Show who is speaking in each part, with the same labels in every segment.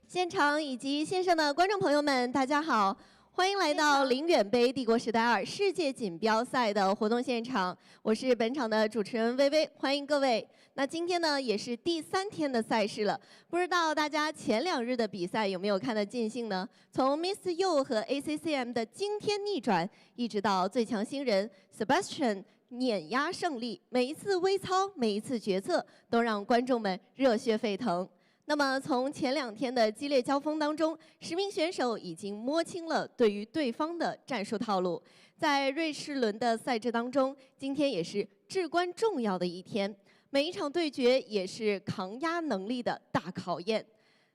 Speaker 1: 现场以及线上的观众朋友们，大家好，欢迎来到林远杯帝国时代2世界锦标赛的活动现场。我是本场的主持人薇薇，欢迎各位。那今天呢，也是第3天的赛事了，不知道大家前2日的比赛有没有看得尽兴呢？从 Mr. Yu 和 ACCM 的惊天逆转，一直到最强新人 Sebastian 碾压胜利，每一次微操，每一次决策，都让观众们热血沸腾。 那么，从前2天的激烈交锋当中，10名选手已经摸清了对于对方的战术套路。在瑞士轮的赛制当中，今天也是至关重要的一天，每一场对决也是抗压能力的大考验。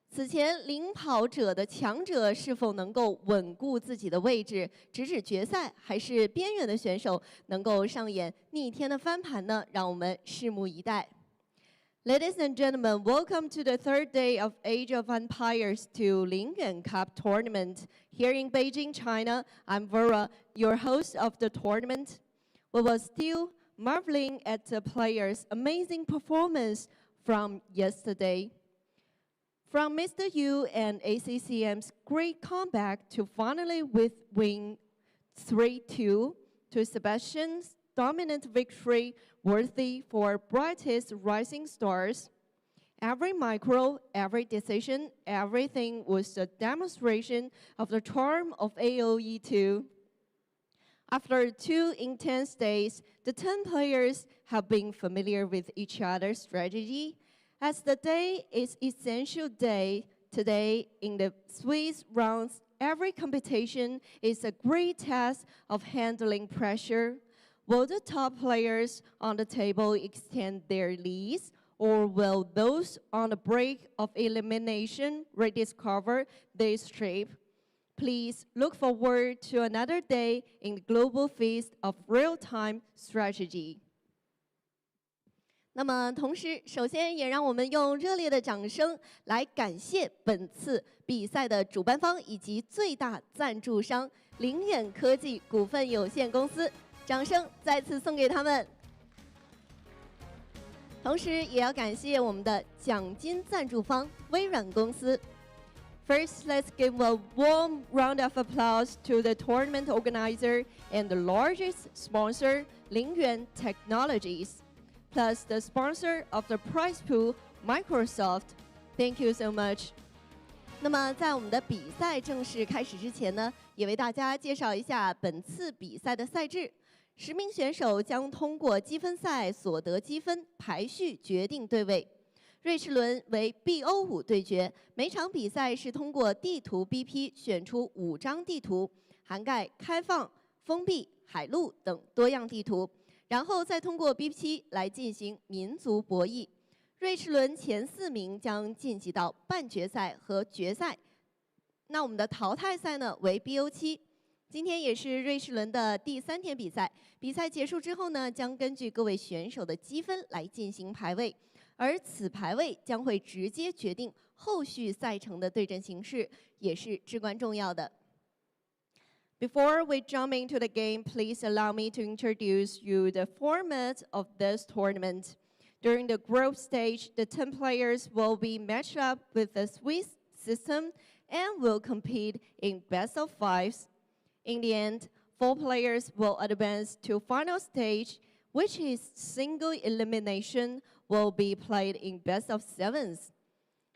Speaker 1: 此前领跑者的强者是否能够稳固自己的位置，直至决赛，还是边缘的选手能够上演逆天的翻盘呢？让我们拭目以待。 Ladies and gentlemen, welcome to the 3rd day of Age of Empires 2 Lingyuan Cup Tournament here in Beijing, China. I'm Vera, your host of the tournament. We were still marveling at the players' amazing performance from yesterday. From Mr. Yu and ACCM's great comeback to finally win 3-2 to Sebastian's dominant victory worthy for brightest rising stars. Every micro, every decision, everything was a demonstration of the charm of AOE2. After 2 intense days, the 10 players have been familiar with each other's strategy. As the day is essential day, today in the Swiss rounds, every competition is a great test of handling pressure. Will the top players on the table extend their leads, or will those on the brink of elimination rediscover their strength? Please look forward to another day in the global feast of real-time strategy. 那么，同时，首先也让我们用热烈的掌声来感谢本次比赛的主办方以及最大赞助商凌远科技股份有限公司。 掌声再次送给他们，同时也要感谢我们的奖金赞助方微软公司。First, let's give a warm round of applause to the tournament organizer and the largest sponsor, Lingyuan Technologies, plus the sponsor of the prize pool, Microsoft. Thank you so much. 那么，在我们的比赛正式开始之前呢，也为大家介绍一下本次比赛的赛制。 10名选手将通过积分赛所得积分排序决定对位。瑞士轮为 BO5 对决，每场比赛是通过地图 BP 选出5张地图，涵盖开放、封闭、海陆等多样地图，然后再通过 BP7 来进行民族博弈。瑞士轮前4名将晋级到半决赛和决赛。那我们的淘汰赛呢为 BO7。 今天也是瑞士轮的第3天比赛。比赛结束之后呢，将根据各位选手的积分来进行排位，而此排位将会直接决定后续赛程的对阵形势，也是至关重要的。Before we jump into the game, please allow me to introduce you the format of this tournament. During the group stage, the 10 players will be matched up with the Swiss system and will compete in best of 5s. In the end, 4 players will advance to final stage, which is single elimination will be played in best of 7s.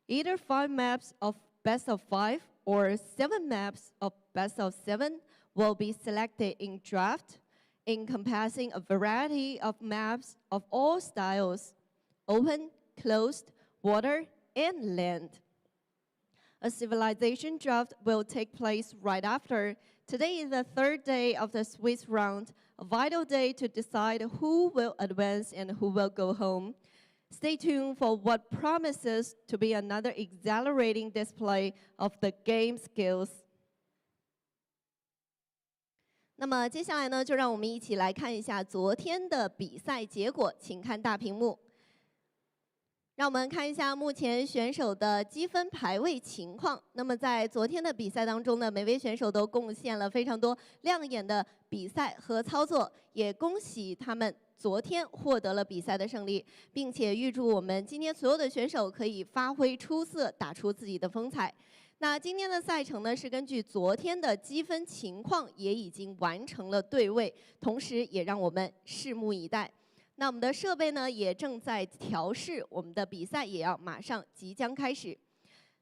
Speaker 1: Either 5 maps of best of 5 or 7 maps of best of 7 will be selected in draft, encompassing a variety of maps of all styles: open, closed, water, and land. A civilization draft will take place right after. Today is the 3rd day of the Swiss round, a vital day to decide who will advance and who will go home. Stay tuned for what promises to be another exhilarating display of the game skills. 那么接下来呢，就让我们一起来看一下昨天的比赛结果，请看大屏幕。 让我们看一下目前选手的积分排位情况。那么在昨天的比赛当中呢，每位选手都贡献了非常多亮眼的比赛和操作，也恭喜他们昨天获得了比赛的胜利，并且预祝我们今天所有的选手可以发挥出色，打出自己的风采。那今天的赛程呢，是根据昨天的积分情况，也已经完成了对位，同时也让我们拭目以待。那我们的设备呢，也正在调试，我们的比赛也要马上即将开始。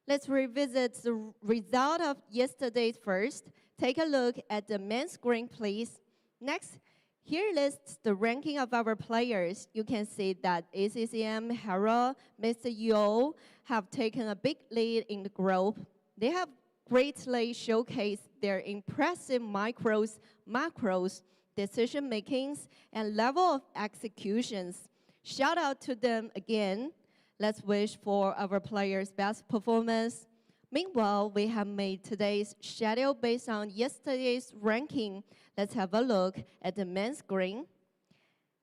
Speaker 1: Let's revisit the result of yesterday's first. Take a look at the main screen, please. Next, here lists the ranking of our players. You can see that ACCM, Hera, Mr. Yo have taken a big lead in the group. They have greatly showcased their impressive micros, macros, decision makings, and level of executions. Shout out to them again. Let's wish for our players' best performance. Meanwhile, we have made today's schedule based on yesterday's ranking. Let's have a look at the main screen.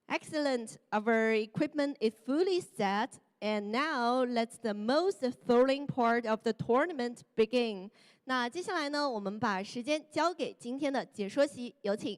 Speaker 1: Excellent. Our equipment is fully set. And now, let's the most thrilling part of the tournament begin. 那接下来呢，我们把时间交给今天的解说席，有请。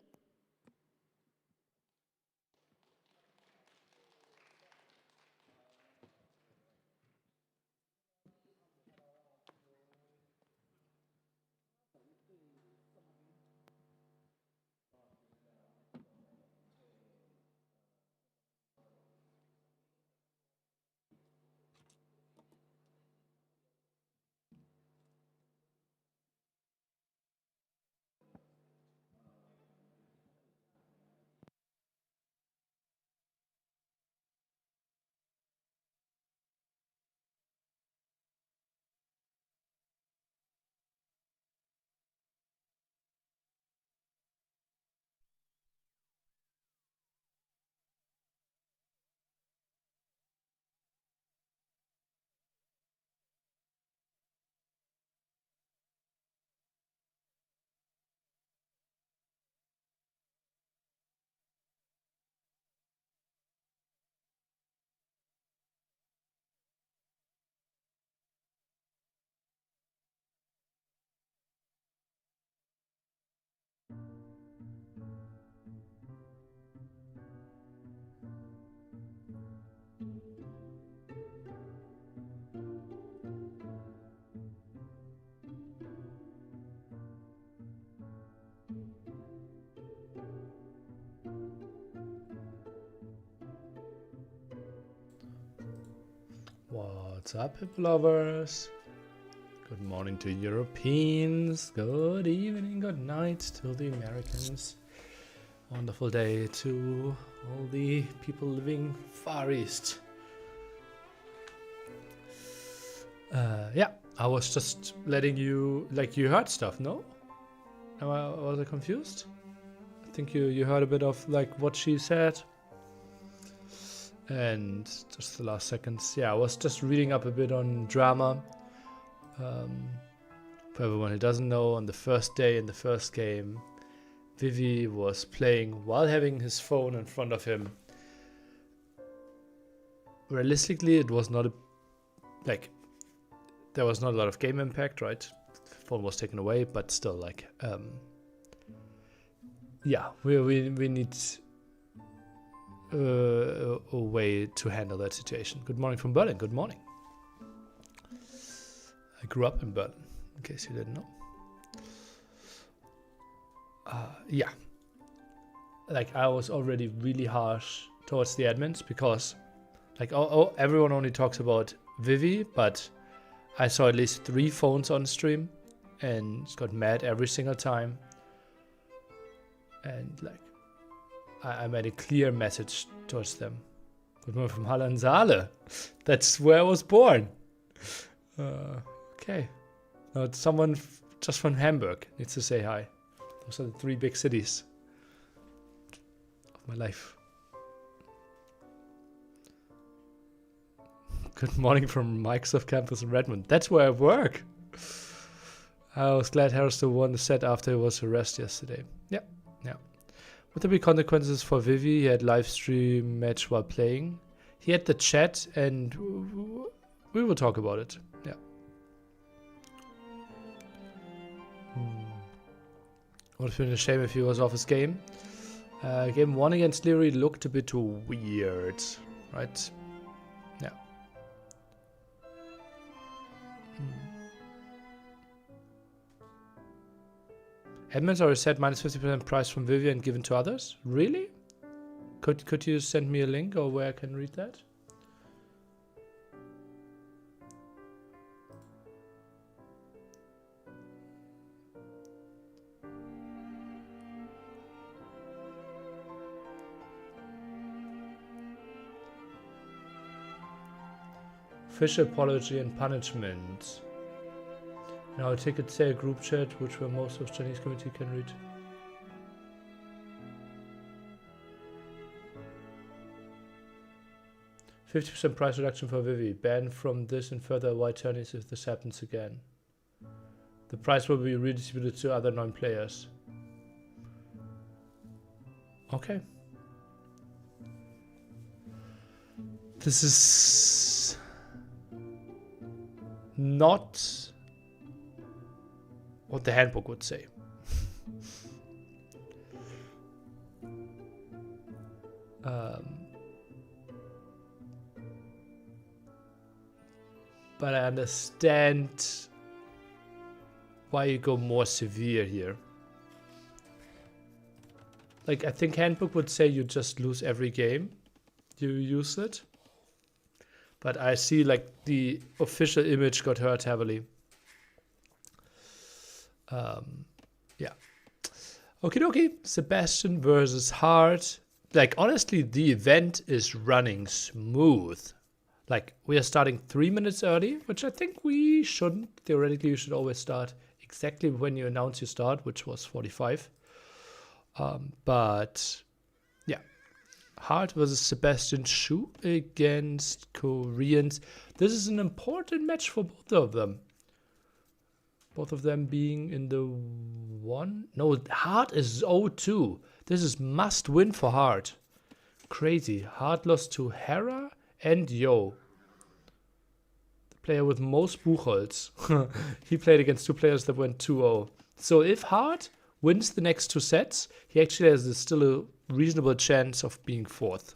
Speaker 2: What's up, hip lovers? Good morning to Europeans, good evening, good night to the Americans. Wonderful day to all the people living Far East. Yeah, I was just letting you, like, you heard stuff, no? Was I confused? I think you heard a bit of, like, what she said. And just the last seconds, yeah, I was just reading up a bit on drama. For everyone who doesn't know, on the first day in the first game, Vivy was playing while having his phone in front of him. Realistically, it was not there was not a lot of game impact, right? The phone was taken away, but still, like, yeah, we need a way to handle that situation. Good morning from Berlin. Good morning. I grew up in Berlin, in case you didn't know. Yeah, like, I was already really harsh towards the admins because, like, everyone only talks about Vivy, but I saw at least 3 phones on stream and got mad every single time. And, like, I made a clear message towards them. Good morning from Halle and Saale. That's where I was born. Okay. Now someone just from Hamburg needs to say hi. Those are the 3 big cities of my life. Good morning from Microsoft campus in Redmond. That's where I work. I was glad Harris won the set after he was harassed yesterday. Yeah. Would there be consequences for Vivy? He had live stream match while playing. He had the chat and we will talk about it. Yeah. Would have been a shame if he was off his game. Game 1 against Liry looked a bit weird, right? Yeah. Admins are set minus 50% price from Vivy and given to others? Really? Could you send me a link or where I can read that? Official apology and punishment. Now a ticket say a group chat which where most of Chinese community can read. %50 price reduction for Vivy. Ban from this and further avoid turnies if this happens again. The price will be redistributed to other non-players. Okay. This is not what the handbook would say. But I understand why you go more severe here. Like, I think handbook would say you just lose every game you use it. But I see like the official image got hurt heavily. Yeah. Okie dokie. Sebastian versus Hearttt. Like, honestly, the event is running smooth. Like, we are starting 3 minutes early, which I think we shouldn't. Theoretically, you should always start exactly when you announce you start, which was 45. But yeah. Hearttt versus Sebastian Shu against Koreans. This is an important match for both of them. Both of them being in the one. No, Hearttt is 0-2. This is must win for Hearttt. Crazy. Hearttt lost to Hera and Yo. The player with most Buchholz. He played against 2 players that went 2-0. So if Hearttt wins the next 2 sets, he actually has still a reasonable chance of being 4th.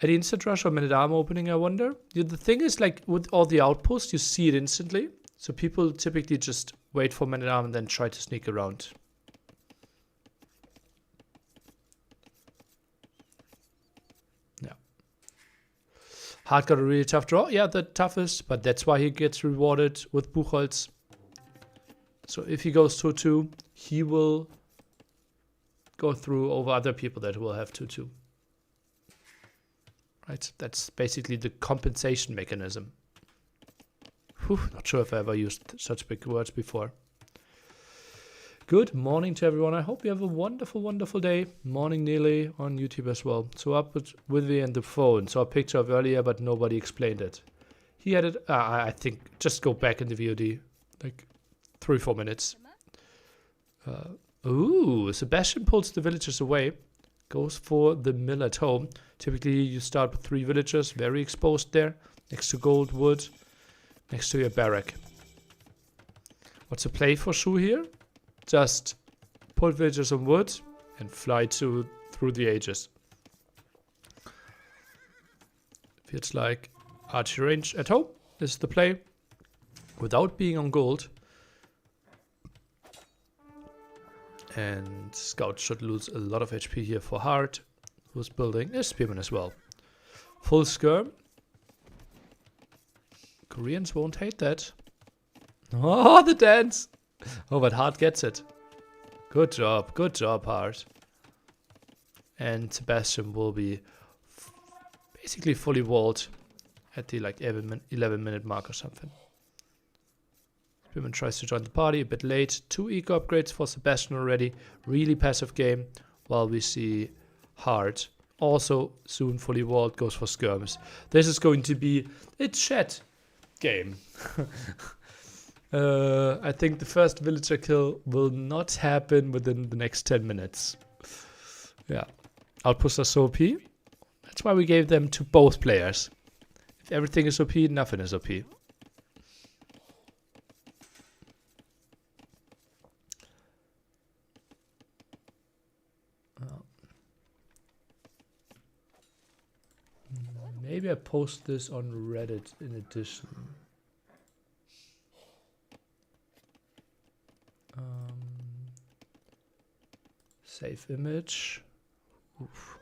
Speaker 2: Any instant rush or minute arm opening, I wonder? Yeah, the thing is, like, with all the outposts, you see it instantly. So people typically just wait for minute arm and then try to sneak around. Yeah. Hearttt got a really tough draw. Yeah, the toughest, but that's why he gets rewarded with Buchholz. So if he goes 2-2, he will go through over other people that will have 2-2. Right? That's basically the compensation mechanism. Whew, not sure if I ever used such big words before. Good morning to everyone. I hope you have a wonderful, wonderful day. Morning nearly on YouTube as well. So up with Vivy and the phone. Saw a picture of earlier, but nobody explained it. He had it, I think, just go back in the VOD. Like 3-4 minutes. Ooh, Sebastian pulls the villagers away. Goes for the mill at home. Typically, you start with 3 villagers, very exposed there, next to gold wood, next to your barrack. What's the play for Shu here? Just put villagers on wood and fly through the ages. Feels like archery range at home. This is the play. Without being on gold. And Scout should lose a lot of HP here for Hearttt, who's building a Spearman as well. Full skirm. Koreans won't hate that. Oh, the dance! Oh, but Hearttt gets it. Good job, Hearttt. And Sebastian will be basically fully walled at the like 11-minute mark or something. Spearman tries to join the party a bit late. 2 eco upgrades for Sebastian already. Really passive game. While we see Hearttt also soon fully walled, goes for skirms. This is going to be a chat game. I think the first villager kill will not happen within the next 10 minutes. Yeah. Outposts are so OP. That's why we gave them to both players. If everything is OP, nothing is OP. Maybe I post this on Reddit in addition. Save image. Oof.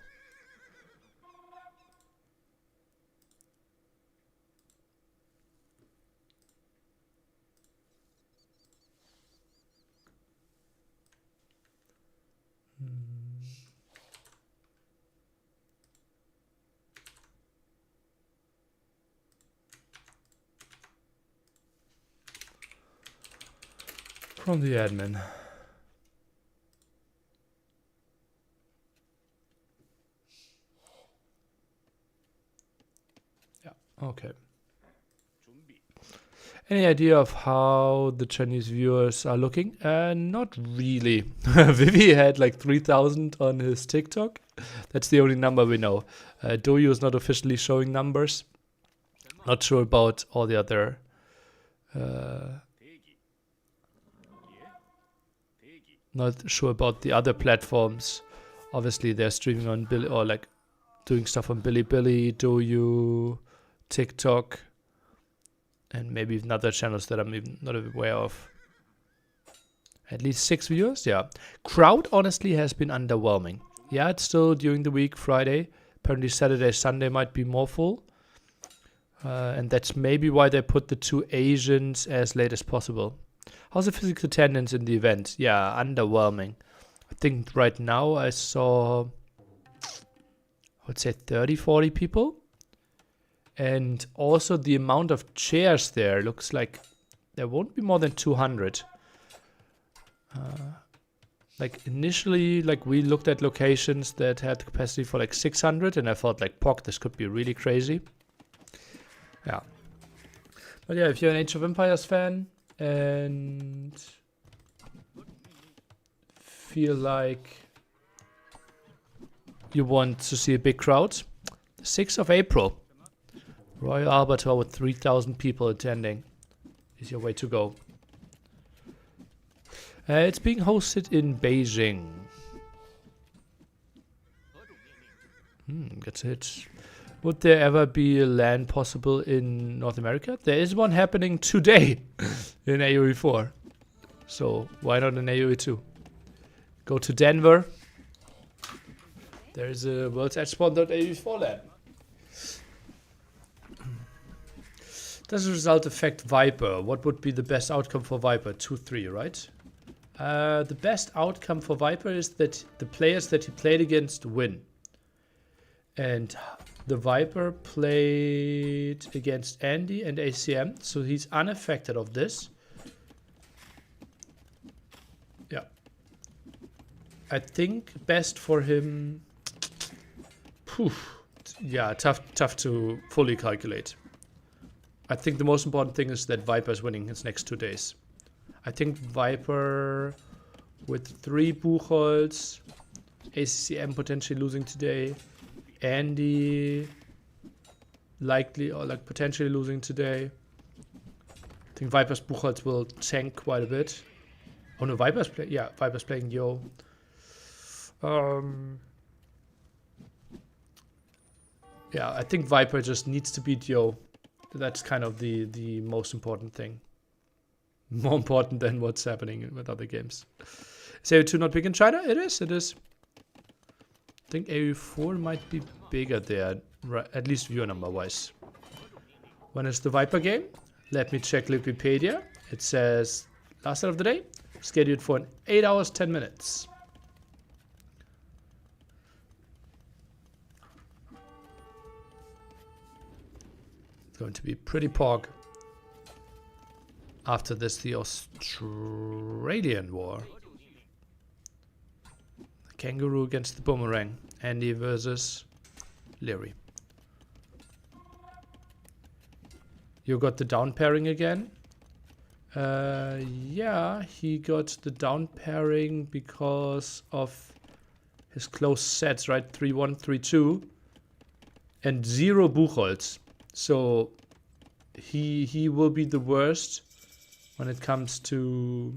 Speaker 2: From the admin. Yeah, okay. Any idea of how the Chinese viewers are looking? Not really. Vivy had like 3,000 on his TikTok. That's the only number we know. Doyu is not officially showing numbers. Not sure about all the other not sure about the other platforms. Obviously, they're streaming on Billy or like doing stuff on Bilibili, Doyu, TikTok, and maybe even other channels that I'm even not aware of. At least 6 viewers, yeah. Crowd honestly has been underwhelming. Yeah, it's still during the week, Friday. Apparently Saturday, Sunday might be more full. And that's maybe why they put the 2 Asians as late as possible. How's the physical attendance in the event? Yeah, underwhelming. I think right now I saw, I would say 30, 40 people. And also the amount of chairs there looks like there won't be more than 200. Like initially, like we looked at locations that had capacity for like 600 and I thought like, POC, this could be really crazy. Yeah. But yeah, if you're an Age of Empires fan and feel like you want to see a big crowd, 6th of April, Royal Albert Hall with 3,000 people attending is your way to go. It's being hosted in Beijing. That's it. Would there ever be a LAN possible in North America? There is one happening today in AoE 4. So why not in AoE 2? Go to Denver. There is a World's Edge Spawn.AoE 4 LAN. Does the result affect Viper? What would be the best outcome for Viper? 2-3, right? The best outcome for Viper is that the players that he played against win. And the Viper played against Andy and ACCM, so he's unaffected of this. Yeah. I think best for him... Yeah, tough to fully calculate. I think the most important thing is that Viper is winning his next 2 days. I think Viper with 3 Buchholz, ACCM potentially losing today, Andy likely or like potentially losing today. I think Viper's Buchholz will tank quite a bit. Oh no, Viper's playing Yo. Yeah, I think Viper just needs to beat Yo. That's kind of the most important thing. More important than what's happening with other games. Is AoE2 not big in China? It is. I think AoE4 might be bigger there, at least viewer number wise. When is the Viper game? Let me check Wikipedia. It says last night of the day, scheduled for 8 hours, 10 minutes. It's going to be pretty pog. After this, the Australian war. The kangaroo against the boomerang. Andy versus Liry. You got the down pairing again? Yeah, he got the down pairing because of his close sets, right? 3-1, 3-2. And 0 Buchholz. So he will be the worst when it comes to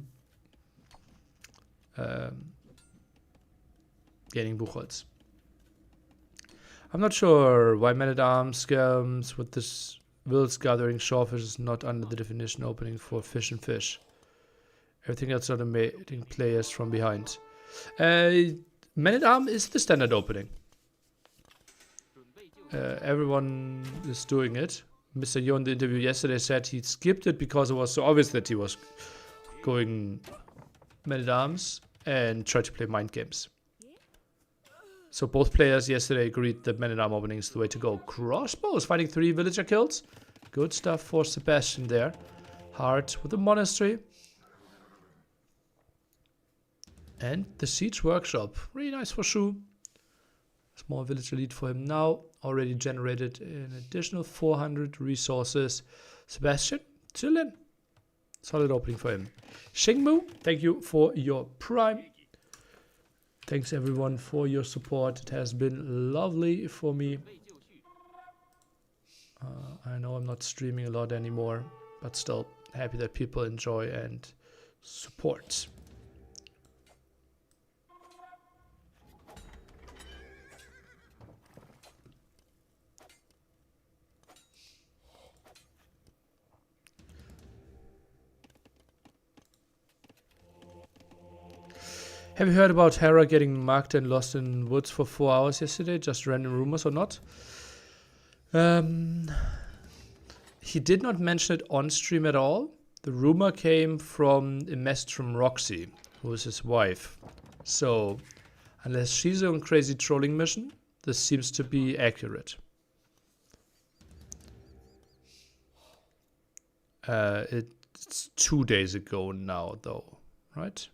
Speaker 2: getting Buchholz. I'm not sure why Man-at-Arms scams with this Wills gathering shawfish is not under the definition opening for fish and fish. Everything else automating players from behind. Man-at-Arms is the standard opening. Everyone is doing it. Mr. Yo in the interview yesterday said he skipped it because it was so obvious that he was going Man-at-Arms and tried to play mind games. So both players yesterday agreed that Man-at-Arms opening is the way to go. Crossbows finding 3 villager kills. Good stuff for Sebastian there. Hearttt with the monastery. And the siege workshop. Really nice for Shu. Small villager lead for him now. Already generated an additional 400 resources. Sebastian, still in. Solid opening for him. Xingmu, thank you for your prime. Thanks everyone for your support. It has been lovely for me. I know I'm not streaming a lot anymore, but still happy that people enjoy and support. Have you heard about Hera getting mugged and lost in woods for 4 hours yesterday? Just random rumors or not? He did not mention it on stream at all. The rumor came from a message from Roxy, who is his wife. So, unless she's on crazy trolling mission, this seems to be accurate. It's 2 days ago now, though, right?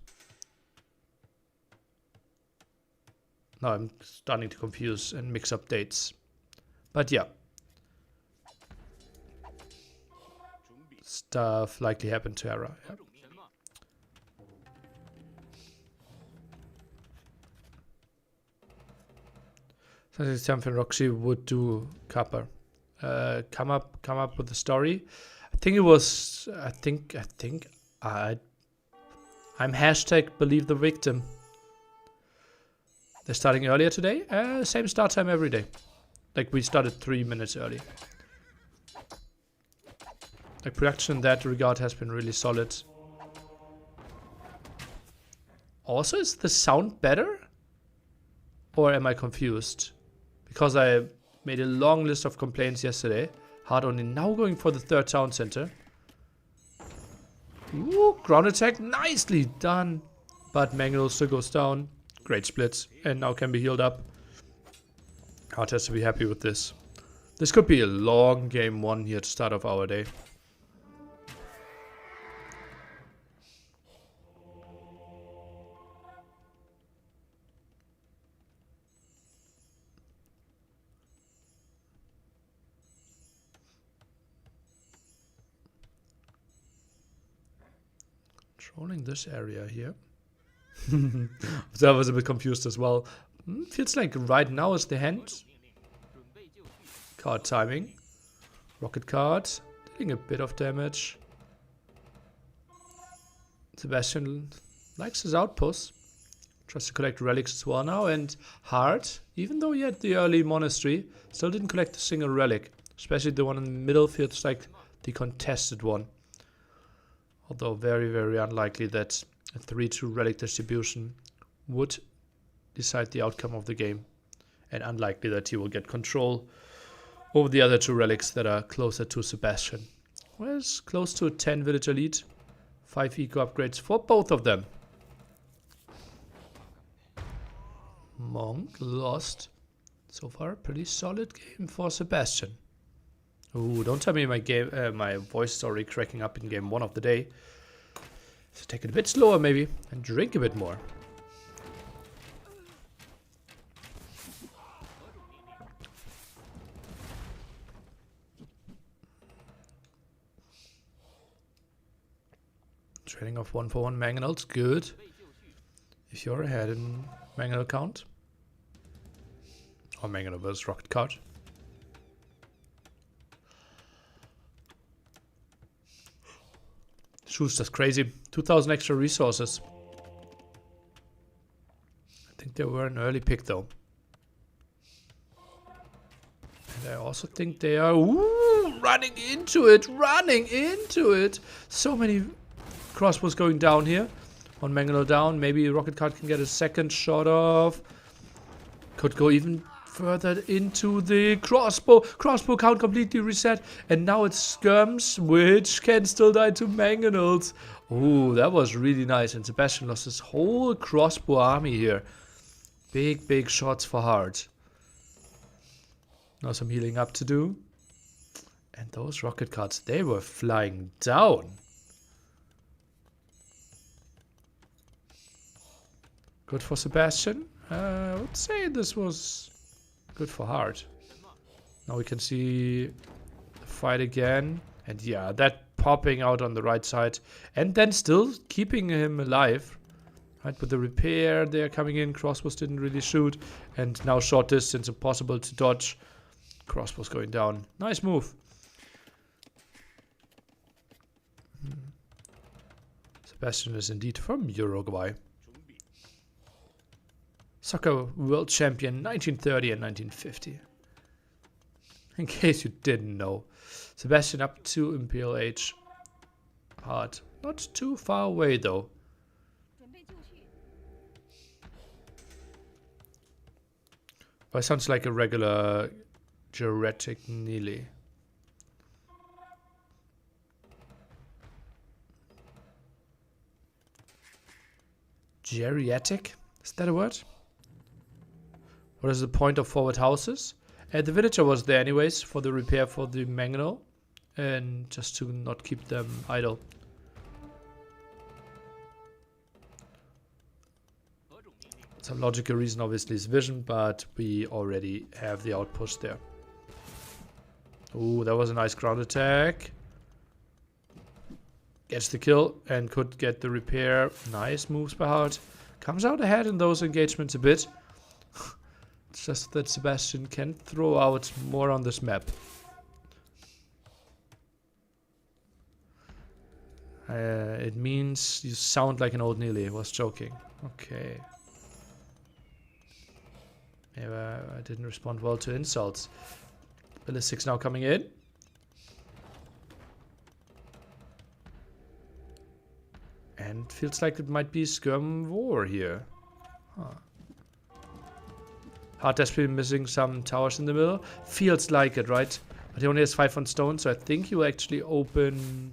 Speaker 2: Now I'm starting to confuse and mix up dates. But yeah. Stuff likely happened to Hera. Yeah. Something Roxy would do, Kappa. Come up with a story. I think it was. I'm hashtag believe the victim. They're starting earlier today. Same start time every day. Like we started 3 minutes early. Like production in that regard has been really solid. Also, is the sound better? Or am I confused? Because I made a long list of complaints yesterday. Hearttt only now going for the 3rd town center. Ooh, ground attack. Nicely done. But Mangle still goes down. Great splits. And now can be healed up. Hearttt has to be happy with this. This could be a long game 1 here at the start of our day. Controlling this area here. So I was a bit confused as well. Feels like right now is the hand. Card timing. Rocket card. Dealing a bit of damage. Sebastian likes his outpost. Tries to collect relics as well now. And Hearttt, even though he had the early monastery, still didn't collect a single relic. Especially the one in the middle feels like the contested one. Although very, very unlikely that a 3-2 relic distribution would decide the outcome of the game. And unlikely that he will get control over the other 2 relics that are closer to Sebastian. Well, it's close to a 10 villager lead. 5 eco upgrades for both of them. Monk lost. So far, a pretty solid game for Sebastian. Ooh, don't tell me my voice is already cracking up in game 1 of the day. So take it a bit slower maybe and drink a bit more. Trading off 1-for-1 mangonels, good. If you're ahead in mangonel count. Or mangonel versus rocket card. Schuster's crazy. 2,000 extra resources. I think they were an early pick though. And I also think they are running into it. So many crossbows going down here. One mangonel down. Maybe rocket cart can get a second shot off. Could go even further into the crossbow. Crossbow count completely reset. And now it's skirms, which can still die to mangonels. Ooh, that was really nice. And Sebastian lost his whole crossbow army here. Big shots for Hearttt. Now some healing up to do. And those rocket carts, they were flying down. Good for Sebastian. I would say this was good for Hearttt. Now we can see the fight again. And yeah, that popping out on the right side. And then still keeping him alive. Right, with the repair, they're coming in. Crossbows didn't really shoot. And now short distance, impossible to dodge. Crossbows going down. Nice move. Sebastian is indeed from Uruguay. Soccer world champion 1930 and 1950. In case you didn't know. Sebastian up to Imperial Age. Hearttt. Not too far away though. But sounds like a regular geriatric nearly. Geriatric? Is that a word? What is the point of forward houses? The villager was there anyways for the repair for the mangonel. And just to not keep them idle. Some logical reason obviously is vision, but we already have the outpost there. Ooh, that was a nice ground attack. Gets the kill and could get the repair. Nice moves by Hearttt. Comes out ahead in those engagements a bit. It's just that Sebastian can throw out more on this map. It means you sound like an old Neely. Was joking. Okay. Yeah, I didn't respond well to insults. Ballistics now coming in. And feels like it might be skirm war here. Huh. Hearttt desperately missing some towers in the middle. Feels like it, right? But he only has 5 on stone, so I think he will actually open...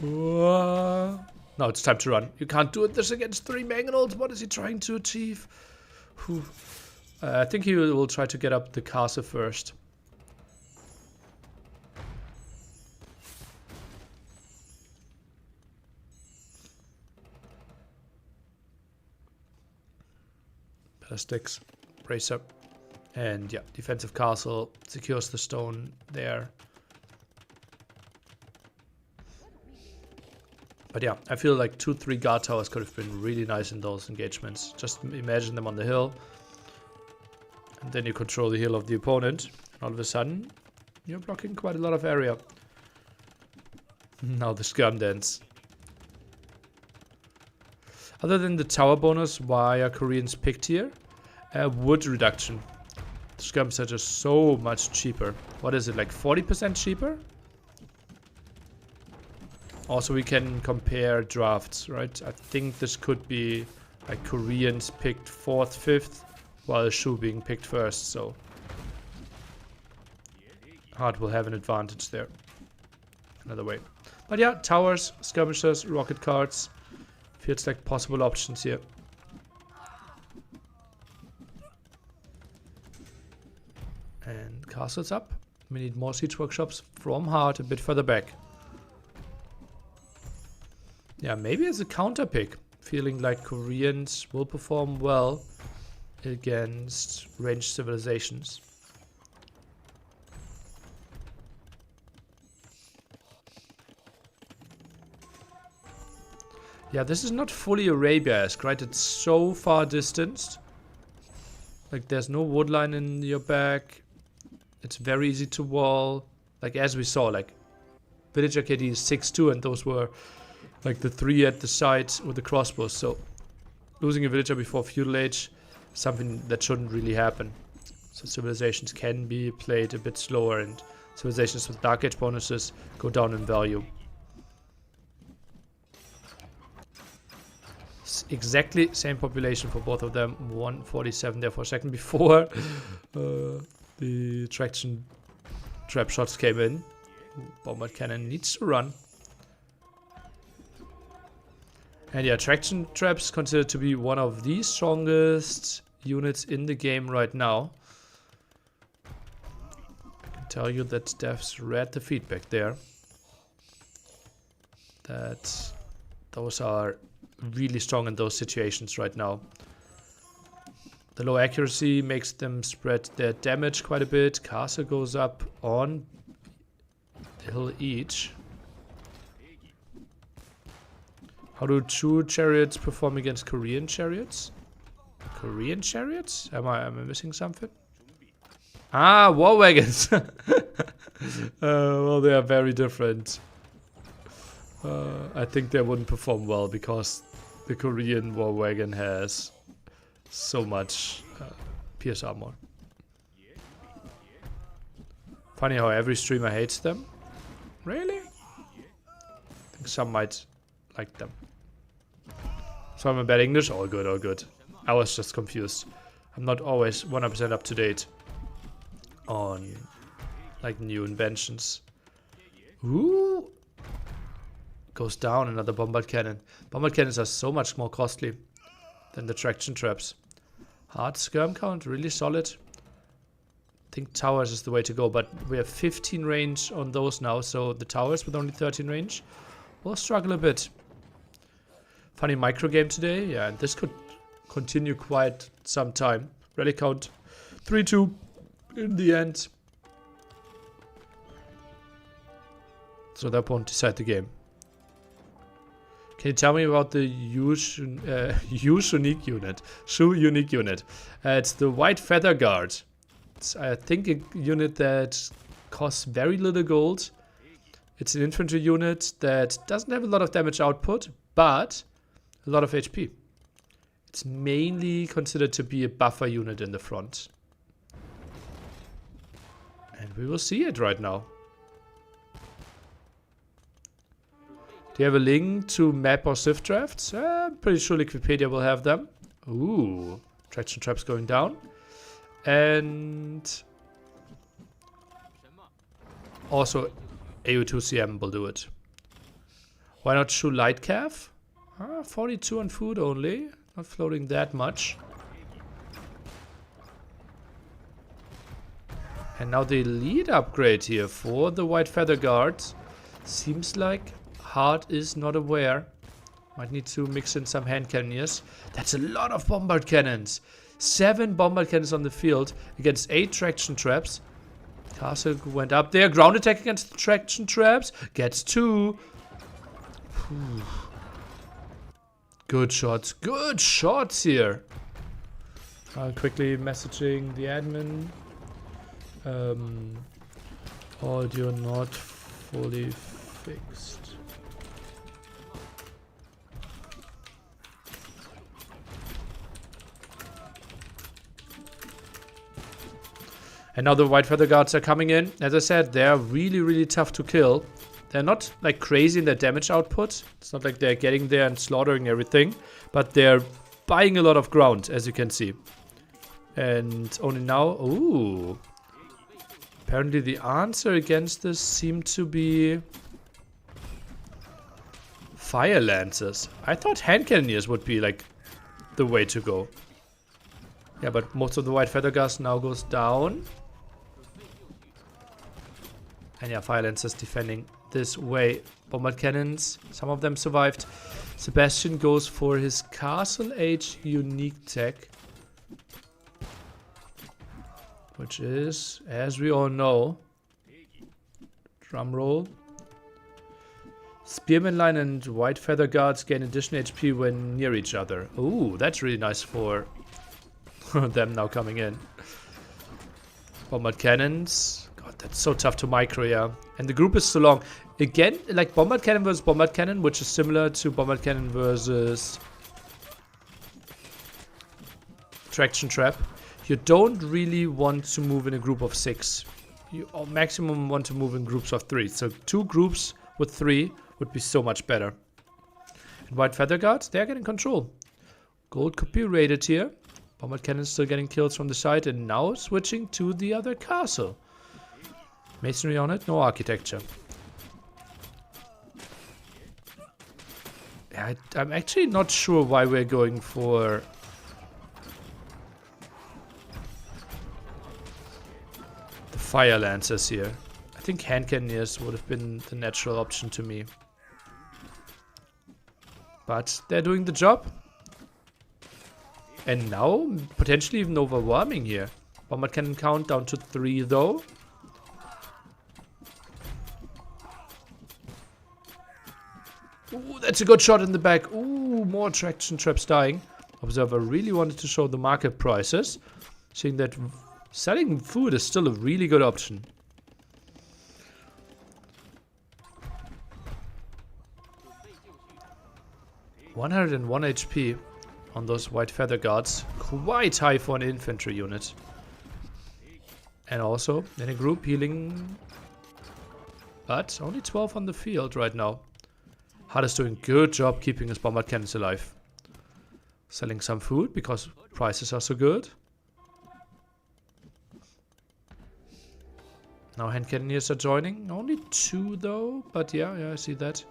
Speaker 2: No, it's time to run. You can't do it this against 3 mangonels. What is he trying to achieve? I think he will try to get up the castle first. Sticks, brace up, and yeah, defensive castle secures the stone there. But yeah, I feel like 2-3 guard towers could have been really nice in those engagements. Just imagine them on the hill, and then you control the hill of the opponent, and all of a sudden you're blocking quite a lot of area. Now the skirm dance. Other than the tower bonus, why are Koreans picked here? Wood reduction. The skirms are just so much cheaper. What is it, like 40% cheaper? Also, we can compare drafts, right? I think this could be like Koreans picked 4th, 5th, while Shu being picked 1st, so Hearttt will have an advantage there. Another way. But yeah, towers, skirmishers, rocket carts. Feels like possible options here. And castles up. We need more siege workshops from Hearttt a bit further back. Yeah, maybe as a counter pick. Feeling like Koreans will perform well against ranged civilizations. Yeah, this is not fully Arabia-esque, right? It's so far distanced. Like, there's no wood line in your back. It's very easy to wall. Like, as we saw, like, Villager KD is 6-2, and those were, like, the 3 at the side with the crossbows. So, losing a villager before Feudal Age, something that shouldn't really happen. So civilizations can be played a bit slower, and civilizations with Dark Age bonuses go down in value. Exactly same population for both of them. 147 there for a second before the traction trap shots came in. Bombard cannon needs to run. And yeah, traction traps considered to be one of the strongest units in the game right now. I can tell you that devs read the feedback there. That those are really strong in those situations right now. The low accuracy makes them spread their damage quite a bit. Castle goes up on the hill each. How do true chariots perform against Korean chariots? Korean chariots? Am I missing something? Ah, war wagons. Well, they are very different. I think they wouldn't perform well because the Korean war wagon has so much pierce armor. Funny how every streamer hates them. Really? I think some might like them. So I'm a bad English? All good, all good. I was just confused. I'm not always 100% up to date on like new inventions. Ooh! Goes down, another bombard cannon. Bombard cannons are so much more costly than the traction traps. Hard skirm count, really solid. I think towers is the way to go, but we have 15 range on those now, so the towers with only 13 range will struggle a bit. Funny micro game today, yeah, and this could continue quite some time. Rally count 3-2 in the end. So that won't decide the game. Can you tell me about the use unique unit? Shu unique unit. It's the White Feather Guard. It's, I think, a unit that costs very little gold. It's an infantry unit that doesn't have a lot of damage output, but a lot of HP. It's mainly considered to be a buffer unit in the front. And we will see it right now. Do you have a link to map or Civ drafts? I'm pretty sure Wikipedia will have them. Ooh, traction traps going down. And also AU2CM will do it. Why not Shu Light Cav? 42 on food only. Not floating that much. And now the lead upgrade here for the White Feather Guard. Seems like Hearttt is not aware. Might need to mix in some hand cannoneers. That's a lot of bombard cannons. 7 bombard cannons on the field against 8 traction traps. Castle went up there. Ground attack against the traction traps. Gets 2. Whew. Good shots. Good shots here. Quickly messaging the admin. Audio not fully fixed. And now the White Feather Guards are coming in. As I said, they're really, really tough to kill. They're not like crazy in their damage output. It's not like they're getting there and slaughtering everything. But they're buying a lot of ground, as you can see. And only now... Ooh. Apparently the answer against this seemed to be... Fire Lancers. I thought hand cannoneers would be like the way to go. Yeah, but most of the White Feather Guards now goes down. And yeah, Fire Lancers defending this way. Bombard cannons, some of them survived. Sebastian goes for his Castle Age unique tech. Which is, as we all know, drum roll. Spearman line and White Feather Guards gain additional HP when near each other. Ooh, that's really nice for them now coming in. Bombard cannons. God, that's so tough to micro, yeah. And the group is so long. Again, like bombard cannon versus bombard cannon, which is similar to bombard cannon versus traction trap. you don't really want to move in a group of 6. You maximum want to move in groups of 3. So 2 groups with 3 would be so much better. And White Feather Guards, they're getting control. Gold could be raided here. Bombard Cannon's still getting kills from the side, and now switching to the other castle. Masonry on it, no architecture. Yeah, I'm actually not sure why we're going for the Fire Lancers here. I think Hand Cannoneers would have been the natural option to me. But they're doing the job. And now, potentially even overwhelming here. Bombard Cannon count down to 3 though. Ooh, that's a good shot in the back. Ooh, more traction traps dying. Observer really wanted to show the market prices. Seeing that selling food is still a really good option. (101 HP on those White Feather Guards. Quite high for an infantry unit. And also in a group healing. But only 12 on the field right now. Hearttt is doing a good job keeping his bombard cannons alive. Selling some food because prices are so good. Now hand cannoneers are joining. Only 2 though, but yeah, I see that.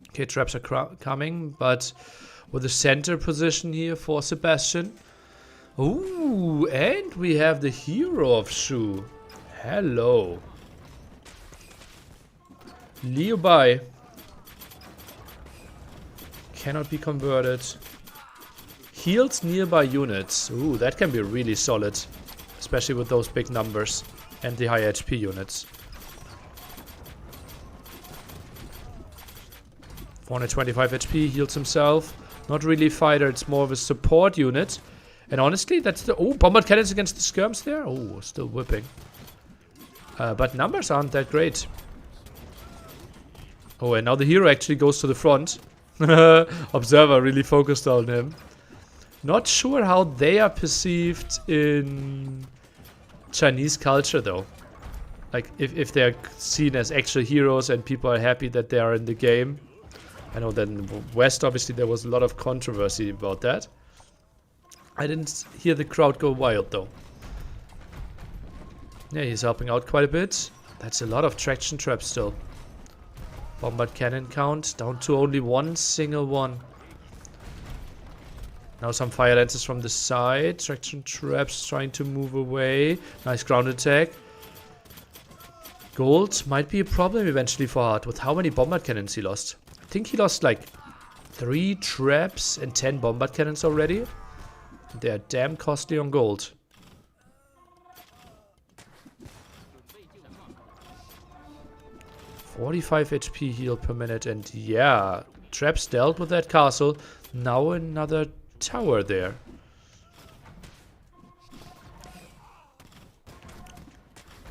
Speaker 2: Okay, traps are coming, but with the center position here for Sebastian. Ooh, and we have the hero of Shu. Hello. Liry cannot be converted. Heals nearby units. Ooh, that can be really solid. Especially with those big numbers and the high HP units. 425 HP, heals himself. Not really fighter, it's more of a support unit. And honestly, that's the... Oh, bombard cannons against the skirms there. Oh, still whipping. But numbers aren't that great. Oh, and now the hero actually goes to the front. Observer really focused on him. Not sure how they are perceived in Chinese culture, though. Like, if they're seen as actual heroes and people are happy that they are in the game. I know that in the West, obviously, there was a lot of controversy about that. I didn't hear the crowd go wild, though. Yeah, he's helping out quite a bit. That's a lot of traction traps still. Bombard cannon count down to only 1 single one. Now some fire lances from the side. Traction traps trying to move away. Nice ground attack. Gold might be a problem eventually for Hearttt with how many bombard cannons he lost. I think he lost like 3 traps and 10 bombard cannons already. They are damn costly on gold. (45 HP heal per minute, and yeah, traps dealt with that castle. Now another tower there.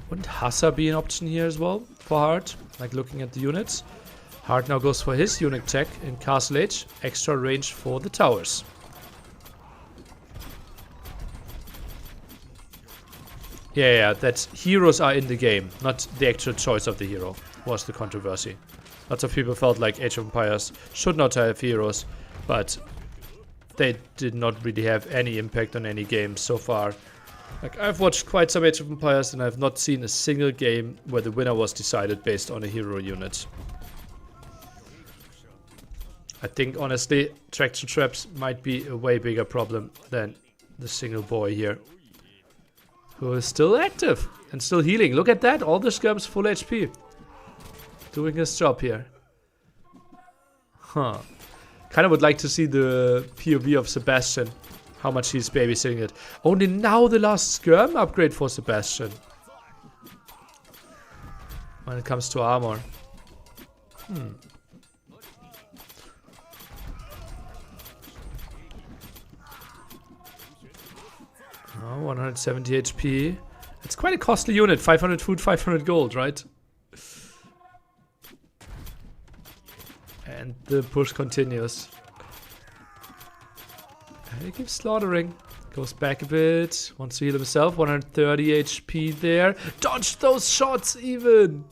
Speaker 2: Wouldn't Hassa be an option here as well for Hearttt? Like looking at the units. Hearttt now goes for his unit tech in Castle Age. Extra range for the towers. Yeah, that heroes are in the game, not the actual choice of the hero, was the controversy. Lots of people felt like Age of Empires should not have heroes, but they did not really have any impact on any game so far. Like, I've watched quite some Age of Empires and I've not seen a single game where the winner was decided based on a hero unit. I think, honestly, traction traps might be a way bigger problem than the single boy here. Who is still active and still healing. Look at that, all the skirms full HP. Doing his job here. Huh. Kind of would like to see the POV of Sebastian. How much he's babysitting it. Only now the last skirm upgrade for Sebastian. When it comes to armor. 170 HP. It's quite a costly unit. 500 food, 500 gold, right? And the push continues. And he keeps slaughtering. Goes back a bit. Wants to heal himself. 130 HP there. Dodged those shots even.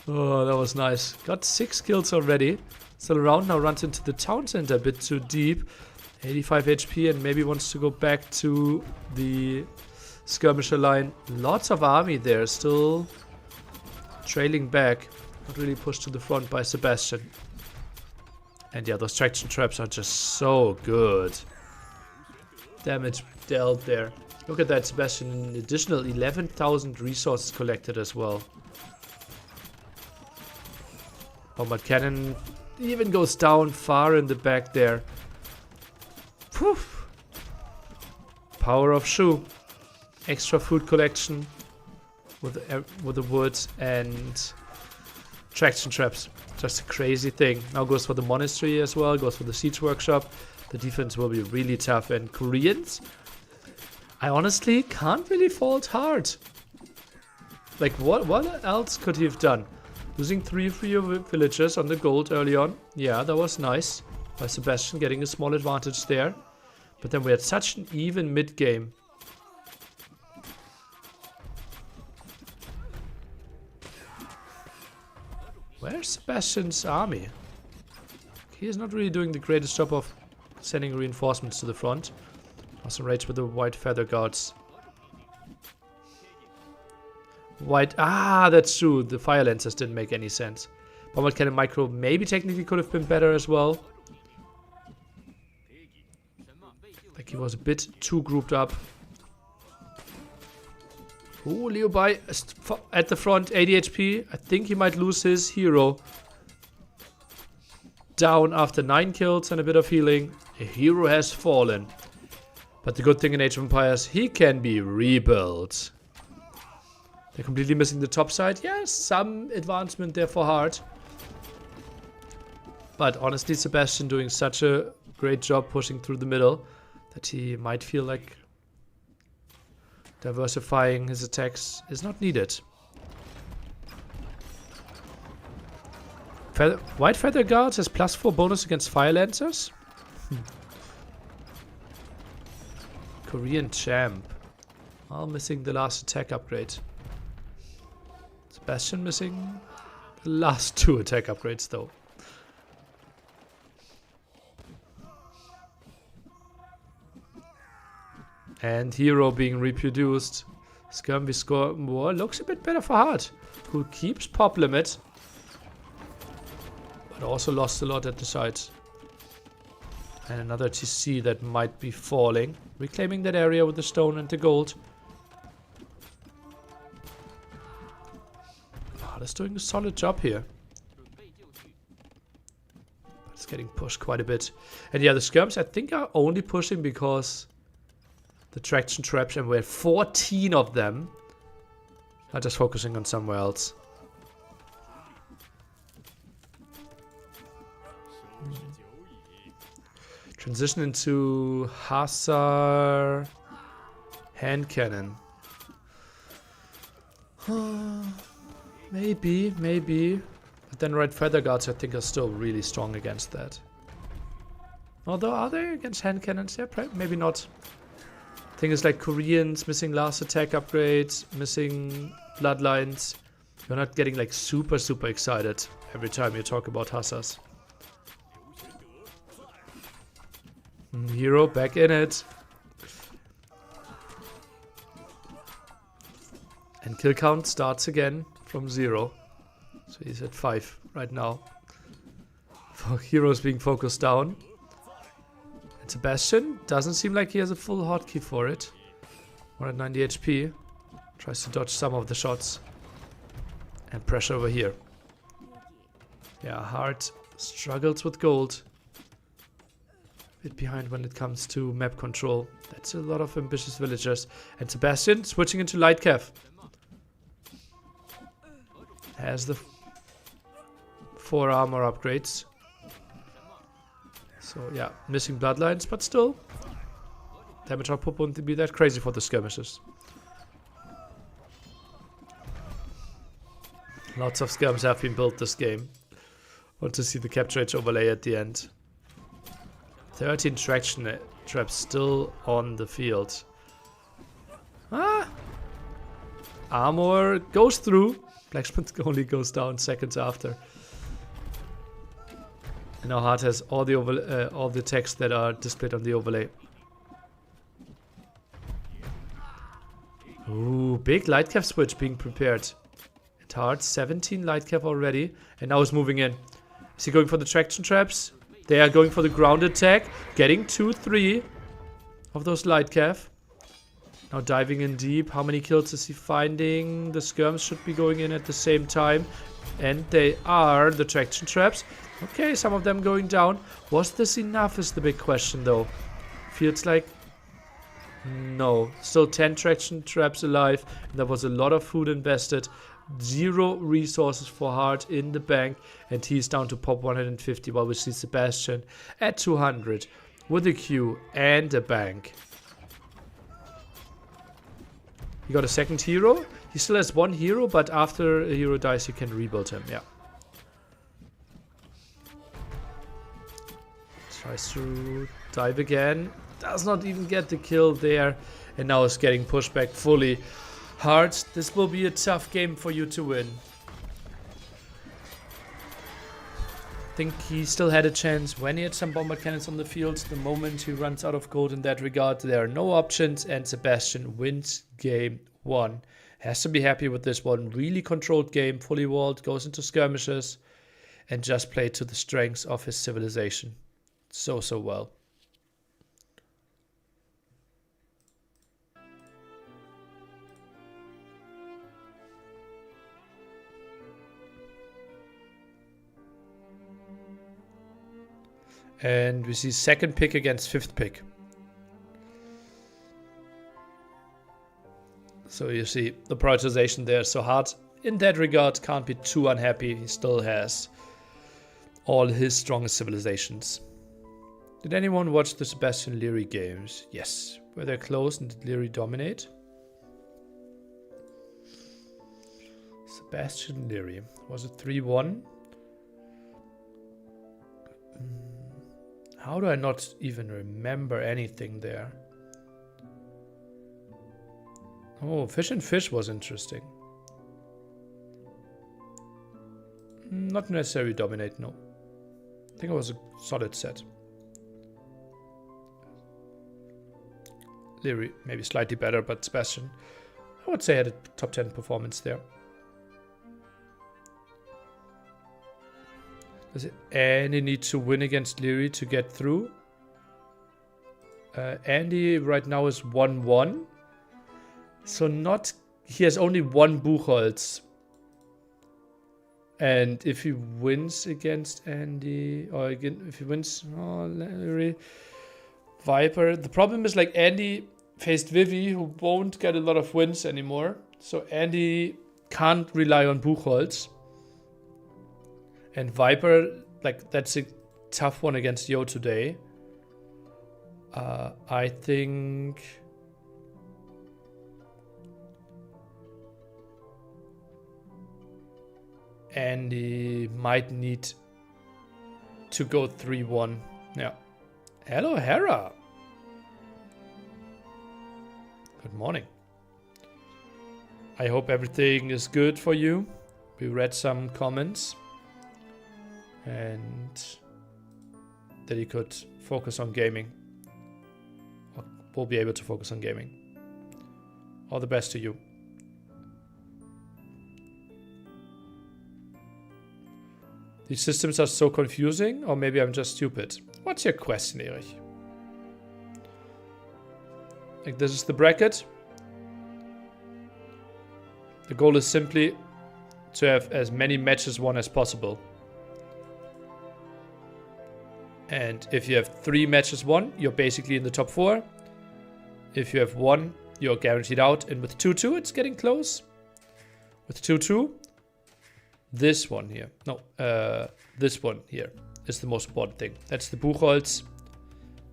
Speaker 2: Oh, that was nice. Got 6 kills already. Still around now. Runs into the town center a bit too deep. 85 HP and maybe wants to go back to the skirmisher line. Lots of army there. Still trailing back. Not really pushed to the front by Sebastian. And yeah, those traction traps are just so good. Damage dealt there. Look at that, Sebastian. An additional 11,000 resources collected as well. Bombard cannon even goes down far in the back there. Poof. Power of shoe. Extra food collection with the wood and traction traps. Just a crazy thing. Now goes for the monastery as well. Goes for the siege workshop. The defense will be really tough. And Koreans, I honestly can't really fault Hearttt. Like, what else could he have done? Losing 3 of your villagers on the gold early on. Yeah, that was nice. By Sebastian getting a small advantage there. But then we had such an even mid-game. Where's Sebastian's army? He is not really doing the greatest job of sending reinforcements to the front. Also rage with the white feather guards. That's true. The fire lancers didn't make any sense. Bombard cannon micro maybe technically could have been better as well. Like he was a bit too grouped up. Ooh, Liry at the front, 80 HP. I think he might lose his hero. Down after 9 kills and a bit of healing. A hero has fallen. But the good thing in Age of Empires, he can be rebuilt. They're completely missing the top side. Yeah, some advancement there for Hearttt. But honestly, Sebastian doing such a great job pushing through the middle that he might feel like diversifying his attacks is not needed. White Feather Guards has +4 bonus against Fire Lancers. Korean champ. All missing the last attack upgrade. Sebastian missing the last 2 attack upgrades though. And hero being reproduced. Skirm score more. Looks a bit better for Hearttt, who keeps pop limit. But also lost a lot at the sides. And another TC that might be falling. Reclaiming that area with the stone and the gold. That's doing a solid job here. But it's getting pushed quite a bit. And yeah, the skirms I think are only pushing because the traction traps, and we have 14 of them, are just focusing on somewhere else. Transition into Hussar hand cannon. Maybe. But then Red Feather Guards I think are still really strong against that. Although, are they against hand cannons? Yeah, maybe not. Thing is, like, Koreans missing last attack upgrades, missing bloodlines. You're not getting like super excited every time you talk about Hussars. Hero back in it. And kill count starts again from 0. So he's at 5 right now. Heroes being focused down. And Sebastian doesn't seem like he has a full hotkey for it. 190 HP. Tries to dodge some of the shots. And pressure over here. Yeah, Hearttt struggles with gold. Bit behind when it comes to map control. That's a lot of ambitious villagers. And Sebastian switching into light cav. Has the 4 armor upgrades. So yeah, missing bloodlines, but still. Damage output wouldn't be that crazy for the skirmishes. Lots of skirms have been built this game. Want to see the capture edge overlay at the end. 13 traction traps still on the field. Ah! Armor goes through. Blacksmith only goes down seconds after. And now Hearttt has all the text that are displayed on the overlay. Ooh, big light cap switch being prepared. And Hearttt 17 light cap already, and now he's moving in. Is he going for the traction traps? They are going for the ground attack, getting 2-3 of those light cap. Now diving in deep. How many kills is he finding? The skirms should be going in at the same time. And they are the traction traps. Okay, some of them going down. Was this enough is the big question though. Feels like no. Still 10 traction traps alive. And there was a lot of food invested. 0 resources for Hearttt in the bank. And he's down to pop 150 while we see Sebastian at 200 with a Q and a bank. He got a second hero. He still has 1 hero, but after a hero dies, you can rebuild him. Yeah. Tries to dive again. Does not even get the kill there. And now is getting pushed back fully. Hearttt, this will be a tough game for you to win. I think he still had a chance when he had some bomber cannons on the field. The moment he runs out of gold in that regard, there are no options, and Sebastian wins game 1. Has to be happy with this one. Really controlled game, fully walled, goes into skirmishes, and just played to the strengths of his civilization. So well. And we see second pick against 5th pick. So you see the prioritization there. So Hearttt, in that regard, can't be too unhappy. He still has all his strongest civilizations. Did anyone watch the Sebastian Liry games? Yes. Were they close and did Liry dominate? Sebastian Liry. Was it 3-1? How do I not even remember anything there? Oh, Fish and Fish was interesting. Not necessarily dominate, no. I think it was a solid set. Liry maybe slightly better, but Sebastian, I would say, had a top 10 performance there. Does Andy need to win against Liry to get through? Andy right now is 1-1. So not... He has only 1 Buchholz. And if he wins against Andy... Or again, if he wins... Oh, Liry... Viper. The problem is, like, Andy faced Vivy, who won't get a lot of wins anymore. So Andy can't rely on Buchholz. And Viper, like, that's a tough one against Yo today. I think... Andy might need to go 3-1. Yeah. Hello, Hera. Good morning. I hope everything is good for you. We read some comments. And that you could focus on gaming. Or will be able to focus on gaming. All the best to you. These systems are so confusing, or maybe I'm just stupid. What's your question, Erich? Like, this is the bracket. The goal is simply to have as many matches won as possible. And if you have 3 matches won, you're basically in the top 4. If you have 1, you're guaranteed out. And with 2-2, it's getting close. With 2-2, this one here. No, this one here is the most important thing. That's the Buchholz.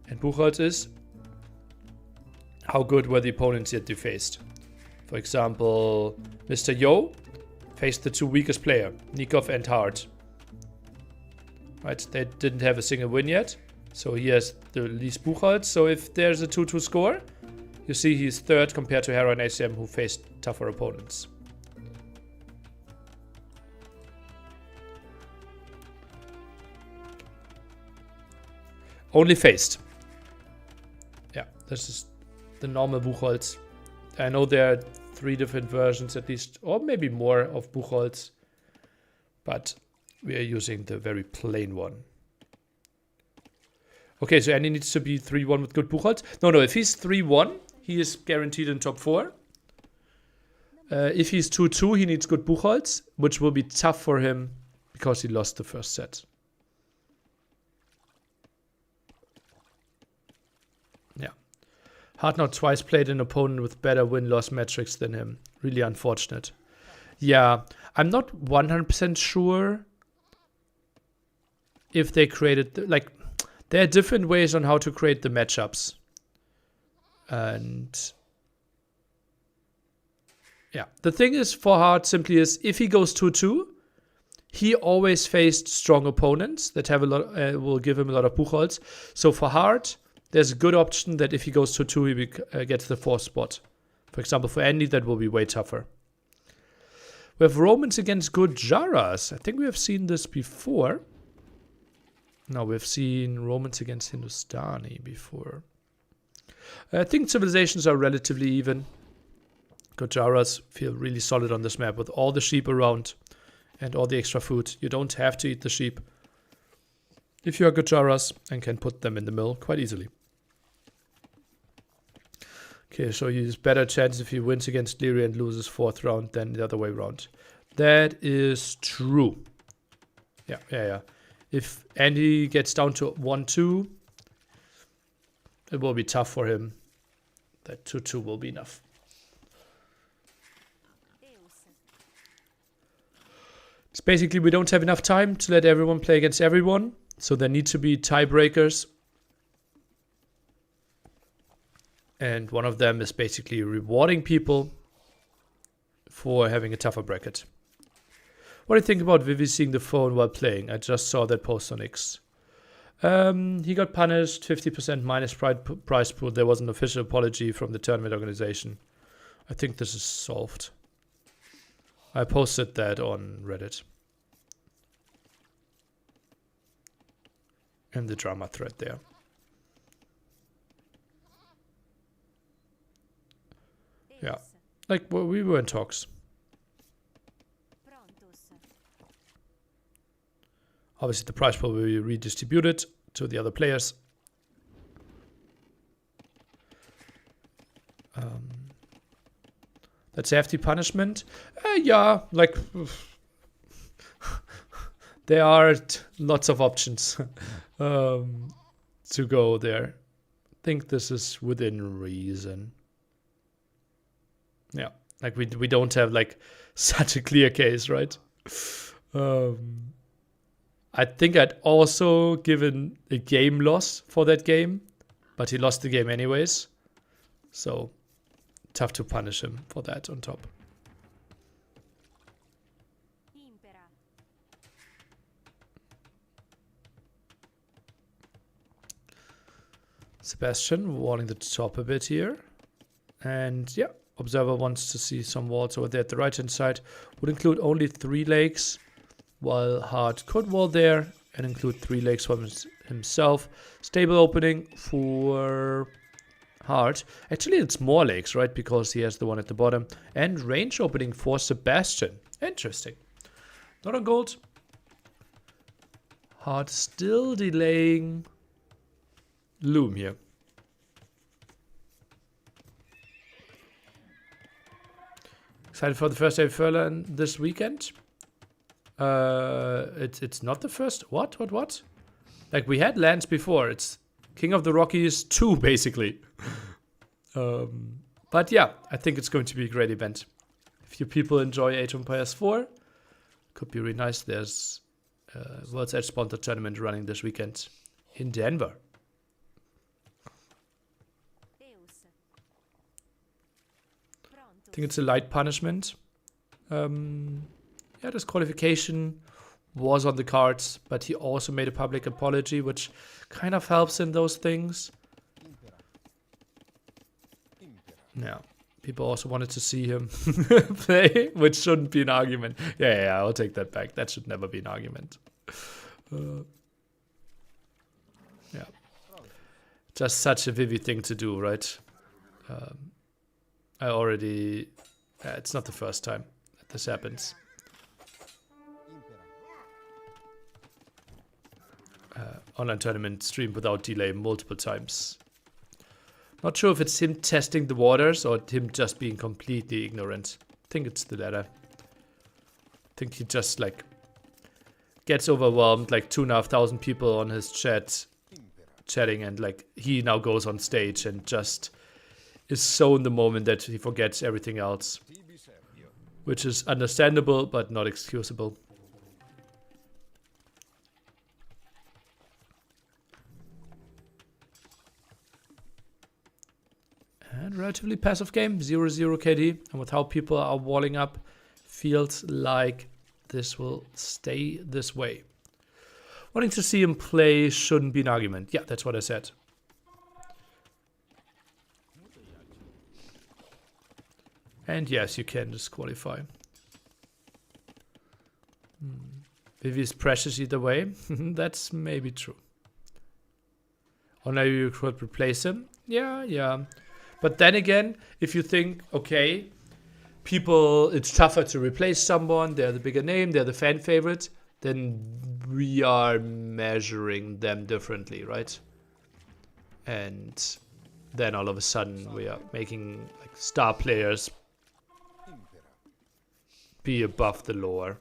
Speaker 2: And Buchholz is how good were the opponents that you faced. For example, Mr. Yo faced the 2 weakest player, Nikov and Hearttt. Right, they didn't have a single win yet. So he has the least Buchholz. So if there's a 2-2 score, you see he's third compared to Hera and ACCM, who faced tougher opponents. Only faced. Yeah, this is the normal Buchholz. I know there are 3 different versions at least, or maybe more, of Buchholz. But we are using the very plain one. Okay, so Andy needs to be 3-1 with good Buchholz. No, if he's 3-1, he is guaranteed in top 4. If he's 2-2, he needs good Buchholz, which will be tough for him because he lost the first set. Yeah. Hearttt now twice played an opponent with better win-loss metrics than him. Really unfortunate. Yeah, I'm not 100% sure if they created... there are different ways on how to create the matchups. And... yeah, the thing is for Hearttt simply is if he goes 2-2, he always faced strong opponents that have a lot will give him a lot of Buchholz. So for Hearttt, there's a good option that if he goes 2-2, he gets the 4th spot. For example, for Andy, that will be way tougher. We have Romans against good Jaras. I think we have seen this before. No, we've seen Romans against Hindustani before. I think civilizations are relatively even. Gujaras feel really solid on this map with all the sheep around and all the extra food. You don't have to eat the sheep if you are Gujaras and can put them in the mill quite easily. Okay, so he has better chance if he wins against Liry and loses 4th round than the other way around. That is true. Yeah. If Andy gets down to 1-2, it will be tough for him. That 2-2 will be enough. It's basically we don't have enough time to let everyone play against everyone. So there need to be tiebreakers. And one of them is basically rewarding people for having a tougher bracket. What do you think about Vivy seeing the phone while playing? I just saw that post on X. He got punished, 50% minus prize pool. There was an official apology from the tournament organization. I think this is solved. I posted that on Reddit. In the drama thread there. Yeah, well, we were in talks. Obviously, the prize pool will be redistributed to the other players. That's a hefty punishment. Yeah, there are lots of options to go there. I think this is within reason. Yeah, we don't have such a clear case, right? I think I'd also given a game loss for that game, but he lost the game anyways. So tough to punish him for that on top. Sebastian warning the top a bit here. And yeah, observer wants to see some walls over there at the right hand side. Would include only 3 lakes, while Hearttt could wall there and include 3 lakes for himself. Stable opening for Hearttt. Actually, it's more lakes, right? Because he has the one at the bottom. And range opening for Sebastian. Interesting. Not on gold. Hearttt still delaying Loom here. Excited for the first day of Furlan this weekend. It's not the first. What? We had lands before. It's King of the Rockies 2, basically. But yeah, I think it's going to be a great event. If you people enjoy Age of Empires 4, could be really nice. There's World's Edge sponsored tournament running this weekend in Denver. I think it's a light punishment. Yeah, disqualification was on the cards, but he also made a public apology, which kind of helps in those things. Yeah, people also wanted to see him play, which shouldn't be an argument. Yeah, I'll take that back. That should never be an argument. Yeah, just such a Vivy thing to do, right? I already... it's not the first time that this happens. Online tournament streamed without delay multiple times. Not sure if it's him testing the waters or him just being completely ignorant. I think it's the latter. I think he just like gets overwhelmed, like 2,500 people on his chatting, and like he now goes on stage and just is so in the moment that he forgets everything else, which is understandable but not excusable. And relatively passive game, 0-0 KD, and with how people are walling up, feels like this will stay this way. Wanting to see him play shouldn't be an argument. Yeah, that's what I said. And yes, you can disqualify. Vivy is precious either way. That's maybe true. Or now you could replace him. Yeah. But then again, if you think, okay, people, it's tougher to replace someone, they're the bigger name, they're the fan favorite, then we are measuring them differently, right? And then all of a sudden we are making like star players be above the lore,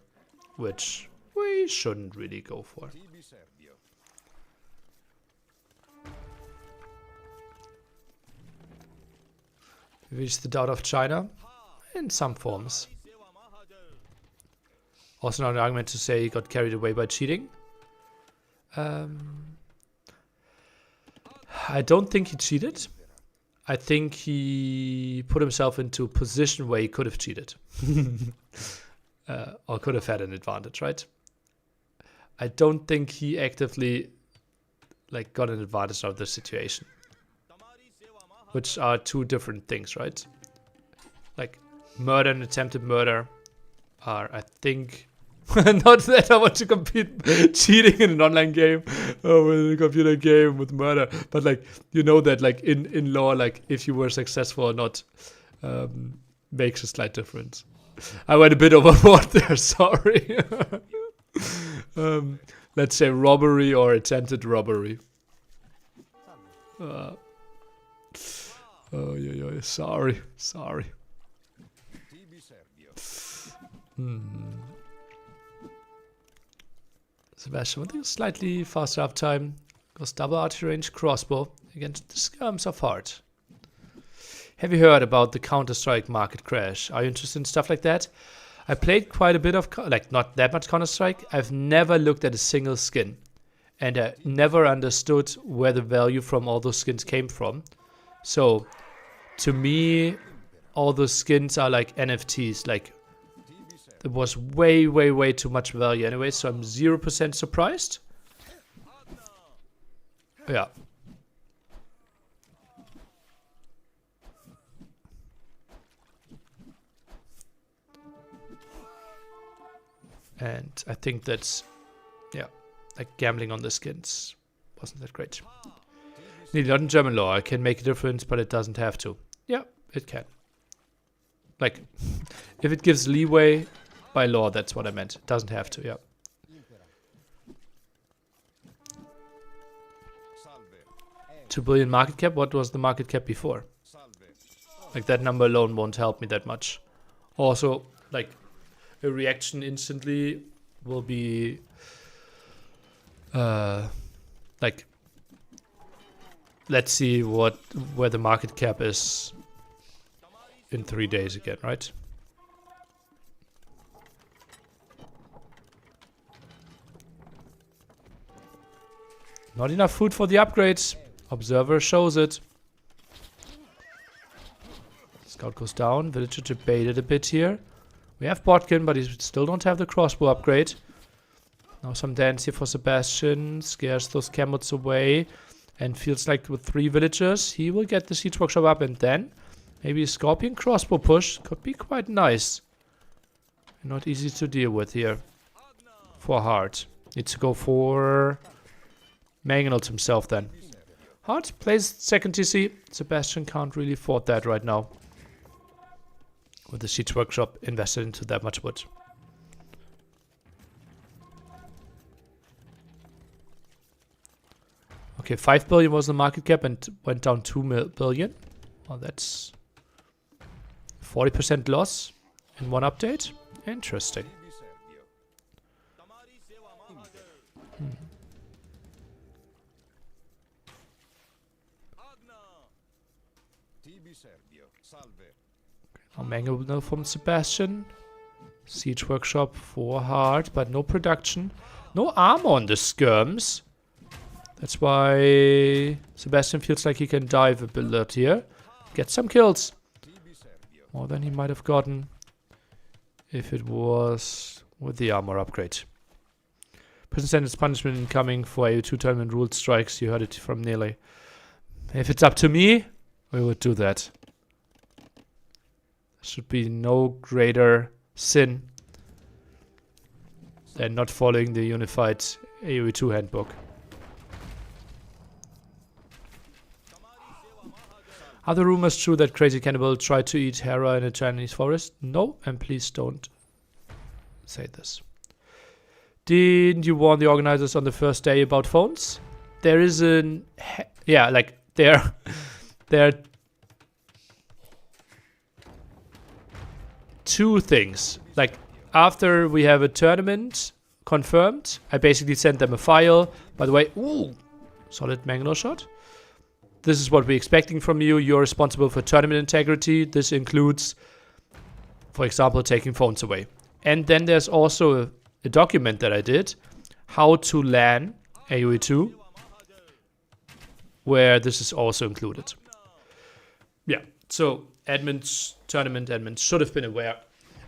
Speaker 2: which we shouldn't really go for. Reached the doubt of China in some forms. Also not an argument to say he got carried away by cheating. I don't think he cheated. I think he put himself into a position where he could have cheated. Or could have had an advantage, right? I don't think he actively like got an advantage out of the situation. Which are two different things, right? Like murder and attempted murder are, I think, not that I want to compete cheating in an online game or with a computer game with murder, but like you know that like in law, like if you were successful or not, makes a slight difference. I went a bit overboard there, sorry. Let's say robbery or attempted robbery. Oh, yeah, sorry. Sebastian with a slightly faster uptime. Goes double archery range crossbow against the skirms of Hearttt. Have you heard about the Counter-Strike market crash? Are you interested in stuff like that? I played quite a bit of, like not that much Counter-Strike. I've never looked at a single skin. And I never understood where the value from all those skins came from. So, to me, all those skins are like NFTs. Like, there was way too much value anyway, so I'm 0% surprised. Yeah. And I think that's, yeah, like gambling on the skins wasn't that great. Not in German law. It can make a difference, but it doesn't have to. Yeah, it can. Like, if it gives leeway by law, that's what I meant. It doesn't have to, yeah. $2 billion market cap? What was the market cap before? Like, that number alone won't help me that much. Also, like, a reaction instantly will be, like, let's see where the market cap is in 3 days again, right? Not enough food for the upgrades. Observer shows it. Scout goes down. Villager debated a bit here. We have Botkin, but he still don't have the crossbow upgrade. Now some dance here for Sebastian. Scares those camots away. And feels like with 3 villagers, he will get the siege workshop up. And then maybe a scorpion crossbow push could be quite nice. Not easy to deal with here. For Hearttt. Needs to go for Mangonels himself then. Hearttt plays second TC. Sebastian can't really afford that right now. With the siege workshop invested into that much wood. Okay, 5 billion was the market cap and went down 2 billion. Well, that's 40% loss in one update. Interesting. Now Mangonel from Sebastian. Siege workshop for Hearttt, but no production. No armor on the skirms. That's why Sebastian feels like he can dive a bit here. Get some kills. More than he might have gotten if it was with the armor upgrade. Prison sentence punishment incoming for AU2 tournament ruled strikes. You heard it from Liry. If it's up to me, we would do that. There should be no greater sin than not following the unified AoE2 handbook. Are the rumors true that Crazy Cannibal tried to eat Hera in a Chinese forest? No, and please don't say this. Didn't you warn the organizers on the first day about phones? There is an... yeah, like, there are 2 things. Like, after we have a tournament confirmed, I basically sent them a file. By the way, ooh, solid Mangonel shot. This is what we're expecting from you. You're responsible for tournament integrity. This includes, for example, taking phones away. And then there's also a document that I did, how to LAN AoE2, where this is also included. Yeah, so admins, tournament admins should have been aware.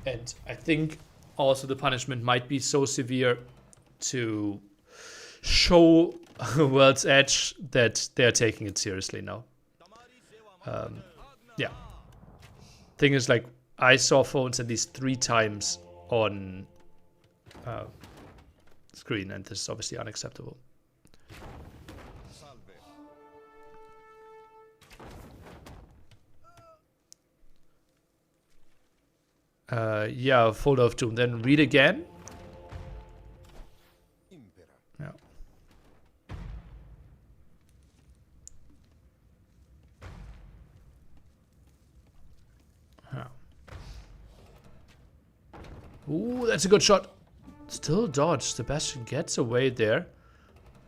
Speaker 2: And I think also the punishment might be so severe to show World's Edge that they're taking it seriously now. Yeah. Thing is, like, I saw phones at least 3 times on screen, and this is obviously unacceptable. Yeah, folder of doom. Then read again. Yeah. Yeah. Ooh, that's a good shot. Still dodge. Sebastian gets away there.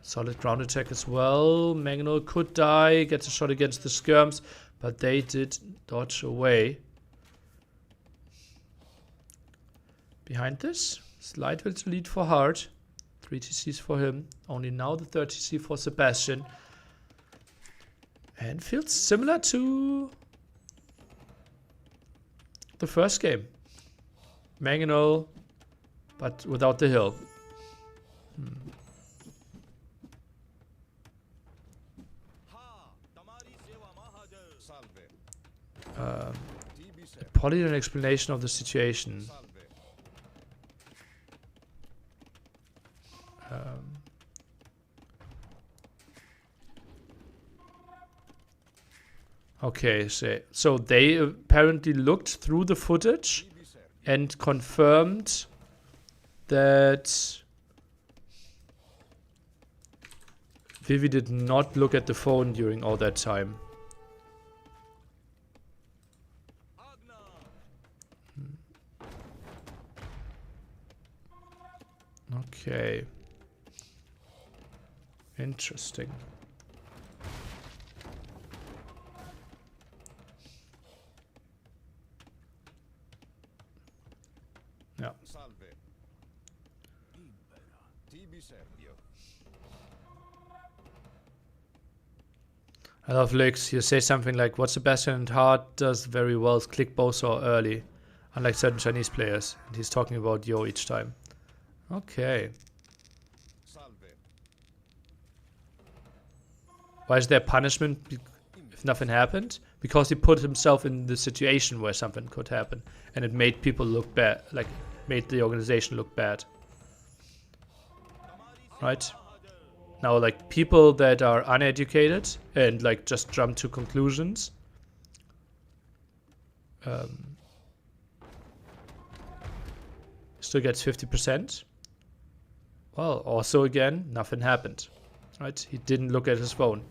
Speaker 2: Solid ground attack as well. Mangonel could die. Gets a shot against the skirms, but they did dodge away. Behind this, slight will to lead for Hearttt. 3 TCs for him. Only now the 3rd TC for Sebastian. And feels similar to the first game. Mangonel, but without the hill. A polygon explanation of the situation. Okay, so they apparently looked through the footage and confirmed that Vivy did not look at the phone during all that time. Okay. Interesting. Yeah. I love Lux. You say something like, what Sebastian and Hearttt does very well is click both or early, unlike certain Chinese players. And he's talking about Yo each time. Okay. Why is there punishment if nothing happened? Because he put himself in the situation where something could happen, and it made people look bad, like made the organization look bad. Right? Now, like, people that are uneducated and like just jump to conclusions, still gets 50%. Well, also again, nothing happened. Right? He didn't look at his phone.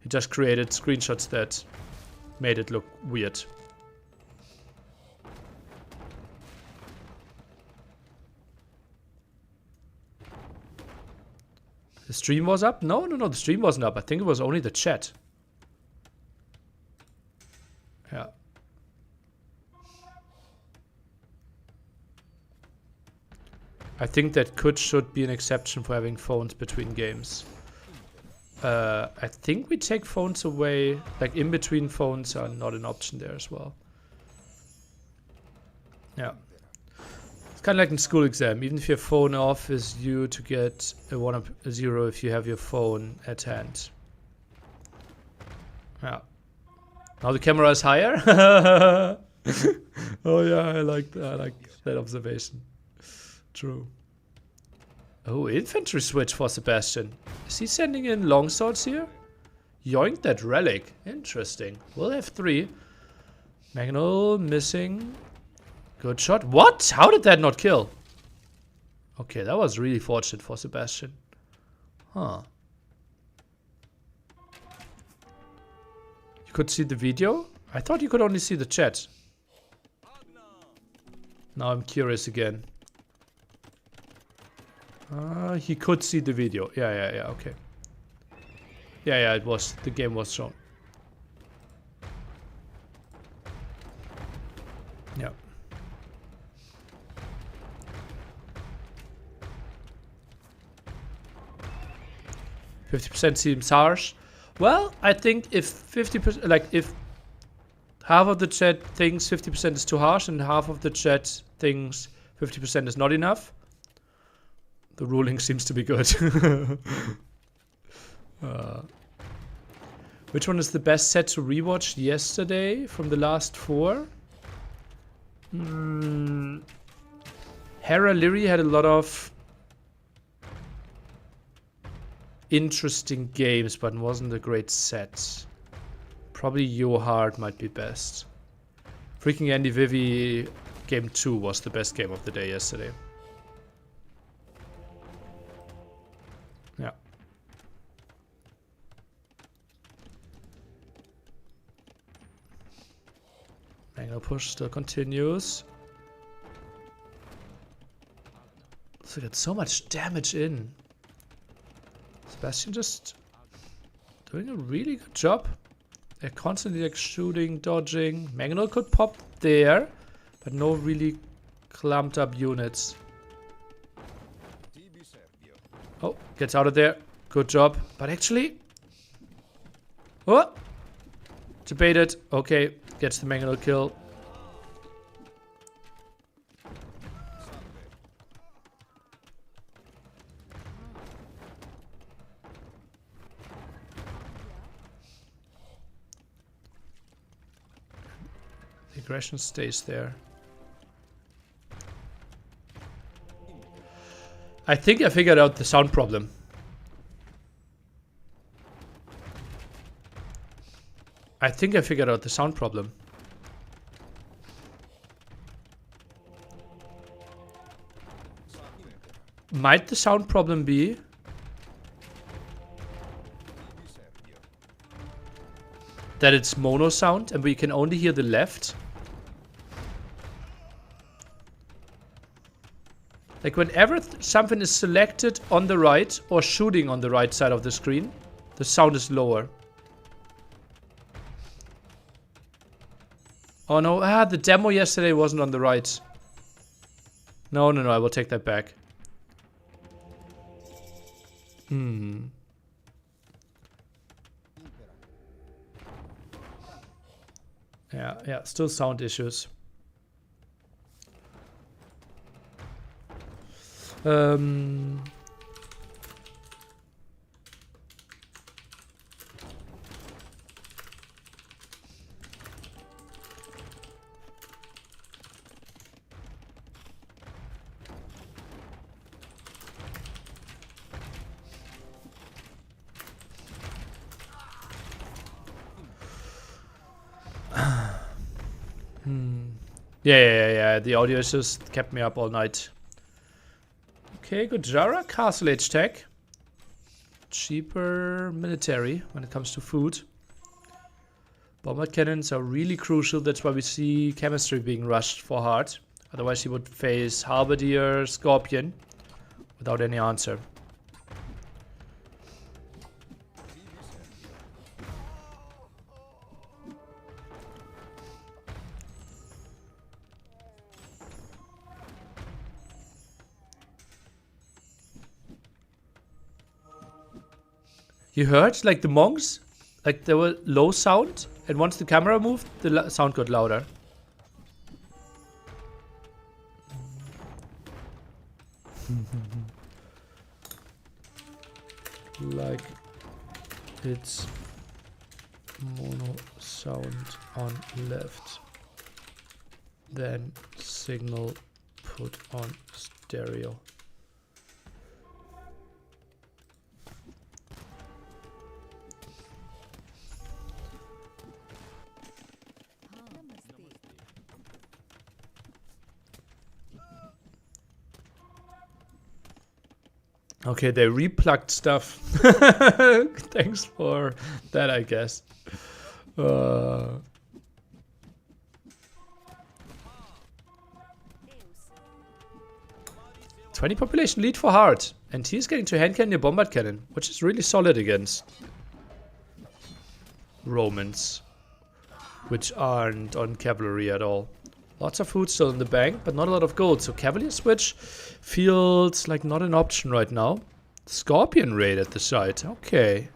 Speaker 2: He just created screenshots that made it look weird. The stream was up? No, the stream wasn't up. I think it was only the chat. Yeah. I think that should be an exception for having phones between games. I think we take phones away, like in between phones are not an option there as well. Yeah. It's kind of like in school exam. Even if your phone off is due to get a 1 or a 0 if you have your phone at hand. Yeah. Now the camera is higher. Oh yeah, I like that observation. True. Oh, infantry switch for Sebastian. Is he sending in longswords here? Yoink that relic. Interesting. We'll have 3. Magnol missing. Good shot. What? How did that not kill? Okay, that was really fortunate for Sebastian. Huh. You could see the video? I thought you could only see the chat. Now I'm curious again. He could see the video. Yeah, okay. Yeah, it was. The game was shown. Yeah. %50 seems harsh. Well, I think if 50%, like if half of the chat thinks 50% is too harsh and half of the chat thinks 50% is not enough, the ruling seems to be good. Which one is the best set to rewatch yesterday from the last 4? Hera Liry had a lot of interesting games, but wasn't a great set. Probably your Hearttt might be best. Freaking Andy Vivy game 2 was the best game of the day yesterday. Yeah. Angle push still continues. So get so much damage in. Sebastian just doing a really good job. They're constantly like shooting, dodging. Magnol could pop there, but no really clumped up units. Oh, gets out of there. Good job. But actually... Oh! Debated. Okay, gets the Magnol kill. The aggression stays there. I think I figured out the sound problem. Might the sound problem be that it's mono sound and we can only hear the left? Like whenever something is selected on the right or shooting on the right side of the screen, the sound is lower. Oh no, the demo yesterday wasn't on the right. No, I will take that back. Yeah, still sound issues. Yeah. The audio just kept me up all night. Okay, good. Jara, Castle Age tech. Cheaper military when it comes to food. Bombard cannons are really crucial. That's why we see chemistry being rushed for Hearttt. Otherwise he would face Halberdier, Scorpion without any answer. You heard, like, the monks? Like, there were low sound, and once the camera moved, the sound got louder. Like, it's mono sound on left. Then signal put on stereo. Okay, they replugged stuff. Thanks for that, I guess. 20 population lead for Hearttt. And he's getting to hand cannon your bombard cannon, which is really solid against Romans, which aren't on cavalry at all. Lots of food still in the bank, but not a lot of gold. So Cavalier switch feels like not an option right now. Scorpion raid at the site. Okay.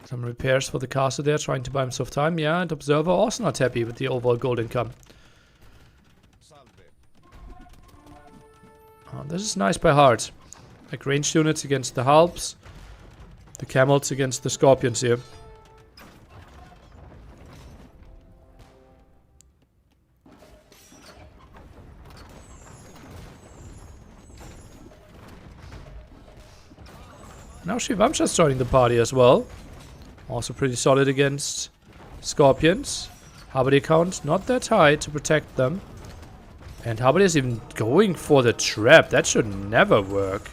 Speaker 2: Some repairs for the castle there, trying to buy himself time. Yeah, and Observer also not happy with the overall gold income. Oh, this is nice by Hearttt. Like ranged units against the Halbs. The camels against the scorpions here. Now Shivamsha's joining the party as well. Also pretty solid against scorpions. Halberdier count not that high to protect them. And Halberdier is even going for the trap. That should never work.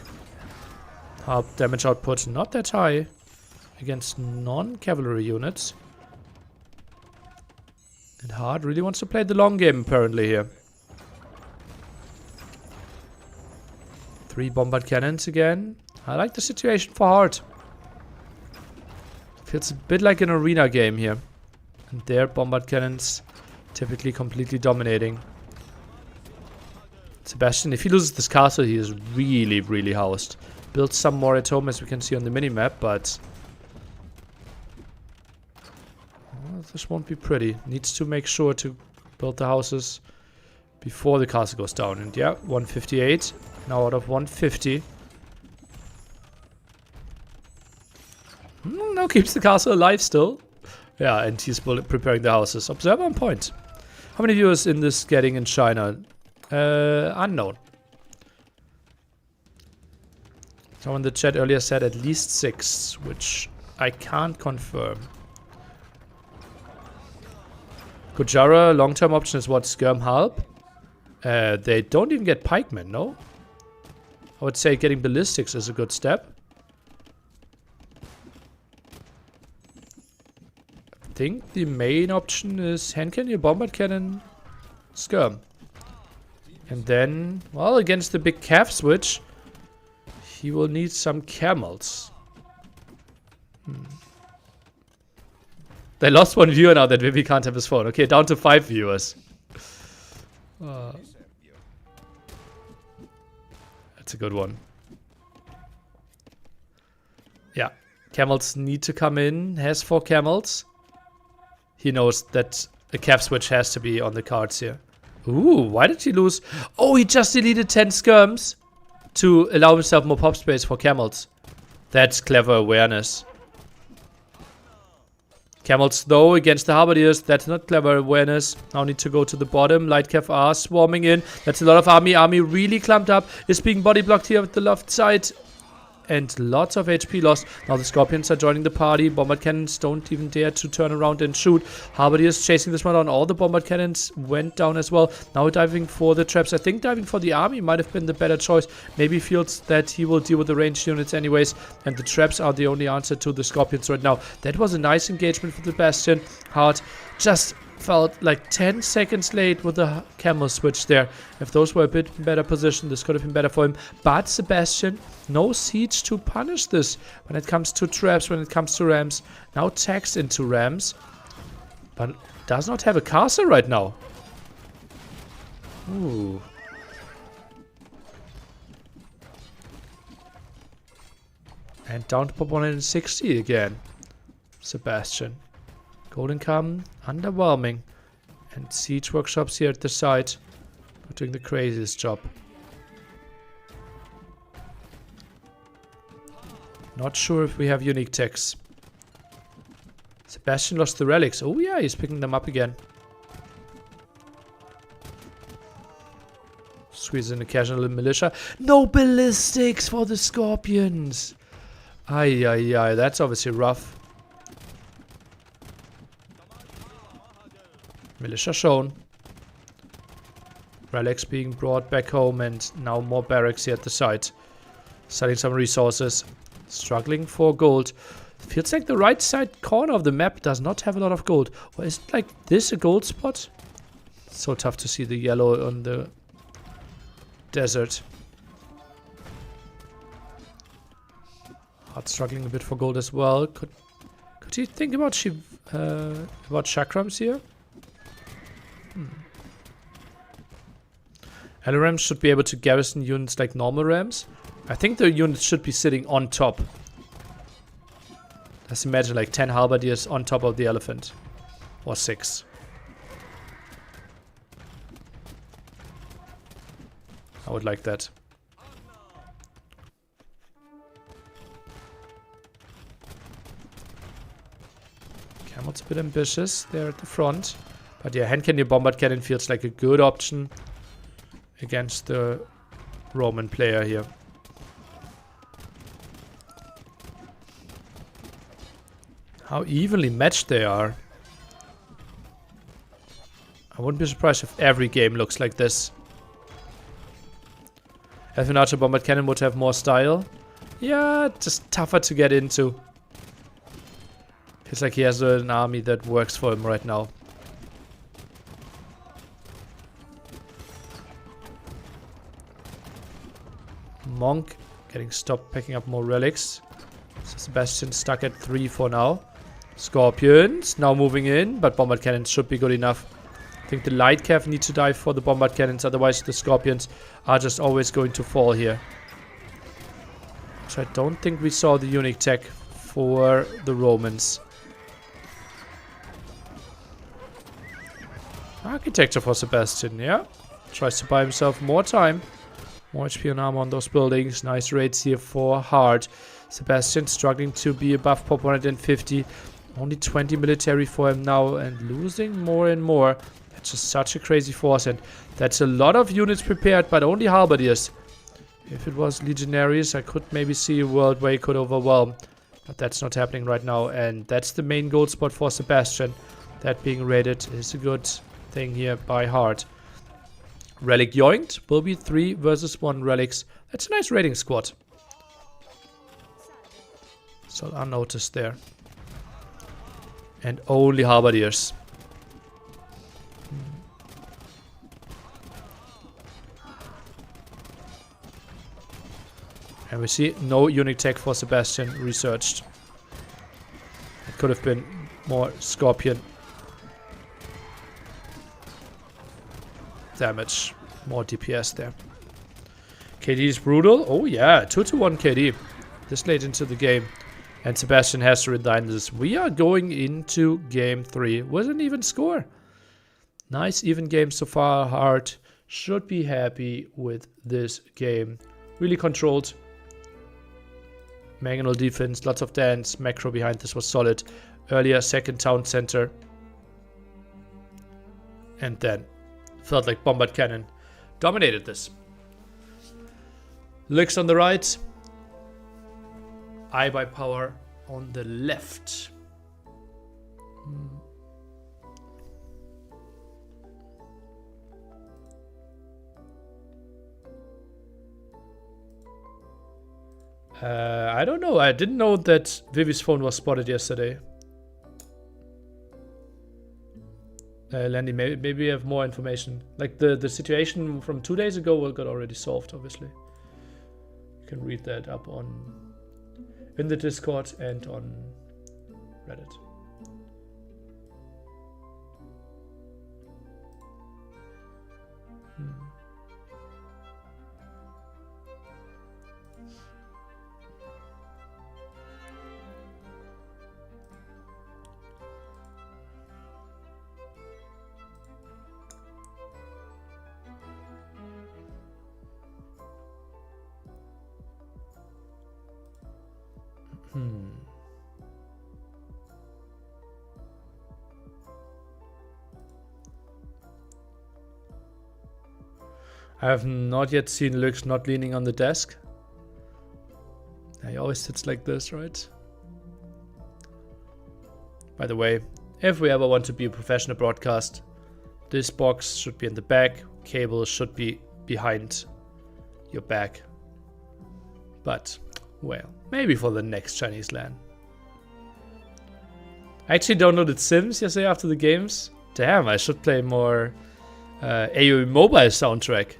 Speaker 2: Damage output not that high against non-cavalry units. And Hearttt really wants to play the long game apparently here. 3 bombard cannons again. I like the situation for Hearttt. Feels a bit like an arena game here. And their bombard cannons typically completely dominating. Sebastian, if he loses this castle, he is really, really housed. Build some more at home as we can see on the minimap, but this won't be pretty. Needs to make sure to build the houses before the castle goes down. And yeah, 158. Now out of 150. Now keeps the castle alive still. Yeah, and he's preparing the houses. Observer on point. How many viewers in this getting in China? Unknown. Someone in the chat earlier said at least 6, which I can't confirm. Gojara, long-term option is what? Skirm Halb? They don't even get pikemen, no? I would say getting ballistics is a good step. I think the main option is hand cannon, bombard cannon, skirm. And then, well, against the big cav switch, he will need some camels. They lost 1 viewer now that Vivy can't have his phone. Okay, down to 5 viewers. That's a good one. Yeah, camels need to come in. Has 4 camels. He knows that a cav switch has to be on the cards here. Ooh, why did he lose? Oh, he just deleted 10 skirms to allow himself more pop space for camels. That's clever awareness. Camels though against the Halberdiers. That's not clever awareness. Now need to go to the bottom. Light cav are swarming in. That's a lot of army. Army really clumped up. Is being body blocked here with the left side. and lots of HP lost. Now the Scorpions are joining the party. Bombard cannons don't even dare to turn around and shoot. Halberdiers chasing this one down. All the bombard cannons went down as well. Now diving for the traps. I think diving for the army might have been the better choice. Maybe feels that he will deal with the ranged units anyways, and the traps are the only answer to the Scorpions right now. That was a nice engagement for Sebastian. Hearttt just felt like 10 seconds late with the camel switch there. If those were a bit better positioned, this could have been better for him. But Sebastian, no siege to punish this when it comes to traps, when it comes to rams. Now tags into rams, but does not have a castle right now. Ooh. And down to pop 160 again. Sebastian. Golden Come, underwhelming. And siege workshops here at the site are doing the craziest job. Not sure if we have unique techs. Sebastian lost the relics. Oh yeah, he's picking them up again. Squeeze in a casual militia. No ballistics for the Scorpions. Ay, ay, ay, that's obviously rough. Militia shown. Relics being brought back home, and now more barracks here at the site. Selling some resources. Struggling for gold. Feels like the right side corner of the map does not have a lot of gold. Or is it like this a gold spot? So tough to see the yellow on the desert. Hearttt struggling a bit for gold as well. Could he think about chakrams here? LRAMs should be able to garrison units like normal rams. I think the units should be sitting on top. Let's imagine like 10 halberdiers on top of the elephant. Or 6. I would like that. Camel's a bit ambitious there at the front. But yeah, hand cannon bombard cannon feels like a good option against the Roman player here. How evenly matched they are. I wouldn't be surprised if every game looks like this. If an archer bombard cannon would have more style. Yeah, just tougher to get into. Feels like he has an army that works for him right now. Monk getting stopped picking up more relics. So Sebastian stuck at 3 for now. Scorpions now moving in, but bombard cannons should be good enough. I think the light cav need to die for the bombard cannons, otherwise the Scorpions are just always going to fall here. So I don't think we saw the unique tech for the Romans. Architecture for Sebastian, yeah. Tries to buy himself more time. More HP and armor on those buildings. Nice raids here for Hearttt. Sebastian struggling to be above pop 150. Only 20 military for him now and losing more and more. That's just such a crazy force, and that's a lot of units prepared, but only halberdiers. If it was legionaries, I could maybe see a world where he could overwhelm. But that's not happening right now, and that's the main gold spot for Sebastian. That being raided is a good thing here by Hearttt. Relic yoinked. Will be 3 versus 1 relics. That's a nice raiding squad. So unnoticed there. And only halberdiers. And we see no unique tech for Sebastian researched. It could have been more Scorpion damage, more DPS there. KD is brutal. Oh yeah, 2-1 KD this late into the game, and Sebastian has to resign this. We are going into game 3 with an even score. Nice even game so far. Hearttt should be happy with this game. Really controlled. Mangonel defense, lots of dance. Macro behind this was solid. Earlier second town center, and then felt like bombard cannon dominated this. Licks on the right. iBuy power on the left. I don't know. I didn't know that Vivy's phone was spotted yesterday. Landy, maybe we have more information. Like the situation from 2 days ago got already solved, obviously. You can read that up in the Discord and on Reddit. I have not yet seen Lux not leaning on the desk. He always sits like this, right? By the way, if we ever want to be a professional broadcast, this box should be in the back, cable should be behind your back. But, well, maybe for the next Chinese LAN. I actually downloaded Sims yesterday after the games. Damn, I should play more AOE mobile soundtrack.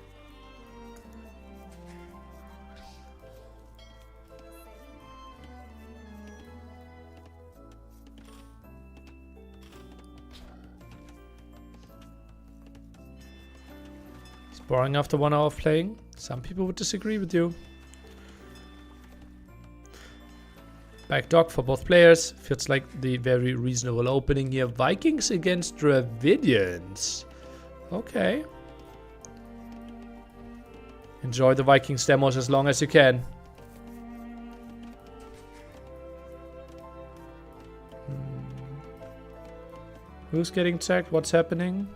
Speaker 2: It's boring after 1 hour of playing. Some people would disagree with you. Back dog for both players. Feels like the very reasonable opening here. Vikings against Dravidians. Okay. Enjoy the Vikings demos as long as you can. Who's getting tagged? What's happening?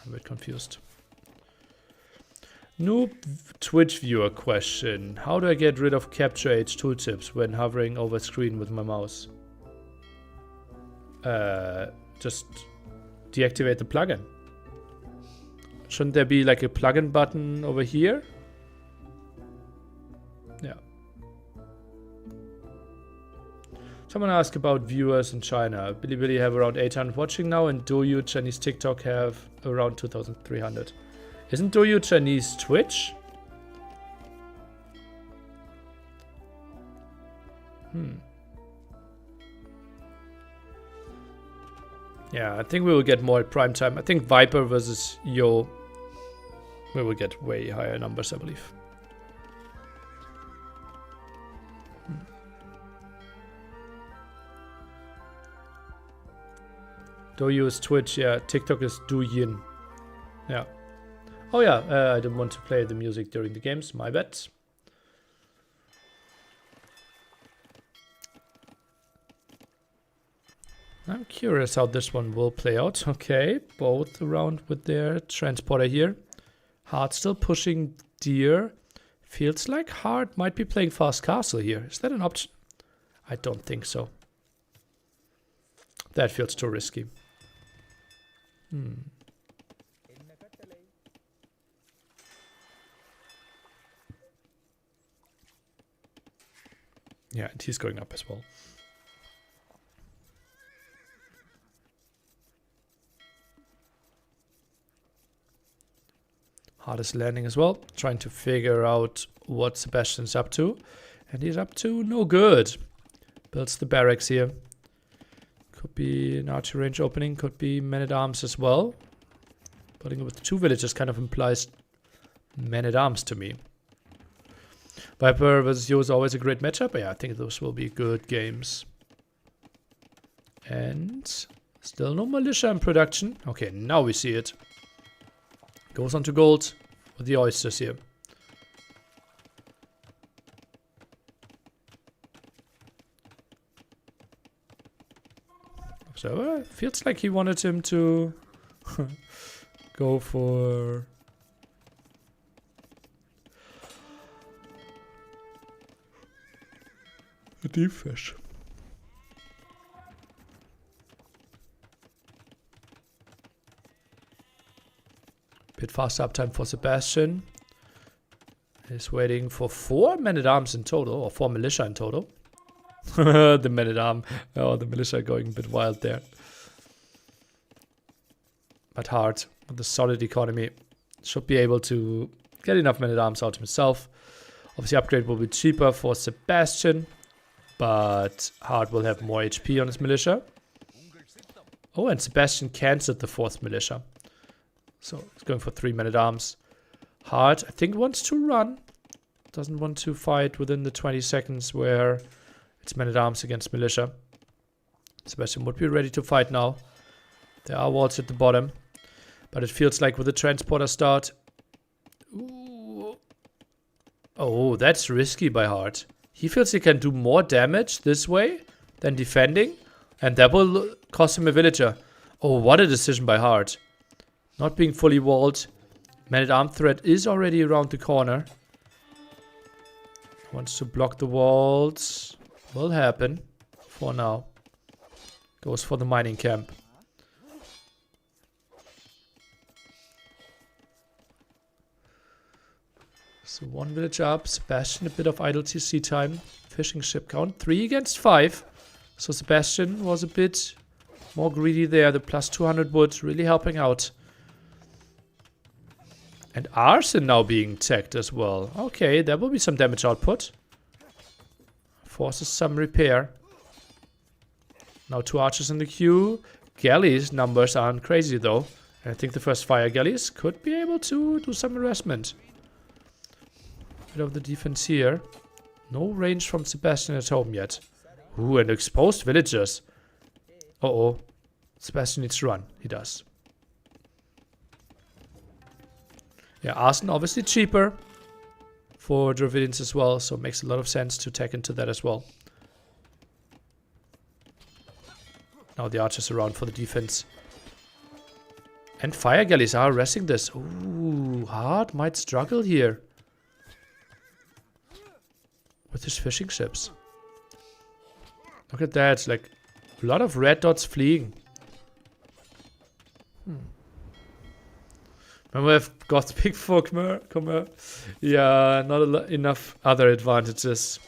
Speaker 2: I'm a bit confused. Noob Twitch viewer question. How do I get rid of capture age tooltips when hovering over screen with my mouse? Just deactivate the plugin. Shouldn't there be like a plugin button over here? Yeah. Someone asked about viewers in China. Bilibili have around 800 watching now, and Douyu Chinese TikTok have around 2,300. Isn't Douyu Chinese Twitch? Yeah, I think we will get more at prime time. I think Viper versus Yo, we will get way higher numbers, I believe. Douyu is Twitch, yeah. TikTok is Douyin. Yeah. Oh yeah, I didn't want to play the music during the games, my bad. I'm curious how this one will play out. Okay, both around with their transporter here. Hearttt still pushing Deer. Feels like Hearttt might be playing Fast Castle here. Is that an option? I don't think so. That feels too risky. Yeah, and he's going up as well. Hearttt is landing as well, trying to figure out what Sebastian's up to. And he's up to no good. Builds the barracks here. Could be an archery range opening, could be men-at-arms as well. Building with the 2 villages kind of implies men-at-arms to me. Viper versus Yo is always a great matchup. Yeah, I think those will be good games. And still no militia in production. Okay, now we see it. Goes on to gold with the oysters here. So feels like he wanted him to go for A deep fish. Bit fast uptime for Sebastian. He's waiting for 4 men-at-arms in total, or 4 militia in total. The men-at-arm, oh, the militia going a bit wild there. But Hearttt, with a solid economy, should be able to get enough men-at-arms out himself. Obviously, upgrade will be cheaper for Sebastian, but Hearttt will have more HP on his militia. Oh, and Sebastian cancelled the 4th militia. So he's going for 3 men-at-arms. Hearttt, I think, wants to run. Doesn't want to fight within the 20 seconds where it's men-at-arms against militia. Sebastian would be ready to fight now. There are walls at the bottom. But it feels like with the transporter start... Ooh. Oh, that's risky by Hearttt. He feels he can do more damage this way than defending. And that will cost him a villager. Oh, what a decision by Hearttt. Not being fully walled. Man-at-arm threat is already around the corner. Wants to block the walls. Will happen. For now. Goes for the mining camp. So 1 village up. Sebastian, a bit of idle TC time. Fishing ship count. 3 against 5. So Sebastian was a bit more greedy there. The plus 200 wood really helping out. And arson now being teched as well. Okay, there will be some damage output. Forces some repair. Now 2 archers in the queue. Galleys numbers aren't crazy though. And I think the first fire galleys could be able to do some harassment. Bit of the defense here. No range from Sebastian at home yet. Ooh, and exposed villagers. Uh-oh. Sebastian needs to run. He does. Yeah, arson obviously cheaper for Dravidians as well, so it makes a lot of sense to tech into that as well. Now the archers around for the defense. And fire galleys are arresting this. Ooh, Hearttt might struggle here. With his fishing ships. Look at that, like a lot of red dots fleeing. Remember, I've got big for Khmer. Yeah, not enough other advantages.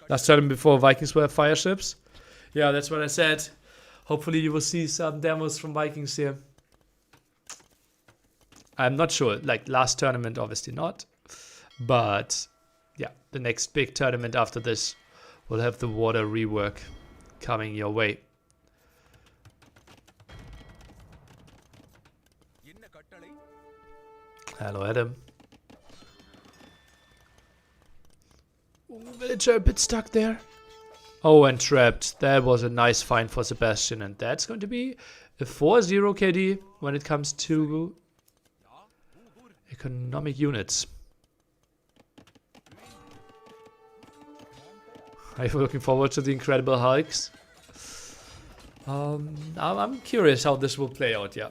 Speaker 2: Last time before Vikings were fire ships. Yeah, that's what I said. Hopefully you will see some demos from Vikings here. I'm not sure. Like last tournament, obviously not. But yeah, the next big tournament after this will have the water rework coming your way. Hello, Adam. Ooh, villager a bit stuck there. Oh, and trapped. That was a nice find for Sebastian. And that's going to be a 4-0 KD when it comes to economic units. Are you looking forward to the Incredible Hulks? I'm curious how this will play out, yeah.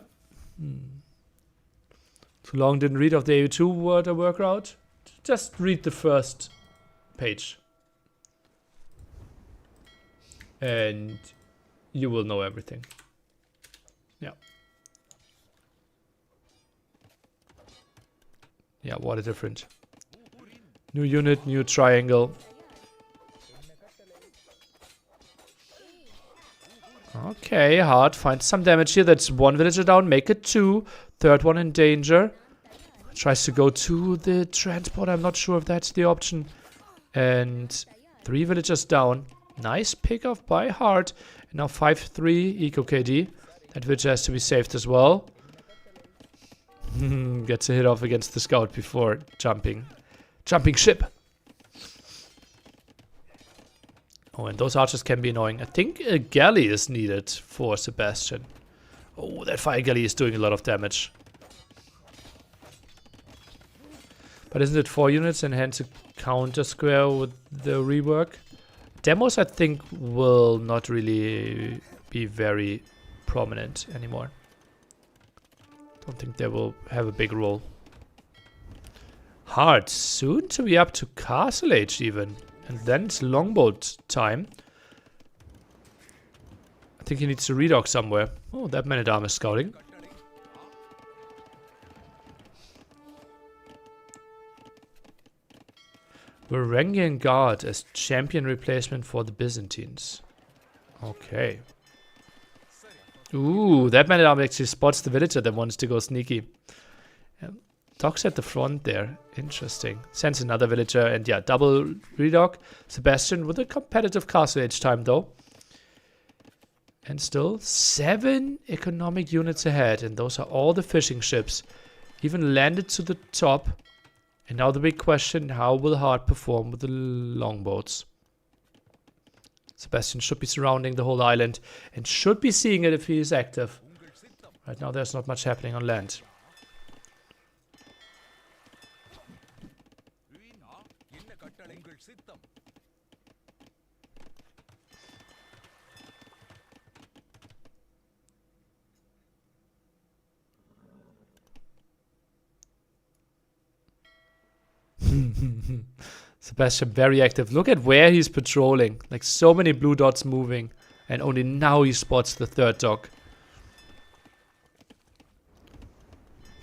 Speaker 2: Too long didn't read of the AU2 water workaround. Just read the first page. And you will know everything. Yeah. Yeah, what a difference. New unit, new triangle. Okay, Hearttt finds some damage here. That's 1 villager down. Make it 2. Third one in danger. Tries to go to the transport. I'm not sure if that's the option. And 3 villagers down. Nice pick off by Hearttt. And now 5-3 eco KD. That villager has to be saved as well. Gets a hit off against the scout before jumping. Jumping ship. Oh, and those archers can be annoying. I think a galley is needed for Sebastian. Oh, that fire galley is doing a lot of damage. But isn't it 4 units and hence a counter square with the rework? Demos, I think, will not really be very prominent anymore. Don't think they will have a big role. Hearttt, soon to be up to Castle Age even. And then it's longboat time. I think he needs to redock somewhere. Oh, that man-at-arm is scouting. Varangian Guard as champion replacement for the Byzantines. Okay. Ooh, that man-at-arm actually spots the villager that wants to go sneaky. Yeah. Docks at the front there. Interesting. Sends another villager and yeah, double redock. Sebastian with a competitive castle age time though. And still 7 economic units ahead. And those are all the fishing ships. Even landed to the top. And now the big question, how will Hearttt perform with the longboats? Sebastian should be surrounding the whole island and should be seeing it if he is active. Right now there's not much happening on land. Sebastian very active. Look at where he's patrolling. Like so many blue dots moving. And only now he spots the third dock.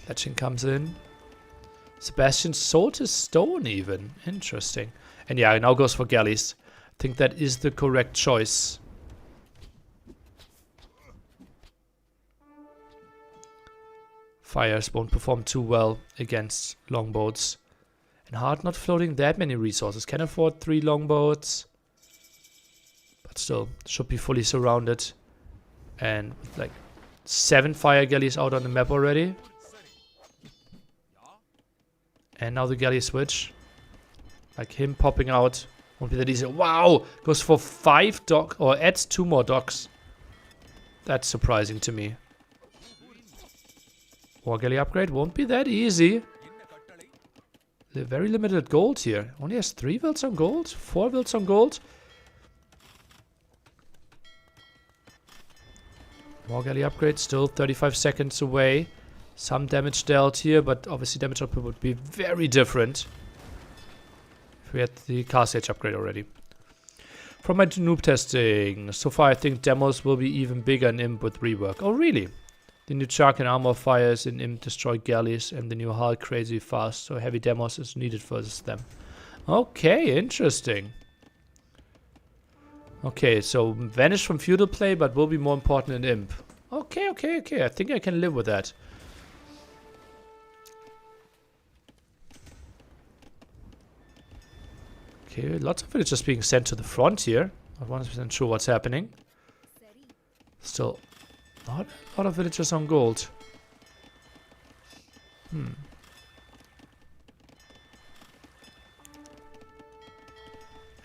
Speaker 2: Fletching comes in. Sebastian sold his stone even. Interesting. And yeah, he now goes for galleys. I think that is the correct choice. Fires won't perform too well against longboats. And Hearttt not floating that many resources. Can afford 3 longboats. But still, should be fully surrounded. And with like 7 fire galleys out on the map already. And now the galley switch. Like him popping out. Won't be that easy. Wow! Goes for 5 dock or adds 2 more docks. That's surprising to me. War galley upgrade won't be that easy. They're very limited gold here. Only has 3 vilts on gold? 4 vilts on gold? War galley upgrade still 35 seconds away. Some damage dealt here, but obviously damage output would be very different if we had the car stage upgrade already. From my noob testing, so far I think demos will be even bigger in Imp with rework. Oh really? The new Shark and Armor fires in Imp destroy galleys and the new hull crazy fast, so heavy demos is needed versus them. Okay, interesting. Okay, so vanish from Feudal play, but will be more important in Imp. Okay, okay, okay, I think I can live with that. Okay, lots of villagers being sent to the front here. Not 100% sure what's happening. Still, not a lot of villagers on gold.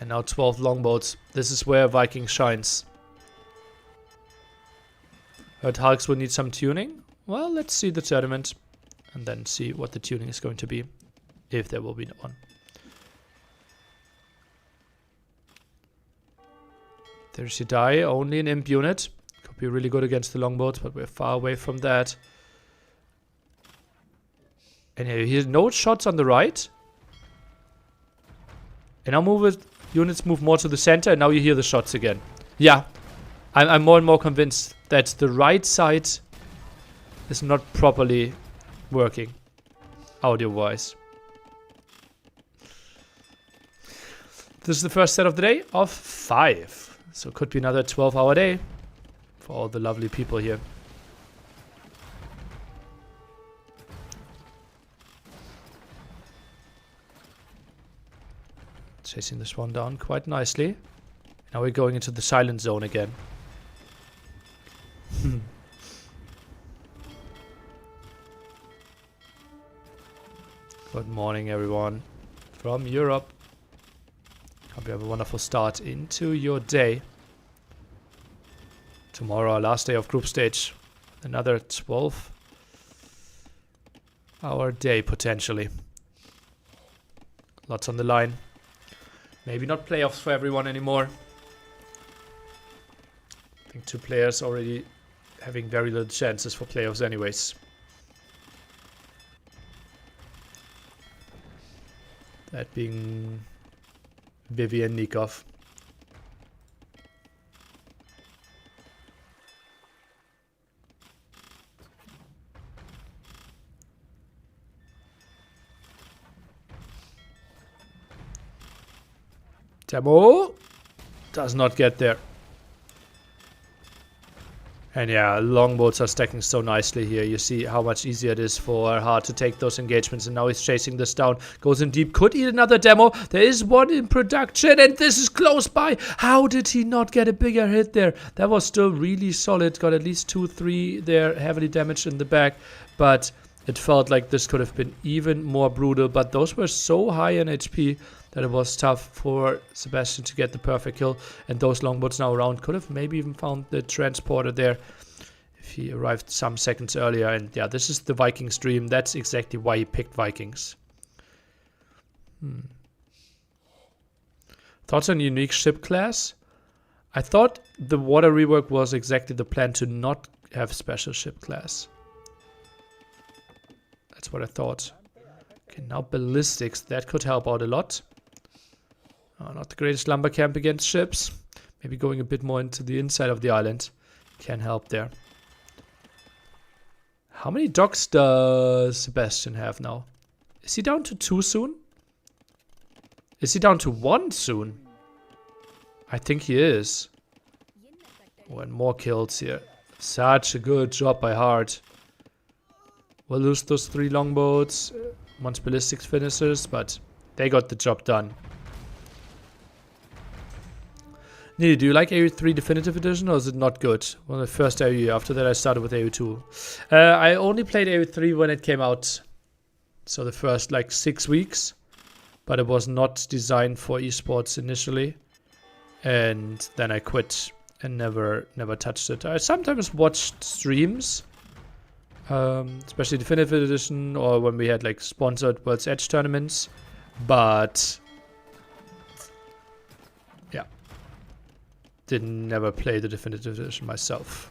Speaker 2: And now 12 longboats. This is where Viking shines. Heard hulks will need some tuning. Well, let's see the tournament. And then see what the tuning is going to be. If there will be one. There's your die. Only an imp unit. Could be really good against the longboats, but we're far away from that. And here, here's no shots on the right. And now units move more to the center, and now you hear the shots again. Yeah, I'm more and more convinced that the right side is not properly working, audio-wise. This is the first set of the day of 5. So it could be another 12-hour day for all the lovely people here. Chasing this one down quite nicely. Now we're going into the silent zone again. Good morning, everyone from Europe. Hope you have a wonderful start into your day. Tomorrow, our last day of group stage. Another 12-hour day, potentially. Lots on the line. Maybe not playoffs for everyone anymore. I think 2 players already having very little chances for playoffs anyways. That being Vivy and Nikov. Demo does not get there. And yeah, longboats are stacking so nicely here. You see how much easier it is for Hearttt to take those engagements. And now he's chasing this down. Goes in deep. Could eat another demo. There is one in production. And this is close by. How did he not get a bigger hit there? That was still really solid. Got at least 2, 3 there. Heavily damaged in the back. But it felt like this could have been even more brutal. But those were so high in HP that it was tough for Sebastian to get the perfect kill. And those longboats now around could have maybe even found the transporter there if he arrived some seconds earlier. And yeah, this is the Vikings dream. That's exactly why he picked Vikings. Thoughts on unique ship class? I thought the water rework was exactly the plan to not have special ship class. That's what I thought. Okay, now ballistics. That could help out a lot. Not the greatest lumber camp against ships. Maybe going a bit more into the inside of the island can help there. How many docks does Sebastian have now? Is he down to 2 soon? Is he down to 1 soon? I think he is. Oh, and more kills here. Such a good job by Hearttt. We'll lose those 3 longboats once ballistics finishes, but they got the job done. Nili, do you like AU3 Definitive Edition or is it not good? Well, the first AU, after that I started with AU2. I only played AU3 when it came out. So the first like 6 weeks. But it was not designed for esports initially. And then I quit and never touched it. I sometimes watched streams. Especially Definitive Edition or when we had like sponsored World's Edge tournaments. But yeah. Never play the Definitive Edition myself.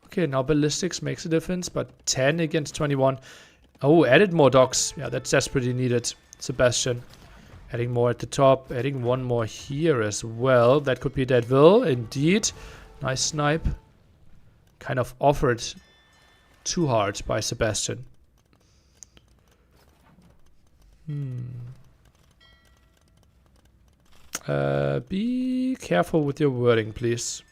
Speaker 2: Okay, now ballistics makes a difference, but 10 against 21. Oh, added more docks. Yeah, that's desperately needed. Sebastian. Adding more at the top. Adding one more here as well. That could be Deadville, indeed. Nice snipe. Kind of offered too hard by Sebastian. Be careful with your wording, please.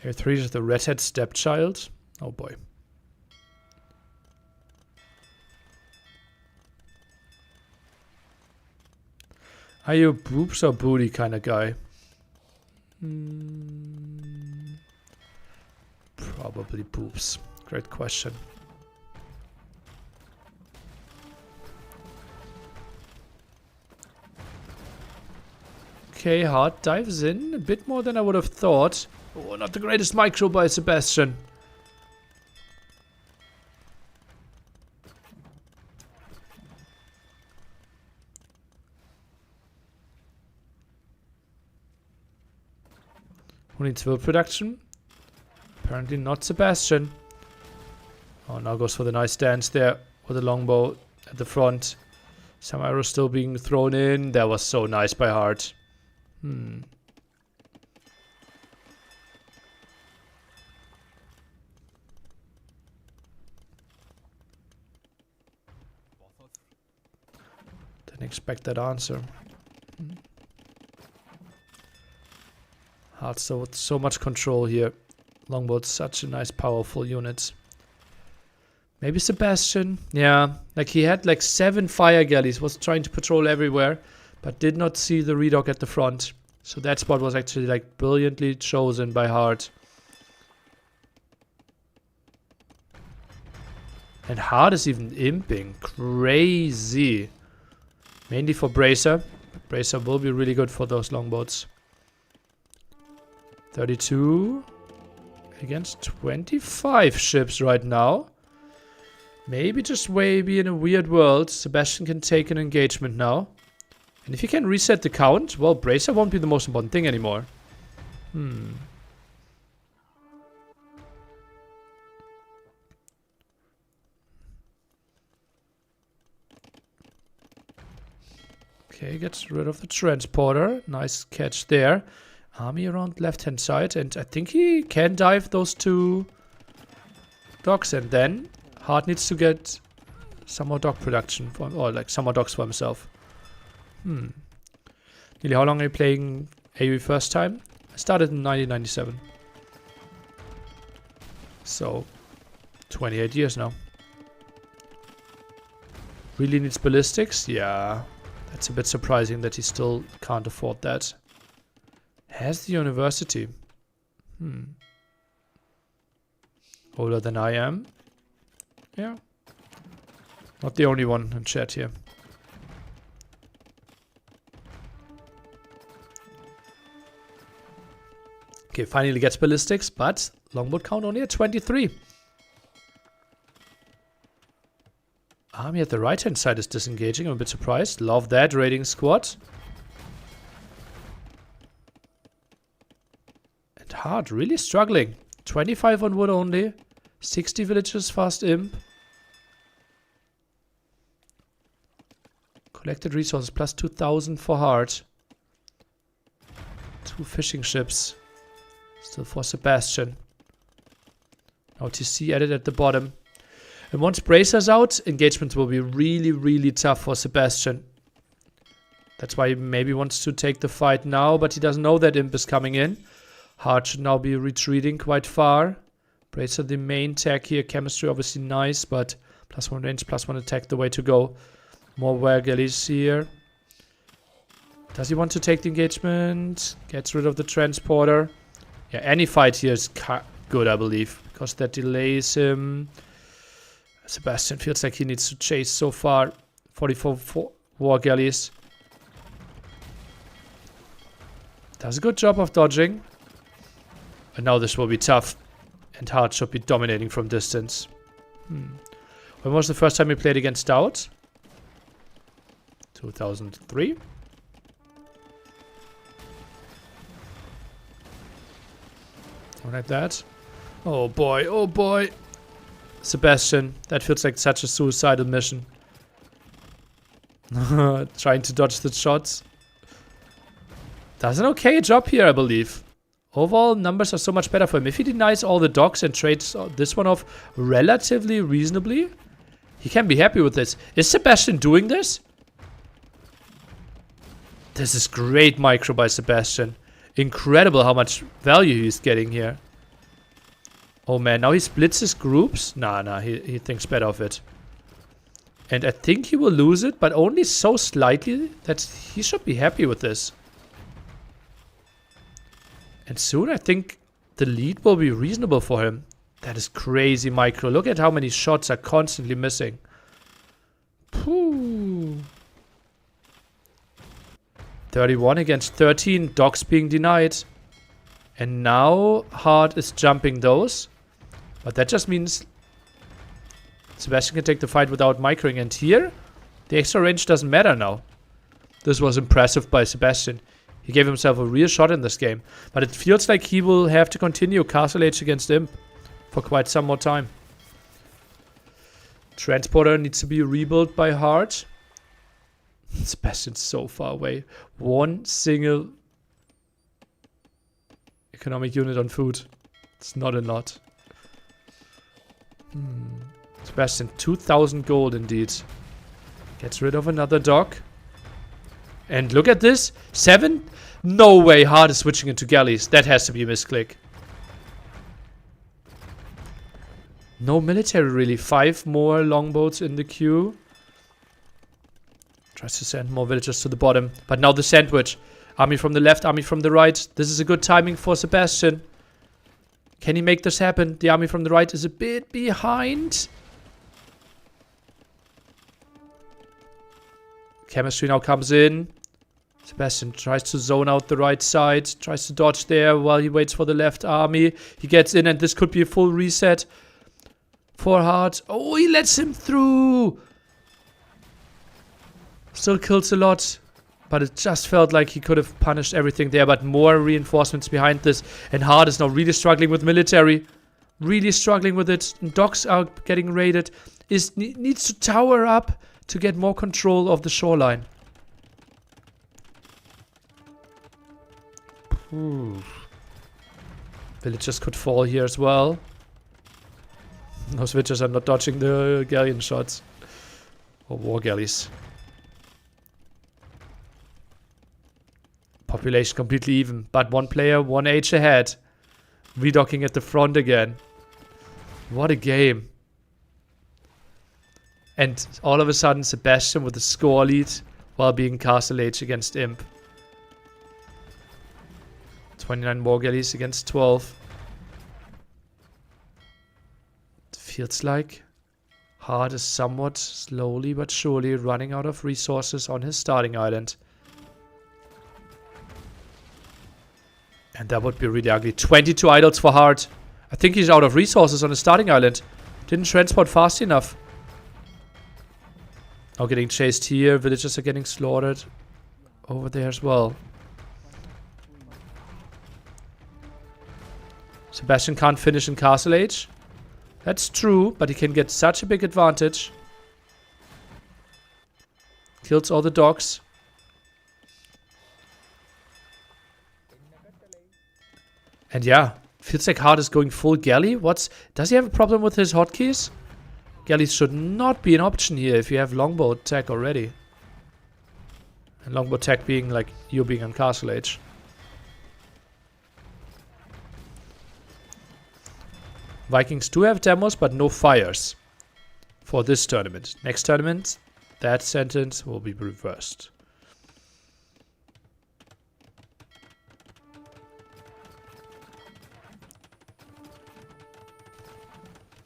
Speaker 2: Here 3 is the redhead stepchild. Oh boy. Are you a boobs or booty kind of guy? Probably boobs. Great question. Okay, Hearttt dives in a bit more than I would have thought. Oh, not the greatest micro by Sebastian. Who needs will production? Apparently not Sebastian. Oh, now goes for the nice dance there with the longbow at the front. Some arrows still being thrown in. That was so nice by Hearttt. Didn't expect that answer. Hearttt with so much control here. Longboat's such a nice, powerful unit. Maybe Sebastian. Yeah, like he had like 7 fire galleys, was trying to patrol everywhere, but did not see the redock at the front. So that spot was actually like brilliantly chosen by Hearttt. And Hearttt is even imping. Crazy. Mainly for Bracer. But Bracer will be really good for those longboats. 32 against 25 ships right now. Maybe just maybe in a weird world, Sebastian can take an engagement now. And if you can reset the count, well, Bracer won't be the most important thing anymore. Okay, gets rid of the transporter. Nice catch there. Army around left-hand side. And I think he can dive those 2 docks. And then Hearttt needs to get some more dock production. Or like some more docks for himself. Nearly how long are you playing AoE first time? I started in 1997. So, 28 years now. Really needs ballistics? Yeah. That's a bit surprising that he still can't afford that. Has the university. Older than I am. Yeah. Not the only one in chat here. Okay, finally gets ballistics, but longboat count only at 23. Army at the right-hand side is disengaging. I'm a bit surprised. Love that raiding squad. And Hearttt really struggling. 25 on wood only. 60 villages fast imp. Collected resources plus 2,000 for Hearttt. 2 fishing ships. Still for Sebastian. Now TC added at the bottom. And once Bracer's out, engagement will be really, really tough for Sebastian. That's why he maybe wants to take the fight now, but he doesn't know that imp is coming in. Hearttt should now be retreating quite far. Bracer the main tech here. Chemistry obviously nice, but +1 range, +1 attack the way to go. More wear galleys here. Does he want to take the engagement? Gets rid of the transporter. Yeah, any fight here is good, I believe, because that delays him. Sebastian feels like he needs to chase so far. 44 war galleys. Does a good job of dodging. And now this will be tough. And Hearttt should be dominating from distance. When was the first time you played against Stout? 2003. Like that. Oh boy, oh boy. Sebastian, that feels like such a suicidal mission. Trying to dodge the shots. Does an okay job here, I believe. Overall, numbers are so much better for him. If he denies all the docks and trades this one off relatively reasonably, he can be happy with this. Is Sebastian doing this? This is great micro by Sebastian. Incredible how much value he's getting here. Oh man, now he splits his groups. Nah, he thinks better of it. And I think he will lose it, but only so slightly that he should be happy with this. And soon I think the lead will be reasonable for him. That is crazy micro. Look at how many shots are constantly missing. Pooh. 31 against 13. Docks being denied. And now Hearttt is jumping those. But that just means Sebastian can take the fight without microing. And here, the extra range doesn't matter now. This was impressive by Sebastian. He gave himself a real shot in this game. But it feels like he will have to continue Castle Age against Imp for quite some more time. Transporter needs to be rebuilt by Hearttt. Sebastian's so far away. One single economic unit on food. It's not a lot. Sebastian, 2,000 gold indeed. Gets rid of another dock. And look at this. 7? No way Hearttt is switching into galleys. That has to be a misclick. No military really. 5 more longboats in the queue. Tries to send more villagers to the bottom. But now the sandwich. Army from the left, army from the right. This is a good timing for Sebastian. Can he make this happen? The army from the right is a bit behind. Chemistry now comes in. Sebastian tries to zone out the right side. Tries to dodge there while he waits for the left army. He gets in and this could be a full reset for Hearttt. Oh, he lets him through. Still kills a lot. But it just felt like he could have punished everything there. But more reinforcements behind this. And Hearttt is now really struggling with military. Really struggling with it. Docks are getting raided. Needs to tower up to get more control of the shoreline. Ooh. Villagers could fall here as well. Those villagers are not dodging the galleon shots. Or war galleys. Population completely even. But one player, 1 age ahead. Redocking at the front again. What a game. And all of a sudden, Sebastian with a score lead while being Castle Age against Imp. 29 war galleys against 12. It feels like Hearttt is somewhat slowly but surely running out of resources on his starting island. And that would be really ugly. 22 idols for Hearttt. I think he's out of resources on his starting island. Didn't transport fast enough. Now getting chased here. Villagers are getting slaughtered over there as well. Sebastian can't finish in Castle Age. That's true, but he can get such a big advantage. Kills all the dogs. And yeah, feels like Hearttt is going full galley. Does he have a problem with his hotkeys? Galleys should not be an option here if you have longbow tech already. And longbow tech being like you being on Castle Age. Vikings do have demos, but no fires for this tournament. Next tournament, that sentence will be reversed.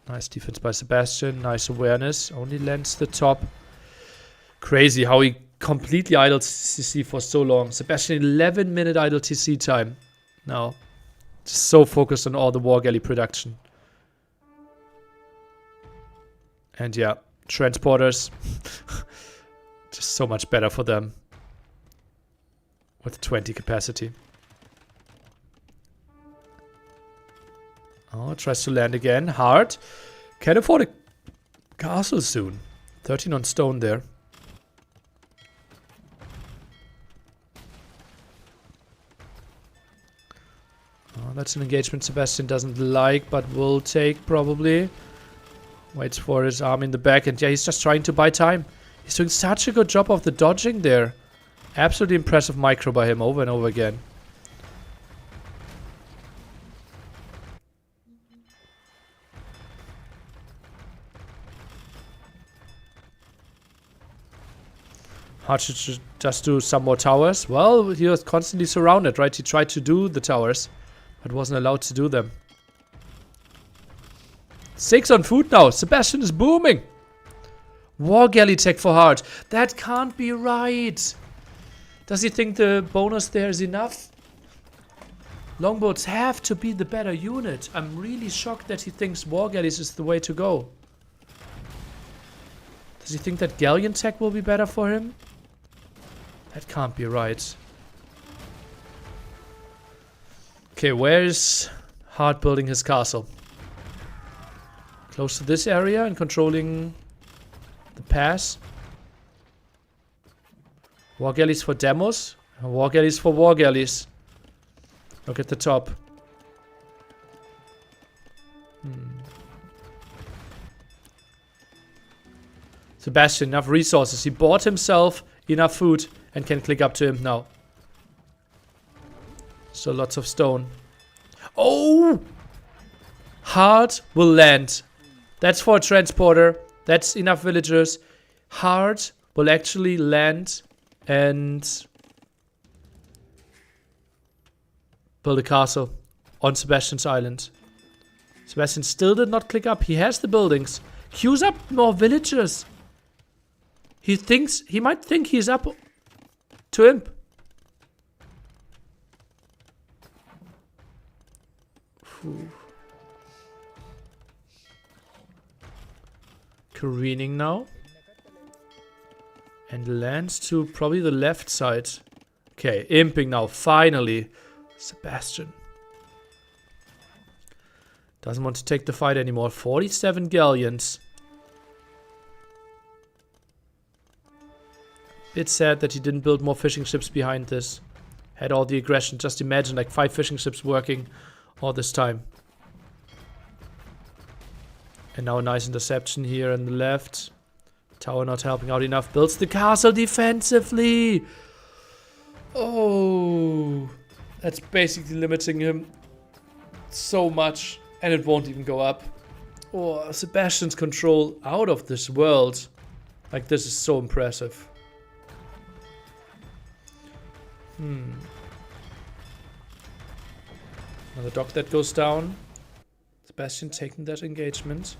Speaker 2: Nice defense by Sebastian. Nice awareness. Only lands the top. Crazy how he completely idled TC for so long. Sebastian, 11-minute idle TC time. Now, just so focused on all the war galley production. And yeah, transporters. Just so much better for them. With 20 capacity. Oh, tries to land again. Hearttt. Can afford a castle soon. 13 on stone there. Oh, that's an engagement Sebastian doesn't like, but will take probably. Waits for his arm in the back, and yeah, he's just trying to buy time. He's doing such a good job of the dodging there. Absolutely impressive micro by him over and over again. Hearttt should just do some more towers. Well, he was constantly surrounded, right? He tried to do the towers, but wasn't allowed to do them. 6 on food now. Sebastian is booming. War galley tech for Hearttt. That can't be right. Does he think the bonus there is enough? Longboats have to be the better unit. I'm really shocked that he thinks war galleys is the way to go. Does he think that galleon tech will be better for him? That can't be right. Okay, where is Hearttt building his castle? Close to this area and controlling the pass. War galleys for demos. War galleys for war galleys. Look at the top. Sebastian, enough resources. He bought himself enough food and can click up to him now. So lots of stone. Oh! Hearttt will land. That's for a transporter. That's enough villagers. Hearttt will actually land and build a castle on Sebastian's island. Sebastian still did not click up. He has the buildings. Queues up more villagers. He might think he's up to Imp. Careening now. And lands to probably the left side. Okay, imping now, finally. Sebastian. Doesn't want to take the fight anymore. 47 galleons. Bit sad that he didn't build more fishing ships behind this. Had all the aggression. Just imagine like 5 fishing ships working all this time. And now a nice interception here on the left. Tower not helping out enough. Builds the castle defensively. Oh. That's basically limiting him so much. And it won't even go up. Oh, Sebastian's control out of this world. Like, this is so impressive. Another dock that goes down. Sebastian taking that engagement.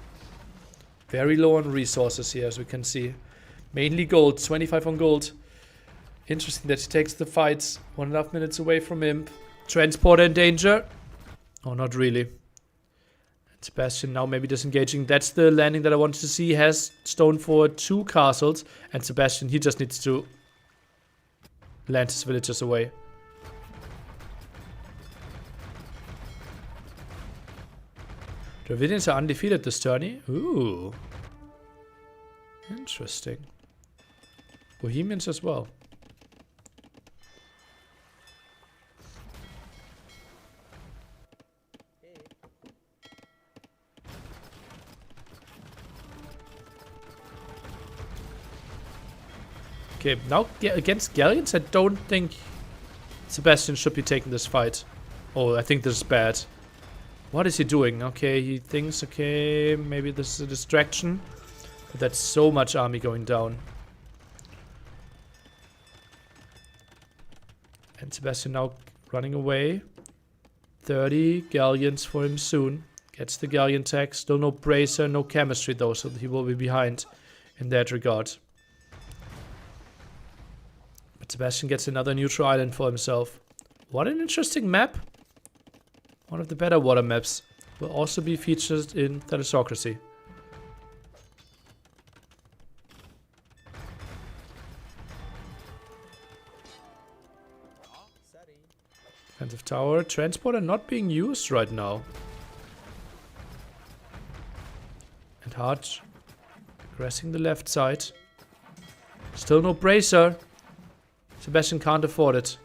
Speaker 2: Very low on resources here, as we can see. Mainly gold. 25 on gold. Interesting that he takes the fights 1.5 minutes away from him. Transporter in danger. Oh, not really. And Sebastian now maybe disengaging. That's the landing that I wanted to see. He has stone for 2 castles. And Sebastian, he just needs to land his villagers away. Dravidians are undefeated this tourney. Ooh. Interesting. Bohemians as well. Okay, now against Galleons, I don't think Sebastian should be taking this fight. Oh, I think this is bad. What is he doing? Okay, he thinks, okay, maybe this is a distraction. But that's so much army going down. And Sebastian now running away. 30 galleons for him soon. Gets the galleon tag. Still no bracer, no chemistry though, so he will be behind in that regard. But Sebastian gets another neutral island for himself. What an interesting map. One of the better water maps. Will also be featured in Thalassocracy. Defensive tower. Transporter not being used right now. And Hearttt aggressing the left side. Still no bracer. Sebastian can't afford it.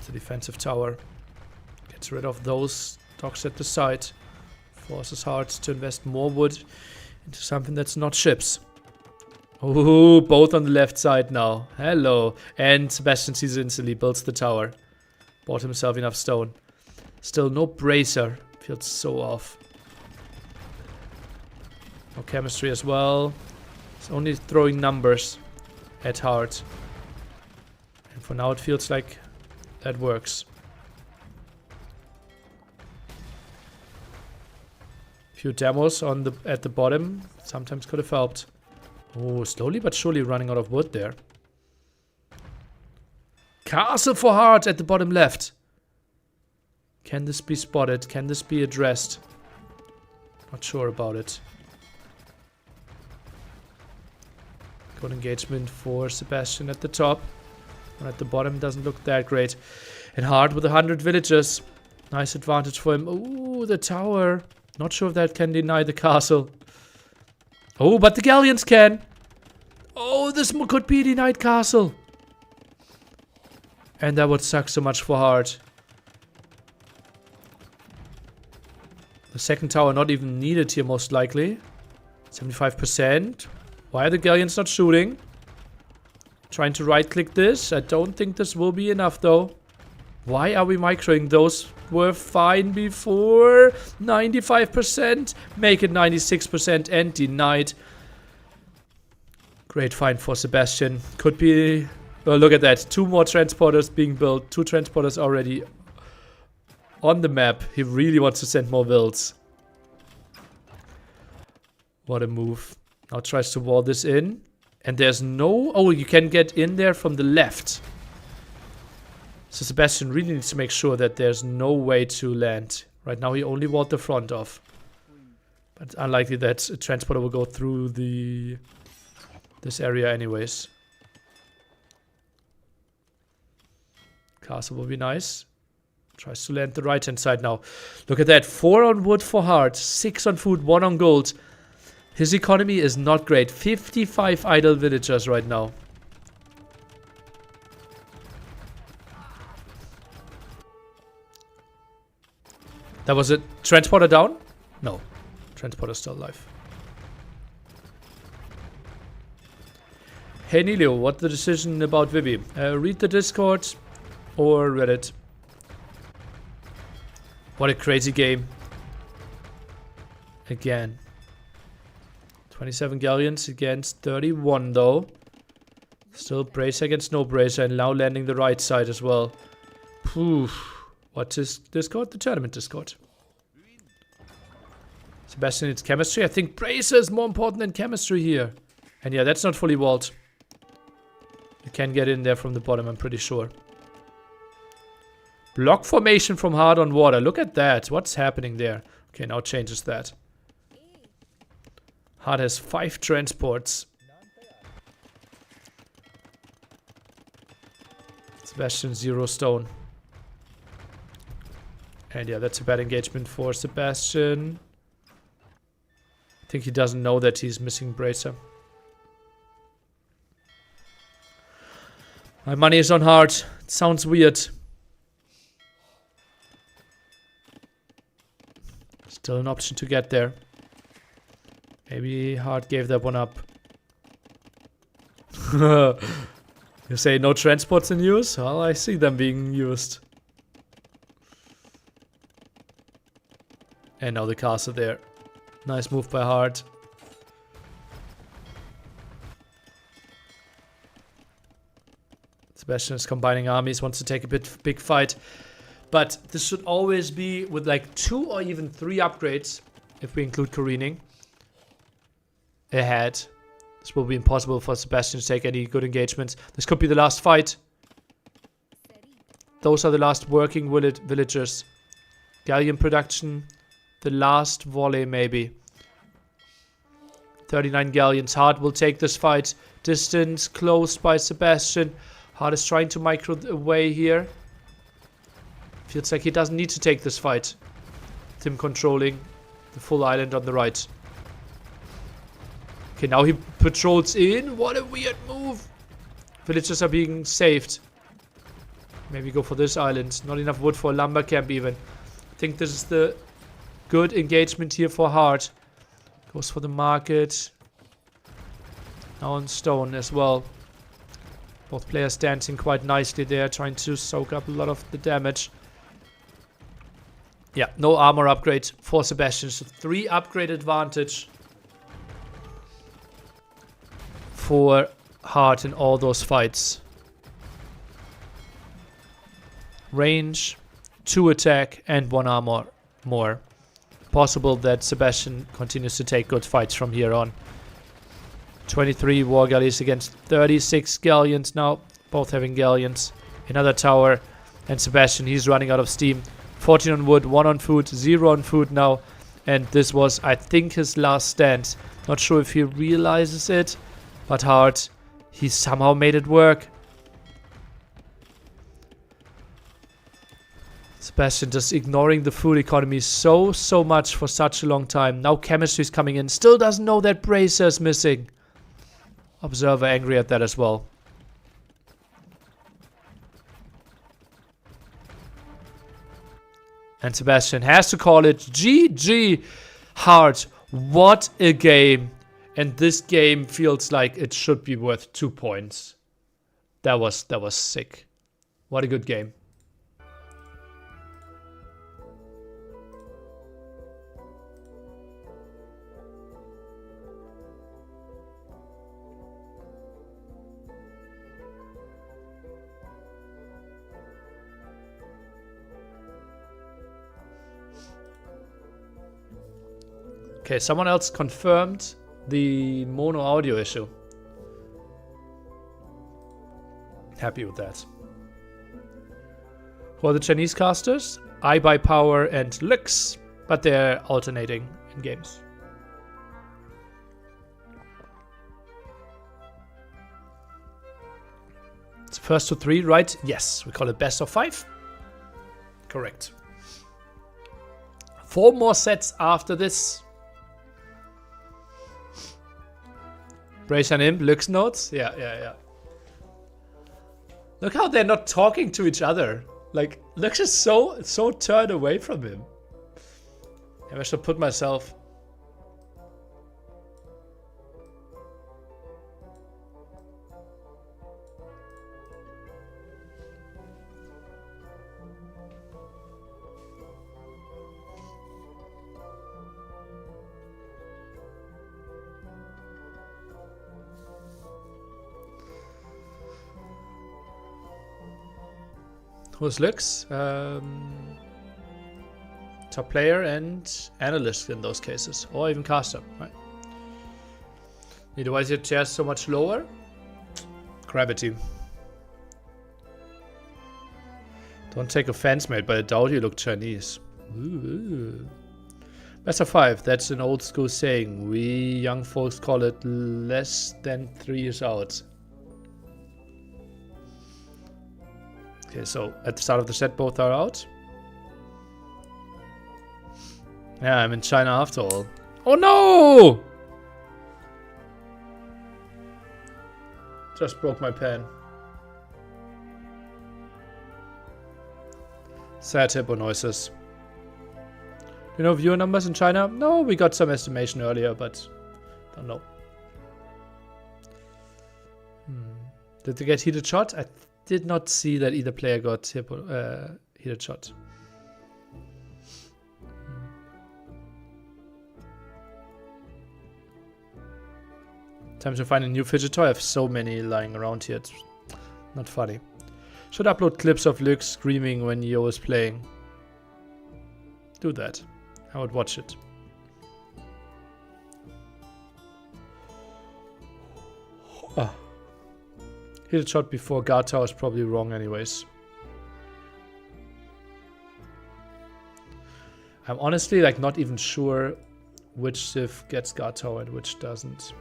Speaker 2: The defensive tower. Gets rid of those docks at the side. Forces Hearttt to invest more wood into something that's not ships. Oh, both on the left side now. Hello. And Sebastian sees it instantly. Builds the tower. Bought himself enough stone. Still no bracer. Feels so off. No chemistry as well. It's only throwing numbers at Hearttt. And for now it feels like that works. Few demos on the at the bottom sometimes could have helped. Oh, slowly but surely running out of wood there. Castle for Hearttt at the bottom left. Can this be spotted? Can this be addressed? Not sure about it. Good engagement for Sebastian at the top. One at the bottom doesn't look that great. And Hearttt with 100 villagers. Nice advantage for him. Ooh, the tower. Not sure if that can deny the castle. Oh, but the galleons can. Oh, this could be a denied castle. And that would suck so much for Hearttt. The second tower not even needed here, most likely. 75%. Why are the galleons not shooting? Trying to right-click this. I don't think this will be enough, though. Why are we microing? Those were fine before. 95%. Make it 96% and denied. Great find for Sebastian. Could be... Oh, look at that. 2 more transporters being built. 2 transporters already on the map. He really wants to send more builds. What a move. Now tries to wall this in. And there's no... Oh, you can get in there from the left. So Sebastian really needs to make sure that there's no way to land Right now he only walled the front off. But it's unlikely that a transporter will go through this area anyways. Castle will be nice. Tries to land the right hand side now. Look at that. 4 on wood for Hearttt. 6 on food. 1 on gold. His economy is not great. 55 idle villagers right now. That was it. Transporter down? No. Transporter still alive. Hey Nilio, what's the decision about Vivy? Read the Discord or Reddit. What a crazy game. Again. 27 galleons against 31 though. Still bracer against no bracer and now landing the right side as well. Poof. What is Discord? The tournament Discord. Sebastian, it's chemistry. I think bracer is more important than chemistry here. And yeah, that's not fully walled. You can get in there from the bottom, I'm pretty sure. Block formation from Hearttt on water. Look at that. What's happening there? Okay, now changes that. Hearttt has 5 transports. Sebastian 0 stone. And yeah, that's a bad engagement for Sebastian. I think he doesn't know that he's missing bracer. My money is on Hearttt. It sounds weird. Still an option to get there. Maybe Hearttt gave that one up. You say no transports in use? Well, I see them being used. And now the castle there. Nice move by Hearttt. Sebastian is combining armies, wants to take a big fight. But this should always be with like 2 or even 3 upgrades, if we include careening, ahead. This will be impossible for Sebastian to take any good engagements. This could be the last fight. Those are the last working villagers. Galleon production. The last volley, maybe. 39 galleons. Hearttt will take this fight. Distance closed by Sebastian. Hearttt is trying to micro away here. Feels like he doesn't need to take this fight. With him controlling the full island on the right. Okay, now he patrols in. What a weird move. Villagers are being saved. Maybe go for this island. Not enough wood for a lumber camp even. I think this is the good engagement here for Hearttt. Goes for the market. Now on stone as well. Both players dancing quite nicely there. Trying to soak up a lot of the damage. Yeah, no armor upgrade for Sebastian. So 3 upgrade advantage for Hearttt in all those fights. Range, 2 attack, and 1 armor more. Possible that Sebastian continues to take good fights from here on. 23 war galleys against 36 galleons now. Both having galleons. Another tower. And Sebastian, he's running out of steam. 14 on wood, 1 on food, 0 on food now. And this was, I think, his last stand. Not sure if he realizes it. But Hearttt, he somehow made it work. Sebastian just ignoring the food economy so much for such a long time. Now chemistry is coming in. Still doesn't know that bracer is missing. Observer angry at that as well. And Sebastian has to call it GG. Hearttt, what a game. And this game feels like it should be worth 2 points. That was sick. What a good game. Okay, someone else confirmed the mono audio issue. Happy with that. Who are the Chinese casters? I Buy Power and Lux, but they're alternating in games. It's first to 3, right? Yes, we call it best of 5. Correct. 4 more sets after this. Brace and Imp, Lux notes. Yeah. Look how they're not talking to each other. Like, Lux is so turned away from him. Maybe I should put myself... Who's Lux? Top player and analyst in those cases, or even caster, right? Why is your chair so much lower? Gravity. Don't take offense, mate, but I doubt you look Chinese. Ooh. Best of 5, that's an old school saying. We young folks call it less than 3 years out. Okay, so at the start of the set, both are out. Yeah, I'm in China after all. Oh no! Just broke my pen. Sad hippo noises. You know viewer numbers in China? No, we got some estimation earlier, but don't know. Did they get heated shot? I did not see that either player got heated shot. Time to find a new fidget toy. I have so many lying around here. It's not funny. Should upload clips of Luke screaming when Yo is playing. Do that. I would watch it. Ah. Hit a shot before guard tower is probably wrong anyways. I'm honestly like not even sure which Civ gets guard tower and which doesn't.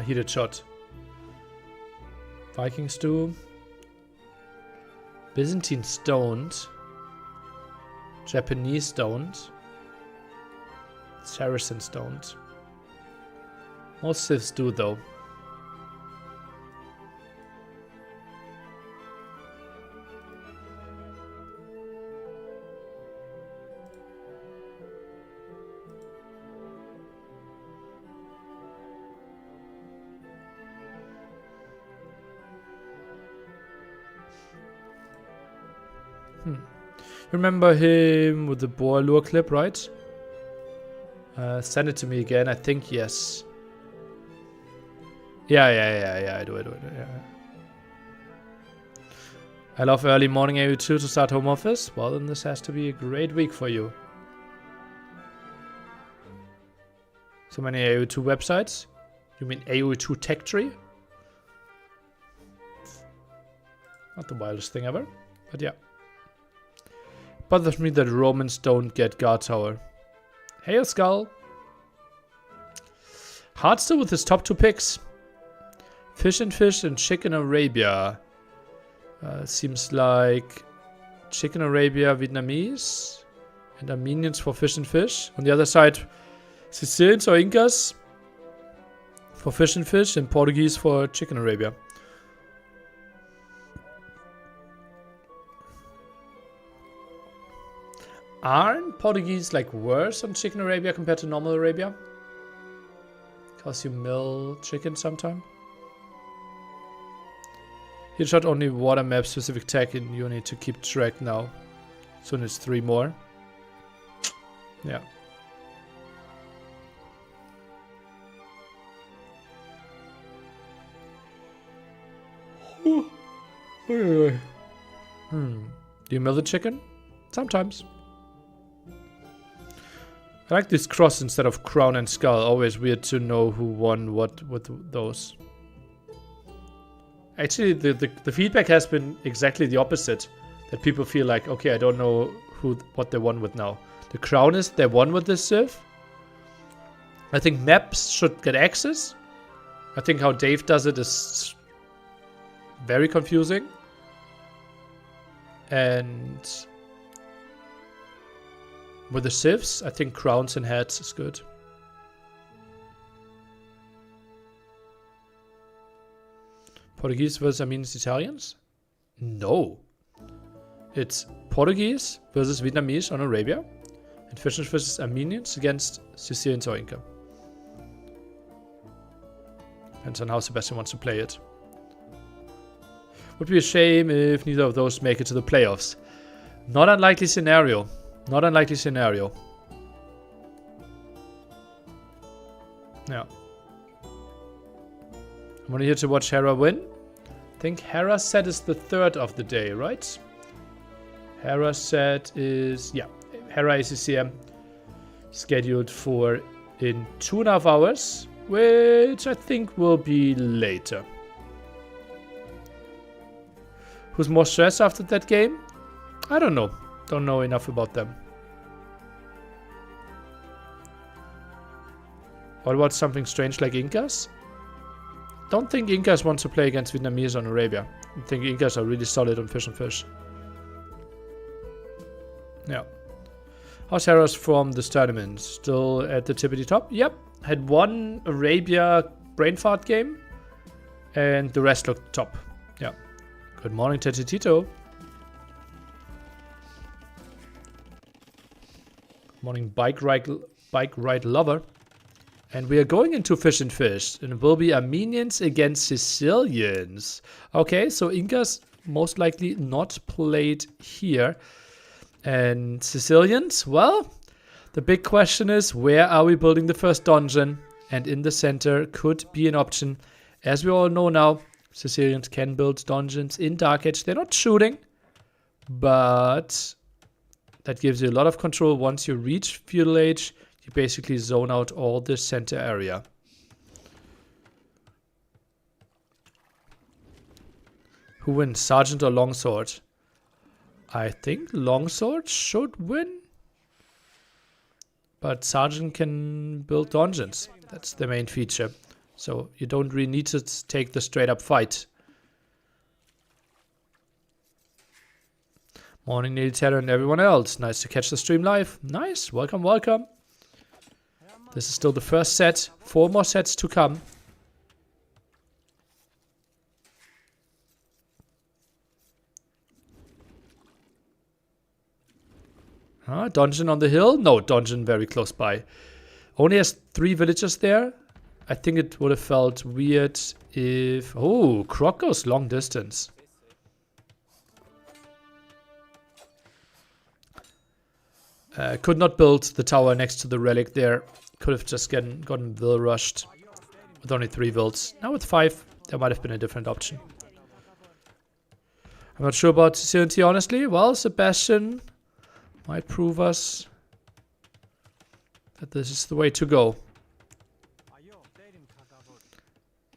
Speaker 2: Heated shot. Vikings do. Byzantines don't. Japanese don't. Saracens don't. Most Civs do though. Remember him with the boar lure clip, right? Send it to me again. I think yes. Yeah. I do. Yeah. I love early morning AU2 to start home office. Well, then this has to be a great week for you. So many AU2 websites. You mean AU2 tech tree? Not the wildest thing ever, but yeah. Bothers me that Romans don't get guard tower. Hail Skull. Hearttt still with his top 2 picks. Fish and Chicken Arabia. Seems like Chicken Arabia Vietnamese and Armenians for Fish and Fish. On the other side, Sicilians or Incas for Fish and Portuguese for Chicken Arabia. Aren't Portuguese like worse on Chicken Arabia compared to normal Arabia? Because you mill chicken sometime? He shot only water map specific tech in Uni to keep track now. Soon it's 3 more. Yeah. Do you mill the chicken? Sometimes. I like this cross instead of crown and skull. Always weird to know who won what with those. Actually, the feedback has been exactly the opposite. That people feel like, okay, I don't know what they won with now. The crown is they won with this civ. I think maps should get access. I think how Dave does it is very confusing. And with the civs, I think crowns and hats is good. Portuguese versus Armenians, Italians? No. It's Portuguese versus Vietnamese on Arabia. And Fishes versus Armenians against Sicilians or Inca. Depends on how Sebastian wants to play it. Would be a shame if neither of those make it to the playoffs. Not unlikely scenario. Not unlikely scenario. Yeah. I'm only here to watch Hera win. I think Hera set is the 3rd of the day, right? Hera set is... yeah. Hera ACCM scheduled for in 2.5 hours. Which I think will be later. Who's more stressed after that game? I don't know. Don't know enough about them. What about something strange like Incas? Don't think Incas want to play against Vietnamese on Arabia. I think Incas are really solid on fish and fish. Yeah. How's Hera's from this tournament? Still at the tippity top? Yep. Had one Arabia brain fart game. And the rest looked top. Yeah. Good morning, Tetitito. Morning, bike ride lover. And we are going into fish and fish. And it will be Armenians against Sicilians. Okay, so Incas most likely not played here. And Sicilians, well, the big question is, where are we building the first dungeon? And in the center could be an option. As we all know now, Sicilians can build dungeons in Dark Age. They're not shooting, but that gives you a lot of control. Once you reach Feudal Age, you basically zone out all the center area. Who wins, Sergeant or Longsword? I think Longsword should win. But Sergeant can build dungeons. That's the main feature. So you don't really need to take the straight up fight. Morning, Neil Taylor and everyone else. Nice to catch the stream live. Nice. Welcome, welcome. This is still the first set. 4 more sets to come. Dungeon on the hill? No, dungeon very close by. Only has 3 villagers there. I think it would have felt weird if... oh, Croc goes long distance. Could not build the tower next to the relic there. Could have just gotten Vil rushed with only 3 Vils. Now with 5, there might have been a different option. I'm not sure about Sicilian, honestly. Well, Sebastian might prove us that this is the way to go.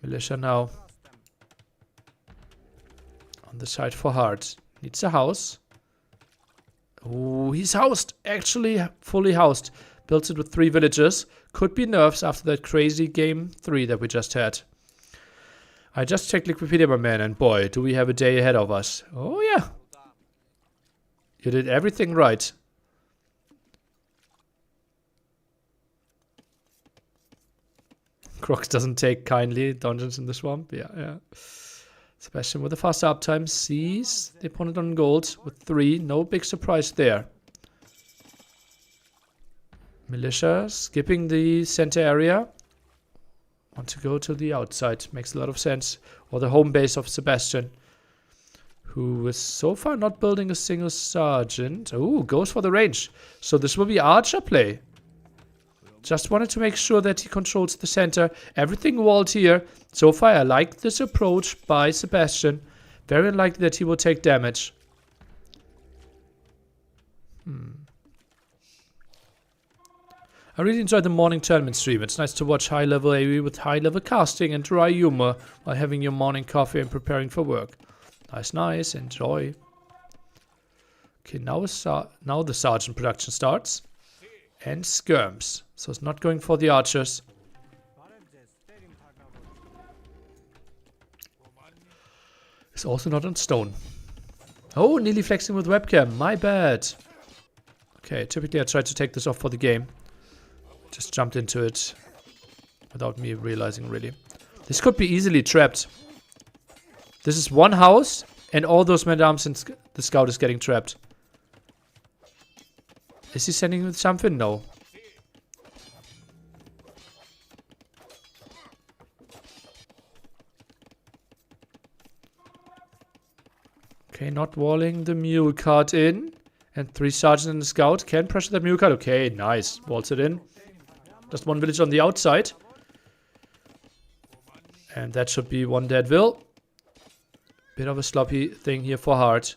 Speaker 2: Militia now on the side for Hearttt. Needs a house. Oh, he's housed. Actually, fully housed. Built it with 3 villagers. Could be nerfs after that crazy game 3 that we just had. I just checked Wikipedia, my man, and boy, do we have a day ahead of us. Oh, yeah. You did everything right. Crocs doesn't take kindly dungeons in the swamp. Yeah. Sebastian with the faster uptime sees the opponent on gold with 3. No big surprise there. Militia skipping the center area. Want to go to the outside. Makes a lot of sense. Or the home base of Sebastian, who is so far not building a single sergeant. Oh, goes for the range. So this will be archer play. Just wanted to make sure that he controls the center. Everything walled here. So far, I like this approach by Sebastian. Very unlikely that he will take damage. I really enjoyed the morning tournament stream. It's nice to watch high-level AoE with high-level casting and dry humor while having your morning coffee and preparing for work. Nice. Enjoy. Okay, now the sergeant production starts. And skirms. So it's not going for the archers. It's also not on stone. Oh, nearly flexing with webcam. My bad. Okay, typically I try to take this off for the game. Just jumped into it without me realizing, really. This could be easily trapped. This is one house, and all those men-at-arms and the scout is getting trapped. Is he sending with something? No. Okay, not walling the mule cart in. And 3 sergeants and the scout can pressure that mule cart. Okay, nice. Waltz it in. Just 1 village on the outside. And that should be 1 dead will. Bit of a sloppy thing here for Hearttt.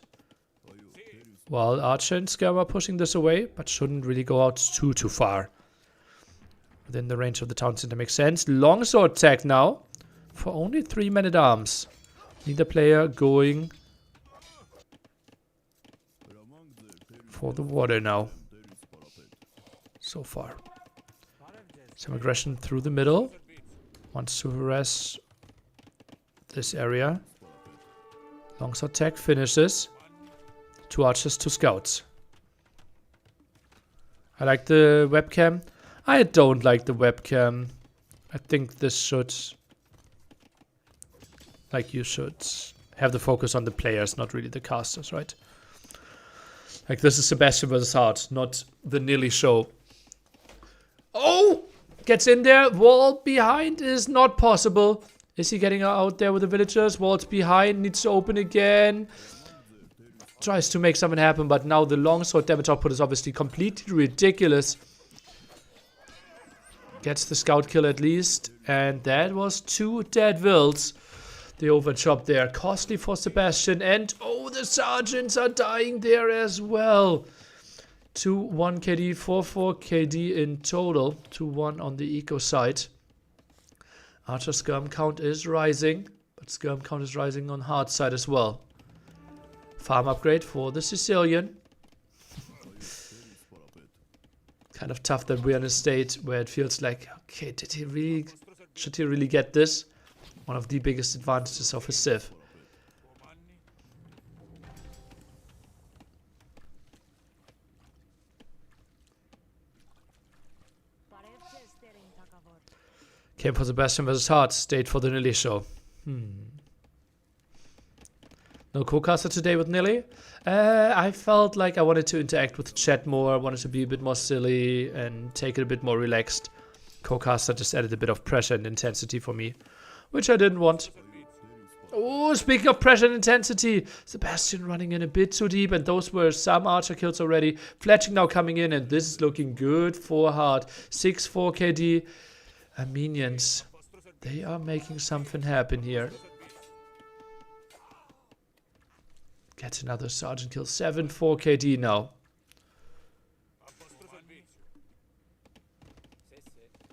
Speaker 2: While Archer and Scam are pushing this away, but shouldn't really go out too far. Within the range of the town center makes sense. Longsword tag now. For only 3 men-at-arms. Neither player going for the water now. So far. Some aggression through the middle. Wants to harass this area. Longsword tag finishes. 2 archers, 2 scouts. I like the webcam. I don't like the webcam. I think this should... Like, you should have the focus on the players, not really the casters, right? Like, this is Sebastian versus Hearttt, not the nearly show. Oh! Gets in there. Wall behind is not possible. Is he getting out there with the villagers? Wall's behind. Needs to open again. Tries to make something happen, but now the longsword damage output is obviously completely ridiculous. Gets the scout kill at least. And that was 2 dead wills. The overchop there. Costly for Sebastian. And, oh, the sergeants are dying there as well. 2-1 KD, 4-4 KD in total. 2-1 on the eco side. Archer skirm count is rising. But skirm count is rising on Heartt's side as well. Farm upgrade for the Sicilian. Kind of tough that we're in a state where it feels like, okay, should he really get this? One of the biggest advantages of his Civ. Came for Sebastian versus Hearttt, stayed for the Nilly show. No co-caster today with Nilly. I felt like I wanted to interact with the chat more. I wanted to be a bit more silly and take it a bit more relaxed. Co-caster just added a bit of pressure and intensity for me, which I didn't want. Oh, speaking of pressure and intensity, Sebastian running in a bit too deep, and those were some archer kills already. Fletching now coming in, and this is looking good for Hearttt. 6-4 KD. Minions, they are making something happen here. Gets another sergeant kill. 7-4 KD now.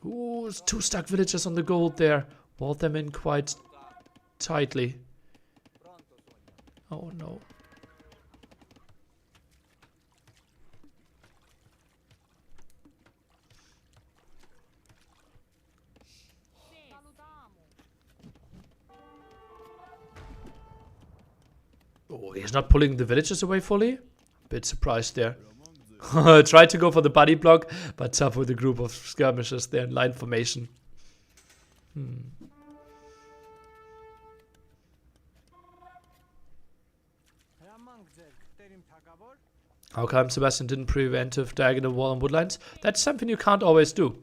Speaker 2: Ooh, 2 stuck villagers on the gold there. Walled them in quite tightly. Oh no. Oh, he's not pulling the villagers away fully. Bit surprised there. Tried to go for the body block, but tough with a group of skirmishers there in line formation. How come Sebastian didn't preventive diagonal wall on woodlines? That's something you can't always do.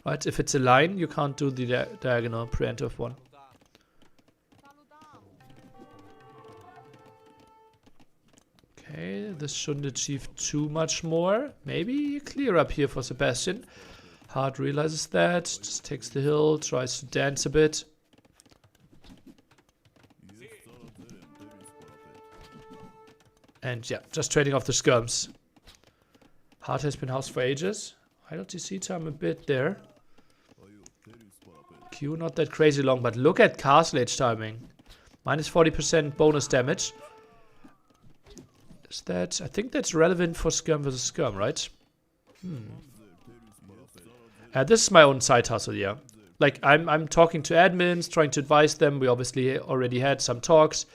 Speaker 2: Right, if it's a line, you can't do the diagonal preemptive one. Okay, this shouldn't achieve too much more. Maybe clear up here for Sebastian. Hearttt realizes that, just takes the hill, tries to dance a bit. And yeah, just trading off the skirms. Hearttt has been housed for ages. ILTC time a bit there. Q not that crazy long, but look at Castle Age timing. Minus 40% bonus damage. Is that... I think that's relevant for Skirm versus Skirm, right? This is my own side hustle, yeah. Like, I'm talking to admins, trying to advise them. We obviously already had some talks.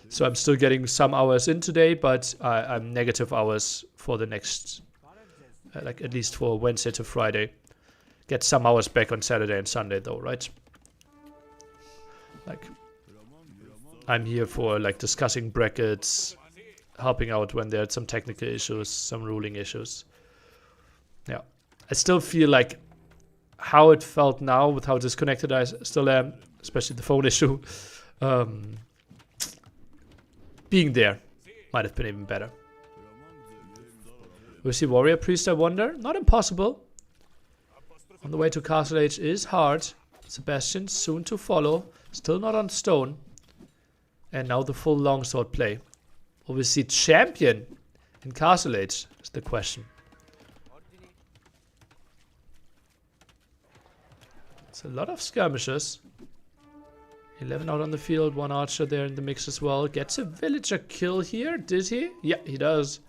Speaker 2: So I'm still getting some hours in today, but I'm negative hours for the next... like, at least for Wednesday to Friday. Get some hours back on Saturday and Sunday, though, right? Like, I'm here for, like, discussing brackets, helping out when there are some technical issues, some ruling issues. Yeah. I still feel like how it felt now with how disconnected I still am, especially the phone issue, being there might have been even better. We'll see Warrior Priest, I wonder. Not impossible. On the way to Castle Age is Hearttt. Sebastian soon to follow. Still not on stone. And now the full longsword play. Will we see champion in Castle Age is the question. It's a lot of skirmishes. 11 out on the field. 1 archer there in the mix as well. Gets a villager kill here. Did he? Yeah, he does.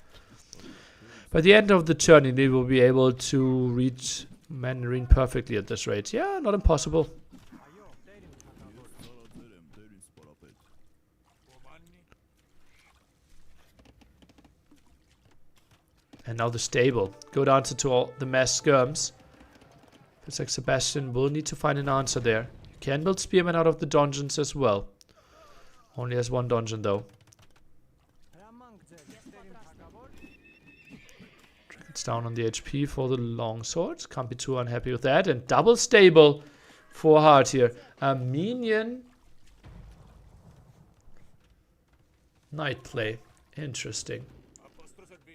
Speaker 2: By the end of the turn, he will be able to reach Mandarin perfectly at this rate. Yeah, not impossible. And now the stable. Good answer to all the mass skirms. Looks like Sebastian will need to find an answer there. You can build spearmen out of the dungeons as well. Only has 1 dungeon though. It's down on the HP for the longsword. Can't be too unhappy with that. And double stable for Hearttt here. A minion knight play. Interesting.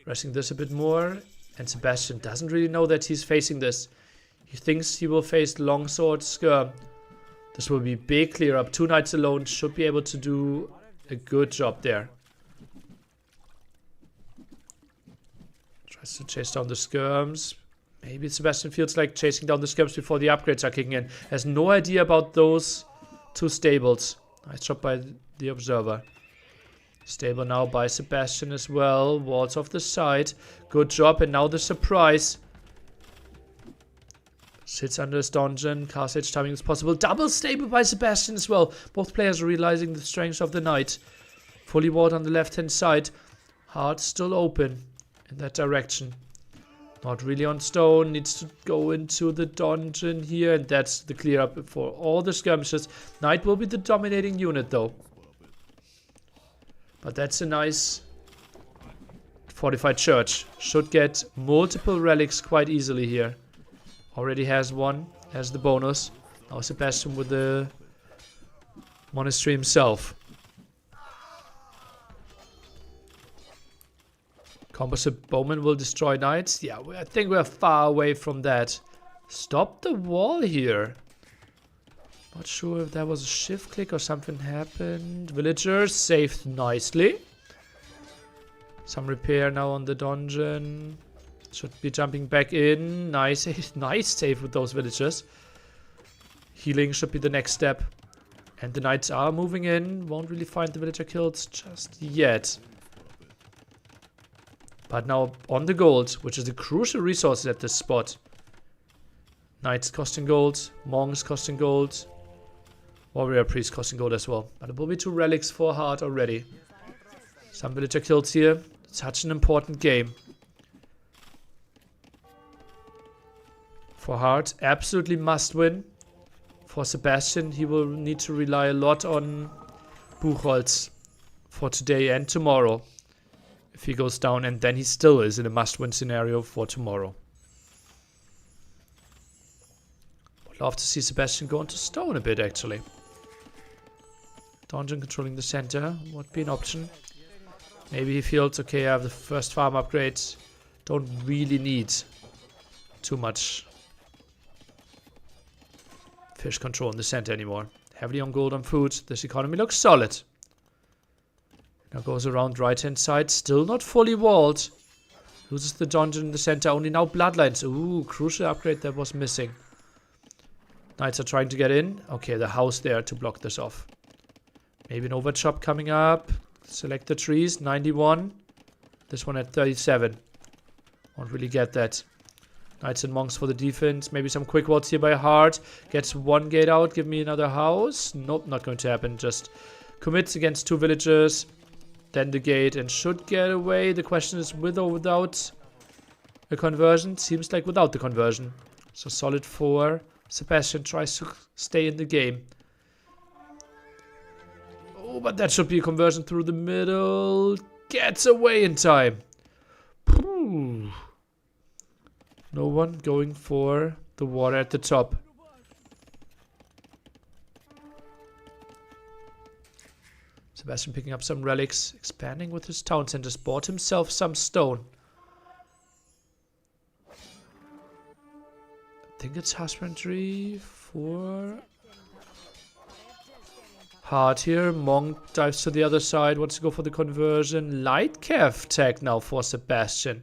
Speaker 2: Resting this a bit more. And Sebastian doesn't really know that he's facing this. He thinks he will face longsword skirm. This will be big clear up. 2 knights alone should be able to do a good job there. Tries to chase down the skirms. Maybe Sebastian feels like chasing down the skirms before the upgrades are kicking in. Has no idea about those 2 stables. Nice job by the observer. Stable now by Sebastian as well. Walls off the side. Good job. And now the surprise. Sits under his dungeon. Castle Age timing is possible. Double stable by Sebastian as well. Both players realizing the strength of the knight. Fully walled on the left hand side. Hearttt still open in that direction. Not really on stone. Needs to go into the dungeon here. And that's the clear up for all the skirmishes. Knight will be the dominating unit though. But that's a nice fortified church. Should get multiple relics quite easily here. Already has 1 as the bonus. Now Sebastian with the monastery himself. Composite bowman will destroy knights. Yeah, I think we're far away from that. Stop the wall here. Not sure if that was a shift click or something happened. Villagers saved nicely. Some repair now on the dungeon. Should be jumping back in. Nice, nice save with those villagers. Healing should be the next step. And the knights are moving in. Won't really find the villager kills just yet. But now on the gold, which is the crucial resource at this spot. Knights costing gold. Monks costing gold. Warrior Priest costing gold as well. But it will be 2 relics for Hearttt already. Some villager kills here. Such an important game. For Hearttt, absolutely must win. For Sebastian, he will need to rely a lot on Buchholz for today and tomorrow. If he goes down, and then he still is in a must-win scenario for tomorrow. Would love to see Sebastian go into stone a bit, actually. Dungeon controlling the center would be an option. Maybe he feels, okay, I have the first farm upgrades. Don't really need too much fish control in the center anymore. Heavily on gold and food. This economy looks solid. Now goes around right hand side. Still not fully walled. Loses the dungeon in the center. Only now bloodlines. Ooh, crucial upgrade that was missing. Knights are trying to get in. Okay, the house there to block this off. Maybe an overchop coming up. Select the trees. 91. This one at 37. Won't really get that. Knights and monks for the defense. Maybe some quick walls here by Hearttt. Gets one gate out. Give me another house. Nope, not going to happen. Just commits against 2 villagers. Then the gate and should get away. The question is with or without a conversion. Seems like without the conversion. So solid 4. Sebastian tries to stay in the game. Oh, but that should be a conversion through the middle. Gets away in time. Ooh. No one going for the water at the top. Sebastian picking up some relics. Expanding with his town centers. Bought himself some stone. I think it's husbandry for Hearttt here. Monk dives to the other side. Wants to go for the conversion. Light Cav tag now for Sebastian.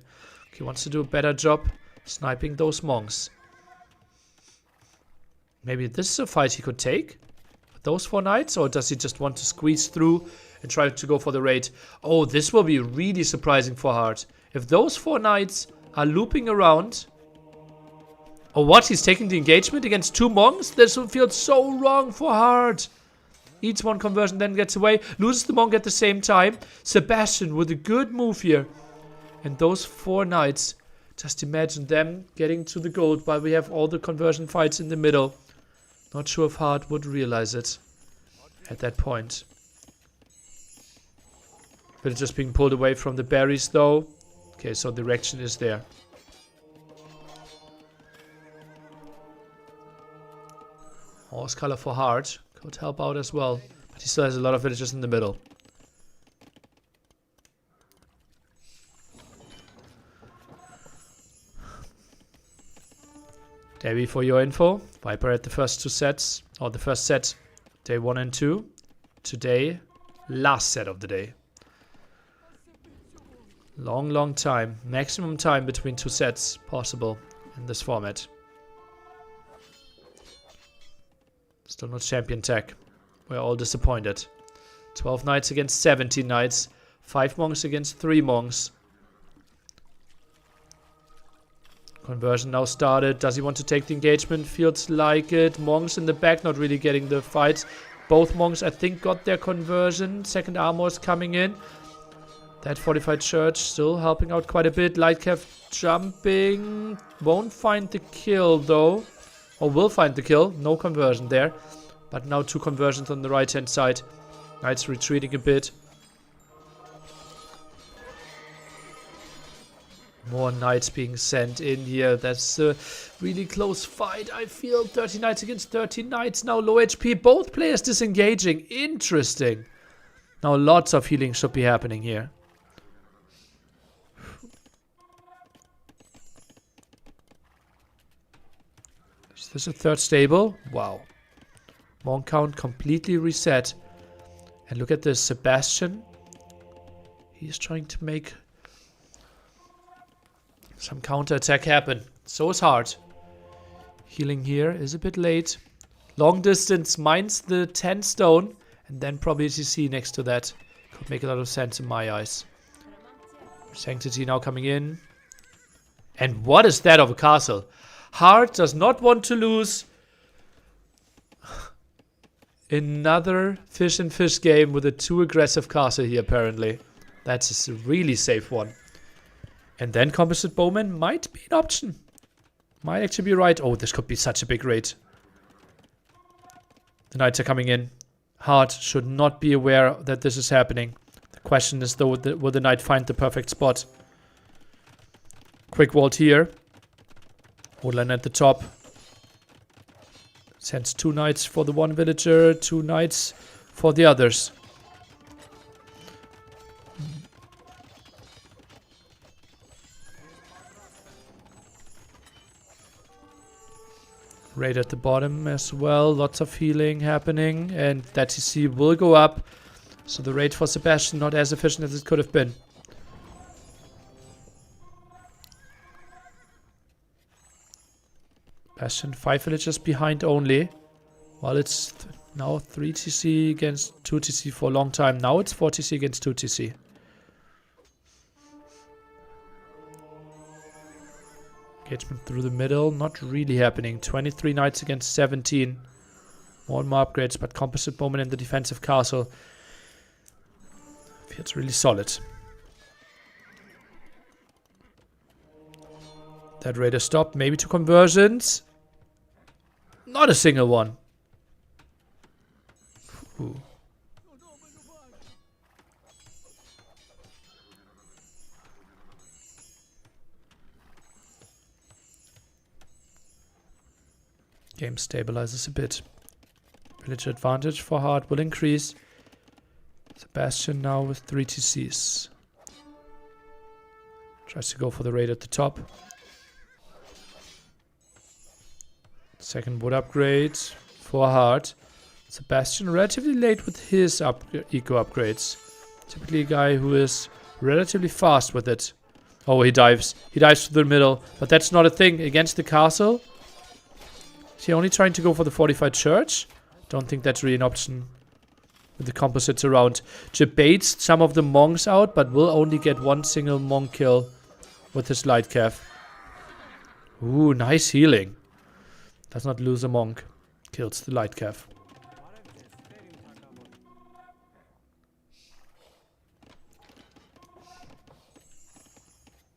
Speaker 2: Okay, wants to do a better job sniping those monks. Maybe this is a fight he could take with those 4 knights, or does he just want to squeeze through and try to go for the raid? Oh, this will be really surprising for Hearttt. If those 4 knights are looping around. Oh, what? He's taking the engagement against 2 monks? This will feel so wrong for Hearttt. Eats 1 conversion, then gets away. Loses the monk at the same time. Sebastian with a good move here. And those 4 knights. Just imagine them getting to the gold while we have all the conversion fights in the middle. Not sure if Hearttt would realize it at that point. Villagers being pulled away from the berries though. Okay, so the direction is there. Horse color for Hearttt. Could help out as well. But he still has a lot of villagers in the middle. Davey, for your info, Viper at the first 2 sets, or the first set, day 1 and 2. Today, last set of the day. Long time. Maximum time between 2 sets possible in this format. Still not champion tech. We're all disappointed. 12 knights against 17 knights. 5 monks against 3 monks. Conversion now started. Does he want to take the engagement? Feels like it. Monks in the back not really getting the fights. Both monks, I think, got their conversion. Second armor is coming in. That fortified church still helping out quite a bit. Light Cav jumping. Won't find the kill, though. Or will find the kill. No conversion there. But now 2 conversions on the right-hand side. Knights retreating a bit. More knights being sent in here. That's a really close fight. I feel 30 knights against 30 knights. Now low HP. Both players disengaging. Interesting. Now lots of healing should be happening here. Is this a 3rd stable? Wow. Monk count completely reset. And look at this. Sebastian. He's trying to make some counter-attack happen. So is Hearttt. Healing here is a bit late. Long distance mines the 10 stone. And then probably CC next to that. Could make a lot of sense in my eyes. Sanctity now coming in. And what is that of a castle? Hearttt does not want to lose another fish and fish game with a too aggressive castle here apparently. That's a really safe one. And then composite bowman might be an option. Might actually be right. Oh, this could be such a big raid. The knights are coming in. Hearttt should not be aware that this is happening. The question is though, will the knight find the perfect spot? Quick vault here. Woodland at the top. Sends 2 knights for the 1 villager, 2 knights for the others. Raid at the bottom as well. Lots of healing happening. And that TC will go up. So the raid for Sebastian not as efficient as it could have been. Bastion 5 villagers behind only. Well, it's now 3 TC against 2 TC for a long time. Now it's 4 TC against 2 TC. Engagement through the middle, not really happening. 23 knights against 17. More and more upgrades, but composite moment in the defensive castle feels really solid. That raider stopped. Maybe 2 conversions. Not a single one. Ooh. Game stabilizes a bit. Village advantage for Hearttt will increase. Sebastian now with 3 TCs. Tries to go for the raid at the top. Second wood upgrade for Hearttt. Sebastian relatively late with his eco upgrades. Typically a guy who is relatively fast with it. Oh, he dives. He dives through the middle. But that's not a thing against the castle. Is he only trying to go for the fortified church? Don't think that's really an option with the composites around. Debates some of the monks out, but will only get 1 single monk kill with his light cav. Ooh, nice healing. Does not lose a monk. Kills the light cav.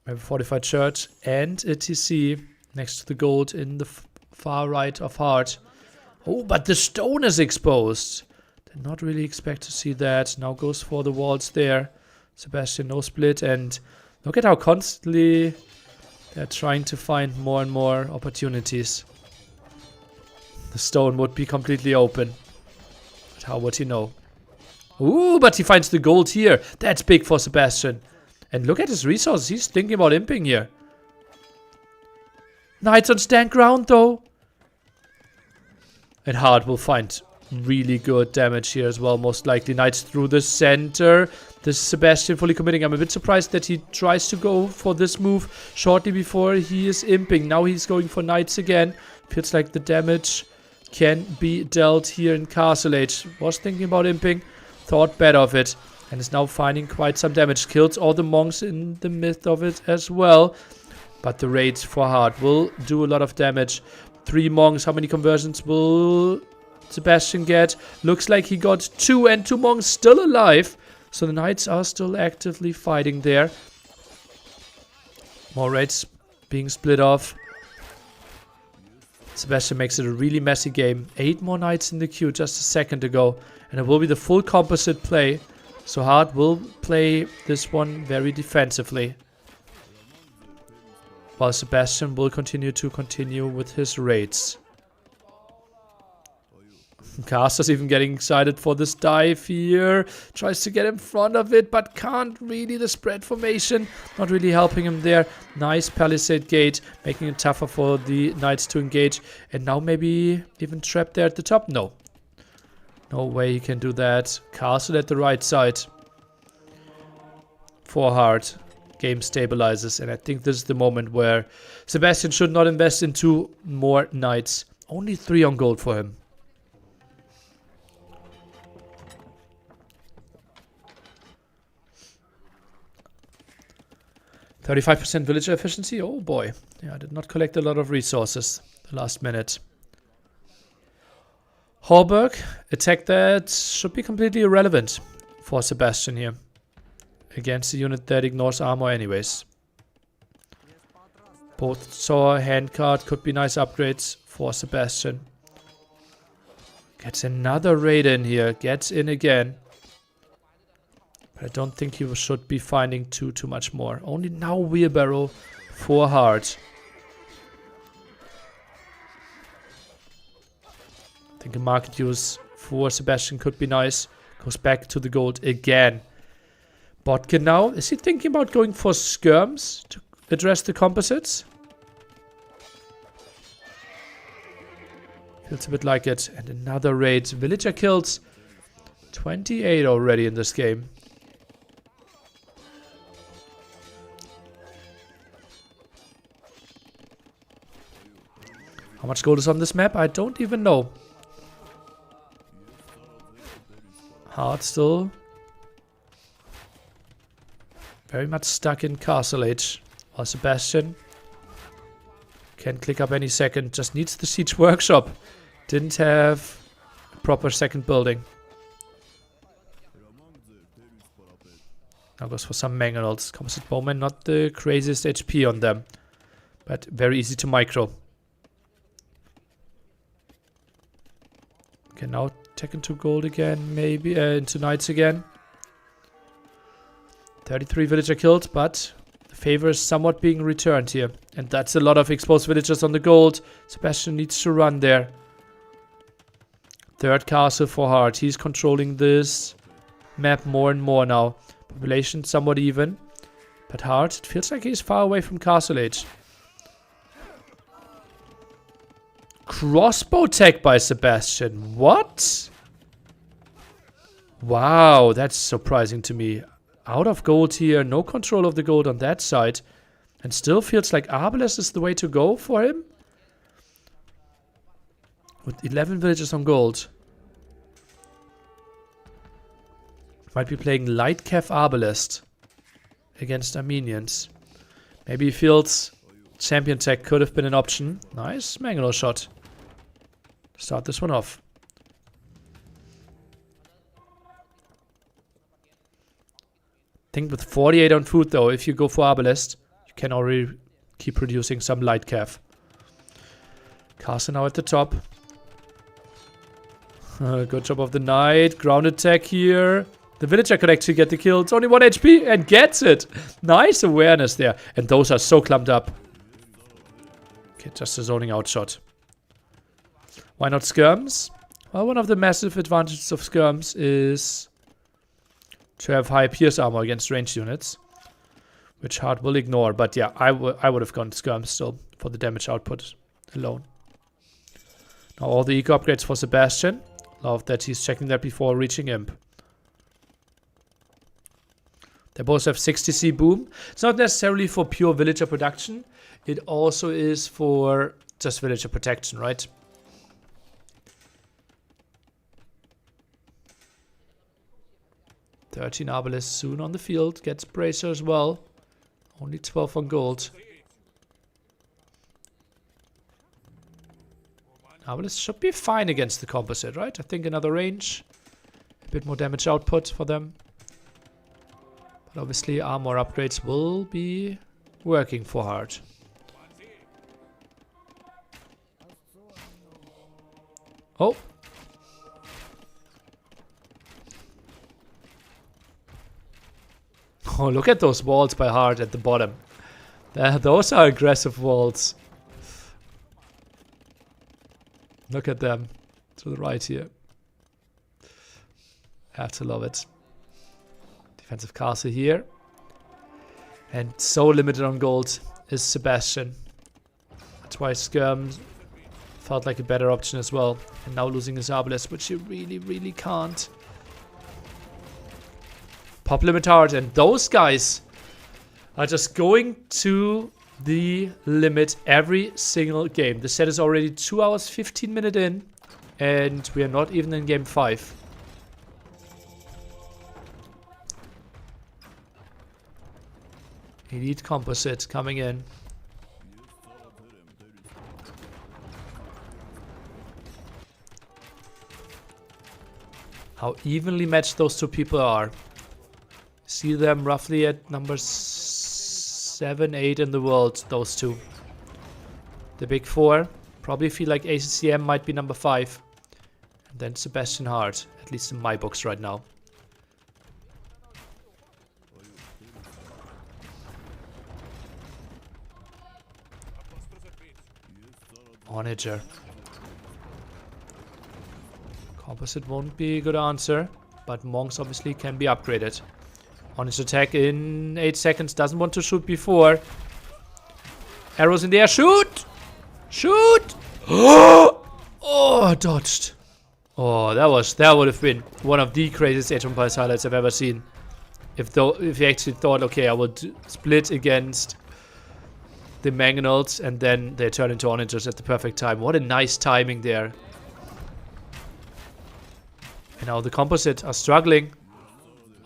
Speaker 2: We have a fortified church and a TC next to the gold in the far right of Hearttt. Oh, but the stone is exposed. Did not really expect to see that. Now goes for the walls there. Sebastian no split, and look at how constantly they're trying to find more and more opportunities. The stone would be completely open. But how would he know? Ooh, but he finds the gold here. That's big for Sebastian. And look at his resources. He's thinking about imping here. Knights on stand ground though. And Hearttt will find really good damage here as well, most likely. Knights through the center. This is Sebastian fully committing. I'm a bit surprised that he tries to go for this move shortly before he is imping. Now he's going for knights again. Feels like the damage can be dealt here in Castle Age. Was thinking about imping. Thought better of it. And is now finding quite some damage. Kills all the monks in the midst of it as well. But the raids for Hearttt will do a lot of damage. 3 monks. How many conversions will Sebastian get? Looks like he got 2, and 2 monks still alive. So the knights are still actively fighting there. More raids being split off. Sebastian makes it a really messy game. 8 more knights in the queue just a second ago. And it will be the full composite play. So Hearttt will play this one very defensively. While Sebastian will continue with his raids. Caster's even getting excited for this dive here. Tries to get in front of it, but can't really. The spread formation not really helping him there. Nice palisade gate, making it tougher for the knights to engage. And now maybe even trapped there at the top. No. No way he can do that. Castle at the right side. For Hearttt. Game stabilizes, and I think this is the moment where Sebastian should not invest into more knights. Only 3 on gold for him. %35% villager efficiency. Oh boy. Yeah, I did not collect a lot of resources the last minute. Hallberg, attack that should be completely irrelevant for Sebastian here. Against the unit that ignores armor anyways. Both saw handcart could be nice upgrades for Sebastian. Gets another raid in here. Gets in again. But I don't think he should be finding too much more. Only now wheelbarrow for Hearttt. I think a market use for Sebastian could be nice. Goes back to the gold again. Botkin now. Is he thinking about going for skirms to address the composites? Feels a bit like it. And another raid. Villager kills. 28 already in this game. How much gold is on this map? I don't even know. Hearttt still very much stuck in Castle Age. While Sebastian Can click up any second. Just needs the siege workshop. Didn't have a proper second building. Now goes for some mangonels. Composite bowman, not the craziest HP on them, but very easy to micro. Okay, now tech into gold again, maybe into knights again. 33 villager killed, but the favor is somewhat being returned here. And that's a lot of exposed villagers on the gold. Sebastian needs to run there. Third castle for Hearttt. He's controlling this map more and more now. Population somewhat even. But Hearttt, it feels like he's far away from castle age. Crossbow tech by Sebastian. What? Wow, that's surprising to me. Out of gold here, no control of the gold on that side. And still feels like Arbalest is the way to go for him. With 11 villages on gold. Might be playing light Cav Arbalest against Armenians. Maybe he feels champion tech could have been an option. Nice mangonel shot. Start this one off. I think with 48 on food though, if you go for Arbalest, you can already keep producing some light Cav. Castle now at the top. Good job of the knight. Ground attack here. The villager could actually get the kill. It's only 1 HP and gets it. Nice awareness there. And those are so clumped up. Okay, just a zoning out shot. Why not skirms? Well, one of the massive advantages of skirms is to have high pierce armor against ranged units, which Hearttt will ignore. But yeah, I would have gone skirms still for the damage output alone. Now all the eco upgrades for Sebastian. Love that he's checking that before reaching imp. They both have 60C boom. It's not necessarily for pure villager production. It also is for just villager protection, right? $13 Arbalest soon on the field. Gets Bracer as well. Only 12 on gold. Arbalest should be fine against the composite, right? I think another range. A bit more damage output for them. But obviously armor upgrades will be working for Hearttt. Oh. Oh, look at those walls by Hearttt at the bottom. Those are aggressive walls. Look at them to the right here. Have to love it. Defensive castle here. And so limited on gold is Sebastian. That's why Skirm felt like a better option as well. And now losing his Arbalest, which he really, really can't. Pop limit Hearttt, and those guys are just going to the limit every single game. The set is already 2 hours 15 minutes in, and we are not even in game 5. Elite composite coming in. How evenly matched those two people are. See them roughly at number 7, 8 in the world, those two. The big 4. Probably feel like ACCM might be number 5. And then Sebastian Hearttt, at least in my books right now. Onager. Composite won't be a good answer, but monks obviously can be upgraded. On his attack in 8 seconds, doesn't want to shoot before. Arrows in the air, shoot! Shoot! Oh, dodged. Oh, that would have been one of the craziest Age of Empires highlights I've ever seen. If he actually thought, okay, I will split against the mangonels and then they turn into onagers at the perfect time. What a nice timing there. And now the composite are struggling.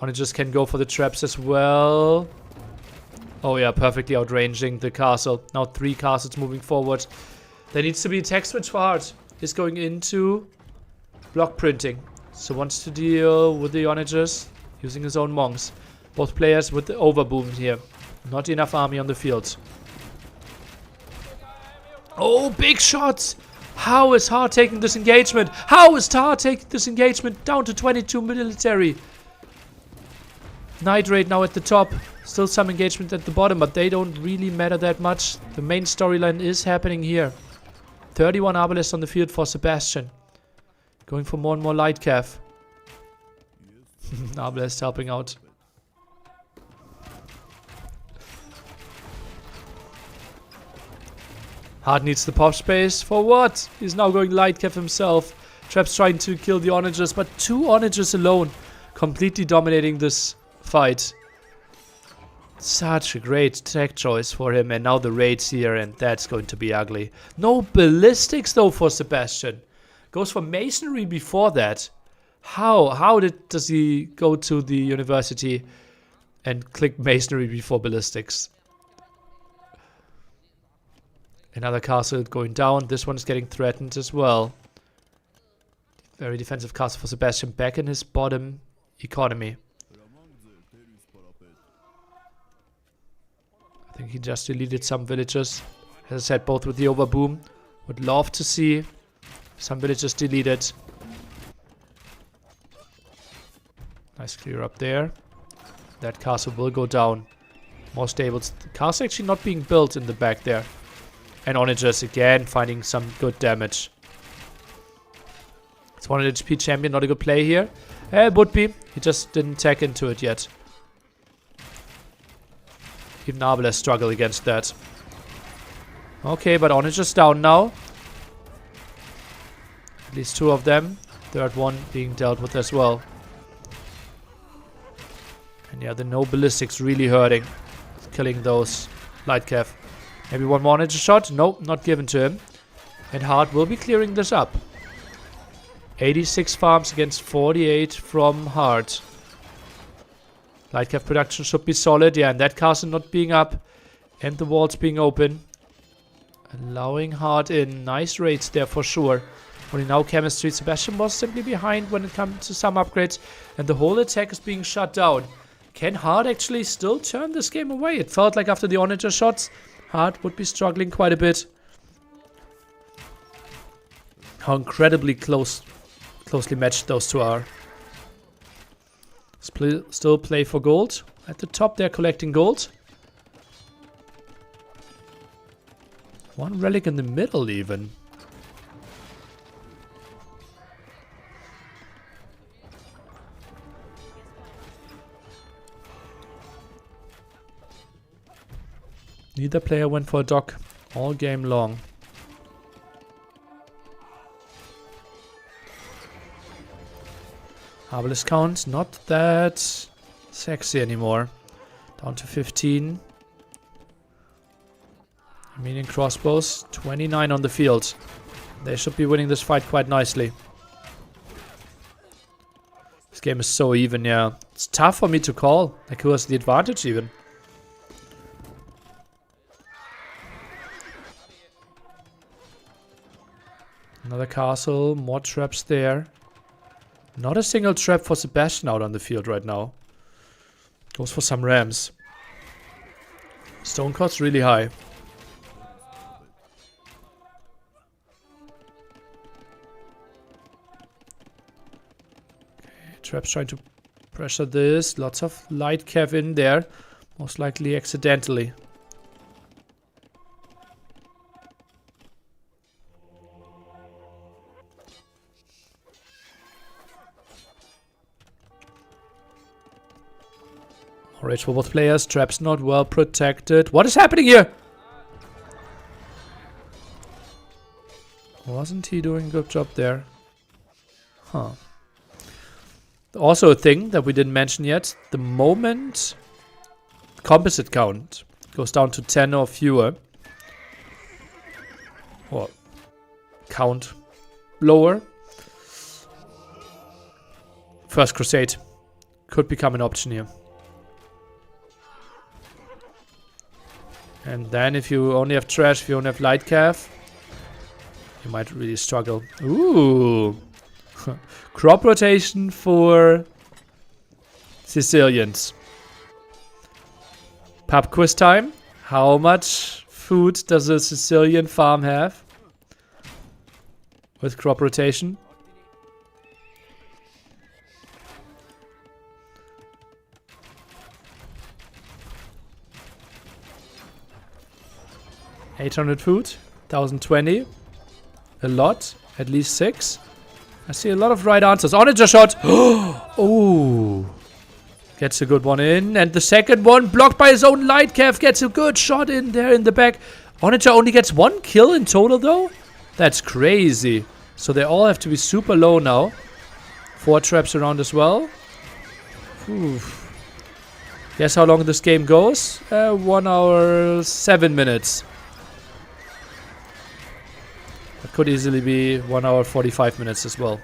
Speaker 2: Onagers can go for the traps as well. Oh yeah, perfectly outranging the castle. Now 3 castles moving forward. There needs to be a tech switch for Hearttt. He's going into block printing. So wants to deal with the onagers using his own monks. Both players with the overboom here. Not enough army on the field. Oh, big shots! How is Hearttt taking this engagement? How is Hearttt taking this engagement? Down to 22 military. Night Raid now at the top. Still some engagement at the bottom, but they don't really matter that much. The main storyline is happening here. 31 Arbalists on the field for Sebastian. Going for more and more light cav. Arbalist helping out. Hearttt needs the pop space. For what? He's now going light cav himself. Traps trying to kill the onagers, but 2 onagers alone. Completely dominating this fight. Such a great tech choice for him. And now the raids here, and that's going to be ugly. No ballistics though for Sebastian. Goes for masonry before that. How does he go to the university and click masonry before ballistics? Another castle going down. This one is getting threatened as well. Very defensive castle for Sebastian. Back in his bottom economy. I think he just deleted some villages. As I said, both with the overboom. Would love to see some villages deleted. Nice clear up there. That castle will go down. More stables. The castle actually not being built in the back there. And onagers again finding some good damage. It's 100 HP champion, not a good play here. It would be. He just didn't tech into it yet. Even Naval struggle against that. Okay, but onagers down now. At least 2 of them. Third one being dealt with as well. And yeah, the no ballistics really hurting. Killing those light cav. Maybe one more onager shot. Nope, not given to him. And Hearttt will be clearing this up. 86 farms against 48 from Hearttt. Light cav production should be solid. Yeah, and that castle not being up. And the walls being open. Allowing Hearttt in. Nice raids there for sure. Only now chemistry. Sebastian was simply behind when it comes to some upgrades. And the whole attack is being shut down. Can Hearttt actually still turn this game away? It felt like after the onager shots, Hearttt would be struggling quite a bit. How incredibly closely matched those 2 are. Still play for gold. At the top they're collecting gold. One relic in the middle even. Neither player went for a dock all game long. Arbalist count, not that sexy anymore. Down to 15. Meaning crossbows, 29 on the field. They should be winning this fight quite nicely. This game is so even, yeah. It's tough for me to call. Like, who has the advantage even? Another castle, more traps there. Not a single trap for Sebastian out on the field right now. Goes for some rams. Stone cost really high. Okay, traps trying to pressure this. Lots of light cav in there. Most likely accidentally. Rage for both players. Traps not well protected. What is happening here? Wasn't he doing a good job there? Huh. Also a thing that we didn't mention yet. The moment composite count goes down to 10 or fewer. Or count lower. First Crusade could become an option here. And then if you only have trash, if you only have light calf, you might really struggle. Ooh. Crop rotation for Sicilians. Pub quiz time. How much food does a Sicilian farm have with crop rotation? $800 food, 1020. A lot, at least 6. I see a lot of right answers. Onager shot. Oh, gets a good one in. And the second one blocked by his own light calf. Gets a good shot in there in the back. Onager only gets 1 kill in total though. That's crazy. So they all have to be super low now. 4 traps around as well. Oof. Guess how long this game goes? 1 hour 7 minutes. It could easily be 1 hour 45 minutes as well.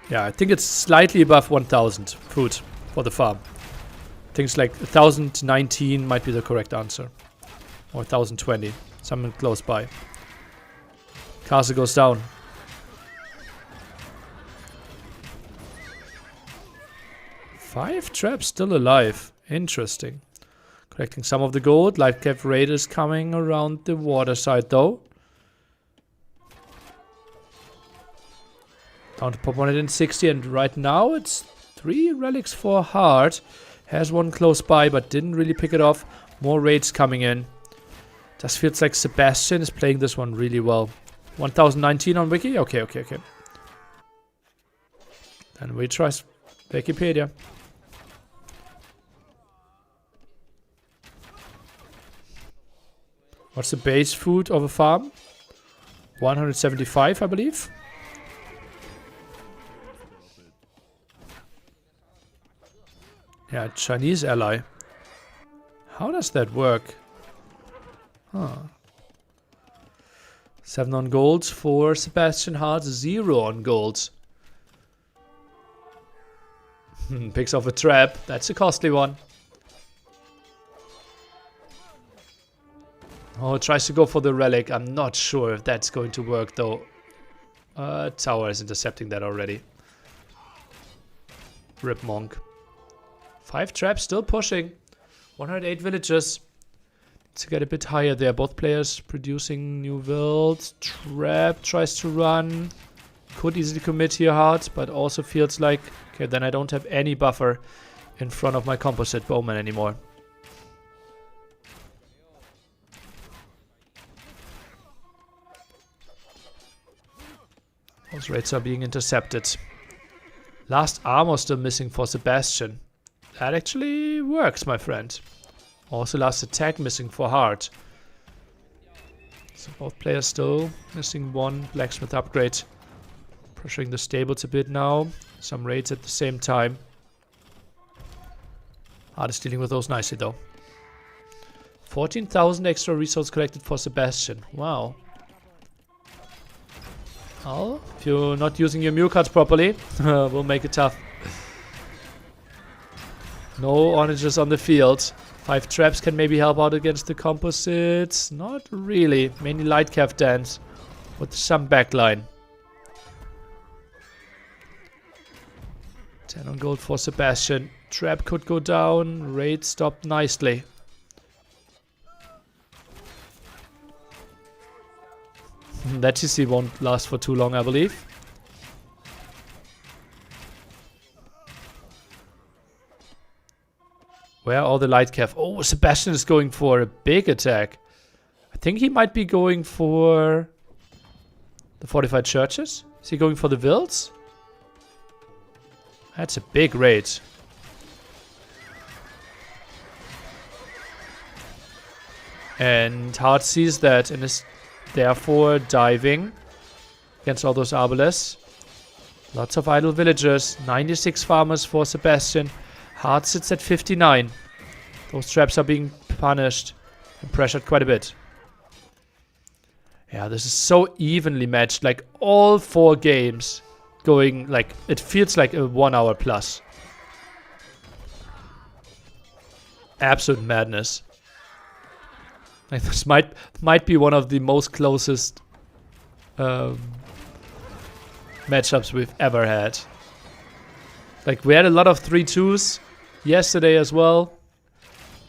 Speaker 2: Yeah, I think it's slightly above 1,000 food for the farm. Things like 1,019 might be the correct answer. Or 1,020. Something close by. Castle goes down. Five traps still alive. Interesting. Collecting some of the gold. Light cap raiders coming around the water side though. Down to pop 160, and right now it's 3 relics for Hearttt. Has one close by but didn't really pick it off. More raids coming in. Just feels like Sebastian is playing this one really well. 1019 on wiki? Okay. And we try Wikipedia. What's the base food of a farm? 175, I believe. Yeah, Chinese ally. How does that work? Huh. 7 on golds for Sebastian. Hearttt, 0 on golds. Picks off a trap. That's a costly one. Oh, tries to go for the relic. I'm not sure if that's going to work though. Tower is intercepting that already. Rip Monk. 5 traps still pushing. 108 villages. To get a bit higher there. Both players producing new builds. Trap tries to run. Could easily commit here hard, but also feels like, okay, then I don't have any buffer in front of my composite bowman anymore. Those raids are being intercepted. Last armor still missing for Sebastian. That actually works, my friend. Also last attack missing for Hearttt. So both players still missing 1 blacksmith upgrade. Pressuring the stables a bit now. Some raids at the same time. Hearttt is dealing with those nicely though. 14,000 extra resources collected for Sebastian. Wow. Well, if you're not using your mule cards properly, we'll make it tough. No onagers on the field. 5 traps can maybe help out against the composites. Not really. Mainly light calf dance with some backline. 10 on gold for Sebastian. Trap could go down. Raid stopped nicely. That TC won't last for too long, I believe. Where are all the light calf? Oh, Sebastian is going for a big attack. I think he might be going for the fortified churches. Is he going for the vills? That's a big raid. And Hearttt sees that and is therefore diving against all those arbalests. Lots of idle villagers. 96 farmers for Sebastian. Hearttt sits at 59. Those traps are being punished and pressured quite a bit. Yeah, this is so evenly matched. Like all 4 games going like, it feels like a 1 hour plus. absolute madness. Like, this might be one of the most closest matchups we've ever had. Like, we had a lot of 3-2s yesterday as well.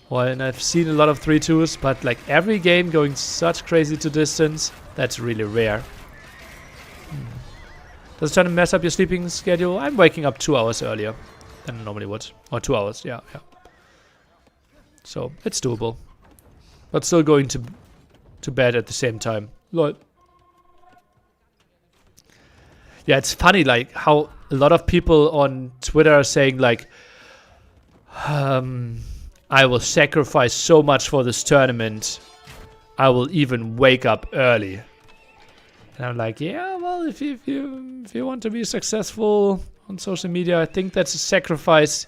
Speaker 2: Well, and I've seen a lot of 3-2s, but like every game going such crazy to distance, that's really rare. Does it try to mess up your sleeping schedule? I'm waking up 2 hours earlier than I normally would. Or 2 hours, yeah. So, it's doable. But still going to bed at the same time. Lol. Yeah, it's funny, like, how a lot of people on Twitter are saying, like, I will sacrifice so much for this tournament. I will even wake up early. And I'm like, yeah, well, if you want to be successful on social media, I think that's a sacrifice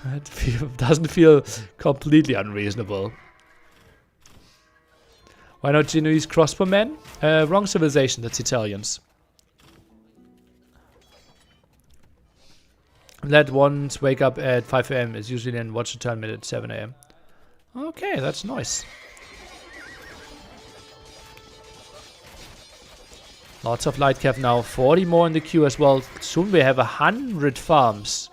Speaker 2: that doesn't feel completely unreasonable. Why not Genoese crossbowmen? Wrong civilization, that's Italians. Let ones wake up at 5 AM is usually then watch the tournament at 7 AM. Okay, that's nice. Lots of light cav now. 40 more in the queue as well. Soon we have 100 farms.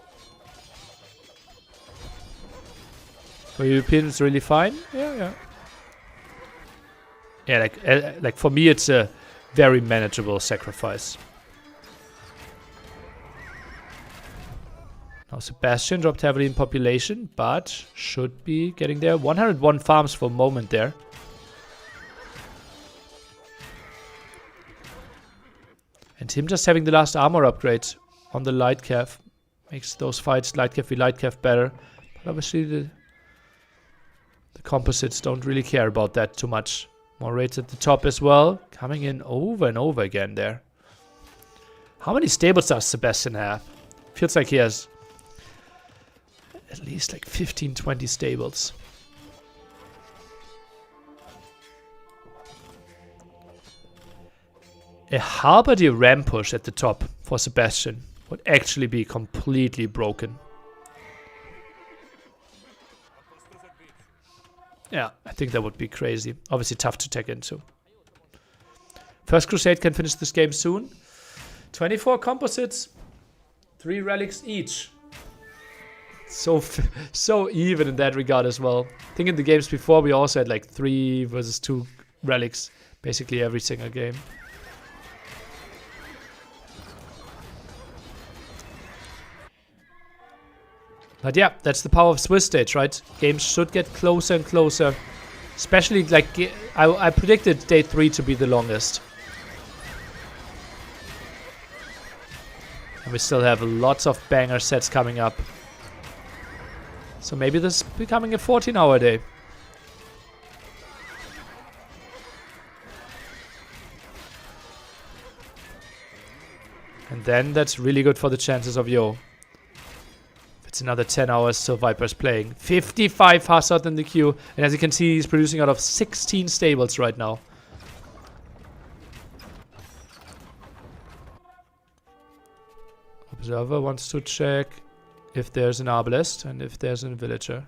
Speaker 2: For Europeans, it's really fine. Yeah. Yeah, like for me, it's a very manageable sacrifice. Now Sebastian dropped heavily in population, but should be getting there. 101 farms for a moment there. And him just having the last armor upgrade on the light cav makes those fights light cav v light cav better. But obviously the composites don't really care about that too much. More raids at the top as well. Coming in over and over again there. How many stables does Sebastian have? Feels like he has at least like 15-20 stables. A Harpity ram push at the top for Sebastian would actually be completely broken. Yeah, I think that would be crazy. Obviously tough to tech into. First Crusade can finish this game soon. 24 composites, 3 relics each. So even in that regard as well. I think in the games before we also had like 3 versus 2 relics basically every single game. But yeah, that's the power of Swiss stage, right? Games should get closer and closer. Especially like I predicted day 3 to be the longest. And we still have lots of banger sets coming up. So maybe this is becoming a 14-hour day. And then that's really good for the chances of Yo. If it's another 10 hours till Viper's playing. 55 Hearttt in the queue. And as you can see, he's producing out of 16 stables right now. Observer wants to check if there's an arbalest and if there's a villager.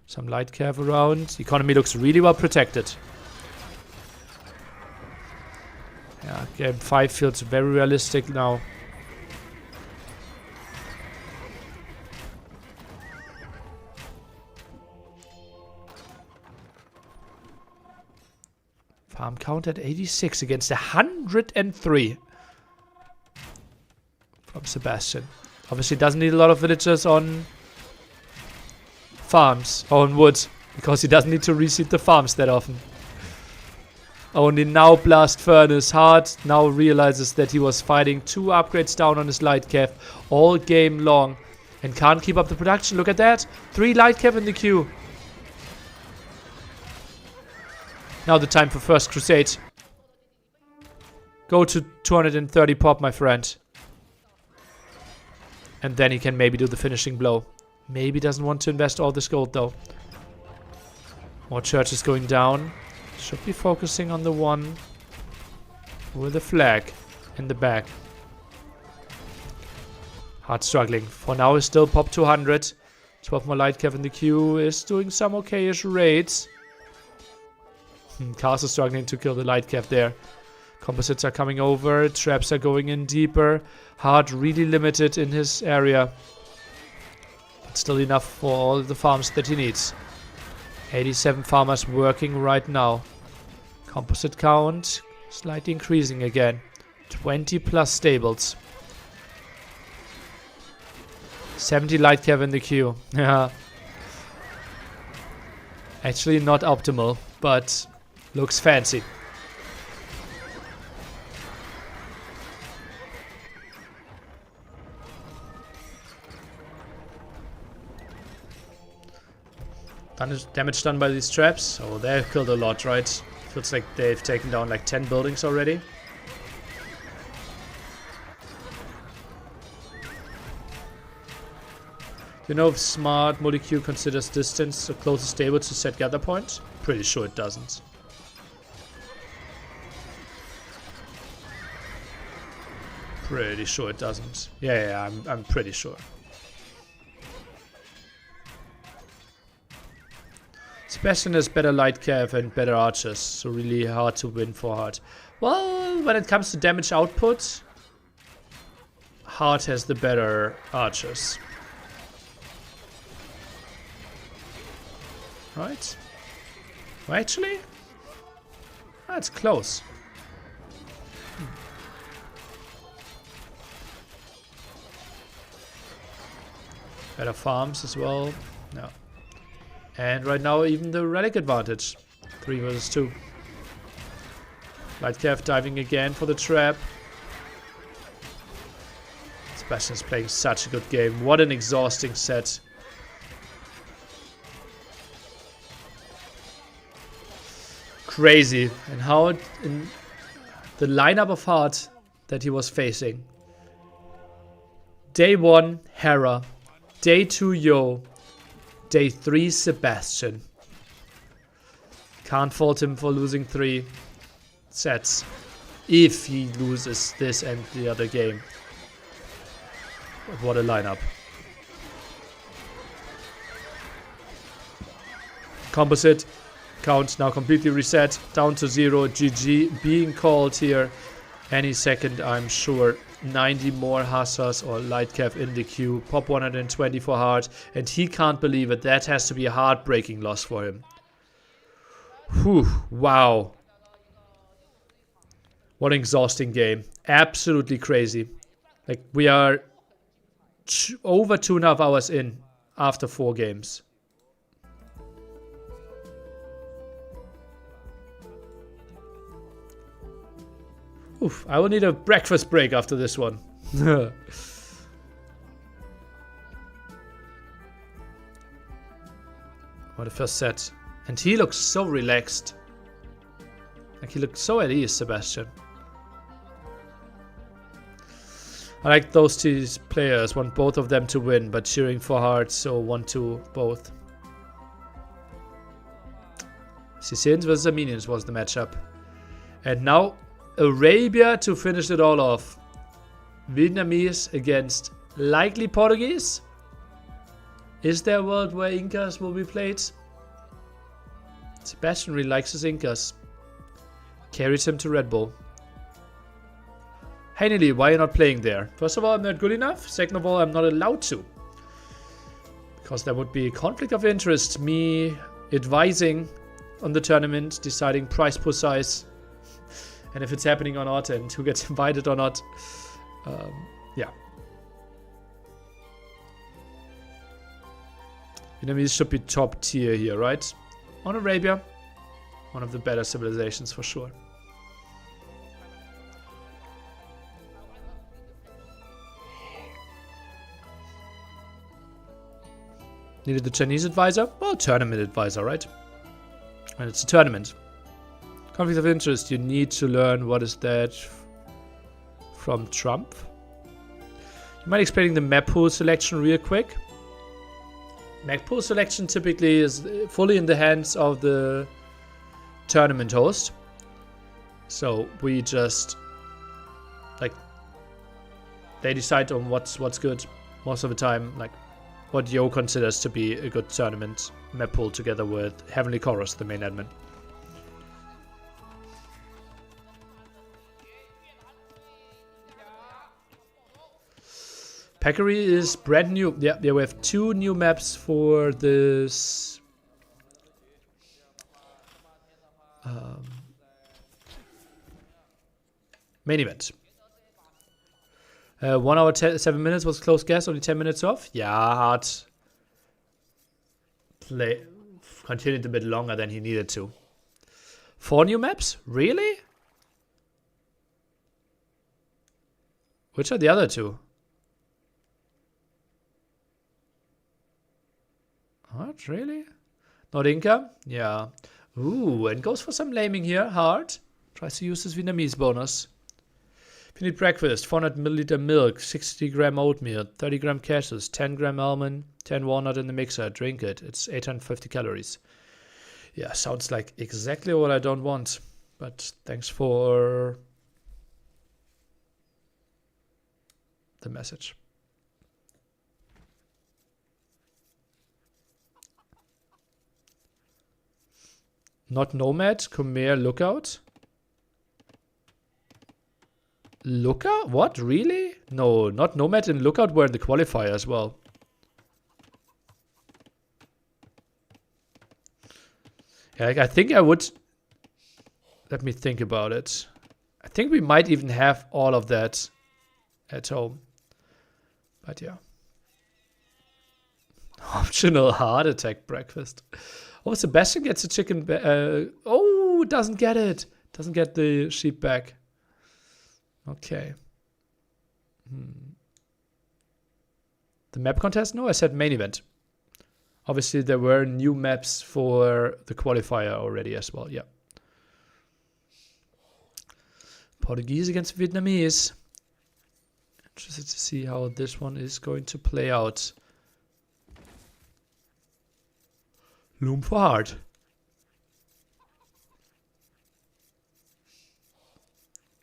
Speaker 2: Some light cav around. Economy looks really well protected. Yeah, game 5 feels very realistic now. Farm count at 86 against 103 from Sebastian. Obviously doesn't need a lot of villagers on farms or on woods, because he doesn't need to reseed the farms that often. Only now Blast Furnace Hearttt now realizes that he was fighting 2 upgrades down on his light cav all game long and can't keep up the production. Look at that. 3 light cav in the queue. Now the time for First Crusade. Go to 230 pop, my friend. And then he can maybe do the finishing blow. Maybe doesn't want to invest all this gold though. More churches going down. Should be focusing on the one with a flag in the back. Hearttt struggling. For now is still pop 200. 12 more light cav in the queue. Is doing some okayish raids. Cast is struggling to kill the light cav there. Composites are coming over. Traps are going in deeper. Hearttt really limited in his area. But still enough for all the farms that he needs. 87 farmers working right now. Composite count slightly increasing again. 20 plus stables. 70 light cav in the queue. Yeah. Actually not optimal, but looks fancy. Damage done by these traps. Oh, they've killed a lot, right? Feels like they've taken down like 10 buildings already. You know if smart multi-queue considers distance the closest stable to set gather point? Pretty sure it doesn't. Pretty sure it doesn't. Yeah, I'm pretty sure. Sebastian has better light cav and better archers, so really hard to win for Hearttt. Well, when it comes to damage output, Hearttt has the better archers. Right? Well, actually, that's close. Better farms as well. No. And right now, even the relic advantage. 3 versus 2. Light cav diving again for the trap. Sebastian's playing such a good game. What an exhausting set. Crazy. And how in the lineup of Hearttt that he was facing. Day 1, Hera. Day 2, Yo. Day 3, Sebastian. Can't fault him for losing 3 sets. If he loses this and the other game. But what a lineup. Composite count now completely reset. Down to 0. GG being called here any second, I'm sure. 90 more Hussars or light cav in the queue. Pop 120 for Hearttt. And he can't believe it. That has to be a heartbreaking loss for him. Whew. Wow. What an exhausting game. Absolutely crazy. Like, we are over 2.5 hours in after 4 games. Oof, I will need a breakfast break after this one. What a first set. And he looks so relaxed. Like, he looks so at ease, Sebastian. I like those two players. Want both of them to win, but cheering for Hearttt, so 1-2 both. Sicilians versus Armenians was the matchup. And now Arabia to finish it all off. Vietnamese against likely Portuguese. Is there a world where Incas will be played? Sebastian really likes his Incas. Carries him to Red Bull. Hey Nili, why are you not playing there? First of all, I'm not good enough. Second of all, I'm not allowed to. Because there would be a conflict of interest. Me advising on the tournament, deciding prize pool size. And if it's happening or not, and who gets invited or not. Yeah. Vietnamese should be top tier here, right? On Arabia. One of the better civilizations for sure. Needed the Chinese advisor? Well, tournament advisor, right? And it's a tournament. Conflict of interest, you need to learn what is that from Trump. You mind explaining the map pool selection real quick? Map pool selection typically is fully in the hands of the tournament host. So we just, like, they decide on what's good most of the time. Like, what Yo considers to be a good tournament map pool together with Heavenly Chorus, the main admin. Peccary is brand new. Yeah, we have 2 new maps for this main event. 1 hour 7 minutes was close guess, only 10 minutes off. Yeah, Hearttt continued a bit longer than he needed to. 4 new maps? Really? Which are the other 2? What? Really? Not Inca? Yeah. Ooh, and goes for some laming here. Hearttt tries to use his Vietnamese bonus. If you need breakfast, 400 milliliter milk, 60 gram oatmeal, 30 gram cashews, 10 gram almond, 10 walnut in the mixer. Drink it. It's 850 calories. Yeah, sounds like exactly what I don't want. But thanks for the message. Not Nomad, Khmer, Lookout. Lookout? What? Really? No, not Nomad and Lookout were in the qualifier as well. Yeah, I think I would... Let me think about it. I think we might even have all of that at home. But yeah. Optional heart attack breakfast. Oh, Sebastian gets a chicken. Oh, doesn't get it. Doesn't get the sheep back. Okay. The map contest? No, I said main event. Obviously, there were new maps for the qualifier already as well. Yeah. Portuguese against Vietnamese. Interested to see how this one is going to play out. Loom for Hearttt.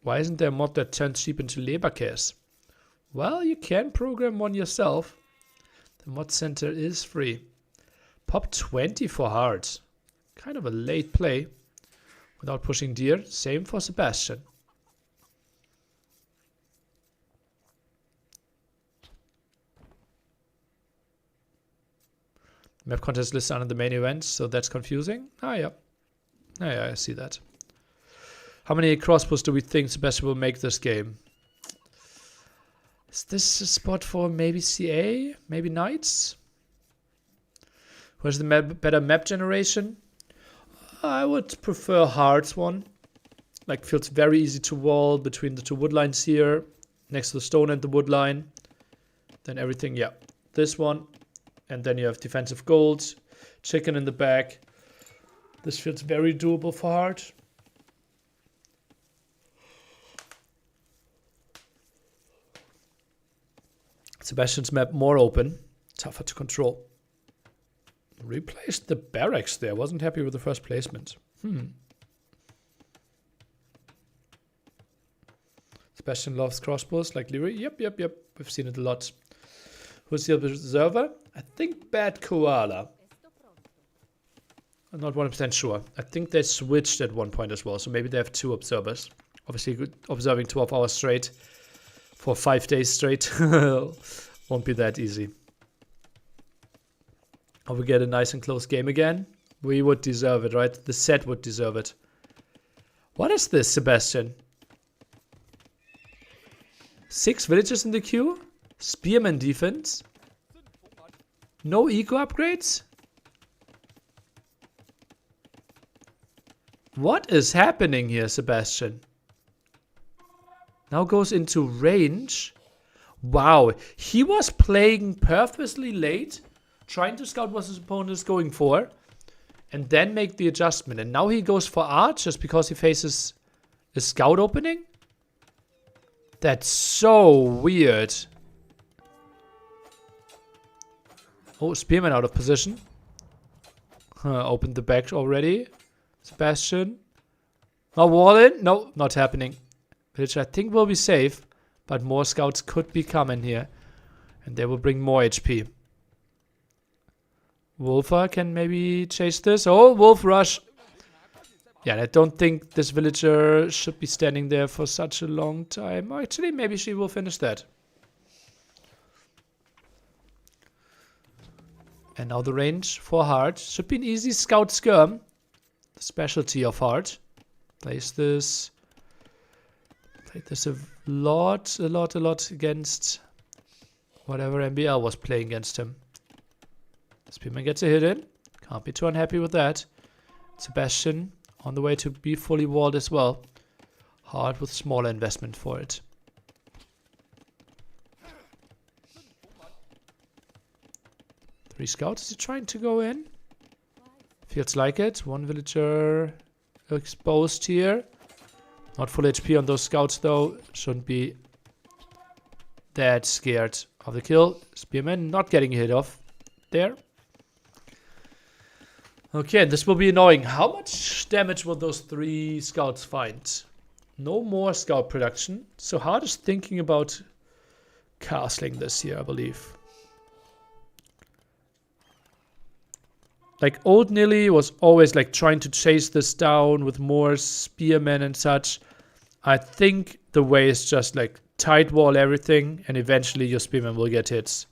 Speaker 2: Why isn't there a mod that turns sheep into Leberkäse? Well, you can program one yourself. The mod center is free. Pop 20 for Hearttt. Kind of a late play. Without pushing deer. Same for Sebastian. Map contest listed under the main event, so that's confusing. Ah, yeah. Ah, yeah, I see that. How many crossbows do we think Sebastian will make this game? Is this a spot for maybe CA? Maybe Knights? Where's the better map generation? I would prefer Heartt's one. Like, feels very easy to wall between the 2 wood lines here. Next to the stone and the wood line. Then everything, yeah. This one. And then you have defensive gold, chicken in the back. This feels very doable for Hearttt. Sebastian's map more open, tougher to control. Replaced the barracks there, wasn't happy with the first placement. Sebastian loves crossbows like Liry. Yep. We've seen it a lot. Who's the observer? I think Bad Koala. I'm not 100% sure. I think they switched at one point as well, so maybe they have 2 observers. Obviously, observing 12 hours straight for 5 days straight won't be that easy. Hope we get a nice and close game again. We would deserve it, right? The set would deserve it. What is this, Sebastian? 6 villagers in the queue? Spearman defense? No eco upgrades? What is happening here, Sebastian? Now goes into range. Wow, he was playing purposely late, trying to scout what his opponent is going for, and then make the adjustment. And now he goes for arch just because he faces a scout opening? That's so weird. Oh, Spearman out of position. Opened the back already. Sebastian. Now wall in. No, not happening. Which I think will be safe. But more scouts could be coming here. And they will bring more HP. Wolfer can maybe chase this. Oh, Wolf Rush. Yeah, I don't think this villager should be standing there for such a long time. Actually, maybe she will finish that. And now the range for Hearttt. Should be an easy scout skirm. The specialty of Hearttt. Plays this. Played this a lot against whatever MBL was playing against him. Spearman gets a hit in. Can't be too unhappy with that. Sebastian on the way to be fully walled as well. Hearttt with smaller investment for it. Three scouts. Is he trying to go in? Feels like it. One villager exposed here. Not full HP on those scouts though. Shouldn't be that scared of the kill. Spearman not getting a hit off there. Okay, this will be annoying. How much damage will those three scouts find? No more scout production. So Hearttt is thinking about castling this here, I believe. Like old Nilly was always like trying to chase this down with more spearmen and such. I think the way is just like tight wall everything and eventually your spearmen will get hits.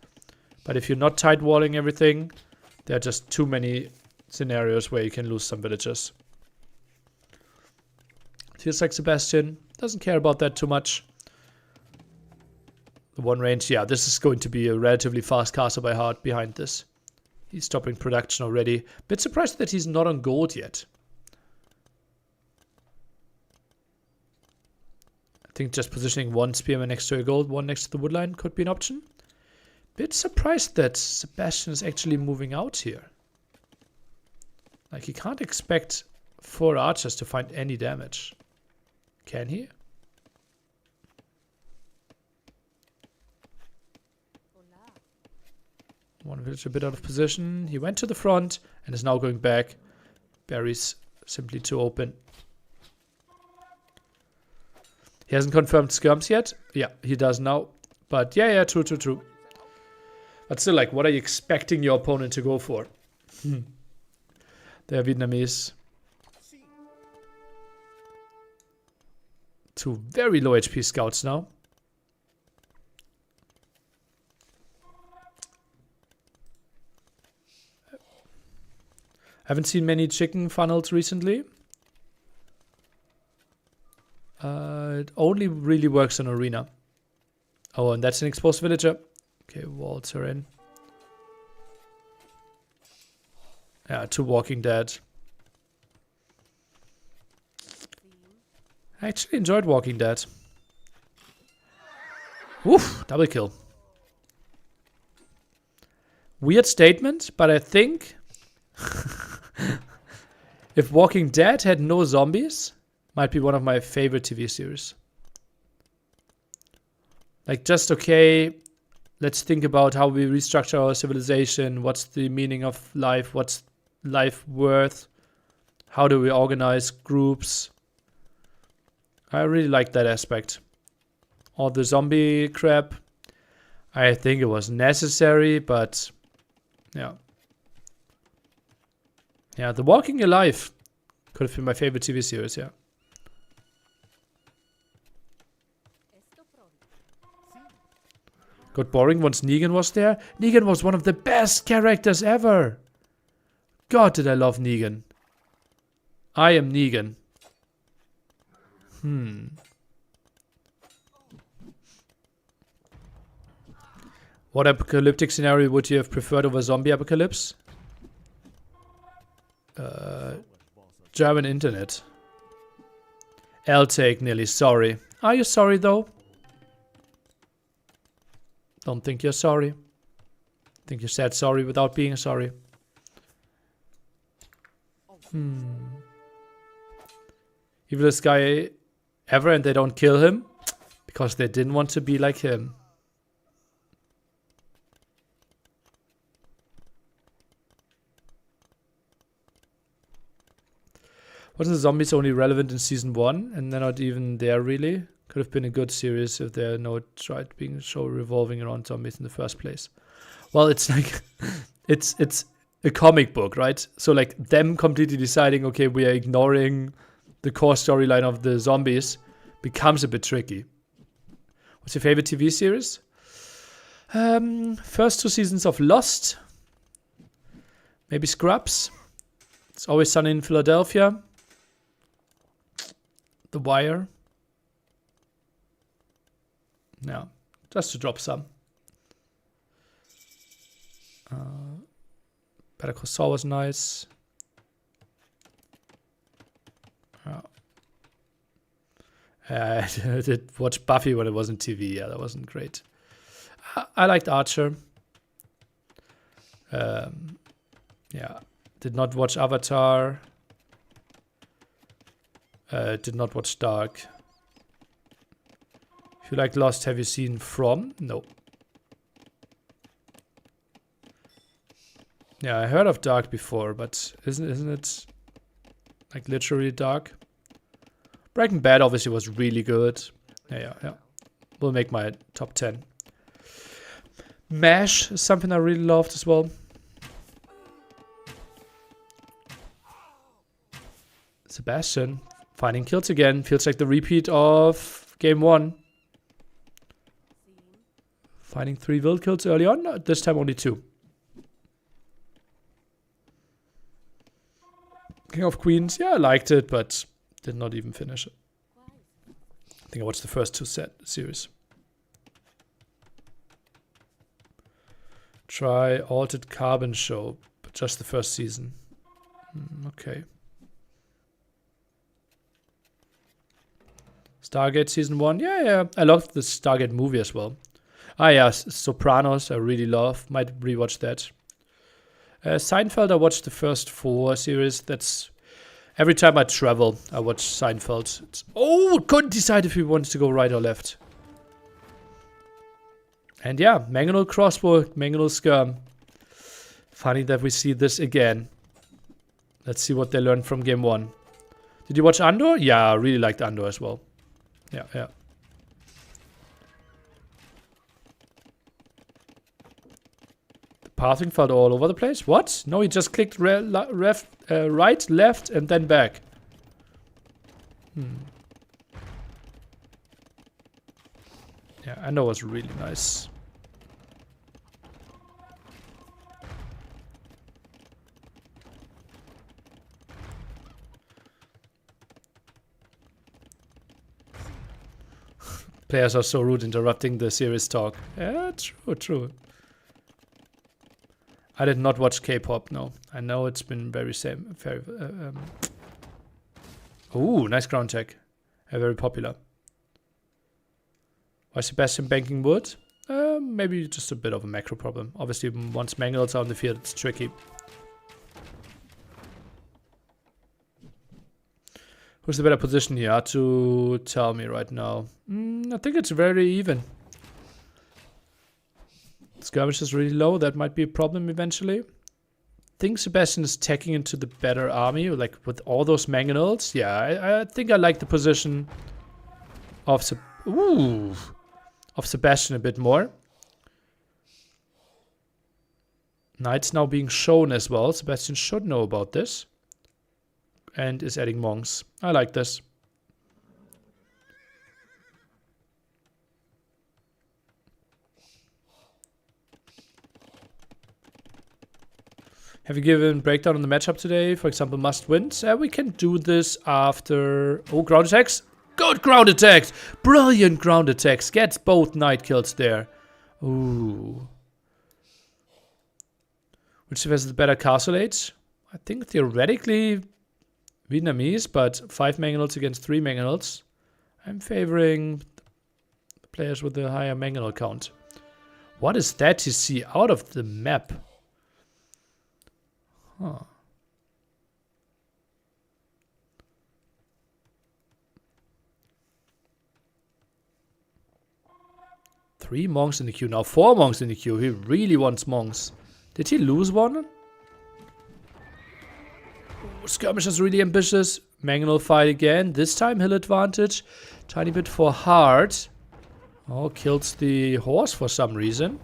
Speaker 2: But if you're not tight walling everything, there are just too many scenarios where you can lose some villagers. Feels like Sebastian doesn't care about that too much. The one range, yeah, this is going to be a relatively fast castle by Hearttt behind this. He's stopping production already. Bit surprised that he's not on gold yet. I think just positioning one spearman next to a gold, one next to the woodline could be an option. Bit surprised that Sebastian is actually moving out here. Like, he can't expect 4 archers to find any damage. Can he? One villager a bit out of position. He went to the front and is now going back. Barry's simply too open. He hasn't confirmed skirms yet. Yeah, he does now. But yeah, true. But still, like, what are you expecting your opponent to go for? They're Vietnamese. 2 very low HP scouts now. Haven't seen many chicken funnels recently. It only really works in arena. Oh, and that's an exposed villager. Okay, walls are in. Yeah, 2 Walking Dead. I actually enjoyed Walking Dead. Woof, double kill. Weird statement, but I think if Walking Dead had no zombies, might be one of my favorite TV series. Like, just okay, let's think about how we restructure our civilization. What's the meaning of life? What's life worth? How do we organize groups? I really like that aspect. All the zombie crap, I think it was necessary, but yeah. Yeah, The Walking Alive could have been my favorite TV series, yeah. Got boring once Negan was there. Negan was one of the best characters ever. God, did I love Negan. I am Negan. What apocalyptic scenario would you have preferred over zombie apocalypse? German internet. I'll take nearly sorry. Are you sorry though? Don't think you're sorry. Think you said sorry without being sorry. Evilest guy ever, and they don't kill him because they didn't want to be like him. Wasn't the zombies only relevant in season 1 and they're not even there really? Could have been a good series if there no tried being show revolving around zombies in the first place. Well, it's like it's a comic book, right? So like them completely deciding, okay, we are ignoring the core storyline of the zombies becomes a bit tricky. What's your favorite TV series? First 2 seasons of Lost. Maybe Scrubs. It's Always Sunny in Philadelphia. The Wire. Yeah, just to drop some. Better Call Saul was nice. I did watch Buffy when it was on TV. Yeah, that wasn't great. I liked Archer. Yeah, did not watch Avatar. Did not watch Dark. If you like Lost, have you seen From? No. Yeah, I heard of Dark before, but isn't it like literally dark? Breaking Bad obviously was really good. Yeah. Will make my top 10. MASH is something I really loved as well. Sebastian finding kills again. Feels like the repeat of game 1. Finding 3 wild kills early on. This time only 2. King of Queens. Yeah, I liked it, but did not even finish it. I think I watched the first 2 series. Try Altered Carbon Show, but just the first season. Okay. Stargate season 1. Yeah. I loved the Stargate movie as well. Yeah, Sopranos I really love. Might rewatch that. Seinfeld, I watched the first 4 series. That's every time I travel, I watch Seinfeld. Couldn't decide if we wanted to go right or left. And yeah, Mangonel Crossbow, Mangonel Skirm. Funny that we see this again. Let's see what they learned from game 1. Did you watch Andor? Yeah, I really liked Andor as well. Yeah. The pathing felt all over the place. What? No, he just clicked right, left, and then back. Yeah, Andor was really nice. Players are so rude interrupting the serious talk. Yeah, true. I did not watch K-pop, no. I know it's been very nice ground tech. Very popular. Why Sebastian banking wood? Maybe just a bit of a macro problem. Obviously, once Mangonels are on the field, it's tricky. Who's the better position here to tell me right now? I think it's very even. Skirmish is really low. That might be a problem eventually. I think Sebastian is tagging into the better army, like with all those Mangonels. Yeah, I think I like the position of Sebastian a bit more. Knights now being shown as well. Sebastian should know about this. And is adding monks. I like this. Have you given breakdown on the matchup today? For example, must wins. We can do this after... Oh, ground attacks. Good ground attacks. Brilliant ground attacks. Gets both knight kills there. Ooh. Which has the better castle age? I think theoretically Vietnamese, but 5 Mangonels against 3 Mangonels. I'm favoring the players with the higher Mangonel count. What is that you see out of the map? Huh. Three monks in the queue. Now 4 monks in the queue. He really wants monks. Did he lose one? Skirmish is really ambitious. Mangonel fight again. This time hill advantage. Tiny bit for Hearttt. Oh, kills the horse for some reason.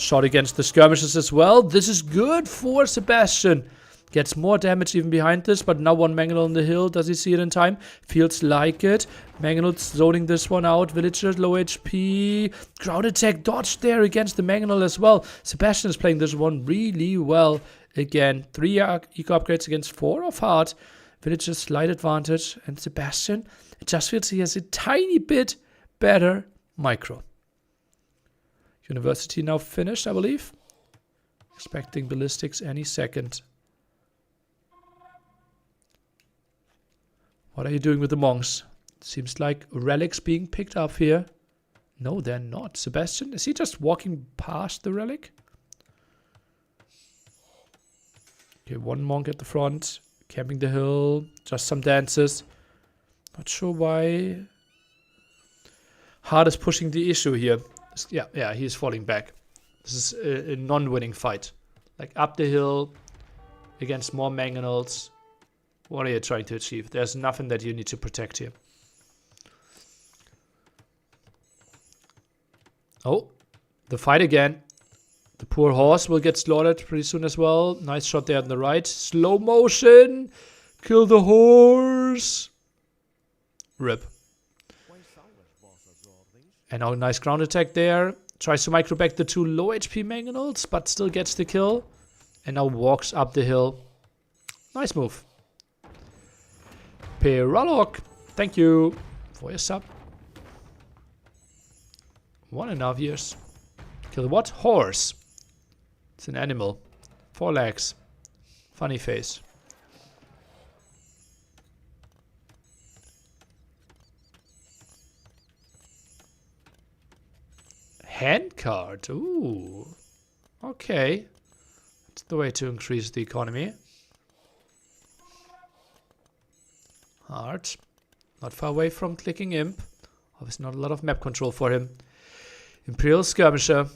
Speaker 2: Shot against the skirmishes as well. This is good for Sebastian. Gets more damage even behind this, but now one Mangonel on the hill. Does he see it in time? Feels like it. Mangonel's zoning this one out. Villagers, low HP. Ground attack dodged there against the Mangonel as well. Sebastian is playing this one really well. Again, 3 eco upgrades against 4 of Hearttt. Villagers, slight advantage. And Sebastian, it just feels he has a tiny bit better micro. University now finished, I believe. Expecting ballistics any second. What are you doing with the monks? Seems like relics being picked up here. No, they're not. Sebastian, is he just walking past the relic? Okay, one monk at the front. Camping the hill. Just some dances. Not sure why. Hearttt is pushing the issue here. Yeah, he's falling back. This is a non-winning fight. Like up the hill against more Mangonels. What are you trying to achieve? There's nothing that you need to protect here. Oh, the fight again. The poor horse will get slaughtered pretty soon as well. Nice shot there on the right. Slow motion. Kill the horse. Rip. And now a nice ground attack there. Tries to micro back the 2 low HP Mangonels, but still gets the kill. And now walks up the hill. Nice move. Peralok, thank you for your sub. 1.5 years. Kill what? Horse. It's an animal. 4 legs. Funny face. Handcart. Ooh. Okay. That's the way to increase the economy. Hearttt. Not far away from clicking Imp. Obviously not a lot of map control for him. Imperial Skirmisher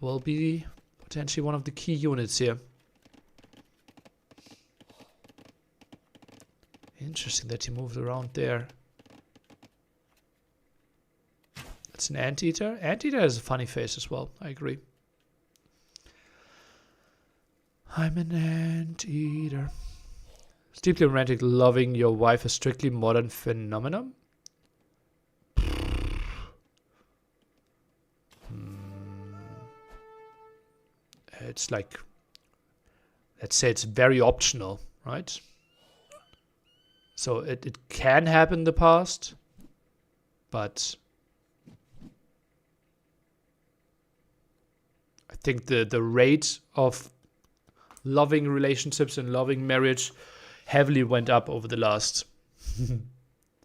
Speaker 2: will be potentially one of the key units here. Interesting that he moved around there. That's an Anteater. Anteater has a funny face as well. I agree. I'm an Anteater. It's deeply romantic, loving your wife, a strictly modern phenomenon. It's like, let's say it's very optional, right? So it can happen in the past, but I think the rate of loving relationships and loving marriage heavily went up over the last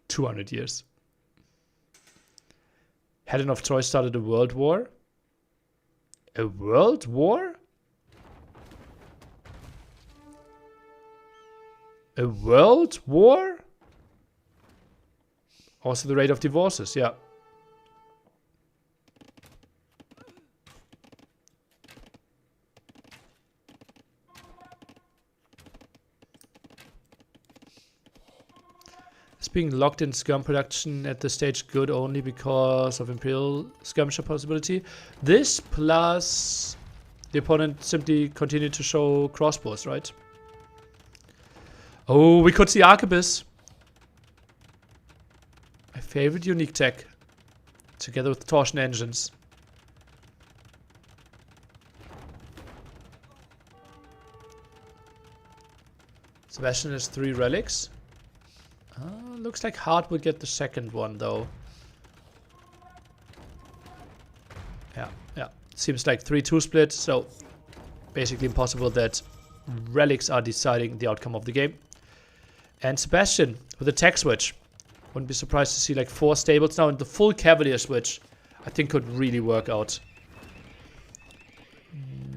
Speaker 2: 200 years. Helen of Troy started a world war. A world war? A world war? Also the rate of divorces, yeah. Is being locked in skirm production at this stage good only because of Imperial skirmisher possibility? This plus the opponent simply continued to show crossbows, right? Oh, we could see Arquebus. My favorite unique tech. Together with torsion engines. Sebastian has 3 relics. Looks like Hearttt would get the second one though. Yeah. Seems like 3-2 split, so basically impossible that relics are deciding the outcome of the game. And Sebastian with a tech switch. Wouldn't be surprised to see like 4 stables now, and the full Cavalier switch I think could really work out.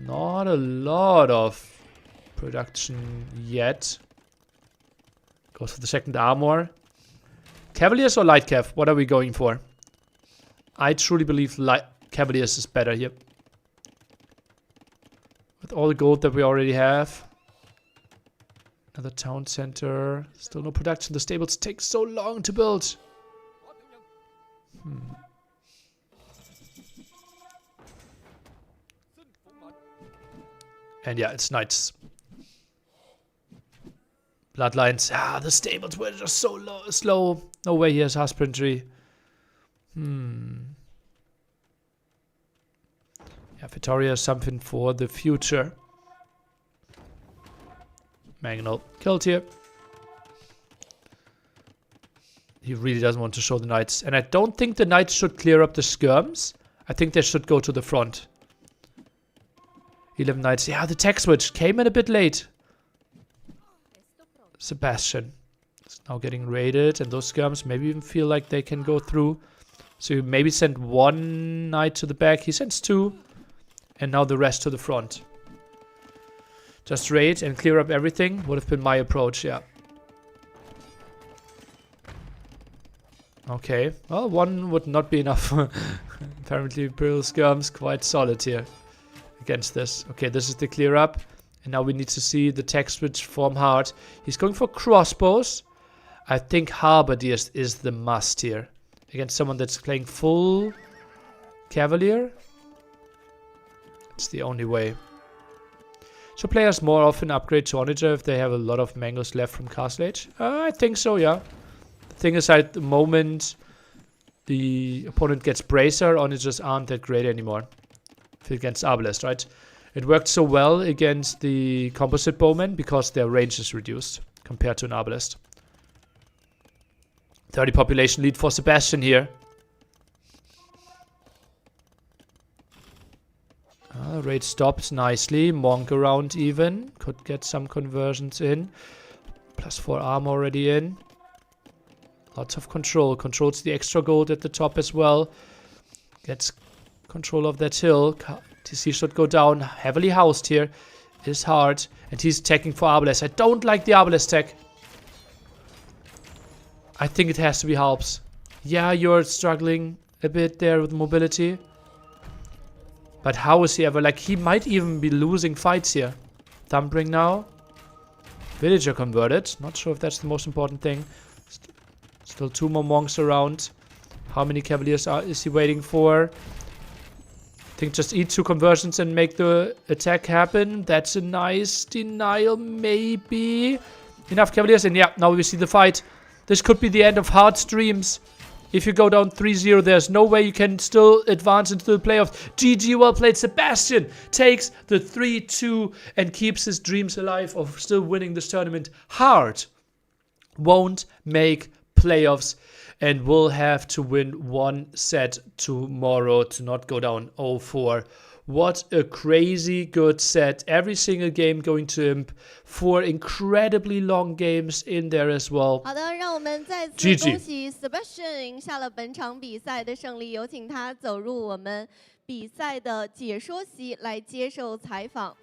Speaker 2: Not a lot of production yet. Goes for the second armor. Cavaliers or light cav? What are we going for? I truly believe Cavaliers is better here. With all the gold that we already have. Another town center. Still no production. The stables take so long to build. And yeah, it's knights. Bloodlines. Ah, the stables were just so slow. No way he has husbandry. Yeah, Victoria is something for the future. Mangonel killed here. He really doesn't want to show the knights. And I don't think the knights should clear up the skirms. I think they should go to the front. 11 knights. Yeah, the tech switch came in a bit late. Sebastian is now getting raided. And those skirms maybe even feel like they can go through. So you maybe send one knight to the back. He sends two. And now the rest to the front. Just raid and clear up everything would have been my approach, yeah. Okay, well, one would not be enough. Apparently, Imperial Skirm's quite solid here against this. Okay, this is the clear up. And now we need to see the tech switch from Hearttt. He's going for crossbows. I think Halberdiers is the must here. Against someone that's playing full Cavalier. It's the only way. So players more often upgrade to Onager if they have a lot of mangoes left from Castle Age? I think so, yeah. The thing is, at the moment the opponent gets Bracer, Onagers aren't that great anymore. Against Arbalest, right? It worked so well against the composite bowmen because their range is reduced compared to an Arbalest. 30 population lead for Sebastian here. Raid stops nicely. Monk around even. Could get some conversions in. +4 armor already in. Lots of control. Controls the extra gold at the top as well. Gets control of that hill. TC should go down. Heavily housed here. Is hard. And he's attacking for Arbalest. I don't like the Arbalest tech. I think it has to be Halbs. Yeah, you're struggling a bit there with mobility. But how is he ever? Like, he might even be losing fights here. Thumbring now. Villager converted. Not sure if that's the most important thing. Still 2 more monks around. How many cavaliers is he waiting for? I think just eat 2 conversions and make the attack happen. That's a nice denial, maybe. Enough cavaliers, and yeah, now we see the fight. This could be the end of Heartt's dreams. If you go down 3-0, there's no way you can still advance into the playoffs. GG, well played. Sebastian takes the 3-2 and keeps his dreams alive of still winning this tournament. Hearttt won't make playoffs and will have to win 1 set tomorrow to not go down 0-4. What a crazy good set. Every single game going to Imp. 4 incredibly long games in there as well.
Speaker 1: 好的，让我们再次
Speaker 2: GG
Speaker 1: 恭喜 Sebastian 赢下了本场比赛的胜利，有请他走入我们比赛的解说席来接受采访。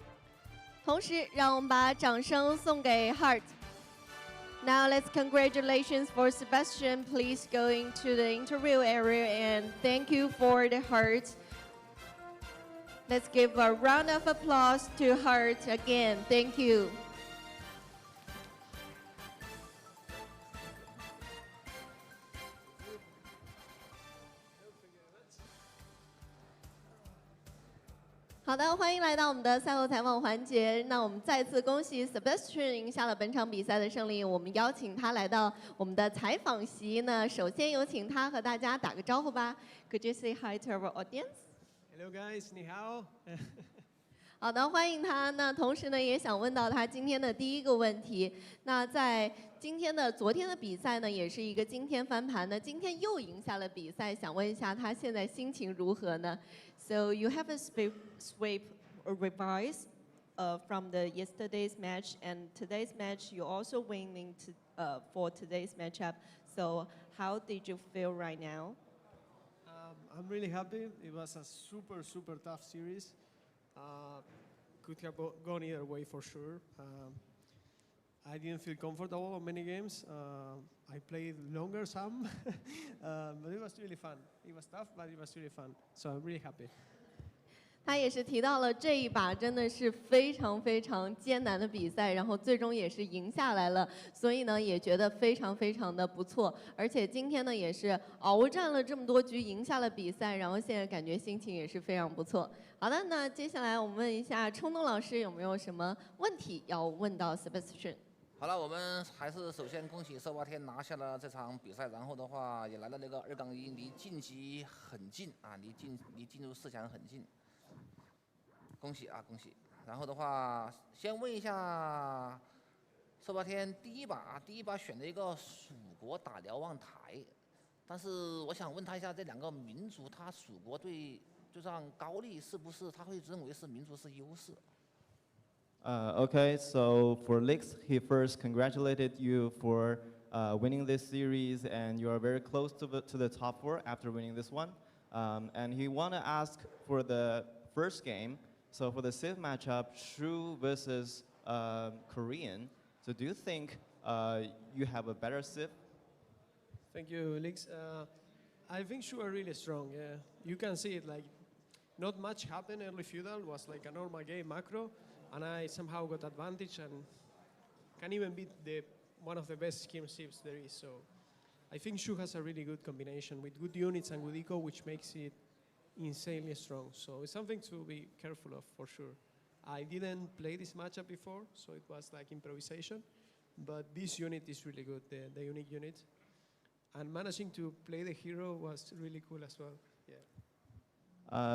Speaker 1: 同时，让我们把掌声送给 Hearttt。Now let's congratulations for Sebastian. Please go into the interview area and thank you for the Hearttt. Let's give a round of applause to Hearttt again. Thank you. 好的，欢迎来到我们的赛后采访环节。那我们再次恭喜 Sebastian 赢下了本场比赛的胜利。我们邀请他来到我们的采访席。那首先有请他和大家打个招呼吧。Could you say hi to our audience?Hello
Speaker 3: guys, 你好。
Speaker 1: 好的，欢迎他。那同时呢，也想问到他今天的第一个问题。那在昨天的比赛呢，也是一个惊天翻盘的，今天又赢下了比赛，想问一下他现在心情如何呢 ？So you have a sweep revise from the yesterday's match and today's match. You also winning for today's matchup. So how did you feel right now?
Speaker 3: I'm really happy. It was a super tough series. Could have gone either way for sure. I didn't feel comfortable on many games. I played longer some, but it was really fun. It was tough, but it was really fun. So I'm really happy.
Speaker 1: 他也是提到了这一把真的是非常非常艰难的比赛，然后最终也是赢下来了，所以呢也觉得非常非常的不错，而且今天呢也是鏖战了这么多局，赢下了比赛，然后现在感觉心情也是非常不错。好的，那接下来我们问一下冲动老师有没有什么问题要问到 Sebastian？
Speaker 4: 好了，我们还是首先恭喜色八天拿下了这场比赛，然后的话也来到那个2-1，离晋级很近啊，离进入4强很近，恭喜啊恭喜！然后的话，先问一下色八天第一把选了一个蜀国打瞭望台，但是我想问他一下，这2个民族他蜀国对就像高丽是不是他会认为是民族是优势？
Speaker 5: Okay, so for Lix, he first congratulated you for winning this series, and you are very close to the top 4 after winning this one. And he want to ask for the first game. So for the Civ matchup, Shu versus Korean. So do you think you have a better Civ?
Speaker 3: Thank you, Lix. I think Shu are really strong. Yeah, you can see it. Like, not much happened early Feudal. Was like a normal game macro. And I somehow got advantage and can even beat one of the best scheme Civs there is. So I think Shu has a really good combination with good units and good eco, which makes it insanely strong. So it's something to be careful of for sure. I didn't play this matchup before, so it was like improvisation. But this unit is really good, the unique unit. And managing to play the hero was really cool as well. Yeah.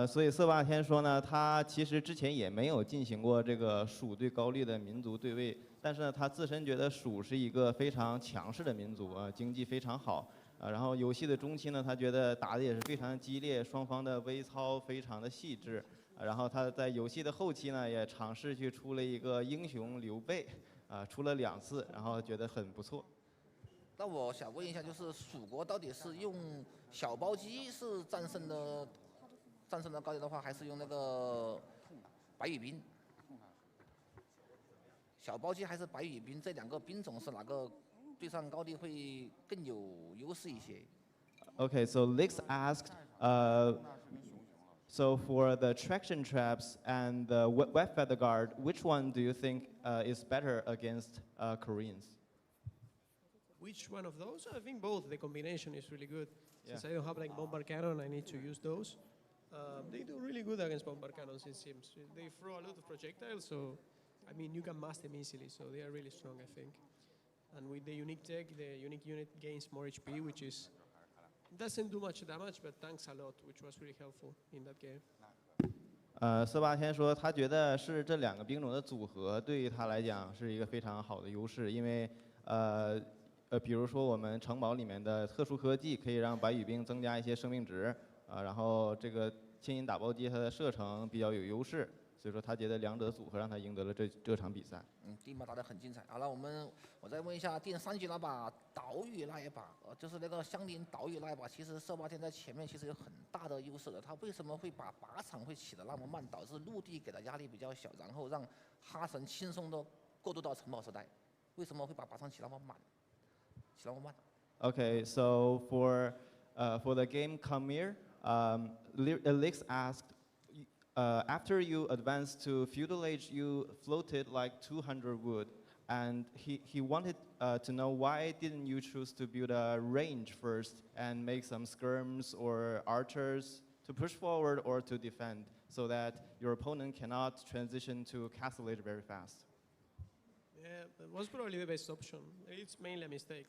Speaker 5: 所以色霸天说呢，他其实之前也没有进行过这个蜀对高丽的民族对位，但是呢，他自身觉得蜀是一个非常强势的民族啊，经济非常好啊。然后游戏的中期呢，他觉得打的也是非常激烈，双方的微操非常的细致。然后他在游戏的后期呢，也尝试去出了一个英雄刘备啊，出了2次，然后觉得很不错。
Speaker 4: 那我想问一下，就是蜀国到底是用小包机是战胜的高丽的话，还是用那个白羽兵？小包机还是白羽兵，这2个兵种是哪个对上高丽会更有优势一些
Speaker 5: Okay, so Lix asked, so for the traction traps and the web feather guard, which one do you think is better against Koreans?
Speaker 3: Which one of those? I think both. The combination is really good.
Speaker 5: Yeah.
Speaker 3: Since I don't have like bombard cannon, I need to use those. They do really good against bombard cannons, it seems. They throw a lot of projectiles, so I mean you can mass them easily. So they are really strong, I think. And with the unique tech, the unique unit gains more HP, which doesn't do much damage, but tanks a lot, which was really helpful in that game.
Speaker 5: 色霸天说，他觉得是这2个兵种的组合对于他来讲是一个非常好的优势，因为比如说我们城堡里面的特殊科技可以让白羽兵增加一些生命值然后这个牵引打包机它的射程比较有优势，所以说他觉得2者组合让他赢得了这场比赛。
Speaker 4: 第1把打得很精彩。好了，我再问一下，第3局那把岛屿那一把，就是那个相邻岛屿那一把，其实色八天在前面其实有很大的优势的。他为什么会把靶场会起得那么慢，导致陆地给的压力比较小，然后让哈神轻松的过渡到城堡时代？为什么会把靶场起那么慢？
Speaker 5: Okay, so for the game Khmer, Lix asked, after you advanced to feudal age, you floated like 200 wood, and he wanted to know why didn't you choose to build a range first and make some skirms or archers to push forward or to defend, so that your opponent cannot transition to castle age very fast.
Speaker 3: Yeah, that was probably the best option. It's mainly a mistake.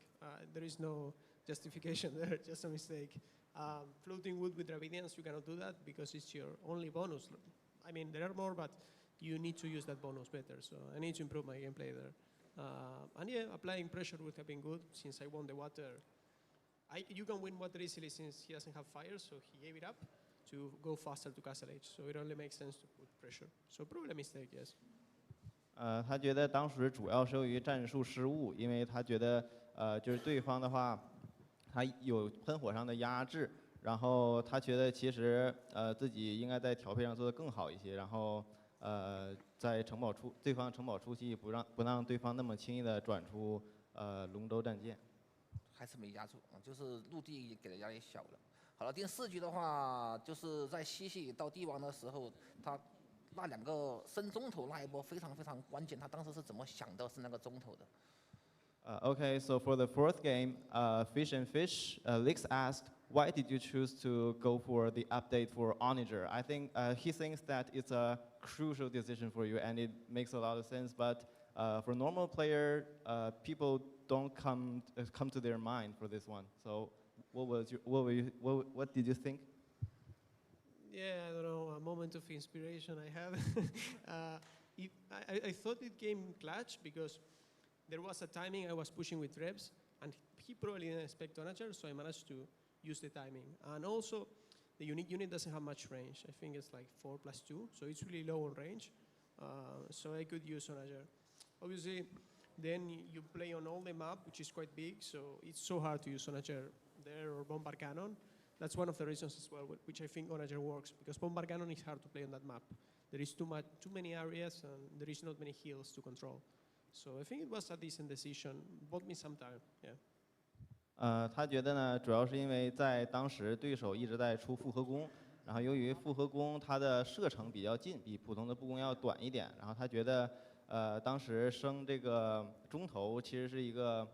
Speaker 3: There is no justification there, just a mistake. Floating wood with Dravidians, you cannot do that because it's your only bonus. I mean, there are more, but you need to use that bonus better. So I need to improve my gameplay there. And yeah, applying pressure would have been good since I won the water. You can win water easily since he doesn't have fire, so he gave it up to go faster to castle age. So it only makes sense to put pressure. So probably a mistake, yes.
Speaker 5: 他觉得当时主要是由于战术失误，因为他觉得就是对方的话，他有喷火上的压制，然后他觉得其实自己应该在调配上做得更好一些，然后在对方城堡初期不让对方那么轻易的转出龙舟战舰。
Speaker 4: 还是没压住，就是陆地给的压力小了。好了，第4局的话，就是在西西到帝王的时候，他那2个升中投那一波非常非常关键，他当时是怎么想到是那个中投的？
Speaker 5: Okay, so for the 4th game, Fish and Fish, Lix asked, why did you choose to go for the update for Onager? I think he thinks that it's a crucial decision for you and it makes a lot of sense, but for normal player, people don't come to their mind for this one. So what did you think?
Speaker 3: Yeah, I don't know, a moment of inspiration I had. I thought it came clutch because there was a timing I was pushing with Rebs, and he probably didn't expect Onager, so I managed to use the timing. And also, the unique unit doesn't have much range. I think it's like 4+2, so it's really low on range. So I could use Onager. Obviously, then you play on all the map, which is quite big, so it's so hard to use Onager there or Bombard Cannon. That's one of the reasons as well, which I think Onager works, because Bombard Cannon is hard to play on that map. There is too many areas, and there is not many heals to control. So I think it was a decent decision. Bought me some time, yeah.
Speaker 5: 他觉得呢，主要是因为在当时对手一直在出复合弓，然后由于复合弓它的射程比较近，比普通的步弓要短一点，然后他觉得，当时升这个中投其实是一个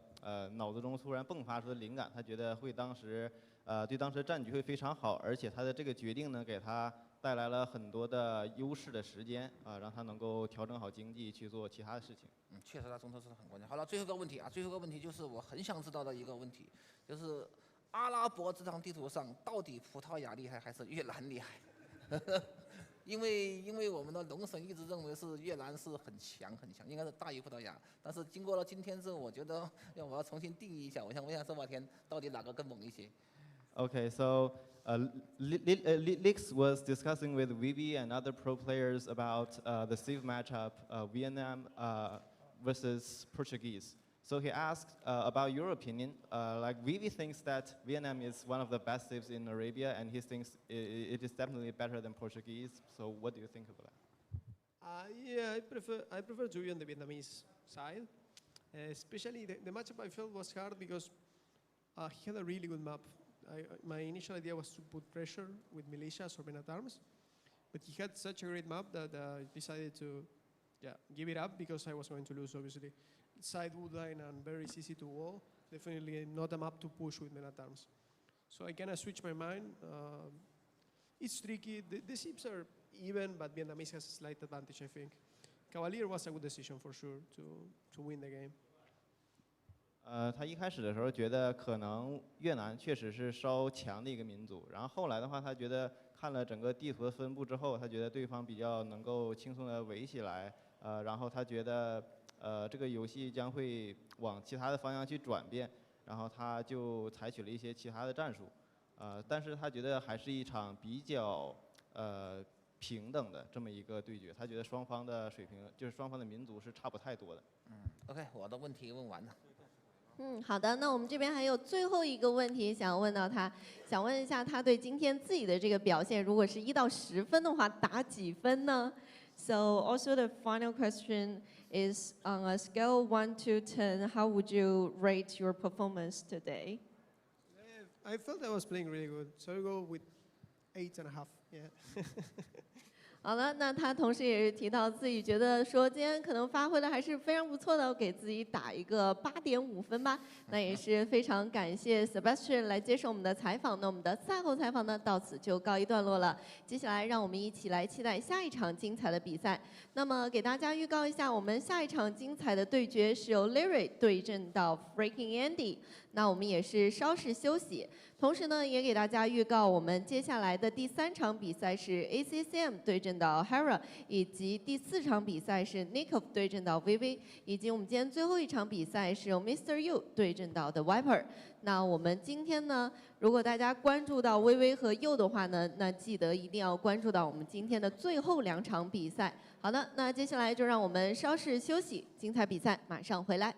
Speaker 5: 脑子中突然迸发出的灵感，他觉得会对当时的战局会非常好，而且他的这个决定呢，给他带来了很多的优势的时间让他能够调整好经济去做其他的事情。
Speaker 4: 确实，他中投是很关键。好了，最后一个问题啊，最后一个问题就是我很想知道的一个问题，就是阿拉伯这张地图上到底葡萄牙厉害还是越南厉害？因为我们的龙神一直认为是越南是很强，应该是大于葡萄牙。但是经过了今天之后，我觉得我要重新定义一下。我想问一下Sebastian，到底哪个更猛一些？
Speaker 5: Okay, so Lix was discussing with Vivy and other pro players about the Civ matchup, Vietnam versus Portuguese. So he asked about your opinion. Like Vivy thinks that Vietnam is one of the best civs in Arabia, and he thinks it is definitely better than Portuguese. So what do you think of that?
Speaker 3: Yeah, I prefer to be on the Vietnamese side. Especially the matchup I felt was hard because he had a really good map. My initial idea was to put pressure with militias or men-at-arms, but he had such a great map that I decided to give it up because I was going to lose, obviously. Side woodline and very easy to wall, definitely not a map to push with men-at-arms. So I kind of switched my mind. It's tricky. The ships are even, but Vietnamese has a slight advantage, I think. Cavalier was a good decision for sure to win the game.
Speaker 5: 他一开始的时候觉得可能越南确实是稍强的一个民族，然后后来的话，他觉得看了整个地图的分布之后，他觉得对方比较能够轻松的围起来，然后他觉得这个游戏将会往其他的方向去转变，然后他就采取了一些其他的战术，但是他觉得还是一场比较平等的这么一个对决，他觉得双方的水平就是双方的民族是差不太多的。
Speaker 4: OK， 我的问题问完了。
Speaker 1: 好的，那我们这边还有最后一个问题想问到他，想问一下他对今天自己的这个表现，如果是1到10分的话，打几分呢 ？So also the final question is on a scale 1 to 10, how would you rate your performance today?
Speaker 3: I felt I was playing really good, so I'll go with 8.5. Yeah.
Speaker 1: 好了，那他同时也是提到自己觉得说今天可能发挥的还是非常不错的，我给自己打一个8.5分吧。那也是非常感谢 Sebastian 来接受我们的采访。那我们的赛后采访呢到此就告一段落了。接下来让我们一起来期待下一场精彩的比赛。那么给大家预告一下，我们下一场精彩的对决是由 Liry 对阵到 Freaking Andy。那我们也是稍事休息，同时呢也给大家预告我们接下来的第3场比赛是 ACCM 对阵到 Hera， 以及第4场比赛是 Nikov 对阵到 Vivy， 以及我们今天最后一场比赛是由 Mr. You 对阵到 The Viper。那我们今天呢，如果大家关注到微微和佑的话呢，那记得一定要关注到我们今天的最后2场比赛。好的，那接下来就让我们稍事休息，精彩比赛马上回来。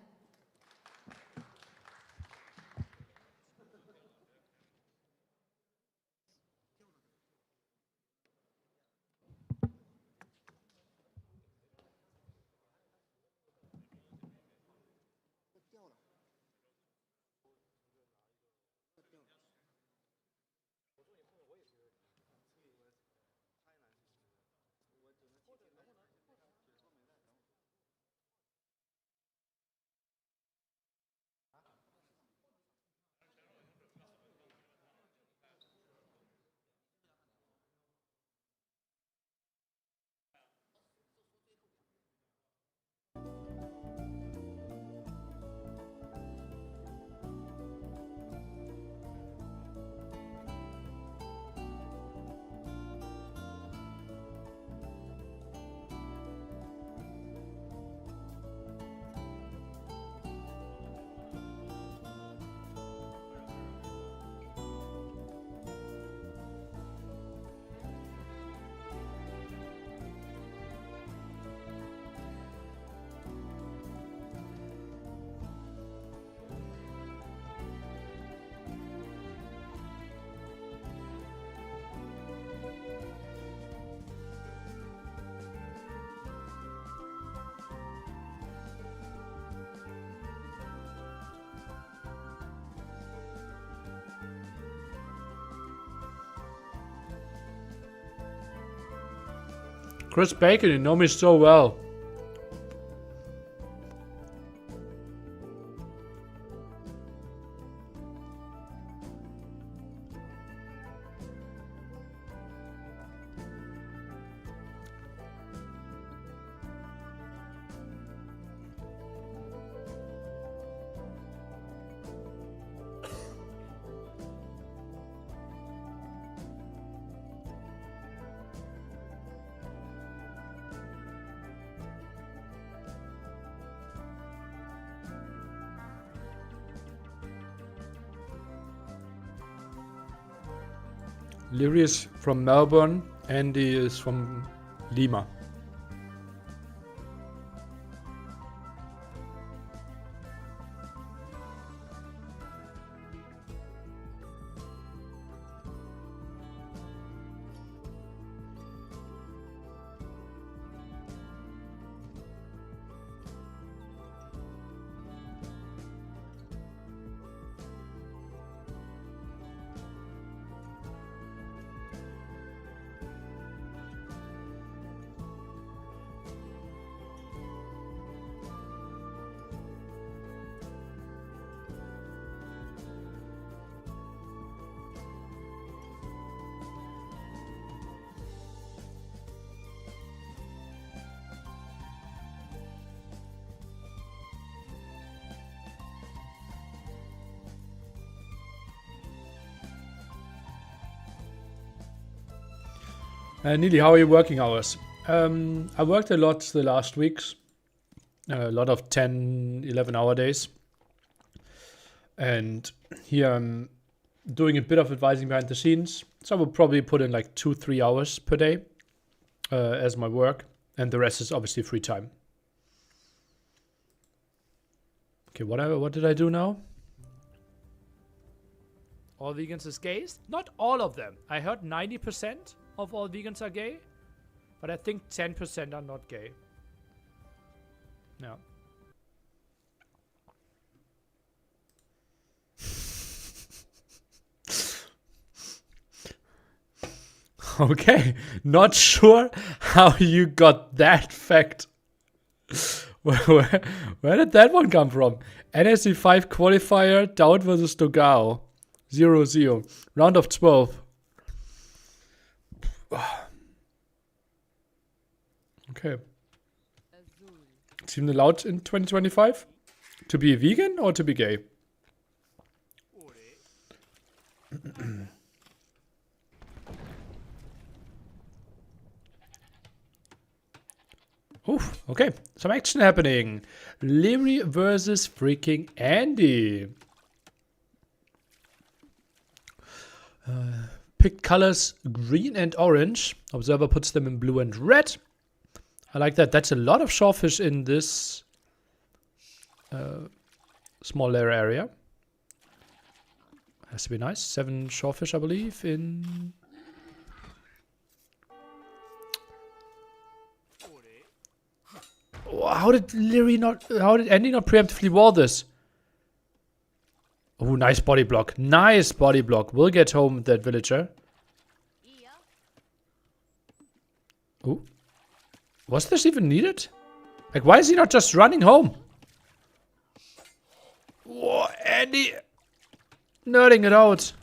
Speaker 2: Chris Bacon, you know me so well. Liry is from Melbourne, Andy is from Lima. Neely, how are your working hours? I worked a lot the last weeks. A lot of 10, 11 hour days. And here I'm doing a bit of advising behind the scenes. So I will probably put in like 2-3 hours per day as my work. And the rest is obviously free time. Okay, what did I do now? All vegans is gays? Not all of them. I heard 90% of all vegans are gay, but I think 10% are not gay. No. Okay, not sure how you got that fact. Where did that one come from? NSC 5 qualifier, Dowd versus Dogao. 0-0. Round of 12. Okay. Seem allowed in 2025? To be a vegan or to be gay? Oof, okay, some action happening. Liry versus freaking Andy. Pick colors green and orange. Observer puts them in blue and red. I like that. That's a lot of shawfish in this small layer area. Has to be nice. 7 shawfish, I believe, in... Oh, how did Andy not preemptively wall this? Oh, nice body block. Nice body block. We'll get home with that villager. Oh. Was this even needed? Like, why is he not just running home? Whoa, Andy. Nerding it out.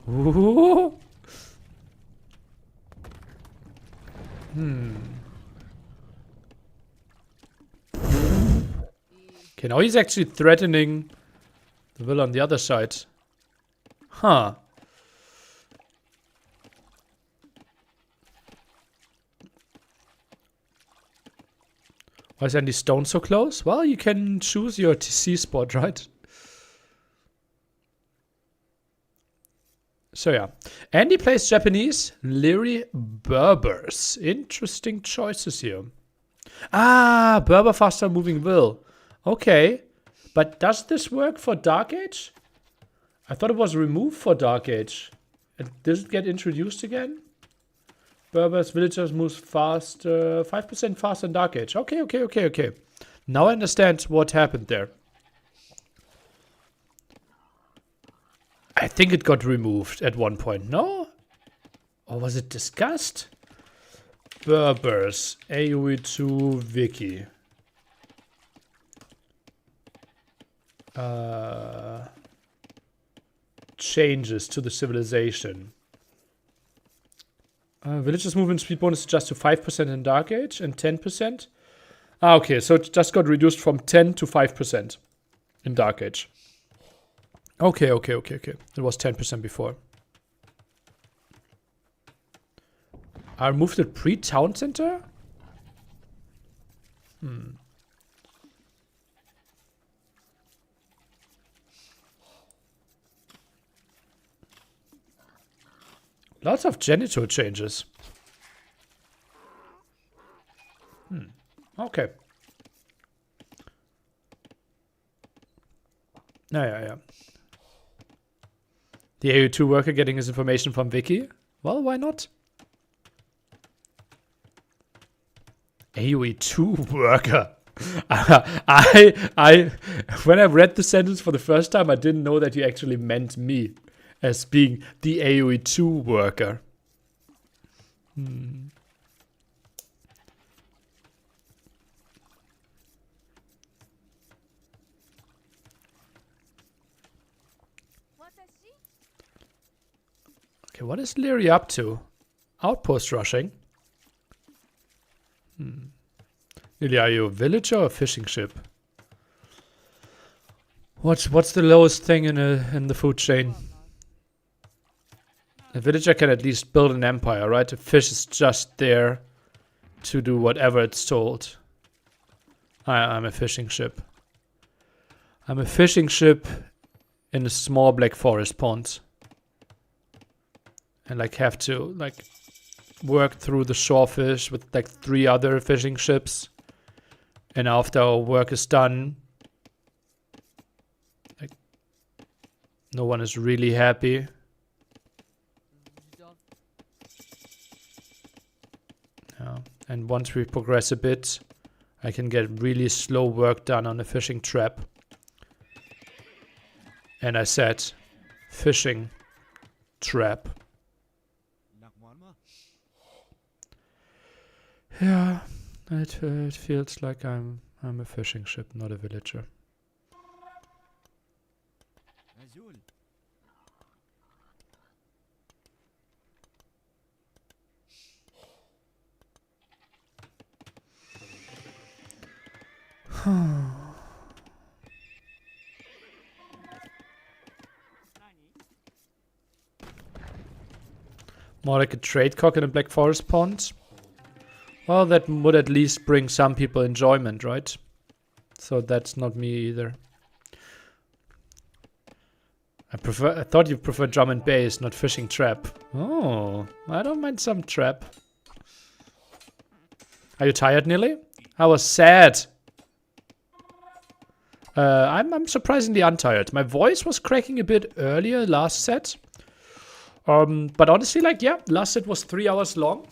Speaker 2: Ooh. Okay, now he's actually threatening the villa on the other side. Huh. Why is Andy Stone so close? Well, you can choose your TC spot, right? So yeah. Andy plays Japanese, Liry Berbers. Interesting choices here. Ah, Berber faster moving will. Okay. But does this work for Dark Age? I thought it was removed for Dark Age. And does it get introduced again? Berbers, villagers moves faster, 5% faster in Dark Age. Okay. Now I understand what happened there. I think it got removed at one point, no? Or was it discussed? Berbers. AoE2 Wiki. Changes to the civilization. Villagers movement speed bonus adjust to 5% in Dark Age and 10%. Ah, okay, so it just got reduced from 10 to 5% in Dark Age. Okay. It was 10% before. I removed it pre-town center? Lots of genital changes. Okay. Yeah. The AU2 worker getting his information from Wiki? Well, why not? AoE2 worker. I when I read the sentence for the first time, I didn't know that you actually meant me as being the AoE2 worker. Okay, what is Liry up to? Outpost rushing? Liry, are you a villager or a fishing ship? What's the lowest thing in the food chain? A villager can at least build an empire, right? A fish is just there to do whatever it's told. I'm a fishing ship. I'm a fishing ship in a small black forest pond. And like have to like work through the shorefish with like 3 other fishing ships. And after our work is done, like no one is really happy. Yeah. And once we progress a bit, I can get really slow work done on a fishing trap. And I said, fishing trap. Yeah, it feels like I'm a fishing ship, not a villager. More like a trade cock in a black forest pond. Well, that would at least bring some people enjoyment, right? So that's not me either. I thought you prefer drum and bass, not fishing trap. Oh, I don't mind some trap. Are you tired, nearly? I was sad. I'm surprisingly untired. My voice was cracking a bit earlier last set. But honestly, like, yeah, last set was 3 hours long.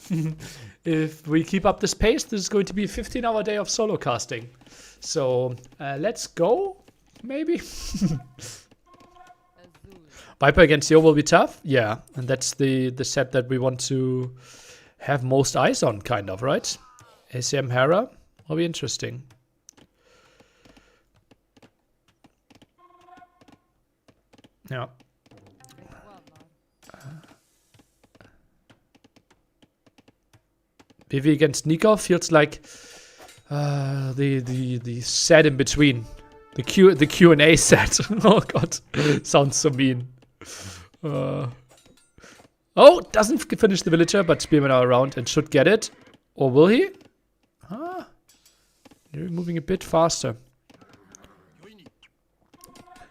Speaker 2: If we keep up this pace, this is going to be a 15-hour day of solo casting. So let's go, maybe. Viper against Yo will be tough. Yeah, and that's the set that we want to have most eyes on, kind of, right? ACCM Hera will be interesting. Yeah. Vivy against Nikov feels like the set in between, the Q&A set. Oh god, sounds so mean. Oh, doesn't finish the villager, but Spearmen are around and should get it, or will he? Ah, they're moving a bit faster.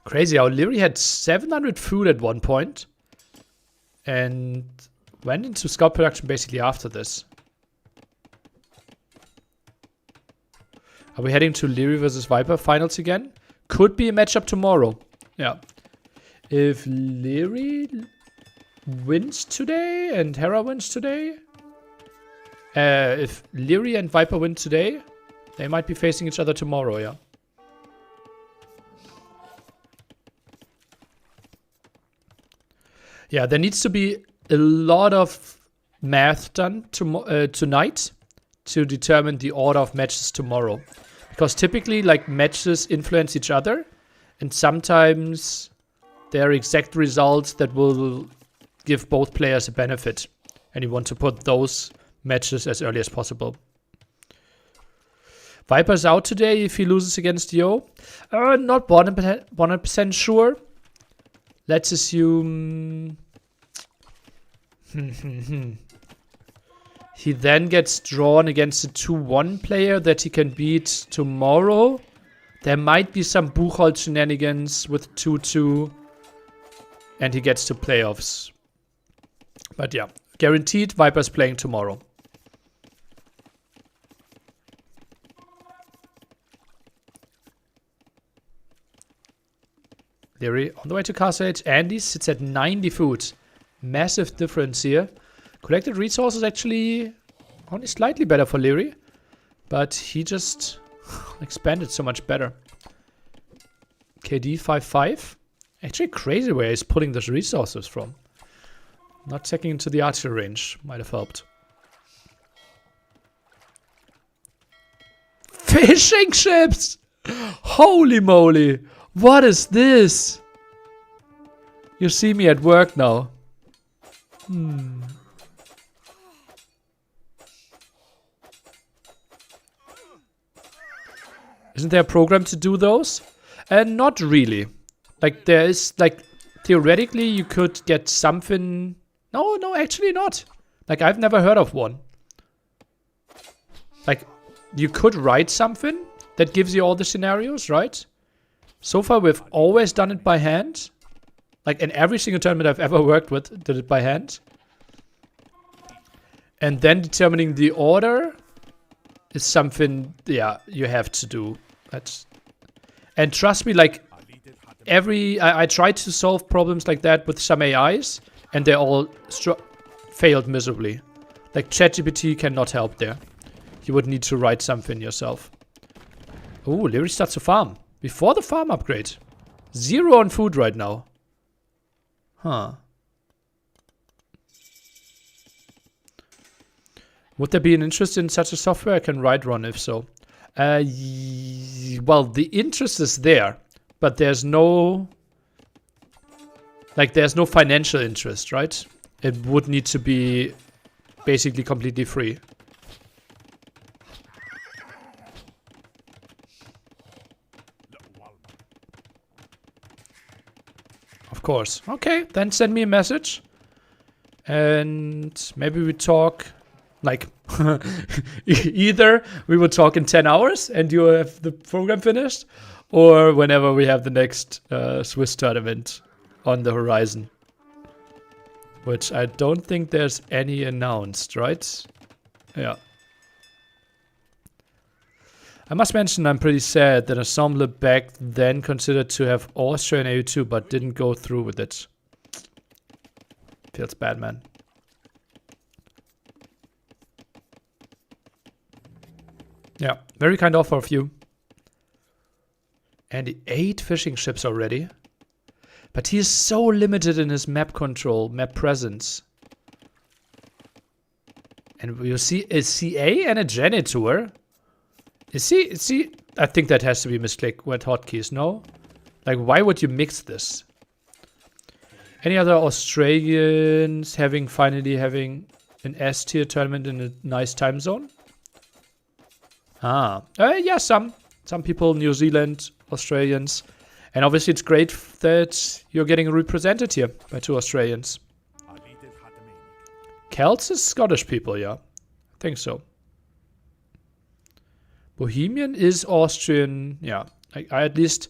Speaker 2: Crazy how Liry had 700 food at one point and went into scout production basically after this. Are we heading to Liry versus Viper finals again? Could be a matchup tomorrow. Yeah. If Liry wins today and Hera wins today, if Liry and Viper win today, they might be facing each other tomorrow, yeah. Yeah, there needs to be a lot of math done tonight to determine the order of matches tomorrow. Because typically, like, matches influence each other, and sometimes there are exact results that will give both players a benefit. And you want to put those matches as early as possible. Viper's out today if he loses against Yo. Not 100% sure. Let's assume... He then gets drawn against a 2-1 player that he can beat tomorrow. There might be some Buchholz shenanigans with 2-2. And he gets to playoffs. But yeah, guaranteed Viper's playing tomorrow. Liry on the way to Castle Age. Andy sits at 90 food. Massive difference here. Collected resources actually only slightly better for Liry. But he just expanded so much better. KD 5-5. Actually crazy where he's pulling those resources from. Not checking into the archery range. Might have helped. Fishing ships! Holy moly! What is this? You see me at work now. Isn't there a program to do those? And not really. Like, there is, like, theoretically you could get something... No, actually not. Like, I've never heard of one. Like, you could write something that gives you all the scenarios, right? So far, we've always done it by hand. Like, in every single tournament I've ever worked with, did it by hand. And then determining the order is something, yeah, you have to do. And trust me, like, I tried to solve problems like that with some AIs, and they all failed miserably. Like, ChatGPT cannot help there. You would need to write something yourself. Oh, Liry starts to farm. Before the farm upgrade. 0 on food right now. Huh. Would there be an interest in such a software? I can write one if so. Well, the interest is there. But there's no... Like, there's no financial interest, right? It would need to be basically completely free. Of course. Okay, then send me a message. And maybe we talk... Like, either we will talk in 10 hours and you have the program finished, or whenever we have the next Swiss tournament on the horizon. Which I don't think there's any announced, right? Yeah. I must mention I'm pretty sad that Ensemble back then considered to have Austria in AU2 but didn't go through with it. Feels bad, man. Yeah, very kind offer of you. And 8 fishing ships already. But he is so limited in his map control, map presence. And you see a CA and a janitor. Is he? I think that has to be misclick with hotkeys, no? Like, why would you mix this? Any other Australians finally having an S tier tournament in a nice time zone? Yeah, some people, New Zealand, Australians. And obviously it's great that you're getting represented here by 2 Australians. Celts is Scottish people, yeah. I think so. Bohemian is Austrian, yeah. I at least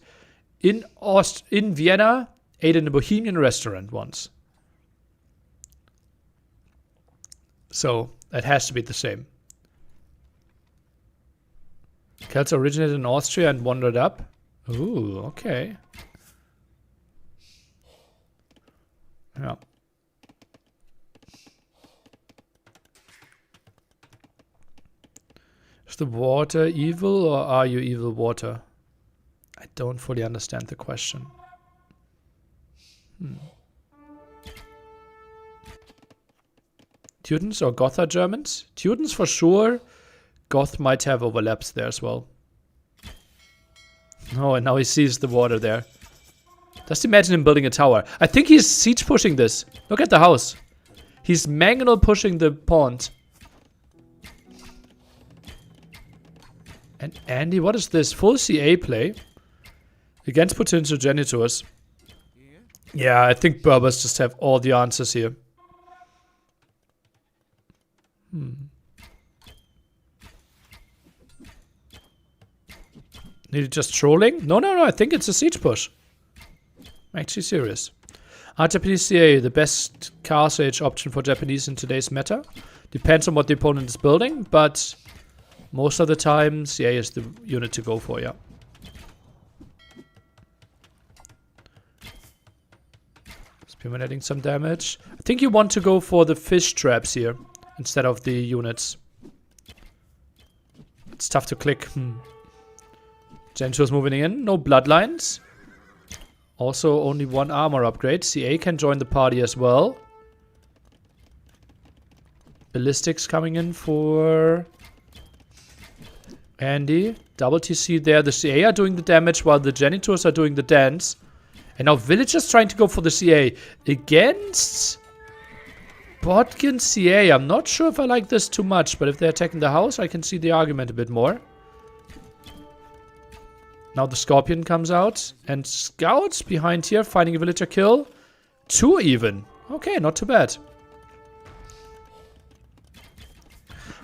Speaker 2: in Vienna ate in a Bohemian restaurant once. So that has to be the same. Celts originated in Austria and wandered up. Ooh, okay. Yeah. Is the water evil or are you evil water? I don't fully understand the question. Teutons or Goth are Germans? Teutons for sure. Goth might have overlaps there as well. Oh, and now he sees the water there. Just imagine him building a tower. I think he's siege pushing this. Look at the house. He's mangonel pushing the pond. And Andy, what is this? Full CA play against potential genitors. Yeah, I think Berbers just have all the answers here. Maybe just trolling? No, I think it's a siege push. I'm actually serious. Are Japanese CA the best Castle Age option for Japanese in today's meta? Depends on what the opponent is building, but most of the time, CA is the unit to go for, yeah. Spearman adding some damage. I think you want to go for the fish traps here instead of the units. It's tough to click. Genito's moving in. No bloodlines. Also, only one armor upgrade. CA can join the party as well. Ballistics coming in for Andy. Double TC there. The CA are doing the damage while the Genitors are doing the dance. And now Villagers trying to go for the CA against Botkin CA. I'm not sure if I like this too much, but if they're attacking the house, I can see the argument a bit more. Now the Scorpion comes out. And Scouts behind here, finding a villager kill. 2 even. Okay, not too bad.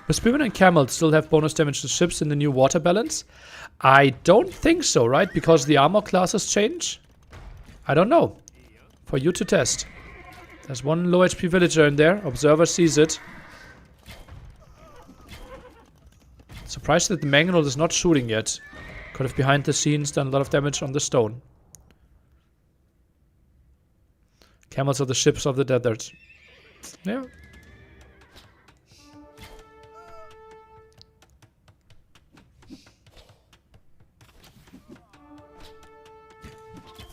Speaker 2: Will Spearman and Camel still have bonus damage to ships in the new water balance? I don't think so, right? Because the armor classes change? I don't know. For you to test. There's one low HP villager in there. Observer sees it. Surprised that the Mangonel is not shooting yet. Could have behind the scenes done a lot of damage on the stone. Camels are the ships of the desert. Yeah.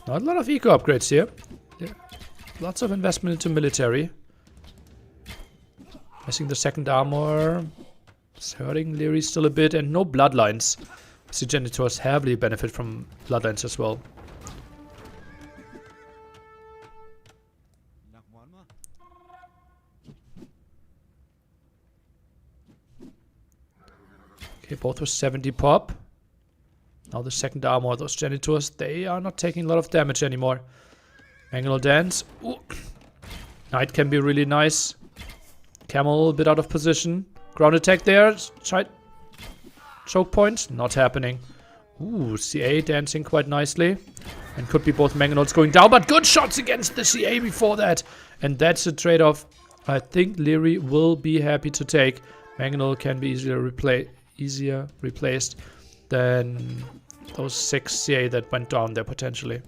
Speaker 2: Not a lot of eco upgrades here. Yeah. Lots of investment into military. Missing the second armor. It's hurting Liry still a bit. And no bloodlines. The Genitors heavily benefit from bloodlines as well. Okay, both with 70 pop. Now the second armor, those Genitors, they are not taking a lot of damage anymore. Angle dance. Ooh. Knight can be really nice. Camel a bit out of position. Ground attack there. Try. Choke point. Not happening. Ooh, CA dancing quite nicely. And could be both Mangonels going down, but good shots against the CA before that. And that's a trade-off I think Liry will be happy to take. Mangonel can be easier replaced than those 6 CA that went down there potentially.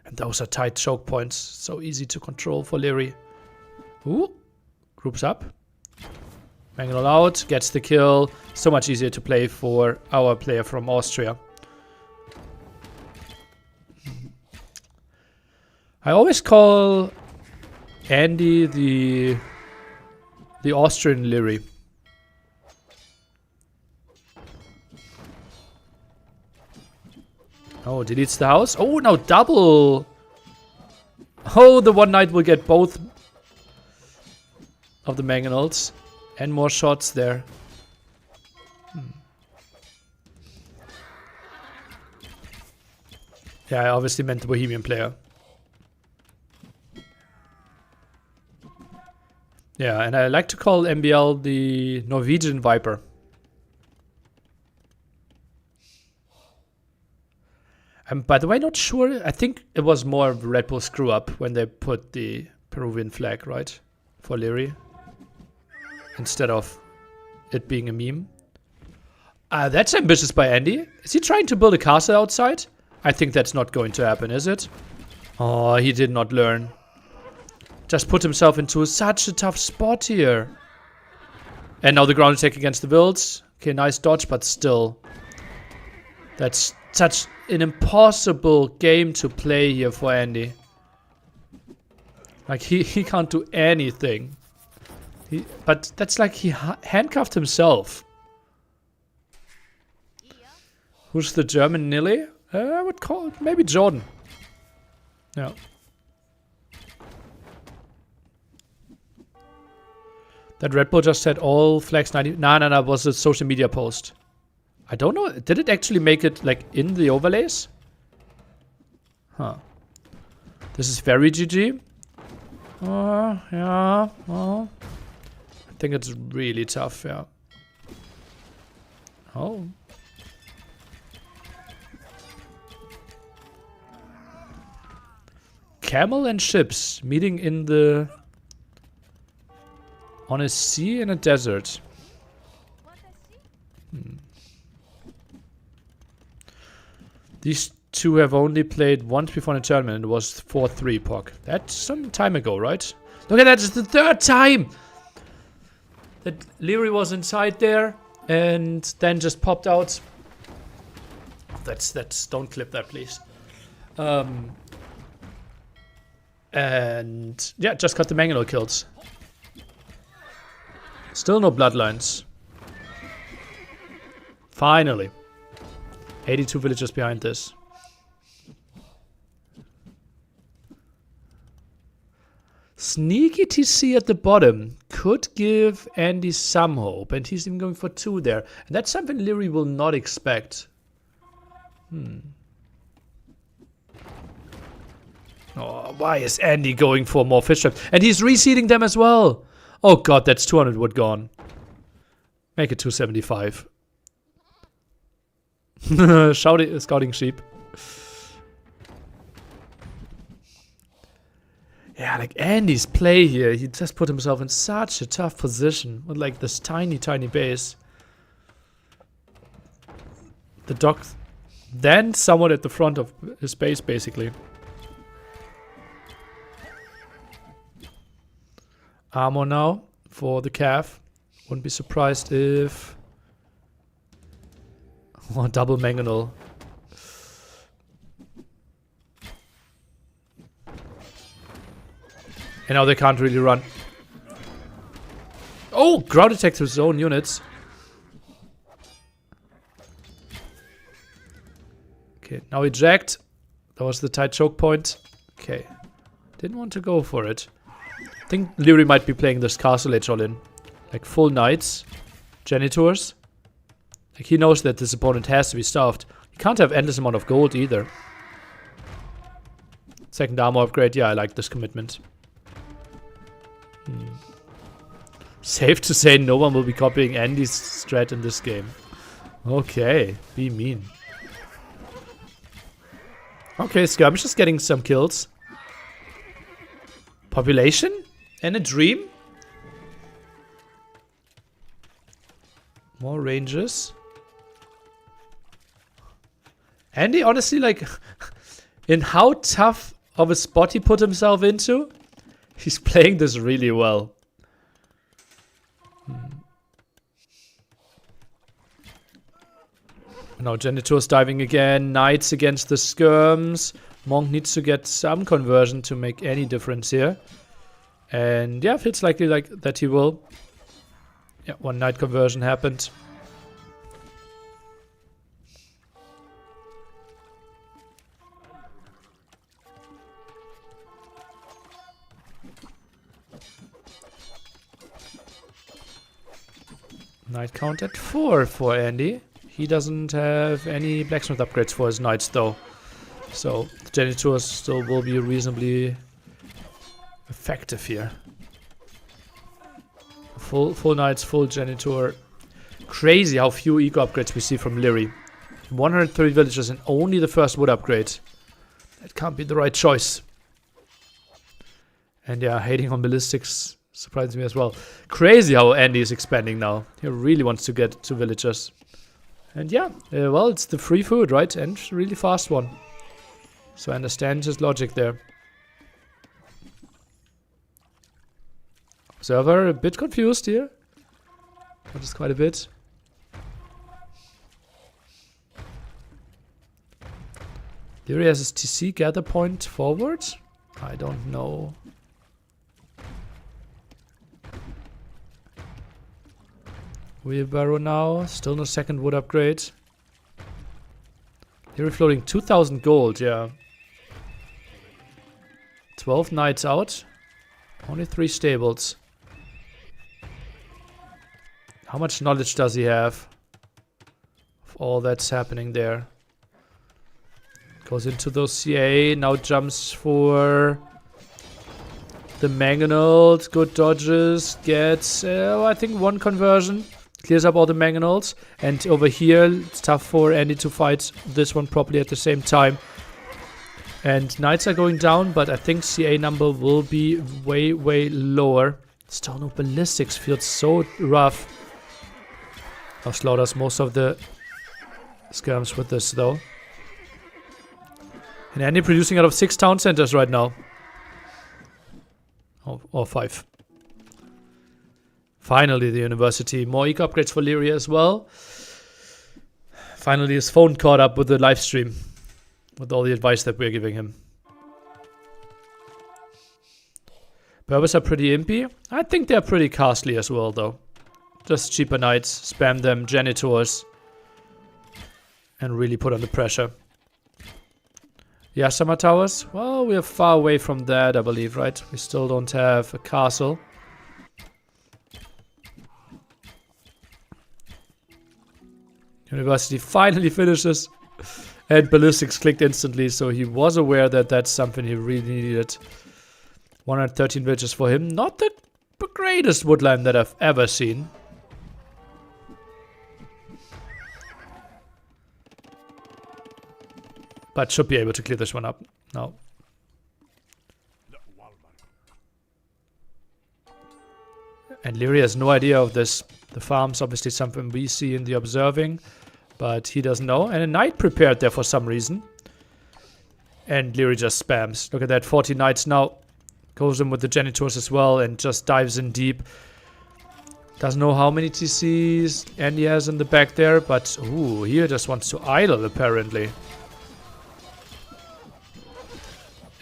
Speaker 2: And those are tight choke points. So easy to control for Liry. Ooh. Groups up. Mangonel out. Gets the kill. So much easier to play for our player from Austria. I always call Andy the Austrian Liry. Oh, deletes the house. Oh, now double. Oh, the one knight will get both of the Mangonels. And more shots there. Yeah, I obviously meant the Bohemian player. Yeah, and I like to call MBL the Norwegian Viper. I'm, by the way, not sure. I think it was more of a Red Bull screw up when they put the Peruvian flag, right? For Liry. Instead of it being a meme. That's ambitious by Andy. Is he trying to build a castle outside? I think that's not going to happen, is it? Oh, he did not learn. Just put himself into such a tough spot here. And now the ground attack against the Wilds. Okay, nice dodge, but still. That's such an impossible game to play here for Andy. Like, he can't do anything. But that's like he handcuffed himself. Who's the German Nilly? I would call it maybe Jordan. Yeah. That Red Bull just said all flags 90. No, it was a social media post. I don't know. Did it actually make it like in the overlays? Huh. This is very GG. Yeah. Well, I think it's really tough, yeah. Oh. Camel and ships meeting in the... on a sea in a desert. These two have only played once before in a tournament and it was 4-3 POC. That's some time ago, right? Look at that, it's the third time! That Liry was inside there and then just popped out. That's don't clip that, please. And yeah, just got the Mangonel kills. Still no bloodlines. Finally. 82 villagers behind this. Sneaky TC at the bottom could give Andy some hope, and he's even going for 2 there. And that's something Liry will not expect. Oh, why is Andy going for more fish traps? And he's reseeding them as well. Oh god, that's 200 wood gone. Make it 275. Scouting sheep. Yeah, like Andy's play here, he just put himself in such a tough position with like this tiny base. The dock, then someone at the front of his base basically. Armor now for the calf. Wouldn't be surprised if... Oh, double Mangonel. And now they can't really run. Oh, ground attack to his own units. Okay, now eject. That was the tight choke point. Okay. Didn't want to go for it. I think Liry might be playing this castle age all in. Like full knights. Janitors. Like he knows that this opponent has to be stuffed. He can't have endless amount of gold either. Second armor upgrade. Yeah, I like this commitment. Safe to say no one will be copying Andy's strat in this game. Okay, be mean. Okay, Skirmish is getting some kills. Population? And a dream? More ranges. Andy, honestly, like, in how tough of a spot he put himself into, he's playing this really well. Now Janitors diving again. Knights against the skirms. Monk needs to get some conversion to make any difference here. And yeah, feels likely like that he will. Yeah, one knight conversion happened. Knight count at 4 for Andy. He doesn't have any blacksmith upgrades for his knights though. So the Janitors still will be reasonably effective here. Full knights, full Janitor. Crazy how few eco upgrades we see from Liry. 130 villagers and only the first wood upgrade. That can't be the right choice. And yeah, hating on ballistics surprises me as well. Crazy how Andy is expanding now. He really wants to get 2 villagers. And yeah, well, it's the free food, right? And really fast one. So I understand his logic there. Observer a bit confused here. But just quite a bit. Liry has his TC gather point forward. I don't know. Wheelbarrow now. Still no second wood upgrade. Liry floating 2,000 gold, yeah. 12 knights out. Only 3 stables. How much knowledge does he have of all that's happening there? Goes into those CA. Now jumps for the mangonels. Good dodges. Gets, I think, 1 conversion. Clears up all the mangonels. And over here, it's tough for Andy to fight this one properly at the same time. And knights are going down, but I think CA number will be way, way lower. Still no ballistics. Feels so rough. Now slaughters most of the skirms with this, though. And Andy producing out of 6 town centers right now. Oh, or 5. Finally, the university. More eco upgrades for Liry as well. Finally, his phone caught up with the live stream. With all the advice that we're giving him. Berbers are pretty impy. I think they're pretty costly as well, though. Just cheaper knights. Spam them. Janitors. And really put on the pressure. Yeah, summer towers. Well, we're far away from that, I believe, right? We still don't have a castle. University finally finishes. And ballistics clicked instantly, so he was aware that that's something he really needed. 113 villages for him. Not the greatest woodland that I've ever seen. But should be able to clear this one up now. And Liry has no idea of this. The farm's obviously something we see in the observing. But he doesn't know. And a knight prepared there for some reason. And Liry just spams. Look at that. 40 knights now. Goes in with the janitors as well. And just dives in deep. Doesn't know how many TCs Andy has in the back there. But, ooh, he just wants to idle apparently.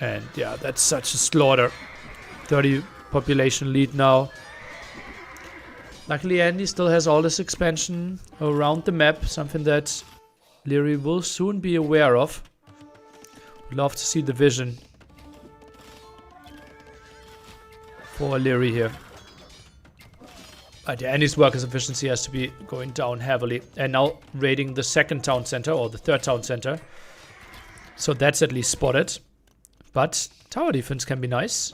Speaker 2: And yeah, that's such a slaughter. 30 population lead now. Luckily, Andy still has all this expansion around the map. Something that Liry will soon be aware of. Would love to see the vision for Liry here. But yeah, Andy's workers' efficiency has to be going down heavily. And now raiding the 2nd town center or the 3rd town center. So that's at least spotted. But tower defense can be nice.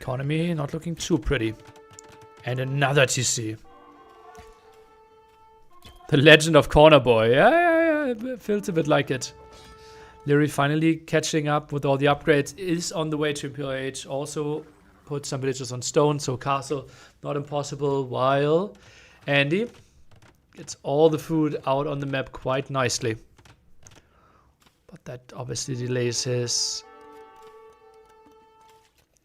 Speaker 2: Economy not looking too pretty. And another TC. The legend of Corner Boy. Yeah. It feels a bit like it. Liry finally catching up with all the upgrades. Is on the way to Imperial Age. Also put some villages on stone. So castle not impossible. While Andy gets all the food out on the map quite nicely. But that obviously delays his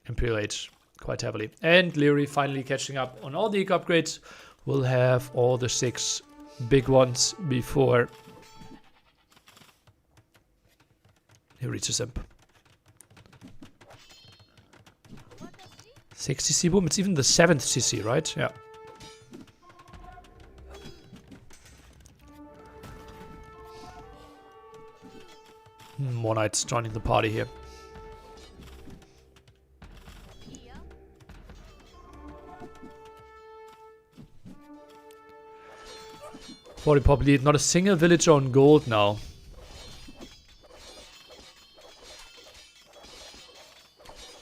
Speaker 2: Imperial Age quite heavily. And Liry finally catching up on all the eco upgrades. We'll have all the 6 big ones before he reaches Imp. 6 CC boom. It's even the 7th CC, right? Yeah. More knights joining the party here. For the pop lead, not a single villager on gold now.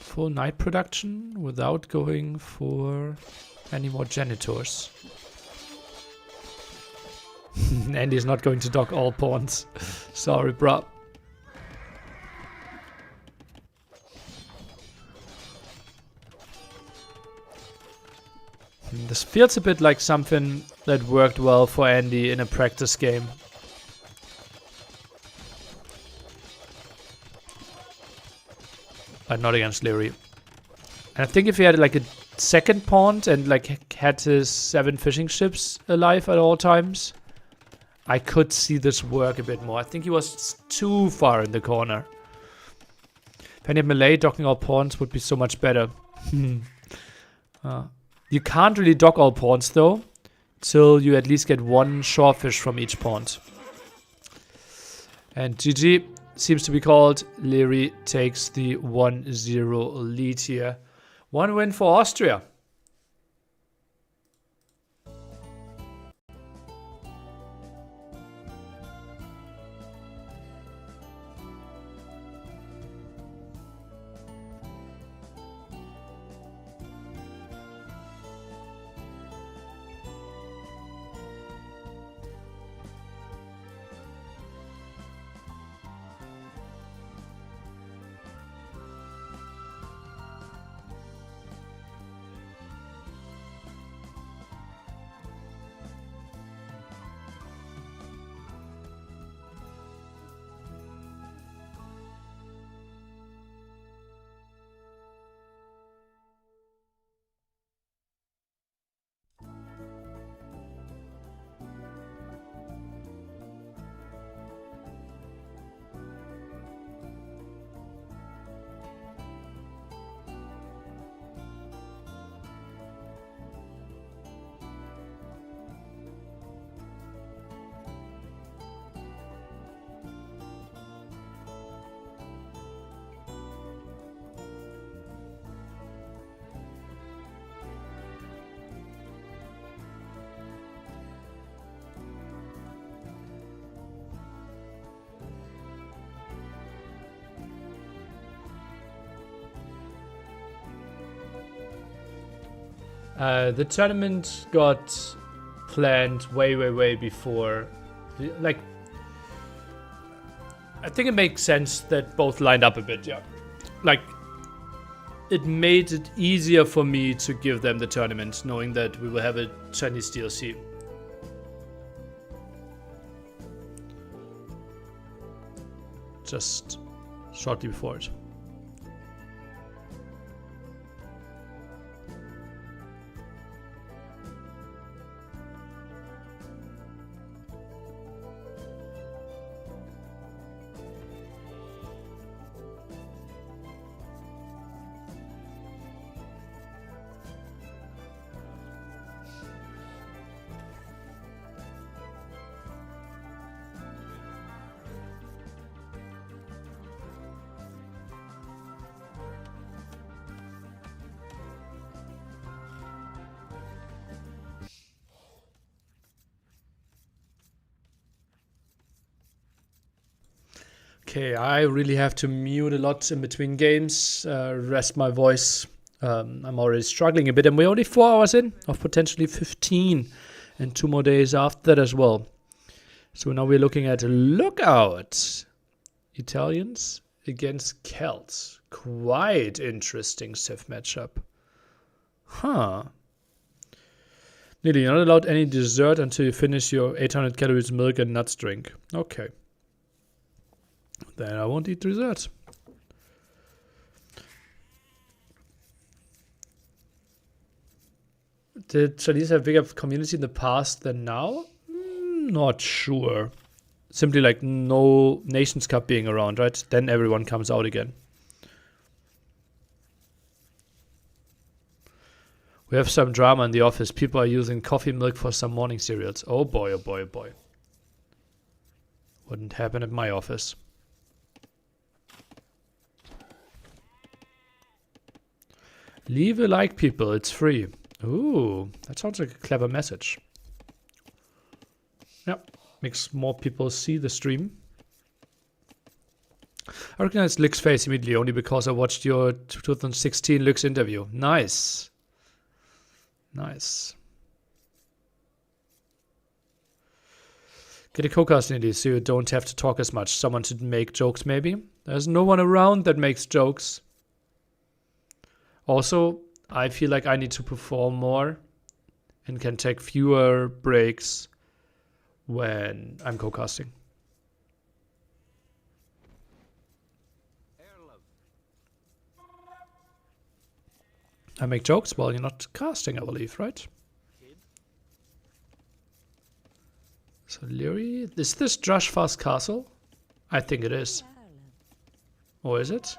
Speaker 2: Full knight production without going for any more janitors. Andy's not going to dock all pawns. Sorry, bruh. This feels a bit like something that worked well for Andy in a practice game. But not against Liry. And I think if he had like a 2nd pawn and like had his 7 fishing ships alive at all times, I could see this work a bit more. I think he was too far in the corner. If he had melee, docking all pawns would be so much better. You can't really dock all pawns though, till you at least get one shorefish from each pawn. And GG seems to be called. Liry takes the 1-0 lead here. One win for Austria. The tournament got planned way before. Like, I think it makes sense that both lined up a bit, yeah. Like, it made it easier for me to give them the tournament, knowing that we will have a Chinese DLC. Just shortly before it. Okay, I really have to mute a lot in between games, rest my voice. I'm already struggling a bit, and we're only 4 hours in of potentially 15, and 2 more days after that as well. So now we're looking at Lookout. Italians against Celts. Quite interesting Civ matchup. Huh. Nearly, you're not allowed any dessert until you finish your 800 calories milk and nuts drink. Okay. Then I won't eat dessert. Did Chinese have bigger community in the past than now? Not sure. Simply like no Nations Cup being around, right? Then everyone comes out again. We have some drama in the office. People are using coffee milk for some morning cereals. Oh boy, oh boy, oh boy. Wouldn't happen at my office. Leave a like, people. It's free. Ooh, that sounds like a clever message. Yep, makes more people see the stream. I recognize Lyk's face immediately only because I watched your 2016 Lyk's interview. Nice. Nice. Get a co-cast in so you don't have to talk as much. Someone to make jokes maybe. There's no one around that makes jokes. Also, I feel like I need to perform more and can take fewer breaks when I'm co-casting. I make jokes while you're not casting, I believe, right? So Liry, is this Drashfar's castle? I think it is. Or is it?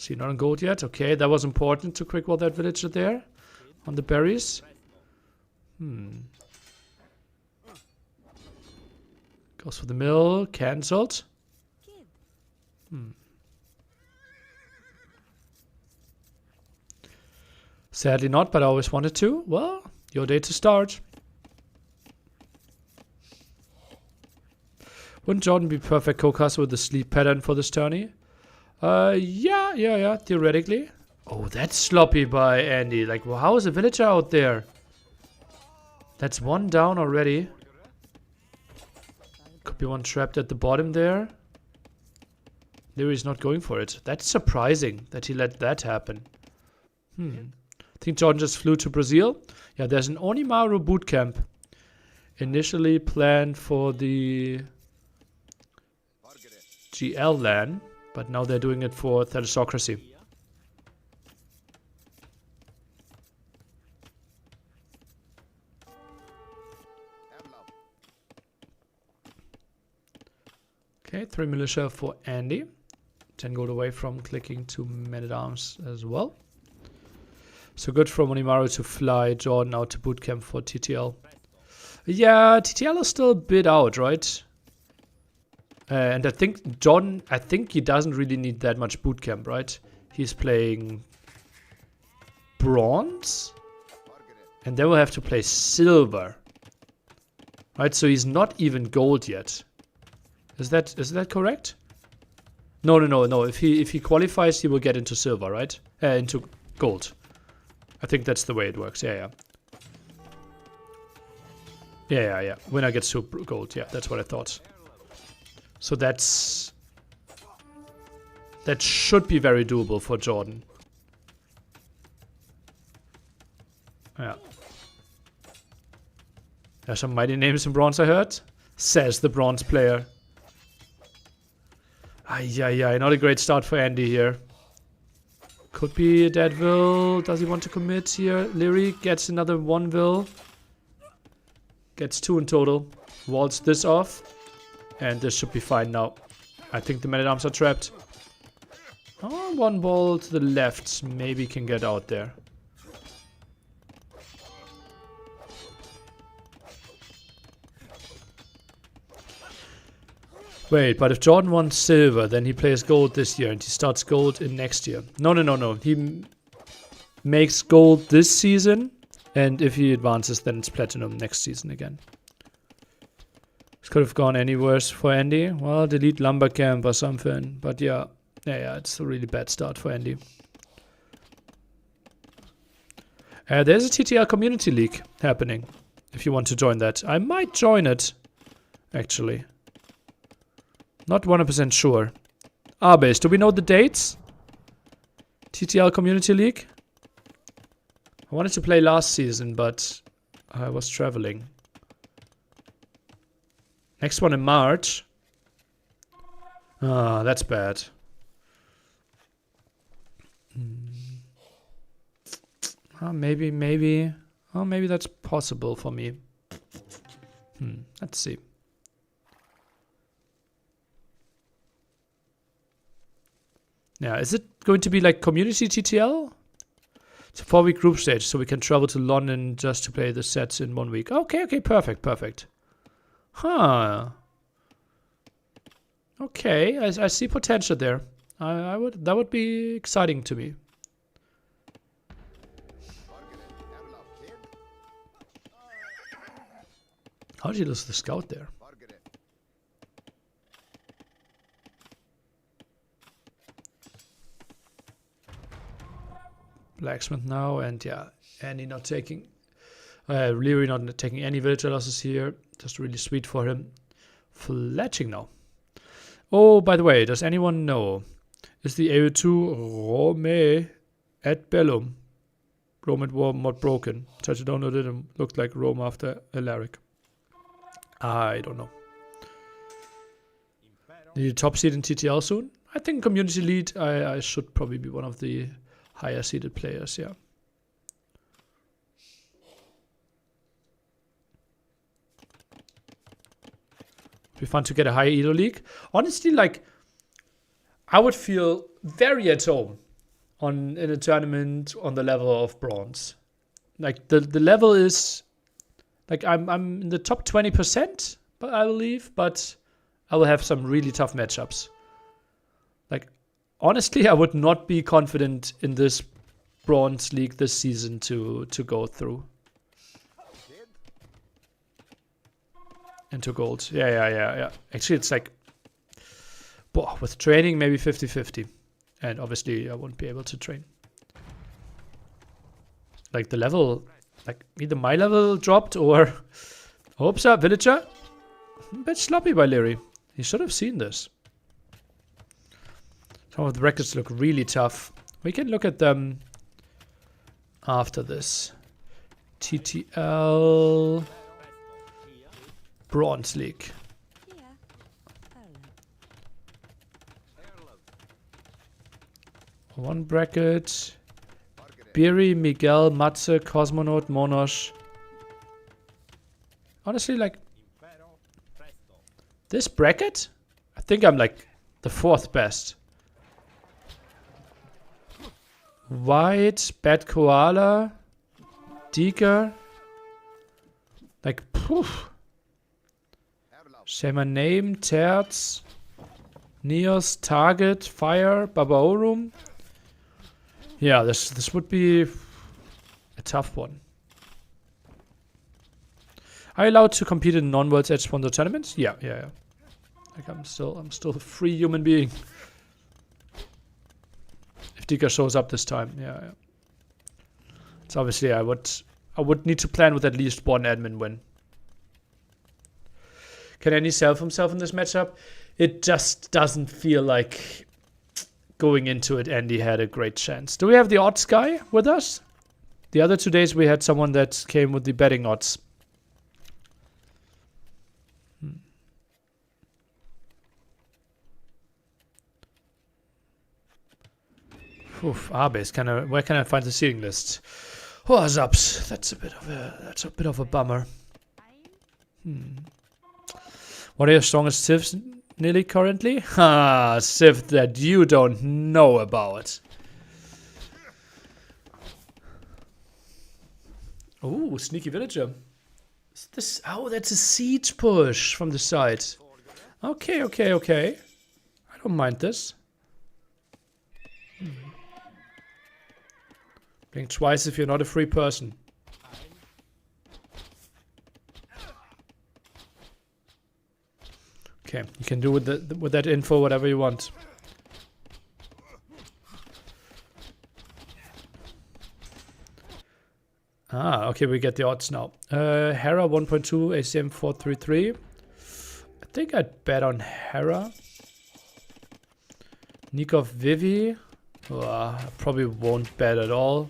Speaker 2: See, not on gold yet. Okay, that was important to quick wall that villager there on the berries. Goes for the mill. Cancelled. Sadly not, but I always wanted to. Well, your day to start. Wouldn't Jordan be perfect co-caster with the sleep pattern for this tourney? Yeah, theoretically. Oh, that's sloppy by Andy. Like, well, how is a villager out there? That's one down already. Could be one trapped at the bottom there. Liry's not going for it. That's surprising that he let that happen. I think Jordan just flew to Brazil. Yeah, there's an Onimaru bootcamp initially planned for the GL LAN, but now they're doing it for Thalassocracy. Okay, 3 militia for Andy. 10 gold away from clicking to men-at-arms as well. So good from Onimaru to fly Jordan out to bootcamp for TTL. Yeah, TTL is still a bit out, right? And I think Jordan, he doesn't really need that much bootcamp, right? He's playing bronze, and then we'll have to play silver, right? So he's not even gold yet. Is that correct? No. If he qualifies, he will get into silver, right? Into gold. I think that's the way it works. Yeah. Winner gets to gold. Yeah, that's what I thought. So that should be very doable for Jordan. Yeah. There's some mighty names in bronze, I heard. Says the bronze player. Yeah, not a great start for Andy here. Could be a dead will. Does he want to commit here? Liry gets another 1 will. Gets 2 in total. Walls this off. And this should be fine now. I think the men-at-arms are trapped. Oh, 1 ball to the left. Maybe can get out there. Wait, but if Jordan wants silver, then he plays gold this year and he starts gold in next year. No. He makes gold this season, and if he advances, then it's platinum next season again. This could have gone any worse for Andy. Well, delete lumber camp or something. But yeah, it's a really bad start for Andy. There's a TTL Community League happening, if you want to join that. I might join it, actually. Not 100% sure. Arbase, do we know the dates? TTL Community League? I wanted to play last season, but I was traveling. Next one in March. Ah, that's bad. Maybe. Oh, maybe that's possible for me. Let's see. Yeah, is it going to be like community TTL? It's a 4-week group stage, so we can travel to London just to play the sets in 1 week. Okay, perfect. Huh. Okay, I see potential there. That would be exciting to me. How did you lose the scout there? Blacksmith now, and yeah, Andy not taking, Liry not taking any villager losses here. Just really sweet for him. Fletching now. Oh, by the way, does anyone know? Is the AO2 Rome at Bellum? Rome at War mod broken. Touch downloaded and looked like Rome after Alaric. I don't know. Need a top seed in TTL soon? I think community lead, I should probably be one of the higher seeded players, yeah. Be fun to get a higher Edo league. Honestly, like, I would feel very at home in a tournament on the level of bronze. Like the level is like I'm in the top 20%, but I believe, but I will have some really tough matchups. Like honestly, I would not be confident in this bronze league this season to go through. Into gold. Yeah. Actually, it's like with training, maybe 50-50. And obviously, I won't be able to train. Like the level, like either my level dropped or... Oops, villager. A bit sloppy by Liry. He should have seen this. Some of the records look really tough. We can look at them after this. TTL... Bronze League. One bracket. Biri, Miguel, Matze, Cosmonaut, Monosh. Honestly, like this bracket, I think I'm like the 4th best. White, Bad Koala, Deeker. Like, poof. Say my name, Terz, Neos, Target, Fire, Babaorum. Yeah, this would be a tough one. Are you allowed to compete in non-World's Edge sponsor tournaments? Yeah. Like I'm still a free human being. If Dika shows up this time, yeah. So obviously I would need to plan with at least one admin win. Can Andy sell himself in this matchup? It just doesn't feel like going into it Andy had a great chance. Do we have the odds guy with us? The other 2 days we had someone that came with the betting odds. Oof, Arbase, where can I find the seeding list? Oh, Zaps. That's a bit of a bummer. What are your strongest civs nearly currently? Ha, civ that you don't know about. Ooh, sneaky villager. Is this, oh, that's a siege push from the side. Okay. I don't mind this. Blink twice if you're not a free person. Okay, you can do with that info whatever you want. Ah, okay, we get the odds now. Hera 1.2, ACCM 433. I think I'd bet on Hera. Nikov Vivy. I probably won't bet at all.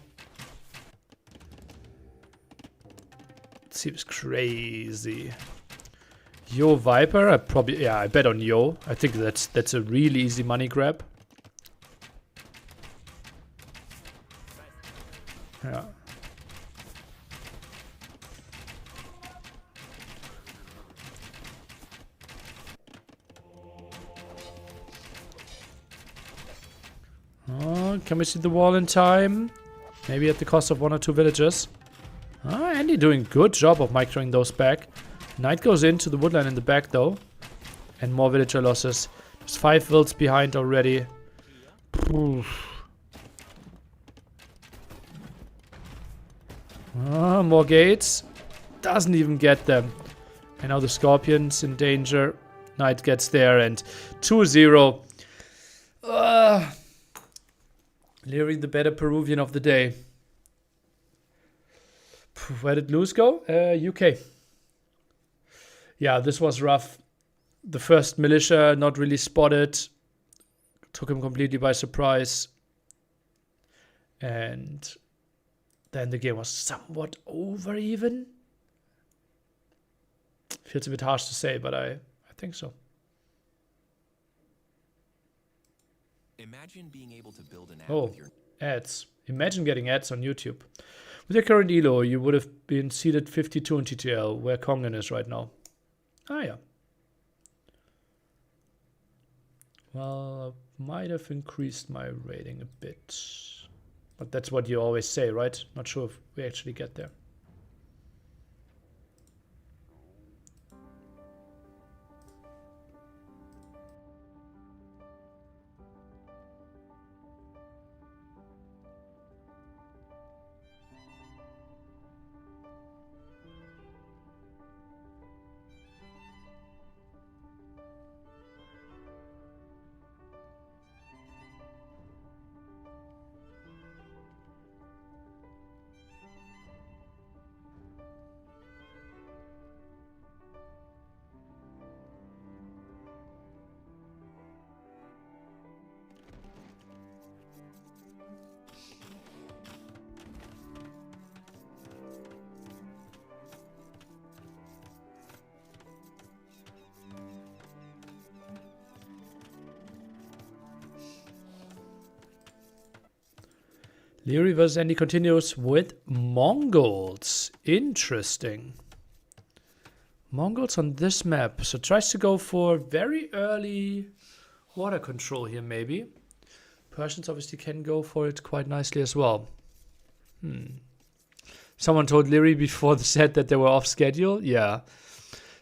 Speaker 2: It seems crazy. Yo Viper, I bet on Yo. I think that's a really easy money grab. Yeah. Oh, can we see the wall in time? Maybe at the cost of 1 or 2 villagers. Ah, Andy doing good job of microing those back. Knight goes into the woodline in the back though. And more villager losses. There's 5 vills behind already. Oof. Ah, more gates. Doesn't even get them. And now the Scorpion's in danger. Knight gets there and 2-0. Liry, the better Peruvian of the day. Where did Luz go? UK. Yeah, this was rough. The first militia not really spotted. Took him completely by surprise. And then the game was somewhat over even. Feels a bit harsh to say, but I think so.
Speaker 6: Imagine being able to build an app
Speaker 2: Oh,
Speaker 6: with your
Speaker 2: ads. Imagine getting ads on YouTube. With your current elo, you would have been seeded 52 in TTL, where Kongen is right now. Ah, yeah. Well, I might have increased my rating a bit. But that's what you always say, right? Not sure if we actually get there. Liry versus Andy continues with Mongols. Interesting. Mongols on this map. So tries to go for very early water control here, maybe. Persians obviously can go for it quite nicely as well. Someone told Liry before the set that they were off schedule. Yeah.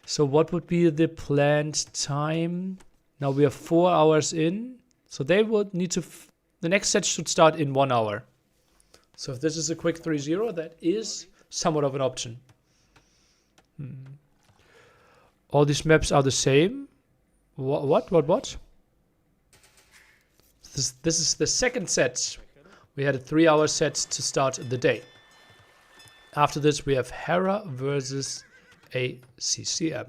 Speaker 2: So what would be the planned time? Now we are 4 hours in. So they would need to... the next set should start in 1 hour. So if this is a quick 3-0, that is somewhat of an option. All these maps are the same. What? This is the second set. We had a 3-hour set to start the day. After this, we have Hera versus ACCM.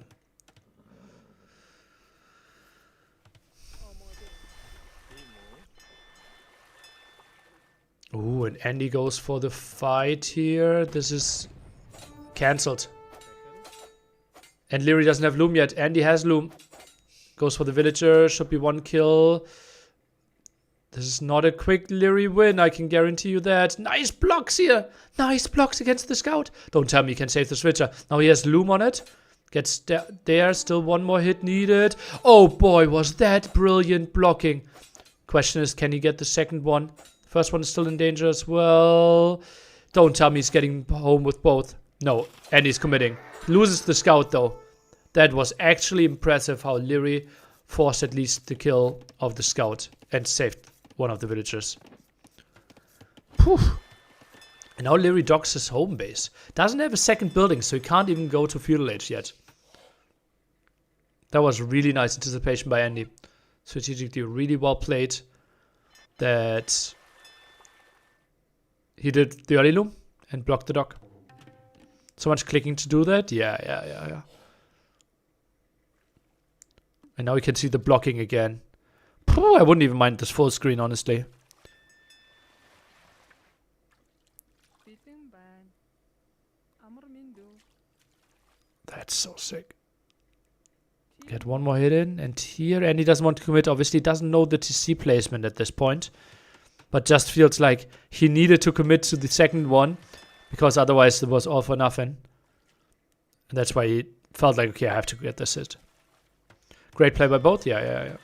Speaker 2: Ooh, and Andy goes for the fight here. This is cancelled. And Liry doesn't have Loom yet. Andy has Loom. Goes for the villager. Should be 1 kill. This is not a quick Liry win. I can guarantee you that. Nice blocks here. Nice blocks against the scout. Don't tell me he can save the switcher. Now he has Loom on it. Gets there. Still 1 more hit needed. Oh boy, was that brilliant blocking. Question is, can he get the second one? First one is still in danger as well. Don't tell me he's getting home with both. No, and he's committing. Loses the scout though. That was actually impressive how Liry forced at least the kill of the scout and saved one of the villagers. Whew. And now Liry docks his home base. Doesn't have a second building, so he can't even go to Feudal Age yet. That was really nice anticipation by Andy. Strategically really well played. That... he did the early loom and blocked the dock. So much clicking to do that. Yeah. And now we can see the blocking again. I wouldn't even mind this full screen, honestly. That's so sick. Get 1 more hit in. And here, Andy doesn't want to commit. Obviously, doesn't know the TC placement at this point. But just feels like he needed to commit to the second one. Because otherwise it was all for nothing. And that's why he felt like, okay, I have to get this hit. Great play by both. Yeah.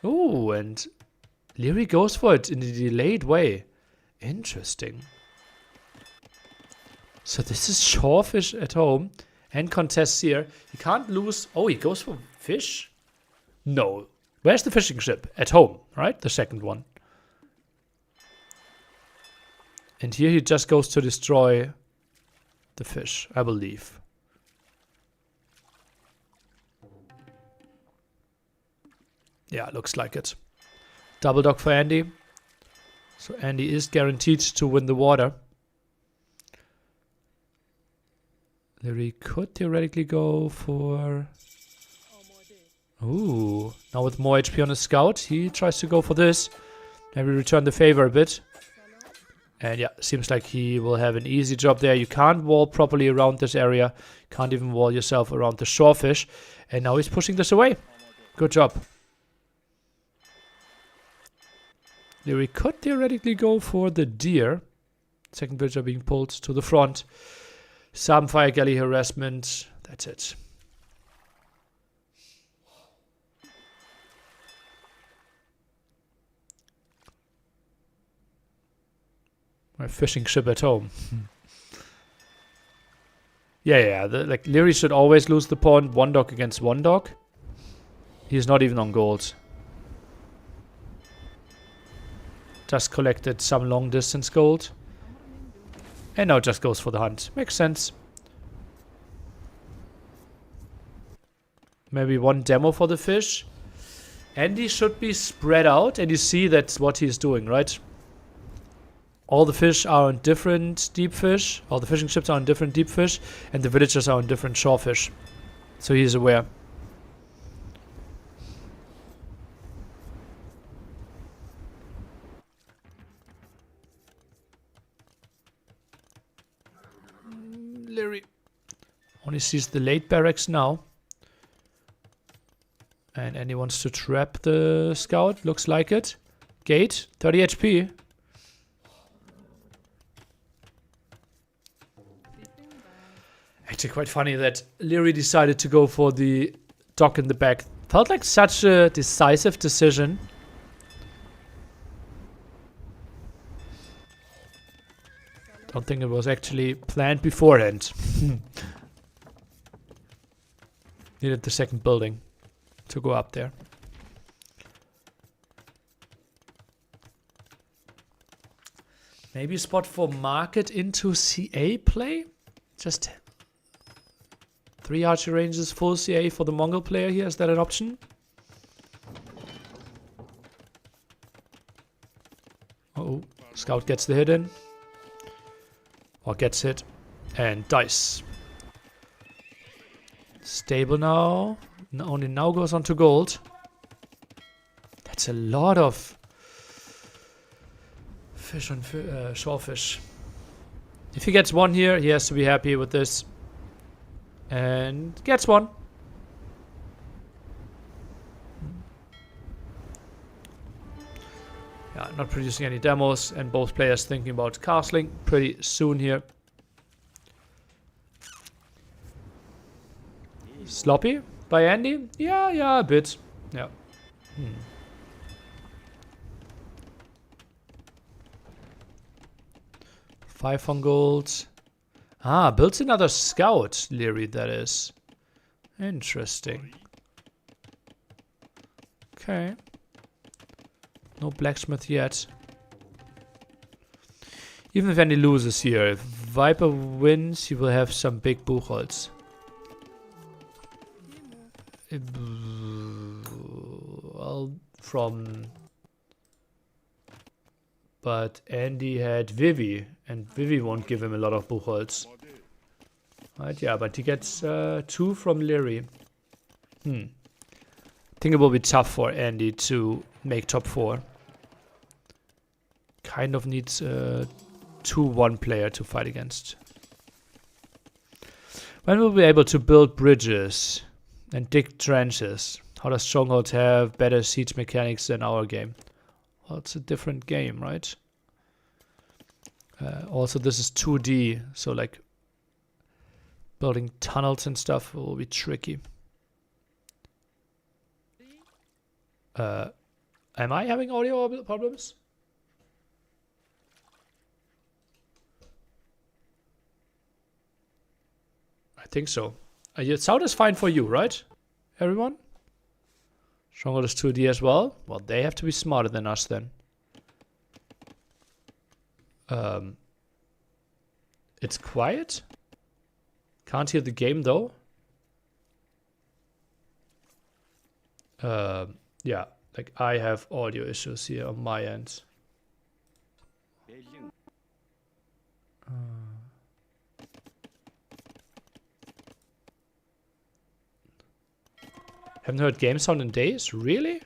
Speaker 2: Ooh, and Liry goes for it in a delayed way. Interesting. So this is Shorefish at home. And contests here. He can't lose. Oh, he goes for fish? No. Where's the fishing ship? At home, right? The second one. And here he just goes to destroy the fish, I believe. Yeah, looks like it. Double dock for Andy. So Andy is guaranteed to win the water. Liry could theoretically go for... ooh. Now with more HP on his scout, he tries to go for this. Maybe return the favor a bit. And yeah, seems like he will have an easy job there. You can't wall properly around this area. Can't even wall yourself around the shorefish. And now he's pushing this away. Good job. Liry could theoretically go for the deer. Second villager being pulled to the front. Some fire galley harassment. That's it. My fishing ship at home. Yeah. Like Liry should always lose the pawn. One dog against one dog. He's not even on gold. Just collected some long distance gold. And now just goes for the hunt. Makes sense. Maybe one demo for the fish. Andy should be spread out. And you see that's what he's doing, right? All the fish are on different deep fish. All the fishing ships are on different deep fish. And the villagers are on different shore fish. So he's aware. Liry only sees the late barracks now. And Andy wants to trap the scout. Looks like it. Gate, 30 HP. Actually quite funny that Liry decided to go for the dock in the back. Felt like such a decisive decision. Don't think it was actually planned beforehand. Needed the second building to go up there. Maybe a spot for market into CA play? Just 3 archer ranges, full CA for the Mongol player here. Is that an option? Uh-oh. Scout gets the hit in. Or gets hit. And dice. Stable now. Only now goes on to gold. That's a lot of fish on shorefish. If he gets one here, he has to be happy with this. And gets one. Yeah, not producing any demos, and both players thinking about castling pretty soon here. Sloppy by Andy? Yeah, a bit. Yeah. 5 on gold. Ah, builds another scout, Liry, that is. Interesting. Okay. No blacksmith yet. Even if Andy loses here, if Viper wins, he will have some big buchholz. Well, but Andy had Vivy, and Vivy won't give him a lot of buchholz. Right, yeah, but he gets 2 from Liry. I think it will be tough for Andy to make top 4. Kind of needs a 2-1 player to fight against. When will we be able to build bridges and dig trenches? How does Stronghold have better siege mechanics than our game? Well, it's a different game, right? Also, this is 2D, so like building tunnels and stuff will be tricky. Am I having audio problems? I think so. Sound is fine for you, right? Everyone? Stronghold is 2D as well? Well, they have to be smarter than us then. It's quiet? Can't hear the game though. Yeah, like I have audio issues here on my end. Haven't heard game sound in days, really?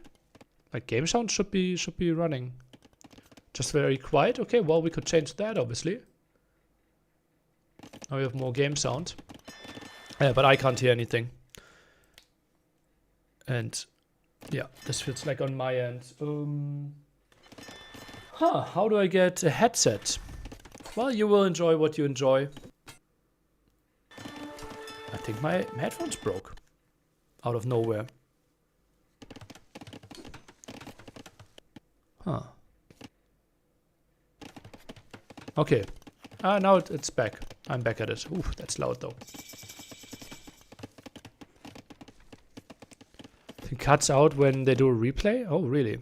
Speaker 2: Like game sound should be running. Just very quiet. Okay, well we could change that obviously. Now we have more game sound. But I can't hear anything. And yeah, this feels like on my end. How do I get a headset? Well, you will enjoy what you enjoy. I think my headphones broke. Out of nowhere. Okay. Now it's back. I'm back at it. Ooh, that's loud though. It cuts out when they do a replay? Oh, really?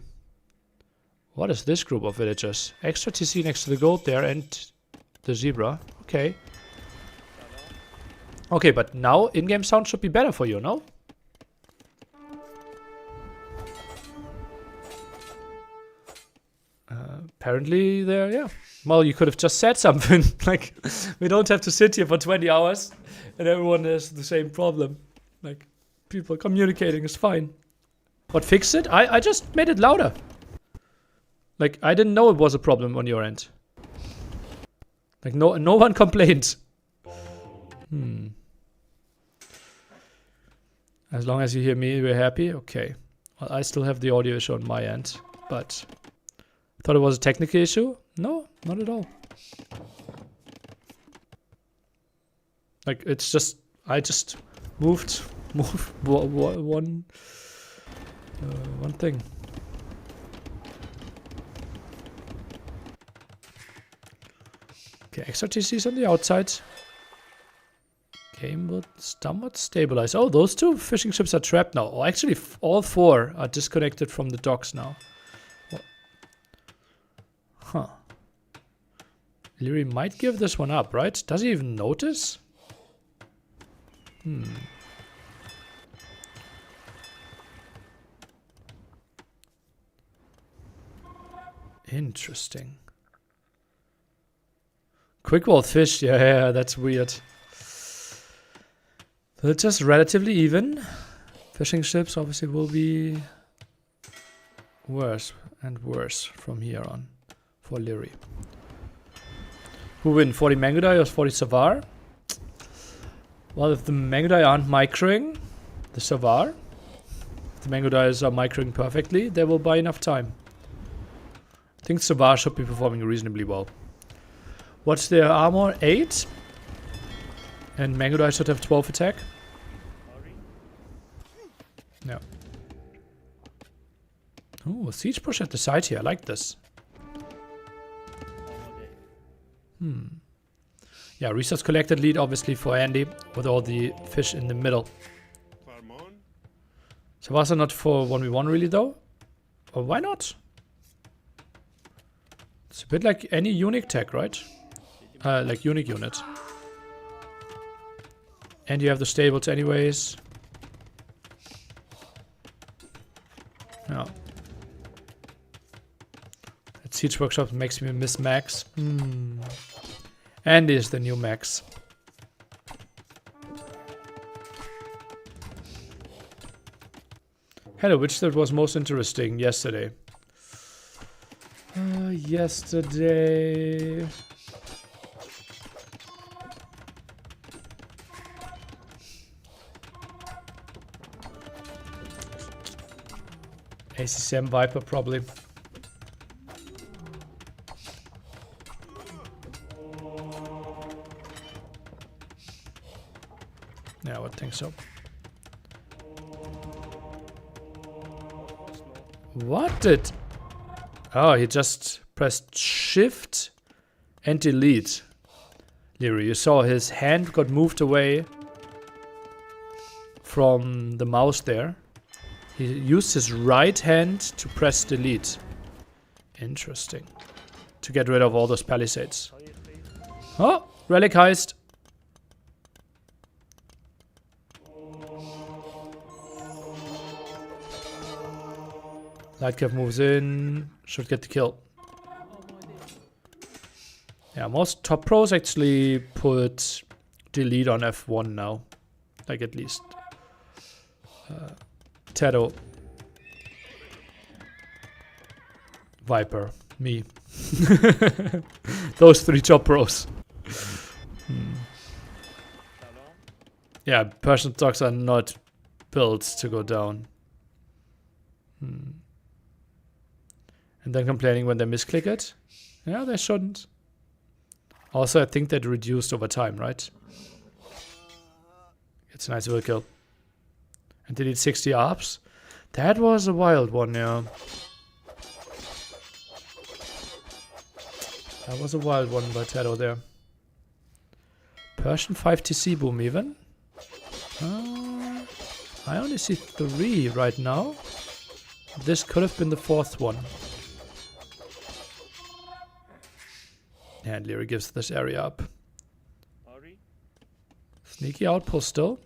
Speaker 2: What is this group of villagers? Extra TC next to the goat there and the zebra. Okay. Okay, but now in-game sound should be better for you, no? Apparently there, yeah. Well, you could have just said something. Like, we don't have to sit here for 20 hours and everyone has the same problem. Like, people communicating is fine. What fixed it? I just made it louder. Like, I didn't know it was a problem on your end. Like, no one complained. As long as you hear me, we're happy. Okay. Well, I still have the audio issue on my end, but thought it was a technical issue. No, not at all. Like, it's just, I just moved one thing. Okay, extra TCs on the outside. Game will somewhat stabilize. Oh, those two fishing ships are trapped now. Oh, actually, all four are disconnected from the docks now. Huh. Liry might give this one up, right? Does he even notice? Interesting. Quick walled fish, yeah, that's weird. So it's just relatively even. Fishing ships obviously will be worse and worse from here on for Liry. Who win, 40 Mangudai or 40 Savar? Well, if the Mangudai aren't microing the Savar, if the Mangudais are microing perfectly, they will buy enough time. I think Savar should be performing reasonably well. What's their armor? 8? And Mangudai should have 12 attack. Yeah. Oh, siege push at the side here. I like this. Yeah, resource collected lead obviously for Andy with all the fish in the middle. Sebastian not for 1v1 really though. Or why not? It's a bit like any unique tech, right? Like unique unit. And you have the stables anyways. Yeah. That siege workshop makes me miss Max. Andy is the new Max. Hello, which that was most interesting yesterday? Yesterday. ACCM Viper probably. Yeah, I would think so. What did... Oh, he just pressed Shift and Delete. Liry, you saw his hand got moved away from the mouse there. He used his right hand to press Delete. Interesting. To get rid of all those palisades. Oh, relic heist. Lightcap moves in, should get the kill. Yeah, most top pros actually put delete on F1 now. Like at least. Tato. Viper. Me. Those three top pros. Yeah, Persian dogs are not built to go down. And then complaining when they misclick it? Yeah, they shouldn't. Also, I think that reduced over time, right? It's a nice will kill. And they need 60 ARPs. That was a wild one, yeah. That was a wild one by Tedo there. Persian 5 TC boom even. I only see 3 right now. This could have been the 4th one. And Liry gives this area up. Sneaky outpost still.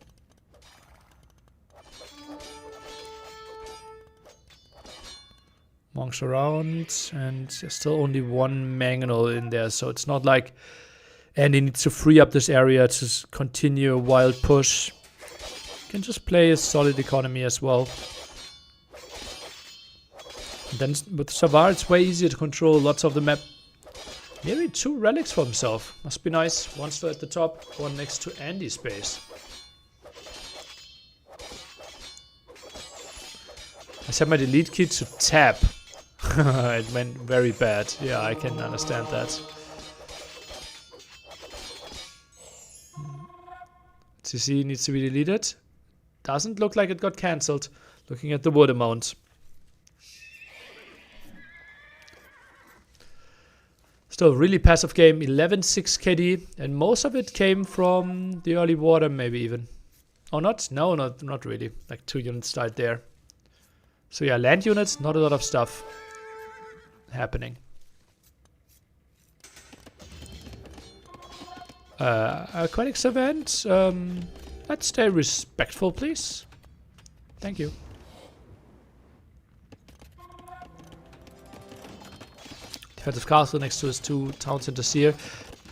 Speaker 2: Monks around, and there's still only one mangonel in there, so it's not like Andy needs to free up this area to continue a wild push. You can just play a solid economy as well. And then with Savar, it's way easier to control lots of the map. Maybe 2 relics for himself. Must be nice. One still at the top, one next to Andy's base. I set my delete key to tap. It went very bad. Yeah, I can understand that. CC needs to be deleted. Doesn't look like it got cancelled. Looking at the wood amount. Still, really passive game. 11-6 KD. And most of it came from the early water, maybe even. Oh, not? No, not really. Like 2 units died there. So yeah, land units, not a lot of stuff happening. Aquatics event. Let's stay respectful, please. Thank you. Defensive castle next to his 2 town centers here.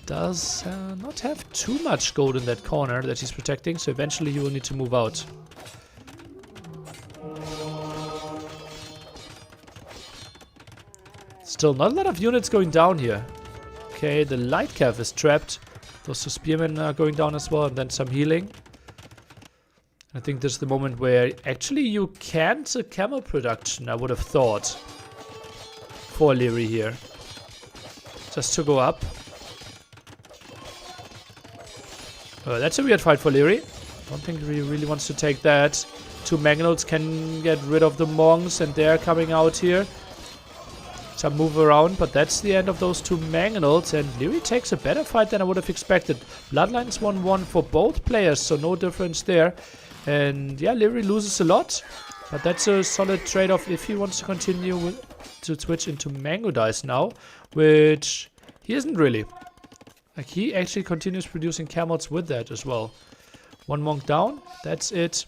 Speaker 2: Does not have too much gold in that corner that he's protecting, so eventually he will need to move out. Still not a lot of units going down here. Okay, the light cav is trapped. Those 2 spearmen are going down as well, and then some healing. I think this is the moment where actually you can't camel production, I would have thought. For Liry here. Just to go up. That's a weird fight for Liry. Don't think he really wants to take that. 2 Mangonels can get rid of the monks, and they're coming out here. Some move around, but that's the end of those 2 Mangonels, and Liry takes a better fight than I would have expected. Bloodlines 1-1 for both players, so no difference there. And yeah, Liry loses a lot, but that's a solid trade-off if he wants to continue to switch into Mango Dice now, which he isn't really. Like, he actually continues producing camels with that as well. 1 monk down, that's it.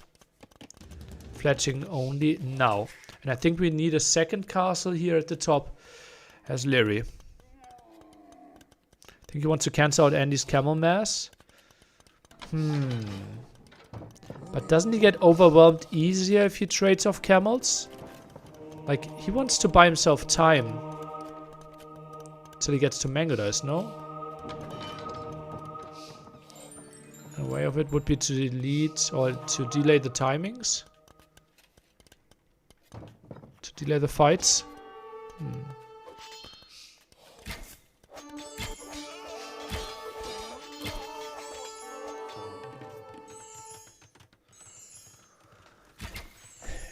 Speaker 2: Fletching only now. And I think we need a second castle here at the top as Liry. I think he wants to cancel out Andy's camel mass. But doesn't he get overwhelmed easier if he trades off camels? Like, he wants to buy himself time. Till he gets to Mango Dice, no? A way of it would be to delete or to delay the timings. To delay the fights.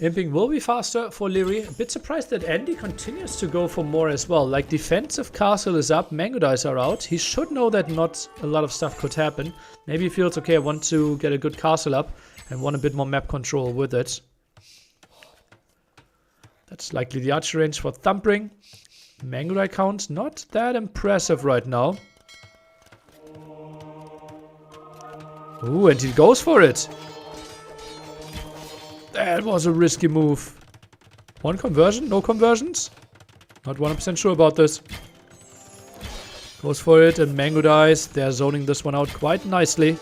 Speaker 2: Imping will be faster for Liry. A bit surprised that Andy continues to go for more as well. Like, defensive castle is up, Mango Dice are out. He should know that not a lot of stuff could happen. Maybe he feels, okay, I want to get a good castle up and want a bit more map control with it. That's likely the archer range for Thumpering. Mango Dice count, not that impressive right now. Ooh, and he goes for it. That was a risky move. 1 conversion? No conversions? Not 100% sure about this. Goes for it, and Mango Dice. They're zoning this one out quite nicely.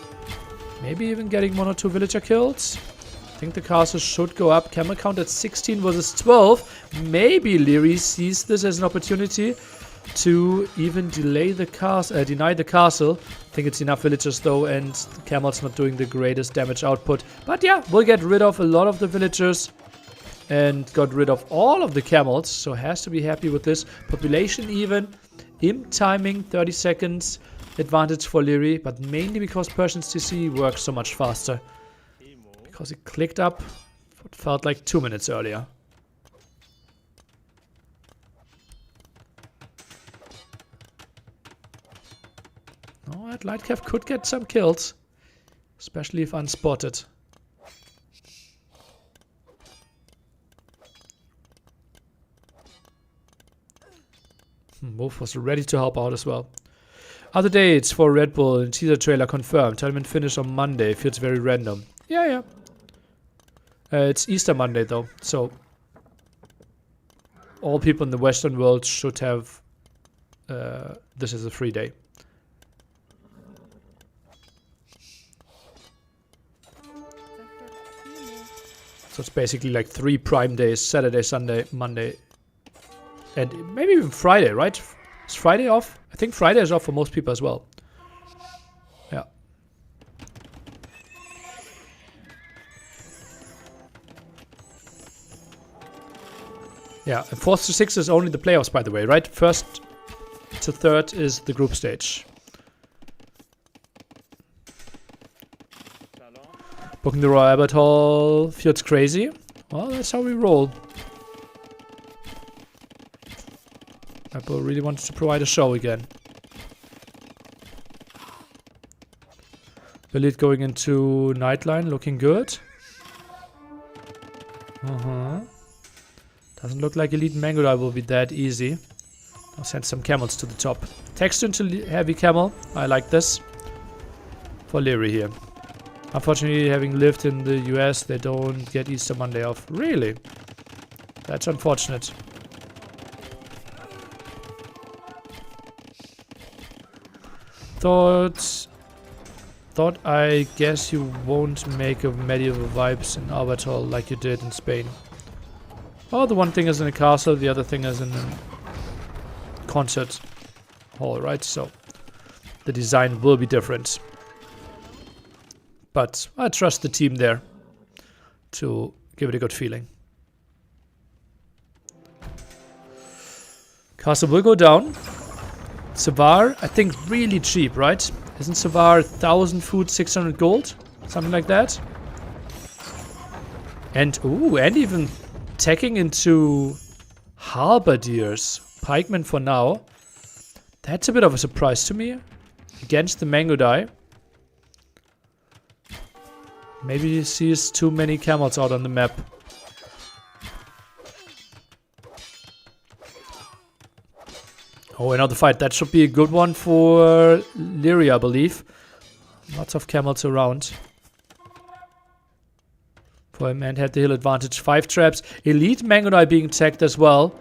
Speaker 2: Maybe even getting 1 or 2 villager kills. I think the castle should go up. Camel count at 16 versus 12. Maybe Liry sees this as an opportunity to even delay the deny the castle. I think it's enough villagers though, and the camel's not doing the greatest damage output. But yeah, we'll get rid of a lot of the villagers and got rid of all of the camels, so has to be happy with this. Population even, imp timing 30 seconds advantage for Liry, but mainly because Persian's TC works so much faster. Because it clicked up what felt like 2 minutes earlier. Oh, that Lightcap could get some kills. Especially if unspotted. Wolf was ready to help out as well. Other dates for Red Bull and teaser trailer confirmed. Tournament finish on Monday. Feels very random. Yeah. It's Easter Monday though, so all people in the Western world should have this as a free day. So it's basically like 3 prime days: Saturday, Sunday, Monday, and maybe even Friday, right? Is Friday off? I think Friday is off for most people as well. Yeah. Yeah, and 4th to 6th is only the playoffs, by the way, right? 1st to 3rd is the group stage. Booking the Royal Albert Hall feels crazy. Well, that's how we roll. Apple really wanted to provide a show again. Elite going into Nightline, looking good. Doesn't look like Elite Mangodai will be that easy. I'll send some camels to the top. Text into heavy camel. I like this. For Liry here. Unfortunately, having lived in the US, they don't get Easter Monday off. Really? That's unfortunate. Thought I guess you won't make a medieval vibes in Albert Hall like you did in Spain. Oh, the one thing is in a castle, the other thing is in a concert hall, right? So the design will be different. But I trust the team there to give it a good feeling. Castle will go down. Savar, I think really cheap, right? Isn't Savar 1,000 food, 600 gold? Something like that? And, ooh, and even tacking into halberdiers. Pikemen for now. That's a bit of a surprise to me. Against the Mangodai. Maybe he sees too many camels out on the map. Oh, another fight. That should be a good one for Liry, I believe. Lots of camels around. For him and had the hill advantage. 5 traps. Elite Mangonai being tagged as well.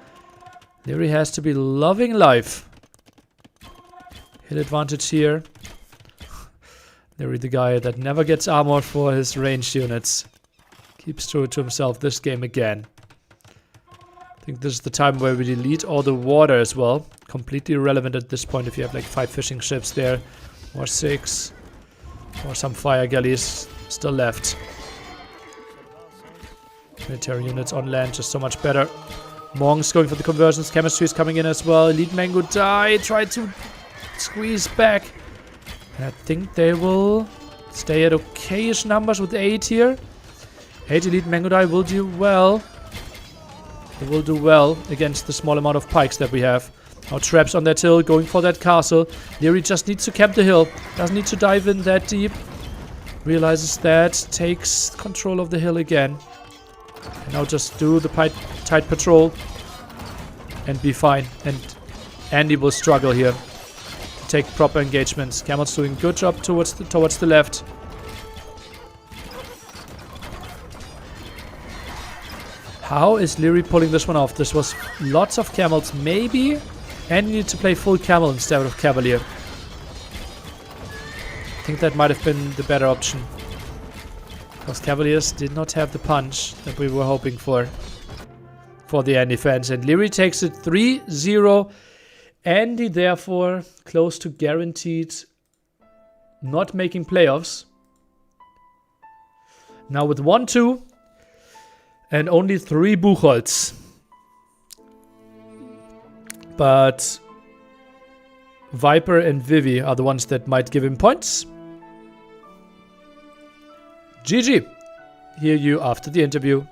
Speaker 2: Liry has to be loving life. Hill advantage here. Liry, the guy that never gets armored for his ranged units. Keeps true to himself this game again. I think this is the time where we delete all the water as well. Completely irrelevant at this point if you have like 5 fishing ships there. Or 6. Or some fire galleys still left. Military units on land, just so much better. Monks going for the conversions. Chemistry is coming in as well. Elite Mangodai tried to squeeze back. And I think they will stay at okay-ish numbers with 8 here. 8 Elite Mangodai will do well. They will do well against the small amount of pikes that we have. Now traps on that hill, going for that castle. Liry just needs to camp the hill. Doesn't need to dive in that deep. Realizes that. Takes control of the hill again. And now just do the tight patrol. And be fine. And Andy will struggle here. Take proper engagements. Camel's doing a good job towards the left. How is Liry pulling this one off? This was lots of camels. Maybe Andy needed to play full camel instead of cavalier. I think that might have been the better option. Because cavaliers did not have the punch that we were hoping for the Andy fans. And Liry takes it 3-0. Andy, therefore, close to guaranteed not making playoffs. Now with 1-2 and only 3 Buchholz. But Viper and Vivy are the ones that might give him points. GG. Hear you after the interview.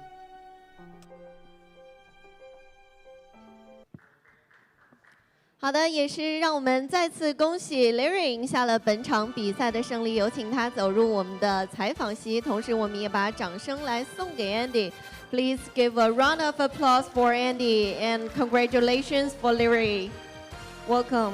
Speaker 1: 好的，也是让我们再次恭喜 Liry 赢下了本场比赛的胜利，有请他走入我们的采访席，同时我们也把掌声来送给 Andy。Please give a round of applause for Andy and congratulations for Liry. Welcome.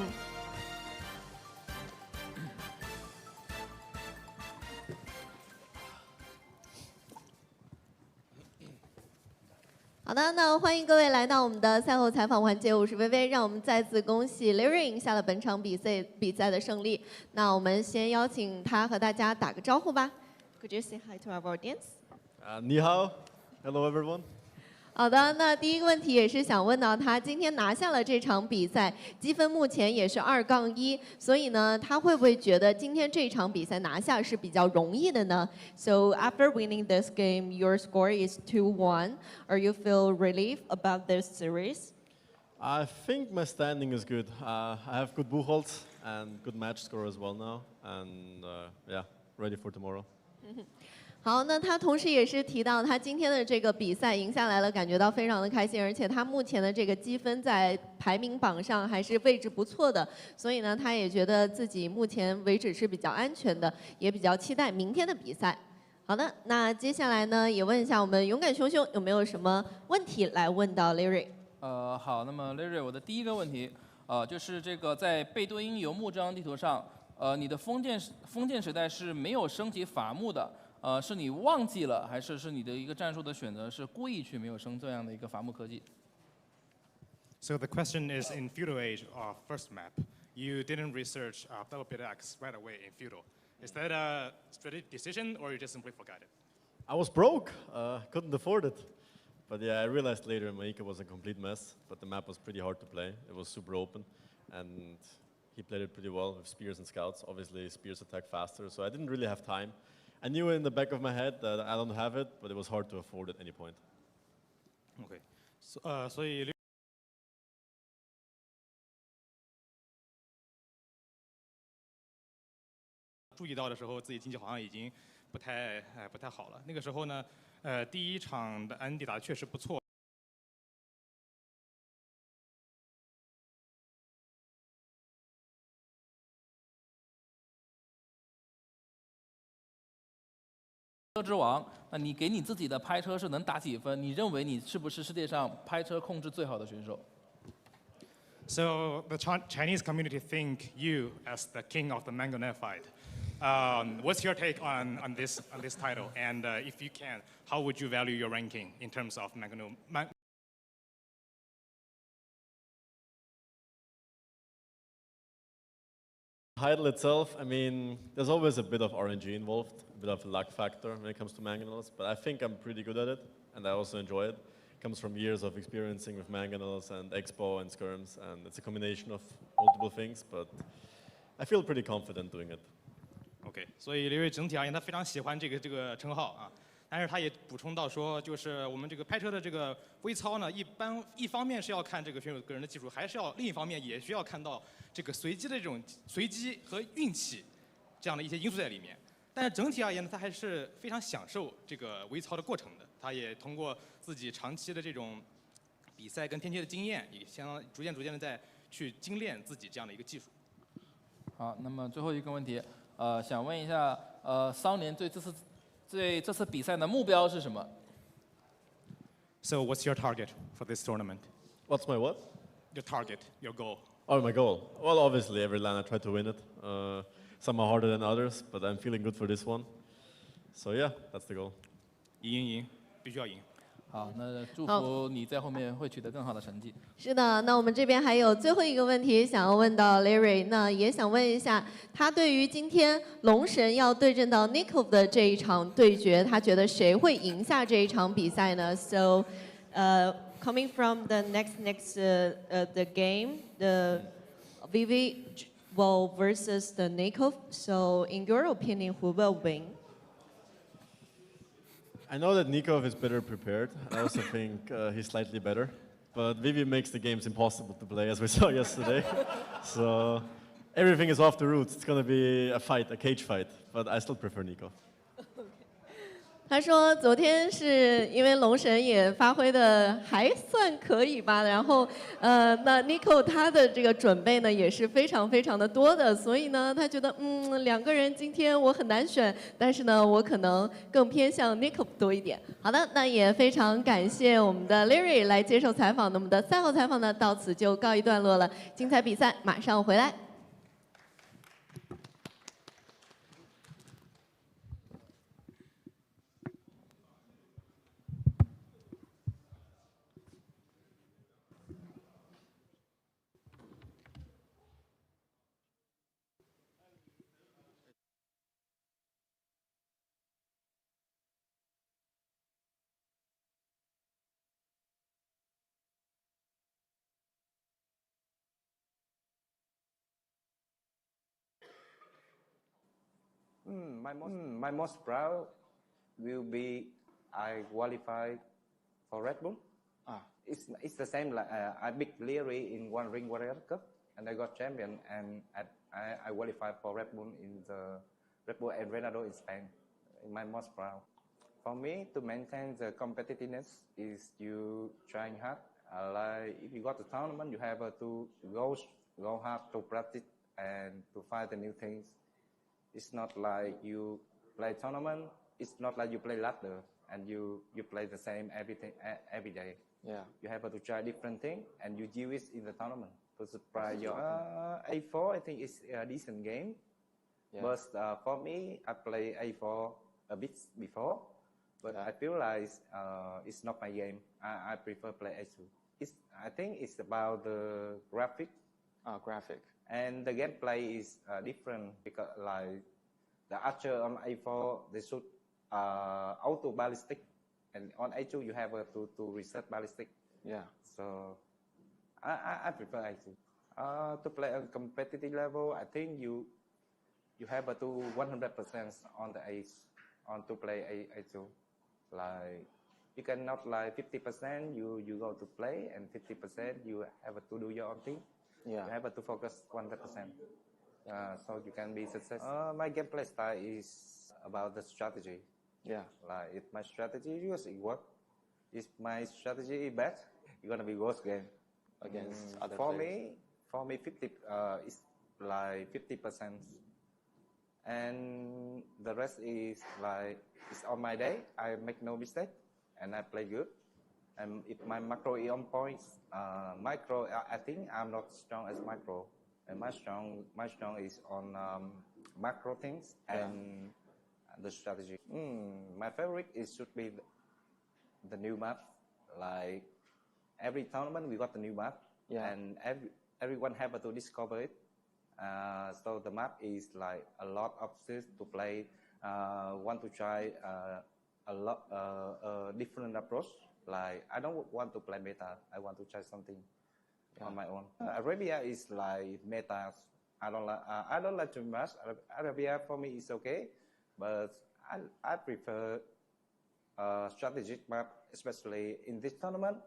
Speaker 1: 好的，那欢迎各位来到我们的赛后采访环节，我是薇薇，让我们再次恭喜 Liry 赢下了本场比赛的胜利。那我们先邀请他和大家打个招呼吧。Could you say hi to our audience?
Speaker 6: 你好 ，Hello everyone.
Speaker 1: 好的，那第一个问题也是想问到他今天拿下了这场比赛，积分目前也是2-1，所以呢，他会不会觉得今天这场比赛拿下是比较容易的呢 ？So after winning this game, your score is 2-1. Are you feel relief about this series?
Speaker 6: I think my standing is good. I have good buchholz and good match score as well now, and yeah, ready for tomorrow.
Speaker 1: 好，那他同时也是提到他今天的这个比赛赢下来了，感觉到非常的开心，而且他目前的这个积分在排名榜上还是位置不错的，所以呢，他也觉得自己目前为止是比较安全的，也比较期待明天的比赛。好的，那接下来呢，也问一下我们勇敢熊熊有没有什么问题来问到 Liry？
Speaker 7: 好，那么 Liry， 我的第一个问题，就是这个在贝多因游牧这张地图上，你的封建时代是没有升级伐木的。是你忘记了，还是你的一个战术的选择是故意去没有升这样的一个伐木科技
Speaker 8: So the question is, in Feudal Age, first map, you didn't research double bit X right away in Feudal. Is that a strategic decision, or you just simply forgot it?
Speaker 6: I was broke, couldn't afford it. But yeah, I realized later Maika was a complete mess, but the map was pretty hard to play. It was super open, and he played it pretty well with spears and scouts. Obviously, spears attack faster, so I didn't really have time. I knew in the back of my head that I don't have it, but it was hard to afford at any point.
Speaker 8: Okay. 所以注意到的时候，自己经济好像已经不太好了。那个时候呢，第一场的安迪打得确实不错。
Speaker 7: 车之王，那你给你自己的拍车是能打几分？你认为你是不是世界上拍车控制最好的选手
Speaker 8: So the Chinese community think you as the king of the mango net fight. What's your take on this title? And if you can, how would you value your ranking in terms of mango?
Speaker 6: Hearttt itself, I mean, there's always a bit of RNG involved, a bit of a luck factor when it comes to mangonels, but I think I'm pretty good at it, and I also enjoy it. It comes from years of experiencing with mangonels and expo and skirms, and it's a combination of multiple things, but I feel pretty confident doing it.
Speaker 8: OK， 所以Liry整体而言，他非常喜欢这个称号啊。但是他也补充到说，就是我们这个拍车的这个微操呢，一方面是要看这个选手个人的技术，还是要另一方面也需要看到这个随机的这种随机和运气这样的一些因素在里面。但是整体而言呢，他还是非常享受这个微操的过程的。他也通过自己长期的这种比赛跟天气的经验，也相当逐渐的在去精炼自己这样的一个技术。
Speaker 7: 好，那么最后一个问题，想问一下，桑年对这次比赛的目标是什么
Speaker 8: So what's your target for this tournament?
Speaker 6: What's my what?
Speaker 8: Your target, your goal.
Speaker 6: Oh, my goal. Well, obviously, every LAN I try to win it. Some are harder than others, but I'm feeling good for this one. So yeah, that's the goal.
Speaker 8: 赢，必须要赢。
Speaker 7: 好，那祝福你在后面会取得更好的成绩。
Speaker 1: 是的，那我们这边还有最后一个问题想要问到 Liry， 那也想问一下，他对于今天龙神要对阵到 Nikov 的这一场对决，他觉得谁会赢下这一场比赛呢 ？So, coming from the next the game, the Vivy will versus the Nikov. So, in your opinion, who will win?
Speaker 6: I know that Nikov is better prepared. I also think he's slightly better. But Vivy makes the games impossible to play, as we saw yesterday. So everything is off the roots. It's going to be a fight, a cage fight. But I still prefer Nikov.
Speaker 1: 他说昨天是因为龙神也发挥的还算可以吧，然后那 Nikov 他的这个准备呢也是非常非常的多的，所以呢他觉得两个人今天我很难选，但是呢我可能更偏向 Nikov 多一点。好的，那也非常感谢我们的 Liry 来接受采访，那么的赛后采访呢到此就告一段落了，精彩比赛马上回来。
Speaker 9: My most proud will be I qualified for Red Bull. It's the same like I beat Liry in one Ring Warrior Cup and I got champion and I qualified for Red Bull in the Red Bull and Renado in Spain. My most proud. For me, to maintain the competitiveness is you trying hard. Like if you got the tournament, you have to go hard to practice and to find the new things. It's not like you play tournament. It's not like you play ladder and you play the same every day.
Speaker 10: Yeah.
Speaker 9: You have to try different things and you use it in the tournament to surprise your. A4, I think it's a decent game.
Speaker 10: Yeah.
Speaker 9: But for me, I play A4 a bit before, but I feel like it's not my game. I prefer play A2. I think it's about the graphic.
Speaker 10: Graphic.
Speaker 9: And the gameplay is different because like the archer on A4 they shoot auto ballistic, and on A2 you have to reset ballistic.
Speaker 10: Yeah.
Speaker 9: So I prefer A2. To play on competitive level, I think you have to 100% on the ace on to play A2. Like you cannot like 50% you go to play and 50% you have to do your own thing.
Speaker 10: Yeah.
Speaker 9: You have to focus 100%. So you can be successful. My gameplay style is about the strategy.
Speaker 10: Yeah.
Speaker 9: Like if my strategy it work. If my strategy bad, you're gonna be worse game.
Speaker 10: Against other
Speaker 9: for
Speaker 10: players.
Speaker 9: For me 50 is like 50%. And the rest is like it's on my day. I make no mistake and I play good. And if my macro is on points, micro, I think I'm not strong as micro. And my strong is on macro things and the strategy. My favorite should be the new map. Like every tournament we got the new map, and everyone have to discover it. So the map is like a lot of things to play. Want to try a lot different approach. Like I don't want to play meta. I want to try something on my own. Arabia is like meta. I don't like too much. Arabia for me is okay, but I prefer strategic map, especially in this tournament.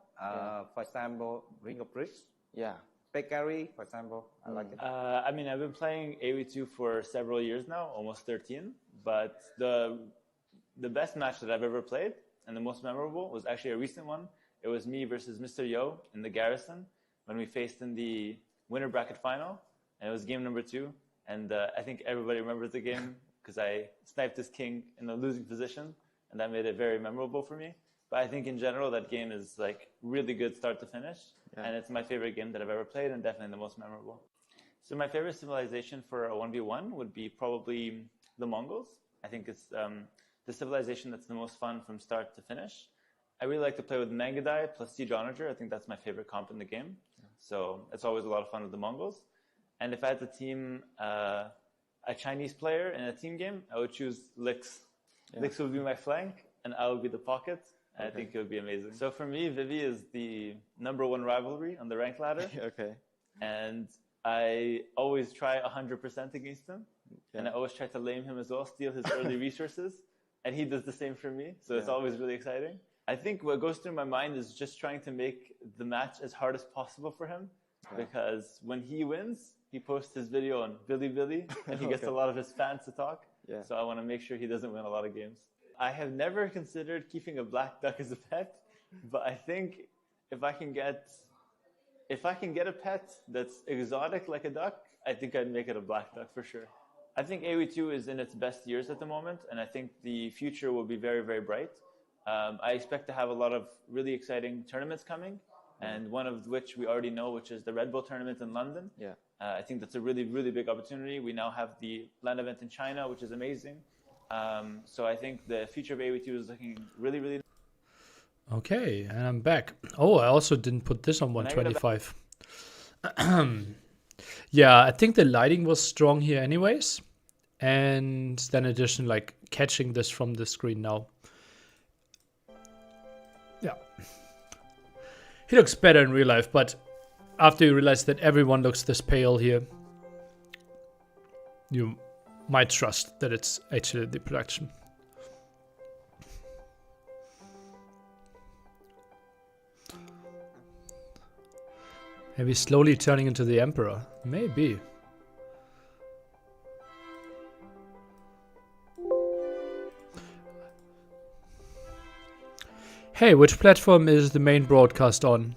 Speaker 9: For example, Ring of Bricks.
Speaker 10: Yeah.
Speaker 9: Pekari, for example, I like it.
Speaker 11: I mean, I've been playing AoE2 for several years now, almost 13. But the best match that I've ever played and the most memorable was actually a recent one. It was me versus Mr. Yo in the Garrison when we faced in the winner bracket final, and it was game number 2. And I think everybody remembers the game because I sniped this king in a losing position, and that made it very memorable for me. But I think in general that game is like really good start to finish, and it's my favorite game that I've ever played and definitely the most memorable. So my favorite civilization for a 1v1 would be probably the Mongols. I think it's the civilization that's the most fun from start to finish. I really like to play with Mangadai plus Siege Onager. I think that's my favorite comp in the game. So it's always a lot of fun with the Mongols. And if I had to team a Chinese player in a team game, I would choose Lix. Lix would be my flank, and I would be the pocket. I think it would be amazing. So for me, Vivy is the #1 rivalry on the rank ladder. And I always try 100% against him. And I always try to lame him as well, steal his early resources. And he does the same for me. So it's always really exciting. I think what goes through my mind is just trying to make the match as hard as possible for him. Because when he wins, he posts his video on Billy, and he gets a lot of his fans to talk. So I want to make sure he doesn't win a lot of games. I have never considered keeping a black duck as a pet, but I think if I can get a pet that's exotic like a duck, I think I'd make it a black duck for sure. I think AOE2 is in its best years at the moment, and I think the future will be very, very bright. I expect to have a lot of really exciting tournaments coming, and one of which we already know, which is the Red Bull tournament in London.
Speaker 10: Yeah.
Speaker 11: I think that's a really, really big opportunity. We now have the LAN event in China, which is amazing. So I think the future of AOE2 is looking really, really.
Speaker 2: Okay, and I'm back. Oh, I also didn't put this on 125. Yeah, I think the lighting was strong here anyways. And then addition, like catching this from the screen now. Yeah. He looks better in real life, but after you realize that everyone looks this pale here, you might trust that it's actually the production. Maybe slowly turning into the Emperor. Maybe. Hey, which platform is the main broadcast on?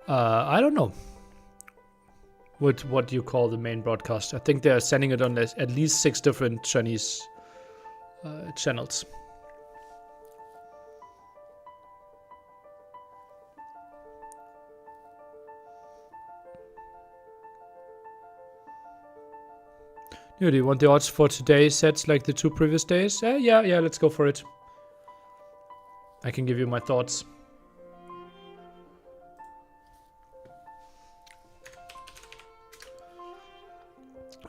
Speaker 2: I don't know. What do you call the main broadcast? I think they're sending it on at least 6 different Chinese channels. Do you want the odds for today's sets like the 2 previous days? Yeah, let's go for it. I can give you my thoughts.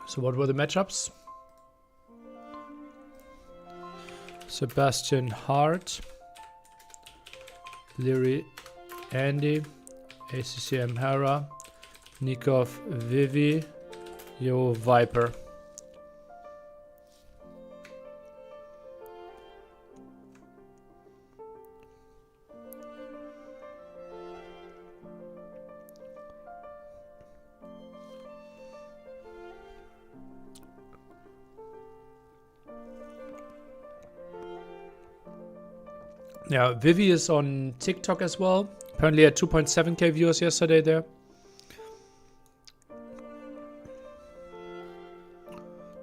Speaker 2: So what were the matchups? Sebastian Hearttt, Liry Andy, ACCM Hera, Nikov Vivy, Yo Viper. Yeah, Vivy is on TikTok as well. Apparently had 2.7k viewers yesterday there.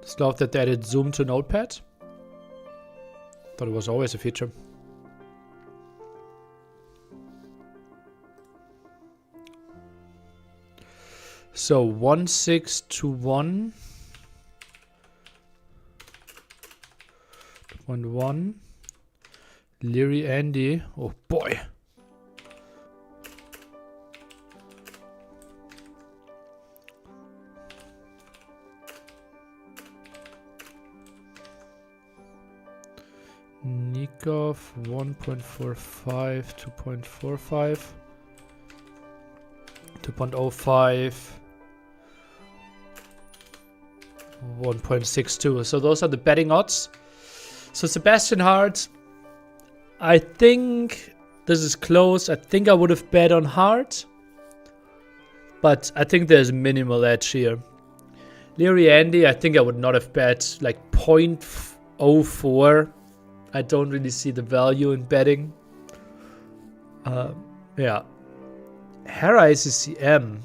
Speaker 2: Just love that they added zoom to Notepad. Thought it was always a feature. So 1621. 1-1. Liry Andy. Oh boy. Nikov 1.45, 2.45, 2.05, 1.62. So those are the betting odds. So Sebastian Hearttt, I think this is close. I think I would have bet on Hearttt, but I think there's minimal edge here. Liry Andy, I think I would not have bet like 0.04. I don't really see the value in betting. Yeah. Hera ACCM.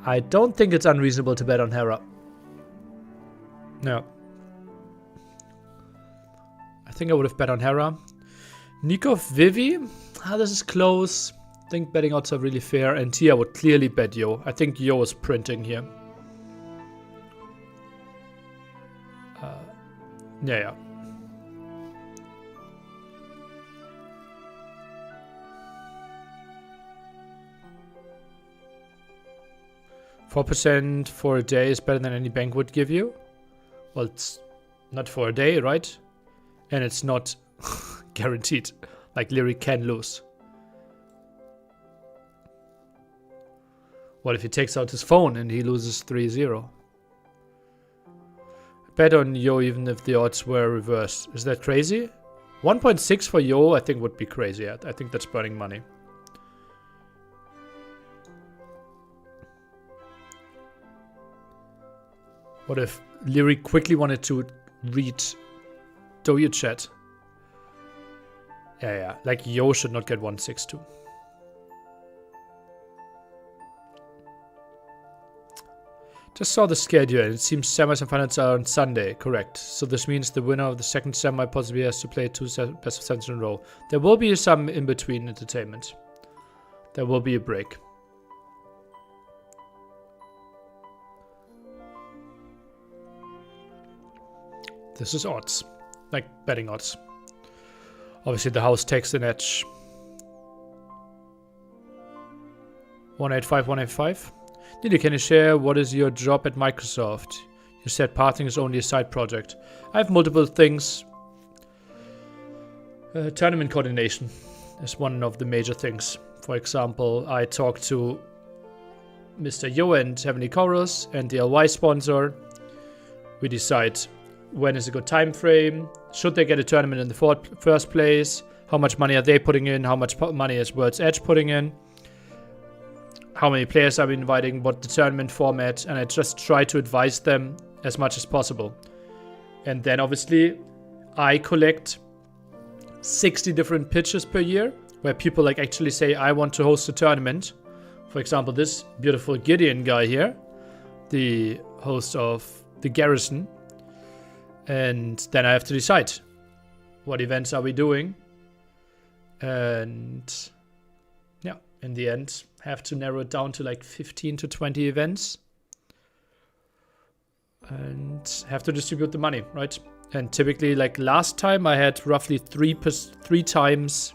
Speaker 2: I don't think it's unreasonable to bet on Hera. No. I think I would have bet on Hera. Nikov Vivy. This is close. I think betting odds are really fair. And here I would clearly bet Yo. I think Yo is printing here. Yeah. 4% for a day is better than any bank would give you. Well, it's not for a day, right? And it's not guaranteed. Like Liry can lose. What if he takes out his phone and he loses 3-0? Bet on Yo even if the odds were reversed. Is that crazy? 1.6 for Yo I think would be crazy. I think that's burning money. What if Liry quickly wanted to read Doya chat. Yeah. Like Yo should not get 162. Just saw the schedule and it seems semis and finals are on Sunday, correct. So this means the winner of the second semi possibly has to play 2 best of 7s in a row. There will be some in-between entertainment. There will be a break. This is odds. Like betting odds. Obviously the house takes an edge. 185, 185. Nili, can you share what is your job at Microsoft? You said pathing is only a side project. I have multiple things. Tournament coordination is one of the major things. For example, I talk to Mr. Yo and Heavenly Chorus and the LY sponsor. We decide when is a good time frame. Should they get a tournament in the first place? How much money are they putting in? How much money is World's Edge putting in? How many players are we inviting? What the tournament format? And I just try to advise them as much as possible. And then obviously I collect 60 different pitches per year where people like actually say, I want to host a tournament. For example, this beautiful Gideon guy here, the host of the Garrison. And then I have to decide what events are we doing. And yeah, in the end, have to narrow it down to like 15 to 20 events. And have to distribute the money, right? And typically, like last time, I had roughly three times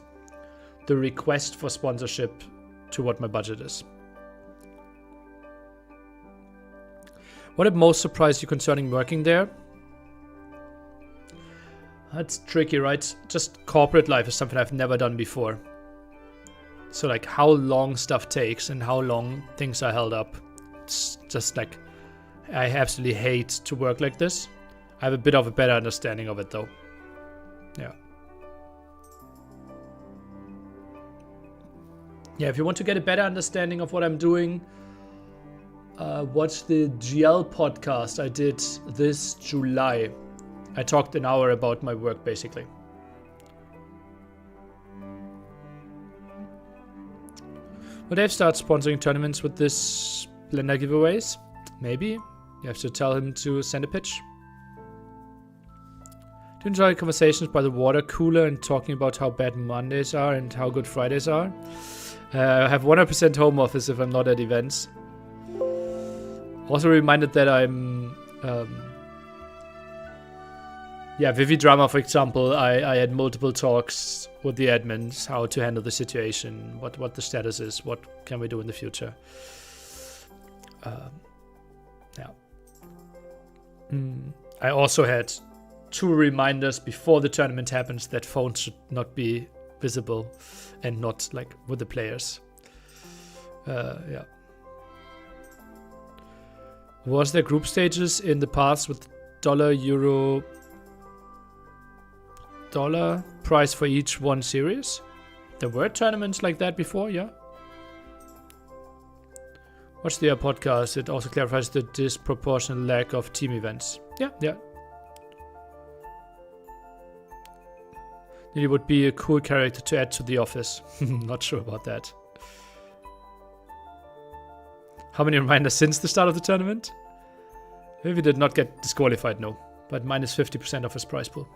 Speaker 2: the request for sponsorship to what my budget is. What had most surprised you concerning working there? That's tricky, right? Just corporate life is something I've never done before. So like how long stuff takes and how long things are held up. It's just like, I absolutely hate to work like this. I have a bit of a better understanding of it though. Yeah. Yeah, if you want to get a better understanding of what I'm doing, watch the GL podcast I did this July. I talked an hour about my work basically. Will Dave start sponsoring tournaments with this Blender giveaways? Maybe. You have to tell him to send a pitch. Do you enjoy conversations by the water cooler and talking about how bad Mondays are and how good Fridays are? I have 100% home office if I'm not at events. Also reminded that I'm... yeah, Vivy Drama, for example, I had multiple talks with the admins, how to handle the situation, what the status is, what can we do in the future. Yeah. I also had 2 reminders before the tournament happens that phones should not be visible and not like with the players. Yeah. Was there group stages in the past with dollar, euro, dollar price for each one series? There were tournaments like that before, yeah. Watch the podcast. It also clarifies the disproportionate lack of team events. Yeah. It would be a cool character to add to the office. Not sure about that. How many reminders since the start of the tournament? Maybe did not get disqualified, no. But minus 50% of his prize pool.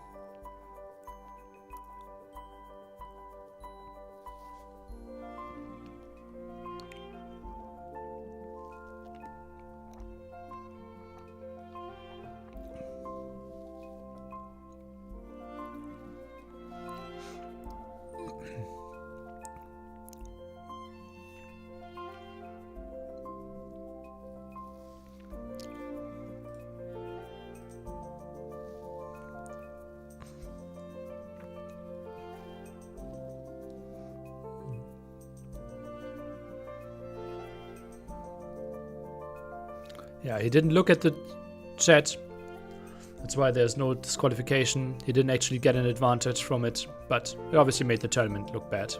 Speaker 2: Yeah, he didn't look at the chat. That's why there's no disqualification. He didn't actually get an advantage from it, but it obviously made the tournament look bad.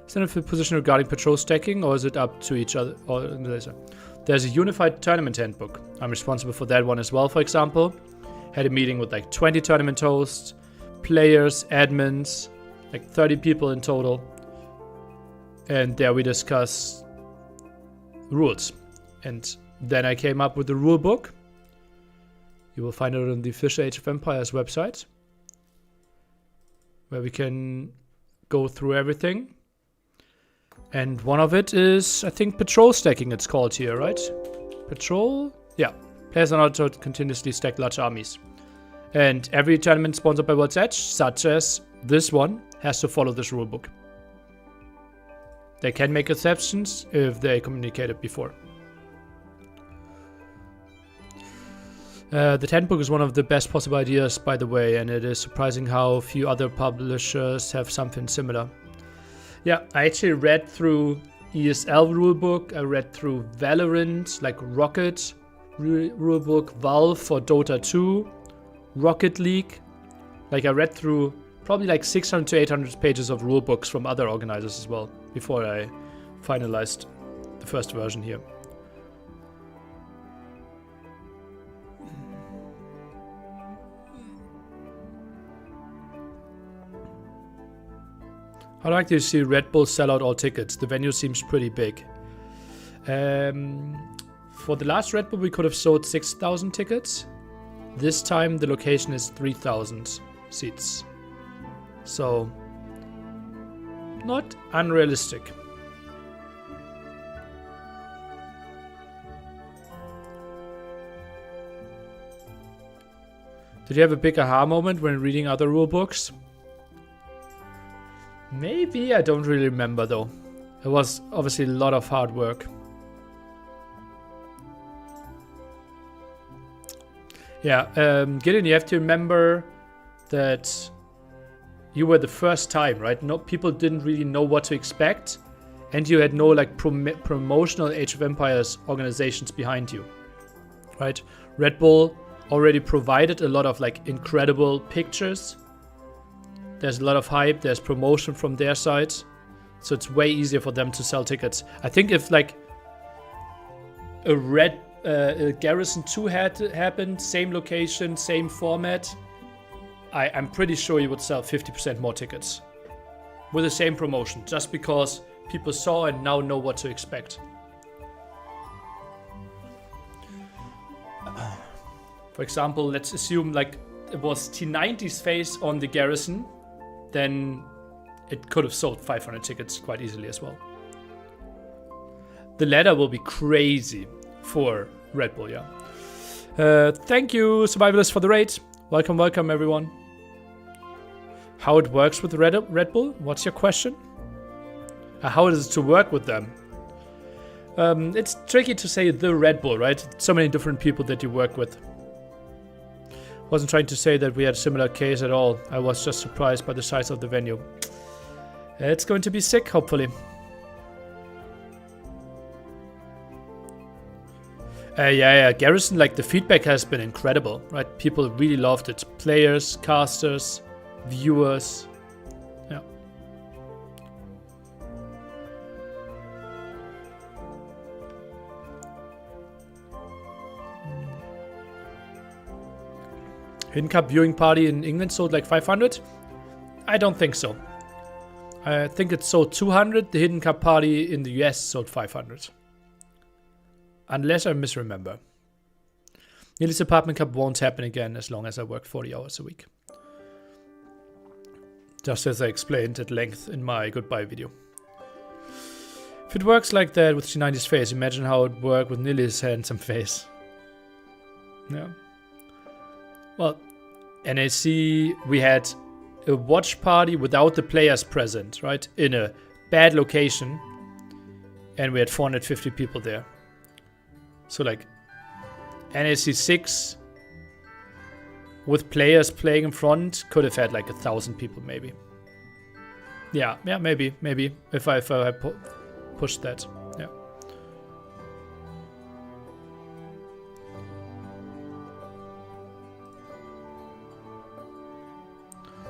Speaker 2: Is there a position regarding patrol stacking, or is it up to each other? Or there's a unified tournament handbook. I'm responsible for that one as well, for example. Had a meeting with like 20 tournament hosts, players, admins, like 30 people in total. And there we discussed rules. And then I came up with the rule book. You will find it on the official Age of Empires website, where we can go through everything. And one of it is, I think, patrol stacking it's called here, right? Patrol? Yeah. Players are not to continuously stack large armies. And every tournament sponsored by World's Edge, such as this one, has to follow this rulebook. They can make exceptions if they communicated before. The handbook is one of the best possible ideas, by the way, and it is surprising how few other publishers have something similar. Yeah, I actually read through ESL rulebook, I read through Valorant, like Rocket rulebook, Valve for Dota 2, Rocket League. Like I read through probably like 600 to 800 pages of rulebooks from other organizers as well, before I finalized the first version here. I'd like to see Red Bull sell out all tickets. The venue seems pretty big. For the last Red Bull, we could have sold 6,000 tickets. This time, the location is 3,000 seats. So, not unrealistic. Did you have a big aha moment when reading other rule books? Maybe, I don't really remember though. It was obviously a lot of hard work. Yeah, Gideon, you have to remember that you were the first time, right? No, people didn't really know what to expect, and you had no like promotional Age of Empires organizations behind you, right? Red Bull already provided a lot of like incredible pictures. There's a lot of hype, there's promotion from their side, so it's way easier for them to sell tickets. I think if like a Garrison 2 had happened, same location, same format, I'm pretty sure you would sell 50% more tickets with the same promotion, just because people saw and now know what to expect. For example, let's assume like it was T90's face on the Garrison, then it could have sold 500 tickets quite easily as well. The ladder will be crazy for Red Bull, yeah. Thank you, Survivalists, for the raid. Welcome, welcome, everyone. How it works with Red Bull? What's your question? How is it to work with them? It's tricky to say the Red Bull, right? So many different people that you work with. Wasn't trying to say that we had a similar case at all. I was just surprised by the size of the venue. It's going to be sick, hopefully. Yeah, Garrison, like the feedback has been incredible, right? People really loved it. Players, casters, viewers. Yeah. Hidden Cup viewing party in England sold like 500? I don't think so. I think it sold 200. The Hidden Cup party in the US sold 500. Unless I misremember. Neely's Apartment Cup won't happen again as long as I work 40 hours a week. Just as I explained at length in my goodbye video. If it works like that with T90's face, imagine how it would work with Neely's handsome face. Yeah. Well, NAC, we had a watch party without the players present, right? In a bad location. And we had 450 people there. So like NAC 6 with players playing in front could have had like 1,000 people maybe. Yeah, maybe if I pushed that. Yeah.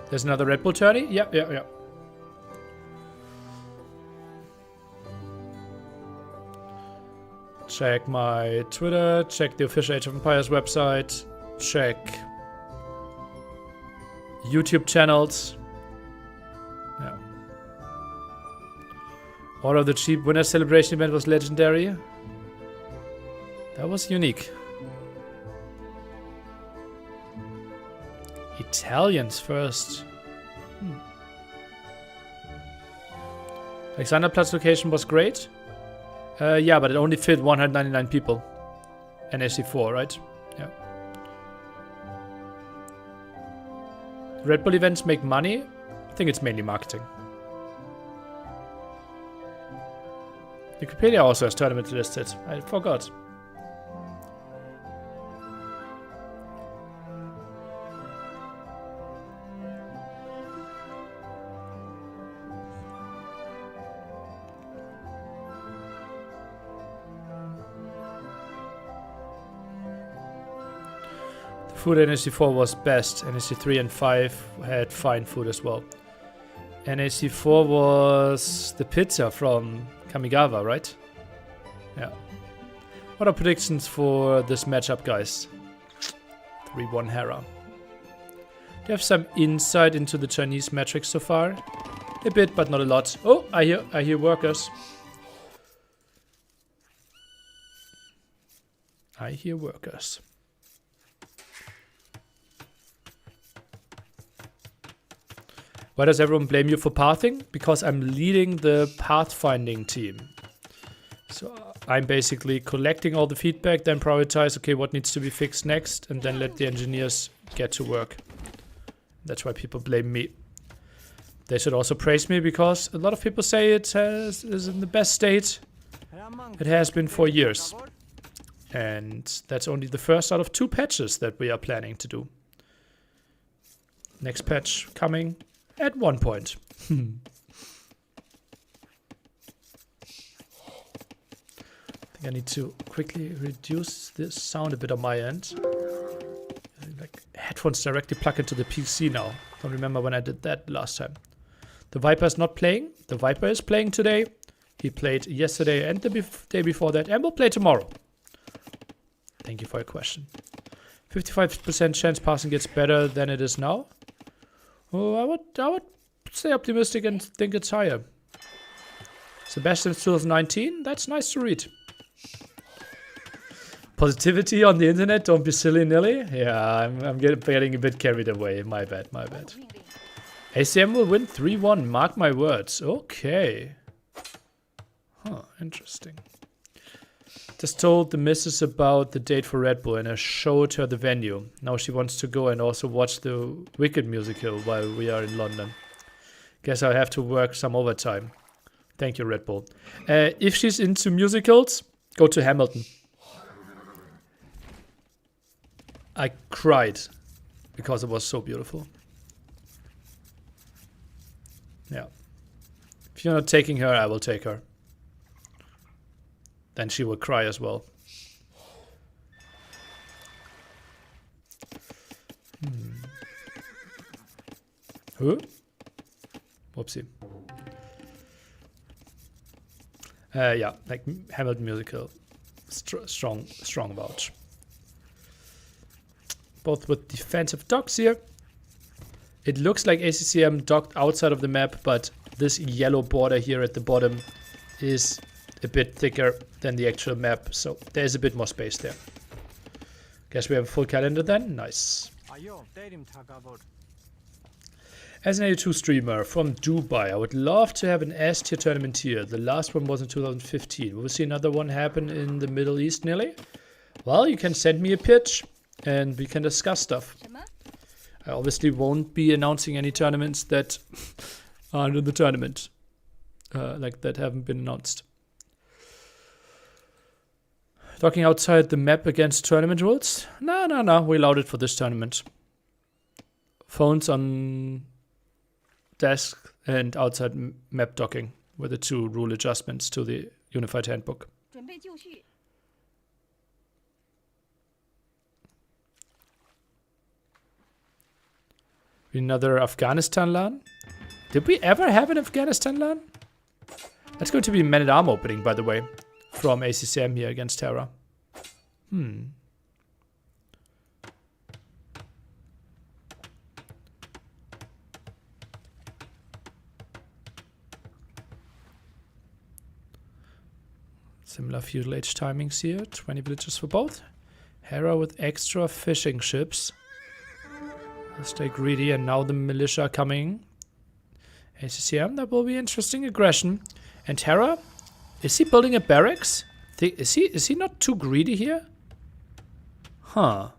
Speaker 2: There's another Red Bull tourney? Yeah. Check my Twitter, check the official Age of Empires website, check YouTube channels. Yeah. Order of the Cheap Winner celebration event was legendary. That was unique. Italians first. Alexanderplatz location was great. Yeah, but it only fit 199 people. And SC4, right? Yeah. Red Bull events make money? I think it's mainly marketing. Wikipedia also has tournaments listed. I forgot. Food in NAC4 was best. NAC3 and 5 had fine food as well. NAC4 was the pizza from Kamigawa, right? Yeah. What are predictions for this matchup, guys? 3-1 Hera. Do you have some insight into the Chinese metrics so far? A bit, but not a lot. Oh, I hear workers. I hear workers. Why does everyone blame you for pathing? Because I'm leading the pathfinding team. So I'm basically collecting all the feedback, then prioritize, okay, what needs to be fixed next, and then let the engineers get to work. That's why people blame me. They should also praise me because a lot of people say it is in the best state it has been for years. And that's only the first out of 2 patches that we are planning to do. Next patch coming at 1 point. I think I need to quickly reduce this sound a bit on my end. Like headphones directly plug into the PC now. Don't remember when I did that last time. The Viper is not playing. The Viper is playing today. He played yesterday and the day before that, and will play tomorrow. Thank you for your question. 55% chance passing gets better than it is now. Oh, I would stay optimistic and think it's higher. Sebastian 2019, that's nice to read. Positivity on the internet, don't be silly, Nilly. Yeah, I'm getting a bit carried away. My bad. ACCM will win 3-1, mark my words. Okay. Huh, interesting. Just told the missus about the date for Red Bull and I showed her the venue. Now she wants to go and also watch the Wicked musical while we are in London. Guess I have to work some overtime. Thank you, Red Bull. If she's into musicals, go to Hamilton. I cried because it was so beautiful. Yeah. If you're not taking her, I will take her. Then she will cry as well. Who? Whoopsie. Yeah, like Hamilton musical. Strong vouch. Both with defensive docks here. It looks like ACCM docked outside of the map, but this yellow border here at the bottom is a bit thicker than the actual map, so there's a bit more space there. Guess we have a full calendar then. Nice. As an A2 streamer from Dubai, I would love to have an S tier tournament here. The last one was in 2015. Will we see another one happen in the Middle East nearly? Well, you can send me a pitch and we can discuss stuff. I obviously won't be announcing any tournaments that aren't in the tournament. Like that haven't been announced. Talking outside the map against tournament rules? No. We allowed it for this tournament. Phones on desk and outside map docking were the 2 rule adjustments to the Unified Handbook. Another Afghanistan LAN? Did we ever have an Afghanistan LAN? That's going to be Man at Arm opening, by the way, from ACCM here against Hera. Similar feudal age timings here. 20 villagers for both. Hera with extra fishing ships. Let's stay greedy, and now the militia are coming. ACCM, that will be interesting aggression. And Hera, is he building a barracks? Is he not too greedy here? Huh.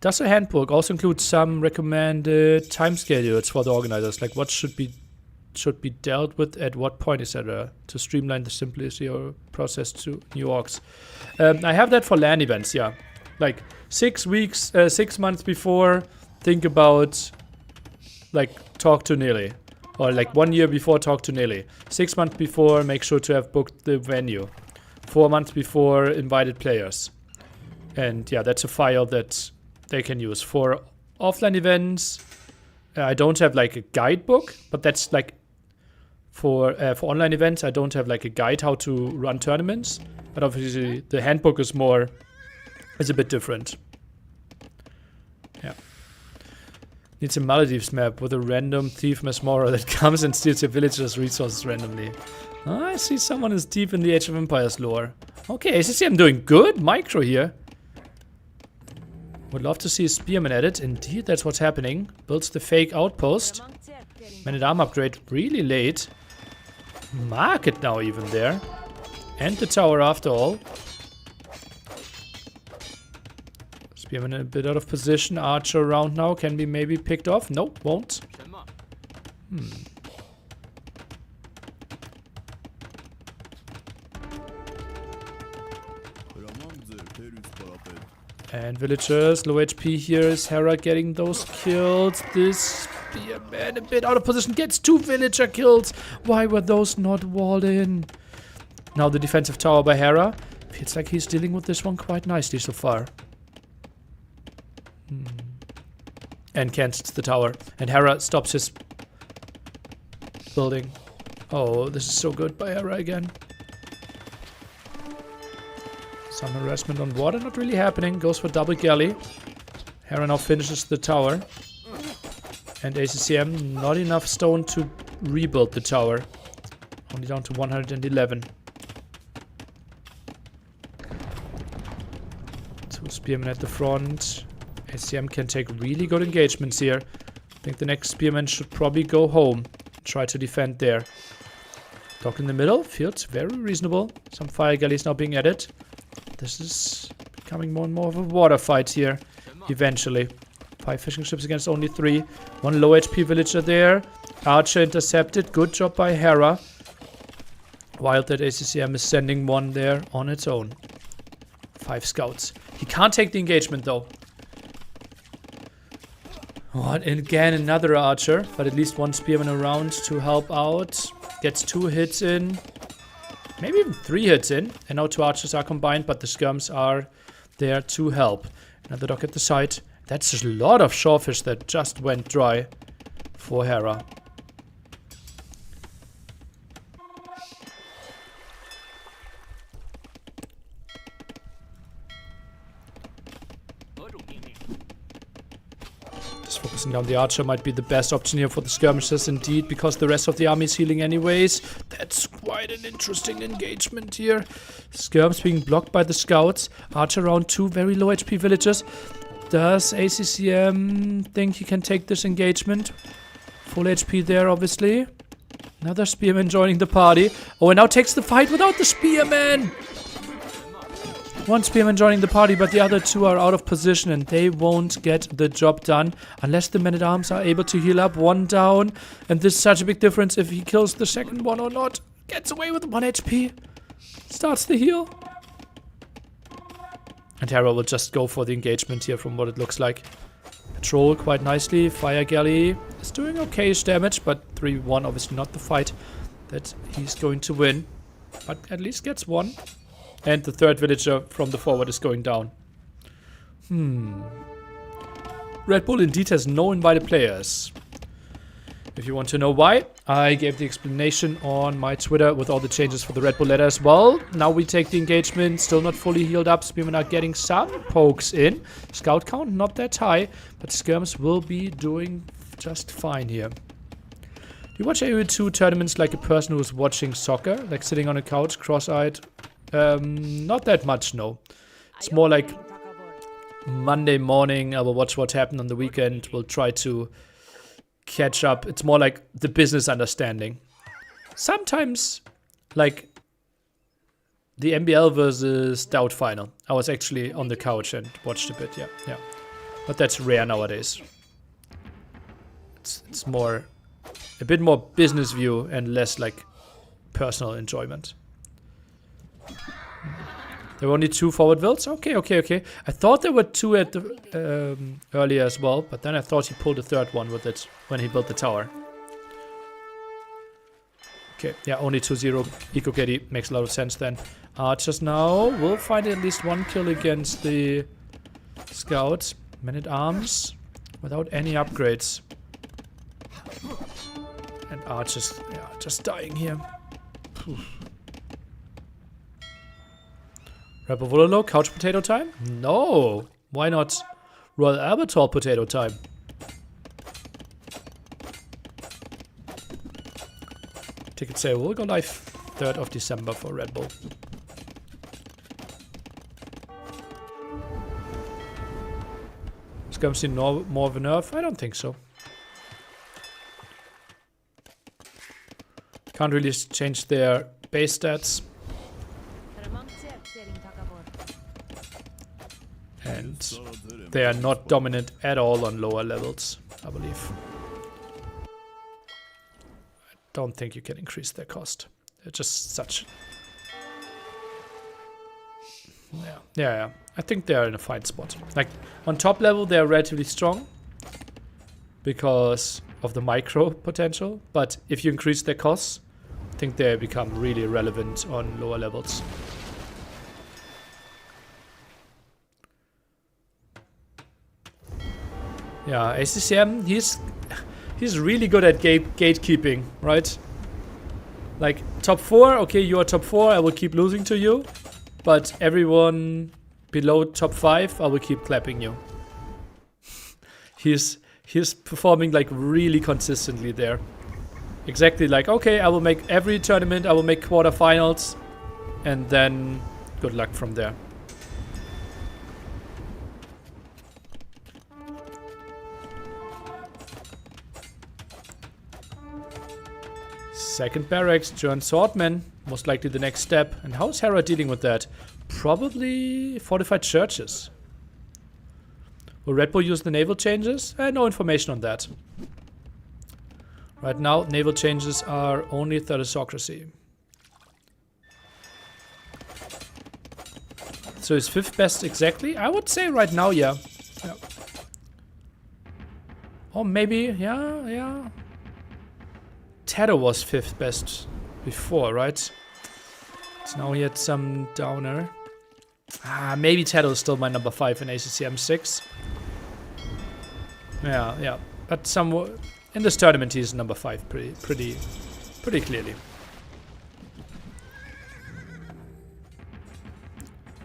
Speaker 2: Does the handbook also include some recommended time schedules for the organizers, like what should be dealt with at what point, etc., to streamline the simplicity or process to new orgs? I have that for LAN events, yeah. Like 6 weeks, 6 months before, think about like talk to Nelly, or like 1 year before talk to Nelly. 6 months before, make sure to have booked the venue. 4 months before, invited players. And yeah, that's a file that they can use for offline events. I don't have like a guidebook, but that's like for online events. I don't have like a guide how to run tournaments, but obviously the handbook is a bit different. Yeah, needs a Maldives map with a random thief Mesmora that comes and steals your villagers' resources randomly. Oh, I see someone is deep in the Age of Empires lore. Okay, ACCM doing good. Micro here. Would love to see a spearman added. Indeed, that's what's happening. Builds the fake outpost. Man-at-arm upgrade really late. Market now even there. And the tower after all. Spearman a bit out of position. Archer around now. Can be maybe picked off. Nope, won't. And villagers, low HP here. Is Hera getting those kills? This spearman a bit out of position. Gets 2 villager kills. Why were those not walled in? Now the defensive tower by Hera. Feels like he's dealing with this one quite nicely so far. And cancels the tower. And Hera stops his building. Oh, this is so good by Hera again. Some harassment on water, not really happening. Goes for double galley. Hera now finishes the tower. And ACCM, not enough stone to rebuild the tower. Only down to 111. 2 spearmen at the front. ACCM can take really good engagements here. I think the next spearman should probably go home. Try to defend there. Dock in the middle. Feels very reasonable. Some fire galleys now being added. This is becoming more and more of a water fight here, eventually. 5 fishing ships against only 3. 1 low HP villager there. Archer intercepted. Good job by Hera. Wild that ACCM is sending 1 there on its own. 5 scouts. He can't take the engagement though. Oh, and again another archer, but at least 1 spearman around to help out. Gets 2 hits in. Maybe even 3 hits in. And now 2 archers are combined, but the skirms are there to help. Another dock at the side. That's just a lot of shorefish that just went dry for Hera. Just focusing down the archer might be the best option here for the skirmishers indeed, because the rest of the army is healing anyways. That's quite an interesting engagement here. Skirms being blocked by the scouts. Archer around 2 very low HP villagers. Does ACCM think he can take this engagement? Full HP there, obviously. Another spearman joining the party. Oh, and now takes the fight without the spearman. 1 spearman joining the party, but the other 2 are out of position and they won't get the job done unless the men-at-arms are able to heal up. 1 down, and this is such a big difference if he kills the second one or not. Gets away with 1 HP. Starts the heal. And Hera will just go for the engagement here from what it looks like. Patrol quite nicely. Fire galley is doing okay-ish damage, but 3-1 obviously not the fight that he's going to win. But at least gets 1. And the 3rd villager from the forward is going down. Red Bull indeed has no invited players. If you want to know why, I gave the explanation on my Twitter with all the changes for the Red Bull ladder as well. Now we take the engagement, still not fully healed up. Spearmen are getting some pokes in. Scout count not that high, but skirms will be doing just fine here. you watch AOE2 tournaments like a person who's watching soccer, like sitting on a couch, cross-eyed? Not that much, no. It's more like Monday morning, I will watch what happened on the weekend. We'll try to catch up. It's more like the business understanding. Sometimes, like the NBL versus Doubt final. I was actually on the couch and watched a bit, yeah. But that's rare nowadays. It's more, a bit more business view and less like personal enjoyment. There were only 2 forward builds? Okay. I thought there were 2 at the, earlier as well, but then I thought he pulled a 3rd one with it when he built the tower. Okay, yeah, only 2-0 Eco KD makes a lot of sense then. Archers now will find at least 1 kill against the Scouts. Man-at-Arms without any upgrades. And Archers, yeah, just dying here. Rebel Vololo, couch potato time? No! Why not Royal Albertor potato time? Ticket sale will go live 3rd of December for Red Bull. Is Gumsy more of a nerf? I don't think so. Can't really change their base stats. And they are not dominant at all on lower levels, I believe. I don't think you can increase their cost. They're just such... Yeah. I think they're in a fine spot. Like, on top level, they're relatively strong because of the micro potential. But if you increase their costs, I think they become really relevant on lower levels. Yeah, ACCM, he's really good at gatekeeping, right? Like, top 4, okay, you are top 4, I will keep losing to you. But everyone below top 5, I will keep clapping you. He's performing like really consistently there. Exactly like, okay, I will make every tournament, I will make quarterfinals, and then good luck from there. Second barracks, German swordman, most likely the next step. And how's Hera dealing with that? Probably fortified churches. Will Red Bull use the naval changes? No information on that. Right now, naval changes are only Thalassocracy. So is 5th best exactly? I would say right now, yeah. Or maybe, yeah. Tedder was 5th best before, right? So now he had some downer. Maybe Tedder is still my number 5 in ACCM 6. Yeah. But somewhat in this tournament he's number 5 pretty clearly.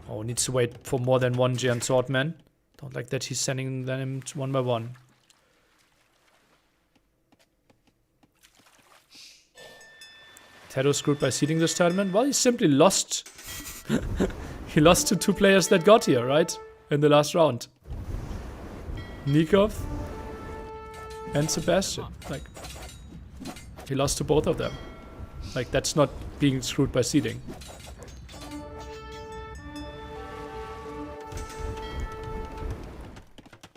Speaker 2: Oh, needs to wait for more than 1 giant swordman. Don't like that he's sending them one by one. Teddo screwed by seeding this tournament? Well, he simply lost. He lost to 2 players that got here, right? In the last round. Nikov and Sebastian. Like, he lost to both of them. Like, that's not being screwed by seeding.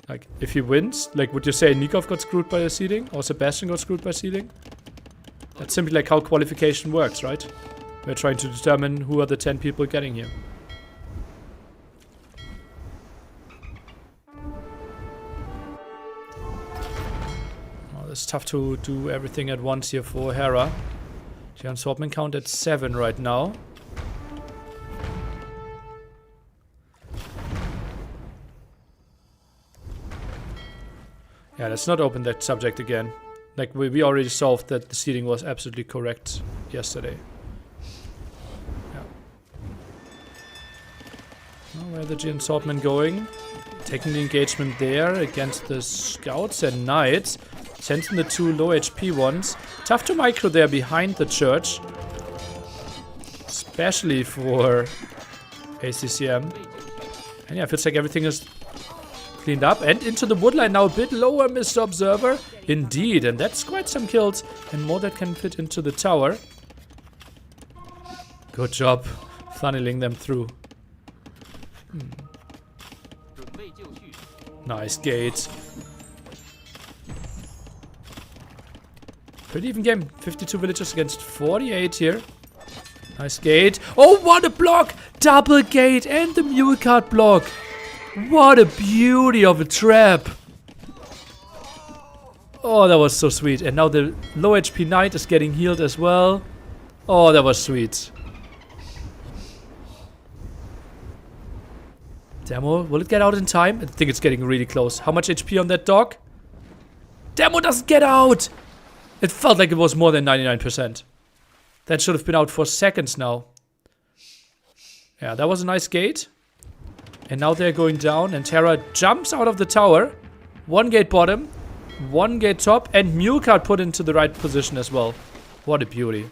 Speaker 2: Like, if he wins, like, would you say Nikov got screwed by a seeding? Or Sebastian got screwed by seeding? That's simply like how qualification works, right? We're trying to determine who are the 10 people getting here. Well, it's tough to do everything at once here for Hera. Giant Swordman count at 7 right now. Yeah, let's not open that subject again. Like, we already solved that the seeding was absolutely correct yesterday. Yeah. Well, where are the Giant Swordmen going? Taking the engagement there against the Scouts and Knights. Sends in the 2 low HP ones. Tough to micro there behind the church. Especially for ACCM. And yeah, feels like everything is cleaned up. And into the woodline now, a bit lower, Mr. Observer. Indeed, and that's quite some kills. And more that can fit into the tower. Good job funneling them through. Nice gate. Pretty even game. 52 villagers against 48 here. Nice gate. Oh, what a block! Double gate and the mule cart block. What a beauty of a trap. Oh, that was so sweet. And now the low HP knight is getting healed as well. Oh, that was sweet. Demo, will it get out in time? I think it's getting really close. How much HP on that dog? Demo doesn't get out! It felt like it was more than 99%. That should have been out for seconds now. Yeah, that was a nice gate. And now they're going down and Hera jumps out of the tower. 1 gate bottom, 1 gate top, and mule cart put into the right position as well. What a beauty.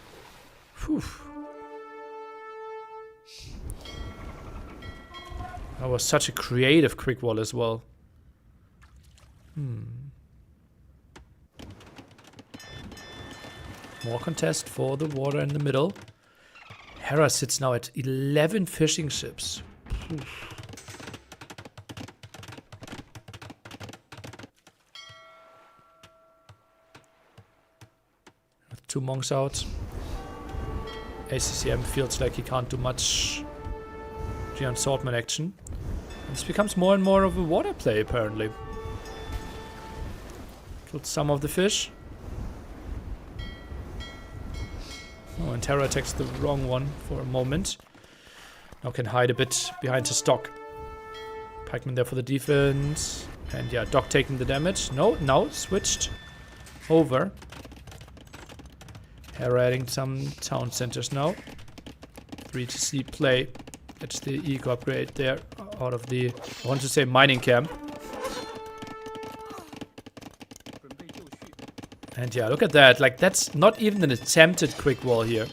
Speaker 2: Whew. That was such a creative quick wall as well. More contest for the water in the middle. Hera sits now at 11 fishing ships. Oof. 2 monks out. ACCM feels like he can't do much Giant Swordman action. This becomes more and more of a water play apparently. Killed some of the fish. Oh, and Hera attacks the wrong one for a moment. Now can hide a bit behind his dock. Pikeman there for the defense. And yeah, dock taking the damage. No, now switched over. Hera adding some town centers now. 3TC play. That's the eco upgrade there out of the, I want to say, mining camp. And yeah, look at that. Like, that's not even an attempted quick wall here.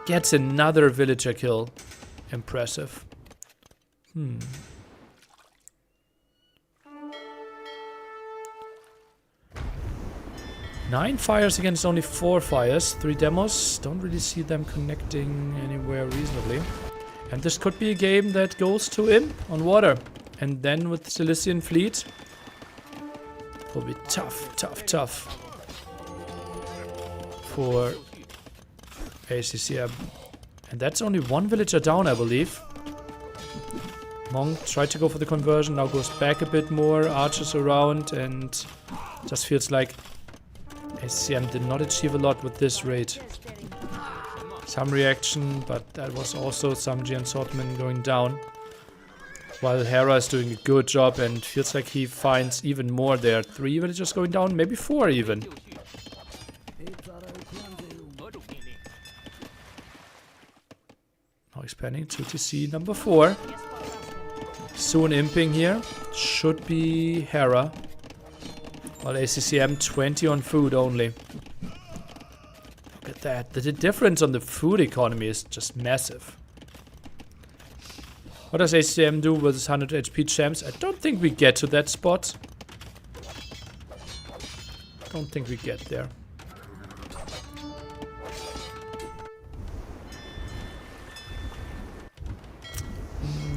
Speaker 2: Gets another villager kill. Impressive. 9 fires against only 4 fires. 3 demos. Don't really see them connecting anywhere reasonably. And this could be a game that goes to him on water. And then with Cilician fleet. Will be tough, tough, tough. For ACCM. And that's only 1 villager down, I believe. Monk tried to go for the conversion. Now goes back a bit more. Archers around. And just feels like ACCM did not achieve a lot with this raid. Some reaction, but that was also some Giant Swordmen going down. While Hera is doing a good job and feels like he finds even more there. 3 villagers going down, maybe 4 even. Now expanding to TC number 4. Soon imping here. Should be Hera. While ACCM 20 on food only. Look at that. The difference on the food economy is just massive. What does ACCM do with his 100 HP champs? I don't think we get to that spot. Don't think we get there.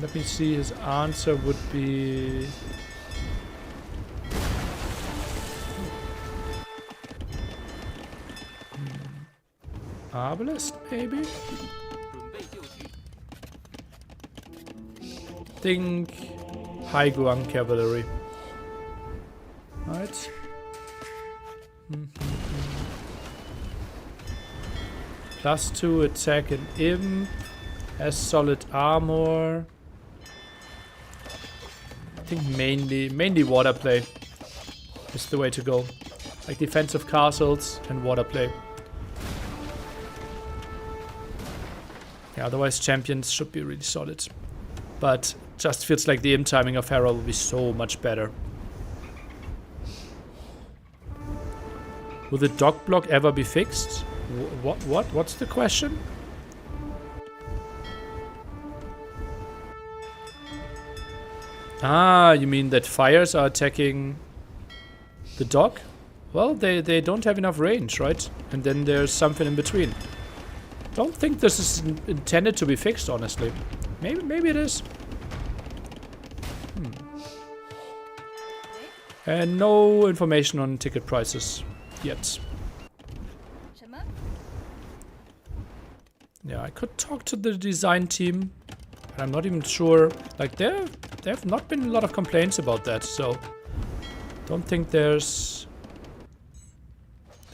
Speaker 2: Let me see. His answer would be... Arbalest, maybe? Think High Guang Cavalry. Right? +2 attack and imp. Has solid armor. I think mainly water play is the way to go. Like defensive castles and water play. Yeah, otherwise champions should be really solid. But just feels like the imp timing of Hera will be so much better. Will the dock block ever be fixed? What's the question? Ah, you mean that fires are attacking the dock? Well, they don't have enough range, right? And then there's something in between. Don't think this is intended to be fixed, honestly. Maybe it is. And no information on ticket prices yet. Yeah, I could talk to the design team, but I'm not even sure. Like, there have not been a lot of complaints about that, so don't think they're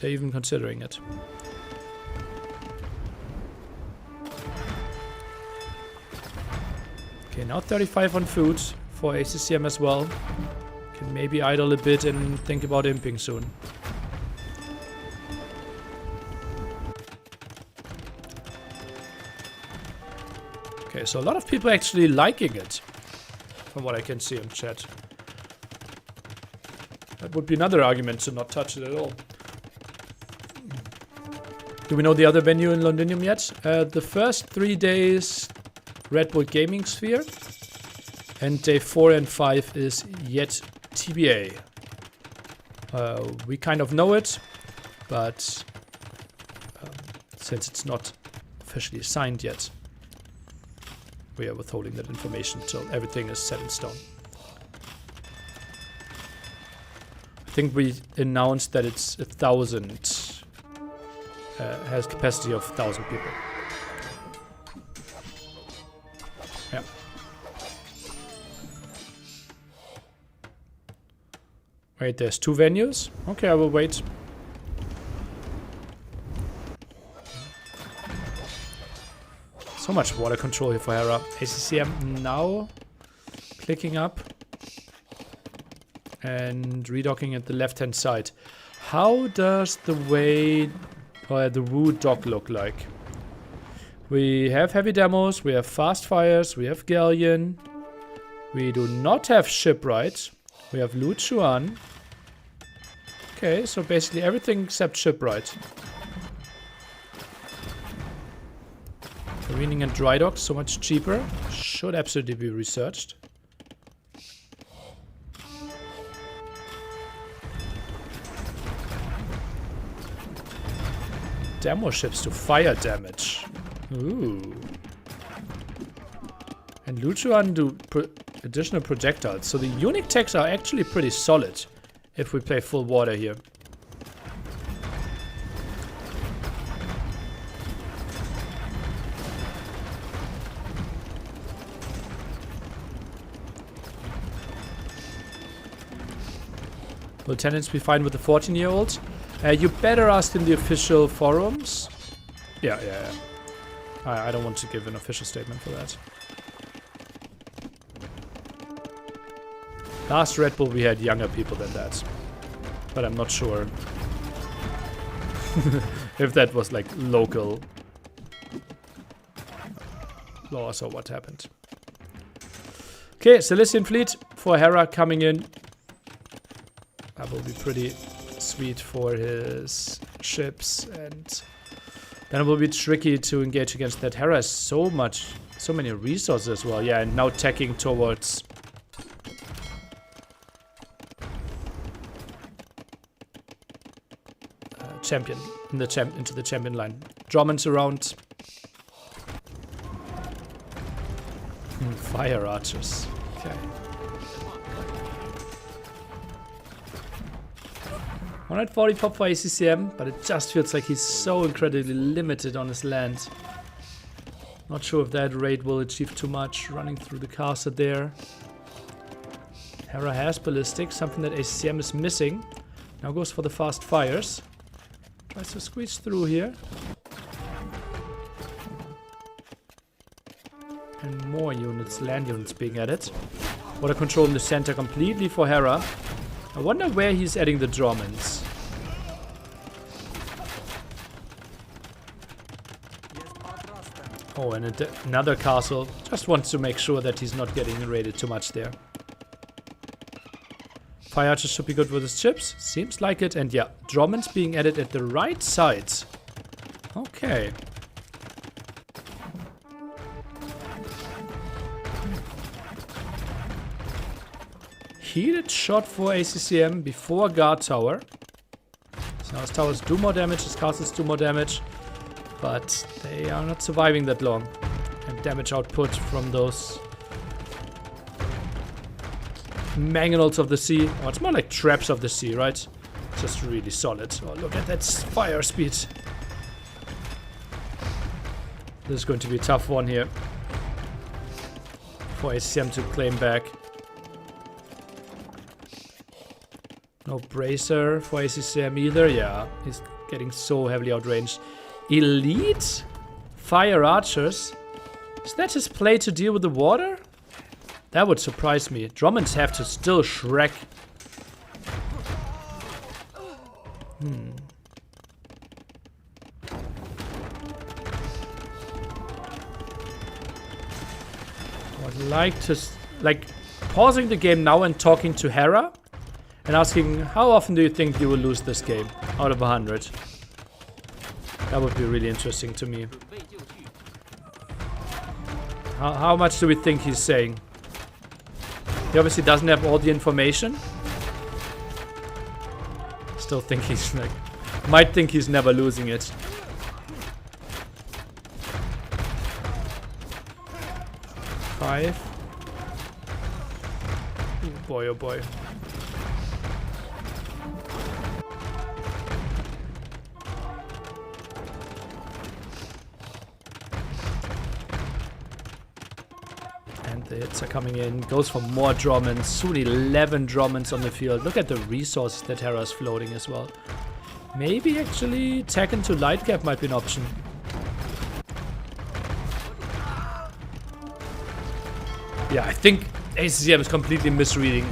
Speaker 2: even considering it. Okay, now 35 on food for ACCM as well. Can maybe idle a bit and think about imping soon. Okay, so a lot of people actually liking it, from what I can see in chat. That would be another argument to not touch it at all. Do we know the other venue in Londinium yet? The first 3 days, Red Bull Gaming Sphere, and day 4 and 5 is yet TBA. We kind of know it, but since it's not officially signed yet, we are withholding that information till everything is set in stone. I think we announced that it's 1,000, has capacity of 1,000 people. Yeah. Wait, there's 2 venues? Okay, I will wait. So much water control here for Hera. ACCM now clicking up and redocking at the left-hand side. How does the way or the Woo dock look like? We have heavy demos, we have fast fires, we have galleon. We do not have shipwright. We have Luchuan. Okay, so basically everything except shipwright. Careening and dry dock, so much cheaper. Should absolutely be researched. Demo ships to fire damage. Ooh. And Luchuan do additional projectiles. So the unique techs are actually pretty solid if we play full water here. Will tenants be fine with the 14-year-olds? You better ask in the official forums. Yeah. I don't want to give an official statement for that. Last Red Bull we had younger people than that. But I'm not sure if that was like local laws or what happened. Okay, Cilician fleet for Hera coming in. That will be pretty sweet for his ships, and then it will be tricky to engage against that. Hera has so many resources as well. Yeah, and now tacking towards champion into the champion line. Drummond's around. Fire archers. Okay. 140 pop for ACCM, but it just feels like he's so incredibly limited on his land. Not sure if that raid will achieve too much. Running through the castle there. Hera has ballistic, something that ACCM is missing. Now goes for the fast fires. Tries to squeeze through here. And more units, land units being added. Water control in the center completely for Hera. I wonder where he's adding the Dromans. Oh, and another castle. Just wants to make sure that he's not getting raided too much there. Fire Archer should be good with his chips. Seems like it. And yeah, Drummond's being added at the right side. Okay. Heated shot for ACCM before guard tower. So now his towers do more damage, his castles do more damage. But they are not surviving that long. And damage output from those mangonels of the sea. Oh, it's more like traps of the sea, right? Just really solid. Oh, look at that fire speed. This is going to be a tough one here for ACCM to claim back. No bracer for ACCM either. Yeah, he's getting so heavily outranged. Elite fire archers. Is that his play to deal with the water? That would surprise me. Drummonds have to still Shrek. I would like to pausing the game now and talking to Hera and asking, how often do you think you will lose this game out of 100? That would be really interesting to me. How much do we think he's saying? He obviously doesn't have all the information. Still think he's like... Might think he's never losing it. Five. Oh boy, oh boy. The hits are coming in. Goes for more Drummonds. Soon 11 Drummonds on the field. Look at the resources that Hera's floating as well. Maybe actually tag into light cap might be an option. Yeah, I think ACCM is completely misreading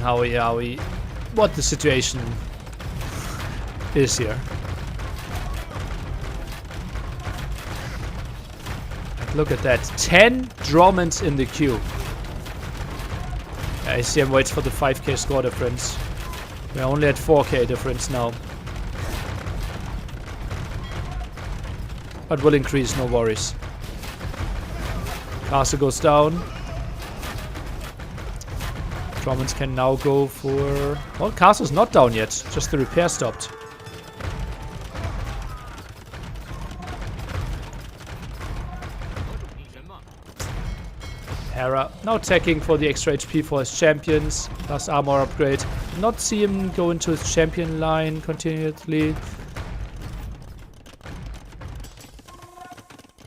Speaker 2: what the situation is here. And look at that. 10 Drummonds in the queue. ACCM waits for the 5k score difference. We're only at 4k difference now. But will increase, no worries. Castle goes down. Drummonds can now go for... Well, Castle's not down yet. Just the repair stopped. Hera now attacking for the extra HP for his champions. Plus armor upgrade. Not see him go into his champion line continually.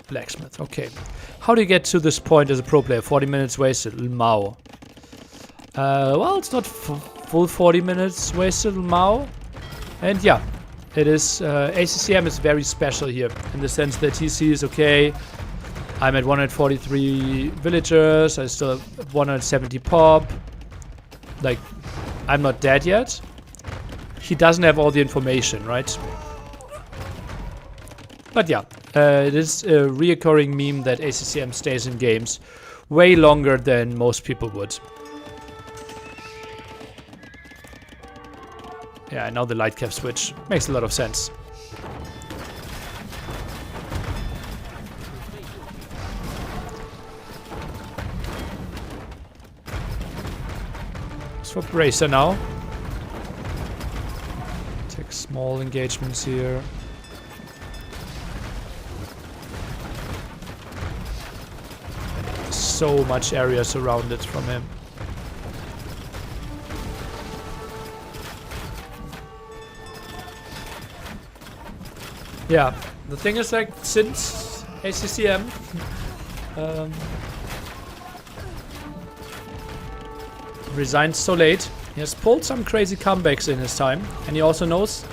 Speaker 2: Blacksmith, okay. How do you get to this point as a pro player? 40 minutes wasted, Mao. Well, it's not full 40 minutes wasted, Mao. And yeah, it is. ACCM is very special here in the sense that he sees, okay, I'm at 143 villagers, I still have 170 pop. Like, I'm not dead yet. He doesn't have all the information, right? But yeah, it is a reoccurring meme that ACCM stays in games way longer than most people would. Yeah, now the light cap switch makes a lot of sense. For bracer now. Take small engagements here. So much area surrounded from him. Yeah, the thing is, like, since ACCM resigned so late, he has pulled some crazy comebacks in his time, and he also knows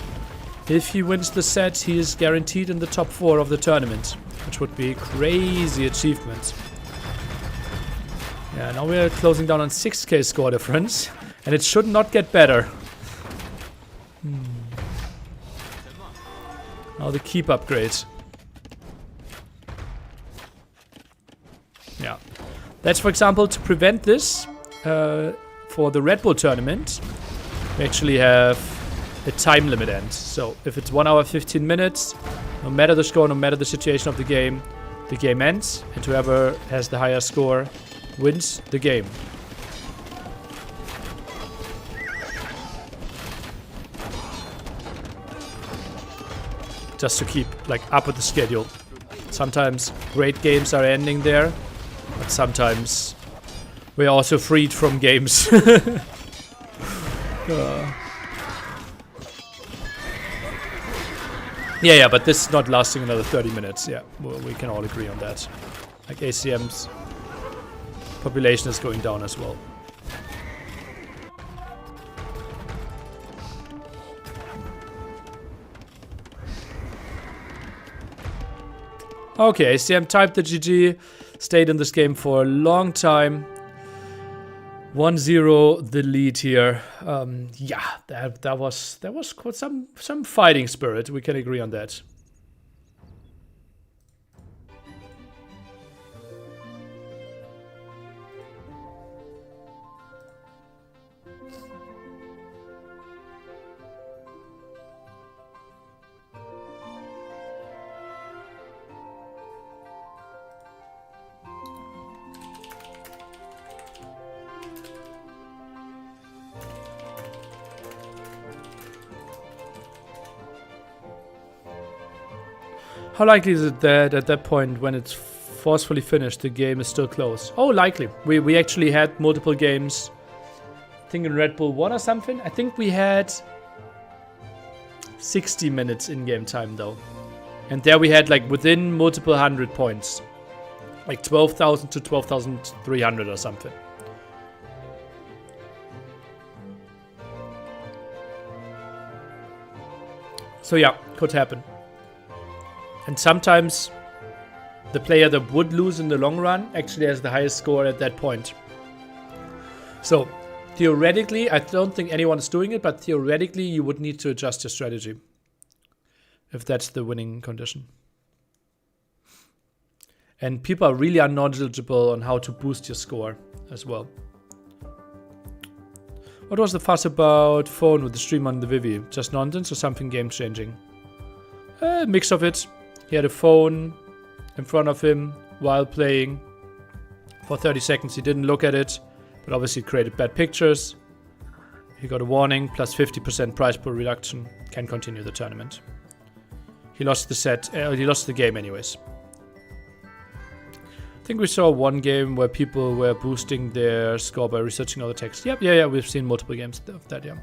Speaker 2: if he wins the set, he is guaranteed in the top 4 of the tournament, which would be a crazy achievement. Yeah, now we're closing down on 6k score difference, and it should not get better. Now the keep upgrade. Yeah, that's, for example, to prevent this. For the Red Bull tournament, we actually have a time limit end. So if it's 1 hour 15 minutes, no matter the score, no matter the situation of the game ends, and whoever has the higher score wins the game. Just to keep like up with the schedule. Sometimes great games are ending there, but sometimes we're also freed from games. Yeah, but this is not lasting another 30 minutes. Yeah, well, we can all agree on that. Like ACCM's population is going down as well. Okay, ACCM typed the GG, stayed in this game for a long time. 1-0 the lead here. Yeah, that was quite some fighting spirit. We can agree on that. How likely is it that at that point, when it's forcefully finished, the game is still close? Oh, likely. We actually had multiple games. I think in Red Bull 1 or something. I think we had 60 minutes in-game time though. And there we had like within multiple 100 points. Like 12,000 to 12,300 or something. So yeah, could happen. And sometimes the player that would lose in the long run actually has the highest score at that point. So theoretically, I don't think anyone is doing it, but theoretically you would need to adjust your strategy if that's the winning condition. And people are really unknowledgeable on how to boost your score as well. What was the fuss about phone with the stream on the Vivy? Just nonsense or something game changing? A mix of it. He had a phone in front of him while playing. For 30 seconds he didn't look at it, but obviously created bad pictures. He got a warning, plus 50% prize pool reduction. Can continue the tournament. He lost the set, he lost the game anyways. I think we saw one game where people were boosting their score by researching all the text. Yep, yeah, we've seen multiple games of that, yeah.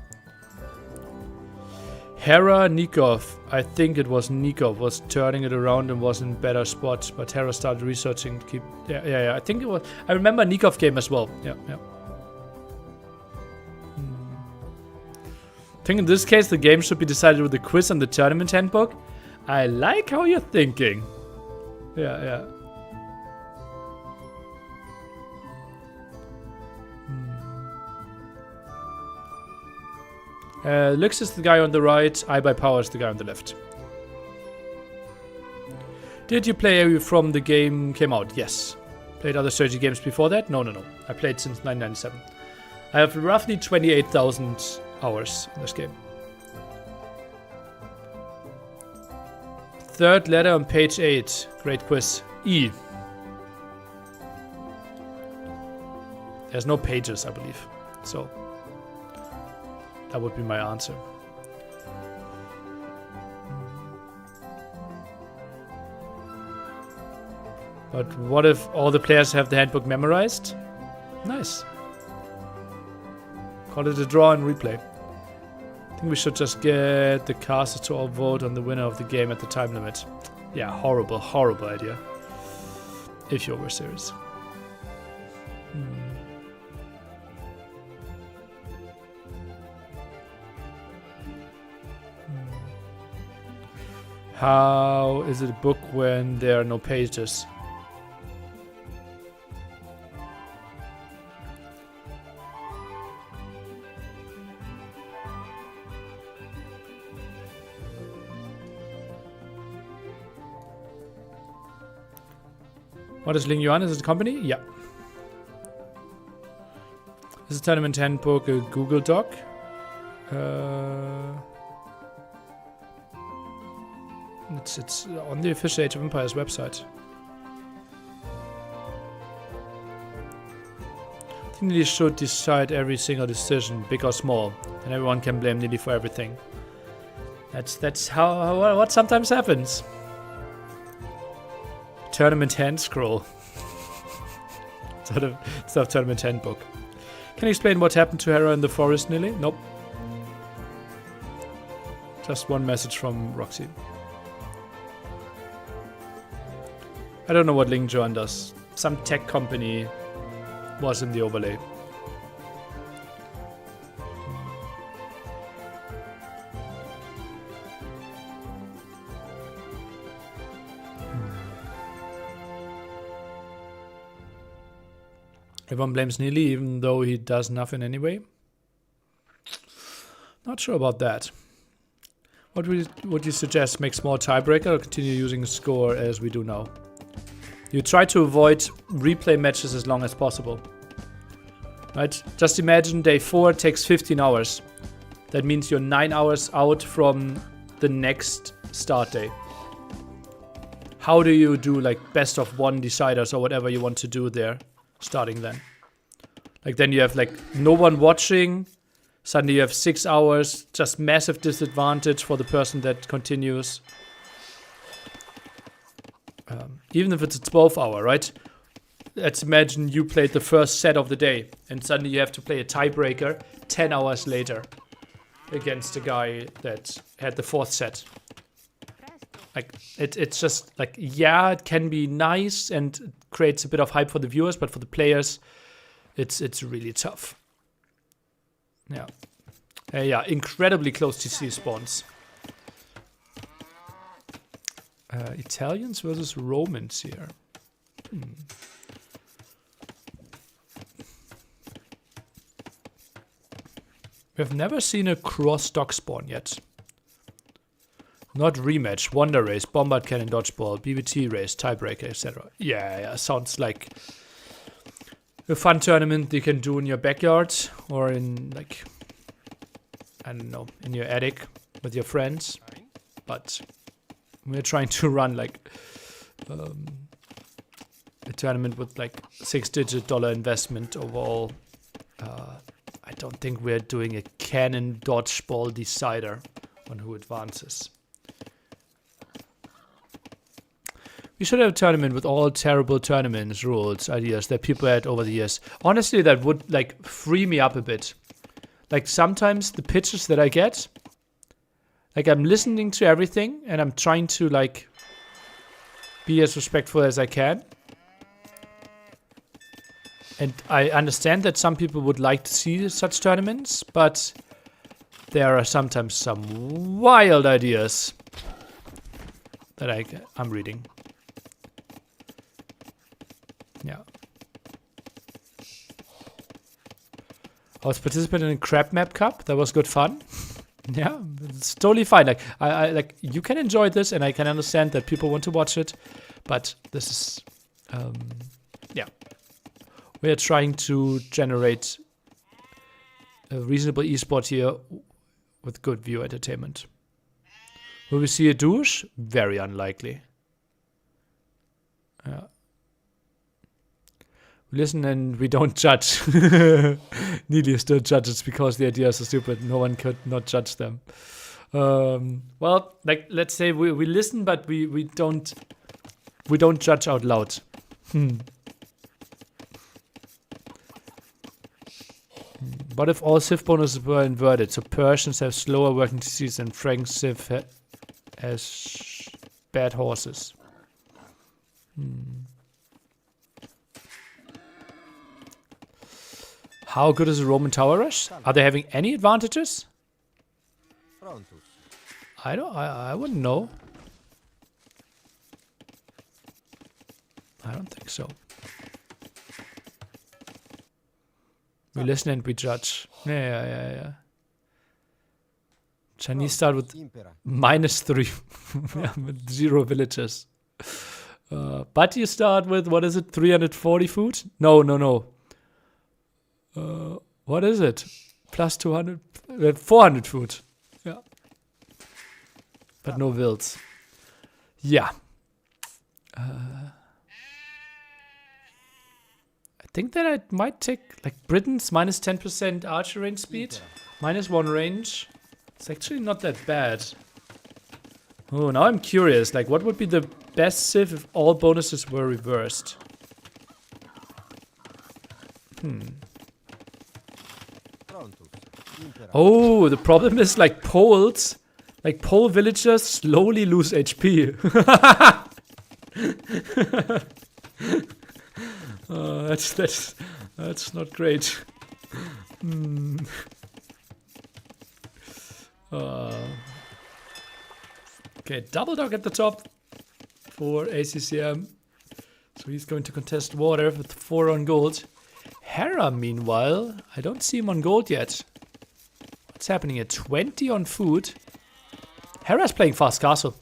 Speaker 2: Hera, Nikov, I think it was Nikov, was turning it around and was in better spots, but Hera started researching to keep... Yeah, I think it was... I remember Nikov game as well, yeah. I think in this case the game should be decided with a quiz on the tournament handbook. I like how you're thinking. Yeah. Lux is the guy on the right, I by Power is the guy on the left. Did you play AoE from the game came out? Yes. Played other strategy games before that? No. I played since 1997. I have roughly 28,000 hours in this game. Third letter on page 8. Great quiz. E. There's no pages, I believe. So... that would be my answer. But what if all the players have the handbook memorized? Nice. Call it a draw and replay. I think we should just get the casters to all vote on the winner of the game at the time limit. Yeah, horrible idea. If you were serious. How is it a book when there are no pages? What is Ling Yuan? Is it a company? Yeah. Is the tournament handbook a Google Doc? It's on the official Age of Empires website. I think they should decide every single decision, big or small, and everyone can blame Nili for everything. That's how what sometimes happens. Tournament hand scroll. It's a tournament handbook. Can you explain what happened to Hera in the forest, Nili? Nope. Just one message from Roxy. I don't know what Ling Juan does. Some tech company was in the overlay. Everyone blames Nili even though he does nothing anyway. Not sure about that. What would you suggest? Make small tiebreaker or continue using score as we do now? You try to avoid replay matches as long as possible. Right? Just imagine day 4 takes 15 hours. That means you're 9 hours out from the next start day. How do you do like best of 1 deciders or whatever you want to do there starting then? Like then you have like no one watching. Suddenly you have 6 hours, just massive disadvantage for the person that continues. Even if it's a 12-hour, right? Let's imagine you played the first set of the day and suddenly you have to play a tiebreaker 10 hours later against a guy that had the 4th set. Like it's just like, yeah, it can be nice and it creates a bit of hype for the viewers, but for the players, it's really tough. Yeah. Yeah, incredibly close to C spawns. Italians versus Romans here. We've never seen a cross-stock spawn yet. Not rematch, Wonder Race, Bombard Cannon, Dodgeball, BBT Race, Tiebreaker, etc. Yeah, sounds like a fun tournament you can do in your backyard or in, like, I don't know, in your attic with your friends. But we're trying to run like a tournament with like $6-digit dollar investment overall. I don't think we're doing a cannon dodgeball decider on who advances. We should have a tournament with all terrible tournaments, rules, ideas that people had over the years. Honestly, that would like free me up a bit. Like sometimes the pitches that I get, like I'm listening to everything and I'm trying to like be as respectful as I can. And I understand that some people would like to see such tournaments, but there are sometimes some wild ideas that I'm reading. Yeah. I was participating in a crab map cup. That was good fun. Yeah, it's totally fine. Like I like you can enjoy this, and I can understand that people want to watch it, but this is, yeah. We are trying to generate a reasonable esport here with good viewer entertainment. Will we see a douche? Very unlikely. Yeah. We listen and we don't judge. Nili still judges because the ideas are stupid. No one could not judge them. Well, like let's say we listen, but we don't judge out loud. What if all Civ bonuses were inverted? So Persians have slower working disease and Frank Civ has bad horses. How good is a Roman tower rush? Are they having any advantages? I wouldn't know. I don't think so. We listen and we judge. Yeah. Chinese start with -3. Yeah, with 0 villages. But you start with, what is it, 340 food? No. What is it? Plus 200, 400 food. Yeah. But no wilds. Yeah. I think that I might take like Britain's minus 10% archer range speed, minus 1 range. It's actually not that bad. Oh, now I'm curious. Like, what would be the best civ if all bonuses were reversed? Oh, the problem is like Poles, like Pole villagers slowly lose HP. That's not great. Okay, double dog at the top for ACCM. So he's going to contest water with 4 on gold. Hera, meanwhile, I don't see him on gold yet. What's happening here? 20 on food. Hera's playing fast castle.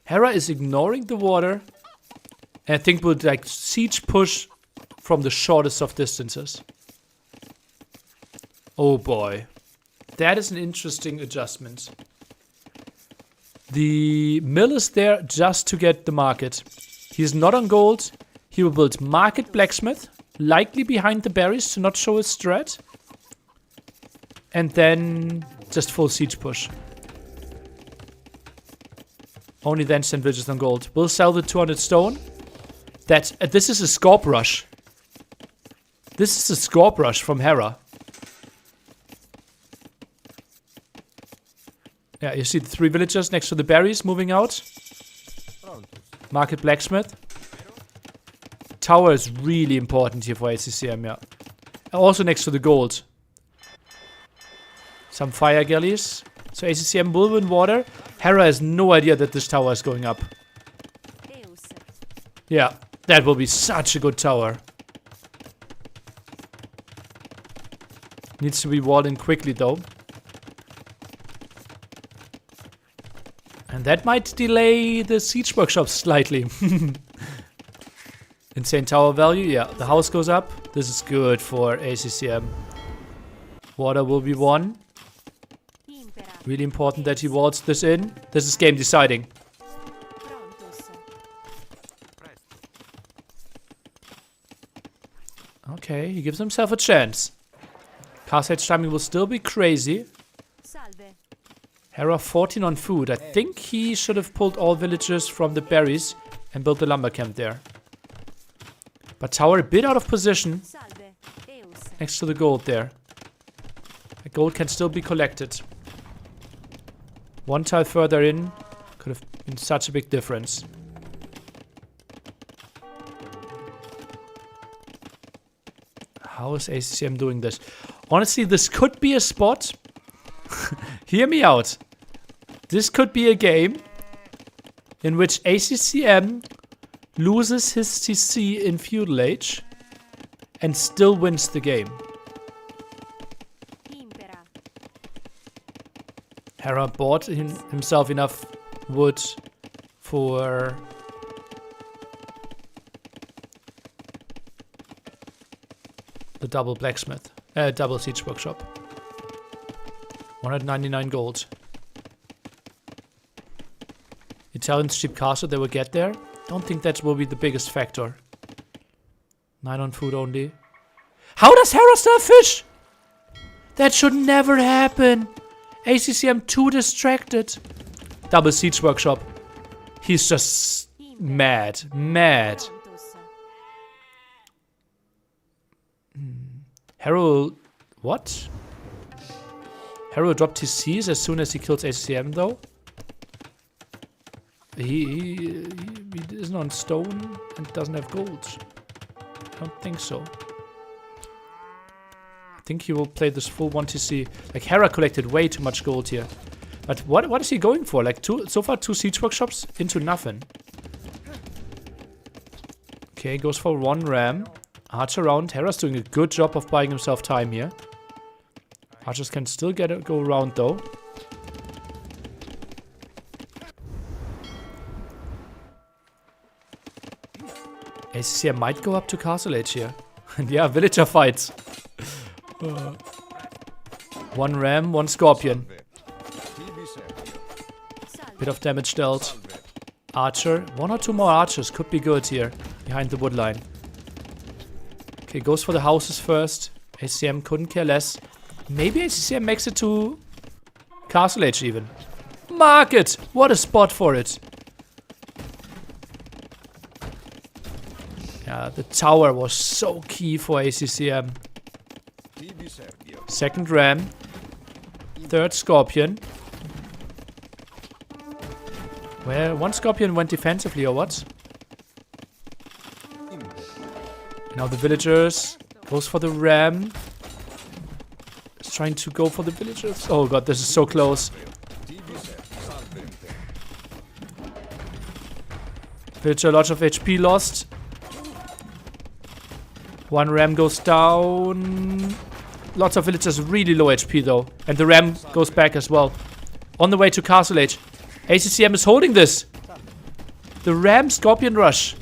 Speaker 2: Hera is ignoring the water. And I think we'll like siege push from the shortest of distances. Oh boy. That is an interesting adjustment. The mill is there just to get the market. He's not on gold. He will build market blacksmith. Likely behind the berries to not show his strat. And then just full siege push. Only then send villages on gold. We'll sell the 200 stone. This is a scorp rush. This is a scorp rush from Hera. Yeah, you see the 3 villagers next to the berries moving out. Market blacksmith. Tower is really important here for ACCM, yeah. Also next to the gold. Some fire galleys. So ACCM will win water. Hera has no idea that this tower is going up. Yeah, that will be such a good tower. Needs to be walled in quickly though. And that might delay the siege workshop slightly. Insane tower value. Yeah, the house goes up. This is good for ACCM. Water will be won. Really important that he walls this in. This is game deciding. Okay, he gives himself a chance. Castle Edge timing will still be crazy. Hera 14 on food. I think he should have pulled all villagers from the berries and built the lumber camp there. But tower a bit out of position. Next to the gold there. The gold can still be collected. 1 tile further in could have been such a big difference. How is ACCM doing this? Honestly, this could be a spot. Hear me out. This could be a game in which ACCM loses his CC in Feudal Age and still wins the game. Hera bought himself enough wood for the double blacksmith, double siege workshop. 199 gold. Italians cheap castle, they will get there. Don't think that will be the biggest factor. 9 on food only. How does Hera still have fish? That should never happen. ACCM too distracted. Double siege workshop. He's just mad. Mad. Hera. What? Hera dropped his C's as soon as he kills ACCM though. He isn't on stone and doesn't have gold. I don't think so. I think he will play this full 1TC. Like Hera collected way too much gold here. But what is he going for? Like so far 2 siege workshops into nothing. Okay, goes for 1 ram. Archer around. Hera's doing a good job of buying himself time here. Archers can still go around though. ACCM might go up to Castle Age here. And yeah, villager fights. One ram, one scorpion. Bit of damage dealt. Archer. 1 or 2 more archers could be good here. Behind the wood line. Okay, goes for the houses first. ACCM couldn't care less. Maybe ACCM makes it to Castle Age even. Market! What a spot for it. Yeah, the tower was so key for ACCM. Second ram. Third scorpion. Well, one scorpion went defensively or what? Now the villagers. Goes for the ram. Is trying to go for the villagers. Oh god, this is so close. Villager, lots of HP lost. One ram goes down. Lots of villagers really low HP though. And the ram goes back as well. On the way to Castle Age. ACCM is holding this. The ram scorpion rush.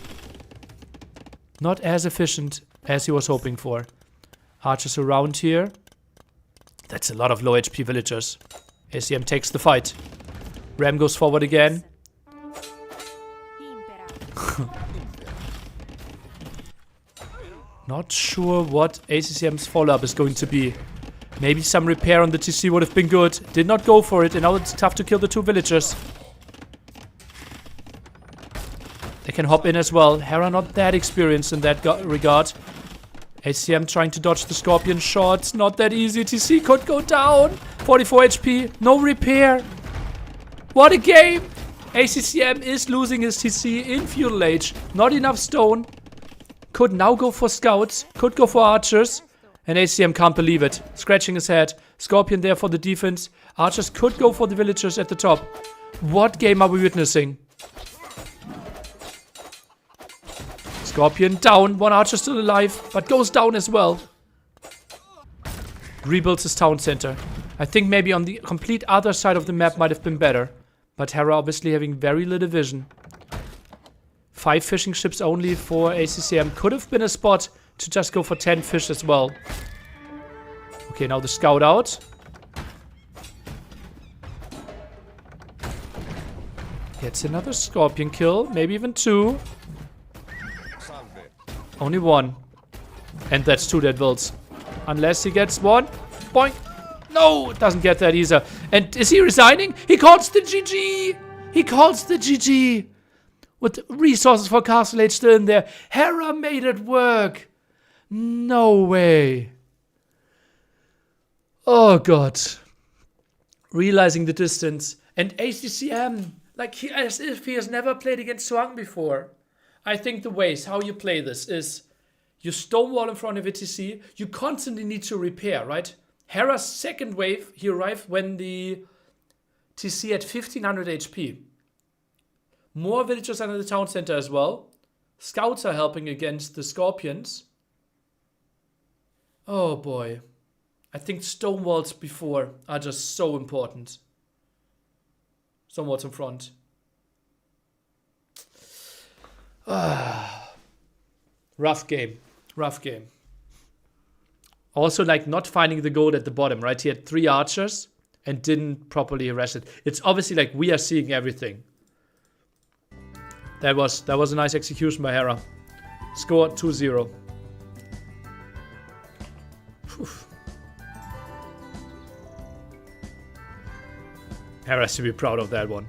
Speaker 2: Not as efficient as he was hoping for. Archers around here. That's a lot of low HP villagers. ACCM takes the fight. Ram goes forward again. Not sure what ACCM's follow-up is going to be. Maybe some repair on the TC would have been good. Did not go for it, and now it's tough to kill the 2 villagers. They can hop in as well. Hera not that experienced in that regard. ACCM trying to dodge the scorpion shots. Not that easy. TC could go down. 44 HP. No repair. What a game. ACCM is losing his TC in Feudal Age. Not enough stone. Could now go for scouts. Could go for archers. And ACCM can't believe it. Scratching his head. Scorpion there for the defense. Archers could go for the villagers at the top. What game are we witnessing? Scorpion down. One archer still alive. But goes down as well. Rebuilds his town center. I think maybe on the complete other side of the map might have been better. But Hera obviously having very little vision. 5 fishing ships only for ACCM. Could have been a spot to just go for 10 fish as well. Okay, now the scout out. Gets another scorpion kill. Maybe even 2. Only 1. And that's 2 dead wilds. Unless he gets 1. Boink. No, doesn't get that either. And is he resigning? He calls the GG. He calls the GG. With resources for Castle Age still in there. Hera made it work. No way. Oh god. Realizing the distance. And ACCM. Like, as if he has never played against Swang before. I think the ways how you play this is you stonewall in front of a TC. You constantly need to repair, right? Hera's second wave, he arrived when the TC had 1500 HP. More villagers under the town center as well. Scouts are helping against the scorpions. Oh boy. I think stonewalls before are just so important. Stonewalls in front. Rough game. Rough game. Also, like, not finding the gold at the bottom, right? He had 3 archers and didn't properly harass it. It's obviously like we are seeing everything. That was a nice execution by Hera. Score 2-0. Hera has to be proud of that one.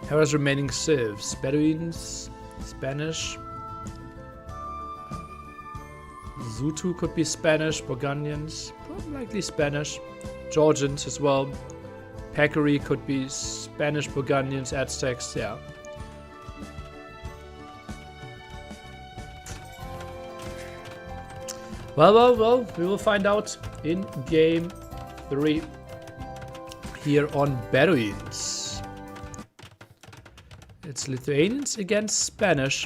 Speaker 2: Hera's remaining civs. Bedouins, Spanish. Zutu could be Spanish. Burgundians, probably likely Spanish. Georgians as well. Peccary could be Spanish, Burgundians, Aztecs, yeah. Well, we will find out in game 3. here on Bedouins. It's Lithuanians against Spanish.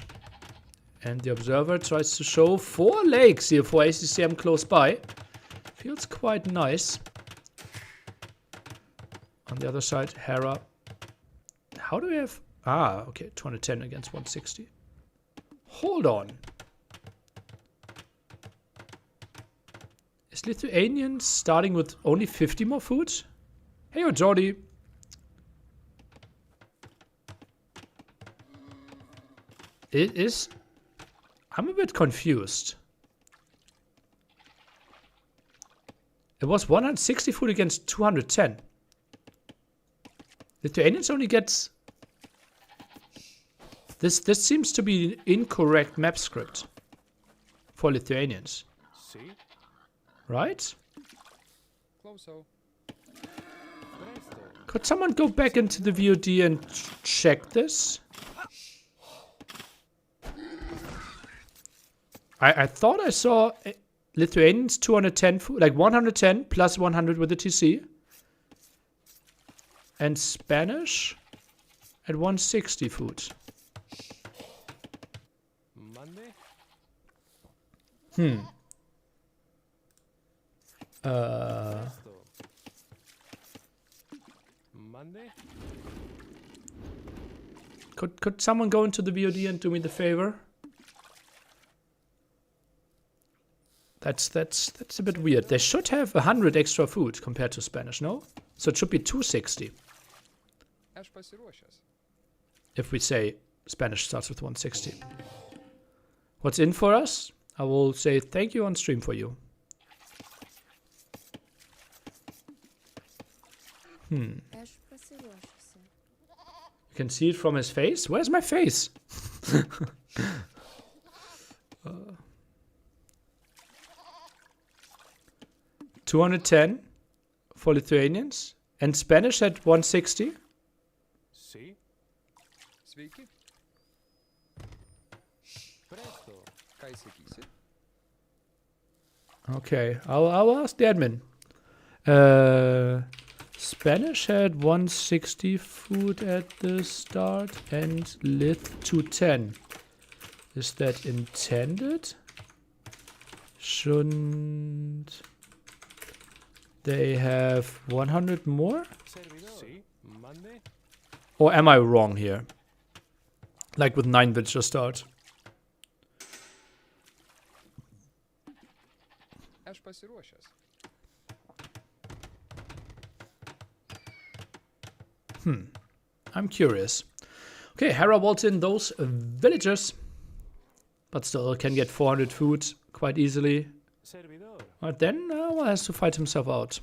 Speaker 2: And the observer tries to show 4 lakes here for ACCM close by. Feels quite nice. On the other side, Hera. How do we have... Ah, okay, 210 against 160. Hold on. Is Lithuanian starting with only 50 more food? Hey, yo, Jordi. It is... I'm a bit confused. It was 160 food against 210. Lithuanians only gets... This seems to be an incorrect map script for Lithuanians. Right? Could someone go back into the VOD and check this? I thought I saw Lithuanians 210 food, like 110 plus 100 with the TC. And Spanish at 160 food. Could someone go into the VOD and do me the favor? That's a bit weird. They should have 100 extra food compared to Spanish, no? So it should be 260. If we say Spanish starts with 160. What's in for us? I will say thank you on stream for you. You can see it from his face. Where's my face? 210 for Lithuanians and Spanish at 160. Okay, I'll ask the admin. Spanish had 160 food at the start and Lith 210. Is that intended? Shouldn't they have 100 more? Or am I wrong here? Like with 9 villager start. I'm curious. Okay, Hera walks in those villagers. But still can get 400 food quite easily. But then well, has to fight himself out.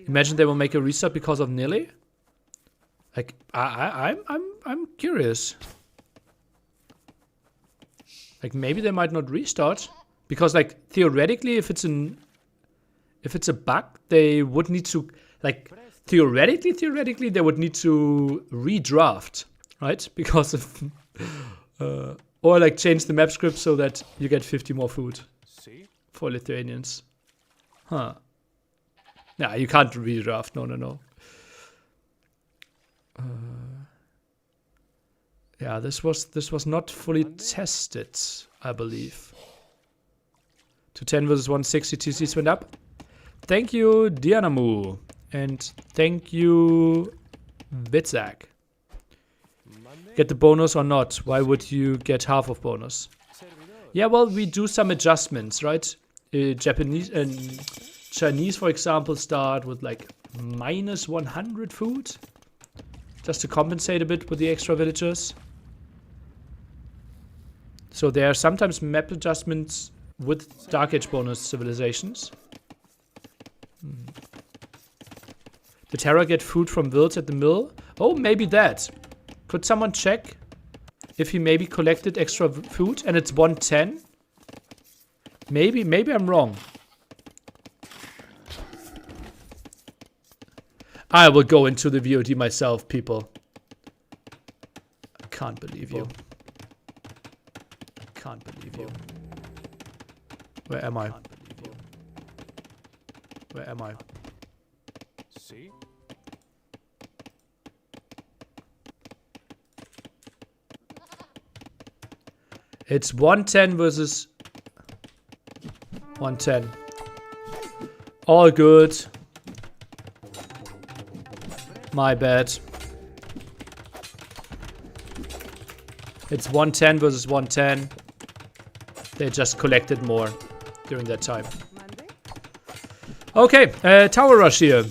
Speaker 2: Imagine they will make a restart because of Nilly. Like I'm curious. Like maybe they might not restart because like theoretically if it's a bug they would need to like theoretically they would need to redraft, right? Because of or like change the map script so that you get 50 more food for Lithuanians. Huh. Nah, you can't redraft. No. Yeah, this was not fully tested, I believe. 210 versus 160 TCs went up. Thank you, Dianamu. And thank you, Vitzak. Get the bonus or not? Why would you get half of bonus? Yeah, well, we do some adjustments, right? Japanese and Chinese, for example, start with like minus 100 food. Just to compensate a bit with the extra villagers. So there are sometimes map adjustments with Dark Age bonus civilizations. Did Hera get food from Wills at the mill? Oh, maybe that. Could someone check if he maybe collected extra food and it's 110? Maybe I'm wrong. I will go into the VOD myself, people. I can't believe you. Can't believe you. Where am I? Where am I? It's 110 versus 110. All good. My bad. It's 110 versus 110. They just collected more during that time. Okay, tower rush here.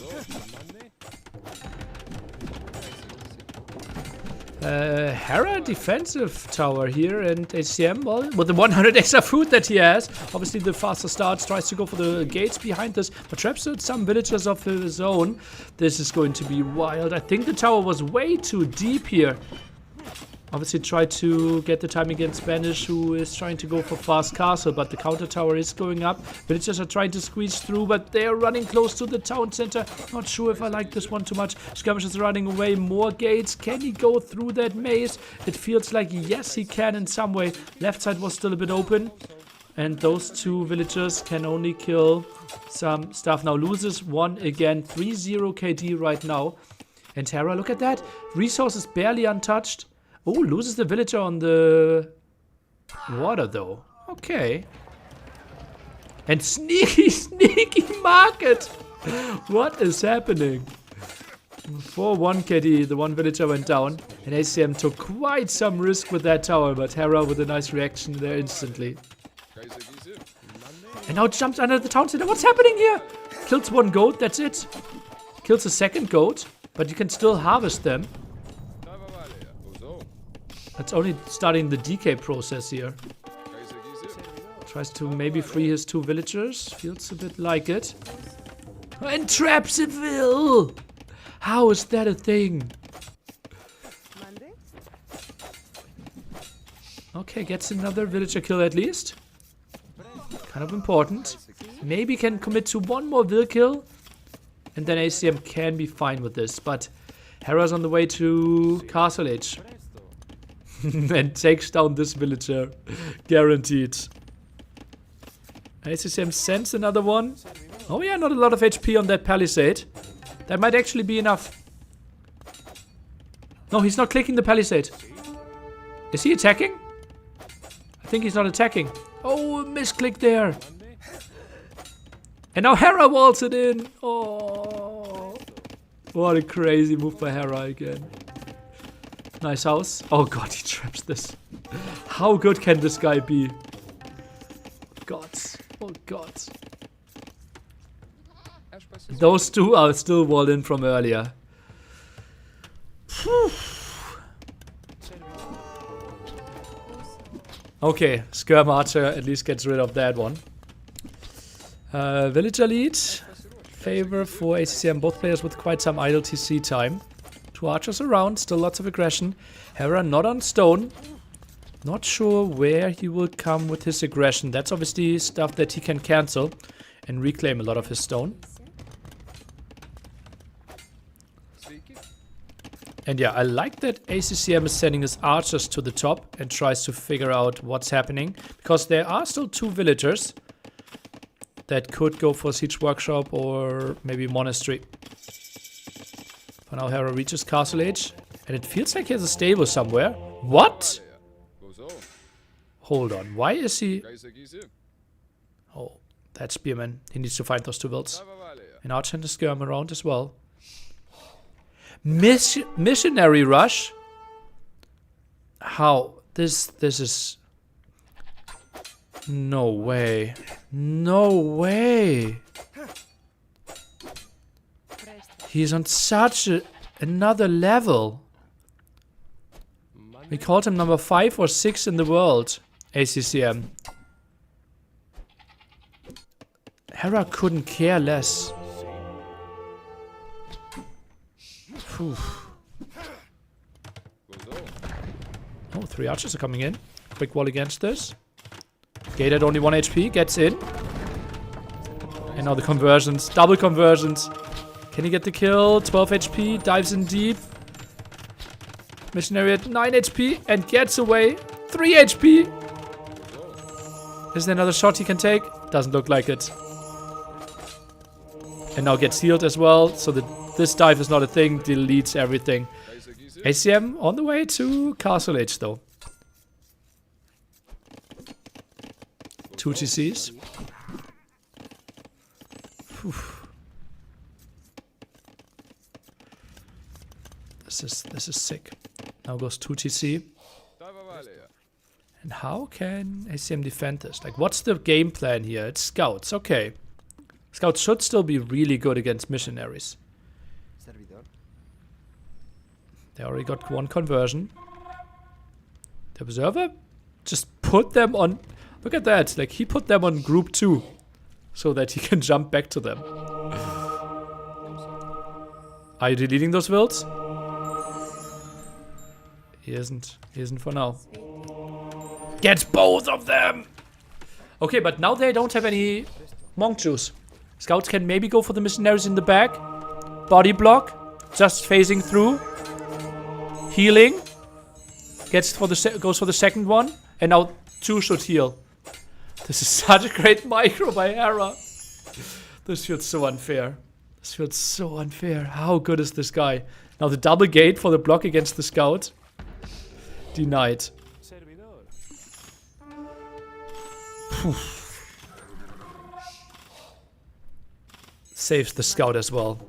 Speaker 2: Hera defensive tower here, and ACCM, well, with the 100 extra food that he has, obviously the faster starts, tries to go for the gates behind this, but traps some villagers of his own. This is going to be wild. I think the tower was way too deep here. Obviously tried to get the time against Spanish, who is trying to go for fast castle, but the counter tower is going up. Villagers are trying to squeeze through, but they are running close to the town center. Not sure if I like this one too much. Skirmish is running away. More gates. Can he go through that maze? It feels like yes, he can in some way. Left side was still a bit open, and those two villagers can only kill some stuff. Now loses one again. 3-0 KD right now. And Hera, look at that. Resources barely untouched. Oh, loses the villager on the water though. Okay. And sneaky market. What is happening? 4-1 KD, the one villager went down. And ACCM took quite some risk with that tower, but Hera with a nice reaction there instantly. And now jumps under the town center. What's happening here? Kills one goat, that's it. Kills a second goat, but you can still harvest them. That's only starting the decay process here. Tries to maybe free his two villagers. Feels a bit like it. And traps a vill! How is that a thing? Okay, gets another villager kill at least. Kind of important. Maybe can commit to one more vill kill. And then ACCM can be fine with this. But Hera's on the way to Castle Age. And takes down this villager. Guaranteed. ACCM sends another one. Oh yeah, not a lot of HP on that palisade. That might actually be enough. No, he's not clicking the palisade. Is he attacking? I think he's not attacking. Oh, a misclick there. And now Hera walls it in. Oh, what a crazy move by Hera again. Nice house. Oh god, he traps this. How good can this guy be? God. Oh god. Those two are still walled in from earlier. Whew. Okay, Skirm Archer at least gets rid of that one. Villager lead. Favor for ACCM, both players with quite some idle TC time. Two archers around, still lots of aggression. Hera not on stone. Not sure where he will come with his aggression. That's obviously stuff that he can cancel and reclaim a lot of his stone. And yeah, I like that ACCM is sending his archers to the top and tries to figure out what's happening. Because there are still two villagers that could go for Siege Workshop or maybe Monastery. For now, Hera reaches Castle Age. And it feels like he has a stable somewhere. What? Hold on. Why is he... Oh, that's Spearman. He needs to find those two wilds. And Archer and the Skirm around as well. Missionary rush? How? This is... No way. No way. He's on such another level. We called him number 5 or 6 in the world. ACCM. Hera couldn't care less. Whew. Oh, 3 archers are coming in. Quick wall against this. Gate at only 1 HP. Gets in. And now the conversions. Double conversions. Can he get the kill? 12 HP. Dives in deep. Missionary at 9 HP. And gets away. 3 HP. Is there another shot he can take? Doesn't look like it. And now gets healed as well. So the this dive is not a thing, deletes everything. ACCM on the way to Castle Age though. 2 TCs. Whew. This is sick. Now goes 2 TC. And how can ACCM defend this? Like, what's the game plan here? It's scouts, okay. Scouts should still be really good against missionaries. They already got 1 conversion. The observer just put them on... Look at that. Like, he put them on group 2 so that he can jump back to them. Are you deleting those wills? He isn't. He isn't for now. Get both of them! Okay, but now they don't have any monk juice. Scouts can maybe go for the missionaries in the back. Body block. Just phasing through. Healing. Goes for the second one. And now 2 should heal. This is such a great micro by Hera. This feels so unfair. This feels so unfair. How good is this guy? Now the double gate for the block against the scout. Denied. Saves the scout as well.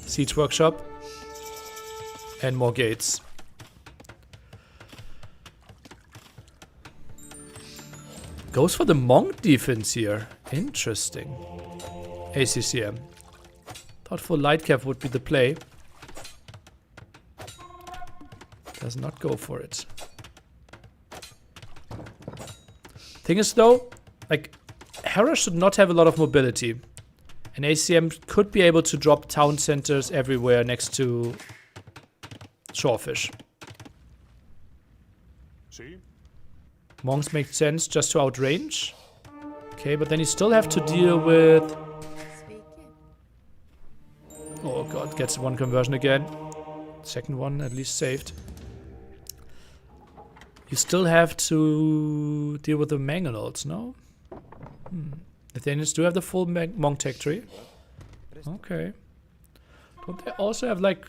Speaker 2: Siege workshop. And more gates. Goes for the monk defense here. Interesting. ACCM. Thought full light cap would be the play. Does not go for it. Thing is though, like, Hera should not have a lot of mobility. And ACCM could be able to drop town centers everywhere next to shorefish. Monks make sense just to outrange. Okay, but then you still have to deal with... Oh god, gets 1 conversion again. Second one at least saved. You still have to deal with the Mangonauts, no? Nathaniels do have the full monk tech tree. Okay. Don't they also have like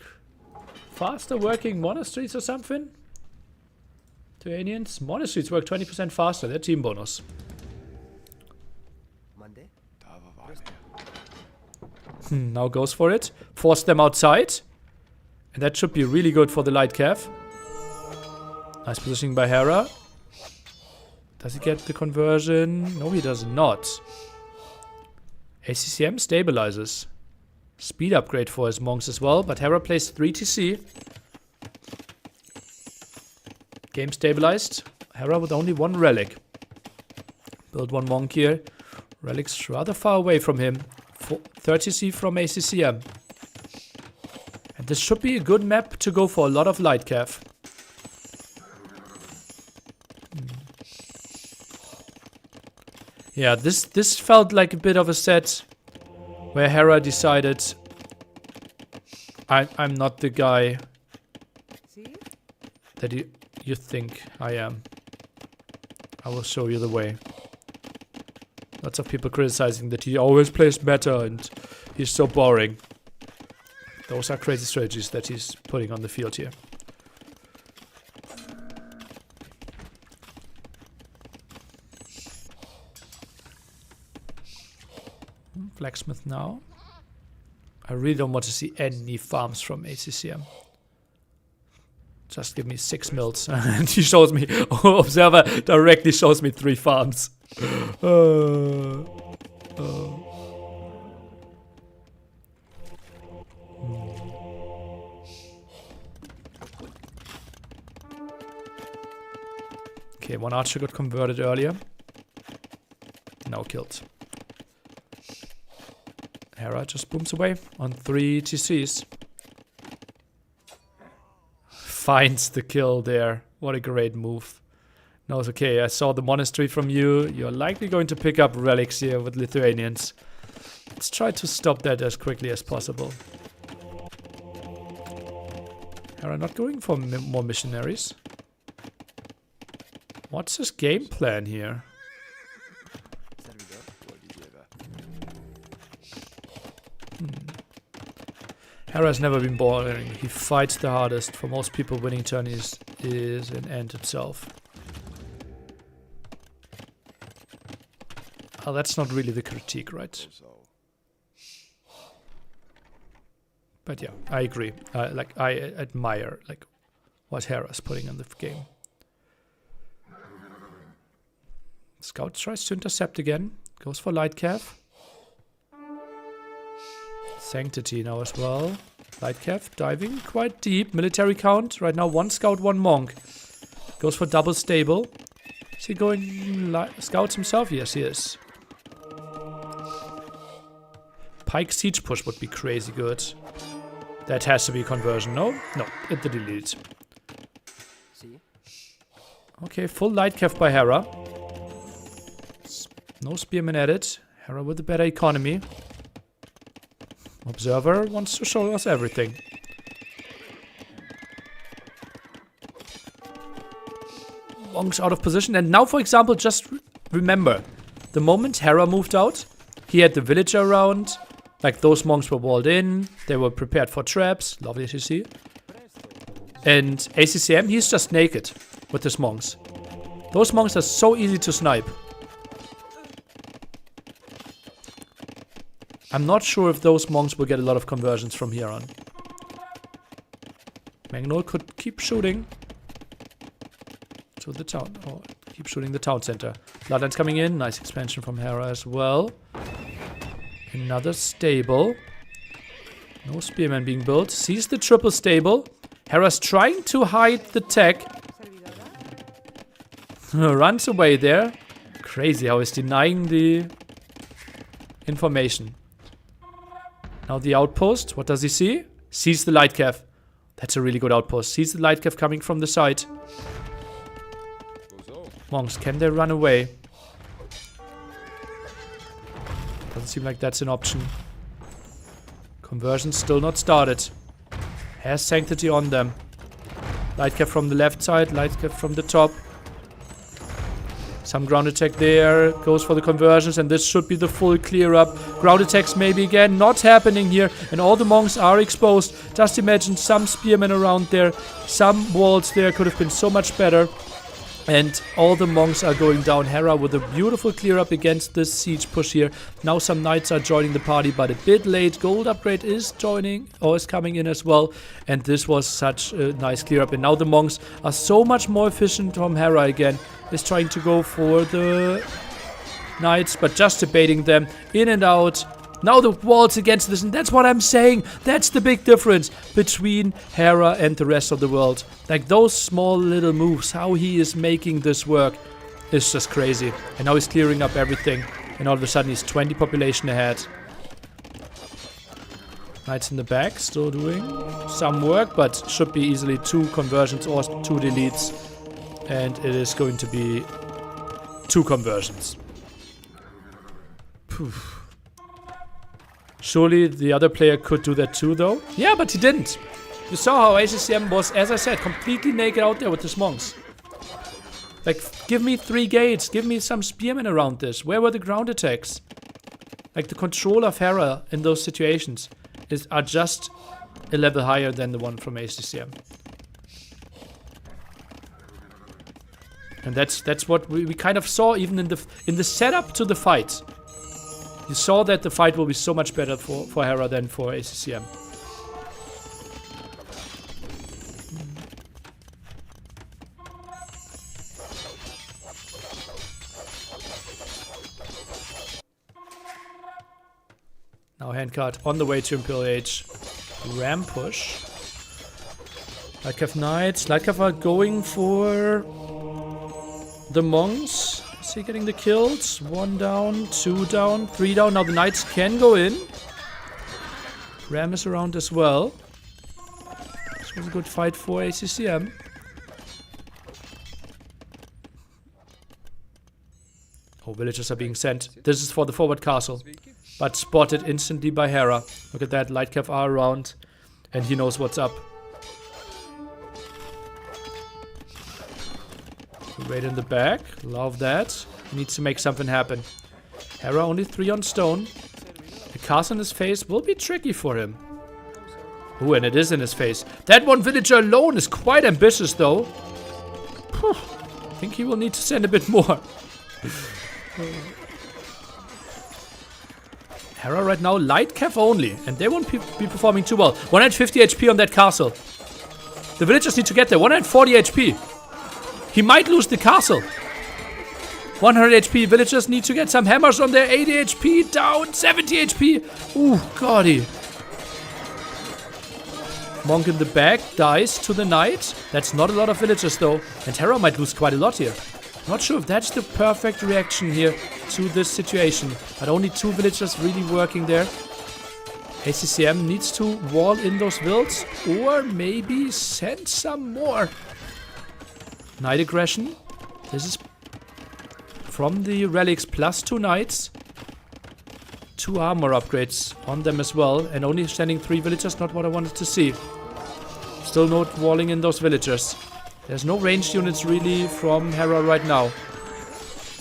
Speaker 2: faster working monasteries or something? Tuanians? Monasteries work 20% faster, they're team bonus. Now goes for it. Force them outside. And that should be really good for the light cav. Nice positioning by Hera. Does he get the conversion? No, he does not. ACCM stabilizes. Speed upgrade for his monks as well, but Hera plays 3 TC. Game stabilized. Hera with only 1 relic. Build 1 monk here. Relic's rather far away from him. 30 TC from ACCM. And this should be a good map to go for a lot of light cav. Yeah, this felt like a bit of a set where Hera decided I'm not the guy that you think I am. I will show you the way. Lots of people criticizing that he always plays meta and he's so boring. Those are crazy strategies that he's putting on the field here. Blacksmith now. I really don't want to see any farms from ACCM. Just give me 6 mills. And he shows me, Observer directly shows me 3 farms. Okay, 1 archer got converted earlier. Now killed. Hera just booms away on 3 TCs. Finds the kill there. What a great move. Knows, okay, I saw the monastery from you. You're likely going to pick up relics here with Lithuanians. Let's try to stop that as quickly as possible. Hera not going for more missionaries. What's his game plan here? Hera's never been boring. He fights the hardest. For most people, winning tourneys is an end itself. Oh, that's not really the critique, right? But yeah, I agree. I admire what Hera's putting in the game. Scout tries to intercept again. Goes for light cav. Sanctity now as well. Light cav diving quite deep. Military count. Right now 1 scout, 1 monk. Goes for double stable. Is he going scouts himself? Yes, he is. Pike siege push would be crazy good. That has to be conversion, no? No, it the delete. Okay, full light cav by Hera. No spearman added. Hera with a better economy. Observer wants to show us everything. Monks out of position. And now, for example, just remember. The moment Hera moved out, he had the villager around. Like, those monks were walled in. They were prepared for traps. Lovely as you see. And ACCM, he's just naked with his monks. Those monks are so easy to snipe. I'm not sure if those monks will get a lot of conversions from here on. Magnol could keep shooting to the town. Oh, keep shooting the town center. Bloodline's coming in. Nice expansion from Hera as well. Another stable. No spearman being built. Sees the triple stable. Hera's trying to hide the tech. Runs away there. Crazy how he's denying the information. Now the outpost. What does he see? Sees the light cav. That's a really good outpost. Sees the light cav coming from the side. Monks, can they run away? Doesn't seem like that's an option. Conversion still not started. Has Sanctity on them. Light cav from the left side. Light cav from the top. Some ground attack there. Goes for the conversions. And this should be the full clear up. Ground attacks maybe again. Not happening here. And all the monks are exposed. Just imagine some spearmen around there. Some walls there could have been so much better. And all the monks are going down. Hera with a beautiful clear up against this siege push here. Now some knights are joining the party, but a bit late. Gold upgrade is joining, or is coming in as well. And this was such a nice clear up. And now the monks are so much more efficient from Hera again. Is trying to go for the knights, but just debating them in and out. Now the walls against this, and that's what I'm saying. That's the big difference between Hera and the rest of the world. Like those small little moves, how he is making this work is just crazy. And now he's clearing up everything. And all of a sudden he's 20 population ahead. Knights in the back, still doing some work, but should be easily 2 conversions or 2 deletes. And it is going to be 2 conversions. Poof. Surely the other player could do that too, though. Yeah, but he didn't. You saw how ACCM was, as I said, completely naked out there with his monks. Like, give me 3 gates. Give me some spearmen around this. Where were the ground attacks? Like, the control of Hera in those situations are just a level higher than the one from ACCM. And that's what we kind of saw even in the setup to the fight. You saw that the fight will be so much better for Hera than for ACCM. Now handcart on the way to Imperial Age. Ram push. Lightcav Knights. Lightcav are going for the monks. Is he getting the kills? 1 down, 2 down, 3 down. Now the knights can go in. Ram is around as well. This was a good fight for ACCM. Oh, villagers are being sent. This is for the forward castle. But spotted instantly by Hera. Look at that, Lightcav are around. And he knows what's up. Right in the back. Love that. He needs to make something happen. Hera only 3 on stone. The cast on his face will be tricky for him. Ooh, and it is in his face. That one villager alone is quite ambitious, though. Whew. I think he will need to send a bit more. Hera right now, light cav only, and they won't be performing too well. 150 HP on that castle. The villagers need to get there. 140 HP. He might lose the castle. 100 HP. Villagers need to get some hammers on there. 80 HP down. 70 HP. Ooh, goddy. Monk in the back dies to the knight. That's not a lot of villagers though. And Hera might lose quite a lot here. Not sure if that's the perfect reaction here to this situation. But only 2 villagers really working there. ACCM needs to wall in those wilds. Or maybe send some more. Knight aggression. This is from the relics plus 2 knights. 2 armor upgrades on them as well. And only sending 3 villagers, not what I wanted to see. Still not walling in those villagers. There's no ranged units really from Hera right now.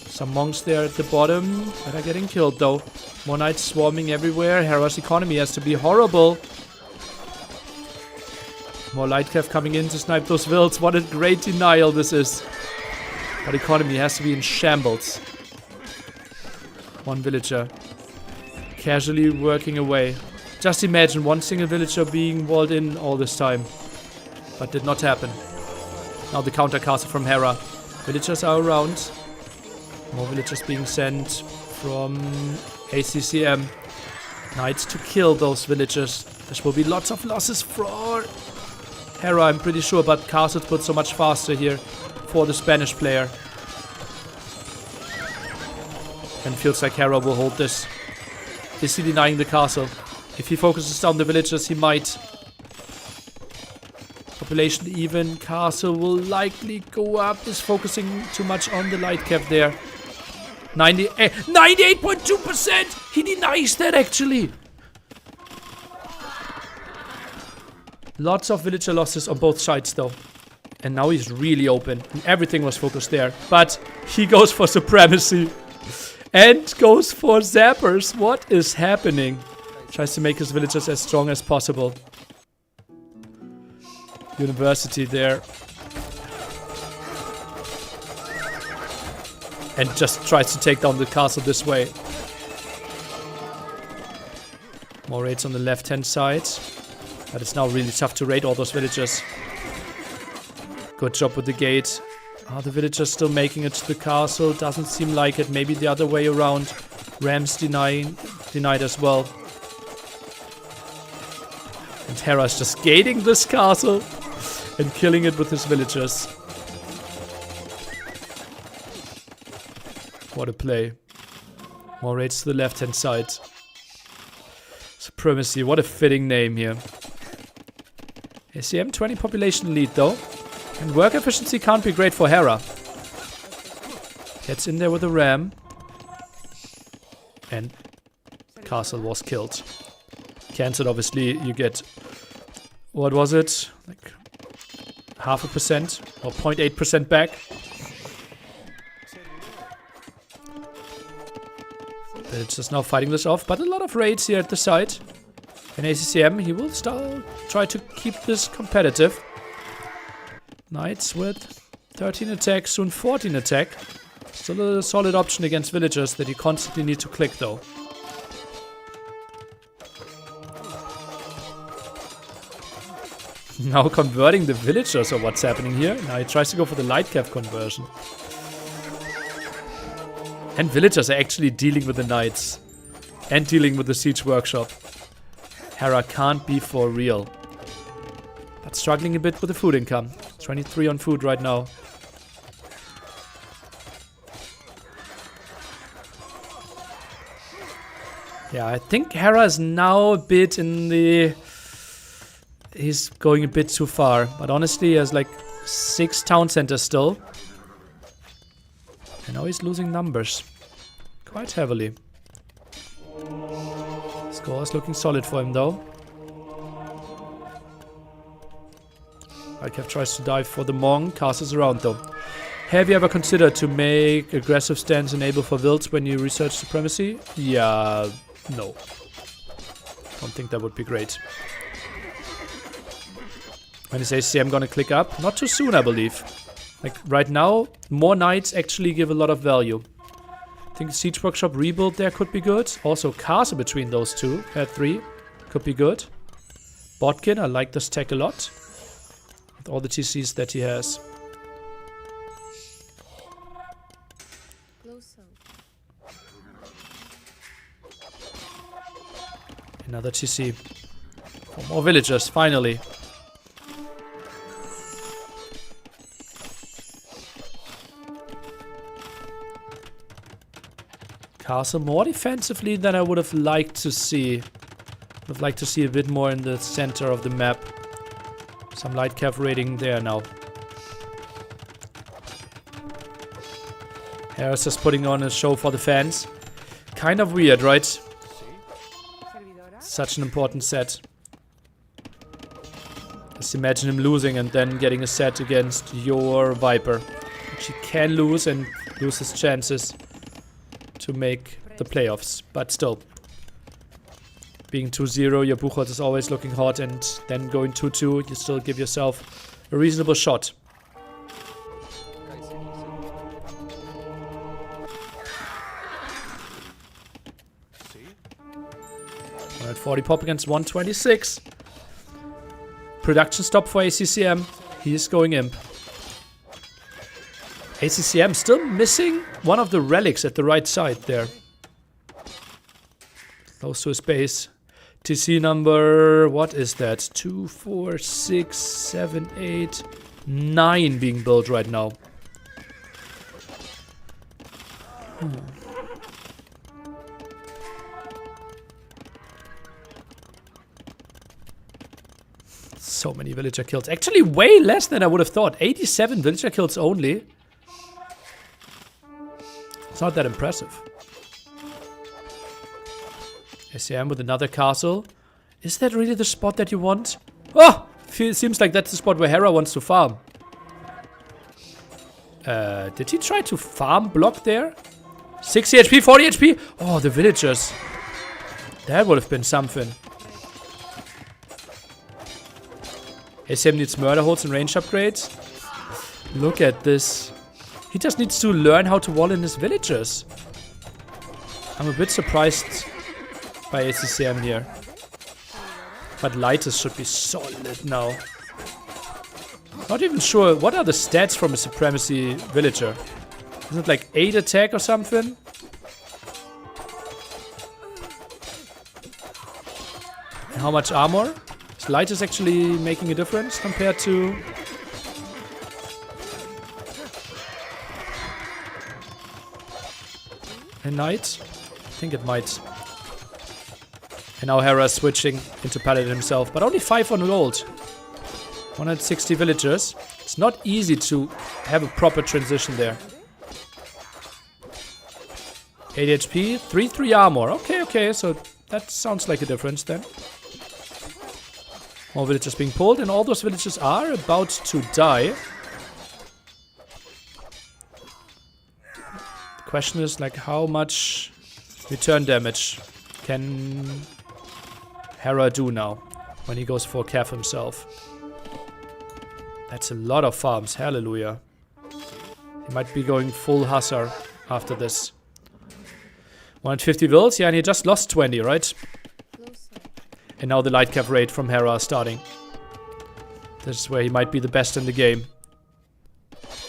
Speaker 2: Some monks there at the bottom that are getting killed though. More knights swarming everywhere. Hera's economy has to be horrible. More light cav coming in to snipe those wilds. What a great denial this is. But economy has to be in shambles. 1 villager casually working away. Just imagine 1 single villager being walled in all this time. But did not happen. Now the counter castle from Hera. Villagers are around. More villagers being sent from ACCM. Knights to kill those villagers. There will be lots of losses for Hera, I'm pretty sure, but castles put so much faster here for the Spanish player. And it feels like Hera will hold this. Is he denying the castle? If he focuses down the villagers, he might. Population even. Castle will likely go up. Is focusing too much on the light cap there. 98.2%! He denies that actually. Lots of villager losses on both sides though. And now he's really open. And everything was focused there. But he goes for supremacy. And goes for zappers. What is happening? Tries to make his villagers as strong as possible. University there. And just tries to take down the castle this way. More raids on the left hand side. But it's now really tough to raid all those villagers. Good job with the gate. Are the villagers still making it to the castle? Doesn't seem like it. Maybe the other way around. Rams denied as well. And Hera's just gating this castle and killing it with his villagers. What a play. More raids to the left hand side. Supremacy, what a fitting name here. ACM 20 population lead though. And work efficiency can't be great for Hera. Gets in there with a ram. And castle was killed. Cancelled, obviously. You get, what was it? Like 0.5% or 0.8% back. But it's just now fighting this off. But a lot of raids here at the side. And ACCM, he will still try to keep this competitive. Knights with 13 attack, soon 14 attack. Still a solid option against villagers that you constantly need to click though. Now converting the villagers or what's happening here. Now he tries to go for the light cap conversion. And villagers are actually dealing with the knights. And dealing with the siege workshop. Hera can't be for real. But struggling a bit with the food income. 23 on food right now. Yeah, I think Hera is now a bit in the... He's going a bit too far. But honestly, he has like 6 town centers still. And now he's losing numbers. Quite heavily. Score is looking solid for him though. Ikev tries to dive for the Monk. Castles around though. Have you ever considered to make aggressive stance enable for wilds when you research supremacy? Yeah, no. Don't think that would be great. When is ACCM gonna click up? Not too soon, I believe. Like, right now, more knights actually give a lot of value. I think Siege Workshop rebuild there could be good. Also, castle between those two at 3 could be good. Botkin, I like this tech a lot. With all the TCs that he has. Another TC. For more villagers, finally. Castle more defensively than I would have liked to see. Would have liked to see a bit more in the center of the map. Some light cav raiding there now. Hera's just putting on a show for the fans. Kind of weird, right? Such an important set. Just imagine him losing and then getting a set against your Viper. Which he can lose and lose his chances to make the playoffs. But still. Being 2-0, your Buchholz is always looking hot, and then going 2-2, you still give yourself a reasonable shot. Alright, 40 pop against 126. Production stop for ACCM. He is going imp. ACCM still missing one of the relics at the right side there. Close to his base. TC number, what is that? 2, 4, 6, 7, 8, 9 being built right now. So many villager kills. Actually, way less than I would have thought. 87 villager kills only. It's not that impressive. ACCM with another castle. Is that really the spot that you want? Oh! Seems like that's the spot where Hera wants to farm. Did he try to farm block there? 60 HP, 40 HP? Oh, the villagers. That would have been something. ACCM needs murder holds and range upgrades. Look at this. He just needs to learn how to wall in his villagers. I'm a bit surprised by ACCM here. But Lighters should be solid now. Not even sure. What are the stats from a supremacy villager? Isn't it like 8 attack or something? And how much armor? Is Lighters actually making a difference compared to... a knight? I think it might. And now Hera is switching into Paladin himself, but only 5 on gold. 160 villagers. It's not easy to have a proper transition there. 8 HP, 3 armor. Okay, so that sounds like a difference then. More villagers being pulled, and all those villagers are about to die. The question is, like, how much return damage can Hera do now when he goes for Cav himself? That's a lot of farms. Hallelujah. He might be going full Hussar after this. 150 vills. Yeah, and he just lost 20, right? And now the light cav raid from Hera is starting. This is where he might be the best in the game.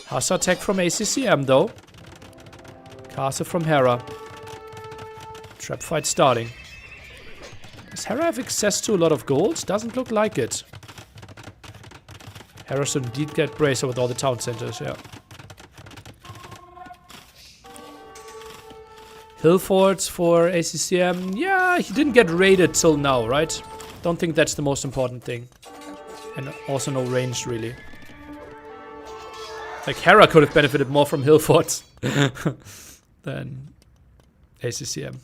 Speaker 2: Hussar tech from ACCM though. Castle from Hera. Trap fight starting. Does Hera have access to a lot of gold? Doesn't look like it. Hera should indeed get Bracer with all the town centers, yeah. Hillforts for ACCM. Yeah, he didn't get raided till now, right? Don't think that's the most important thing. And also no range, really. Like, Hera could have benefited more from Hillforts than ACCM.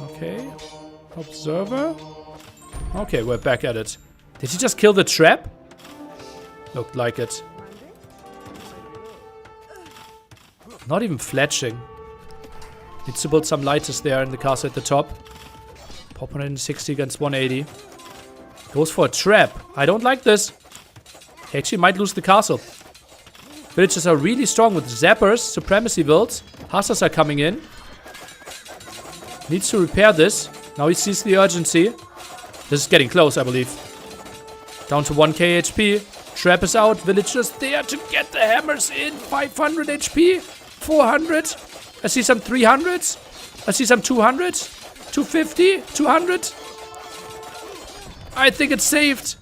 Speaker 2: Okay. Observer. Okay, we're back at it. Did he just kill the trap? Looked like it. Not even fletching. Needs to build some lighters there in the castle at the top. Pop 160 against 180. Goes for a trap. I don't like this. He actually might lose the castle. Villagers are really strong with zappers, supremacy builds. Hussars are coming in. Needs to repair this. Now he sees the urgency. This is getting close, I believe. Down to 1k HP. Trap is out. Villagers there to get the hammers in. 500 HP. 400. I see some 300s. I see some 200s. 250. 200. I think it's saved.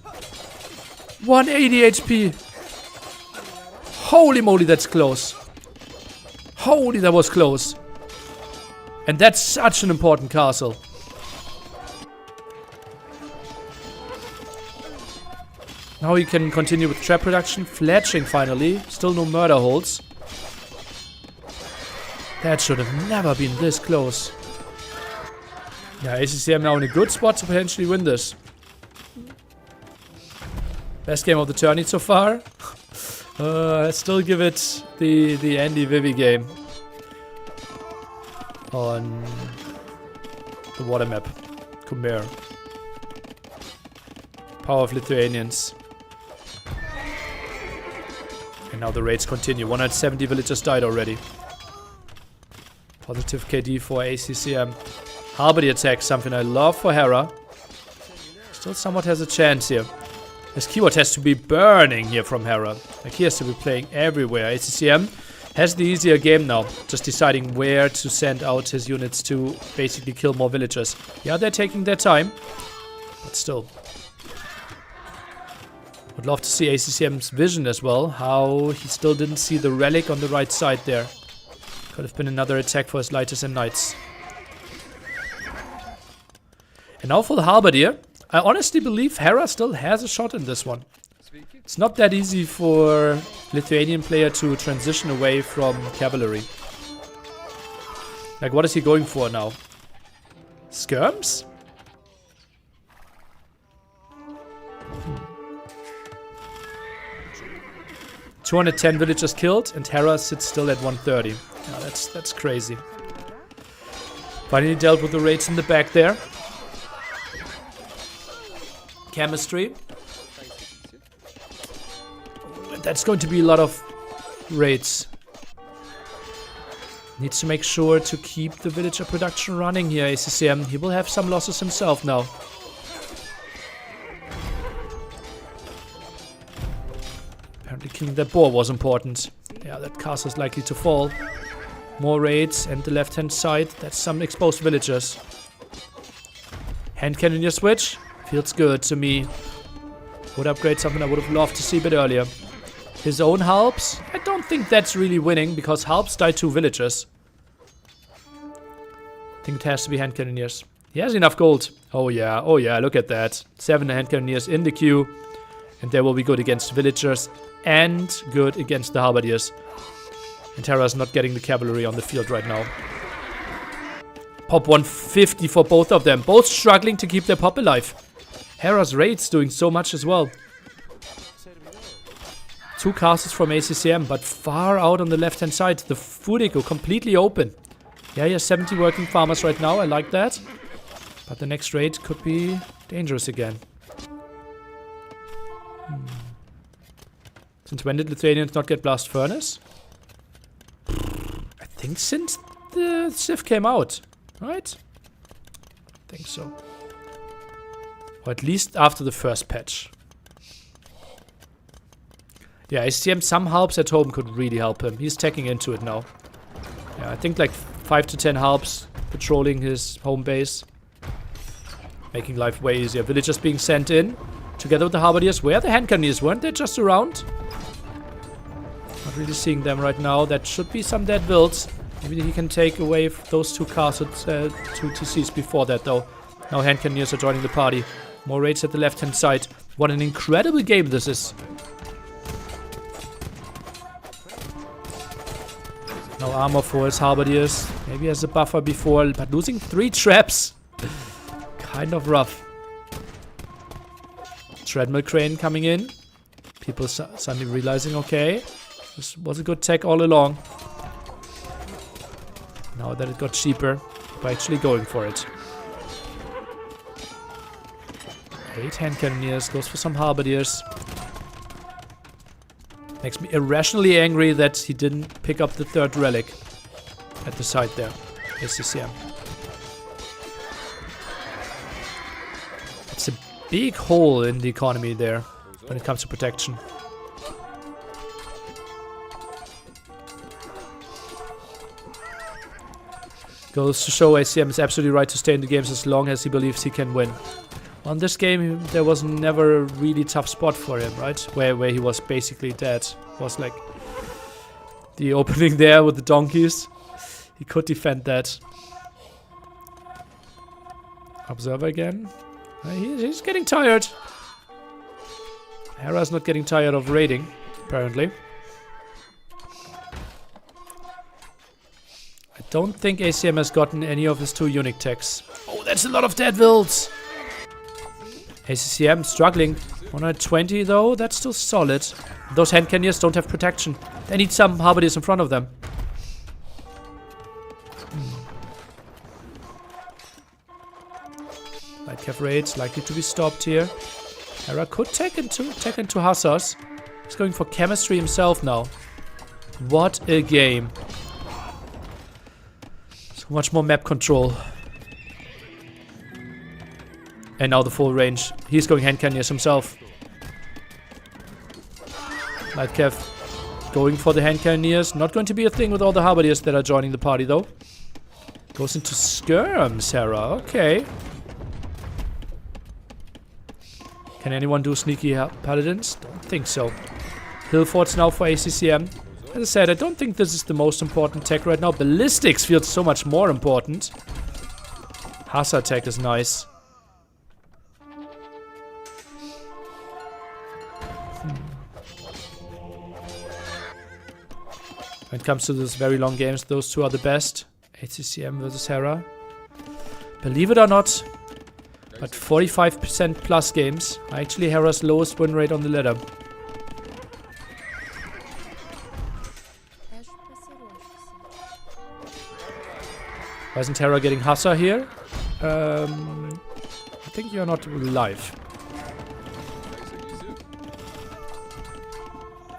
Speaker 2: 180 HP. Holy moly, that's close. Holy, that was close. And that's such an important castle. Now he can continue with trap production. Fletching finally. Still no murder holds. That should have never been this close. Yeah, ACCM now in a good spot to potentially win this. Best game of the tourney so far. I still give it the Andy Vivy game. On the water map. Khmer. Power of Lithuanians. And now the raids continue. 170 villagers died already. Positive KD for ACCM. Halberdy attack, something I love for Hera. Still somewhat has a chance here. His keyword has to be burning here from Hera. Like he has to be playing everywhere. ACCM has the easier game now. Just deciding where to send out his units to basically kill more villagers. Yeah, they're taking their time. But still. Would love to see ACCM's vision as well. How he still didn't see the relic on the right side there. Could have been another attack for his lighters and knights. And now for the halberdier. I honestly believe Hera still has a shot in this one. It's not that easy for Lithuanian player to transition away from cavalry. Like, what is he going for now? Skirms? 210 villagers killed, and Hera sits still at 130. Yeah, that's crazy. Finally dealt with the raids in the back there. Chemistry. And that's going to be a lot of raids. Needs to make sure to keep the villager production running here, ACCM. He will have some losses himself now. Apparently killing that boar was important. Yeah, that castle is likely to fall. More raids and the left-hand side. That's some exposed villagers. Hand cannoneer switch. Feels good to me. Would upgrade something I would have loved to see a bit earlier. His own Halps. I don't think that's really winning because Halps died 2 villagers. I think it has to be hand cannoneers. He has enough gold. Oh yeah, look at that. 7 hand cannoneers in the queue. And they will be good against villagers and good against the halberdiers. And Hera's not getting the cavalry on the field right now. Pop 150 for both of them. Both struggling to keep their pop alive. Hera's raids doing so much as well. 2 castles from ACCM, but far out on the left-hand side. The Feudal completely open. Yeah, he has 70 working farmers right now. I like that. But the next raid could be dangerous again. Since when did Lithuanians not get Blast Furnace? I think since the Civ came out, right? I think so. Or at least after the first patch. Yeah, ACCM, some helps at home could really help him. He's taking into it now. Yeah, I think like 5 to 10 helps patrolling his home base. Making life way easier. Villagers being sent in. Together with the halberdiers. Where are the hand cannoneers? Weren't they just around? Not really seeing them right now. That should be some dead builds. Maybe he can take away those 2 castles, 2 TCs before that though. Now hand cannoneers are joining the party. More raids at the left hand side. What an incredible game this is. No armor for his halberdiers. Maybe as a buffer before, but losing 3 traps. Kind of rough. Treadmill crane coming in. People suddenly realizing, okay, this was a good tech all along. Now that it got cheaper, by actually going for it. 8 hand cannoneers, goes for some halberdiers. Makes me irrationally angry that he didn't pick up the 3rd relic at the side there. ACCM. It's a big hole in the economy there when it comes to protection. Goes to show ACM is absolutely right to stay in the games as long as he believes he can win. On this game, there was never a really tough spot for him, right? Where he was basically dead. It was like the opening there with the donkeys. He could defend that. Observer again. He's getting tired. Hera's not getting tired of raiding, apparently. I don't think ACM has gotten any of his 2 unique techs. Oh, that's a lot of dead wilds! ACCM struggling. 120 though, that's still solid. Those hand cannoneers don't have protection. They need some halberdiers in front of them. Light cav raids likely to be stopped here. Hera could take into hussars. He's going for chemistry himself now. What a game. So much more map control. And now the full range. He's going hand cannoneers himself. Light cav going for the hand cannoneers. Not going to be a thing with all the halberdiers that are joining the party though. Goes into skirms, Hera. Okay. Can anyone do sneaky paladins? Don't think so. Hill forts now for ACCM. As I said, I don't think this is the most important tech right now. Ballistics feels so much more important. Hussar tech is nice. When it comes to those very long games, those 2 are the best. ACCM versus Hera. Believe it or not, but 45% plus games are actually Hera's lowest win rate on the ladder. Why isn't Hera getting Hussar here? I think you're not live.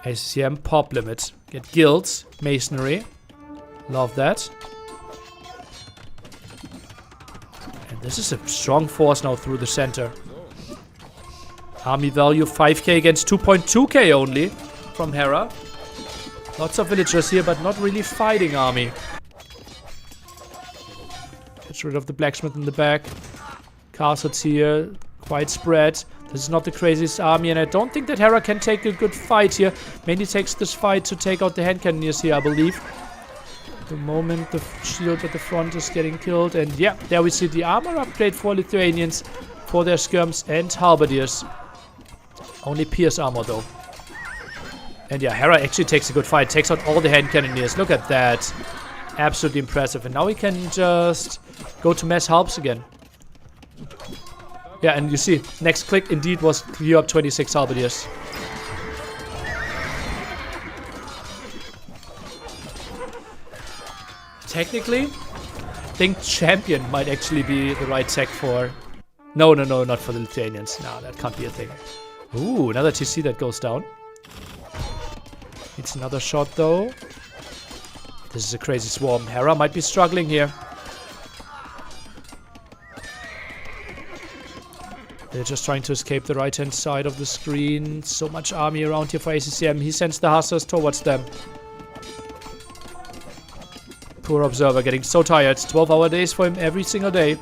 Speaker 2: ACCM pop limit. Get guilds, masonry. Love that. And this is a strong force now through the center. Army value 5k against 2.2k only from Hera. Lots of villagers here, but not really fighting army. Gets rid of the blacksmith in the back. Castles here, quite spread. This is not the craziest army, and I don't think that Hera can take a good fight here. Mainly takes this fight to take out the hand cannoneers here, I believe. The moment the shield at the front is getting killed, and yeah, there we see the armor upgrade for Lithuanians for their skirms and halberdiers. Only pierce armor though. And yeah, Hera actually takes a good fight, takes out all the hand cannoneers. Look at that. Absolutely impressive. And now we can just go to mass helps again. Yeah, and you see, next click indeed was clear up 26 halberdiers. Technically, I think champion might actually be the right tech for... No, not for the Lithuanians. No, that can't be a thing. Ooh, another TC that goes down. Needs another shot though. This is a crazy swarm. Hera might be struggling here. They're just trying to escape the right-hand side of the screen. So much army around here for ACCM. He sends the hussars towards them. Poor observer getting so tired. 12-hour days for him every single day.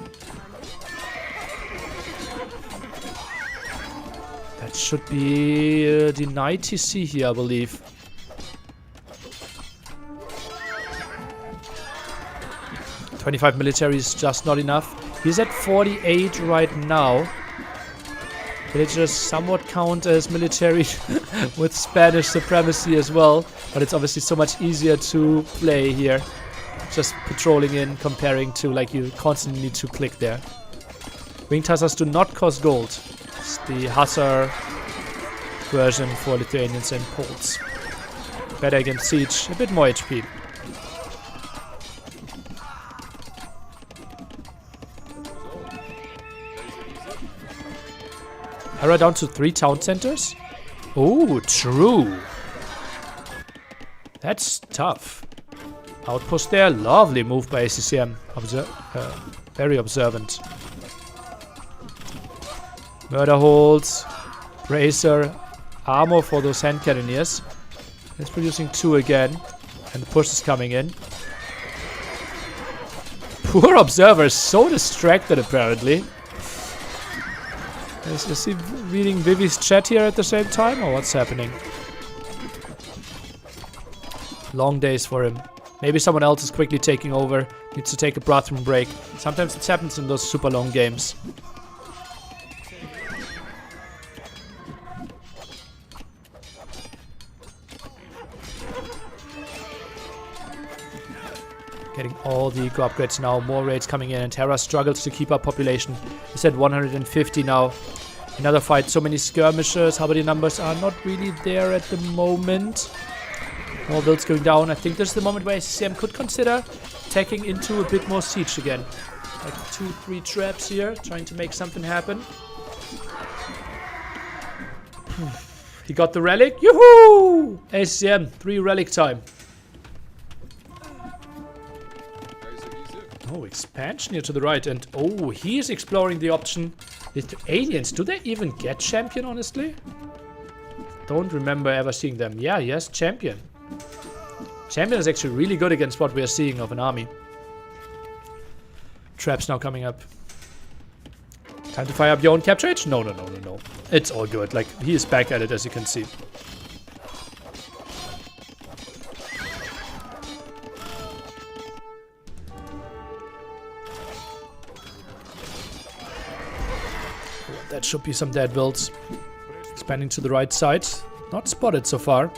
Speaker 2: That should be denied TC here, I believe. .25 military is just not enough. He's at 48 right now. Villagers somewhat count as military with Spanish supremacy as well, but it's obviously so much easier to play here. Just patrolling in, comparing to like you constantly need to click there. Winged hussars do not cost gold. It's the hussar version for Lithuanians and Poles. Better against siege, a bit more HP. Hera down to 3 town centers. Oh, true. That's tough. Outpost there. Lovely move by ACCM. Very observant. Murder holds. Bracer. Armor for those hand cannoneers. It's producing 2 again. And the push is coming in. Poor observer is so distracted apparently. Is he reading Vivy's chat here at the same time, or what's happening? Long days for him. Maybe someone else is quickly taking over. Needs to take a bathroom break. Sometimes it happens in those super long games. Getting all the eco upgrades now. More raids coming in, and Hera struggles to keep up population. He's at 150 now. Another fight. So many skirmishers. How many numbers are not really there at the moment? More builds going down. I think this is the moment where ACCM could consider taking into a bit more siege again. Like 2-3 traps here, trying to make something happen. He got the relic. Yoo-hoo! ACCM, 3 relic time. Oh, expansion here to the right. And oh, he is exploring the option. Aliens, do they even get champion, honestly? Don't remember ever seeing them. Yeah, yes, champion. Champion is actually really good against what we are seeing of an army. Traps now coming up. Time to fire up your own capture age? No. It's all good. Like, he is back at it, as you can see. That should be some dead builds. Expanding to the right side. Not spotted so far.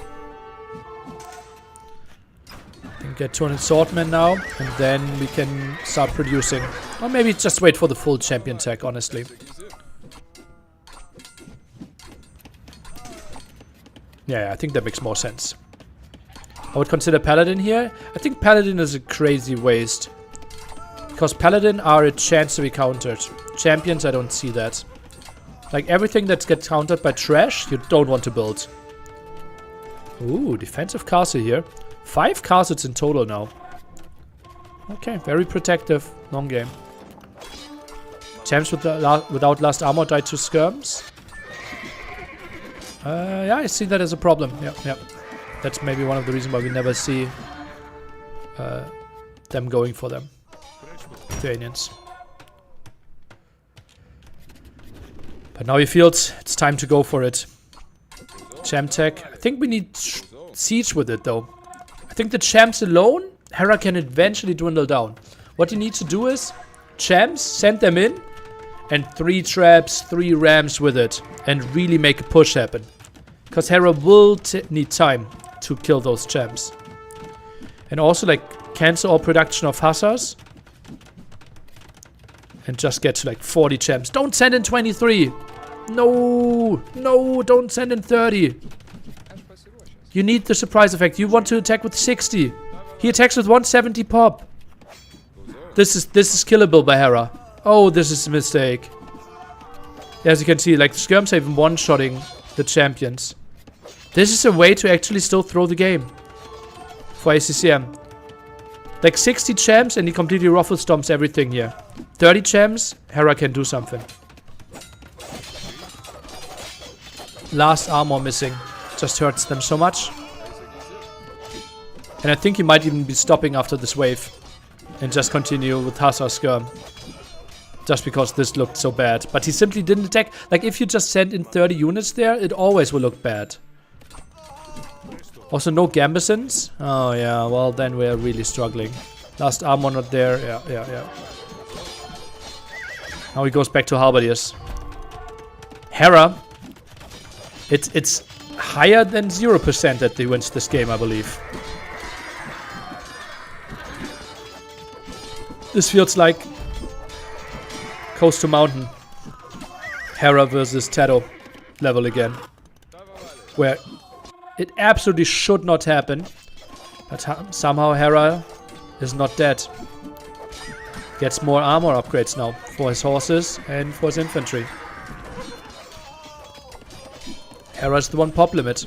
Speaker 2: Can get 200 swordmen now, and then we can start producing. Or maybe just wait for the full champion tech, honestly. Yeah, I think that makes more sense. I would consider Paladin here. I think Paladin is a crazy waste. Because Paladin are a chance to be countered. Champions, I don't see that. Like, everything that gets countered by trash, you don't want to build. Ooh, defensive castle here. 5 castles in total now. Okay, very protective. Long game. Champs without last armor died to skirms. Yeah, I see that as a problem. Yeah. That's maybe one of the reasons why we never see them going for them. The aliens. But now he feels it's time to go for it. Champ tech. I think we need siege with it though. I think the champs alone, Hera can eventually dwindle down. What you need to do is champs, send them in, and 3 traps, 3 rams with it, and really make a push happen. Because Hera will need time to kill those champs. And also like cancel all production of hussars. And just get to like 40 champs. Don't send in 23! No, don't send in 30. You need the surprise effect. You want to attack with 60. He attacks with 170 pop. This is killable by Hera. Oh, this is a mistake. As you can see, like the skirms are even one-shotting the champions. This is a way to actually still throw the game for ACCM. Like 60 champs and he completely ruffle stomps everything here. 30 champs, Hera can do something. Last armor missing. Just hurts them so much. And I think he might even be stopping after this wave. And just continue with Hussar Skirm. Just because this looked so bad. But he simply didn't attack. Like if you just send in 30 units there, it always will look bad. Also no Gambesons. Oh yeah, well then we're really struggling. Last armor not there. Yeah. Now he goes back to Halberdiers. Hera. It's higher than 0% that he wins this game, I believe. This feels like Coast to Mountain. Hera versus Tato level again. Where it absolutely should not happen. But somehow Hera is not dead. Gets more armor upgrades now for his horses and for his infantry. Hera's the one pop limit.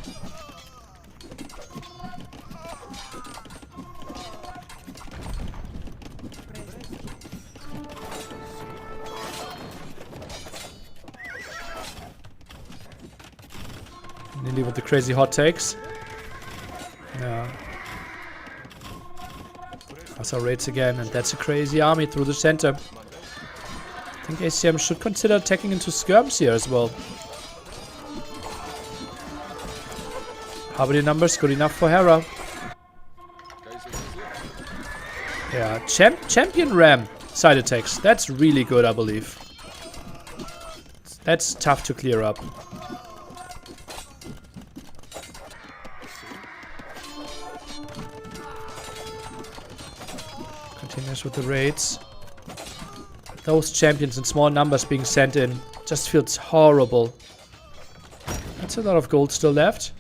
Speaker 2: Nearly with the crazy hot takes. Yeah. Hasa raids again, and that's a crazy army through the center. I think ACCM should consider attacking into skirms here as well. Harmony numbers good enough for Hera. Yeah, champion ram side attacks. That's really good, I believe. That's tough to clear up. Continues with the raids. Those champions in small numbers being sent in just feels horrible. That's a lot of gold still left.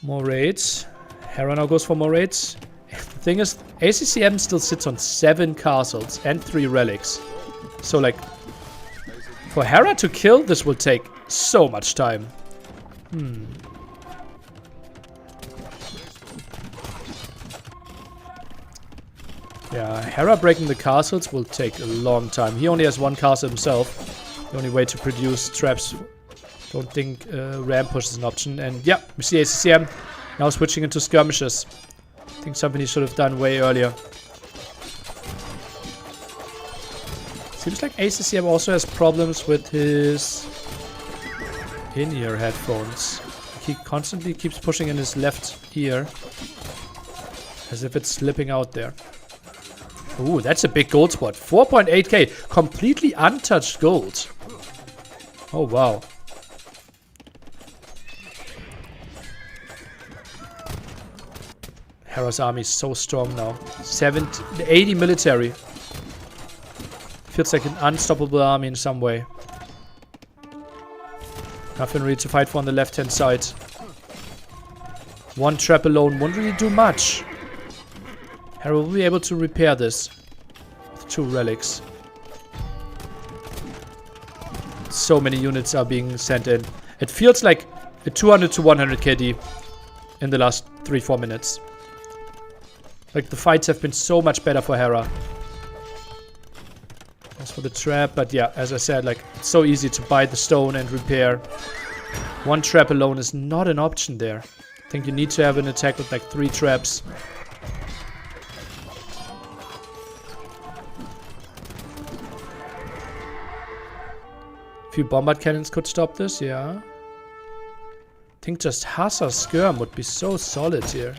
Speaker 2: More raids. Hera now goes for more raids. The thing is, ACCM still sits on 7 castles and 3 relics. So like, for Hera to kill, this will take so much time. Yeah, Hera breaking the castles will take a long time. He only has 1 castle himself. The only way to produce traps. Don't think ram push is an option. And yeah, we see ACCM now switching into skirmishes. I think something he should have done way earlier. Seems like ACCM also has problems with his in-ear headphones. He constantly keeps pushing in his left ear. As if it's slipping out there. Ooh, that's a big gold spot. 4.8k. Completely untouched gold. Oh, wow. Hera's army is so strong now. 80 military. Feels like an unstoppable army in some way. Nothing really to fight for on the left-hand side. 1 trap alone won't really do much. Hera will be able to repair this with 2 relics. So many units are being sent in. It feels like a 200 to 100 KD in the last 3-4 minutes. Like the fights have been so much better for Hera. As for the trap, but yeah, as I said, like it's so easy to buy the stone and repair. 1 trap alone is not an option there. I think you need to have an attack with like 3 traps. Few bombard cannons could stop this, yeah. I think just Hasa skirm would be so solid here.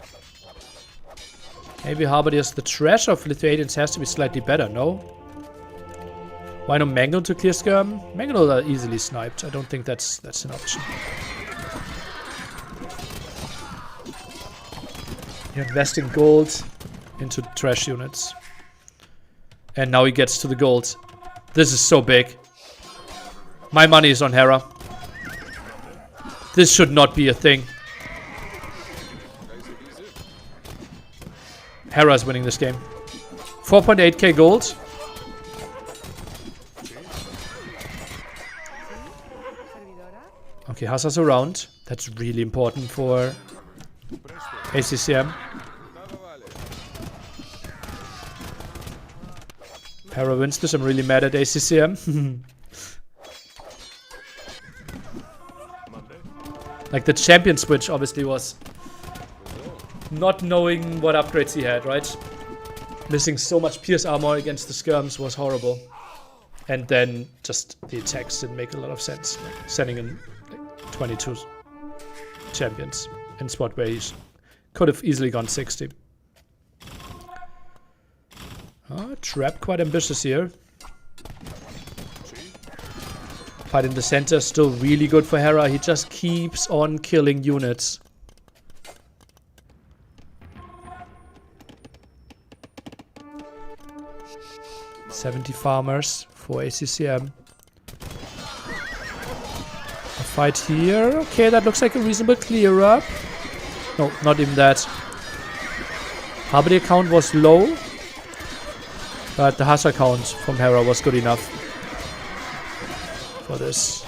Speaker 2: Maybe Harbardiers, the trash of Lithuanians has to be slightly better, no? Why no Mangle to clear skirm? Mangle are easily sniped. I don't think that's an option. You're investing gold into trash units. And now he gets to the gold. This is so big. My money is on Hera. This should not be a thing. Hera is winning this game. 4.8k gold. Okay, Hasa's around. That's really important for ACCM. Hera wins this. I'm really mad at ACCM. Like the champion switch obviously was not knowing what upgrades he had, right? Missing so much pierce armor against the skirms was horrible. And then just the attacks didn't make a lot of sense. Like sending in like 22 champions in spot where he could have easily gone 60. Trap quite ambitious here. Fight in the center still really good for Hera. He just keeps on killing units. $70 farmers for ACCM. A fight here. Okay, that looks like a reasonable clear up. No, not even that. Harbardier count was low, but the Hasa count from Hera was good enough for this.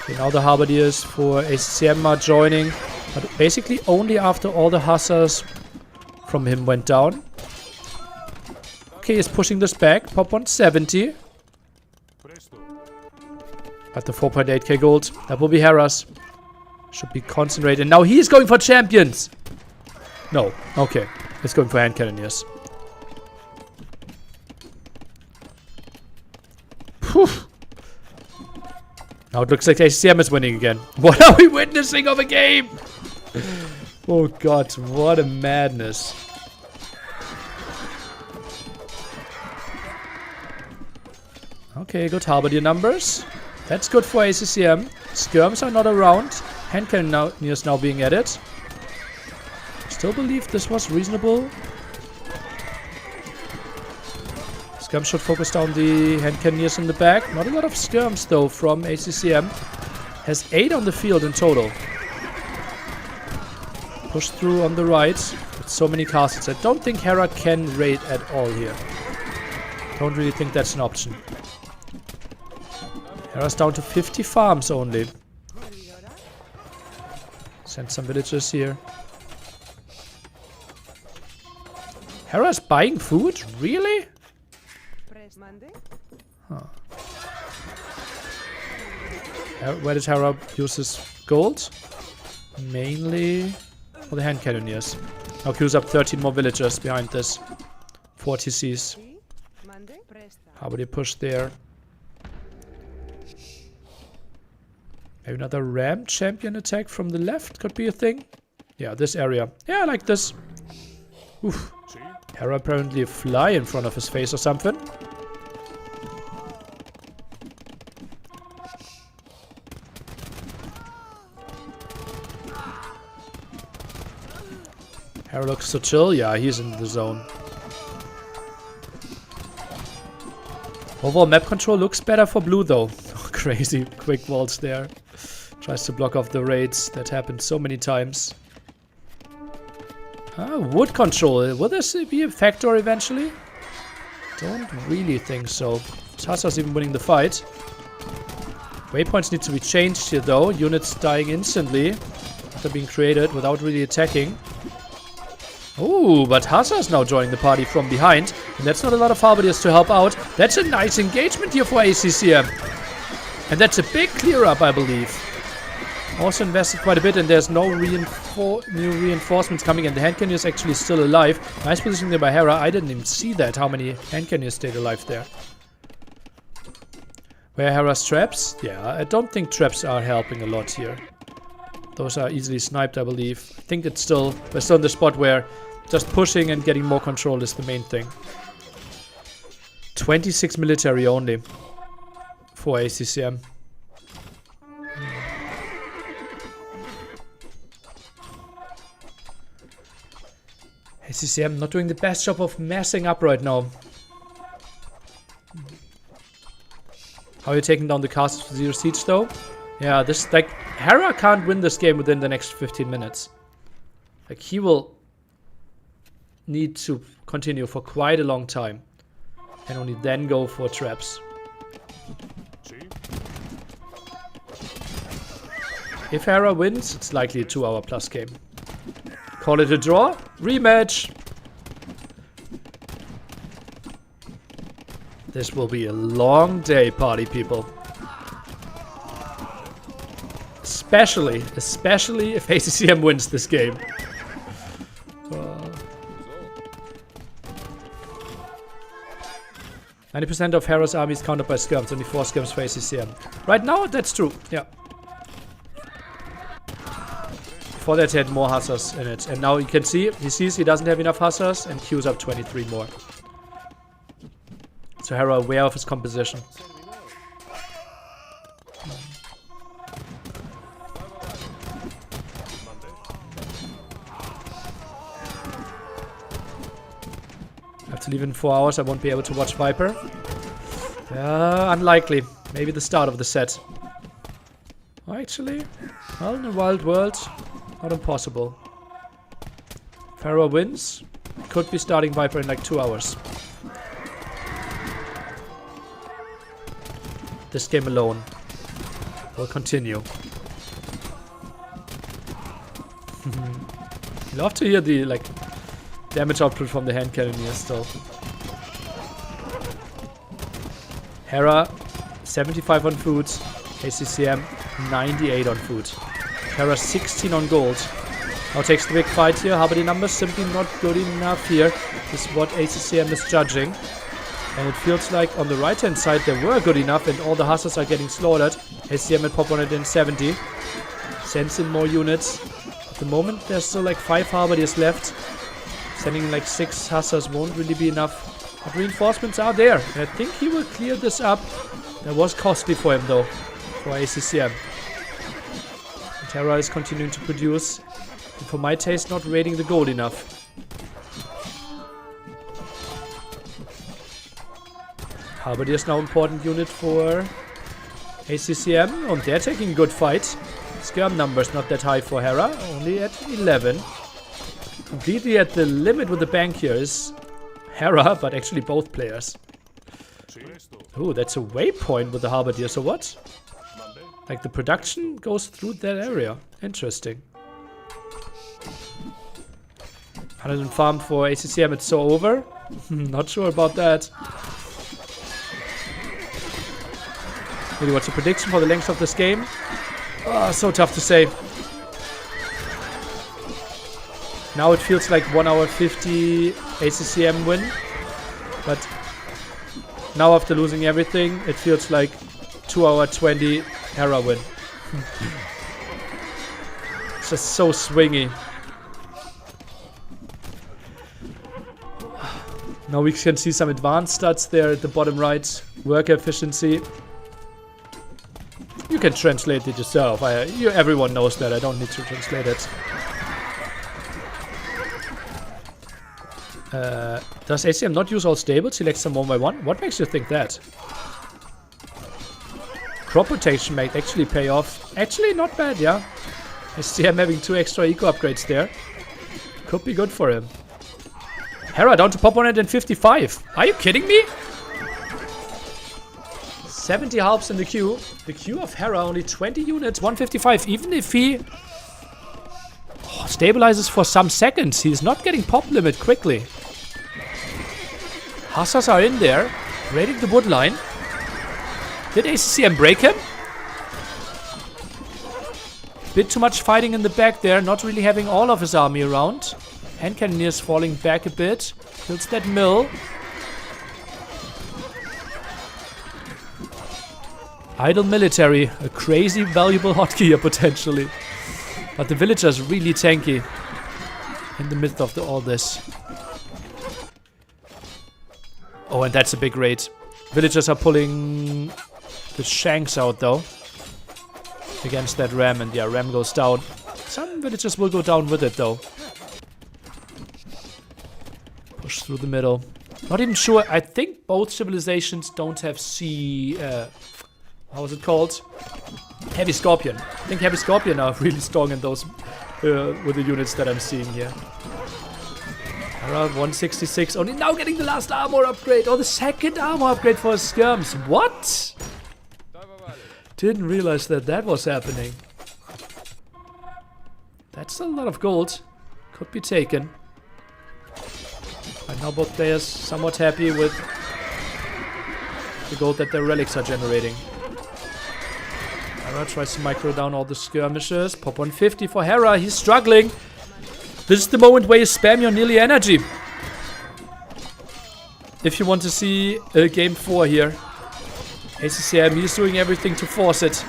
Speaker 2: Okay, now the Halberdiers for ACCM are joining, but basically only after all the hussars from him went down. Okay, he's pushing this back. Pop 170. But the 4.8k gold, that will be Hera's. Should be concentrated. Now he's going for champions. No, okay. He's going for hand cannoneers. Whew. Now it looks like ACCM is winning again. What are we witnessing of a game? Oh god, what a madness. Okay, good Halberdier numbers. That's good for ACCM. Skirms are not around. Hand cannoneers now being added. Still believe this was reasonable. Skirms should focus down the hand cannoneers in the back. Not a lot of skirms though from ACCM. Has 8 on the field in total. Push through on the right. With so many castles. I don't think Hera can raid at all here. Don't really think that's an option. Hera's down to 50 farms only. Send some villagers here. Hera's buying food? Really? Huh. Where did Hera use his gold? Mainly for the hand cannoneers. Now queues up 13 more villagers behind this. 4 TCs. How would he push there? Maybe another ram champion attack from the left could be a thing. Yeah, this area. Yeah, I like this. Oof. Hera apparently a fly in front of his face or something. Hera looks so chill. Yeah, he's in the zone. Overall map control looks better for blue though. Crazy quick walls there. Tries to block off the raids. That happened so many times. Wood control. Will this be a factor eventually? Don't really think so. Tassa's even winning the fight. Waypoints need to be changed here though. Units dying instantly after being created without really attacking. Ooh, but Hassa's now joining the party from behind. And that's not a lot of Halberdiers to help out. That's a nice engagement here for ACCM. And that's a big clear up, I believe. Also invested quite a bit, and there's no new reinforcements coming in. The hand cannoneer is actually still alive. Nice positioning there by Hera. I didn't even see that, how many hand cannoneers stayed alive there. Where are Hera's traps? Yeah, I don't think traps are helping a lot here. Those are easily sniped, I believe. I think it's still, we're still in the spot where just pushing and getting more control is the main thing. 26 military only for ACCM. ACCM not doing the best job of messing up right now. How are you taking down the castles for 0 siege though? Yeah, this, like, Hera can't win this game within the next 15 minutes. Like, he will need to continue for quite a long time. And only then go for traps. If Hera wins, it's likely a 2-hour plus game. Call it a draw? Rematch! This will be a long day, party people. Especially if ACCM wins this game. 90% of Hera's army is countered by skirms, only 4 skirms for ACCM. Right now, that's true, yeah. Before that, he had more hussars in it. And now you can see, he sees he doesn't have enough hussars and queues up 23 more. So Hera aware of his composition. I have to leave in 4 hours, I won't be able to watch Viper. Unlikely. Maybe the start of the set. Actually, well, in a wild world, not impossible. If Hera wins, could be starting Viper in like 2 hours. This game alone. will continue. Love to hear the like damage output from the hand cannoneers though. Hera 75 on food, ACCM 98 on food. Hera 16 on gold. Now takes the big fight here. Halberdier numbers simply not good enough here, is what ACCM is judging. And it feels like on the right hand side they were good enough and all the hussars are getting slaughtered. ACCM at pop 170. Sends in more units. At the moment there's still like 5 Halberdiers left. Sending like 6 hussars won't really be enough. But reinforcements are there. And I think he will clear this up. That was costly for him though. For ACCM. Hera is continuing to produce. And for my taste, not raiding the gold enough. Halberdier is now important unit for ACCM. And they're taking a good fight. Skirm numbers not that high for Hera. Only at 11. Completely at the limit with the bank here is Hera, but actually both players. Ooh, that's a waypoint with the Halberdier. So what? Like the production goes through that area. Interesting. 100 farm for ACCM, it's so over. Not sure about that. Really, what's your prediction for the length of this game? Oh, so tough to say. Now it feels like 1 hour 50 ACCM win. But now after losing everything, it feels like 2 hour 20 Hera win. It's just so swingy. Now we can see some advanced stats there at the bottom right. Work efficiency. You can translate it yourself. Everyone knows that. I don't need to translate it. Does ACM not use all stables? Select them one by one? What makes you think that? Crop rotation might actually pay off. Actually, not bad, yeah. ACM having 2 extra eco upgrades there. Could be good for him. Hera down to pop 155. Are you kidding me? 70 halves in the queue. The queue of Hera only 20 units, 155. Even if he stabilizes for some seconds, he's not getting pop limit quickly. Hussars are in there, raiding the wood line. Did ACCM break him? Bit too much fighting in the back there, not really having all of his army around. Hand cannoneers falling back a bit. Kills that mill. Idle military, a crazy valuable hotkey here potentially. But the villager's really tanky in the midst of all this. Oh, and that's a big raid. Villagers are pulling the shanks out though. Against that ram, and yeah, ram goes down. Some villagers will go down with it though. Push through the middle. Not even sure. I think both civilizations don't have how was it called? Heavy Scorpion. I think Heavy Scorpion are really strong in those with the units that I'm seeing here. Around 166. Only now getting the last armor upgrade. Or the second armor upgrade for skirms. What? Didn't realize that that was happening. That's a lot of gold. Could be taken. Right now both players somewhat happy with the gold that their relics are generating. Hera tries to micro down all the skirmishes. Pop 150 for Hera. He's struggling. This is the moment where you spam your nearly energy. If you want to see game 4 here. ACCM, he's doing everything to force it.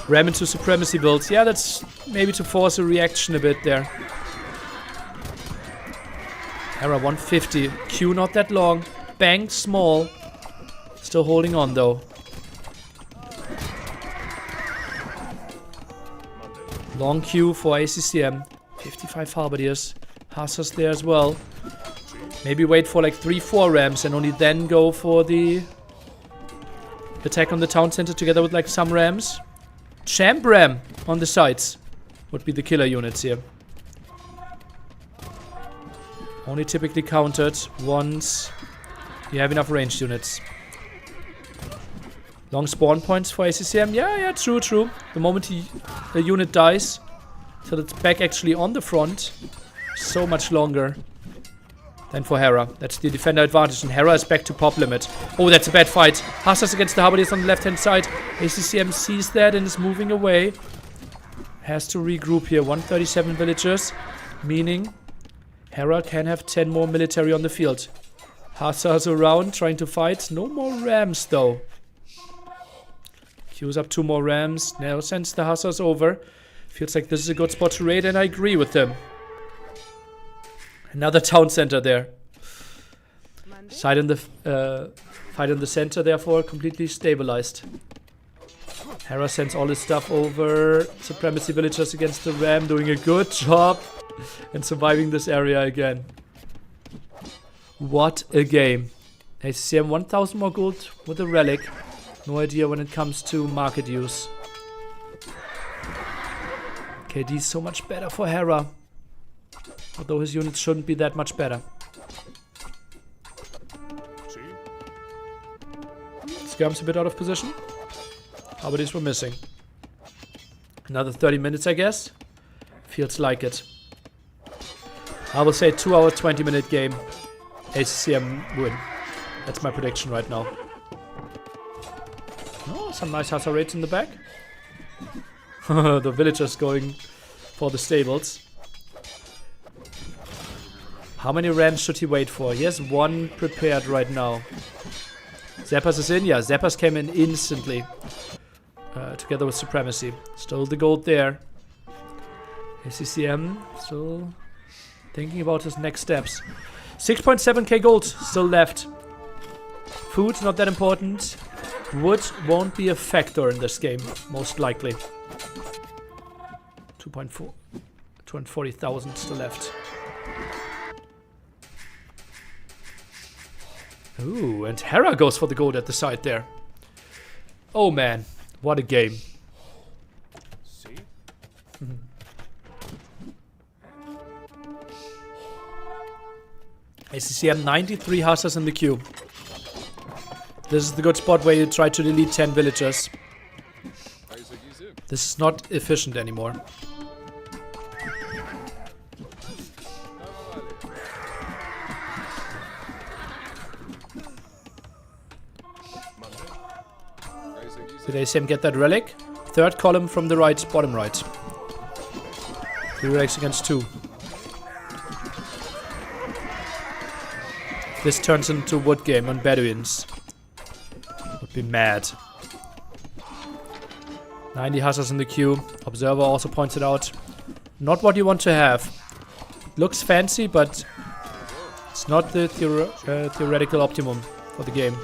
Speaker 2: Ram into supremacy builds. Yeah, that's maybe to force a reaction a bit there. Hera 150. Q not that long. Bank small. Still holding on though. Long queue for ACCM. 55 Halberdiers. Hussars there as well. Maybe wait for like 3-4 rams and only then go for the attack on the town center together with like some rams. Champ ram on the sides would be the killer units here. Only typically countered once you have enough ranged units. Long spawn points for ACCM. Yeah, true. The moment the unit dies, till it's back actually on the front, so much longer than for Hera. That's the defender advantage, and Hera is back to pop limit. Oh, that's a bad fight. Hussars against the Halberdiers on the left-hand side. ACCM sees that and is moving away. Has to regroup here. 137 villagers, meaning Hera can have 10 more military on the field. Hussars around, trying to fight. No more rams, though. Queues up 2 more rams. Now sends the Hussars over. Feels like this is a good spot to raid, and I agree with them. Another town center there. Fight in the center, therefore, completely stabilized. Hera sends all his stuff over. Supremacy villagers against the ram, doing a good job. And surviving this area again. What a game. ACCM 1000 more gold with a relic. No idea when it comes to market use. KD is so much better for Hera. Although his units shouldn't be that much better. Skirm's a bit out of position. Halberdiers were missing. Another 30 minutes, I guess. Feels like it. I will say 2 hour 20-minute game. ACCM win. That's my prediction right now. Oh, some nice Hussar raids in the back. The villagers going for the stables. How many rams should he wait for? He has 1 prepared right now. Zappers is in? Yeah, Zappers came in instantly. Together with Supremacy. Stole the gold there. ACCM still thinking about his next steps. 6.7k gold still left. Food, not that important. Wood won't be a factor in this game, most likely. 240,000 still left. Ooh, and Hera goes for the gold at the side there. Oh man, what a game. ACCM 93 Hussars in the queue. This is the good spot where you try to delete 10 villagers. This is not efficient anymore. Did ACCM get that relic? 3rd column from the right, bottom right. 3 relics against 2. This turns into wood game on Bedouins. Would be mad. 90 Hussars in the queue. Observer also points it out. Not what you want to have. Looks fancy, but it's not the theoretical optimum for the game.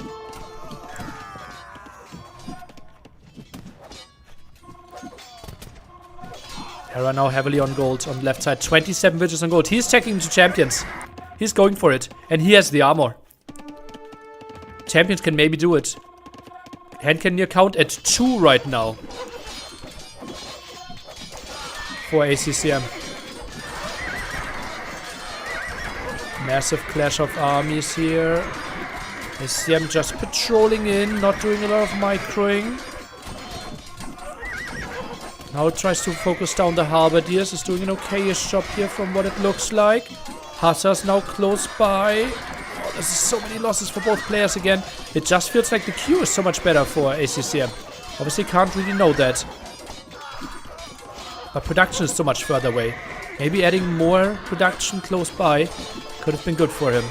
Speaker 2: Hera now heavily on gold on the left side. 27 villages on gold. He's checking into champions. He's going for it. And he has the armor. Champions can maybe do it. Hand can near count at 2 right now. For ACCM. Massive clash of armies here. ACCM just patrolling in, not doing a lot of microing. Now it tries to focus down the Halberdiers. Is doing an okayish job here from what it looks like. Hussars now close by. Oh, there's so many losses for both players again. It just feels like the queue is so much better for ACCM. Obviously can't really know that. But production is so much further away. Maybe adding more production close by could have been good for him.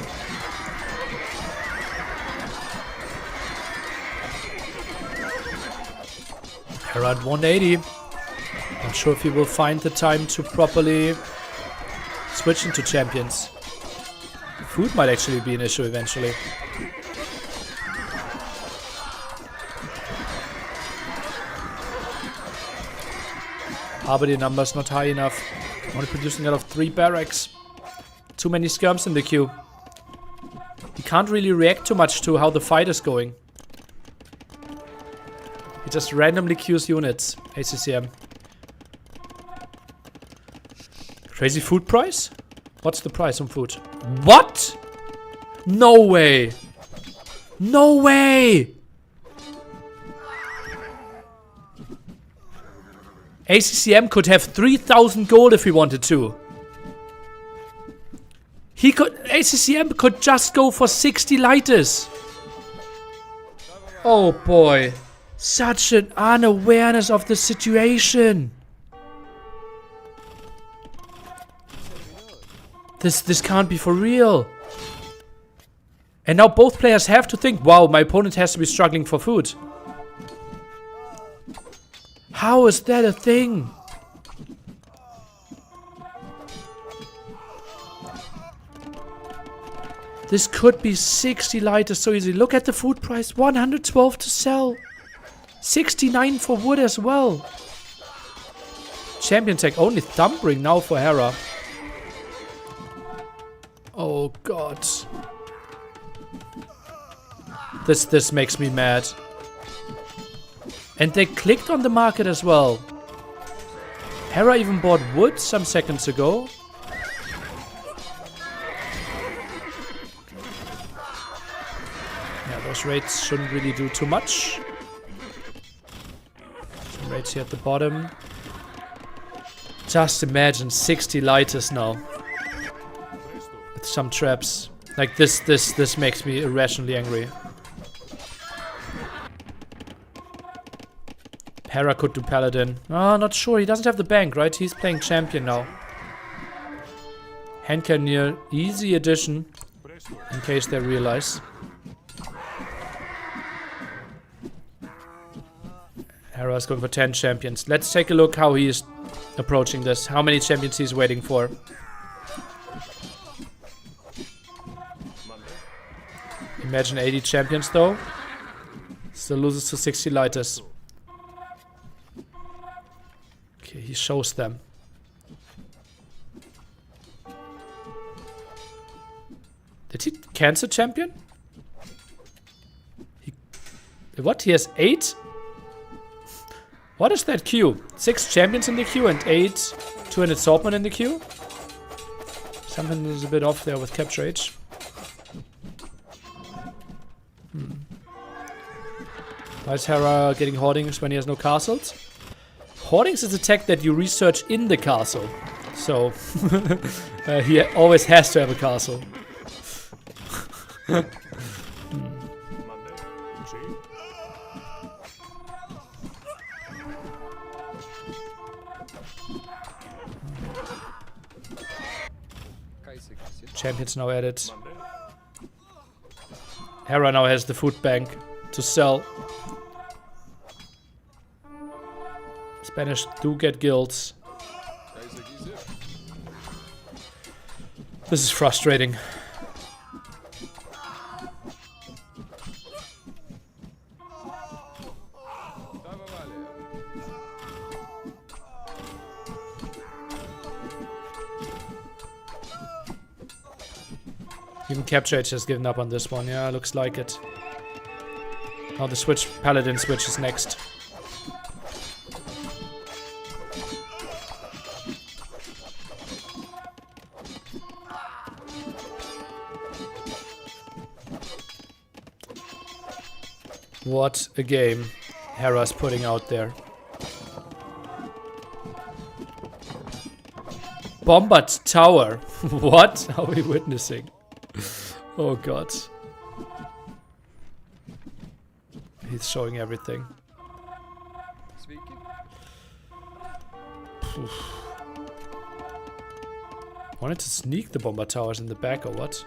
Speaker 2: Hera at 180. Not sure if he will find the time to properly switch into champions. Food might actually be an issue eventually. Halberdier numbers not high enough. Only producing out of 3 barracks. Too many skirms in the queue. He can't really react too much to how the fight is going. He just randomly queues units. ACCM. Crazy food price? What's the price on food? What? No way! No way! ACCM could have 3,000 gold if he wanted to. ACCM could just go for 60 lighters. Oh boy. Such an unawareness of the situation. This can't be for real. And now both players have to think, wow, my opponent has to be struggling for food. How is that a thing? This could be 60 lighters so easily. Look at the food price, 112 to sell. 69 for wood as well. Champion tech only thumbring now for Hera. Oh god. This makes me mad. And they clicked on the market as well. Hera even bought wood some seconds ago. Yeah, those rates shouldn't really do too much. Some rates here at the bottom. Just imagine 60 lighters now. With some traps. Like this makes me irrationally angry. Hera could do Paladin. Oh, not sure. He doesn't have the bank, right? He's playing champion now. Hand Cannoneer, easy addition. In case they realize. Hera is going for 10 champions. Let's take a look how he is approaching this. How many champions he's waiting for. Imagine 80 champions though. Still loses to 60 lighters. Okay, he shows them. Did he cancel champion? What? He has 8? What is that queue? 6 champions in the queue and 8 200 swordmen in the queue? Something is a bit off there with capture age. Why is Hera getting hoardings when he has no castles? Hoardings is a tech that you research in the castle. So, he always has to have a castle. Champions now added. Hera now has the food bank to sell. Spanish do get guilds. This is frustrating. Even Capture Age has given up on this one. Yeah, looks like it. Now the switch, Paladin switch is next. What a game Hera's putting out there. Bombard Tower. What are we witnessing? Oh god. He's showing everything. Oof. Wanted to sneak the Bombard Towers in the back or what?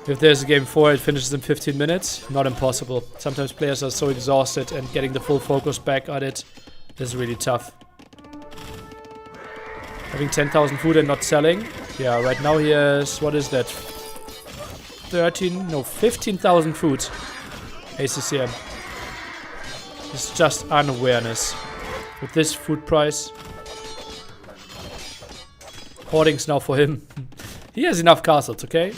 Speaker 2: If there's a game 4, it finishes in 15 minutes. Not impossible. Sometimes players are so exhausted and getting the full focus back at it is really tough. Having 10,000 food and not selling. Yeah, right now he has, what is that? 15,000 food. ACCM. It's just unawareness. With this food price. Hoardings now for him. He has enough castles, okay?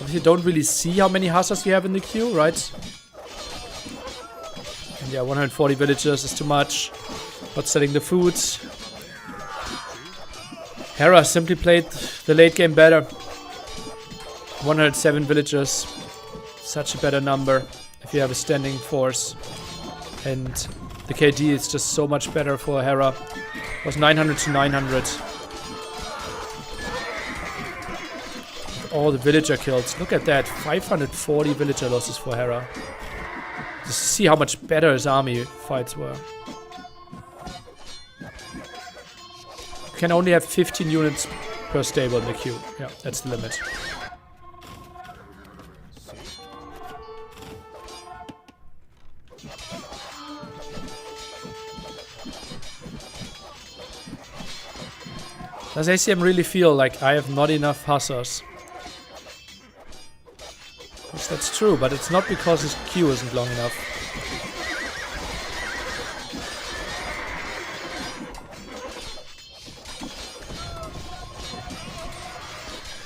Speaker 2: You don't really see how many hussars you have in the queue, right? And yeah, 140 villagers is too much. Not selling the food. Hera simply played the late game better. 107 villagers. Such a better number if you have a standing force. And the KD is just so much better for Hera. It was 900 to 900. All the villager kills. Look at that. 540 villager losses for Hera. Just see how much better his army fights were. You can only have 15 units per stable in the queue. Yeah, that's the limit. Does ACM really feel like I have not enough hussars? Yes, that's true, but it's not because his queue isn't long enough.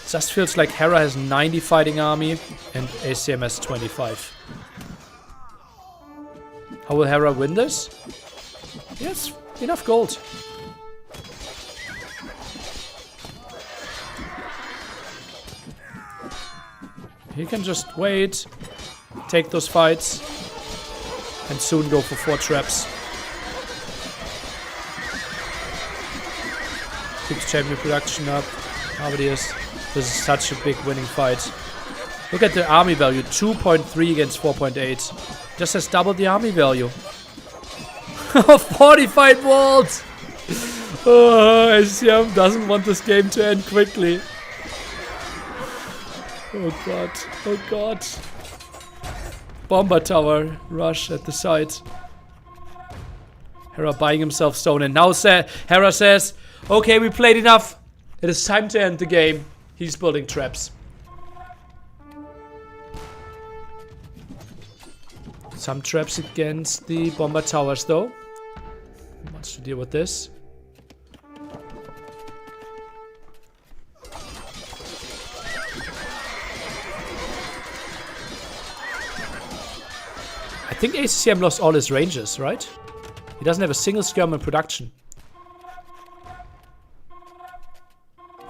Speaker 2: It just feels like Hera has 90 fighting army and ACM has 25. How will Hera win this? Yes, enough gold. He can just wait, take those fights, and soon go for 4 traps. Keeps champion production up. How it is. This is such a big winning fight. Look at the army value, 2.3 against 4.8. Just has double the army value. 45 walls! Oh, ACM doesn't want this game to end quickly. Oh god, oh god. Bomber tower rush at the site. Hera buying himself stone, and now Hera says, okay, we played enough. It is time to end the game. He's building traps. Some traps against the bomber towers though. He wants to deal with this. I think ACCM lost all his ranges, right? He doesn't have a single skirm in production.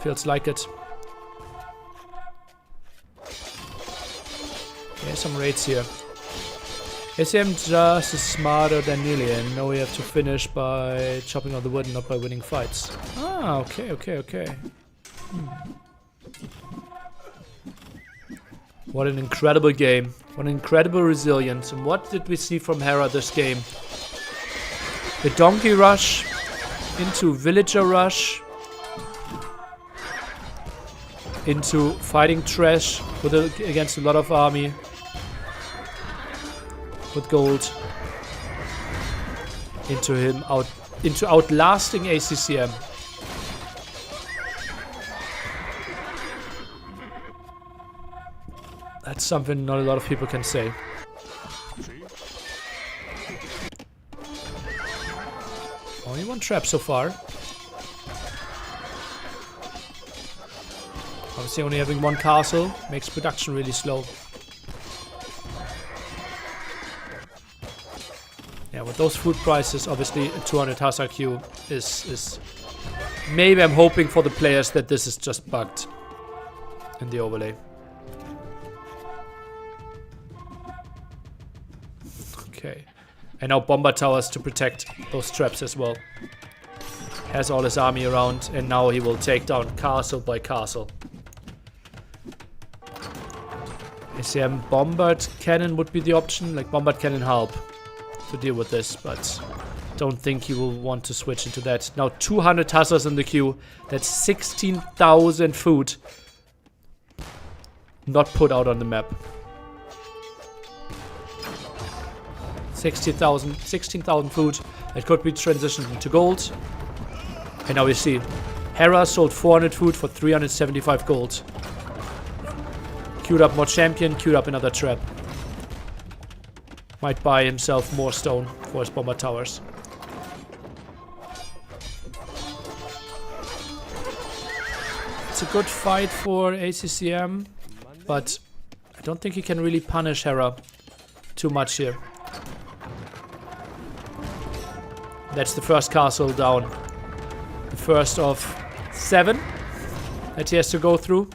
Speaker 2: Feels like it. Okay, some raids here. ACM just is smarter than Nilian. Now we have to finish by chopping all the wood and not by winning fights. Ah, okay, okay, okay. What an incredible game. What an incredible resilience. And what did we see from Hera this game? The donkey rush into villager rush into fighting trash with against a lot of army with gold into outlasting ACCM. That's something not a lot of people can say. Only one trap so far. Obviously only having one castle makes production really slow. Yeah, with those food prices, obviously a 200 Hussar queue is... Maybe I'm hoping for the players that this is just bugged in the overlay. Okay. And now bomber towers to protect those traps as well. Has all his army around, and now he will take down castle by castle. ACM bombard cannon would be the option, like bombard cannon help to deal with this, but don't think he will want to switch into that. Now 200 Hussars in the queue. That's 16,000 food not put out on the map. 16,000 food that could be transitioned into gold. And now we see Hera sold 400 food for 375 gold. Queued up more champion, queued up another trap. Might buy himself more stone for his bomber towers. It's a good fight for ACCM, but I don't think he can really punish Hera too much here. That's the first castle down. The first of 7 that he has to go through.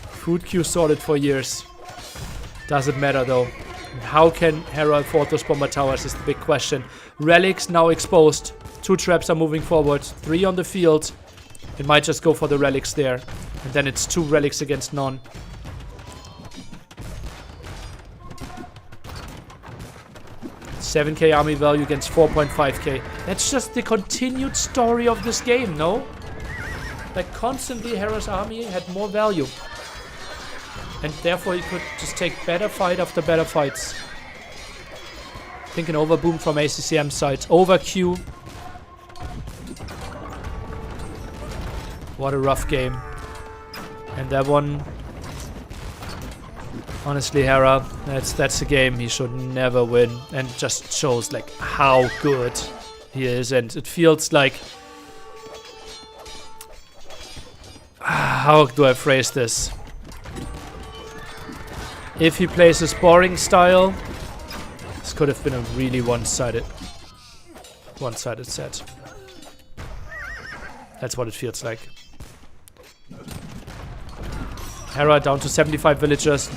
Speaker 2: Food queue sorted for years. Doesn't matter though. How can Hera afford those bomber towers is the big question. Relics now exposed. 2 traps are moving forward. 3 on the field. It might just go for the relics there. And then it's 2 relics against none. $7k army value against 4.5k. That's just the continued story of this game, no? Like constantly Hera's army had more value. And therefore he could just take better fight after better fights. I think an overboom from ACCM side. Over Q. What a rough game. And that one... Honestly, Hera, that's a game he should never win. And just shows like how good he is. And it feels like... How do I phrase this? If he plays his boring style, this could have been a really one-sided set. That's what it feels like. Hera down to 75 villagers.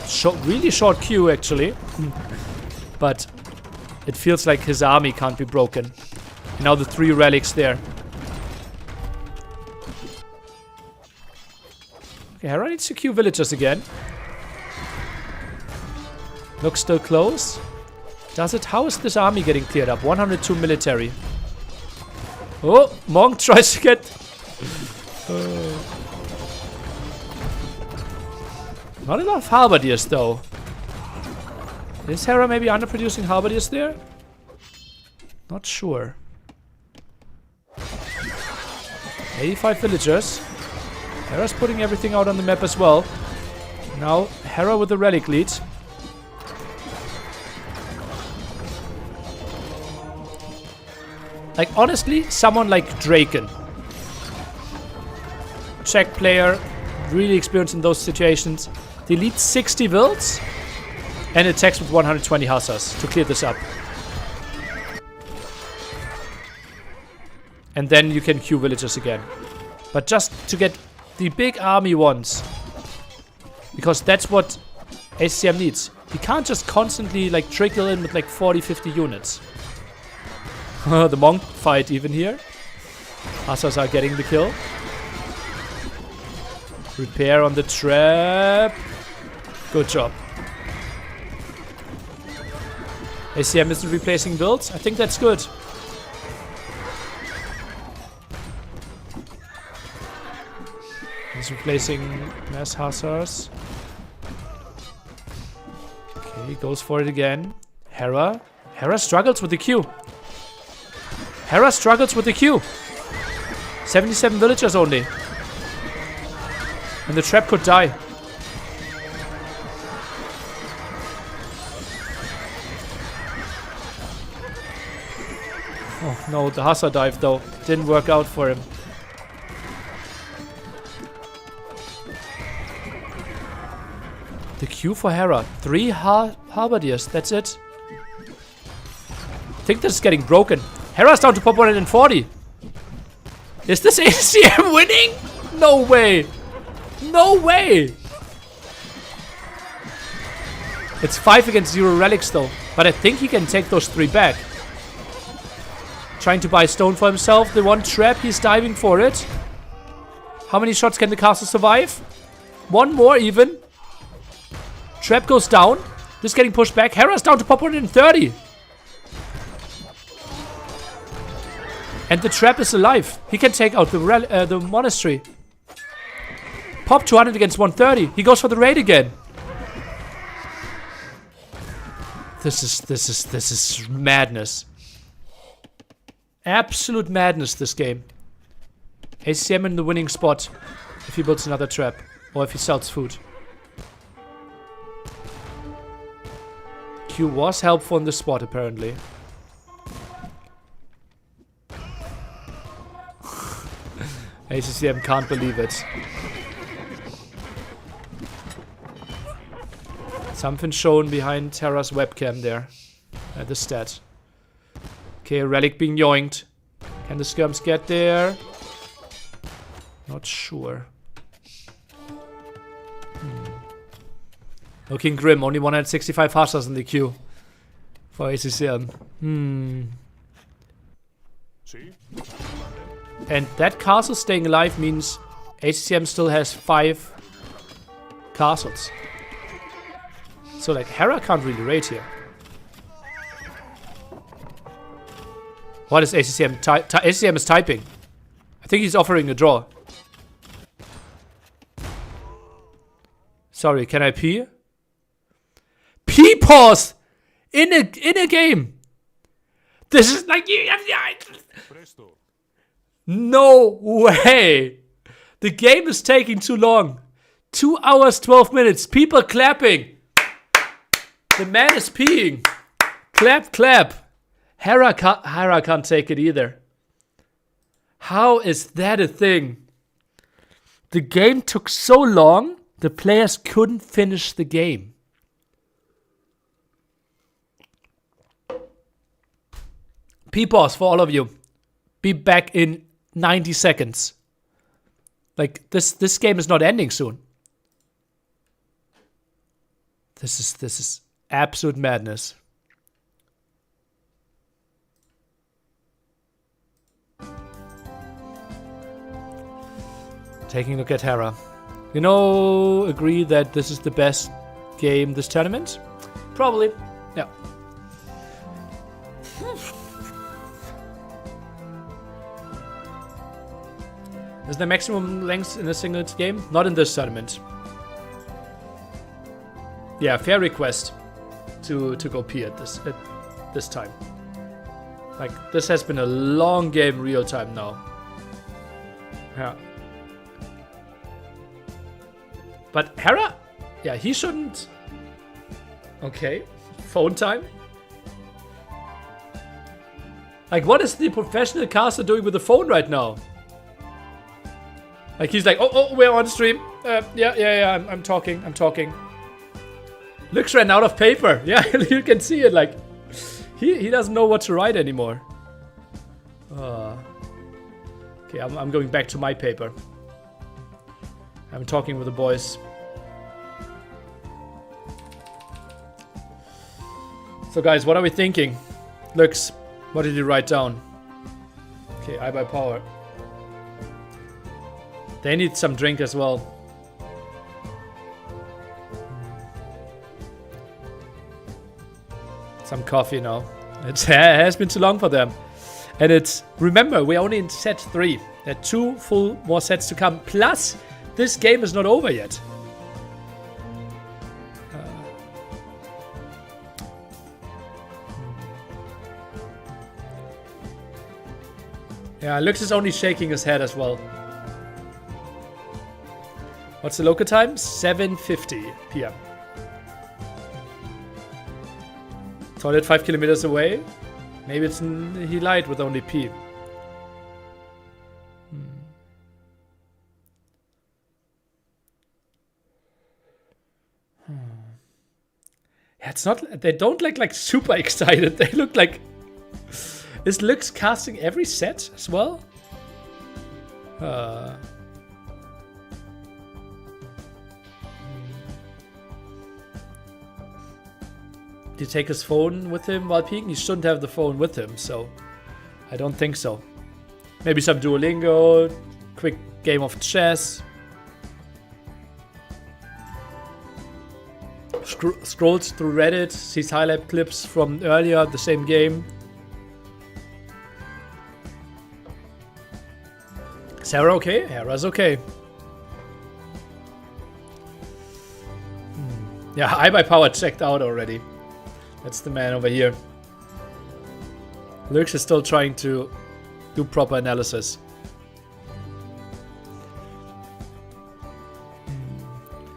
Speaker 2: Really short queue, actually. But it feels like his army can't be broken. Now the 3 relics there. Okay, Hera needs to queue villagers again. Looks still close. Does it? How is this army getting cleared up? 102 military. Oh, Monk tries to get... Not enough halberdiers though. Is Hera maybe underproducing halberdiers there? Not sure. 85 villagers. Hera's putting everything out on the map as well. Now Hera with the relic lead. Like, honestly, someone like Draken. Czech player, really experienced in those situations. Deletes 60 builds and attacks with 120 hussars to clear this up. And then you can queue villagers again. But just to get the big army ones. Because that's what ACCM needs. You can't just constantly like trickle in with like 40-50 units. The monk fight even here. Hussars are getting the kill. Repair on the trap. Good job. ACCM isn't replacing builds. I think that's good. He's replacing mass hussars. Okay, goes for it again. Hera. Hera struggles with the queue. Hera struggles with the queue. 77 villagers only. And the trap could die. Oh no, the hussar dive though. Didn't work out for him. The queue for Hera. 3 halberdiers, that's it. I think this is getting broken. Hera's down to pop 140. Is this ACCM winning? No way. No way. It's 5 against 0 relics though. But I think he can take those 3 back. Trying to buy stone for himself. The 1 trap, he's diving for it. How many shots can the castle survive? 1 more even. Trap goes down. This is getting pushed back. Hera's down to pop 130. And the trap is alive. He can take out the monastery. Pop 200 against 130. He goes for the raid again. This is madness. Absolute madness, this game. ACCM in the winning spot if he builds another trap or if he sells food. Q was helpful in this spot apparently. ACCM can't believe it. Something shown behind Hera's webcam there. At the stat. Okay, relic being yoinked. Can the skirms get there? Not sure. Looking grim. Only 165 hustlers in the queue. For ACCM. And that castle staying alive means ACCM still has 5 castles. So like Hera can't really raid here. What is ACCM? ACCM is typing. I think he's offering a draw. Sorry, can I pee? Pee pause in a game. This is like no way. The game is taking too long. 2 hours 12 minutes. People clapping. The man is peeing. Clap, clap. Hera can't take it either. How is that a thing? The game took so long, the players couldn't finish the game. P-pause for all of you. Be back in 90 seconds. Like, this game is not ending soon. This is absolute madness. Taking a look at Hera. You know, agree that this is the best game this tournament? Probably, yeah. Is there maximum length in a single game? Not in this tournament. Yeah, fair request to go pee at this time. Like, this has been a long game real time now. Yeah. But Hera? Yeah, he shouldn't. Okay. Phone time. Like, what is the professional caster doing with the phone right now? Like, he's like, oh, we're on stream. Yeah, I'm talking. Lux ran out of paper. Yeah, you can see it. Like, he doesn't know what to write anymore. Okay, I'm going back to my paper. I'm talking with the boys. So guys, what are we thinking? Lux, what did you write down? Okay, I buy power. They need some drink as well. Some coffee now. It has been too long for them. And it's, remember, we're only in set 3. There are 2 full more sets to come. Plus, this game is not over yet. Yeah, Lux is only shaking his head as well. What's the local time? 7:50 p.m. Toilet 5 kilometers away. Maybe it's he lied with only P. Yeah, it's not. They don't look like super excited. They look like. Is Lux casting every set as well? Did he take his phone with him while peeking? He shouldn't have the phone with him, so I don't think so. Maybe some Duolingo, quick game of chess. Scrolls through Reddit, sees highlight clips from earlier, the same game. Is Hera okay? Hera's okay. Yeah, I by power checked out already. That's the man over here. Lux is still trying to do proper analysis.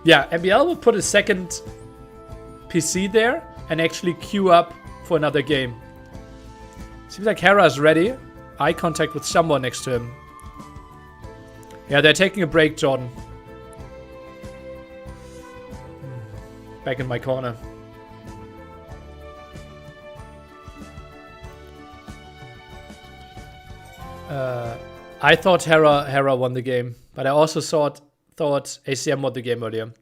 Speaker 2: Yeah, MBL will put a second PC there and actually queue up for another game. Seems like Hera is ready. Eye contact with someone next to him. Yeah, they're taking a break, Jordan. back in my corner. I thought Hera won the game, but I also thought ACCM won the game earlier.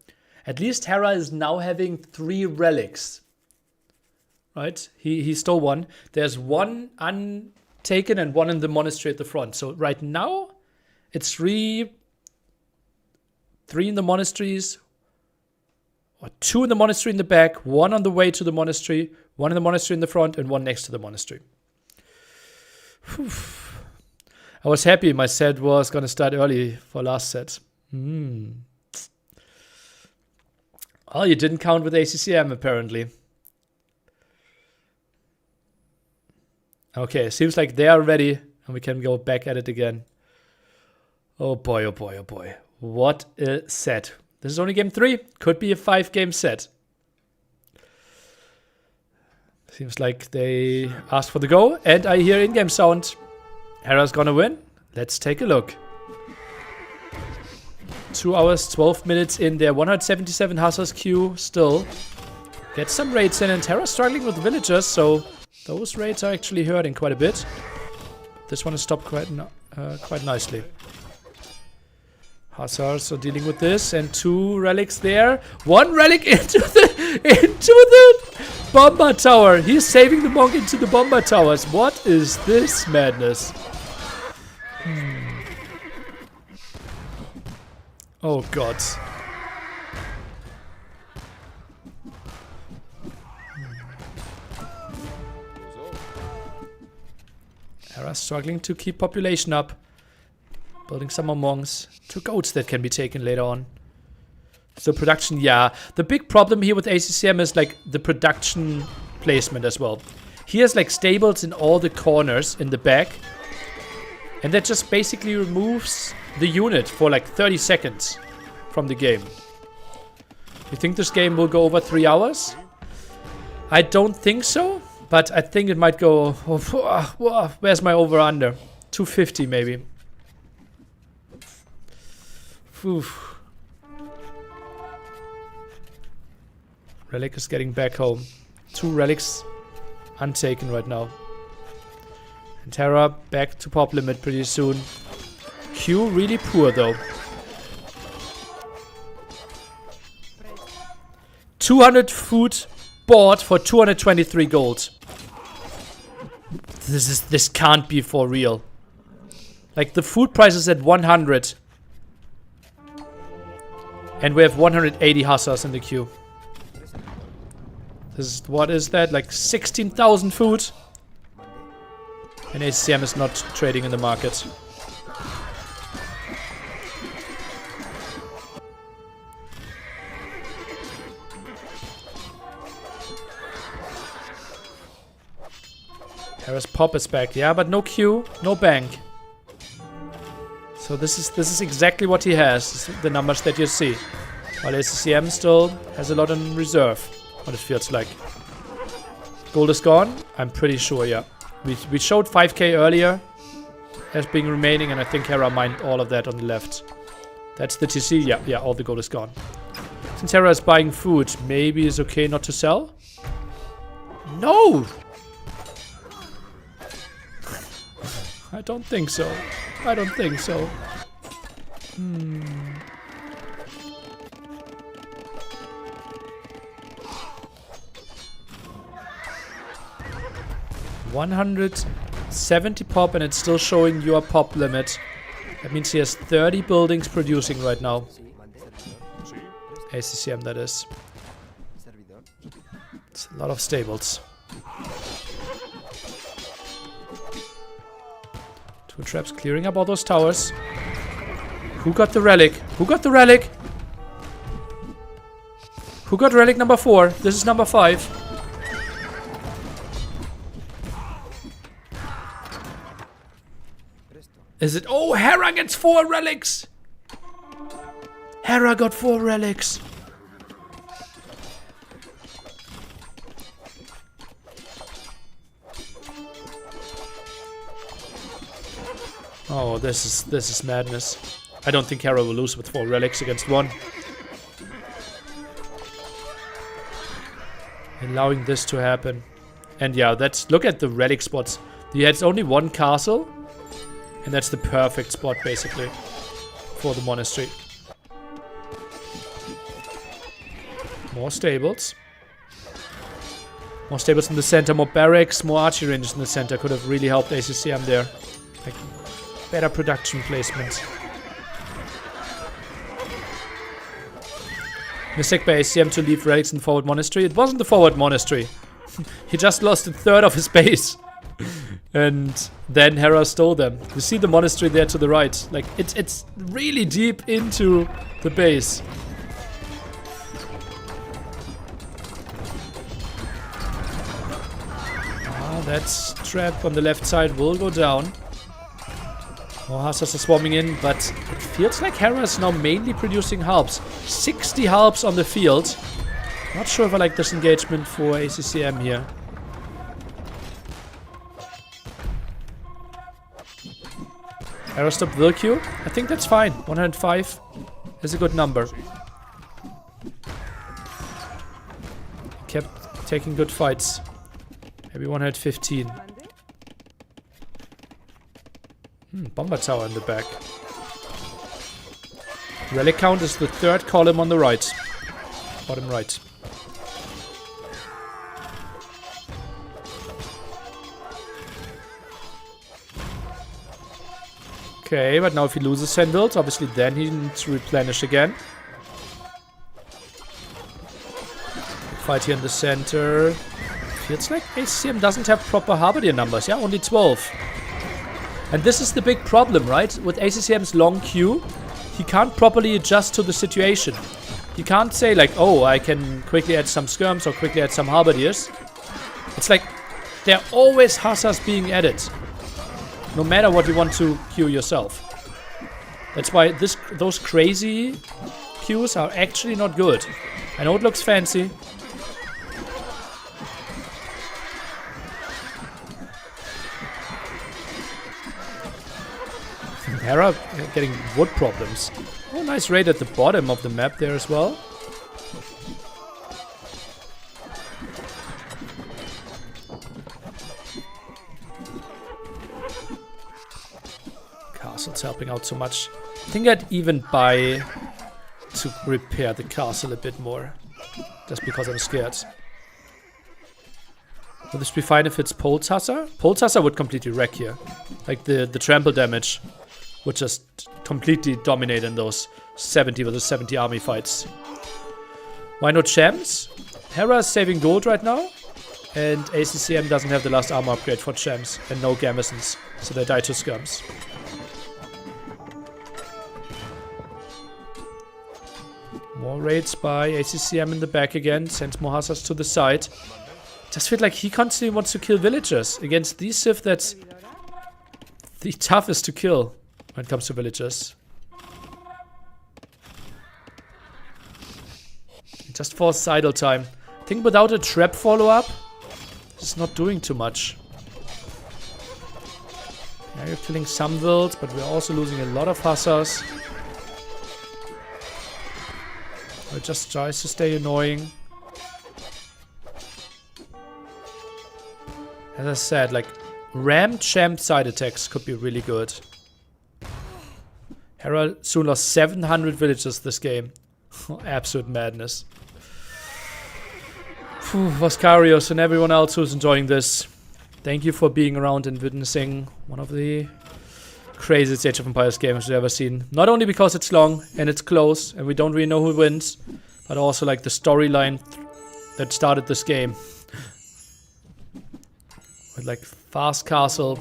Speaker 2: At least Hera is now having 3 relics. Right? He stole one. There's one untaken and one in the monastery at the front. So right now, it's 3 in the monasteries, or 2 in the monastery in the back, 1 on the way to the monastery, 1 in the monastery in the front, and 1 next to the monastery. Whew. I was happy my set was going to start early for last set. Oh, you didn't count with ACCM apparently. Okay, seems like they are ready and we can go back at it again. Oh boy, oh boy, oh boy. What a set. This is only game 3. Could be a 5-game set. Seems like they asked for the go and I hear in-game sound. Hera's gonna win. Let's take a look. 2 hours, 12 minutes in there. 177 Hussars queue still. Get some raids in and Hera's struggling with villagers, so those raids are actually hurting quite a bit. This one is stopped quite nicely. Hussars are dealing with this and 2 relics there. 1 relic into the bomber tower. He's saving the monk into the bomber towers. What is this madness? Oh god. Hera struggling to keep population up. Building some more monks. 2 goats that can be taken later on. So production, yeah. The big problem here with ACCM is like the production placement as well. He has like stables in all the corners in the back. And that just basically removes the unit for like 30 seconds from the game. You think this game will go over 3 hours? I don't think so. But I think it might go... where's my over-under? 250 maybe. Oof. Relic is getting back home. 2 relics untaken right now. And Hera back to pop limit pretty soon. Q really poor though. 200 food bought for 223 gold. This can't be for real. Like the food price is at 100. And we have 180 Hussars in the queue. This is, what is that? Like 16,000 food? And ACCM is not trading in the market. Hera's pop is back, yeah, but no queue, no bank. So this is exactly what he has, the numbers that you see. While ACCM still has a lot in reserve, what it feels like. Gold is gone, I'm pretty sure, yeah. We showed 5k earlier as being remaining, and I think Hera mined all of that on the left. That's the TC, yeah, all the gold is gone. Since Hera is buying food, maybe it's okay not to sell? No! I don't think so. I don't think so. 170 pop and it's still showing your pop limit. That means he has 30 buildings producing right now. ACCM that is. It's a lot of stables. 2 traps clearing up all those towers. Who got the relic? Who got the relic? Who got relic number 4? This is number 5. Is it? Oh, Hera gets 4 relics! Hera got 4 relics! Oh, this is madness. I don't think Hera will lose with 4 relics against 1. allowing this to happen. And yeah, look at the relic spots. He has only one castle, and that's the perfect spot basically for the monastery. More stables. More stables in the center, more barracks, more archery ranges in the center. Could have really helped ACCM there. Like, better production placement. Mistake by ACCM to leave relics in the forward monastery. It wasn't the forward monastery. He just lost a third of his base. And then Hera stole them. You see the monastery there to the right. Like, it's really deep into the base. That trap on the left side will go down. More hussars are swarming in, but it feels like Hera is now mainly producing halbs. 60 halbs on the field. Not sure if I like this engagement for ACCM here. Hera stop will queue. I think that's fine. 105 is a good number. Kept taking good fights. Maybe 115. Bomber tower in the back. Relic count is the third column on the right. Bottom right. Okay, but now if he loses 10 builds, obviously then he needs to replenish again. Fight here in the center. Feels like ACCM doesn't have proper halberdier numbers. Yeah, only 12. And this is the big problem, right? With ACCM's long queue, he can't properly adjust to the situation. He can't say like, oh, I can quickly add some skirms or quickly add some halberdiers. It's like, there are always hussars being added. No matter what you want to queue yourself. That's why those crazy queues are actually not good. I know it looks fancy. Hera getting wood problems. Oh, nice raid at the bottom of the map there as well. Castle's helping out so much. I think I'd even buy to repair the castle a bit more. Just because I'm scared. Would this be fine if it's Pulse Hussar? Pulse Hussar would completely wreck here. Like the trample damage would just completely dominate in those 70 versus 70 army fights. Why not Shams? Hera is saving gold right now. And ACCM doesn't have the last armor upgrade for Shams. And no Gamisons. So they die to skirms. More raids by ACCM in the back again. Sends more hussars to the side. Just feel like he constantly wants to kill villagers. Against these Sith, that's the toughest to kill when it comes to villagers. Just force idle time. I think without a trap follow-up, it's not doing too much. Yeah, you're killing some vills, but we're also losing a lot of hussars. It just tries to stay annoying. As I said, like, rammed champ side attacks could be really good. Hera soon lost 700 villagers this game. Absolute madness. Vascarios and everyone else who's enjoying this. Thank you for being around and witnessing one of the craziest Age of Empires games we've ever seen. Not only because it's long and it's close and we don't really know who wins, but also like the storyline that started this game. With like fast castle,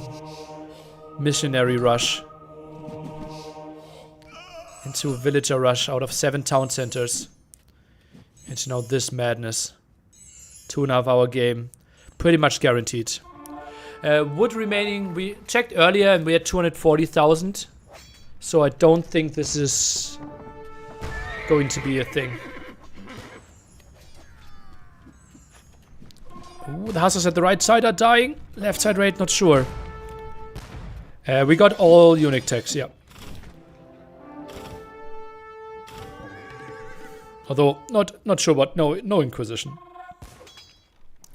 Speaker 2: missionary rush, into a villager rush out of 7 town centers. And now this madness. 2.5 hour game. Pretty much guaranteed. Wood remaining, we checked earlier and we had 240,000. So I don't think this is going to be a thing. Ooh, the hussars at the right side are dying. Left side raid, not sure. We got all unique techs, yeah. Although, not sure what, no Inquisition.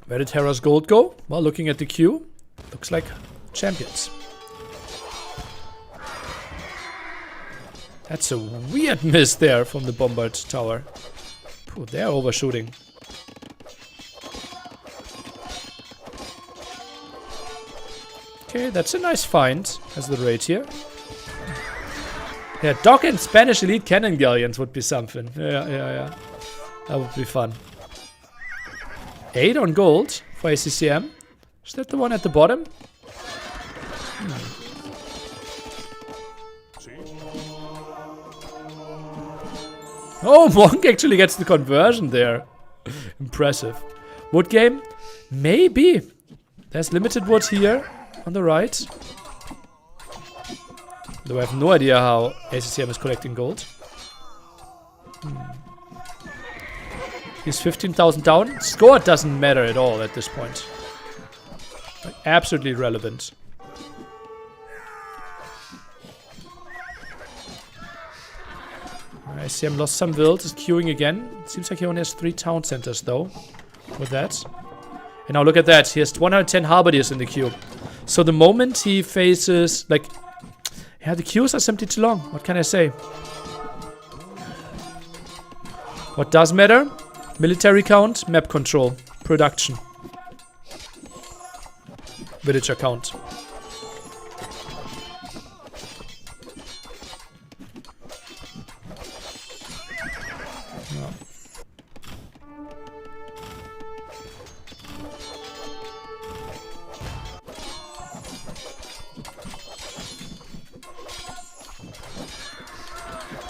Speaker 2: Where did Hera's gold go? Well, looking at the queue, looks like champions. That's a weird miss there from the Bombard tower. Ooh, they're overshooting. Okay, that's a nice find as the raid here. Yeah, Dock and Spanish Elite Cannon Galleons would be something. Yeah. That would be fun. 8 on gold for ACCM. Is that the one at the bottom? Oh, Monk actually gets the conversion there. Impressive. Wood game? Maybe. There's limited wood here on the right. Though I have no idea how ACCM is collecting gold. He's 15,000 down. Score doesn't matter at all at this point. Like, absolutely irrelevant. ACCM lost some build, is queuing again. Seems like he only has 3 town centers though. With that. And now look at that. He has 110 halberdiers in the queue. So the moment he faces, like, yeah, the queues are simply too long. What can I say? What does matter? Military count, map control, production. Villager count. No.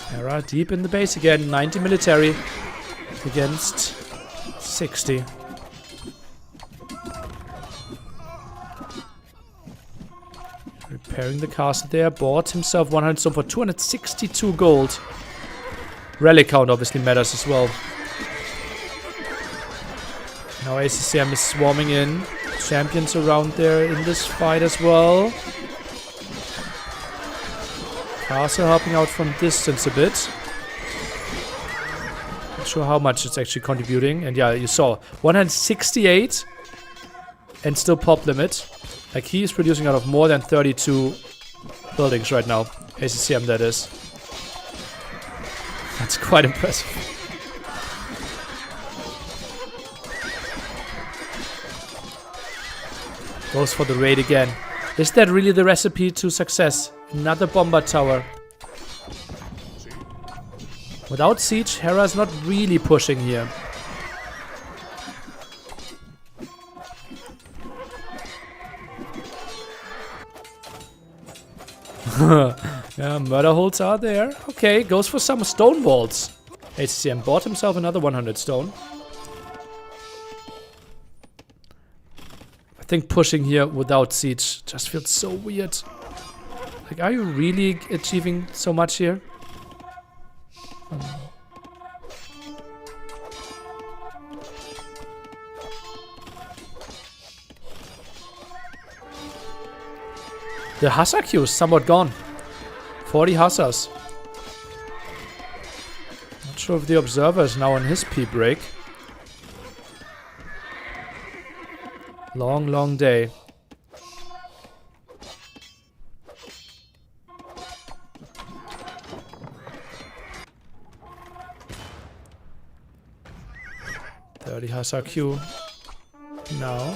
Speaker 2: Hera deep in the base again, 90 military. Against 60. Repairing the castle there. Bought himself 100 stone for 262 gold. Rally count obviously matters as well. Now ACCM is swarming in. Champions around there in this fight as well. Castle helping out from distance a bit. Not sure how much it's actually contributing. And yeah, you saw 168 and still pop limit. Like, he is producing out of more than 32 buildings right now. ACCM, that is. That's quite impressive. Goes for the raid again. Is that really the recipe to success? Another bomber tower. Without siege, Hera is not really pushing here. Yeah, murder holds are there. Okay, goes for some stone walls. ACCM bought himself another 100 stone. I think pushing here without siege just feels so weird. Like, are you really achieving so much here? The Hussar queue is somewhat gone. 40 Hussars. Not sure if the Observer is now on his pee break. Long, long day. The Hussar queue now.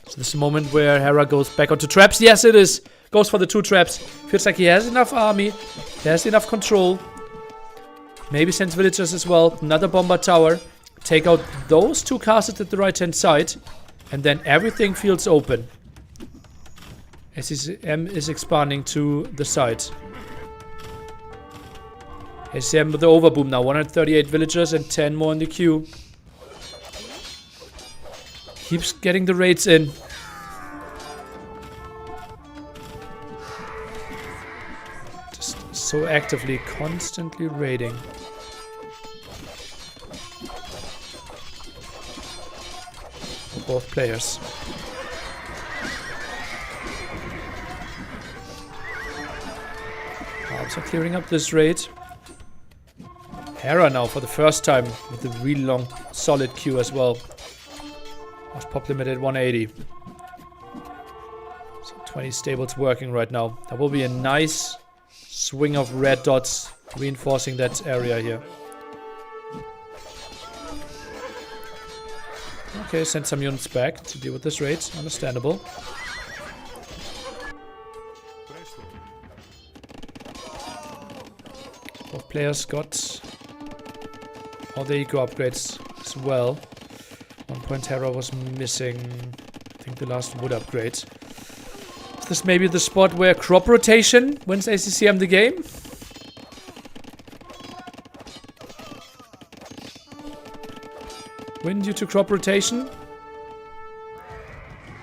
Speaker 2: So this is the moment where Hera goes back onto traps. Yes, it is. Goes for the 2 traps. Feels like he has enough army. He has enough control. Maybe sends villagers as well. Another bomber tower. Take out those 2 castles at the right hand side. And then everything feels open. ACCM is expanding to the side. ACCM with the overboom now. 138 villagers and 10 more in the queue. Keeps getting the raids in. Just so actively, constantly raiding. Both players. So clearing up this raid. Hera now for the first time with a really long, solid Q as well. Was pop limit at 180. So 20 stables working right now. That will be a nice swing of red dots reinforcing that area here. Okay, send some units back to deal with this raid. Understandable. Both players got all the eco upgrades as well. 1 point Hera was missing, I think, the last wood upgrade. Is this maybe the spot where crop rotation wins ACCM the game? Win due to crop rotation.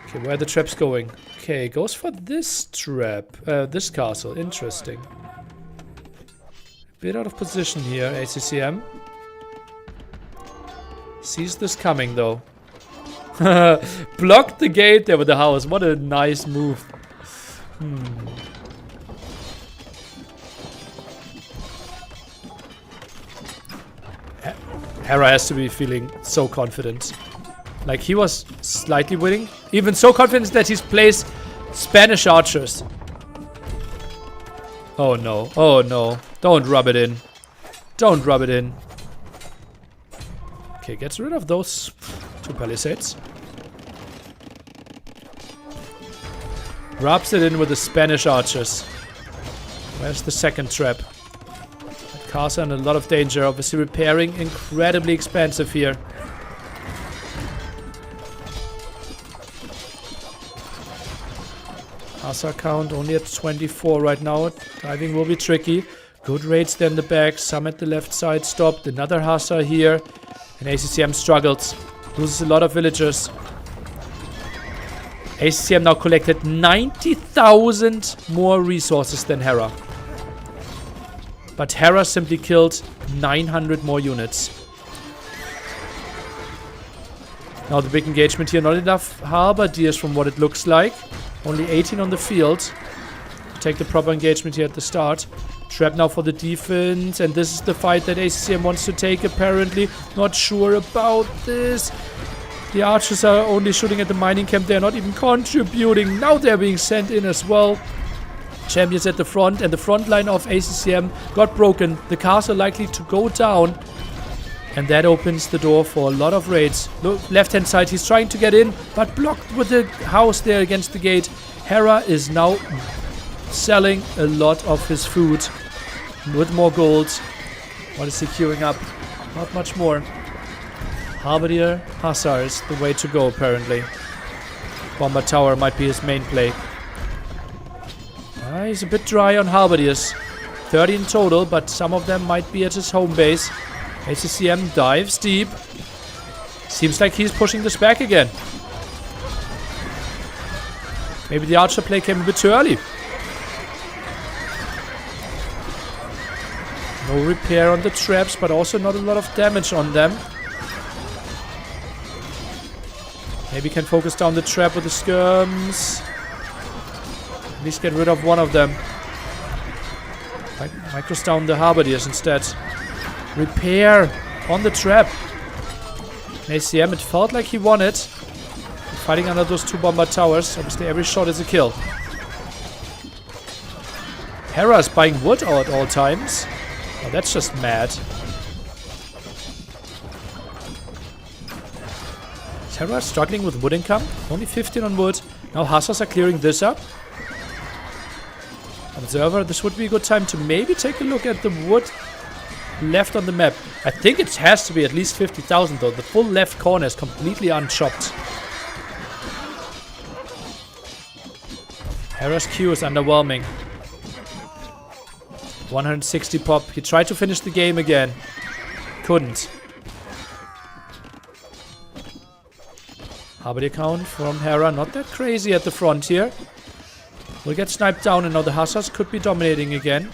Speaker 2: Okay, where are the traps going? Okay, goes for this trap. This castle. Interesting. Bit out of position here, ACCM. Sees this coming, though. Blocked the gate there with the house. What a nice move. Hera has to be feeling so confident. Like, he was slightly winning. Even so confident that he's placed Spanish archers. Oh no. Oh no. Don't rub it in. Don't rub it in. Okay, gets rid of those 2 palisades. Rubs it in with the Spanish archers. Where's the second trap? That castle in a lot of danger. Obviously repairing incredibly expensive here. Hussar count only at 24 right now. Diving will be tricky. Good raids there in the back. Some at the left side stopped. Another Hussar here. And ACCM struggles. Loses a lot of villagers. ACCM now collected 90,000 more resources than Hera. But Hera simply killed 900 more units. Now the big engagement here. Not enough halberdiers from what it looks like. Only 18 on the field. Take the proper engagement here at the start. Trap now for the defense. And this is the fight that ACCM wants to take, apparently. Not sure about this. The archers are only shooting at the mining camp. They're not even contributing. Now they're being sent in as well. Champions at the front. And the front line of ACCM got broken. The castle likely to go down. And that opens the door for a lot of raids. Look, left-hand side, he's trying to get in, but blocked with the house there against the gate. Hera is now selling a lot of his food with more gold. What is he queuing up? Not much more. Halberdier Hussar is the way to go, apparently. Bomber Tower might be his main play. He's a bit dry on Halberdiers. 30 in total, but some of them might be at his home base. ACCM dives deep. Seems like he's pushing this back again. Maybe the archer play came a bit too early. No repair on the traps, but also not a lot of damage on them. Maybe can focus down the trap with the skirms. At least get rid of one of them. Micros down the halberdiers instead. Repair on the trap. ACM, it felt like he won it. Fighting under those 2 bomber towers. Obviously every shot is a kill. Hera is buying wood at all times. Oh, that's just mad. Hera is struggling with wood income. Only 15 on wood. Now Hussars are clearing this up. Observer, this would be a good time to maybe take a look at the wood left on the map. I think it has to be at least 50,000 though. The full left corner is completely unchopped. Hera's Q is underwhelming. 160 pop. He tried to finish the game again. Couldn't. Halberdier count from Hera. Not that crazy at the front here. Will get sniped down and now the Hussars could be dominating again.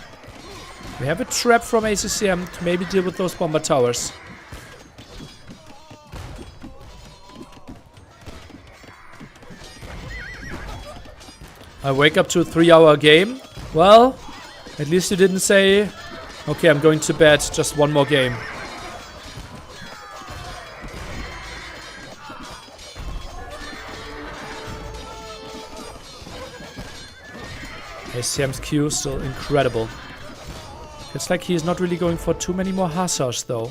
Speaker 2: We have a trap from ACCM to maybe deal with those bomber towers. I wake up to a 3-hour game. Well, at least you didn't say Okay, I'm going to bed. Just one more game. ACCM's Q is still incredible. It's like he's not really going for too many more hussars though.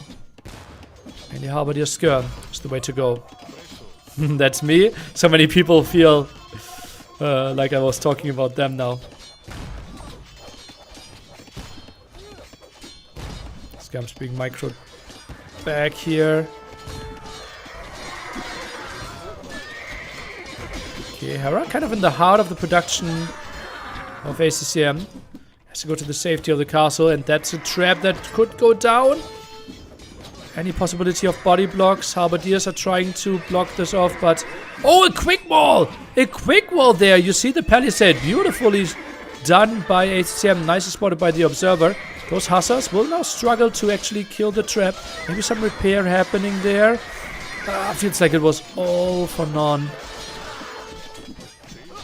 Speaker 2: Mainly Halberdier Skirm is the way to go. That's me. So many people feel like I was talking about them now. Skirm's being micro back here. Okay, Hera kind of in the heart of the production of ACCM. Has to go to the safety of the castle, and that's a trap that could go down. Any possibility of body blocks? Halberdiers are trying to block this off, but... Oh, a quick wall! A quick wall there! You see the palisade. Beautifully done by ACCM. Nicely spotted by the observer. Those hussars will now struggle to actually kill the trap. Maybe some repair happening there. Feels like it was all for none.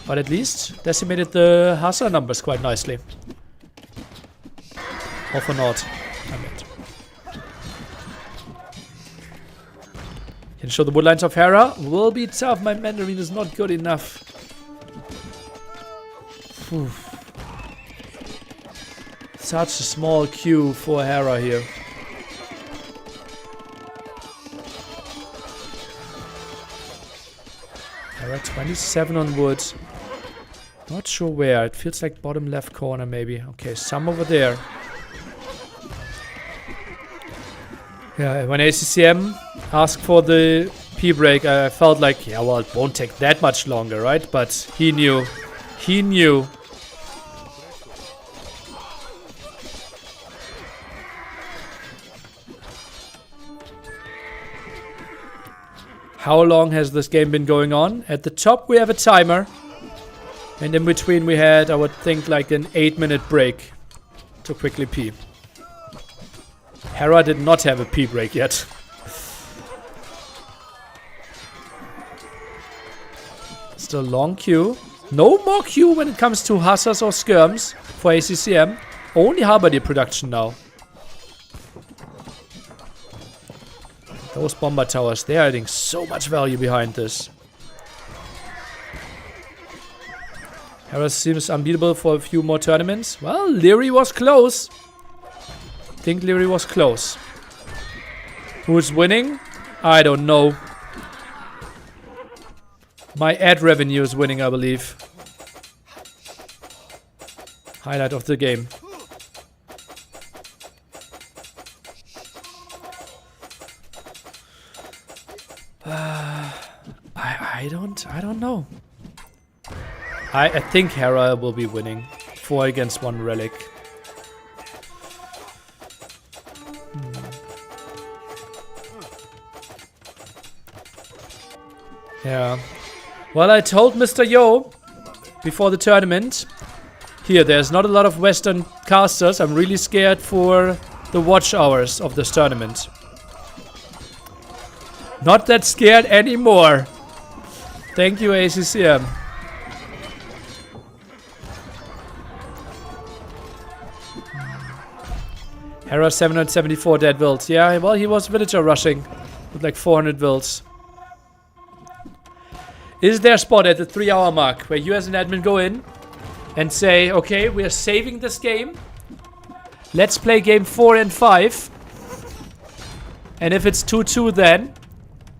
Speaker 2: But at least decimated the hussar numbers quite nicely. All for naught, I meant. Can show the woodlines of Hera. Will be tough. My Mandarin is not good enough. Whew. Such a small queue for Hera here. Hera 27 on wood. Not sure where. It feels like bottom left corner maybe. Okay, some over there. Yeah, when ACCM asked for the P-break, I felt like, yeah, well, it won't take that much longer, right? But he knew. He knew. How long has this game been going on? At the top, we have a timer. And in between, we had, I would think, like an 8-minute break to quickly pee. Hera did not have a pee break yet. Still long queue. No more queue when it comes to hussars or skirms for ACCM. Only Halberdier production now. Those bomber towers, they are adding so much value behind this. Hera seems unbeatable for a few more tournaments. Well, Liry was close. I think Liry was close. Who's winning? I don't know. My ad revenue is winning, I believe. Highlight of the game. I don't know. I think Hera will be winning. 4 against 1 relic. Yeah. Well, I told Mr. Yo before the tournament. Here, there's not a lot of Western casters. I'm really scared for the watch hours of this tournament. Not that scared anymore. Thank you, ACCM. Hera 774 dead wilds. Yeah, well, he was villager rushing with like 400 wilds. Is there a spot at the 3-hour mark where you as an admin go in and say, okay, we are saving this game. Let's play game 4 and 5. And if it's 2-2 then,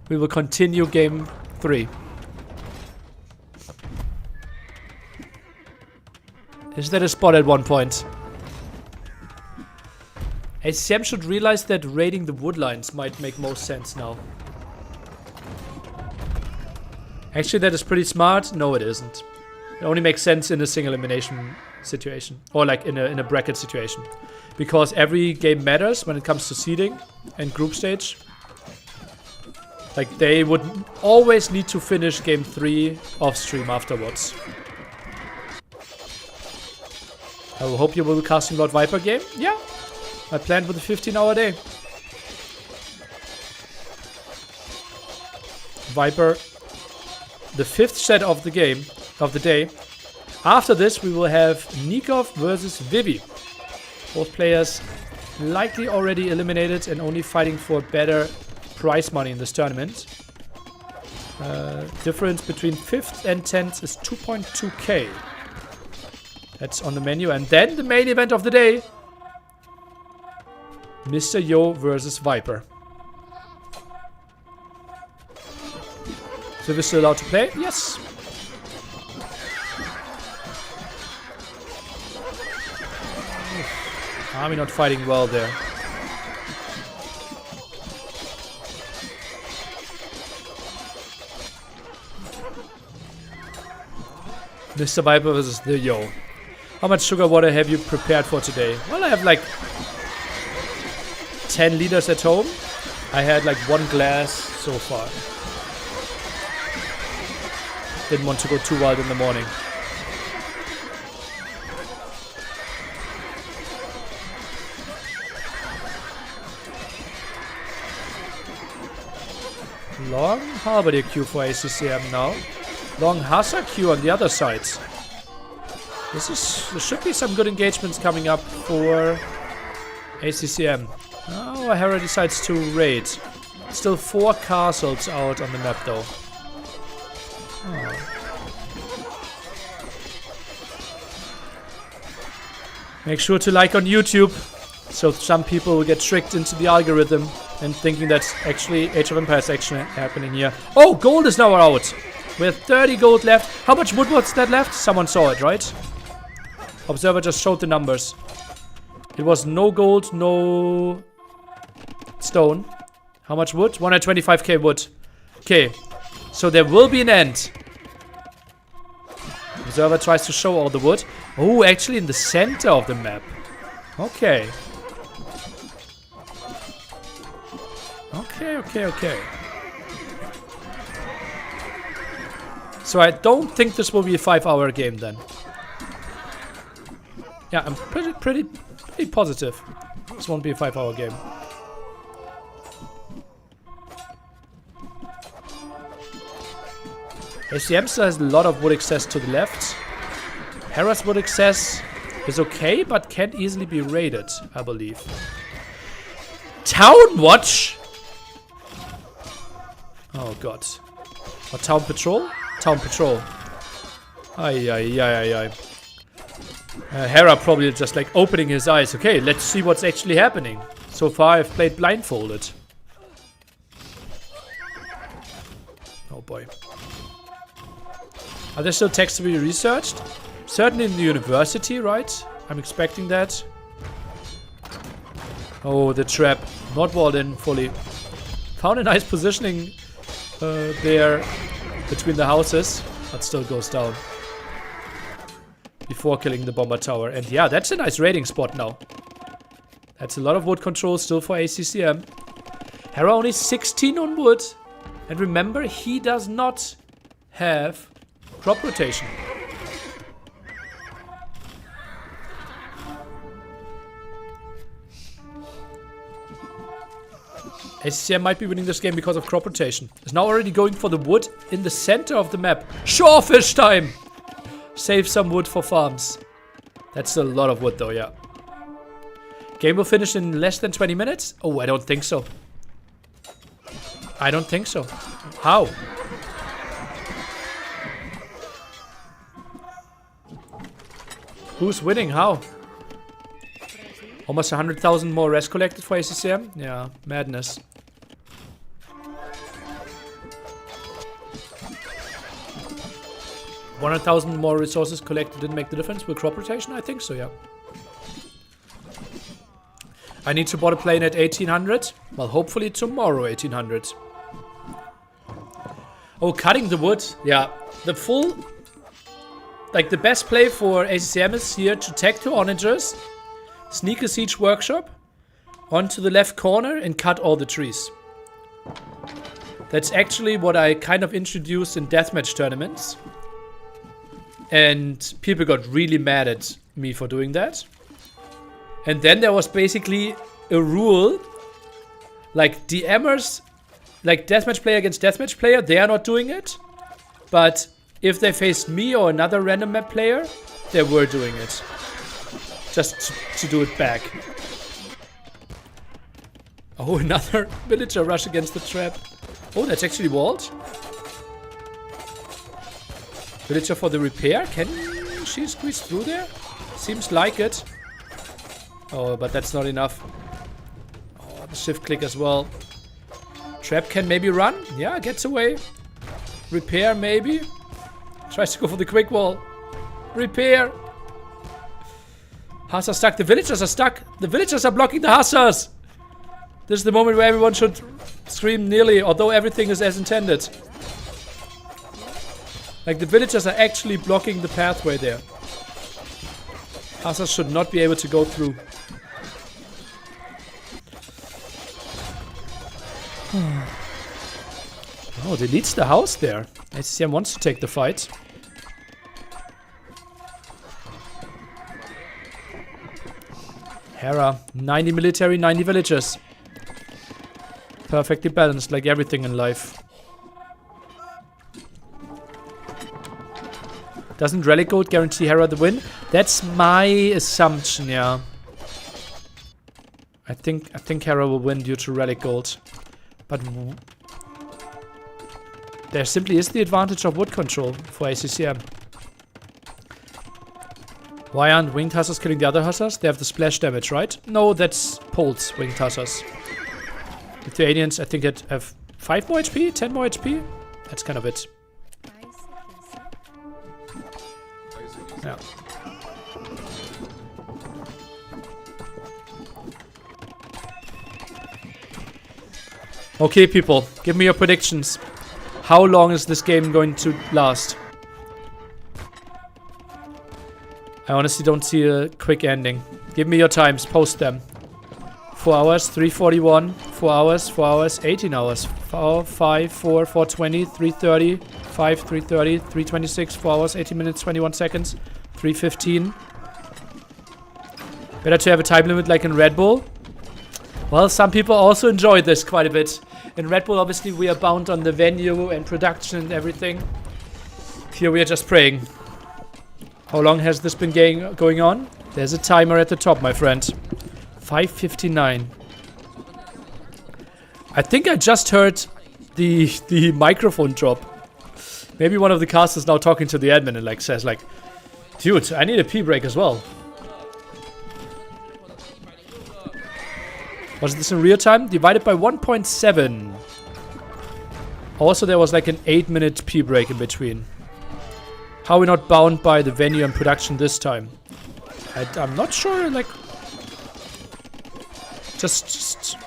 Speaker 2: we will continue game 3. Is there a spot at one point? ACCM should realize that raiding the woodlines might make most sense now. Actually, that is pretty smart. No, it isn't. It only makes sense in a single elimination situation. Or like in a bracket situation. Because every game matters when it comes to seeding and group stage. Like, they would always need to finish game 3 off stream afterwards. I will hope you will be casting Lord Viper game. Yeah, I planned with a 15-hour day. Viper, the 5th set of the game, of the day. After this, we will have Nikov versus Vivy. Both players likely already eliminated and only fighting for better prize money in this tournament. Difference between 5th and 10th is 2.2k. That's on the menu. And then the main event of the day. Mr. Yo versus Viper. So we're still allowed to play? Yes. Army not fighting well there. Mr. Viper versus the Yo. How much sugar water have you prepared for today? Well, I have like 10 liters at home. I had like 1 glass so far. Didn't want to go too wild in the morning. Long Halberdier queue for ACCM now. Long Hassa queue on the other side. There should be some good engagements coming up for ACCM. Oh, Hera decides to raid. Still 4 castles out on the map though. Oh. Make sure to like on YouTube, so some people will get tricked into the algorithm and thinking that's actually Age of Empires action happening here. Oh, gold is now out! We have 30 gold left. How much wood was that left? Someone saw it, right? Observer just showed the numbers. It was no gold, no stone. How much wood? 125k wood. Okay, so there will be an end. Observer tries to show all the wood. Oh, actually in the center of the map. Okay. Okay. So I don't think this will be a 5-hour game then. Yeah, I'm pretty positive. This won't be a 5-hour game. ACCM still has a lot of wood access to the left. Hera's wood access is okay, but can easily be raided, I believe. Town watch? Oh god. Or town patrol? Town patrol. Ay. Hera probably just like opening his eyes. Okay, let's see what's actually happening. So far I've played blindfolded. Oh boy. Are there still texts to be researched? Certainly in the university, right? I'm expecting that. Oh, the trap. Not walled in fully. Found a nice positioning there between the houses, but still goes down. Before killing the bomber tower. And yeah, that's a nice raiding spot now. That's a lot of wood control still for ACCM. Hera only 16 on wood. And remember, he does not have crop rotation. ACCM might be winning this game because of crop rotation. Is now already going for the wood in the center of the map. Shorefish time! Save some wood for farms. That's a lot of wood though, yeah. Game will finish in less than 20 minutes? Oh, I don't think so. I don't think so. How? Who's winning? How? Almost 100,000 more res collected for ACCM? Yeah, madness. $100,000 more resources collected didn't make the difference with crop rotation? I think so, yeah. I need to board a plane at 1800. Well, hopefully tomorrow 1800. Oh, cutting the wood. Yeah, the full... Like, the best play for ACCM is here to tech to onagers, sneak a siege workshop onto the left corner and cut all the trees. That's actually what I kind of introduced in deathmatch tournaments. And people got really mad at me for doing that. And then there was basically a rule, like DMers, like deathmatch player against deathmatch player, they are not doing it. But if they faced me or another random map player, they were doing it. Just to do it back. Oh, another villager rush against the trap. Oh, that's actually walled. Villager for the repair. Can she squeeze through there? Seems like it. Oh, but that's not enough. Oh, the shift click as well. Trap can maybe run. Yeah, gets away. Repair maybe. Tries to go for the quick wall. Repair. Hussars stuck. The villagers are stuck. The villagers are blocking the Hussars. This is the moment where everyone should scream nearly, although everything is as intended. Like, the villagers are actually blocking the pathway there. Hussars should not be able to go through. Oh, they leads the house there. ACCM wants to take the fight. Hera, 90 military, 90 villagers. Perfectly balanced, like everything in life. Doesn't Relic Gold guarantee Hera the win? That's my assumption, yeah. I think Hera will win due to Relic Gold. But there simply is the advantage of wood control for ACCM. Why aren't winged hussars killing the other hussars? They have the splash damage, right? No, that's Pole's winged hussars. Lithuanians, I think, have 5 more HP, 10 more HP. That's kind of it. Yeah. Okay, people, give me your predictions. How long is this game going to last? I honestly don't see a quick ending. Give me your times, post them. 4 hours, 3:41, 4 hours, 4 hours, 18 hours. 4, 5, 4, 4:20, 3:30, 5, 3:30, 3:26, 4 hours, 18 minutes, 21 seconds, 3:15. Better to have a time limit like in Red Bull. Well, some people also enjoy this quite a bit. In Red Bull, obviously, we are bound on the venue and production and everything. Here we are just praying. How long has this been going on? There's a timer at the top, my friend. 5:59. I think I just heard the microphone drop. Maybe one of the casters now talking to the admin and like says like, dude, I need a pee break as well. Was this in real time? Divided by 1.7. Also, there was like an 8-minute pee break in between. How are we not bound by the venue and production this time? I'm not sure, like... Just...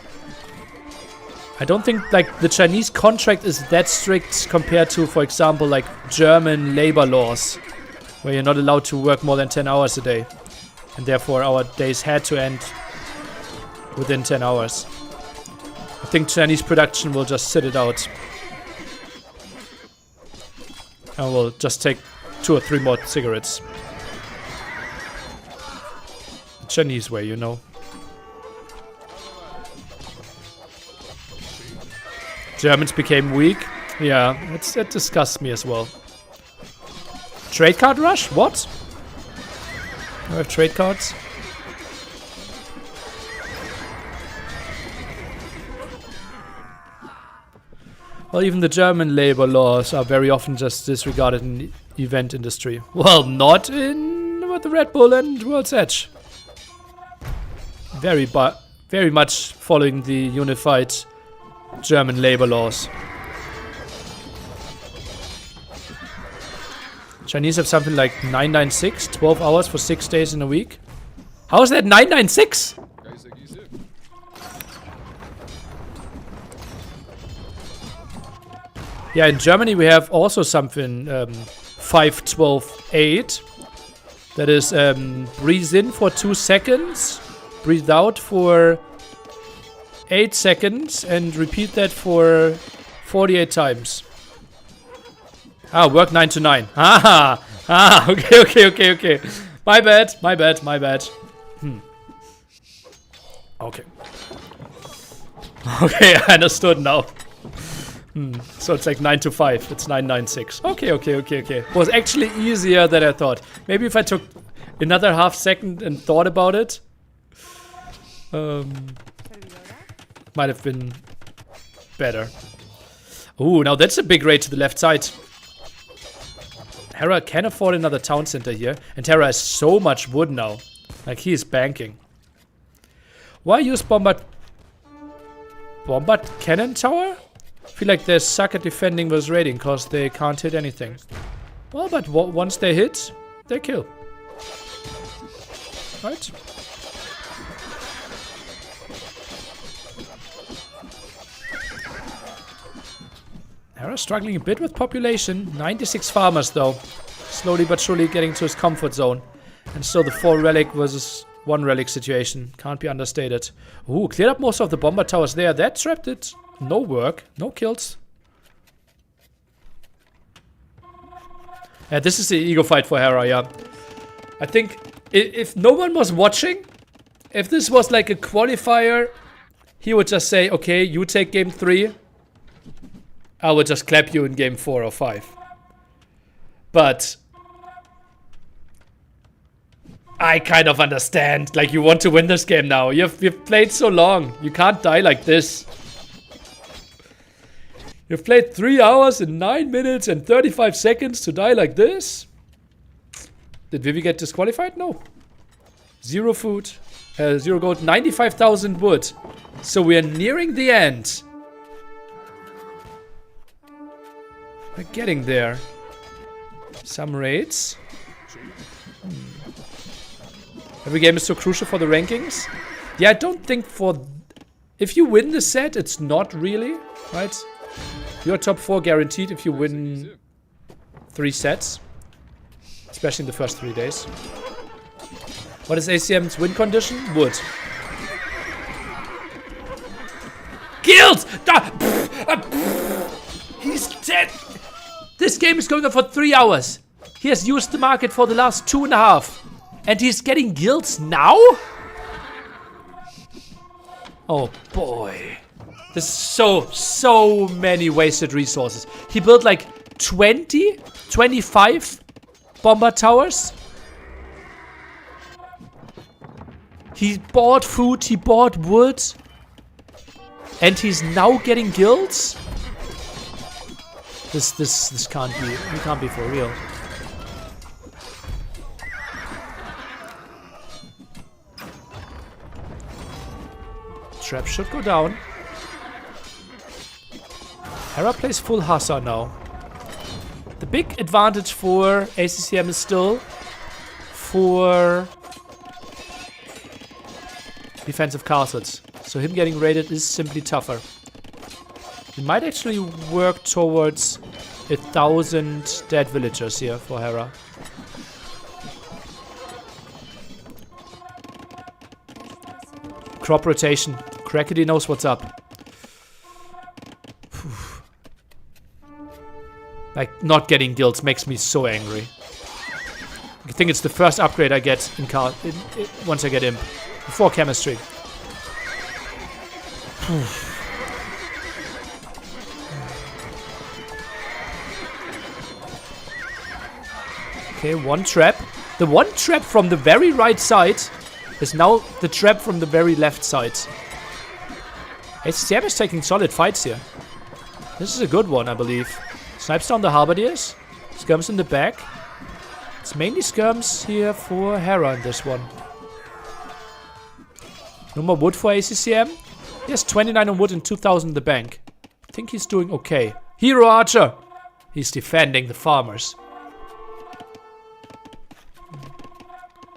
Speaker 2: I don't think, like, the Chinese contract is that strict compared to, for example, like, German labor laws. Where you're not allowed to work more than 10 hours a day. And therefore, our days had to end within 10 hours. I think Chinese production will just sit it out. And we'll just take 2 or 3 more cigarettes. The Chinese way, you know. Germans became weak. Yeah, it disgusts me as well. Trade card rush? What? Do I have trade cards? Well, even the German labor laws are very often just disregarded in the event industry. Well, not in with the Red Bull and World's Edge. Very much following the unified German labor laws. Chinese have something like 996, 12 hours for 6 days in a week. How is that 996? Yeah, in Germany we have also something 5-12-8. That is breathe in for 2 seconds, breathe out for 8 seconds, and repeat that for 48 times. Ah, work 9 to 9. Okay. My bad. Okay. Okay, I understood now. So it's like 9 to 5. It's 996. Okay. It was actually easier than I thought. Maybe if I took another half second and thought about it. might have been better. Ooh, now that's a big raid to the left side. Hera can afford another town center here. And Hera has so much wood now. Like, he is banking. Why use Bombard Cannon Tower? I feel like they suck at defending versus raiding because they can't hit anything. Well, but once they hit, they kill. Right? Hera struggling a bit with population. 96 farmers though. Slowly but surely getting to his comfort zone. And still the 4 relic versus 1 relic situation. Can't be understated. Ooh, cleared up most of the bomber towers there. That trapped it. No work. No kills. Yeah, this is the ego fight for Hera, yeah. I think if no one was watching, if this was like a qualifier, he would just say, okay, you take game 3. I would just clap you in game 4 or 5. But I kind of understand. Like, you want to win this game now. You've played so long. You can't die like this. You've played 3 hours and 9 minutes and 35 seconds to die like this? Did Vivy get disqualified? No. 0 food. 0 gold. 95,000 wood. So we are nearing the end. We're getting there. Some raids. Every game is so crucial for the rankings. Yeah, I don't think for... If you win the set, it's not really, right? You're top 4 guaranteed if you win 3 sets. Especially in the first 3 days. What is ACCM's win condition? Wood. Killed! He's dead! This game is going on for 3 hours. He has used the market for the last 2.5. And he's getting guilds now? Oh boy. There's so many wasted resources. He built like 20, 25 bomber towers. He bought food, he bought wood. And he's now getting guilds? This can't be, it can't be for real. Trap should go down. Hera plays full Hussar now. The big advantage for ACCM is still for defensive castles. So him getting raided is simply tougher. He might actually work towards 1,000 dead villagers here for Hera. Crop rotation. Crackety knows what's up. Like, not getting guilds makes me so angry. I think it's the first upgrade I get in once I get imp. Before chemistry. Okay, 1 trap. The 1 trap from the very right side is now the trap from the very left side. ACCM is taking solid fights here. This is a good one, I believe. Snipes down the halberdiers. Skirms in the back. It's mainly skirms here for Hera in this one. No more wood for ACCM. He has 29 on wood and 2,000 in the bank. I think he's doing okay. Hero Archer! He's defending the farmers.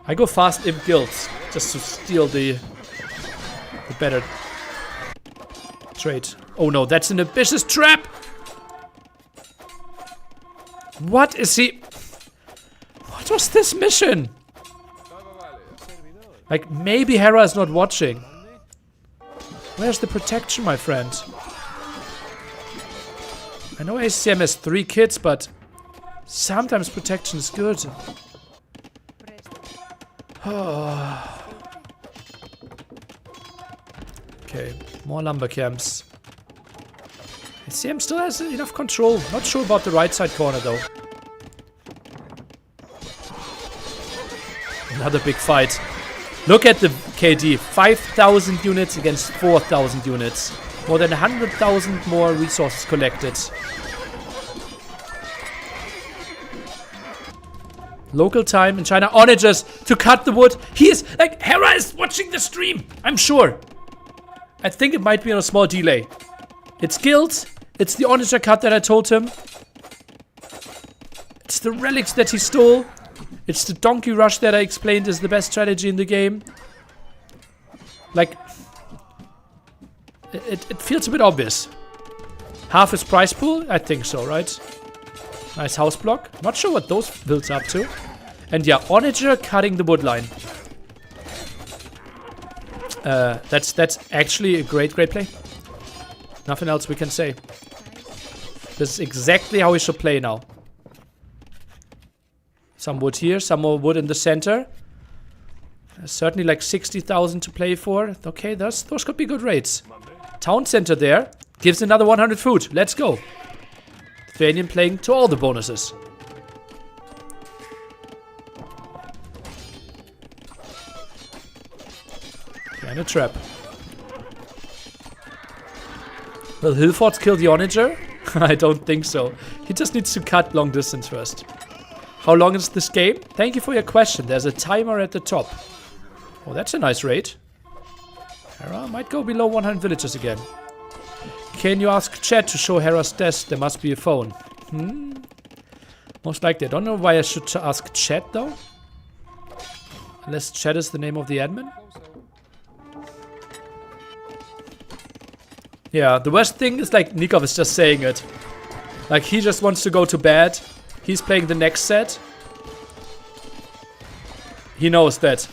Speaker 2: I go fast imp guilds just to steal the better trade. Oh no, that's an ambitious trap! What is he... What was this mission? Like, maybe Hera is not watching. Where's the protection, my friend? I know ACCM has 3 kids, but sometimes protection is good. Okay, more lumber camps. ACCM still has enough control. Not sure about the right side corner though. Another big fight. Look at the KD. 5,000 units against 4,000 units. More than 100,000 more resources collected. Local time in China. Onagers to cut the wood. He is like, Hera is watching the stream. I'm sure. I think it might be on a small delay. It's killed. It's the Onager cut that I told him. It's the relics that he stole. It's the donkey rush that I explained is the best strategy in the game. Like, it feels a bit obvious. Half his prize pool? I think so, right? Nice house block. Not sure what those builds up to. And yeah, Onager cutting the wood line. That's actually a great play. Nothing else we can say. This is exactly how we should play now. Some wood here, some more wood in the center. Certainly like 60,000 to play for. Okay, those could be good rates. Town center there. Gives another 100 food. Let's go. Lithuanian playing to all the bonuses. And a trap. Will Hilfort kill the Onager? I don't think so. He just needs to cut long distance first. How long is this game? Thank you for your question. There's a timer at the top. Oh, that's a nice rate. Hera might go below 100 villagers again. Can you ask chat to show Hera's desk? There must be a phone. Most likely. I don't know why I should ask chat though. Unless chat is the name of the admin. Yeah, the worst thing is like Nikov is just saying it. Like he just wants to go to bed. He's playing the next set. He knows that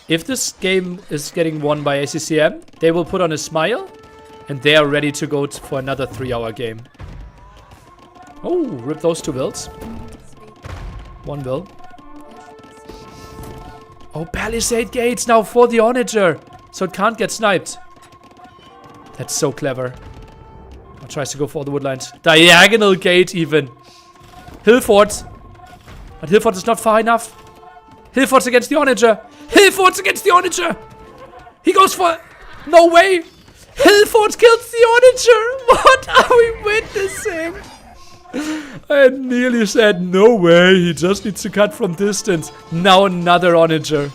Speaker 2: if this game is getting won by ACCM, they will put on a smile and they are ready to go for another 3-hour game. Oh, rip those 2 builds. 1 build. Oh, Palisade gates now for the Onager, so it can't get sniped. That's so clever. He tries to go for all the woodlines. Diagonal gate even. Hilfort. But Hilfort is not far enough. Hilfort's against the Onager. Hilfort's against the Onager. He goes for... No way. Hilfort kills the Onager. What are we witnessing? I nearly said no way. He just needs to cut from distance. Now another Onager.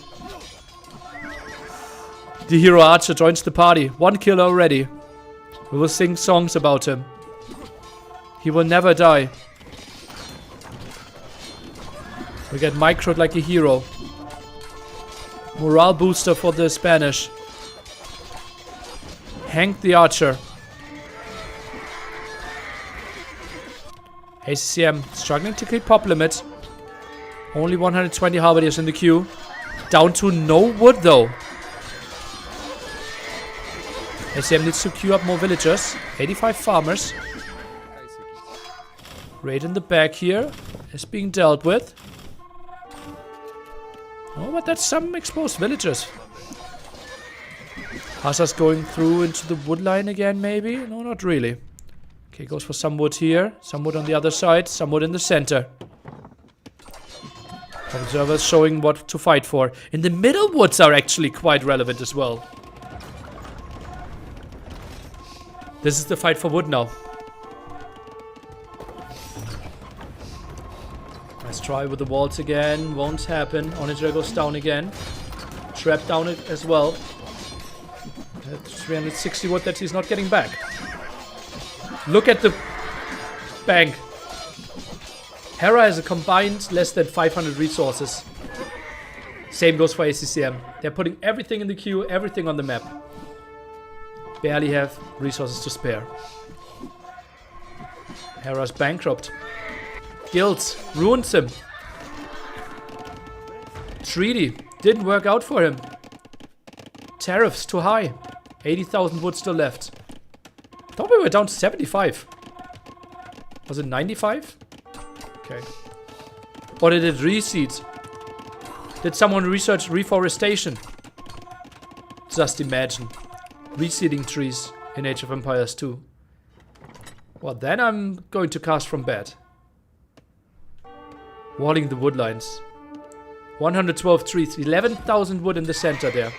Speaker 2: The hero archer joins the party. 1 kill already. We will sing songs about him. He will never die. We get microed like a hero. Morale booster for the Spanish. Hank the archer. ACCM struggling to keep pop limit. Only 120 halberdiers in the queue. Down to no wood though. ACCM needs to queue up more villagers. 85 farmers. Raid in the back here is being dealt with. Oh, but that's some exposed villagers. Hasa's going through into the wood line again, maybe? No, not really. Okay, goes for some wood here. Some wood on the other side. Some wood in the center. Observers showing what to fight for. In the middle, woods are actually quite relevant as well. This is the fight for wood now. Let's try with the walls again. Won't happen. Onager goes down again. Trap down as well. At 360 wood that he's not getting back. Look at the bank. Hera has a combined less than 500 resources. Same goes for ACCM. They're putting everything in the queue, everything on the map. Barely have resources to spare. Hera's bankrupt. Guilds ruins him. Treaty didn't work out for him. Tariffs too high. 80,000 wood still left. Thought we were down to 75. Was it 95? Okay. Or did it reseed? Did someone research reforestation? Just imagine. Reseeding trees in Age of Empires 2. Well, then I'm going to cast from bed. Walling the woodlines. 112 trees. 11,000 wood in the center there.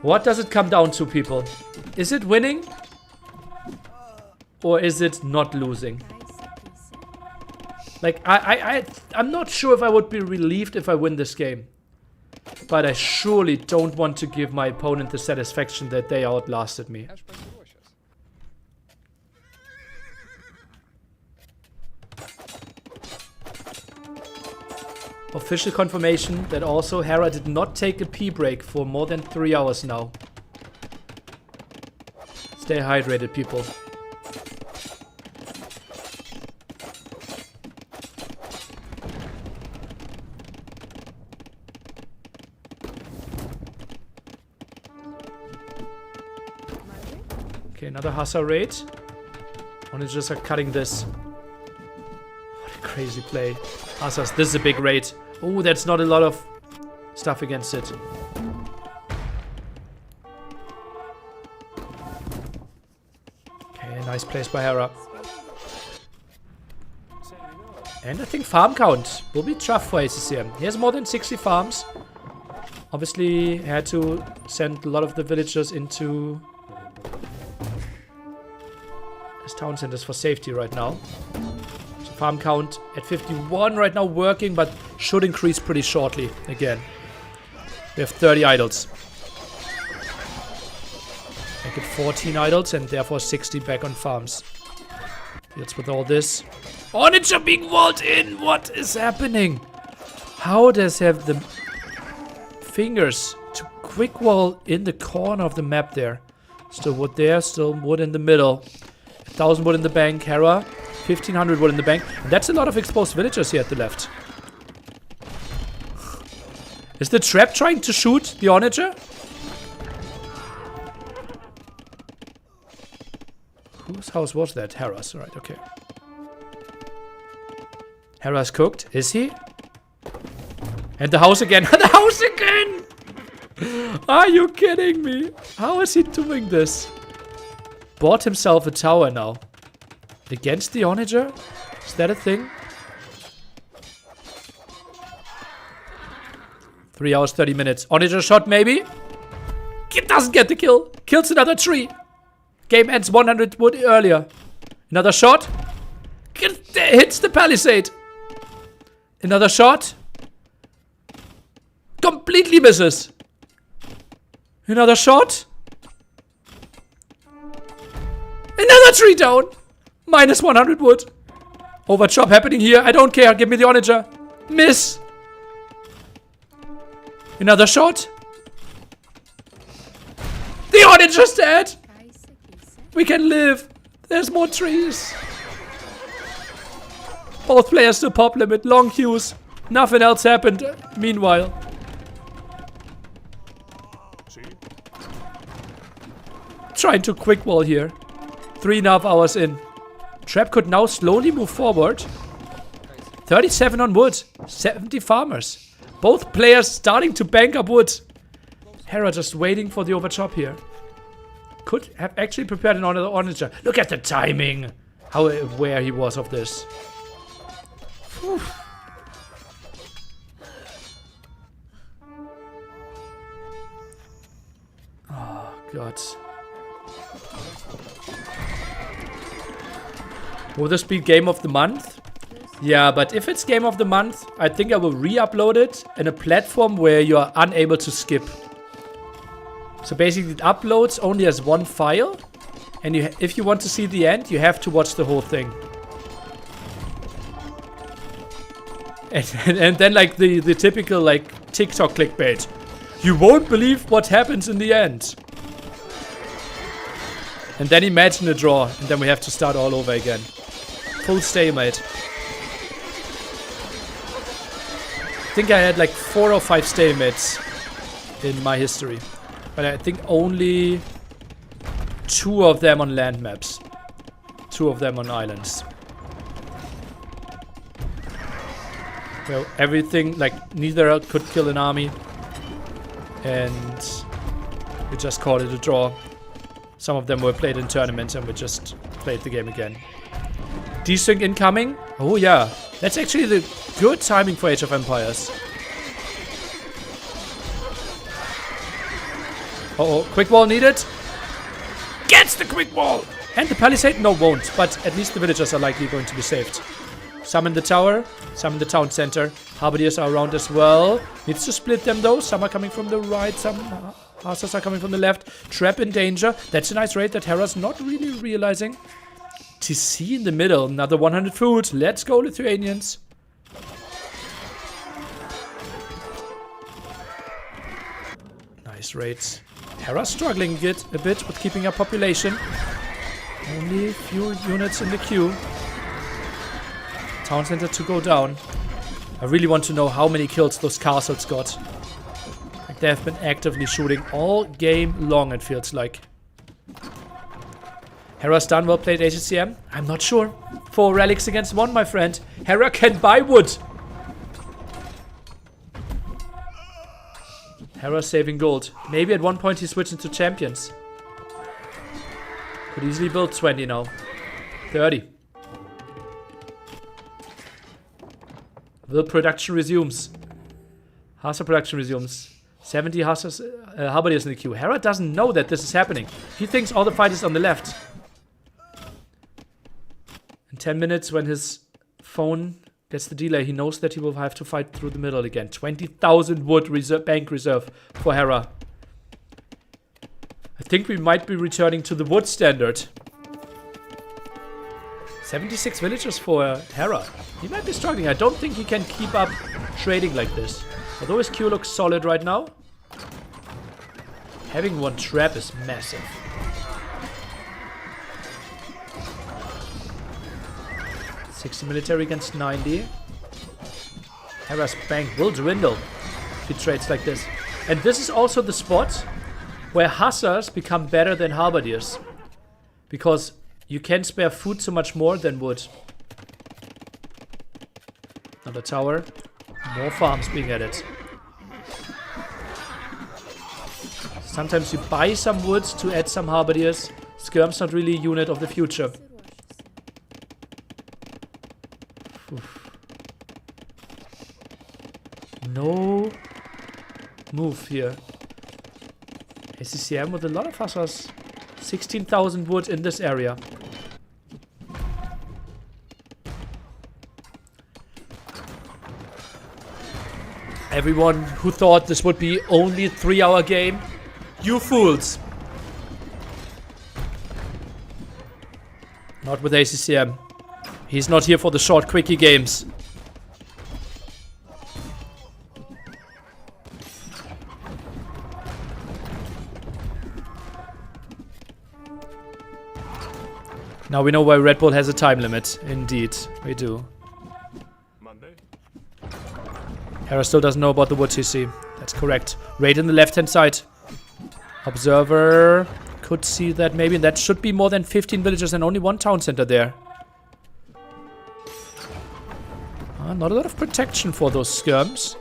Speaker 2: What does it come down to, people? Is it winning? Or is it not losing? Like, I'm not sure if I would be relieved if I win this game. But I surely don't want to give my opponent the satisfaction that they outlasted me. Official confirmation that also Hera did not take a pee break for more than 3 hours now. Stay hydrated, people. Okay, another Hussar raid. Onagers are cutting this. What a crazy play. Hussars, this is a big raid. Oh, that's not a lot of stuff against it. Okay, nice place by Hera. And I think farm count will be tough for ACCM. He has more than 60 farms. Obviously, he had to send a lot of the villagers into his town centers for safety right now. So farm count at 51 right now working, but should increase pretty shortly again. We have 30 idols. Make it 14 idols and therefore 60 back on farms. Fields with all this. Onager being walled in! What is happening? How does he have the fingers to quick wall in the corner of the map there? Still wood there, still wood in the middle. 1,000 wood in the bank, Hera. 1,500 wood in the bank. And that's a lot of exposed villagers here at the left. Is the trap trying to shoot the Onager? Whose house was that? Hera's, right, okay. Hera's cooked, is he? And the house again. The house again! Are you kidding me? How is he doing this? Bought himself a tower now. Against the Onager? Is that a thing? 3 hours, 30 minutes. Onager shot maybe? It doesn't get the kill. Kills another tree. Game ends 100 wood earlier. Another shot. Hits the palisade. Another shot. Completely misses. Another shot. Another tree down. Minus 100 wood. Overchop happening here. I don't care. Give me the Onager. Miss. Another shot. The Onager's dead. We can live. There's more trees. Both players to pop limit. Long queues. Nothing else happened meanwhile. Trying to quick wall here. 3.5 hours in. Trap could now slowly move forward. 37 on wood. 70 farmers. Both players starting to bank up wood. Hera just waiting for the overchop here. Could have actually prepared another Onager. Look at the timing. How aware he was of this. Whew. Oh, God. Will this be game of the month? Yeah, but if it's game of the month, I think I will re-upload it in a platform where you are unable to skip. So basically it uploads only as one file. And if you want to see the end, you have to watch the whole thing. And then like the typical like TikTok clickbait. You won't believe what happens in the end. And then imagine a draw. And then we have to start all over again. Full stalemate. I think I had like 4 or 5 stalemates in my history. But I think only 2 of them on land maps. 2 of them on islands. So everything, like neither could kill an army. And we just called it a draw. Some of them were played in tournaments and we just played the game again. Desync incoming. Oh yeah. That's actually the good timing for Age of Empires. Uh-oh, quick wall needed. Gets the quick wall! And the palisade? No, won't. But at least the villagers are likely going to be saved. Summon the tower. Summon the town center. Halberdiers are around as well. Needs to split them though. Some are coming from the right. Some hussars are coming from the left. Trap in danger. That's a nice raid that Hera's not really realizing. TC in the middle. Another 100 food. Let's go, Lithuanians. Nice raids. Hera struggling a bit with keeping up population. Only a few units in the queue. Town center to go down. I really want to know how many kills those castles got. Like they have been actively shooting all game long, it feels like. Hera's done. Well played, ACCM. I'm not sure. 4 relics against 1, my friend. Hera can buy wood. Hera saving gold. Maybe at one point he switched into champions. Could easily build 20 now. 30. Will production resumes. Hussar production resumes. 70 hussars, halberdiers in the queue. Hera doesn't know that this is happening. He thinks all the fight is on the left. In 10 minutes, when his phone gets the delay, he knows that he will have to fight through the middle again. 20,000 wood reserve, bank reserve for Hera. I think we might be returning to the wood standard. 76 villagers for Hera. He might be struggling. I don't think he can keep up trading like this. Although his queue looks solid right now. Having 1 trap is massive. $60 military against 90. Hera's bank will dwindle if he trades like this. And this is also the spot where hussars become better than halberdiers. Because you can spare food so much more than wood. Another tower. More farms being added. Sometimes you buy some wood to add some halberdiers. Skirm's not really a unit of the future. Oof. No move here. ACCM with a lot of hussars. 16,000 wood in this area. Everyone who thought this would be only a 3-hour game, you fools. Not with ACCM. He's not here for the short quickie games. Now we know why Red Bull has a time limit. Indeed, we do. Hera still doesn't know about the wood TC. That's correct. Raid in the left-hand side. Observer could see that maybe. That should be more than 15 villagers and only 1 town center there. Not a lot of protection for those skirms.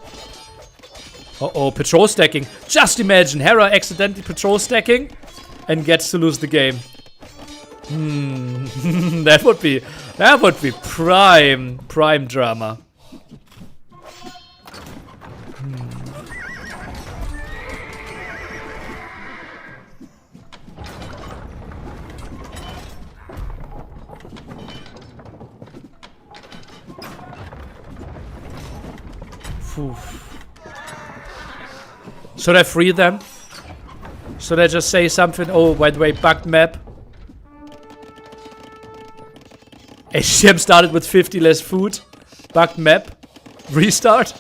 Speaker 2: Uh-oh, patrol stacking. Just imagine Hera accidentally patrol stacking and gets to lose the game. That would be prime drama. Should I free them? Should I just say something? Oh, by the way, bugged map. ACCM started with 50 less food. Bugged map. Restart.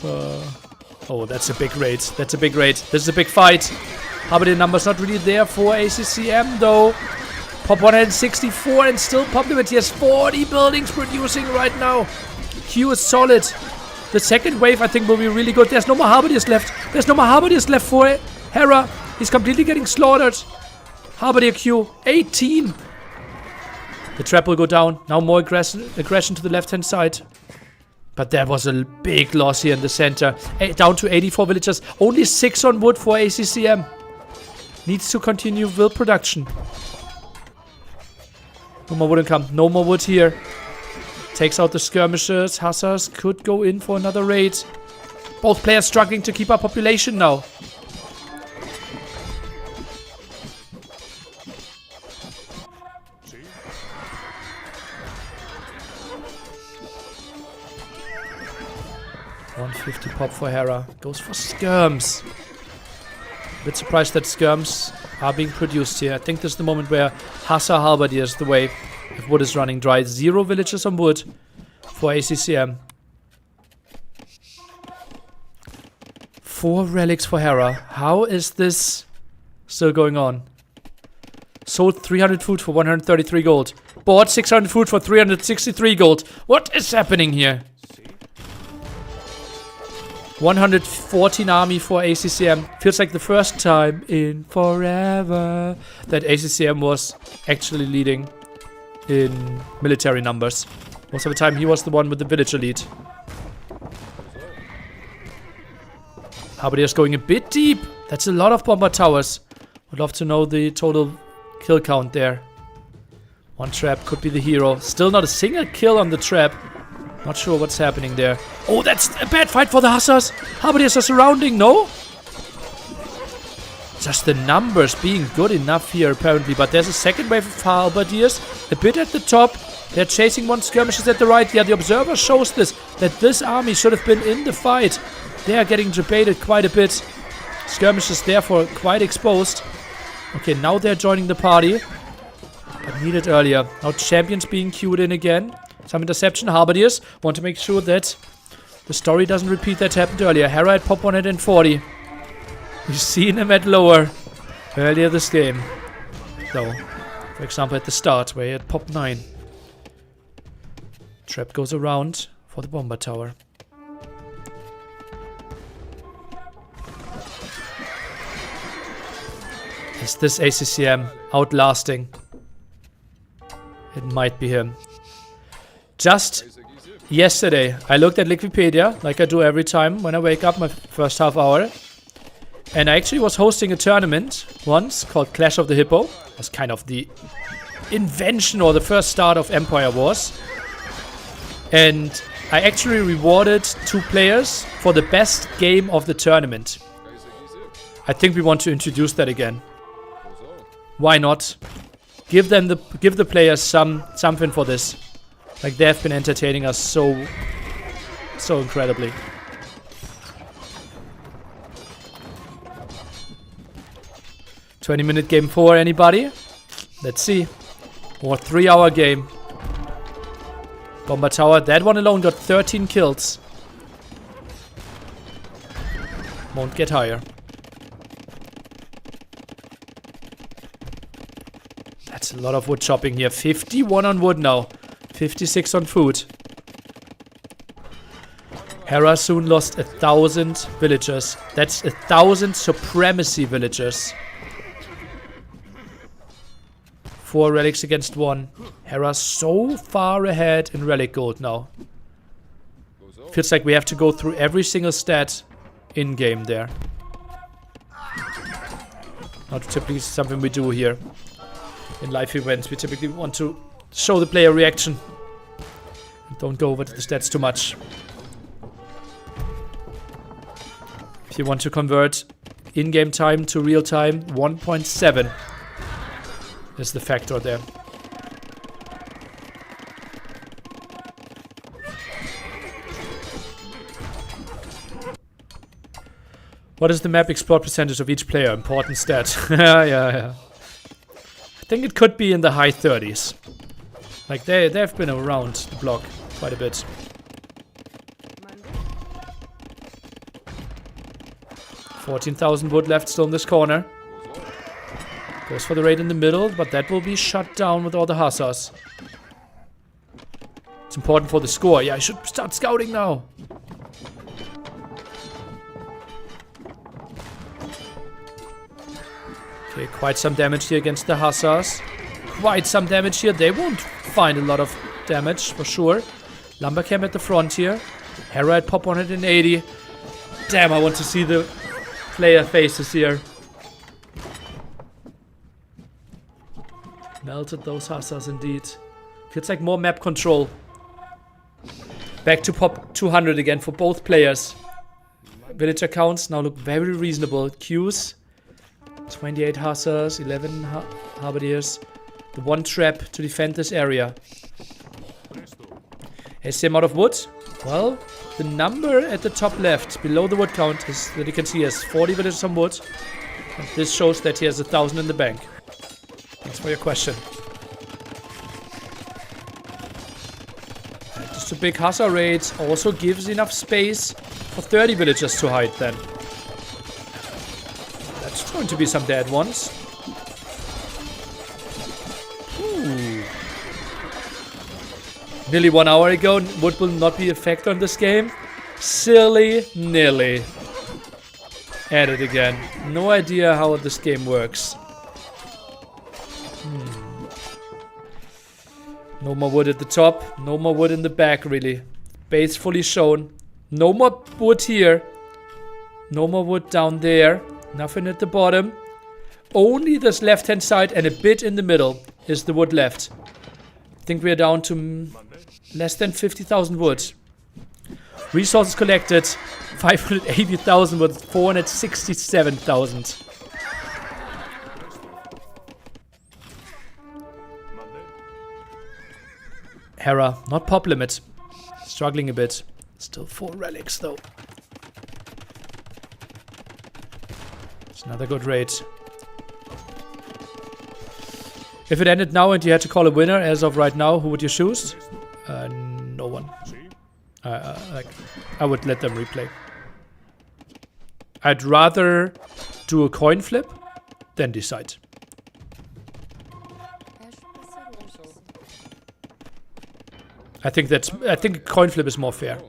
Speaker 2: Oh, that's a big raid. That's a big raid. This is a big fight. Halberdier numbers not really there for ACCM though. Pop 164 and still pop limit. He has 40 buildings producing right now. Q is solid. The second wave I think will be really good. There's no more Halberdiers left. There's no more Halberdiers left for Hera. He's completely getting slaughtered. Halberdier Q, 18. The trap will go down. Now more aggression to the left-hand side. But that was a big loss here in the center. Down to 84 villagers. Only 6 on wood for ACCM. Needs to continue will production. No more wood income. No more wood here. Takes out the skirmishers. Hussars could go in for another raid. Both players struggling to keep up population now. $150 pop for Hera. Goes for skirms. Bit surprised that skirms are being produced here. I think this is the moment where Hussar Halberdiers the way. If wood is running dry. 0 villagers on wood for ACCM. 4 relics for Hera. How is this still going on? Sold 300 food for 133 gold. Bought 600 food for 363 gold. What is happening here? 114 army for ACCM. Feels like the first time in forever that ACCM was actually leading in military numbers. Most of the time he was the one with the villager lead. Halberdiers going a bit deep. That's a lot of bomber towers. Would love to know the total kill count there. One trap could be the hero. Still not a single kill on the trap. Not sure what's happening there. Oh, that's a bad fight for the Hussars. Halberdiers are surrounding, no? Just the numbers being good enough here, apparently. But there's a second wave of Halberdiers. A bit at the top. They're chasing one skirmishes at the right. Yeah, the observer shows this. That this army should have been in the fight. They are getting debated quite a bit. Skirmishes therefore quite exposed. Okay, now they're joining the party. But needed earlier. Now champions being queued in again. Some interception. Halberdiers want to make sure that the story doesn't repeat that happened earlier. Hera at pop 140. We've seen him at lower earlier this game. Though, for example, at the start where he had pop 9. Trap goes around for the bomber tower. Is this ACCM outlasting? It might be him. Just yesterday, I looked at Wikipedia, like I do every time when I wake up my first half hour. And I actually was hosting a tournament once called Clash of the Hippo. It was kind of the invention or the first start of Empire Wars. And I actually rewarded 2 players for the best game of the tournament. I think we want to introduce that again. Why not? Give the players something for this. Like they have been entertaining us so incredibly. $20-minute game 4, anybody? Let's see. Or 3-hour game. Bomber tower, that one alone got 13 kills. Won't get higher. That's a lot of wood chopping here. 51 on wood now. 56 on food. Hera soon lost 1,000 villagers. That's 1,000 supremacy villagers. 4 relics against 1. Hera so far ahead in relic gold now. Feels like we have to go through every single stat in-game there. Not typically something we do here. In live events, we typically want to show the player reaction. Don't go over the stats too much. If you want to convert in-game time to real time, 1.7 is the factor there. What is the map explored percentage of each player? Important stat. yeah. I think it could be in the high 30s. Like they've been around the block quite a bit. $14,000 wood left still in this corner. Goes for the raid in the middle, but that will be shut down with all the hussars. It's important for the score. Yeah, I should start scouting now. Okay, quite some damage here against the hussars. Quite some damage here. They won't find a lot of damage for sure. Lumber camp at the front here. Hera at pop 180. Damn, I want to see the player faces here. Melted those hussars indeed. Feels like more map control. Back to pop 200 again for both players. Villager counts now look very reasonable. Queues. 28 hussars, 11 halberdiers. The one trap to defend this area. ACCM out of wood. Well, the number at the top left, below the wood count, is that you can see has 40 villagers on wood. And this shows that he has 1,000 in the bank. Thanks for your question. Just a big hussar raid also gives enough space for 30 villagers to hide then. That's going to be some dead ones. Ooh. Nearly 1 hour ago, wood will not be a factor in this game. Silly nilly. At it again. No idea how this game works. No more wood at the top. No more wood in the back, really. Base fully shown. No more wood here. No more wood down there. Nothing at the bottom. Only this left-hand side and a bit in the middle is the wood left. I think we're down to less than 50,000 wood. Resources collected. 580,000 with 467,000. Hera, not pop limit. Struggling a bit. Still 4 relics though. It's another good raid. If it ended now and you had to call a winner as of right now, who would you choose? No one. I would let them replay. I'd rather do a coin flip than decide. I think coin flip is more fair.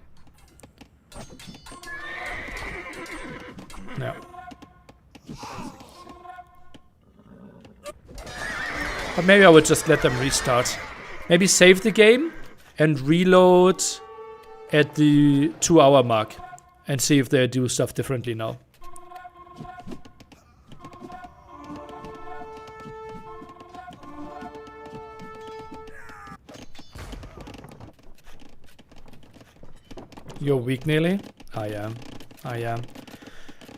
Speaker 2: Yeah. But maybe I would just let them restart. Maybe save the game and reload at the 2-hour mark and see if they do stuff differently now. You're weak, nearly? I am.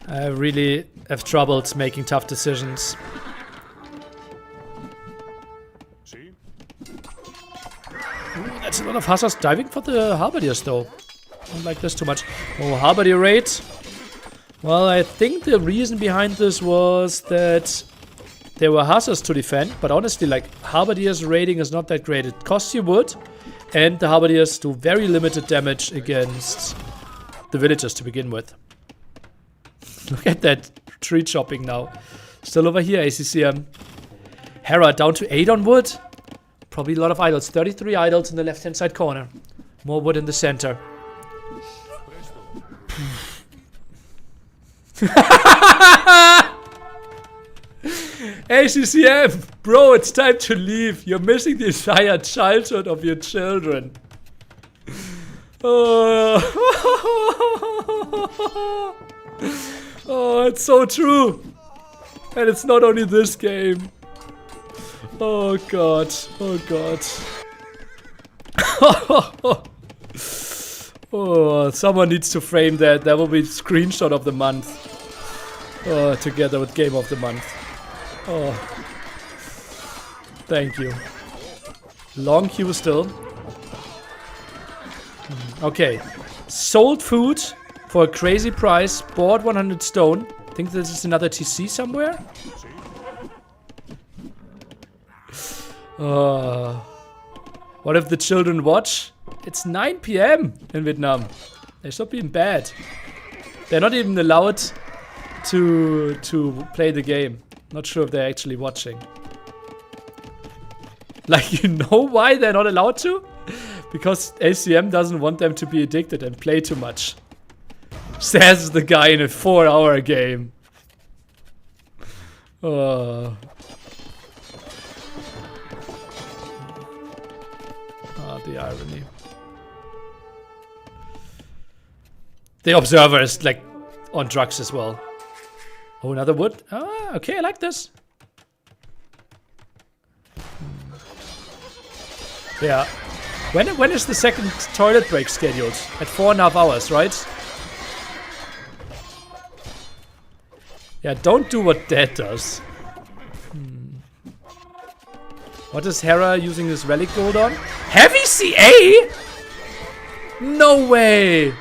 Speaker 2: I really have troubles making tough decisions. Ooh, that's a lot of hussars diving for the halberdiers though. Don't like this too much. Oh, halberdier raid. Well, I think the reason behind this was that there were hussars to defend, but honestly, like, halberdiers raiding is not that great. It costs you wood, and the halberdiers do very limited damage against the villagers to begin with. Look at that tree chopping now. Still over here, ACCM. Hera down to 8 on wood. Probably a lot of idols. 33 idols in the left-hand side corner. More wood in the center. ACCM! Bro, it's time to leave. You're missing the entire childhood of your children. Oh, it's so true. And it's not only this game. Oh god. Oh god. Oh, someone needs to frame that. That will be screenshot of the month. Oh, together with game of the month. Oh. Thank you. Long queue still. Okay. Sold food for a crazy price. Bought 100 stone. I think this is another TC somewhere. What if the children watch? It's 9 PM in Vietnam. They stop being bad. They're not even allowed to play the game. Not sure if they're actually watching. Like, you know why they're not allowed to? Because ACCM doesn't want them to be addicted and play too much. Says the guy in a 4-hour game. Oh, the irony. The observer is like on drugs as well. Oh, another wood. Ah, okay, I like this. Yeah. When is the second toilet break scheduled? At 4.5 hours, right? Yeah, don't do what Dad does. What is Hera using this relic gold on? Heavy CA? No way!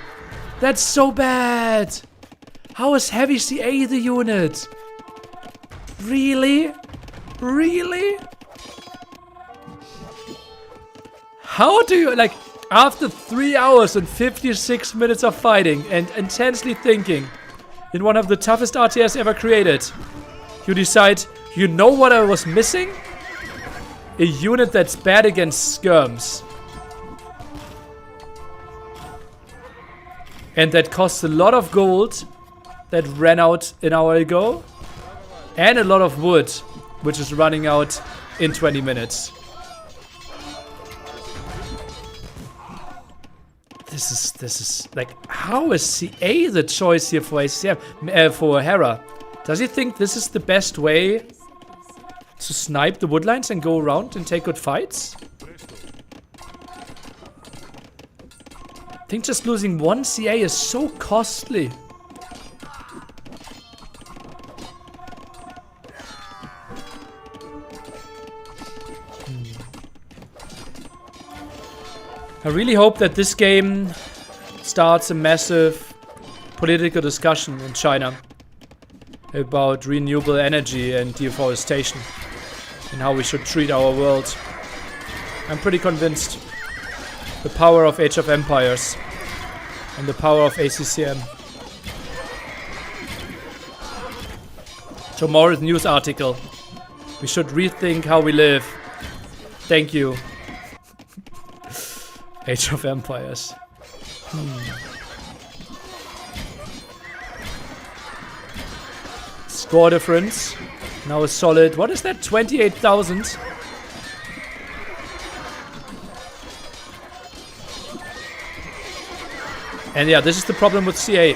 Speaker 2: That's so bad! How is Heavy CA the unit? Really? Really? How do you, like, after 3 hours and 56 minutes of fighting and intensely thinking in one of the toughest RTS ever created, you decide, you know what I was missing? A unit that's bad against skirms. And that costs a lot of gold that ran out an hour ago. And a lot of wood, which is running out in 20 minutes. This is like, how is CA the choice here for ACCM, for Hera? Does he think this is the best way to snipe the woodlines and go around and take good fights? I think just losing one CA is so costly. I really hope that this game starts a massive political discussion in China about renewable energy and deforestation and how we should treat our world. I'm pretty convinced the power of Age of Empires and the power of ACCM. Tomorrow's news article. We should rethink how we live. Thank you. Age of Empires. Score difference. Now a solid, what is that? 28,000. And yeah, this is the problem with CA.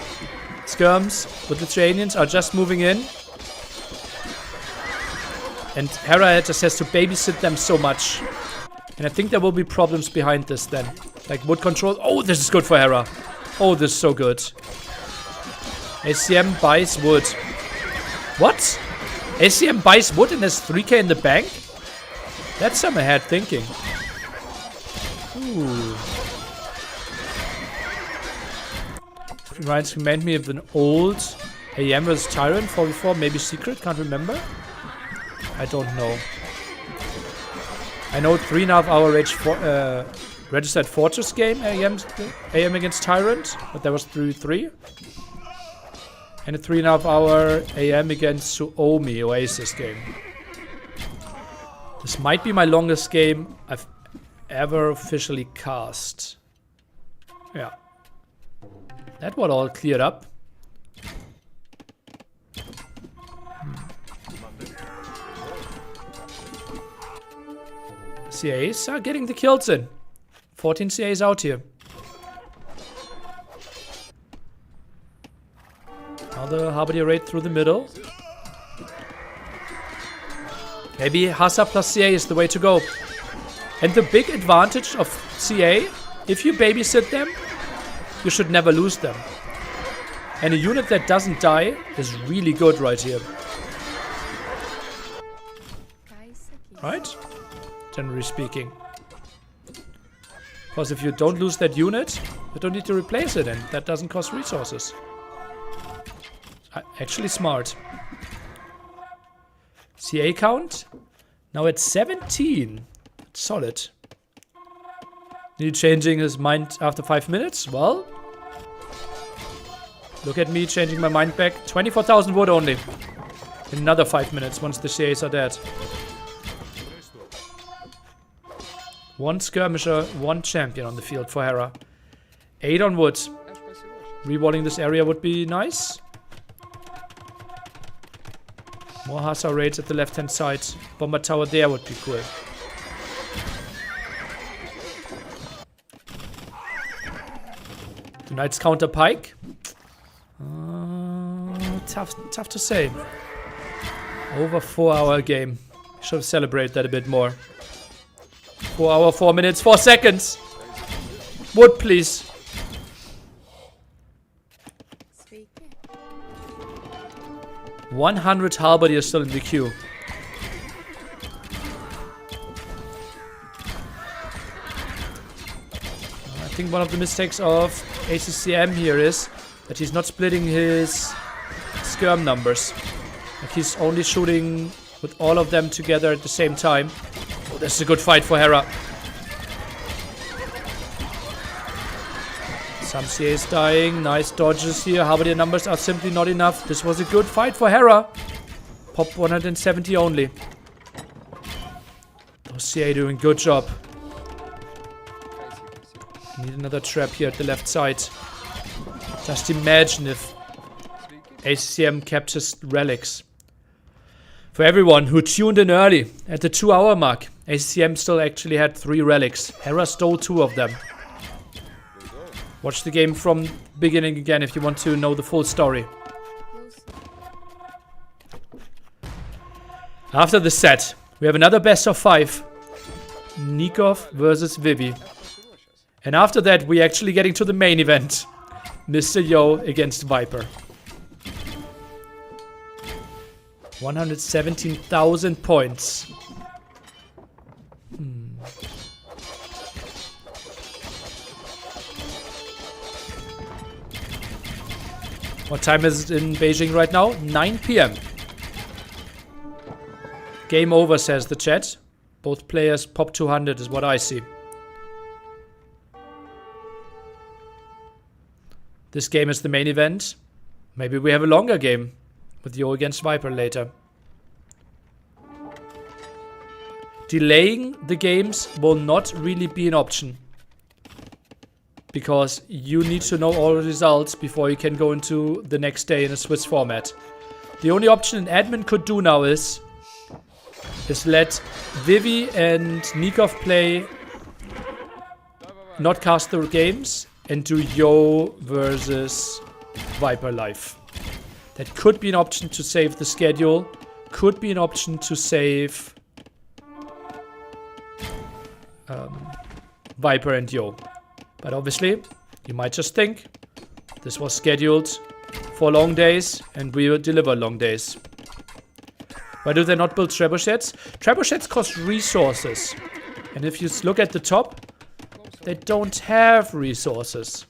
Speaker 2: Skirms with Lithuanians are just moving in. And Hera just has to babysit them so much. And I think there will be problems behind this then. Like wood control. Oh, this is good for Hera. Oh, this is so good. ACM buys wood. What? ACM buys wood and has 3k in the bank? That's some ahead thinking. Ooh. Remind me of an old AM vs Tyrant 4v4, maybe secret, can't remember. I don't know. I know 3.5 hour registered Fortress game AM against Tyrant, but that was 3-3. And a 3.5 hour AM against Suomi Oasis game. This might be my longest game I've ever officially cast. Yeah. That one all cleared up. CAs are getting the kills in. 14 CAs out here. Another Harbinger raid through the middle. Maybe Hasa plus CA is the way to go. And the big advantage of CA, if you babysit them, you should never lose them. And a unit that doesn't die is really good right here. Right? Generally speaking. Because if you don't lose that unit, you don't need to replace it, and that doesn't cost resources. Actually smart. CA count? Now at 17. Solid. Need changing his mind after 5 minutes? Well, look at me changing my mind back. 24,000 wood only. In another 5 minutes once the CAs are dead. One skirmisher, one champion on the field for Hera. 8 on wood. Rewalling this area would be nice. More Hasa raids at the left hand side. Bomber tower there would be cool. The Knights counter pike. Tough to say. Over 4 hour game. Should have celebrated that a bit more. 4 hours, 4 minutes, 4 seconds. Wood, please. 100 halberdiers still in the queue. I think one of the mistakes of ACCM here is that he's not splitting his skirm numbers. Like he's only shooting with all of them together at the same time. Oh, this is a good fight for Hera. Some CA is dying. Nice dodges here. Halberdier numbers are simply not enough. This was a good fight for Hera. Pop 170 only. Those CA doing good job. Need another trap here at the left side. Just imagine if ACCM kept his relics. For everyone who tuned in early at the 2-hour mark, ACCM still actually had 3 relics. Hera stole 2 of them. Watch the game from beginning again if you want to know the full story. After the set, we have another best of 5. Nikov versus Vivy. And after that, we're actually getting to the main event. Mr. Yo against Viper. 117,000 points. What time is it in Beijing right now? 9 PM. Game over, says the chat. Both players pop 200 is what I see. This game is the main event. Maybe we have a longer game with Yo against Viper later. Delaying the games will not really be an option. Because you need to know all the results before you can go into the next day in a Swiss format. The only option an admin could do now is let Vivy and Nikov play not cast the games and do Yo versus Viper live. That could be an option to save the schedule. Could be an option to save Viper and Yo. But obviously, you might just think this was scheduled for long days and we will deliver long days. Why do they not build trebuchets? Trebuchets cost resources. And if you look at the top, they don't have resources.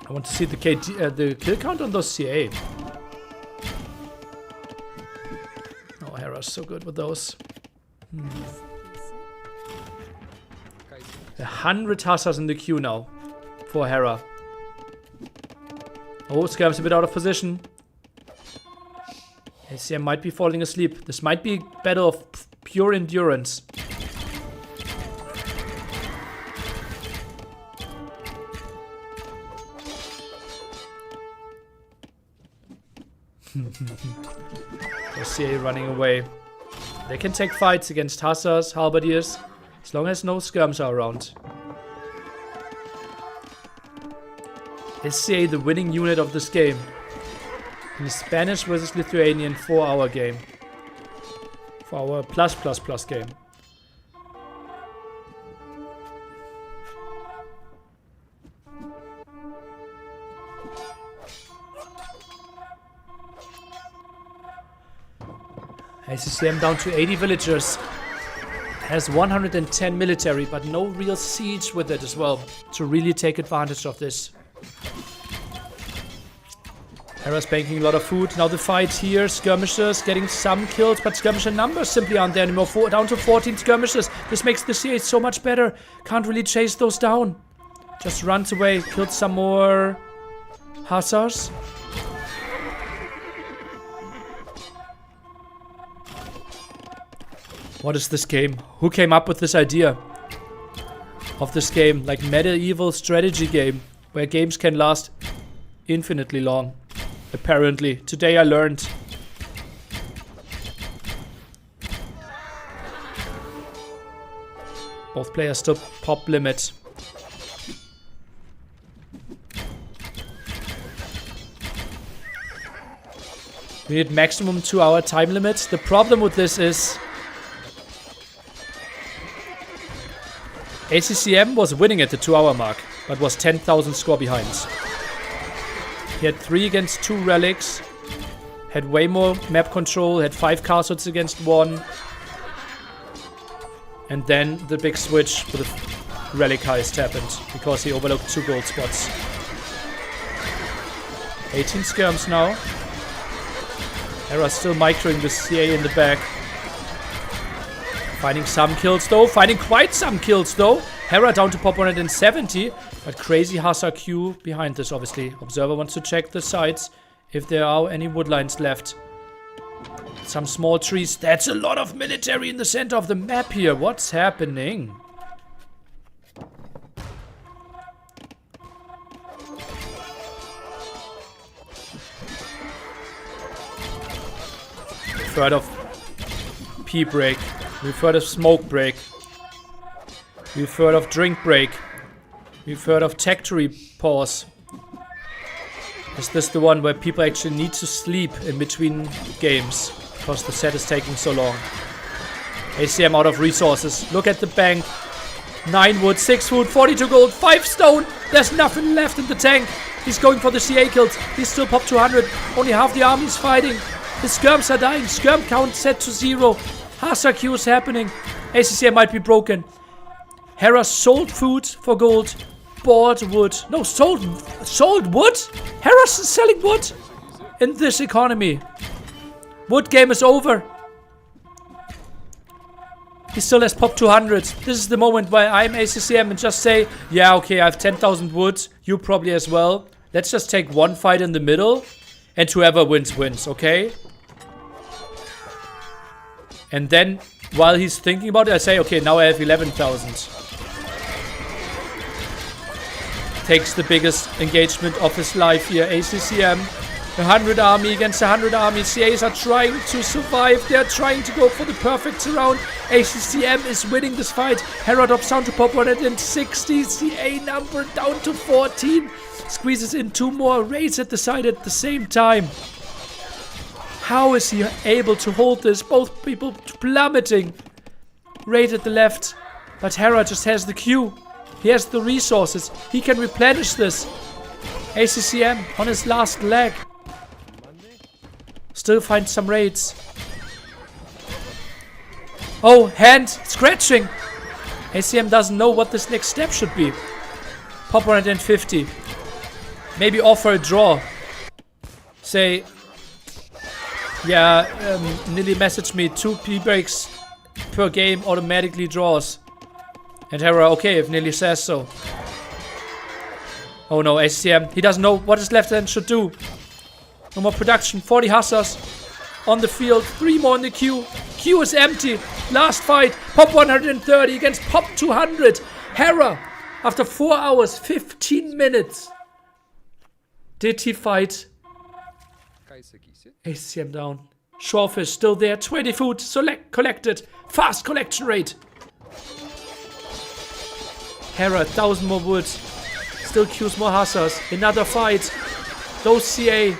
Speaker 2: I want to see the kill count on those CA. Oh, Hera's so good with those. 100 Hussars in the queue now for Hera. Oh, Scam's a bit out of position. ACCM might be falling asleep. This might be a battle of pure endurance. CA running away. They can take fights against Hussars, Halberdiers, as long as no skirms are around. Is CA the winning unit of this game? In the Spanish versus Lithuanian 4-hour game. 4-hour plus game. ACCM down to 80 villagers. Has 110 military, but no real siege with it as well to really take advantage of this. Hera's banking a lot of food. Now the fight here. Skirmishers getting some kills, but skirmisher numbers simply aren't there anymore. Down to 14 skirmishers. This makes the CA so much better. Can't really chase those down. Just runs away. Killed some more Hussars. What is this game? Who came up with this idea of this game? Like medieval strategy game where games can last infinitely long. Apparently. Today I learned. Both players still pop limit. We need maximum 2-hour time limit. The problem with this is ACCM was winning at the 2-hour mark, but was 10,000 score behind. He had 3 against 2 relics, had way more map control, had 5 castles against 1. And then the big switch for the relic heist happened, because he overlooked 2 gold spots. 18 skirms now. Hera still microing the CA in the back. Finding some kills though, finding quite some kills though. Hera down to pop 170, but crazy Hussar Q behind this obviously. Observer wants to check the sides if there are any woodlines left. Some small trees. That's a lot of military in the center of the map here. What's happening? We've heard of pee break. We've heard of smoke break. We've heard of drink break. We've heard of tactory pause. Is this the one where people actually need to sleep in between games because the set is taking so long? ACCM out of resources. Look at the bank. 9 wood, 6 food, 42 gold, 5 stone. There's nothing left in the tank. He's going for the CA kills. He's still pop 200. Only half the army's fighting. The skirms are dying. Skirm count set to 0. Hussar Q is happening. ACCM might be broken. Hera sold food for gold. Bought wood. No, sold wood? Hera's selling wood in this economy. Wood game is over. He still has pop 200. This is the moment where I'm ACCM and just say, yeah, okay, I have 10,000 wood. You probably as well. Let's just take one fight in the middle. And whoever wins, wins, okay? And then, while he's thinking about it, I say, okay, now I have 11,000. Takes the biggest engagement of his life here, ACCM. 100 army against 100 army. CAs are trying to survive. They're trying to go for the perfect surround. ACCM is winning this fight. Hera drops down to pop 160. CA number down to 14. Squeezes in 2 more raids at the side at the same time. How is he able to hold this? Both people plummeting. Raid at the left. But Hera just has the Q. He has the resources. He can replenish this. ACCM on his last leg. Still finds some raids. Oh, hand scratching. ACCM doesn't know what this next step should be. Pop 150. Maybe offer a draw. Say, yeah, Nilly messaged me 2 P breaks per game automatically draws. And Hera, okay, if Nilly says so. Oh no, ACCM. He doesn't know what his left hand should do. No more production. 40 Hussars on the field. 3 more in the queue. Queue is empty. Last fight. Pop 130 against Pop 200. Hera, after 4 hours, 15 minutes. Did he fight? ACCM down. Shorefish still there. 20 food. Collected. Fast collection rate. Hera, 1,000 more wood. Still queues more Hussars. Another fight. Those CA.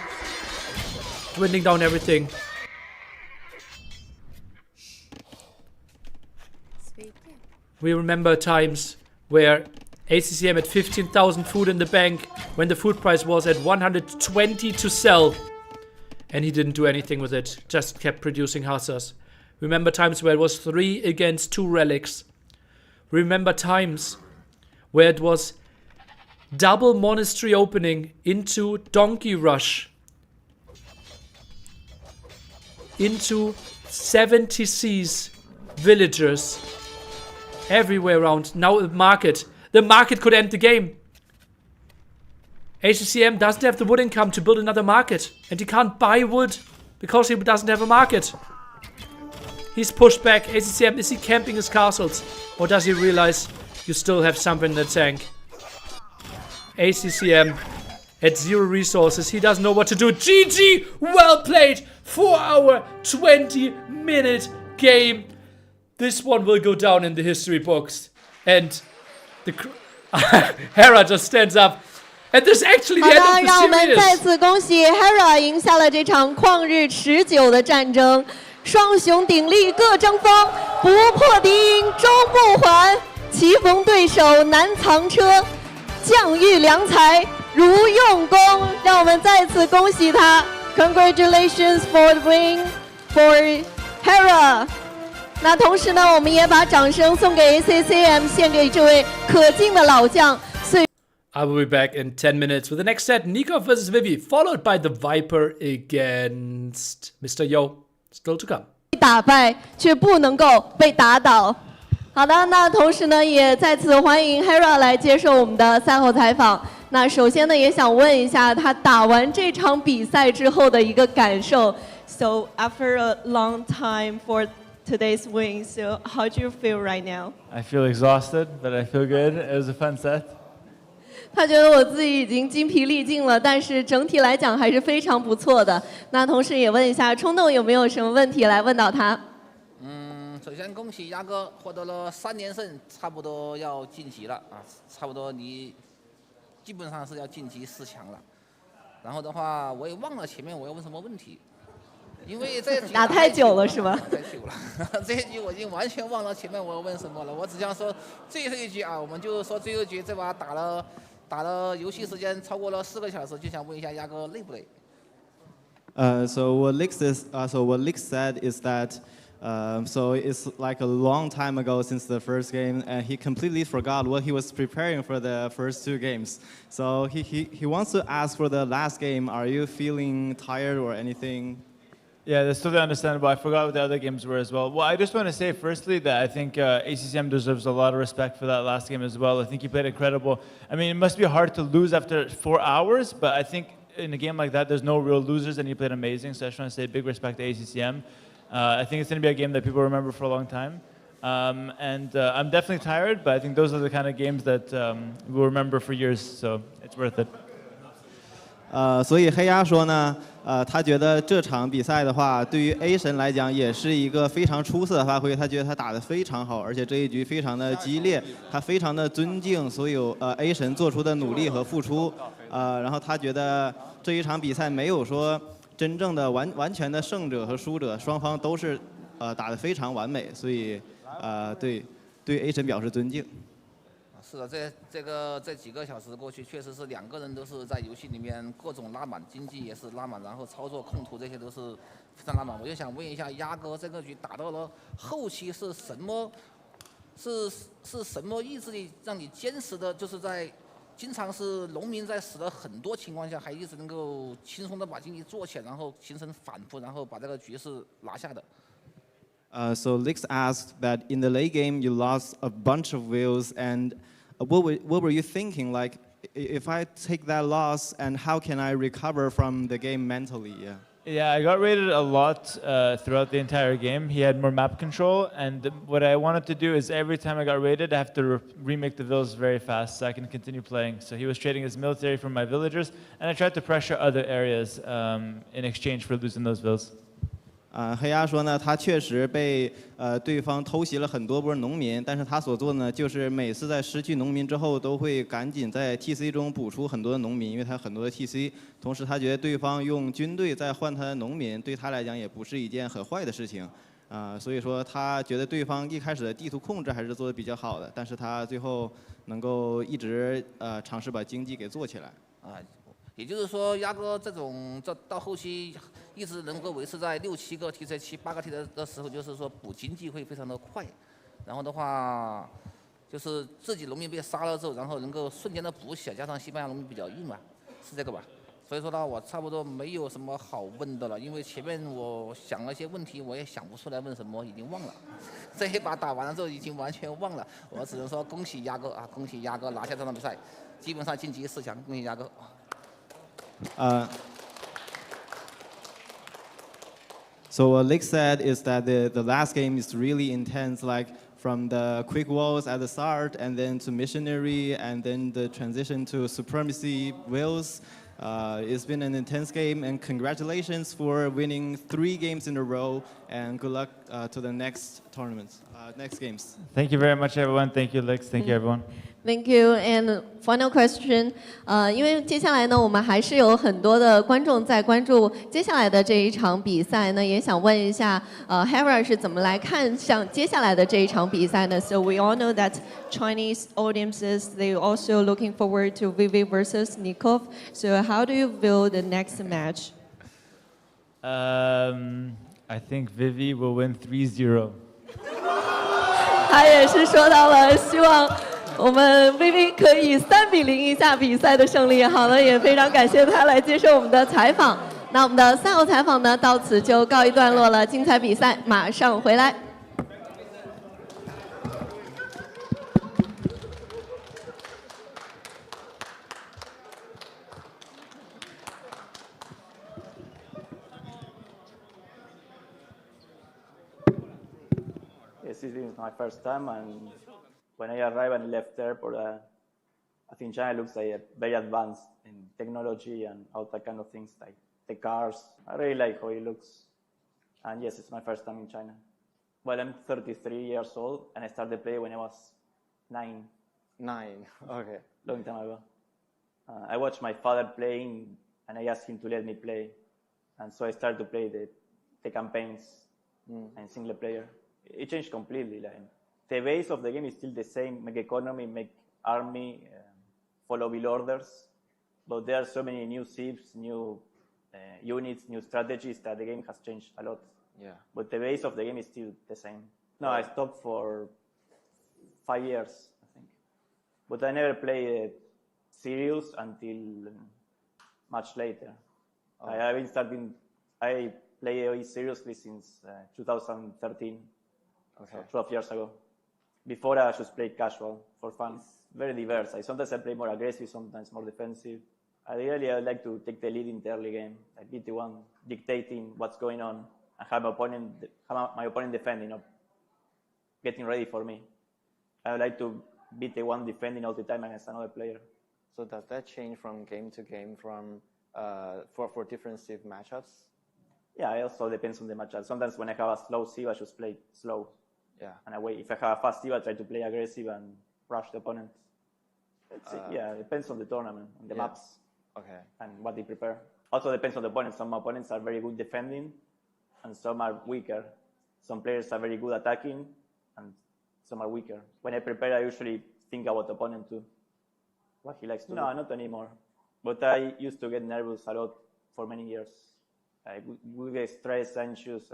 Speaker 2: Dwindling down everything. We remember times where ACCM had 15,000 food in the bank when the food price was at 120 to sell. And he didn't do anything with it. Just kept producing Hussars. Remember times where it was 3 against 2 relics. Remember times where it was double monastery opening into donkey rush. Into 70 Cs villagers everywhere around. Now a market. The market could end the game. ACCM doesn't have the wood income to build another market. And he can't buy wood because he doesn't have a market. He's pushed back. ACCM, is he camping his castles? Or does he realize you still have something in the tank? ACCM at 0 resources. He doesn't know what to do. GG! Well played! 4-hour, 20-minute game. This one will go down in the history books. And the Hera just stands up. And this is actually
Speaker 1: 好
Speaker 2: the end
Speaker 1: 的，
Speaker 2: of
Speaker 1: 让我
Speaker 2: the
Speaker 1: 们再
Speaker 2: series.
Speaker 1: 次恭喜 Hera 赢下了这场旷日持久的战争，双雄鼎立各争锋，不破敌营终不还，棋逢对手难藏车，将遇良才如用功。让我们再次恭喜他 ，Congratulations for the win for Hera。那同时呢，我们也把掌声送给 ACCM， 献给这位可敬的老将。
Speaker 2: I will be back in 10 minutes with the next set, Nikov versus Vivy, followed by the Viper against Mr. Yo. Still to come.
Speaker 1: 打败却不能够被打倒。好的，那同时呢，也再次欢迎 Hera 来接受我们的赛后采访。那首先呢，也想问一下他打完这场比赛之后的一个感受。So after a long time for today's win, so how do you feel right now?
Speaker 12: I feel exhausted, but I feel good. It was a fun set.
Speaker 1: 他觉得我自己已经精疲力尽了，但是整体来讲还是非常不错的。那同时也问一下冲动有没有什么问题来问到他？
Speaker 4: 首先恭喜鸭哥获得了3连胜，差不多要晋级了啊，差不多你基本上是要晋级4强了。然后的话，我也忘了前面我要问什么问题，因为这局
Speaker 1: 打太久了是吧？
Speaker 4: 太久了，这一局我已经完全忘了前面我要问什么了。我只想说最后一局啊，我们就说最后一局这把打了游戏时间超过了4个小时，就想问一下鸭哥累不累？
Speaker 5: So what Lick said is that so it's like a long time ago since the first game, and he completely forgot what he was preparing for the first 2 games. So he wants to ask for the last game. Are you feeling tired or anything?
Speaker 12: Yeah, that's totally understandable. I forgot what the other games were as well. Well, I just want to say firstly that I think ACCM deserves a lot of respect for that last game as well. I think he played incredible. I mean, it must be hard to lose after 4 hours, but I think in a game like that, there's no real losers, and he played amazing. So I just want to say big respect to ACCM. I think it's going to be a game that people remember for a long time. I'm definitely tired, but I think those are the kind of games that we'll remember for years, so it's worth it.
Speaker 5: 所以黑鸭说呢，他觉得这场比赛的话，对于 A 神来讲也是一个非常出色的发挥。他觉得他打得非常好，而且这一局非常的激烈，他非常的尊敬所有A 神做出的努力和付出。然后他觉得这一场比赛没有说真正的完全的胜者和输者，双方都是打得非常完美，所以对 A 神表示尊敬。
Speaker 4: 是的，这几个小时过去，确实是2个人都是在游戏里面各种拉满，经济也是拉满，然后操作控图这些都是非常拉满。我就想问一下鸭哥，这个局打到了后期是什么意志力让你坚持的？就是在经常是农民在死了很多情况下，还一直能够轻松的把经济做起来，然后形成反扑，然后把这个局势拿下的。
Speaker 5: So Lix asked that in the late game you lost a bunch of wheels, and what were you thinking? Like, if I take that loss, and how can I recover from the game mentally? Yeah.
Speaker 12: Yeah, I got rated a lot throughout the entire game. He had more map control, and what I wanted to do is every time I got rated, I have to remake the villas very fast so I can continue playing. So he was trading his military from my villagers, and I tried to pressure other areas in exchange for losing those villas.
Speaker 5: 黑鸭说呢，他确实被对方偷袭了很多波农民，但是他所做呢，就是每次在失去农民之后，都会赶紧在 TC 中补出很多的农民，因为他有很多的 TC。同时，他觉得对方用军队在换他的农民，对他来讲也不是一件很坏的事情。所以说他觉得对方一开始的地图控制还是做的比较好的，但是他最后能够一直尝试把经济给做起来。
Speaker 4: 也就是说，鸭哥这到后期一直能够维持在6、7个 TC、7、8个 TC 的时候，就是说补经济会非常的快。然后的话，就是自己农民被杀了之后，然后能够瞬间的补起来，加上西班牙农民比较硬嘛，是这个吧？所以说呢，我差不多没有什么好问的了，因为前面我想了一些问题，我也想不出来问什么，已经忘了。这一把打完了之后，已经完全忘了。我只能说恭喜鸭哥啊，恭喜鸭哥拿下这场比赛，基本上晋级4强，恭喜鸭哥。
Speaker 5: So what Lick said is that the last game is really intense, like from the quick walls at the start, and then to missionary, and then the transition to supremacy wills. It's been an intense game, and congratulations for winning 3 games in a row, and good luck to the next tournaments, next games.
Speaker 12: Thank you very much, everyone. Thank you, Lex. Thank you, everyone.
Speaker 1: Thank you. And final question，因为接下来呢，我们还是有很多的观众在关注接下来的这一场比赛呢，也想问一下，Hera 是怎么来看像接下来的这一场比赛呢 ？So we all know that Chinese audiences they also looking forward to Vivy versus Nikov. So how do you view the next match?
Speaker 12: I think Vivy will win 3-0.
Speaker 1: 他也是说到了希望。我们 Vivy 可以3-0赢下比赛的胜利。好了，也非常感谢他来接受我们的采访。那我们的赛后采访呢，到此就告一段落了。精彩比赛马上回来。
Speaker 10: Yes, this is my first time, and when I arrived and left the airport, I think China looks like very advanced in technology and all that kind of things, like the cars. I really like how it looks. And yes, it's my first time in China. Well, I'm 33 years old, and I started playing when I was 9. 9, okay. Long time ago. I watched my father playing, and I asked him to let me play. And so I started to play the campaigns and single player. It changed completely. Like, the base of the game is still the same: make economy, make army, follow bill orders. But there are so many new ships, new units, new strategies that the game has changed a lot. Yeah. But the base of the game is still the same. No, I stopped for 5 years, I think. But I never played serious until much later. Oh. I play AoE seriously since 2013. Okay. So 12 years ago. Before I just played casual for fun. It's very diverse. Sometimes I play more aggressive, sometimes more defensive. Ideally, I would like to take the lead in the early game. Like be the one dictating what's going on and have my opponent defending or getting ready for me. I would like to be the one defending all the time against another player. So does that change from game to game from for different civ matchups? Yeah, it also depends on the matchup. Sometimes when I have a slow civ, I just play slow.
Speaker 5: Yeah.
Speaker 10: And I wait. If I have a fast civ, I try to play aggressive and rush the opponent. Yeah, it depends on the tournament, on the maps.
Speaker 5: Okay.
Speaker 10: And what they prepare. Also depends on the opponent. Some opponents are very good defending, and some are weaker. Some players are very good attacking, and some are weaker. When I prepare, I usually think about the opponent too. What he likes to do. No, not anymore. But I used to get nervous a lot for many years. I would get stressed, anxious,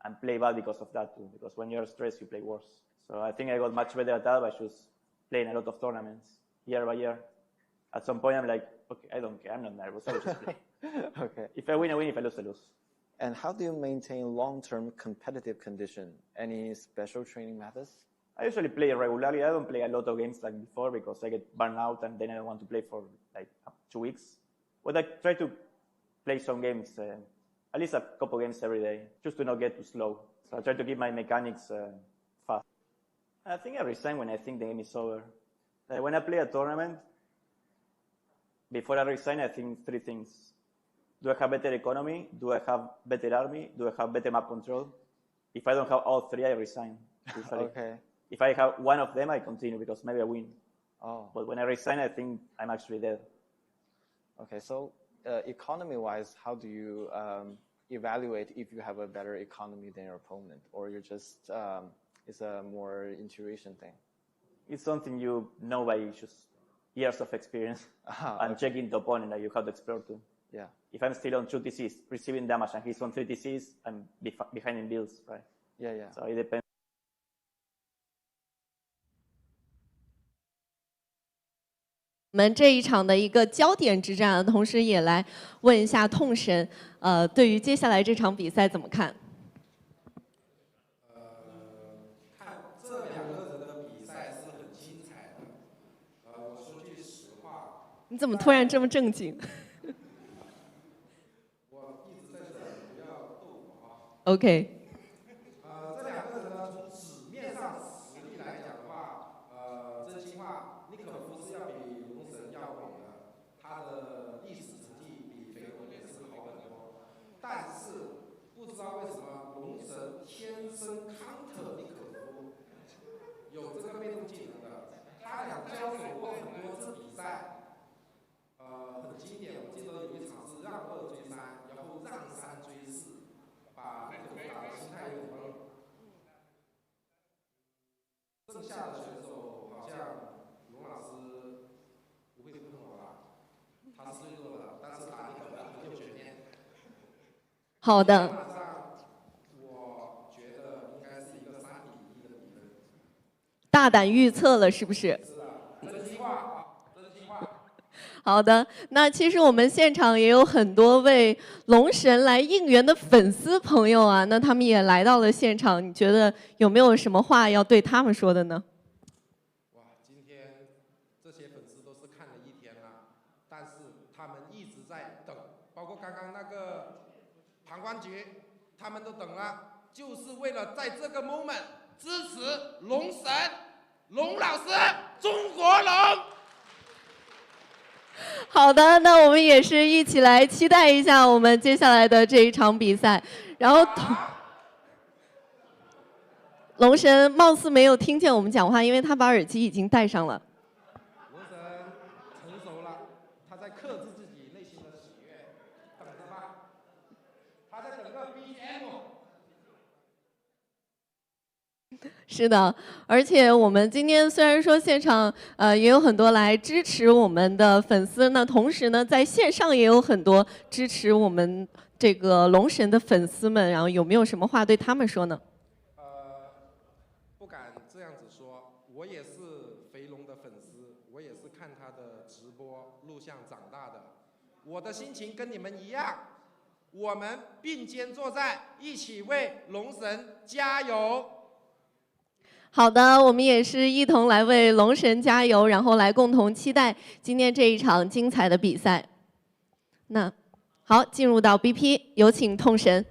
Speaker 10: and play bad because of that too. Because when you're stressed, you play worse. So I think I got much better at that by just playing a lot of tournaments year by year. At some point, I'm like, okay, I don't care. I'm not nervous. I will just play.
Speaker 5: Okay.
Speaker 10: If I win, I win. If I lose, I lose.
Speaker 5: And how do you maintain long-term competitive condition? Any special training methods?
Speaker 10: I usually play regularly. I don't play a lot of games like before because I get burned out and then I don't want to play for like 2 weeks. But I try to play some games, at least a couple games every day, just to not get too slow. So I try to keep my mechanics fast. I think I resign when I think the game is over. Like when I play a tournament, before I resign, I think 3 things. Do I have better economy? Do I have better army? Do I have better map control? If I don't have all 3, I resign.
Speaker 5: Okay.
Speaker 10: If I have one of them, I continue because maybe I win.
Speaker 5: Oh.
Speaker 10: But when I resign, I think I'm actually dead.
Speaker 5: Okay, so economy-wise, how do you evaluate if you have a better economy than your opponent? Or you're just, it's a more intuition thing?
Speaker 10: It's something you know by just years of experience and checking the opponent that you have to explore to.
Speaker 5: Yeah.
Speaker 10: If I'm still on 2 TCs, receiving damage, and he's on 3 TCs, I'm behind in builds, right?
Speaker 5: Yeah, yeah.
Speaker 10: So it depends.
Speaker 1: 我们这一场的一个焦点之战，同时也来问一下痛神，对于接下来这场比赛怎么看？
Speaker 13: 看这2个人的比赛是很精彩的。我说句实话。
Speaker 1: 你怎么突然这么正经？
Speaker 13: 我一直在这儿，不要逗我啊。
Speaker 1: OK。
Speaker 13: 这2个人呢，从纸面上实力来讲的话，真心话，尼可夫是要比龙神要稳的，他的历史成绩比肥龙也是好很多。但是不知道为什么龙神天生 counter 尼可夫，有这个被动技能的。他俩在
Speaker 1: 好的。
Speaker 13: 我觉得应该是一个3-1的比分。
Speaker 1: 大胆预测了，是不是？
Speaker 13: 是的，真心话啊，真心话。
Speaker 1: 好的，那其实我们现场也有很多为龙神来应援的粉丝朋友啊，那他们也来到了现场，你觉得有没有什么话要对他们说的呢？
Speaker 13: 哇，今天这些粉丝都是看了1天了，但是他们一直在等，包括刚刚那个旁观局，他们都等了，就是为了在这个 moment 支持龙神、龙老师、中国龙。
Speaker 1: 好的，那我们也是一起来期待一下我们接下来的这一场比赛。然后，龙神貌似没有听见我们讲话，因为他把耳机已经戴上了。
Speaker 13: 龙神成熟了，他在克制自己内心的喜悦，等着吧，他在等个 BGM。
Speaker 1: 是的，而且我们今天虽然说现场也有很多来支持我们的粉丝，那同时呢，在线上也有很多支持我们这个龙神的粉丝们，然后有没有什么话对他们说呢？
Speaker 13: 不敢这样子说，我也是肥龙的粉丝，我也是看他的直播录像长大的，我的心情跟你们一样，我们并肩作战，一起为龙神加油。
Speaker 1: 好的，我们也是一同来为龙神加油，然后来共同期待今天这一场精彩的比赛。那好，进入到 BP， 有请痛神。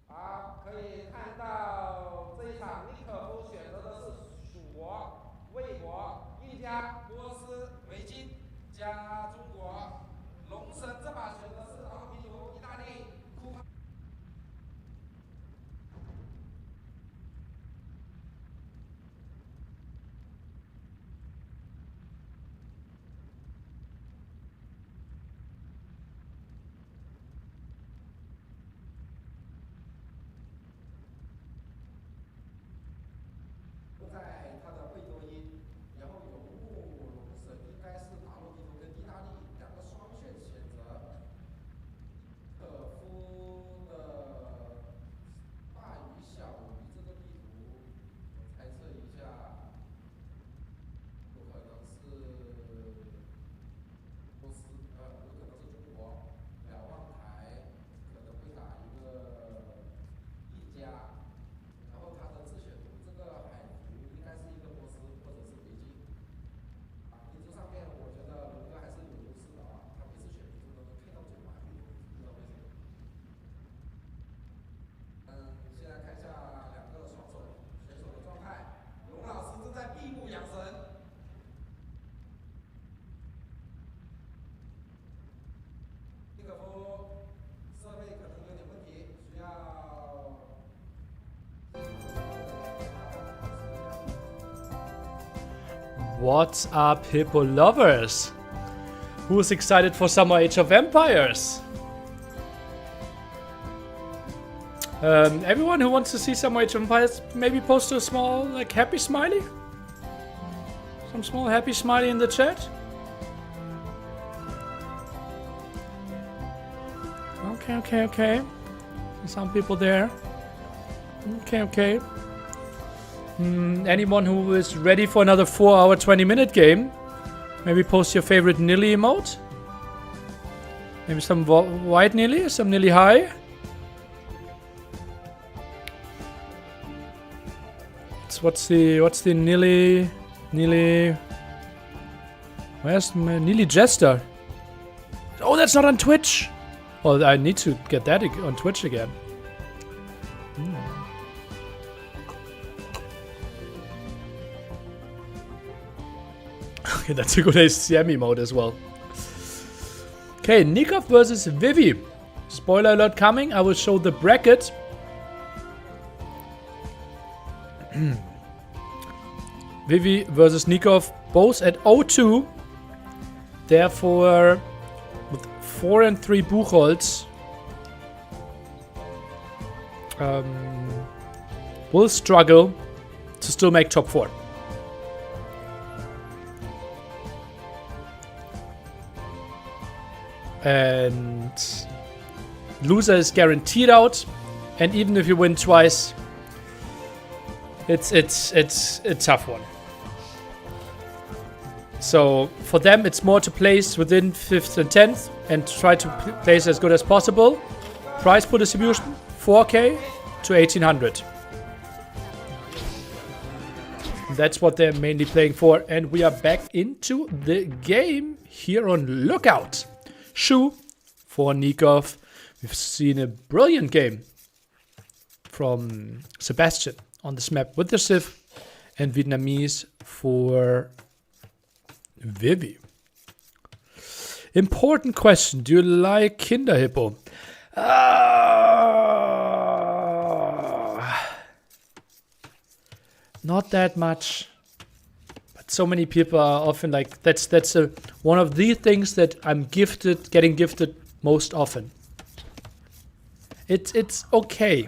Speaker 13: 好，可以看到这一场尼可夫选择的是蜀国、魏国、印加、波斯、维京加中国。龙神这把选择是奥地利、意大利、库巴。在他的贝多因，然后游牧龙神应该是大陆地图跟意大利2个双选选择。可夫的大鱼小鱼这个地图，我猜测一下，有可能是波斯，有可能是中国。瞭望台可能会打一个印加。然后他的自选图这个海图应该是一个波斯或者是维京。民族上面我觉得龙哥还是有优势的啊，他每次选民族都能 K 到最满意，不知道为什么。现在看一下2个选手的状态，龙老师正在闭目养神。尼可夫设备可能有点问题，需要。
Speaker 2: What's up, hippo lovers? Who's excited for Summer Age of Empires? Everyone who wants to see Summer Age of Empires, maybe post a small, like, happy smiley? Some small happy smiley in the chat? Okay. Some people there. Okay. Anyone who is ready for another 4-hour, 20-minute game, maybe post your favorite Nilly emote. Maybe some white Nilly, some Nilly high. What's the Nilly? Where's my Nilly Jester? Oh, that's not on Twitch. Well, I need to get that on Twitch again. Okay, that's a good ACCM mode as well. Okay, Nikov versus Vivy. Spoiler alert coming. I will show the bracket. Vivy versus Nikov, both at 0-2. Therefore, with 4 and 3 Buchholz, will struggle to still make top 4. And Loser is guaranteed out, and even if you win twice, it's a tough one. So for them, it's more to place within 5th and 10th and try to place as good as possible. Prize pool distribution, 4K to 1800. That's what they're mainly playing for. And we are back into the game here on Lookout. Shu for Nikov. We've seen a brilliant game from Sebastian on this map with the Civ, and Vietnamese for Vivy. Important question. Do you like Kinderhippo? Not that much. But so many people are often like, that's one of the things that I'm getting gifted most often. It's okay.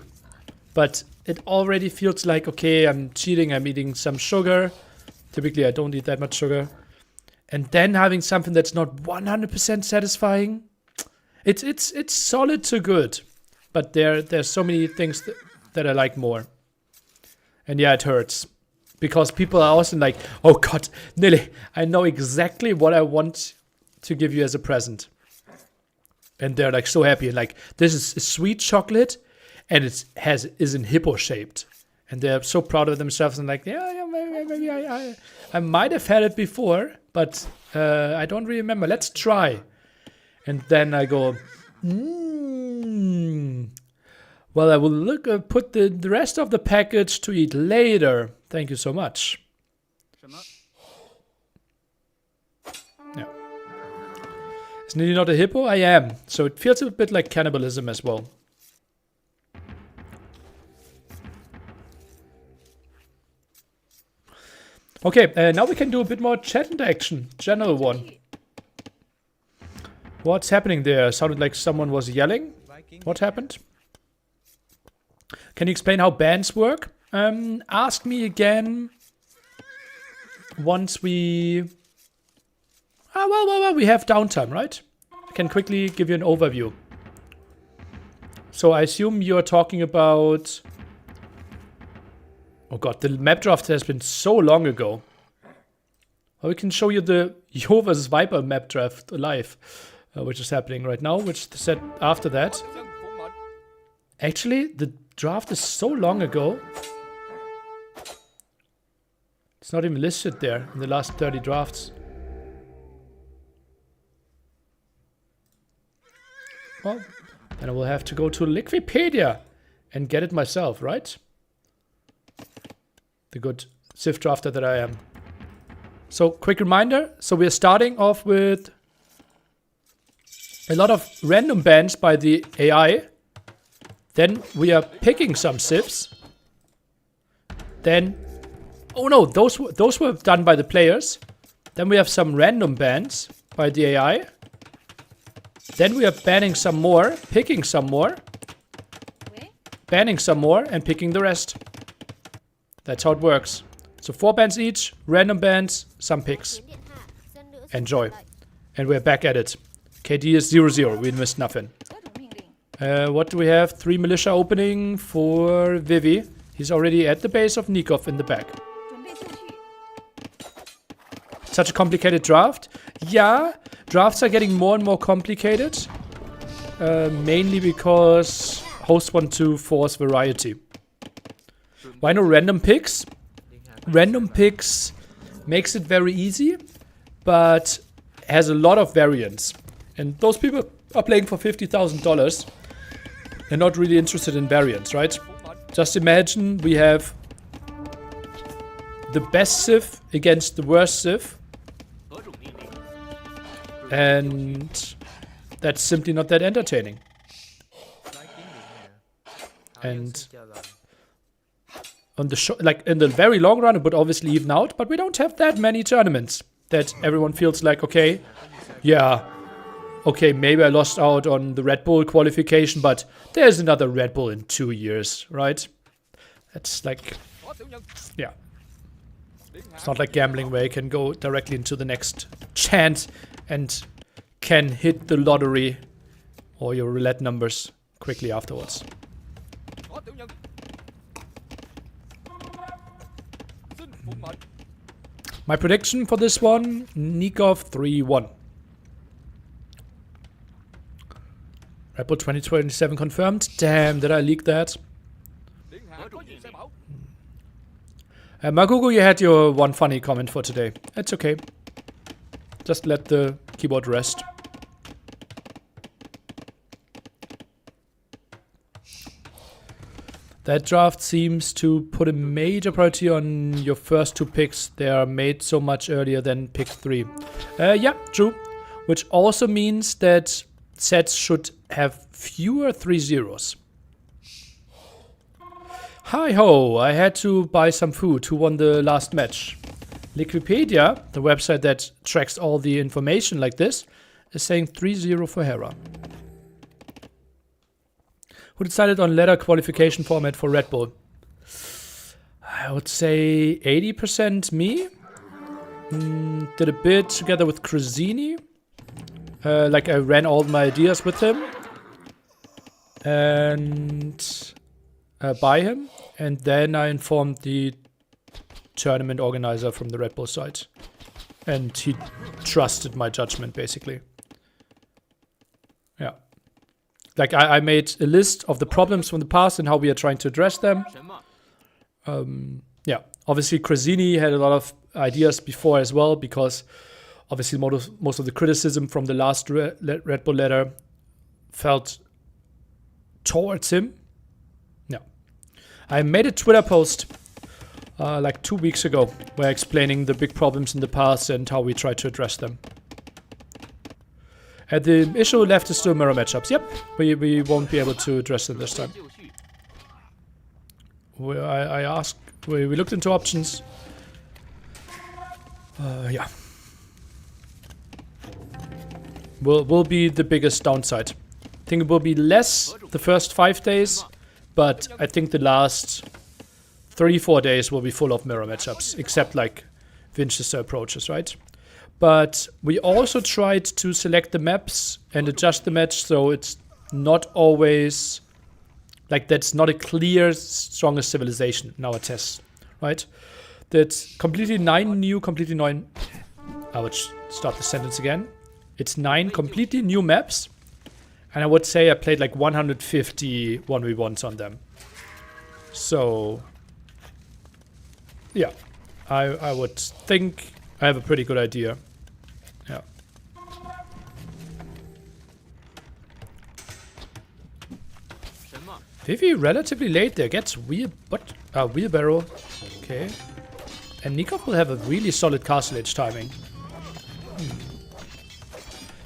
Speaker 2: But it already feels like, okay, I'm cheating, I'm eating some sugar. Typically, I don't eat that much sugar. And then having something that's not 100% satisfying. It's solid to good. But there's so many things that I like more. And yeah, it hurts. Because people are also like, oh God, Nilly, I know exactly what I want to give you as a present. And they're like so happy. And like, this is a sweet chocolate. And it is in hippo shaped. And they're so proud of themselves. And like, yeah, maybe I might have had it before. But I don't really remember. Let's try. And then I go, well, I will put the rest of the package to eat later. Thank you so much. Yeah. Is Nilly not a hippo? I am. So it feels a bit like cannibalism as well. Okay, now we can do a bit more chat interaction. General one. What's happening there? Sounded like someone was yelling. What happened? Can you explain how bans work? Ask me again once we... well, we have downtime, right? I can quickly give you an overview. So I assume you're talking about... Oh god, the map draft has been so long ago. Well, we can show you the Yo vs Viper map draft live, which is happening right now, which is set after that. Actually, the draft is so long ago. It's not even listed there in the last 30 drafts. Well, then I will have to go to Wikipedia and get it myself, right? The good Civ drafter that I am. So, quick reminder. So, we're starting off with a lot of random bans by the AI. Then we are picking some Civs. Then, oh no, those were done by the players. Then we have some random bans by the AI. Then we are banning some more, picking some more, banning some more, and picking the rest. That's how it works. So 4 bans each, random bans, some picks. Enjoy. And we're back at it. KD is 0-0, we missed nothing. What do we have? 3 militia opening for Vivy. He's already at the base of Nikov in the back. Such a complicated draft. Yeah, drafts are getting more and more complicated. Mainly because hosts want to force variety. Why no random picks? Random picks makes it very easy, but has a lot of variance. And those people are playing for $50,000. They're not really interested in variance, right? Just imagine we have the best Civ against the worst Civ. And that's simply not that entertaining. And on the like in the very long run, it would obviously even out, but we don't have that many tournaments that everyone feels like, okay, yeah, okay, maybe I lost out on the Red Bull qualification, but there's another Red Bull in 2 years, right? That's like, yeah. It's not like gambling where you can go directly into the next chance and can hit the lottery or your roulette numbers quickly afterwards. My prediction for this one, Nikov 3-1. Red Bull 2027 confirmed. Damn, did I leak that? Magugu, you had your one funny comment for today. It's okay. Just let the keyboard rest. That draft seems to put a major priority on your first 2 picks. They are made so much earlier than pick 3. Yeah, true. Which also means that sets should have fewer 3-0s. Hi ho, I had to buy some food. Who won the last match? Wikipedia, the website that tracks all the information like this, is saying 3-0 for Hera. Who decided on ladder qualification format for Red Bull? I would say 80% me. Did a bit together with Cruzini. Like I ran all my ideas with him. And by him. And then I informed the tournament organizer from the Red Bull side. And he trusted my judgment, basically. Yeah. Like, I made a list of the problems from the past and how we are trying to address them. Yeah, obviously Cruzini had a lot of ideas before as well, because obviously most of the criticism from the last Red Bull letter felt towards him. Yeah. I made a Twitter post like 2 weeks ago where explaining the big problems in the past and how we try to address them. And the issue left is still mirror matchups. Yep, we won't be able to address them this time. I asked, we looked into options. Yeah. Will be the biggest downside. I think it will be less the first 5 days, but I think the last 3-4 days will be full of mirror matchups, except like Winchester approaches, right? But we also tried to select the maps and adjust the match so it's not always, like that's not a clear strongest civilization in our tests, right? That's completely 9 new, completely 9, I would start the sentence again. It's 9 completely new maps, and I would say I played like 150 1v1s on them. So, yeah, I would think I have a pretty good idea. Yeah. Vivy relatively late there. Gets wheelbarrow. Okay. And Nikov will have a really solid castle age timing.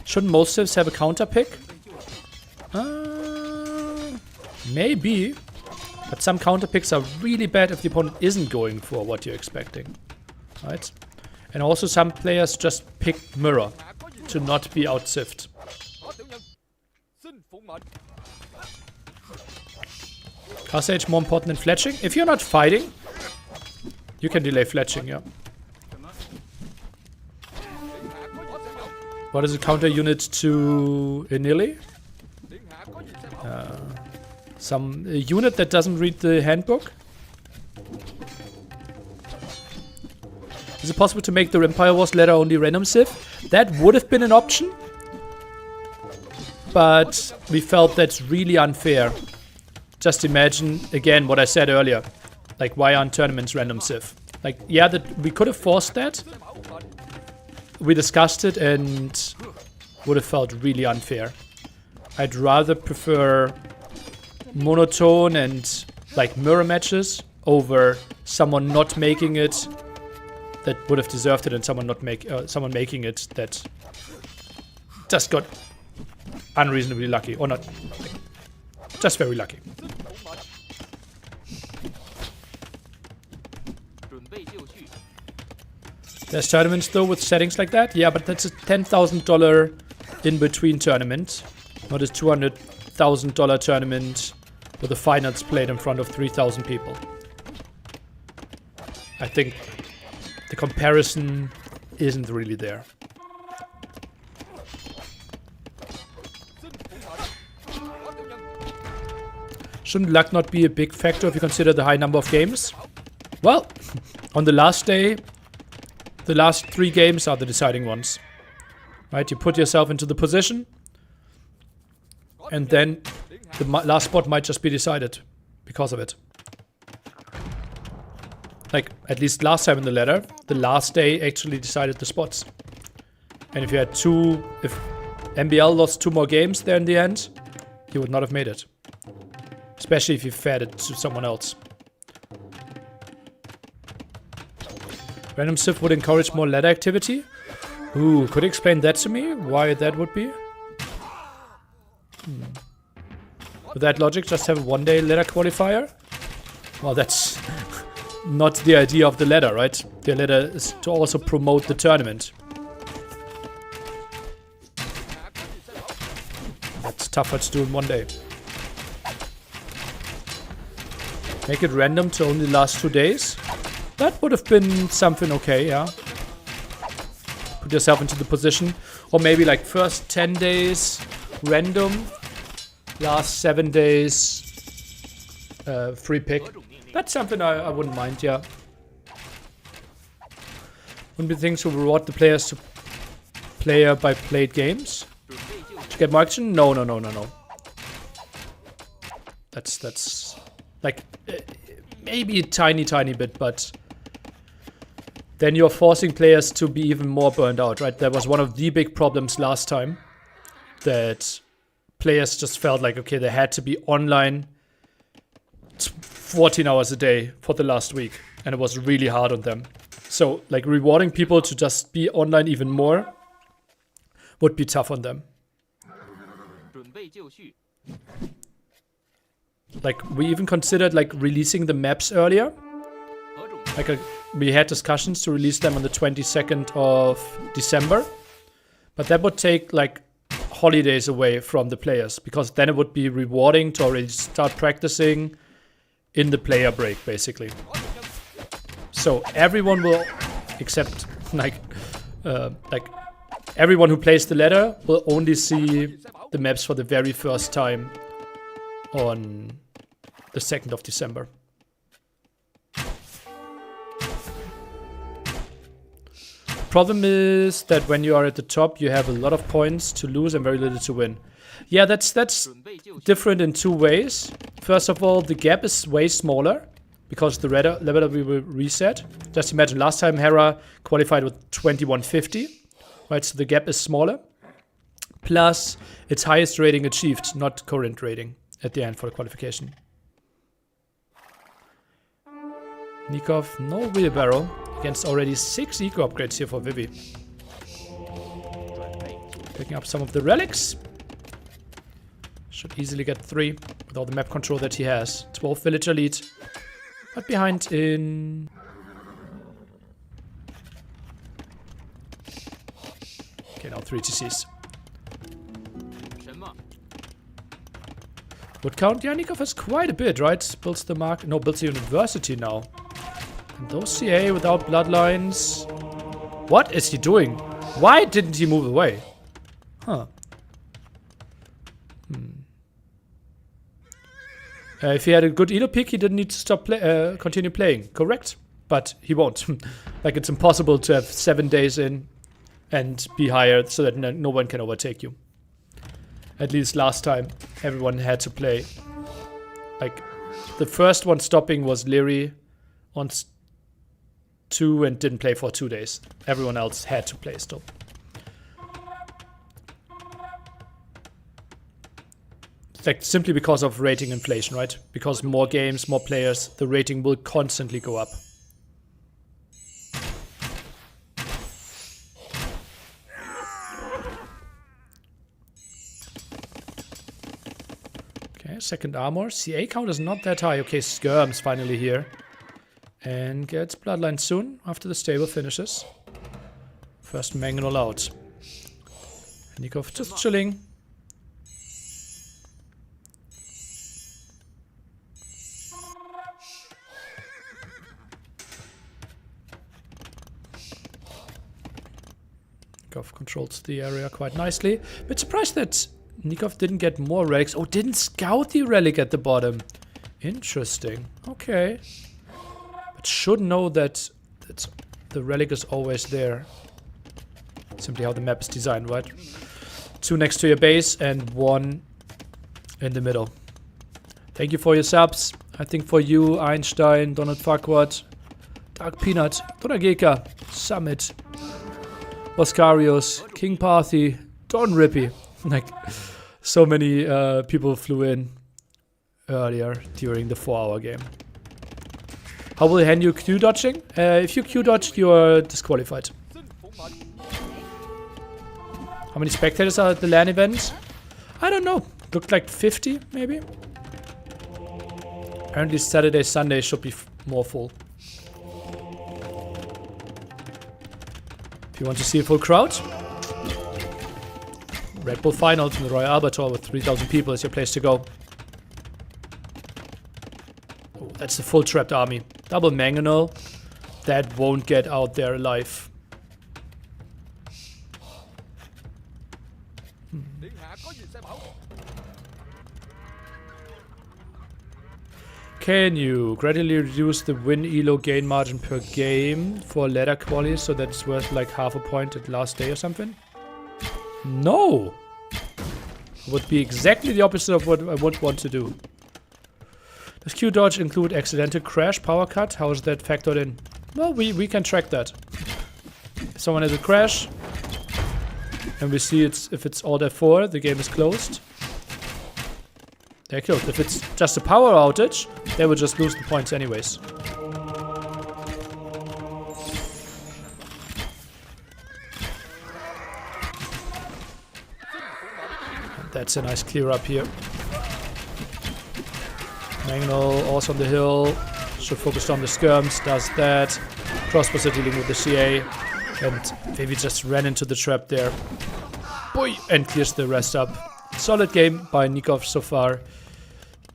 Speaker 2: Shouldn't most civs have a counter pick? Maybe. But some counter picks are really bad if the opponent isn't going for what you're expecting. Right? And also some players just pick mirror to not be out-cived. Castle age more important than fletching? If you're not fighting, you can delay fletching, yeah. What is a counter unit to Inili? Some unit that doesn't read the handbook? Is it possible to make the Empire Wars ladder only random civ? That would have been an option. But we felt that's really unfair. Just imagine, again, what I said earlier. Like, why aren't tournaments random civ? Like, yeah, we could have forced that. We discussed it and would have felt really unfair. I'd rather prefer monotone and, like, mirror matches over someone not making it that would have deserved it and someone making it that just got unreasonably lucky. Or not. Just very lucky. There's tournaments though with settings like that. Yeah, but that's a $10,000 in-between tournament. Not a $200,000 tournament with the finals played in front of 3,000 people. I think the comparison isn't really there. Shouldn't luck not be a big factor if you consider the high number of games? Well, on the last day, the last 3 games are the deciding ones. Right, you put yourself into the position, and then the last spot might just be decided because of it. Like, at least last time in the ladder, the last day actually decided the spots. And if you had if MBL lost 2 more games there in the end, you would not have made it. Especially if you fed it to someone else. Random Civ would encourage more ladder activity. Ooh, could you explain that to me? Why that would be? With that logic, just have a 1-day ladder qualifier? Well, that's not the idea of the ladder, right? The ladder is to also promote the tournament. That's tougher to do in 1 day. Make it random to only last 2 days? That would have been something okay, yeah. Put yourself into the position. Or maybe like first 10 days random, last 7 days free pick. That's something I wouldn't mind, yeah. Wouldn't be things to reward the players to player by played games. To get more action? No. That's like maybe a tiny bit, but then you're forcing players to be even more burned out, right? That was one of the big problems last time, that players just felt like, okay, they had to be online 14 hours a day for the last week, and it was really hard on them. So, like, rewarding people to just be online even more would be tough on them. Like, we even considered, like, releasing the maps earlier. Like, we had discussions to release them on the 22nd of December. But that would take, like, holidays away from the players, because then it would be rewarding to already start practicing in the player break, basically. So everyone will, except, like everyone who plays the ladder will only see the maps for the very first time on the 2nd of December. Problem is that when you are at the top, you have a lot of points to lose and very little to win. Yeah, that's different in 2 ways. First of all, the gap is way smaller because the level we will reset. Just imagine last time Hera qualified with 2150, right? So the gap is smaller. Plus, its highest rating achieved, not current rating at the end for the qualification. Nikov, no wheelbarrow. Against already 6 eco upgrades here for Vivy. Picking up some of the relics. Should easily get 3 with all the map control that he has. 12 villager lead. But behind in... Okay, now 3 TCs. Would count? Yeah, Nikov has quite a bit, right? Builds the mark. No, builds the university now. And those CA without bloodlines. What is he doing? Why didn't he move away? Huh. If he had a good elo pick, he didn't need to stop continue playing. Correct? But he won't. Like, it's impossible to have 7 days in and be higher so that no one can overtake you. At least last time, everyone had to play. Like, the first one stopping was Liry on 2 and didn't play for 2 days. Everyone else had to play still. It's like simply because of rating inflation, right? Because more games, more players, the rating will constantly go up. Okay, second armor. CA count is not that high. Okay, Skirm's finally here. And gets bloodline soon after the stable finishes. First Mangonel out. Nikov just chilling. Nikov controls the area quite nicely. Bit surprised that Nikov didn't get more relics. Oh, didn't scout the relic at the bottom. Interesting. Okay. But should know that the relic is always there. Simply how the map is designed, right? 2 next to your base and 1 in the middle. Thank you for your subs. I think for you, Einstein, Donald Farquaad, Dark Peanut, Donageka, Summit, Oscarius, King Parthy, Don Rippy. Like, so many people flew in earlier during the 4-hour game. How will you handle Q dodging? If you Q dodge, you are disqualified. How many spectators are at the LAN event? I don't know. Looked like 50, maybe? Apparently Saturday, Sunday should be more full. If you want to see a full crowd, Red Bull Finals in the Royal Albert Hall with 3,000 people is your place to go. Oh, that's the full trapped army. Double Mangonel. That won't get out there alive. Can you gradually reduce the win elo gain margin per game for ladder quality so that it's worth like half a point at last day or something? No! Would be exactly the opposite of what I would want to do. Does Q dodge include accidental crash, power cut? How is that factored in? Well, we can track that. If someone has a crash and we see if it's all F4, the game is closed. They're killed. If it's just a power outage, they will just lose the points anyways. And that's a nice clear up here. Mangonel also on the hill. Should focus on the skirms, does that. Crossbows are dealing with the CA. And Vivy just ran into the trap there. Boy! And clears the rest up. Solid game by Nikov so far.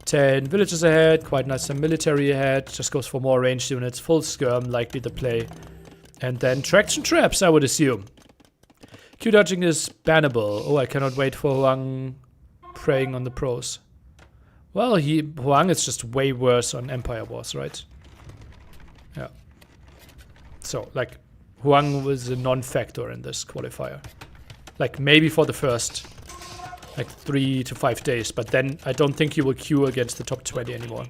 Speaker 2: 10 villages ahead, quite nice some military ahead, just goes for more ranged units, full skirm, likely to play. And then traction traps, I would assume. Q dodging is bannable. Oh, I cannot wait for Huang preying on the pros. Well, Huang is just way worse on Empire Wars, right? Yeah. So, like, Huang was a non-factor in this qualifier. Like, maybe for the first like 3 to 5 days, but then I don't think you will queue against the top 20 anymore.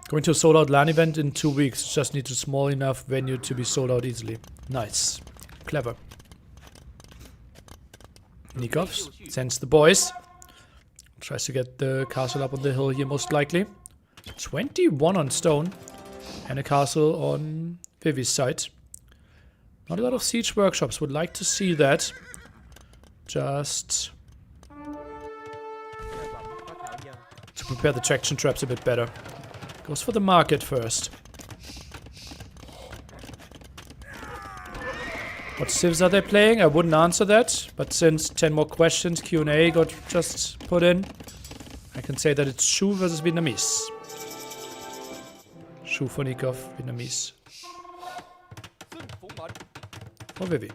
Speaker 2: Going to a sold out LAN event in 2 weeks. Just need a small enough venue to be sold out easily. Nice. Clever. Nikov sends the boys. Tries to get the castle up on the hill here most likely. 21 on stone. And a castle on Vivy's side. Not a lot of siege workshops. Would like to see that. Just to prepare the traction traps a bit better. Goes for the market first. What civs are they playing? I wouldn't answer that. But since 10 more questions, Q&A got just put in, I can say that it's Shu versus Vietnamese. Shu for Nikov, Vietnamese. For Vivy.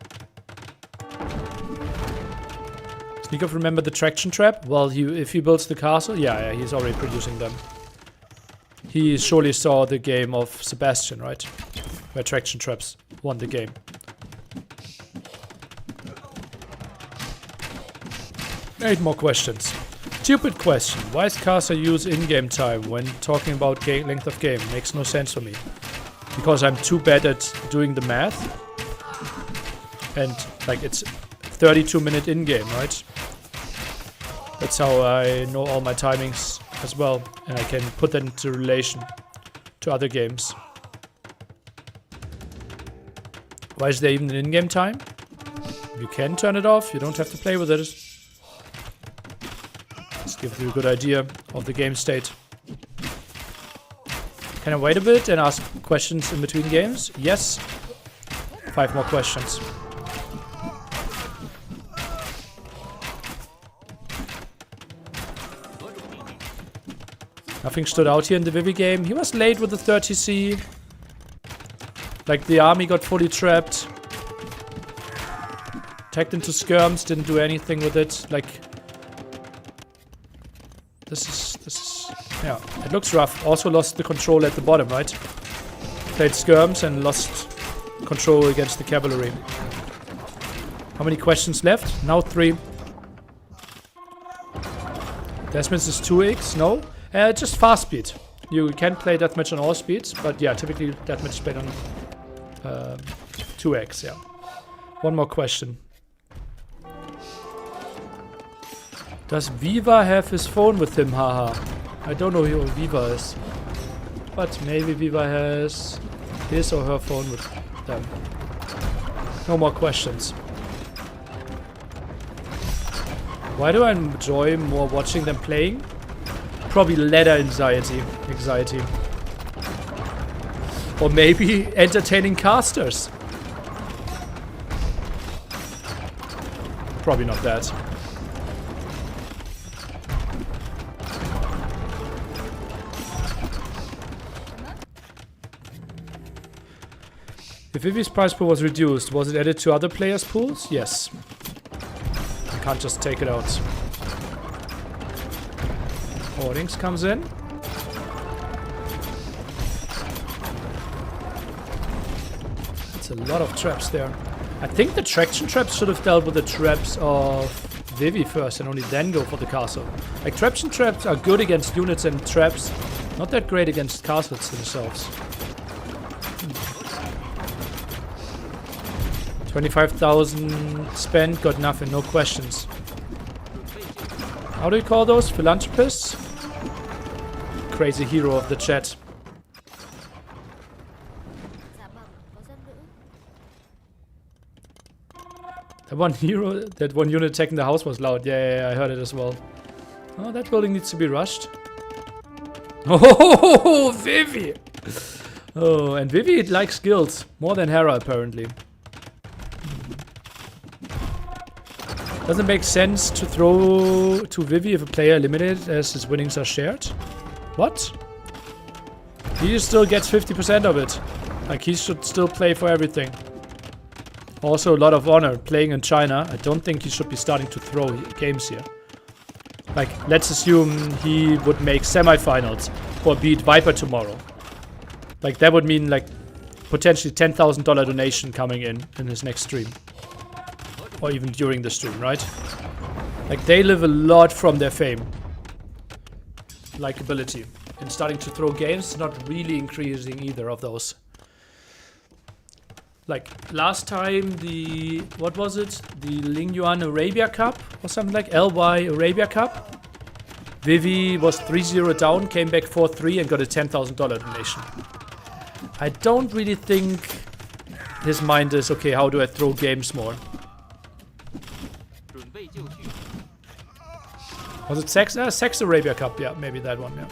Speaker 2: Does Nikov remember the traction trap? Well, if he builds the castle, yeah, he's already producing them. He surely saw the game of Sebastian, right? Where traction traps won the game. Eight more questions. Stupid question. Why is caster use in-game time when talking about length of game? Makes no sense for me. Because I'm too bad at doing the math. And like it's 32-minute in-game, right? That's how I know all my timings as well. And I can put that into relation to other games. Why is there even an in-game time? You can turn it off. You don't have to play with it. Give you a good idea of the game state. Can I wait a bit and ask questions in between games? Yes. 5 more questions. Nothing stood out here in the Vivy game. He was late with the 30C. Like the army got fully trapped. Tagged into skirms, didn't do anything with it. Like, this is, yeah, it looks rough. Also lost the control at the bottom, right? Played skirms and lost control against the cavalry. How many questions left? Now 3. Deathmatch is 2x, no? Just fast speed. You can play deathmatch on all speeds, but yeah, typically deathmatch is played on 2x, yeah. One more question. Does Viva have his phone with him? Haha. I don't know who Viva is. But maybe Viva has his or her phone with them. No more questions. Why do I enjoy more watching them playing? Probably ladder anxiety. Or maybe entertaining casters. Probably not that. If Vivy's prize pool was reduced, was it added to other players' pools? Yes. You can't just take it out. Hoardings comes in. That's a lot of traps there. I think the traction traps should have dealt with the traps of Vivy first and only then go for the castle. Like, traction traps are good against units and traps, not that great against castles themselves. 25,000 spent, got nothing, no questions. How do you call those? Philanthropists? Crazy hero of the chat. That one hero, that one unit attacking the house was loud. Yeah, I heard it as well. Oh, that building needs to be rushed. Oh, Vivy! Oh, and Vivy likes guilds. More than Hera, apparently. Doesn't make sense to throw to Vivy if a player eliminated as his winnings are shared. What? He still gets 50% of it. Like, he should still play for everything. Also, a lot of honor playing in China. I don't think he should be starting to throw games here. Like, let's assume he would make semifinals or beat Viper tomorrow. Like, that would mean, like, potentially $10,000 donation coming in his next stream. Or even during the stream, right? Like, they live a lot from their fame. Likeability. And starting to throw games, not really increasing either of those. Like, last time the... what was it? The Lingyuan Arabia Cup? Or something like LY Arabia Cup? Vivy was 3-0 down, came back 4-3 and got a $10,000 donation. I don't really think his mind is, okay, how do I throw games more? Was it Sex Arabia Cup? Yeah, maybe that one, yeah.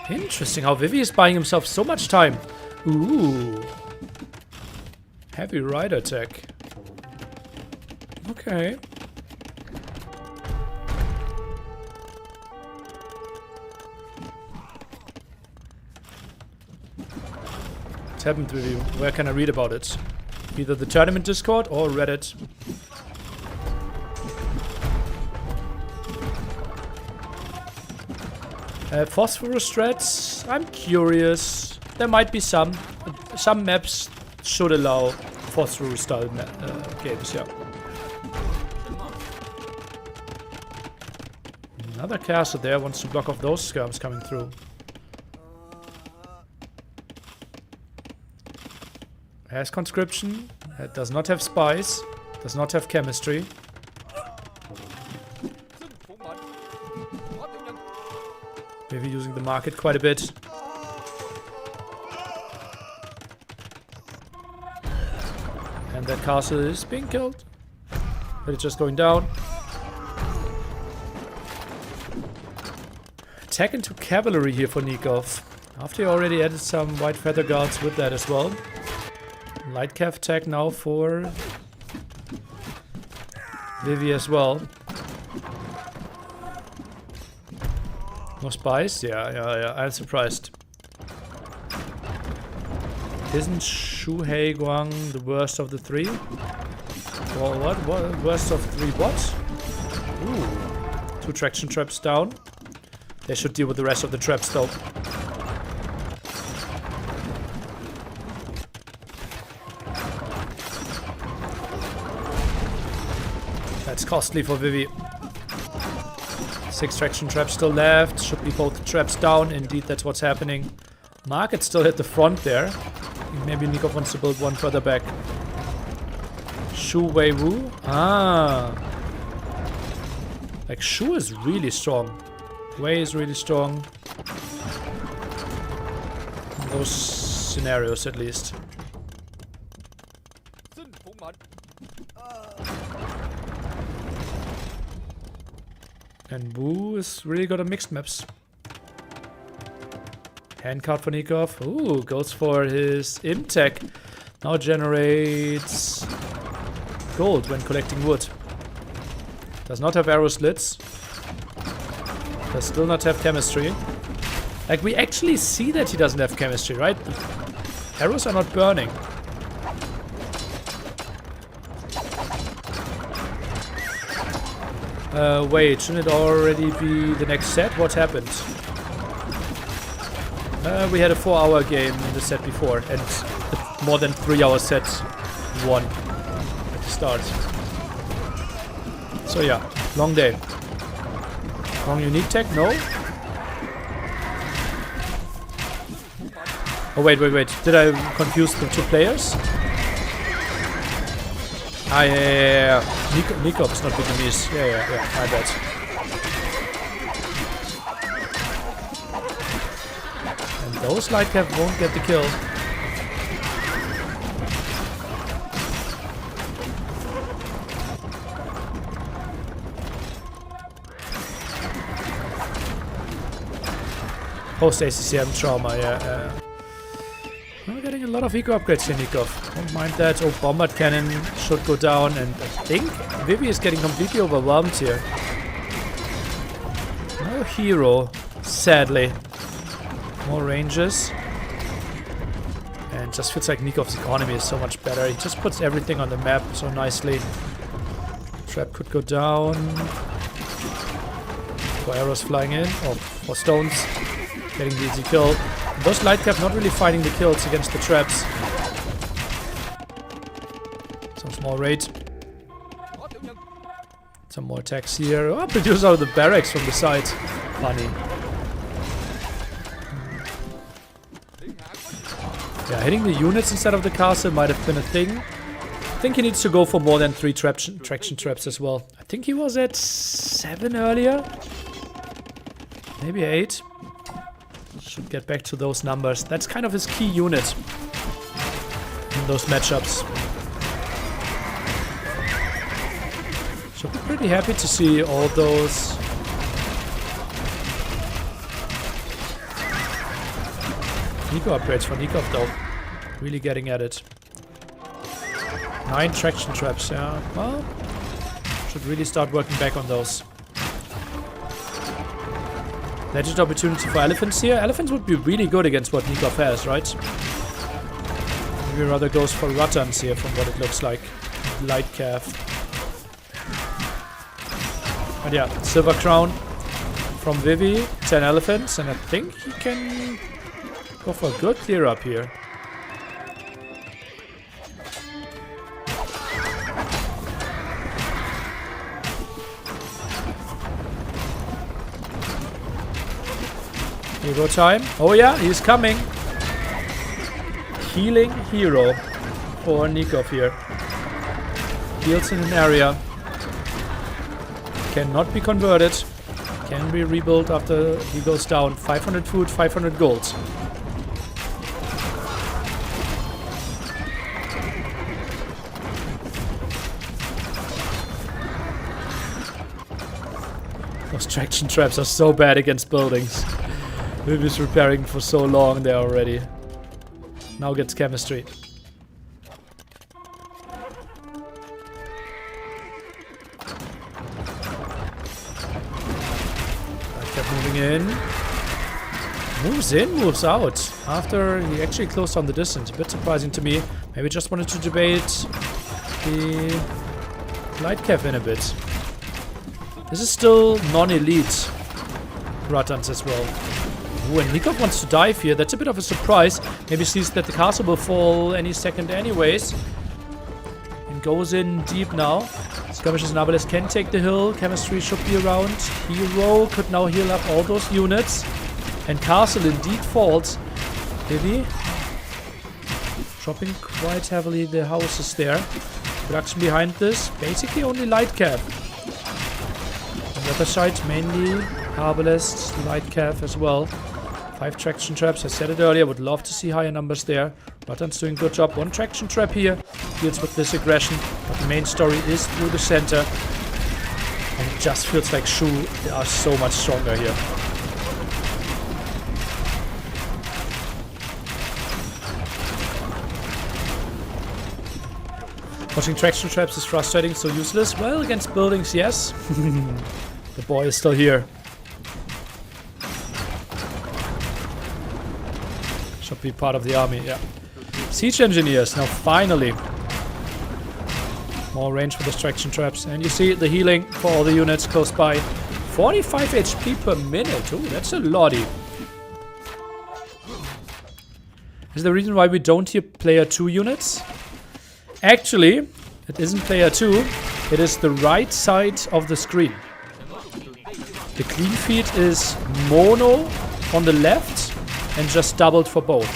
Speaker 2: Interesting how Vivy is buying himself so much time. Ooh. Heavy rider tech. Okay. What's happened with you? Where can I read about it? Either the tournament Discord or Reddit. Phosphorus threats, I'm curious. There might be some. Some maps should allow phosphorus style games, yeah. Another caster there wants to block off those skirms coming through. Has conscription, it does not have spies, does not have chemistry. Maybe using the market quite a bit. And that castle is being killed. But it's just going down. Attack into cavalry here for Nikov. After he already added some white feather guards with that as well. Light cav tech now for Vivy as well. No spies? Yeah. I'm surprised. Isn't Shuhei Guang the worst of the three? Well, what? Worst of three what? Ooh. 2 traction traps down. They should deal with the rest of the traps though. That's costly for Vivy. 6 traction traps still left. Should be both traps down. Indeed, that's what's happening. Market's still at the front there. Maybe Nikov wants to build one further back. Shu Wei Wu? Ah. Like, Shu is really strong. Wei is really strong. In those scenarios, at least. And Wu is really good at mixed maps. Hand card for Nikov. Ooh, goes for his Imtech. Now generates gold when collecting wood. Does not have arrow slits. Does still not have chemistry. Like, we actually see that he doesn't have chemistry, right? Arrows are not burning. Wait, shouldn't it already be the next set? What happened? We had a 4-hour game in the set before, and the more than 3-hour set won at the start. So yeah, long day. Wrong unique tech? No? Oh wait. Did I confuse the 2 players? Ah, yeah. Nikov is not Vietnamese. Yeah, my bad. And those light cap won't get the kill. Post ACCM trauma, yeah. We're getting a lot of eco upgrades here, Nikov. Don't mind that. Oh, bombard cannon should go down, and I think Vivy is getting completely overwhelmed here. No hero, sadly. More ranges. And just feels like Nikov's economy is so much better. He just puts everything on the map so nicely. Trap could go down. 4 arrows flying in. Oh, 4 stones. Getting the easy kill. Those light cap not really finding the kills against the traps. Some small raid. Some more attacks here. Oh, produce out of the barracks from the side. Funny. Yeah, hitting the units instead of the castle might have been a thing. I think he needs to go for more than 3 traction traps as well. I think he was at 7 earlier. Maybe 8. Should get back to those numbers. That's kind of his key unit in those matchups. Should be pretty happy to see all those eco upgrades for Nikov though. Really getting at it. 9 traction traps, yeah. Well, should really start working back on those. Legend opportunity for elephants here. Elephants would be really good against what Nikov has, right? Maybe rather goes for Rattans here from what it looks like. Light calf. But yeah, silver crown from Vivy. 10 elephants, and I think he can go for a good clear up here. Hero time. Oh yeah, he's coming. Healing hero for Nikov here. Heals in an area. Cannot be converted. Can be rebuilt after he goes down. 500 food, 500 gold. Those traction traps are so bad against buildings. Vivy's repairing for so long there already. Now gets chemistry. Kept moving in. Moves in, moves out. After he actually closed down the distance. A bit surprising to me. Maybe just wanted to debate the light cap in a bit. This is still non-elite Ruttans as well. Ooh, and Nikov wants to dive here. That's a bit of a surprise. Maybe sees that the castle will fall any second anyways. And goes in deep now. Skirmishes and Naval can take the hill. Chemistry should be around. Hero could now heal up all those units. And castle indeed falls. Vivy dropping quite heavily the houses there. Production behind this. Basically only light cap. On the other side, mainly Harbalest, light cap as well. 5 traction traps. I said it earlier. Would love to see higher numbers there. Ruttan's doing a good job. 1 traction trap here. Deals with this aggression. But the main story is through the center. And it just feels like Shu are so much stronger here. Watching traction traps is frustrating, so useless. Well, against buildings, yes. The boy is still here. Should be part of the army, yeah. Siege engineers, now finally. More range for the traction traps. And you see the healing for all the units close by. 45 HP per minute. Ooh, that's a lottie. Is the reason why we don't hear player 2 units? Actually, it isn't player 2, it is the right side of the screen. The clean feed is mono on the left and just doubled for both.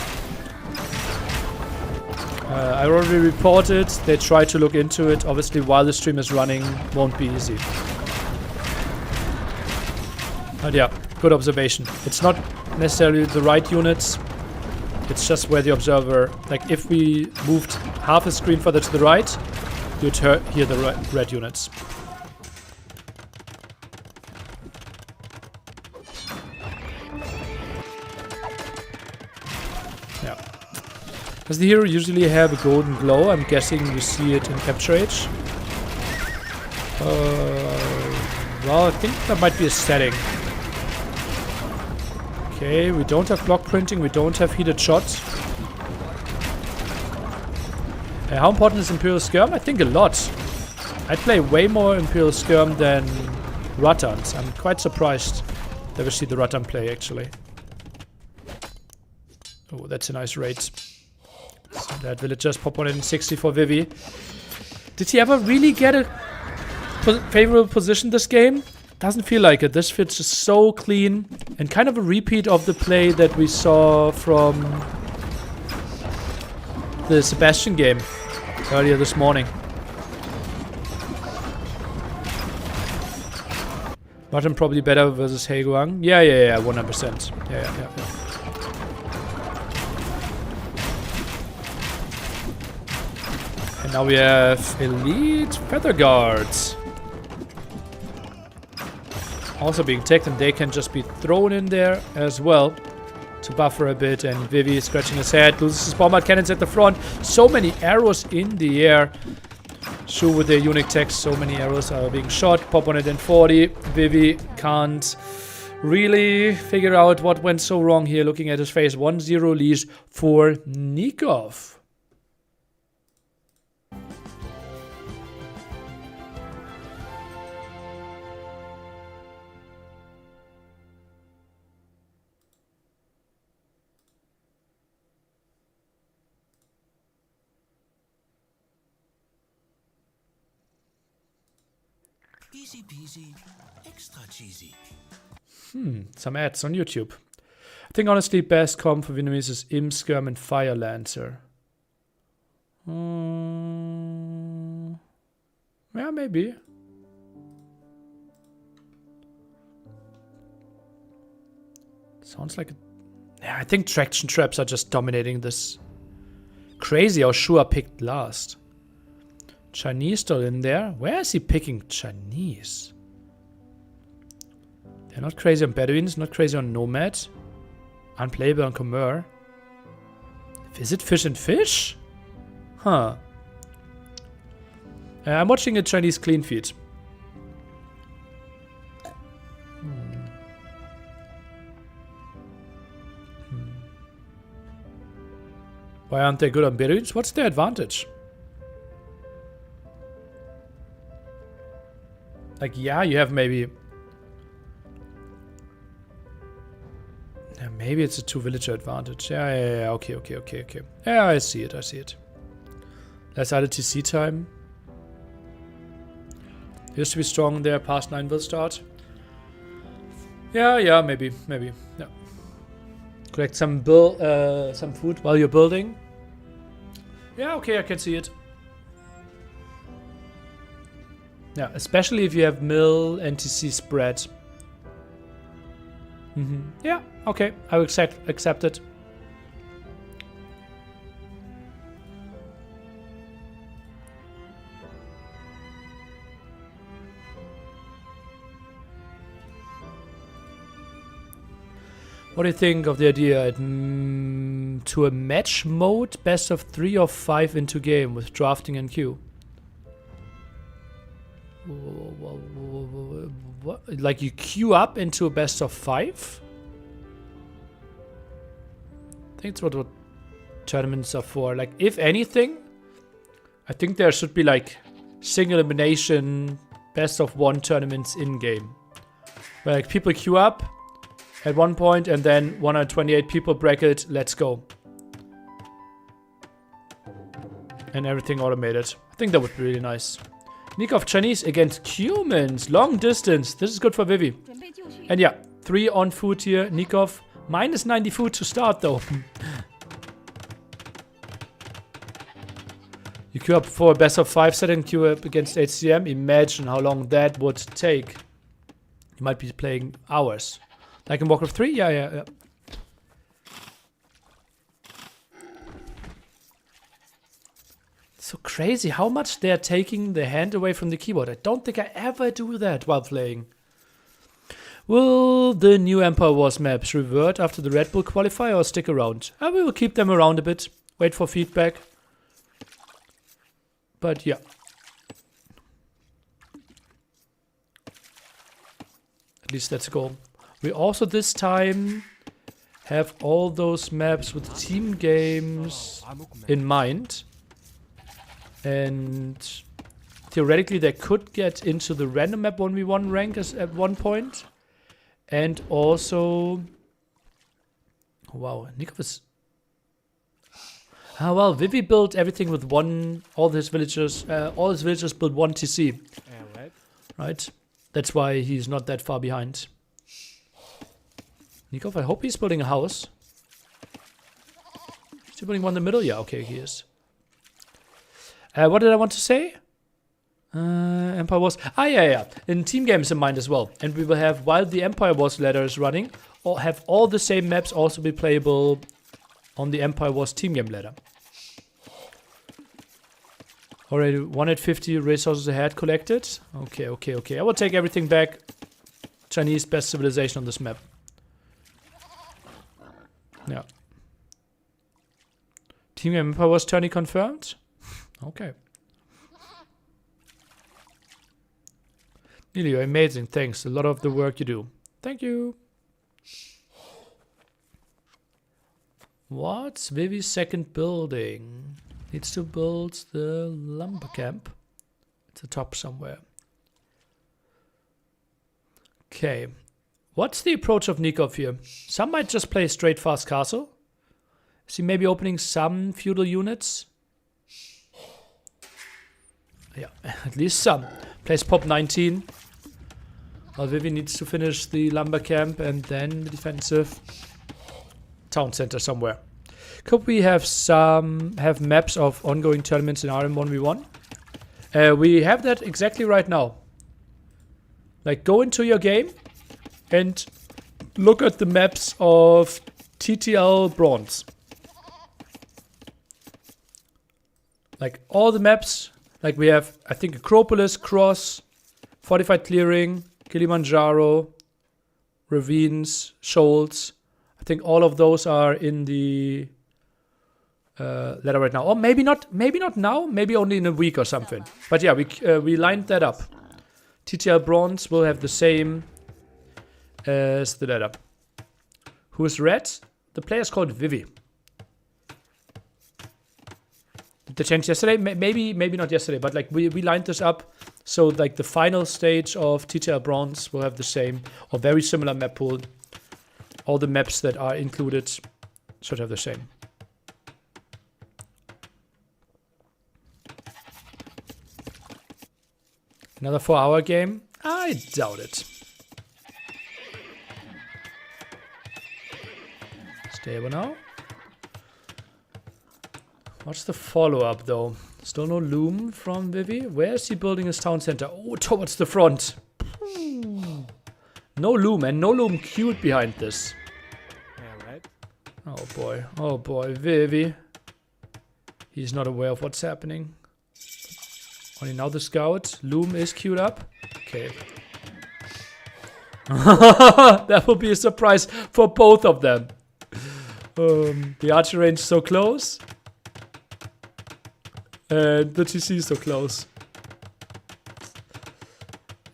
Speaker 2: I already reported, they tried to look into it. Obviously, while the stream is running, won't be easy. But yeah, good observation. It's not necessarily the right units. It's just where the observer, like if we moved half a screen further to the right, you'd hear the red units. Yeah. Does the hero usually have a golden glow? I'm guessing you see it in Capture Age. Well, I think that might be a setting. Okay, we don't have block printing, we don't have heated shots. How important is Imperial Skirm? I think a lot. I'd play way more Imperial Skirm than Ruttans. I'm quite surprised that we see the Ruttan play, actually. Oh, that's a nice raid. So that villagers pop 160 for Vivy. Did he ever really get a favorable position this game? Doesn't feel like it. This fits just so clean and kind of a repeat of the play that we saw from the Sebastian game earlier this morning. Martin probably better versus Heguang. Yeah, 100%. Yeah. And now we have Elite Feather Guards. Also being teched, and they can just be thrown in there as well to buffer a bit. And Vivy is scratching his head, loses his bombard cannons at the front. So many arrows in the air. Shu with their unique text, so many arrows are being shot. Pop 140. Vivy can't really figure out what went so wrong here. Looking at his face, 1-0 leash for Nikov.
Speaker 14: Easy peasy, extra cheesy.
Speaker 2: Some ads on YouTube. I think honestly best comp for Vietnamese is Im, Skirm and Fire Lancer. Yeah, maybe. Sounds like yeah, I think traction traps are just dominating this. Crazy how Shua picked last. Chinese still in there. Where is he picking Chinese? They're not crazy on Bedouins, not crazy on Nomad. Unplayable on Khmer. Is it Fish and Fish? Huh. I'm watching a Chinese clean feed. Why aren't they good on balloons? What's their advantage? Like, yeah, you have maybe... Yeah, maybe it's a 2 villager advantage. Yeah, okay. Yeah, I see it. Let's add a TC time. Used to be strong there, past 9 will start. Yeah, maybe. Yeah. Collect some food while you're building. Yeah, okay, I can see it. Yeah, especially if you have mill and TC spread. Yeah, okay, I will accept it. What do you think of the idea to a match mode, best of 3 or 5 into game with drafting and queue? What? Like you queue up into a best of 5? I think that's what tournaments are for. Like, if anything, I think there should be like single elimination best of 1 tournaments in game. Where like people queue up at one point and then 128 people bracket, let's go. And everything automated. I think that would be really nice. Nikov Chinese against humans. Long distance. This is good for Vivy. And yeah, 3 on food here. Nikov minus 90 food to start though. You queue up for a best of 5 set and queue up against ACCM. Imagine how long that would take. You might be playing hours. Like in Warcraft 3? Yeah. So crazy how much they're taking the hand away from the keyboard. I don't think I ever do that while playing. Will the new Empire Wars maps revert after the Red Bull qualifier or stick around? We will keep them around a bit. Wait for feedback. But yeah. At least that's a goal. We also this time have all those maps with team games in mind. And theoretically they could get into the random map 1v1 rank at one point. And also... Wow, Nikov is... Ah, well, Vivy built everything with all his villagers built 1 TC.
Speaker 15: Yeah,
Speaker 2: right? That's why he's not that far behind. Nikov, I hope he's building a house. Is he building one in the middle? Yeah, okay, he is. What did I want to say? Empire Wars. Yeah. In team games in mind as well. And we will have, while the Empire Wars ladder is running, have all the same maps also be playable on the Empire Wars team game ladder. Already 150 resources ahead collected. Okay. I will take everything back. Chinese best civilization on this map. Yeah. Team game Empire Wars tourney confirmed. Okay. Neely, you're amazing. Thanks. A lot of the work you do. Thank you. What's Vivy's second building? Needs to build the lumber camp. It's the top somewhere. Okay. What's the approach of Nikov here? Some might just play straight fast castle. Is he maybe opening some feudal units? Yeah, at least some. Plays pop 19. Well, Vivy needs to finish the lumber camp and then the defensive town center somewhere. Could we have maps of ongoing tournaments in RM 1v1? We have that exactly right now. Like, go into your game and look at the maps of TTL Bronze. Like, all the maps. Like, we have, I think, Acropolis, Cross, Fortified Clearing, Kilimanjaro, Ravines, Shoals. I think all of those are in the ladder right now. Or maybe not now, maybe only in a week or something. But yeah, we lined that up. TTL Bronze will have the same as the ladder. Who is red? The player is called Vivy. they changed yesterday? Maybe not yesterday, but like we lined this up so like the final stage of TTL Bronze will have the same or very similar map pool. All the maps that are included should have the same. Another 4-hour game? I doubt it. Stable now. What's the follow-up though? Still no loom from Vivy? Where is he building his town center? Oh, towards the front. No loom, and no loom queued behind this.
Speaker 15: Yeah, right.
Speaker 2: Oh boy, Vivy. He's not aware of what's happening. Only now the scout. Loom is queued up. Okay. That will be a surprise for both of them. The archer range is so close. And the TC is so close.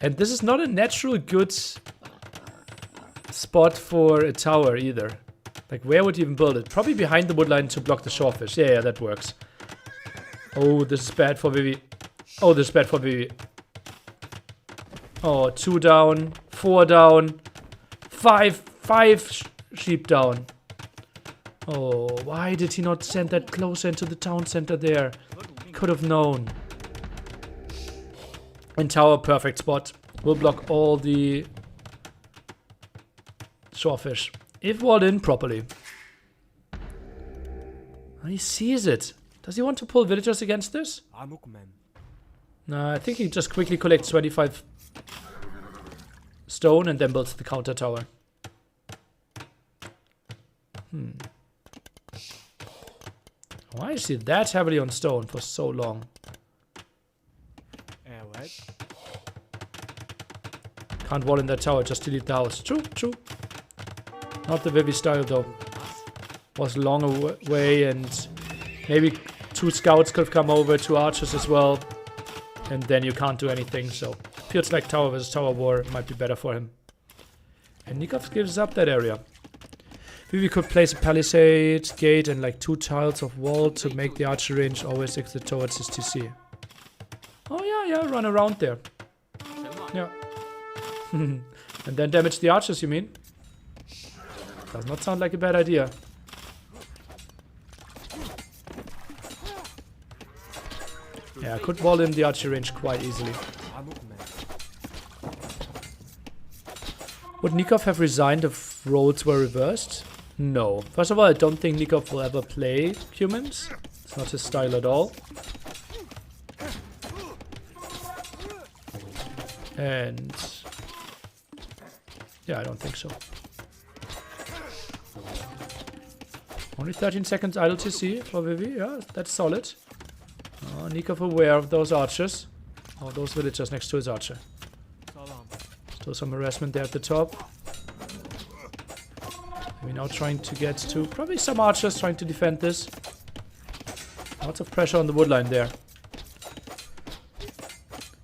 Speaker 2: And this is not a natural good spot for a tower either. Like, where would you even build it? Probably behind the woodline to block the shorefish. Yeah, that works. Oh, this is bad for Vivy. Oh, this is bad for Vivy. Oh, 2 down, 4 down, 5 sheep down. Oh, why did he not send that closer into the town center there? He could have known. And tower, perfect spot. Will block all the shorefish. If walled in properly. He sees it. Does he want to pull villagers against this? No, I think he just quickly collects 25 stone and then builds the counter tower. Why is he that heavily on stone for so long?
Speaker 15: Yeah, right.
Speaker 2: Can't wall in that tower, just delete the house. True, true. Not the Vivy style though. Was long away and maybe 2 scouts could have come over, 2 archers as well. And then you can't do anything, so feels like tower versus tower war might be better for him. And Nikov gives up that area. Vivy could place a palisade, gate, and like 2 tiles of wall to make the archer range always exit towards his TC. Oh yeah, run around there. Yeah. And then damage the archers, you mean? Does not sound like a bad idea. Yeah, I could wall in the archer range quite easily. Would Nikov have resigned if roles were reversed? No. First of all, I don't think Nikov will ever play humans. It's not his style at all. And yeah, I don't think so. Only 13 seconds idle TC for Vivy. Yeah, that's solid. Nikov aware of those archers. Oh, those villagers next to his archer. Still some harassment there at the top. We're now trying to get to probably some archers trying to defend this. Lots of pressure on the woodline there.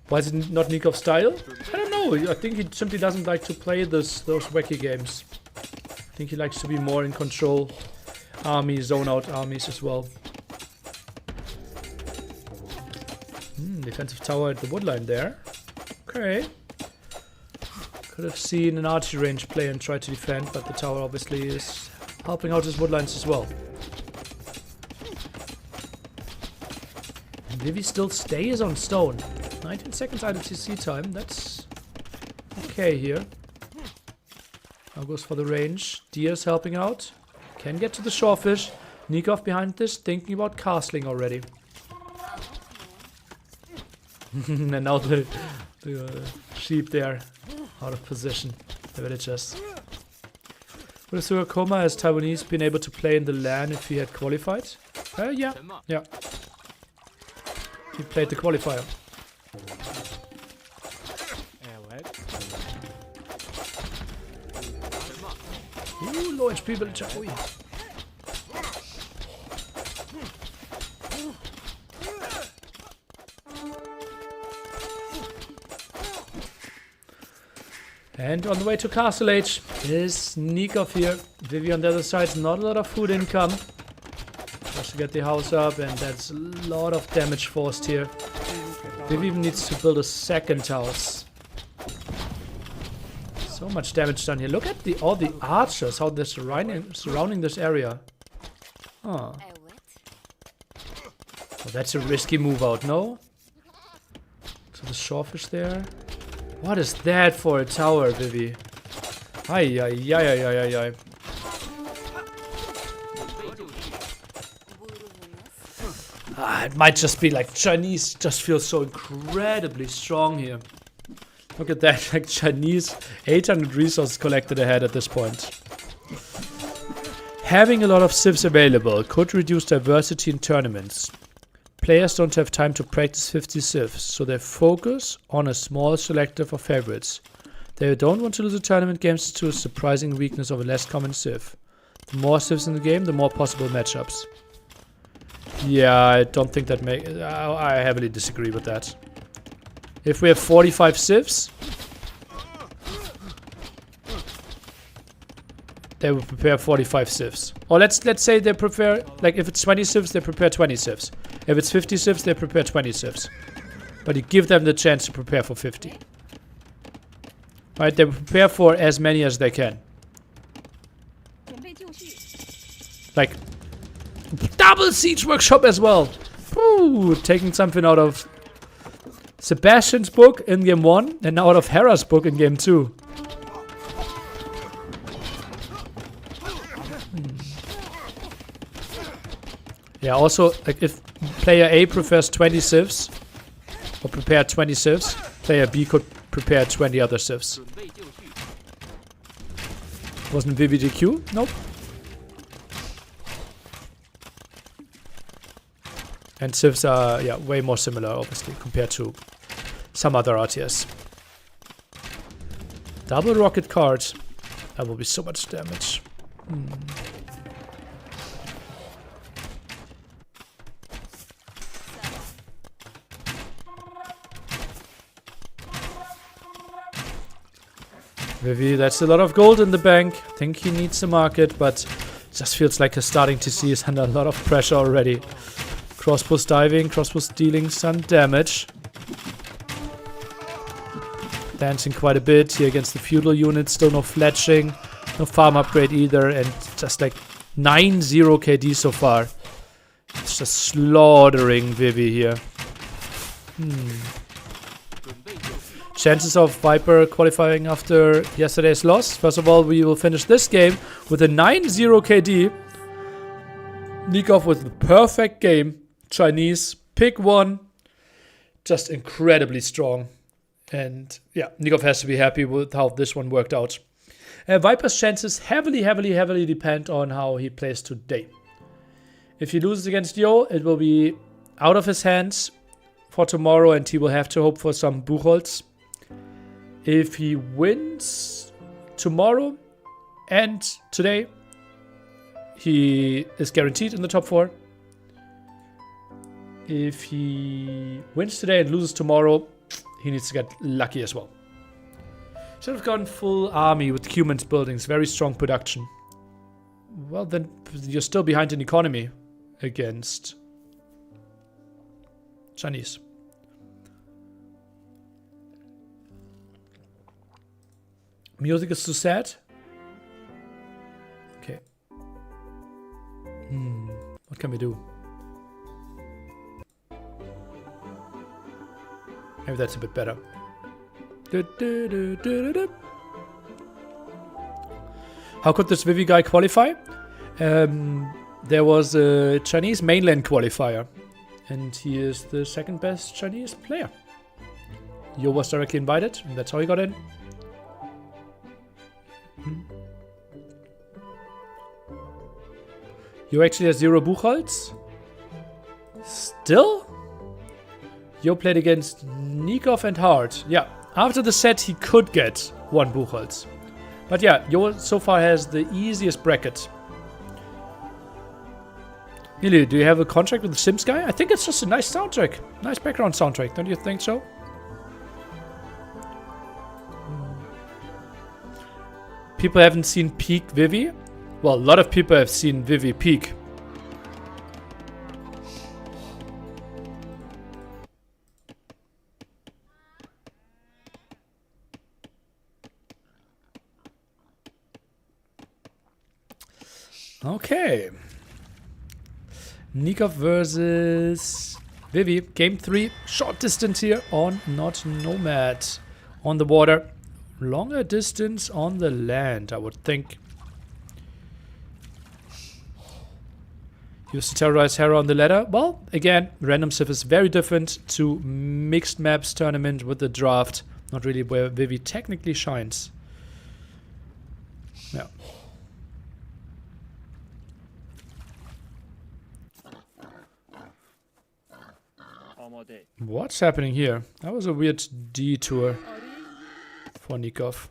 Speaker 2: Why is it not Nikov's style? I don't know. I think he simply doesn't like to play those wacky games. I think he likes to be more in control. Zone out armies as well. Defensive tower at the woodline there. Okay. Could have seen an archery range play and try to defend, but the tower obviously is helping out his woodlines as well. And Vivy still stays on stone. 19 seconds idle TC time. That's okay here. Now goes for the range. Deer's helping out. Can get to the shorefish. Nikov behind this, thinking about castling already. And now the sheep there out of position. The villagers. Would Surakoma has Taiwanese been able to play in the LAN if he had qualified? Yeah. Yeah. He played the qualifier. Ooh, low HP villager. Oh yeah. And on the way to Castle Age is Nikov here. Vivy on the other side, not a lot of food income. to get the house up, and that's a lot of damage forced here. Vivy even needs to build a second house. So much damage done here. Look at all the archers, how they're surrounding this area. Oh. Oh, that's a risky move out, no? So the shawfish there. What is that for a tower, Vivy? Ay, ay, ay, ay, ay, ay. It might just be like Chinese just feels so incredibly strong here. Look at that, like Chinese 800 resources collected ahead at this point. Having a lot of civs available could reduce diversity in tournaments. Players don't have time to practice 50 civs, so they focus on a small selective of favorites. They don't want to lose the tournament games to a surprising weakness of a less common civ. The more civs in the game, the more possible matchups. Yeah, I don't think that I heavily disagree with that. If we have 45 civs, they will prepare 45 civs. Or let's say they prepare, like if it's 20 civs, they prepare 20 civs. If it's 50 civs, they prepare 20 civs. But you give them the chance to prepare for 50. Right, they prepare for as many as they can. Like, double siege workshop as well. Ooh, taking something out of Sebastian's book in game 1 and out of Hera's book in game 2. Yeah, also, like if player A prefers 20 civs, or prepare 20 civs, player B could prepare 20 other civs. Wasn't Vivy DQ? Nope. And civs are, yeah, way more similar, obviously, compared to some other RTS. Double rocket card. That will be so much damage. Vivy, that's a lot of gold in the bank. I think he needs the market, but it just feels like he's starting to see is under a lot of pressure already. Crossbows diving, crossbows dealing some damage. Dancing quite a bit here against the feudal unit. Still no fletching, no farm upgrade either, and just like 9-0 KD so far. It's just slaughtering Vivy here. Chances of Viper qualifying after yesterday's loss. First of all, we will finish this game with a 9-0 KD. Nikov with the perfect game. Chinese, pick 1. Just incredibly strong. And yeah, Nikov has to be happy with how this one worked out. Viper's chances heavily depend on how he plays today. If he loses against Yo, it will be out of his hands for tomorrow and he will have to hope for some Buchholz. If he wins tomorrow and today, he is guaranteed in the top 4. If he wins today and loses tomorrow, he needs to get lucky as well. Should have gone full army with humans buildings, very strong production. Well, then you're still behind in economy against Chinese. Music is too sad. Okay. What can we do? Maybe that's a bit better. How could this Vivy guy qualify? There was a Chinese mainland qualifier, and he is the second best Chinese player. Yo was directly invited, and that's how he got in. Yo actually has 0 Buchholz. Still? Yo played against Nikov and Hearttt. Yeah, after the set he could get 1 Buchholz. But yeah, Yo so far has the easiest bracket. Liry, do you have a contract with the Sims guy? I think it's just a nice soundtrack. Nice background soundtrack, don't you think so? People haven't seen peak Vivy. Well, a lot of people have seen Vivy peak. Okay. Nikov versus Vivy. Game 3. Short distance here on not Nomad. On the water. Longer distance on the land, I would think. Used to terrorize Hera on the ladder. Well, again, random stuff is very different to mixed maps tournament with the draft. Not really where Vivy technically shines. Yeah. What's happening here? That was a weird detour for Nikov.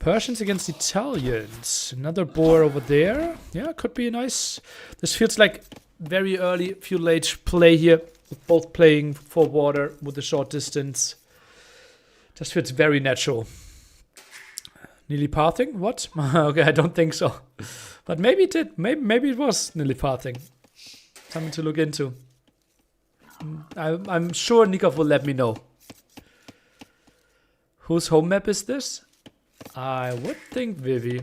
Speaker 2: Persians against Italians. Another boar over there. Yeah, could be nice. This feels like very early Feudal Age play here. Both playing for water with the short distance. Just feels very natural. Nearly pathing? What? Okay, I don't think so. But maybe it did. Maybe it was nearly pathing. Something to look into. I'm sure Nikov will let me know. Whose home map is this? I would think Vivy.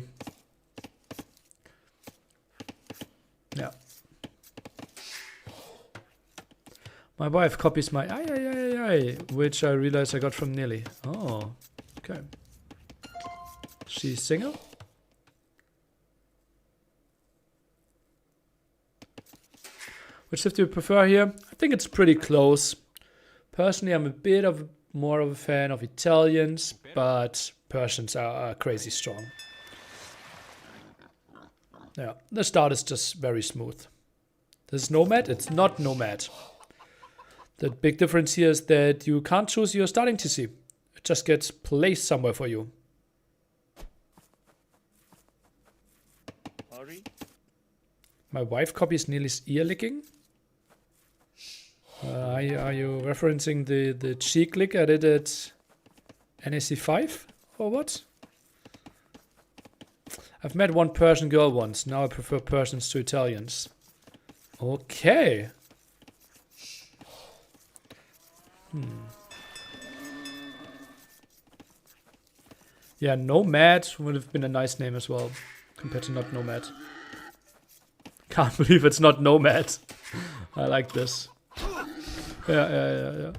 Speaker 2: Yeah. My wife copies my which I realized I got from Nelly. Oh, okay. She's single? Which shift do you prefer here? I think it's pretty close. Personally, I'm a bit of more of a fan of Italians, but Persians are crazy strong. Yeah, the start is just very smooth. This is Nomad, it's not Nomad. The big difference here is that you can't choose your starting TC. It just gets placed somewhere for you. My wife copies Neely's ear licking. Are you referencing the cheek lick I did at NAC 5 or what? I've met one Persian girl once. Now I prefer Persians to Italians. Okay. Yeah, Nomad would have been a nice name as well, compared to not Nomad. Can't believe it's not Nomad. I like this. Yeah.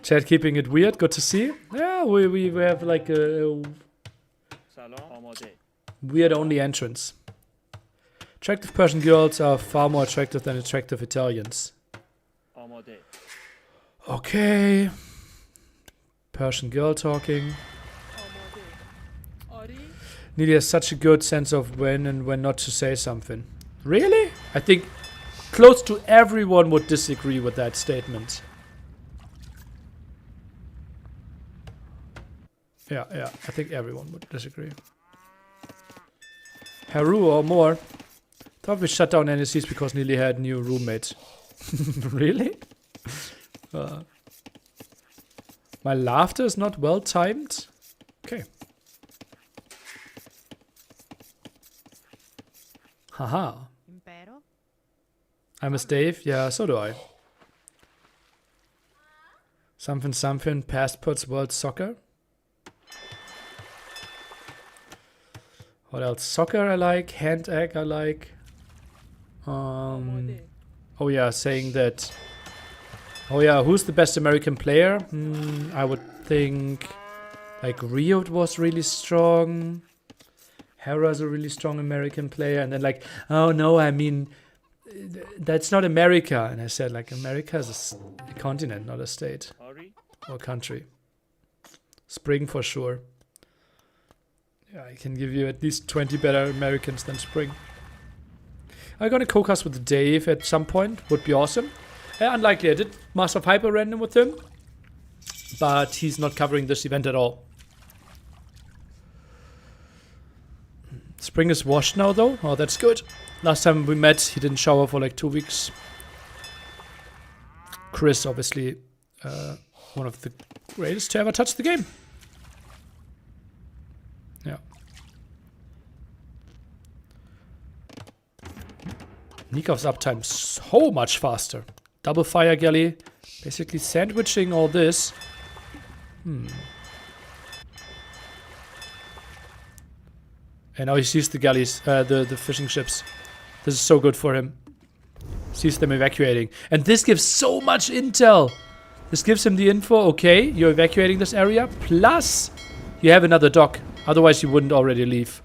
Speaker 2: Chat keeping it weird, good to see. Yeah, we have like a weird only entrance. Attractive Persian girls are far more attractive than attractive Italians. Okay. Persian girl talking. Neely has such a good sense of when and when not to say something. Really? I think close to everyone would disagree with that statement. Yeah, I think everyone would disagree. Haru or more. Thought we shut down NSCs because Neely had new roommate. Really? My laughter is not well timed? Okay. Haha. I miss Dave? Yeah, so do I. Something, passports, world soccer. What else? Soccer I like, hand egg I like. Oh yeah, saying that. Oh yeah, who's the best American player? I would think like Rio was really strong. Hera's a really strong American player, and then like, oh no, I mean, that's not America. And I said like, America is a continent, not a state or country. Spring for sure. Yeah, I can give you at least 20 better Americans than Spring. I'm gonna co-cast with Dave at some point. Would be awesome. Unlikely. I did Master of Hyper random with him, but he's not covering this event at all. Spring is washed now though. Oh, that's good. Last time we met, he didn't shower for like 2 weeks. Chris, obviously, one of the greatest to ever touch the game. Yeah. Nikov's uptime so much faster. Double fire galley, basically sandwiching all this. And now he sees the galleys, the fishing ships. This is so good for him. Sees them evacuating. And this gives so much intel. This gives him the info. Okay, you're evacuating this area. Plus, you have another dock. Otherwise, you wouldn't already leave.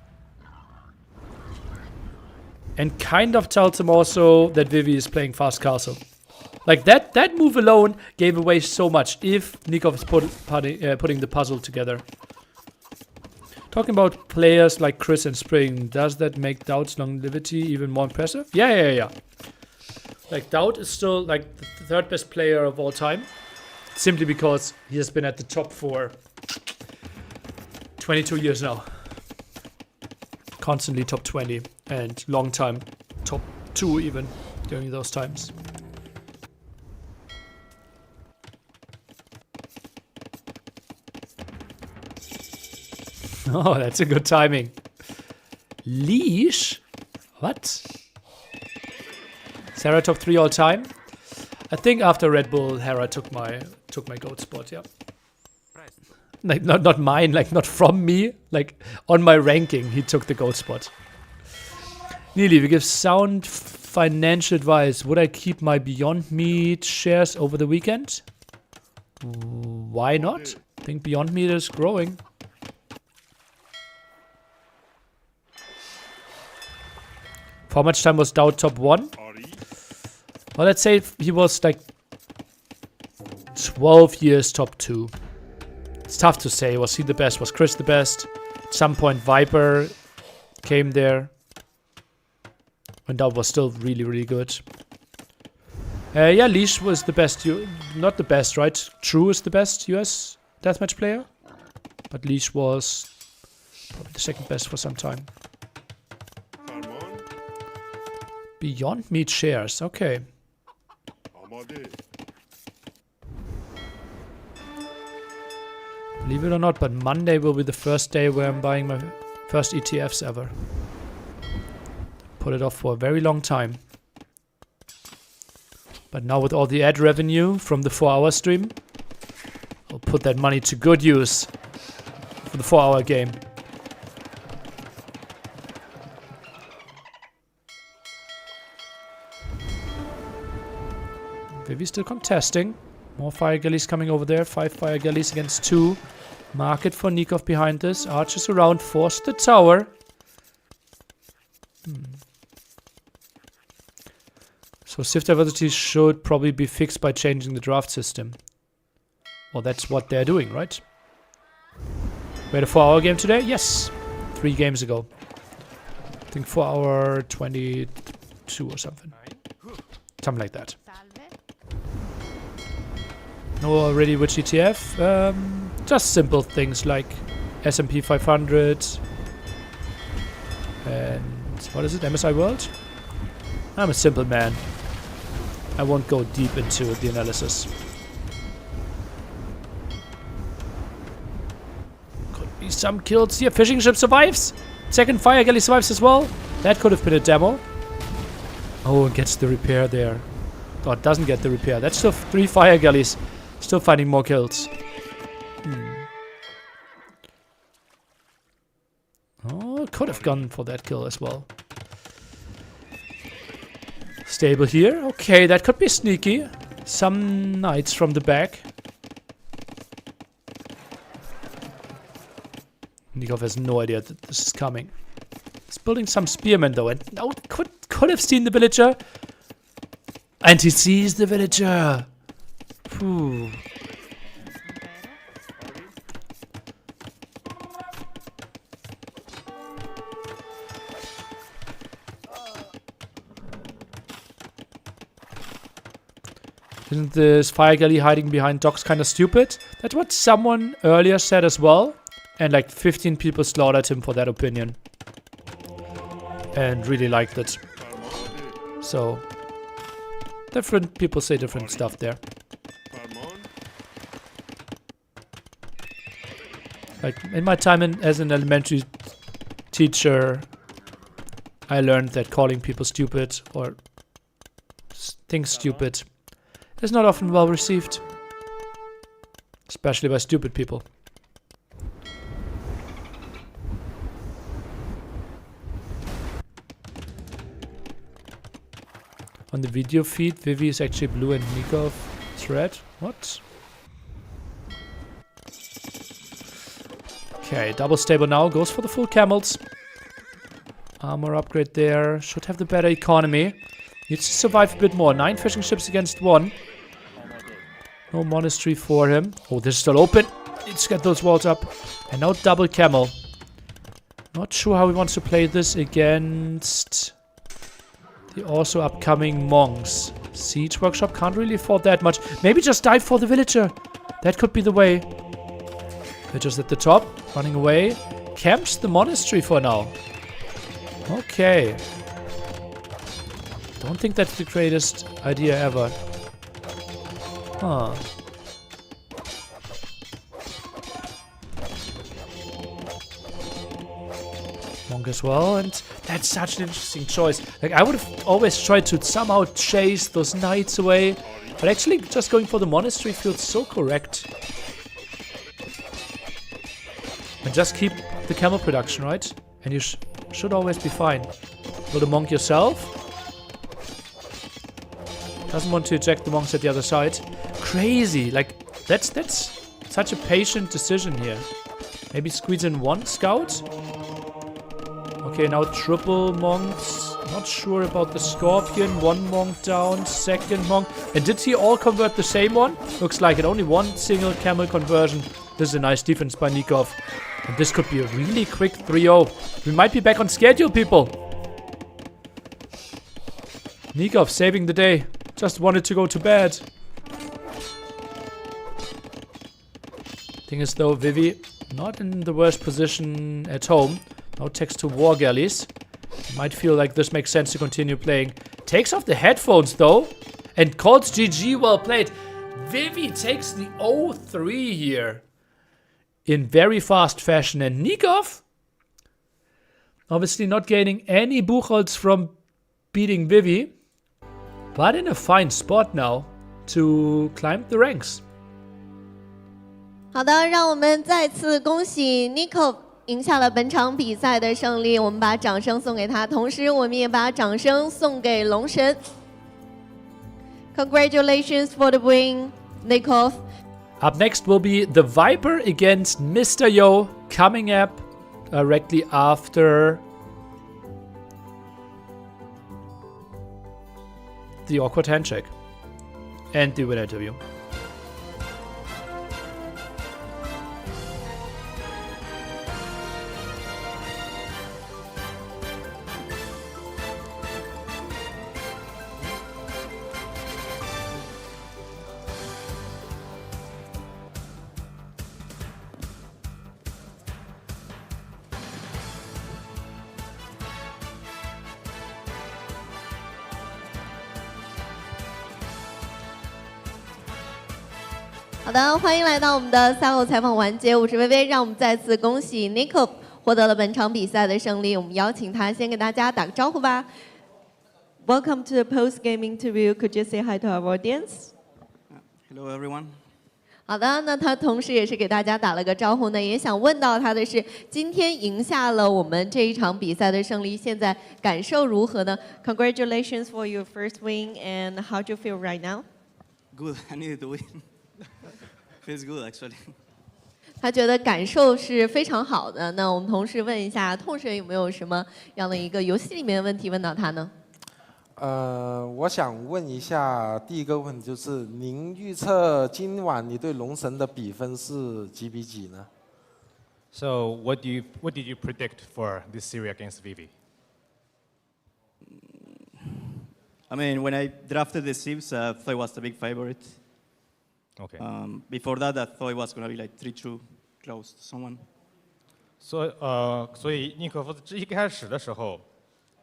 Speaker 2: And kind of tells him also that Vivy is playing fast castle. Like that move alone gave away so much if Nikov is putting the puzzle together. Talking about players like Chris and Spring, does that make Doubt's longevity even more impressive? Yeah. Like Doubt is still like the third best player of all time. Simply because he has been at the top for 22 years now. Constantly top 20 and long time top 2 even during those times. Oh, that's a good timing. Leash? What? Hera top 3 all time? I think after Red Bull, Hera took my GOAT spot, yeah. Like not mine, like not from me. Like on my ranking, he took the GOAT spot. Neely, we give sound financial advice. Would I keep my Beyond Meat shares over the weekend? Why not? I think Beyond Meat is growing. For how much time was Doubt top 1? Well, let's say he was like 12 years top 2. It's tough to say. Was he the best? Was Chris the best? At some point, Viper came there. When Doubt was still really, really good. Yeah, Leash was the best. Not the best, right? True is the best US deathmatch player. But Leash was probably the second best for some time. Beyond Meat shares. Okay. Believe it or not, but Monday will be the first day where I'm buying my first ETFs ever. Put it off for a very long time. But now with all the ad revenue from the 4-hour stream, I'll put that money to good use for the 4-hour game. Vivy still contesting. More fire galleys coming over there. 5 fire galleys against 2. Market for Nikov behind this. Archers around. Force the tower. So Sift diversity should probably be fixed by changing the draft system. Well, that's what they're doing, right? We had a 4-hour game today? Yes. 3 games ago. I think 4-hour 22 or something. Something like that. No, already which ETF? Just simple things like S&P 500 and what is it? MSI World? I'm a simple man. I won't go deep into the analysis. Could be some kills here. Fishing ship survives. Second fire galley survives as well. That could have been a demo. Oh, it gets the repair there. Oh, it doesn't get the repair. That's still 3 fire galleys. Still finding more kills. Oh, could have gone for that kill as well. Stable here. Okay, that could be sneaky. Some knights from the back. Nikov has no idea that this is coming. He's building some spearmen though, and no, could have seen the villager. And he sees the villager. Phew. Isn't this fire galley hiding behind docks kind of stupid? That's what someone earlier said as well. And like 15 people slaughtered him for that opinion. And really liked it. So, different people say different stuff there. Like in my time as an elementary teacher, I learned that calling people stupid or things stupid is not often well received. Especially by stupid people. On the video feed, Vivy is actually blue and Nikov is red. What? Okay, double stable now. Goes for the full camels. Armor upgrade there. Should have the better economy. Needs to survive a bit more. 9 fishing ships against 1. No monastery for him. Oh, this is still open. Needs to get those walls up. And now double camel. Not sure how he wants to play this against the also upcoming monks. Siege workshop can't really afford that much. Maybe just dive for the villager. That could be the way. Villagers at the top, running away. Camps the monastery for now. Okay. Don't think that's the greatest idea ever. Huh. Monk as well, and that's such an interesting choice. Like, I would have always tried to somehow chase those knights away, but actually just going for the monastery feels so correct. And just keep the camel production, right? And you should always be fine. Build a monk yourself. Doesn't want to eject the monks at the other side. Crazy, like, that's such a patient decision here. Maybe squeeze in 1 scout. Okay, now triple monks. Not sure about the scorpion. 1 monk down, 2nd monk. And did he all convert the same one? Looks like it. Only 1 single camel conversion. This is a nice defense by Nikov. And this could be a really quick 3-0. We might be back on schedule, people. Nikov saving the day. Just wanted to go to bed. Thing is though, Vivy not in the worst position at home. No text to war galleys. Might feel like this makes sense to continue playing. Takes off the headphones though. And calls GG, well played. Vivy takes the 0-3 here. In very fast fashion. And Nikov, obviously not gaining any Buchholz from beating Vivy, but in a fine spot now to climb the ranks.
Speaker 1: 好的，让我们再次恭喜 Nikov 赢下了本场比赛的胜利。我们把掌声送给他，同时我们也把掌声送给龙神。Congratulations for the win, Nikov.
Speaker 2: Up next will be the Viper against Mr. Yo, coming up directly after the awkward handshake and the winner interview.
Speaker 1: 好的，欢迎来到我们的赛后采访环节，我是薇薇，让我们再次恭喜 Nikov 获得了本场比赛的胜利。我们邀请他先给大家打个招呼吧。Welcome to the post-game interview. Could you say hi to our audience?
Speaker 15: Hello, everyone.
Speaker 1: 好的，那他同时也是给大家打了个招呼呢，也想问到他的是，今天赢下了我们这一场比赛的胜利，现在感受如何呢 ？Congratulations for your first win, and how do you feel right now?
Speaker 15: Good. I needed to win. Feels good, actually.
Speaker 1: 他觉得感受是非常好的。那我们同时问一下，同学有没有什么样的一个游戏里面的问题问到他呢？
Speaker 16: 我想问一下，第一个问题就是，您预测今晚你对龙神的比分是几比几呢
Speaker 8: So what did you predict for this series against Vivy?
Speaker 15: I mean, when I drafted the Sieves, I thought it was the big favorite.
Speaker 8: Okay.
Speaker 15: Before that, I thought it was going to be like 3-2, close to someone.
Speaker 8: 所以尼可夫一开始的时候，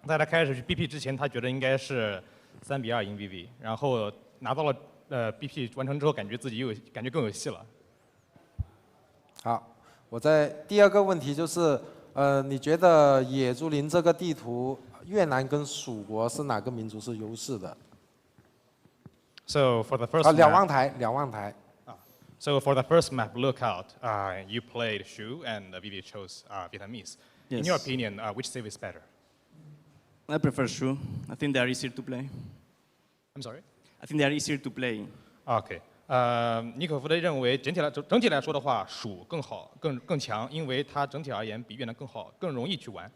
Speaker 8: 在他开始去 BP 之前，他觉得应该是3-2赢 Vivy， 然后拿到了BP 完成之后，感觉自己感觉更有戏了。
Speaker 16: 好，我在第二个问题就是，你觉得野猪林这个地图，越南跟蜀国是哪个民族是优势的？
Speaker 8: So for the first
Speaker 16: 两望台。
Speaker 8: So for the first map, Lookout, you played Shu and Vivy chose Vietnamese.
Speaker 15: Yes.
Speaker 8: In your opinion, which save is better?
Speaker 15: I prefer Shu. I think they are easier to play.
Speaker 8: I'm sorry.
Speaker 15: I think they are easier to play.
Speaker 8: OK，尼可夫的认为整体来说的话，鼠更好、更强，因为它整体而言比越南更好，更容易去玩。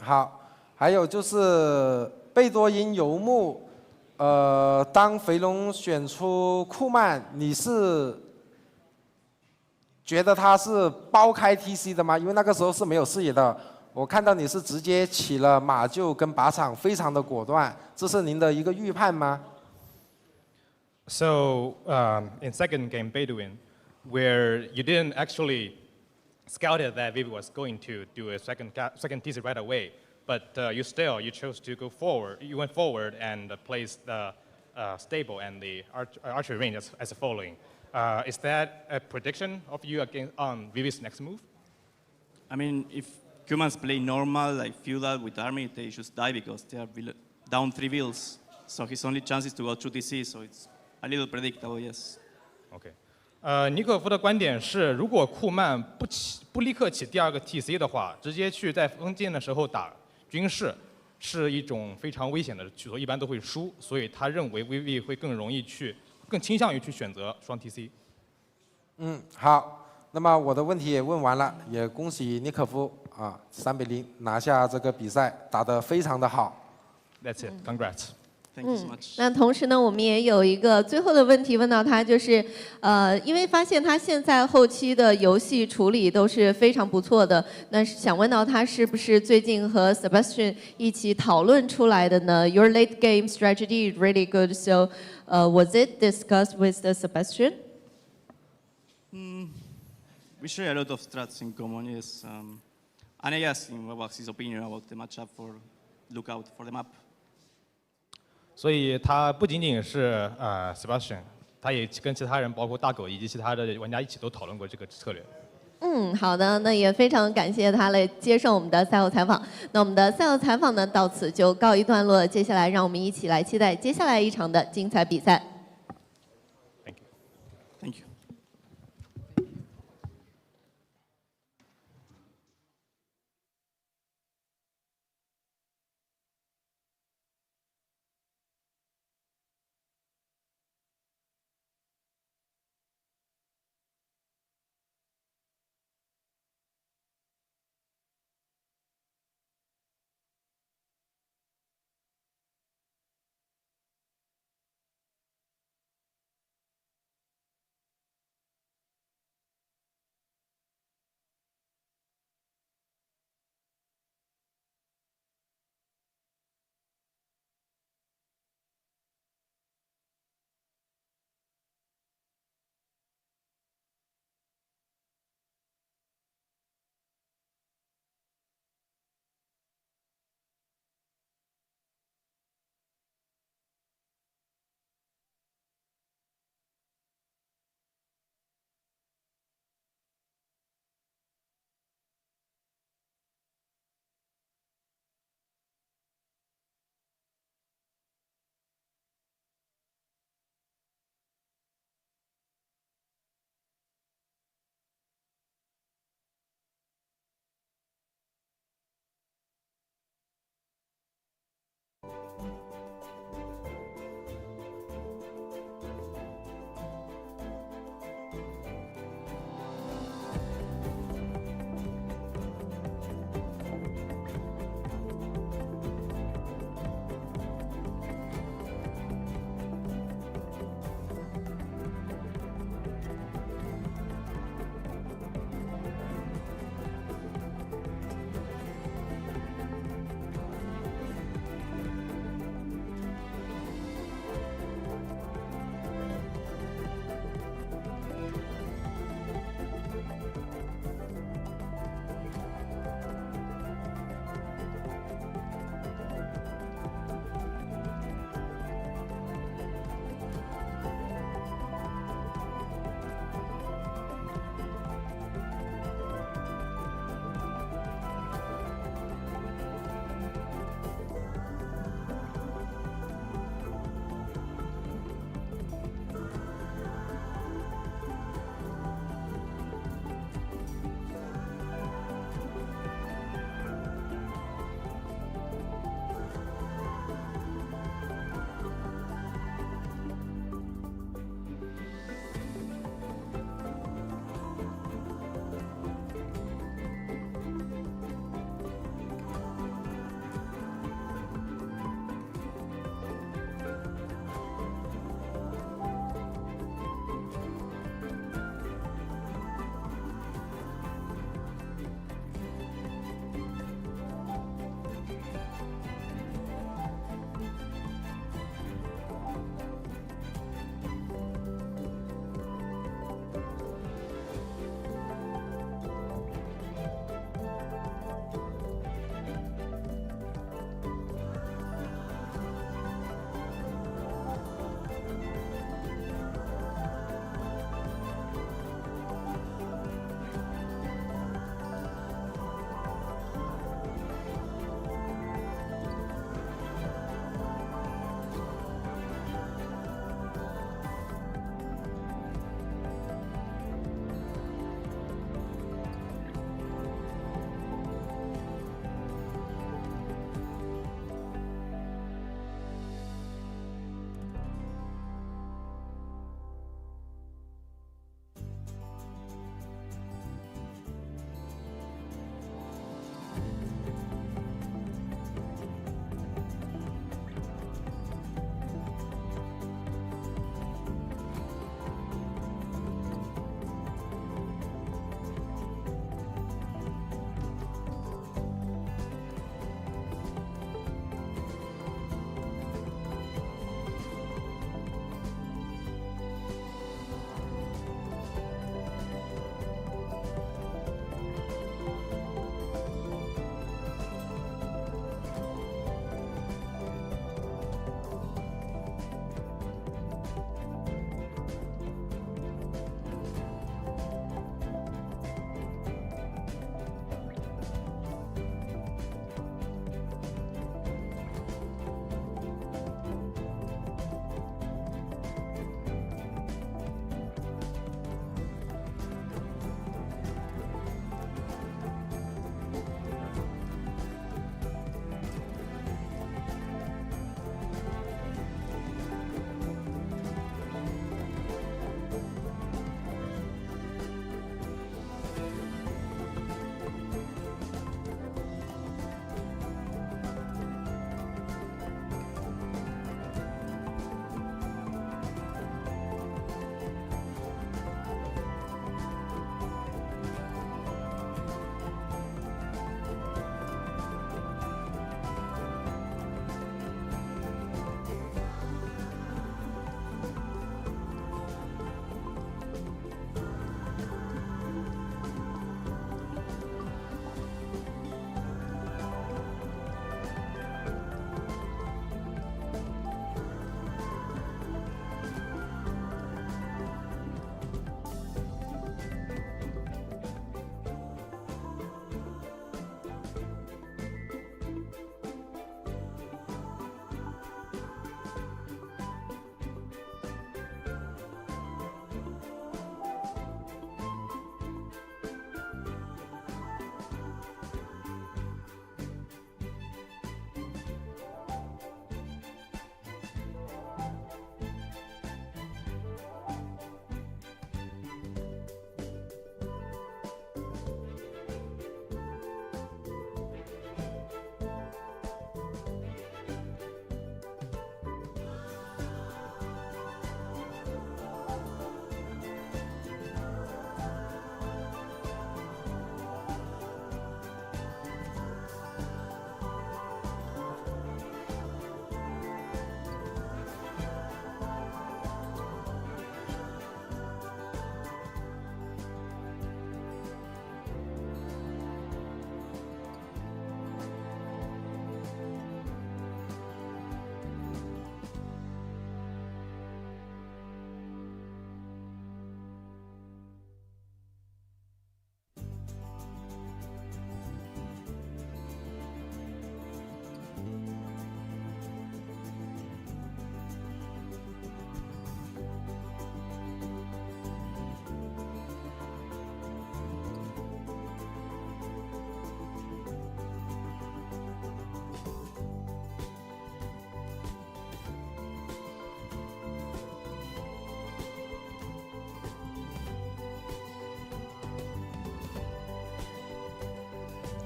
Speaker 16: 好，还有就是贝多因游牧，当肥龙选出库曼，你是觉得他是包开 TC 的吗？因为那个时候是没有视野的。我看到你是直接起了马厩跟靶场，非常的果断，这是您的一个预判吗？
Speaker 8: So in second game Bedouin, where you didn't actually scouted that Vivy was going to do a second TC right away, but you chose to go forward. You went forward and placed the stable and the archery range as a following. Is that a prediction of you on Vivy's next move?
Speaker 15: I mean, if humans play normal, like Feudal with army, they just die because they are down 3 bills. So his only chance is to go through TC, so it's a little predictable, yes.
Speaker 8: OK，尼可夫的观点是，如果库曼不立刻起第二个 TC 的话，直接去在封建的时候打军事，是一种非常危险的举措，一般都会输，所以他认为 Vivy 会更倾向于去选择双 TC。
Speaker 16: 好，那么我的问题也问完了，也恭喜尼可夫啊，3-0拿下这个比赛，打得非常的好。
Speaker 8: That's it, congrats.
Speaker 15: Thank you so much.
Speaker 1: 那同时呢，我们也有一个最后的问题问到他，就是因为发现他现在后期的游戏处理都是非常不错的，那想问到他是不是最近和 Sebastian 一起讨论出来的呢 ？Your late game strategy is really good, so was it discussed with the Sebastian?
Speaker 15: We share a lot of strats in common, yes. And I asked him what was his opinion about the matchup for lookout for the map.
Speaker 8: 所以他不仅仅是Sebastian， 他也跟其他人，包括大狗以及其他的玩家一起都讨论过这个策略。
Speaker 1: 好的，那也非常感谢他来接受我们的赛后采访。那我们的赛后采访呢，到此就告一段落。接下来，让我们一起来期待接下来一场的精彩比赛。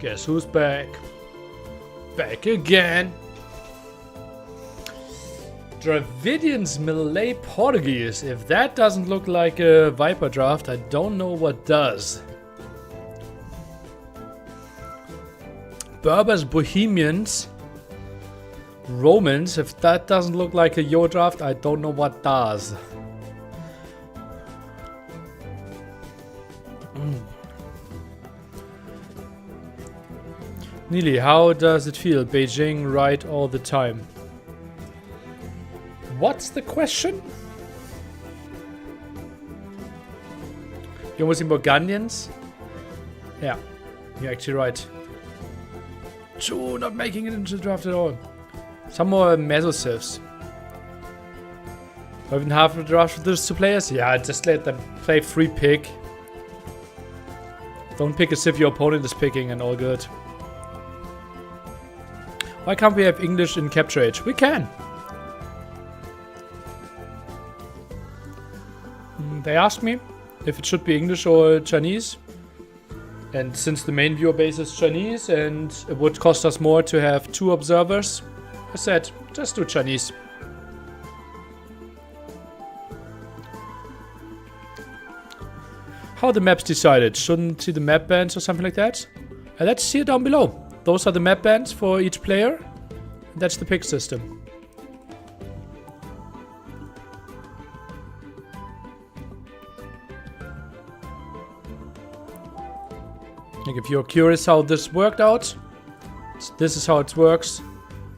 Speaker 2: Guess who's back? Back again. Dravidian's Malay Portuguese. If that doesn't look like a Viper draft, I don't know what does. Berbers, Bohemians, Romans. If that doesn't look like a Yo draft, I don't know what does. Neely, how does it feel? Beijing right all the time. What's the question? You're missing Burgundians? Yeah, you're actually right. True, not making it into the draft at all. Some more Mesosivs. Even half of the draft for those two players? Yeah, just let them play free pick. Don't pick as if your opponent is picking and all good. Why can't we have English in Capture Age? We can! They asked me if it should be English or Chinese. And since the main viewer base is Chinese and it would cost us more to have 2 observers, I said, just do Chinese. How are the maps decided? Shouldn't see the map bands or something like that? Let's see it down below. Those are the map bands for each player. That's the pick system. Like if you're curious how this worked out, this is how it works.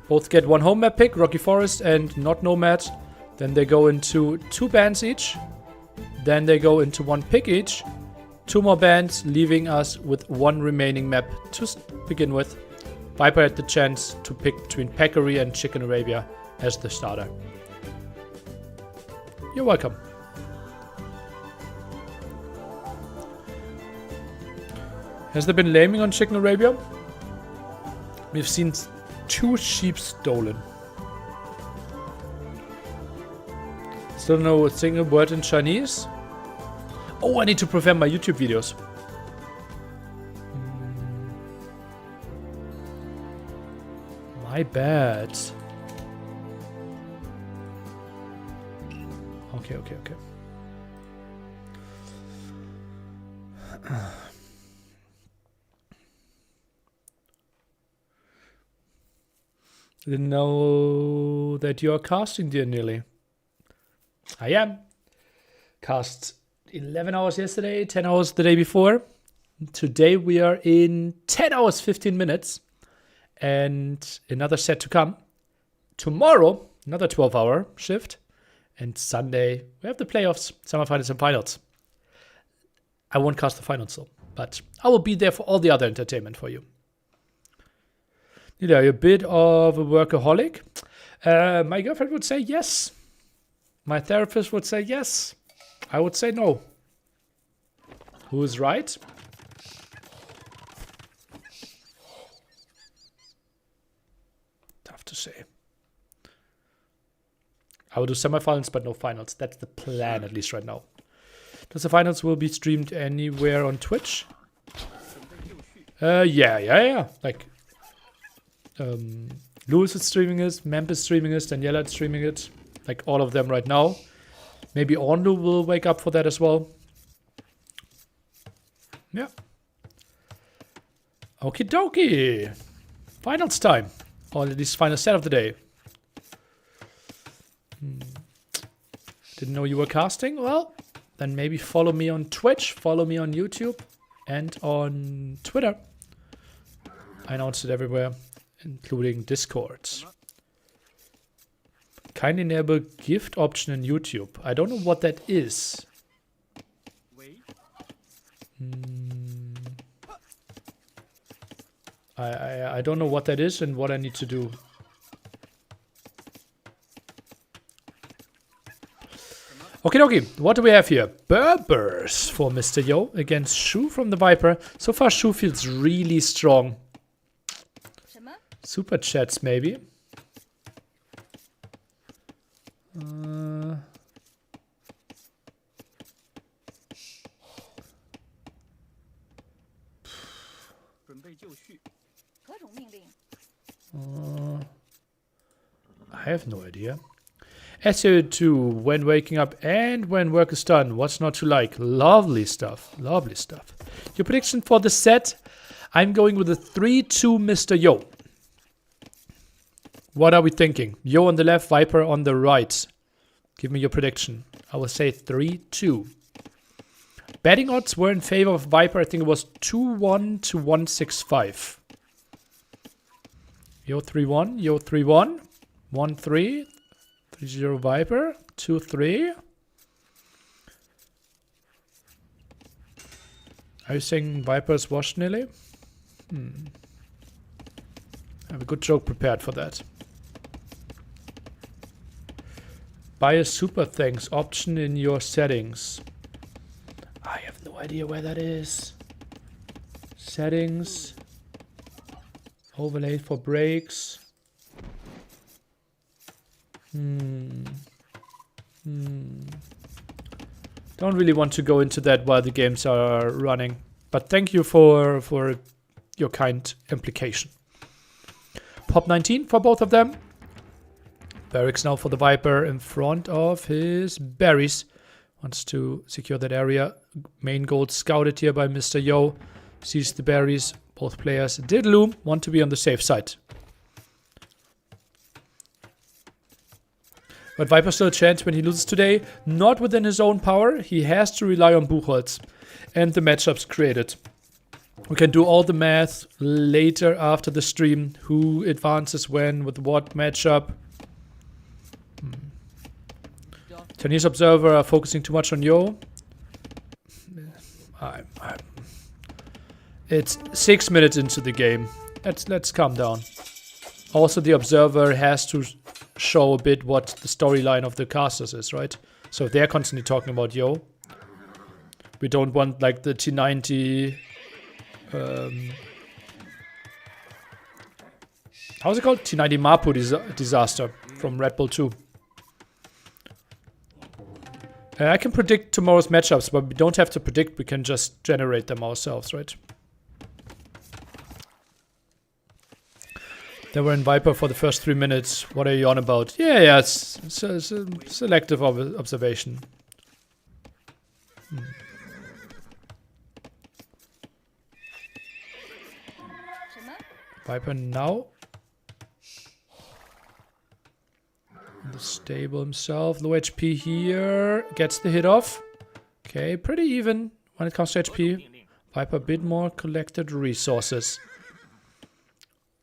Speaker 2: Both get 1 home map pick, Rocky Forest and not Nomad. Then they go into 2 bands each. Then they go into 1 pick each. 2 more bands, leaving us with 1 remaining map to begin with. Viper had the chance to pick between Peccary and Chicken Arabia as the starter. You're welcome. Has there been laming on Chicken Arabia? We've seen 2 sheep stolen. Still no single word in Chinese. Oh, I need to prevent my YouTube videos. My bad. Okay. Didn't know that you are casting, dear Nearly. I am. Cast 11 hours yesterday, 10 hours the day before. Today we are in 10 hours, 15 minutes. And another set to come. Tomorrow, another 12-hour shift. And Sunday, we have the playoffs, semifinals and finals. I won't cast the finals though. But I will be there for all the other entertainment for you. Are you a bit of a workaholic? My girlfriend would say yes. My therapist would say yes. I would say no. Who is right? Tough to say. I will do semifinals, but no finals. That's the plan, at least right now. Does the finals will be streamed anywhere on Twitch? Yeah. Like, Lewis is streaming it, Memp is streaming it, Daniela is streaming it. Like all of them right now. Maybe Ondo will wake up for that as well. Yeah. Okie dokie. Finals time. Or at least final set of the day. Didn't know you were casting? Well, then maybe follow me on Twitch, follow me on YouTube, and on Twitter. I announced it everywhere, including Discord. Kindly enable gift option in YouTube. I don't know what that is. I don't know what that is and what I need to do. Okay, dokie. What do we have here? Berbers for Mr. Yo against Shu from the Viper. So far, Shu feels really strong. Super chats, maybe. I have no idea. SEO2, when waking up and when work is done, what's not to like? Lovely stuff, lovely stuff. Your prediction for the set? I'm going with a 3-2 Mr. Yo. What are we thinking? Yo on the left, Viper on the right. Give me your prediction. I will say 3-2. Betting odds were in favor of Viper. I think it was 2-1 to 165. Yo 3-1, Yo 3-1, 1-3. 3-0 Viper, 2-3. Are you saying Viper's washed nearly? I have a good joke prepared for that. Buy a super thanks option in your settings. I have no idea where that is. Settings. Overlay for breaks. Don't really want to go into that while the games are running, but thank you for your kind implication. Pop 19 for both of them. Barracks now for the Viper in front of his berries. Wants to secure that area. Main goal scouted here by Mr. Yo. Sees the berries. Both players did loom. Want to be on the safe side. But Viper still a chance when he loses today. Not within his own power. He has to rely on Buchholz and the matchups created. We can do all the math later after the stream. Who advances when, with what matchup. Chinese observer are focusing too much on Yo. It's 6 minutes into the game. Let's calm down. Also, the observer has to show a bit what the storyline of the casters is, right? So if they're constantly talking about Yo, we don't want like the T90 how's it called? T90 Mapu disaster from Red Bull 2. I can predict tomorrow's matchups, but we don't have to predict, we can just generate them ourselves, right? They were in Viper for the first 3 minutes. What are you on about? Yeah, it's selective observation. Viper now. The stable himself. Low HP here. Gets the hit off. Okay, pretty even when it comes to HP. Viper a bit more collected resources.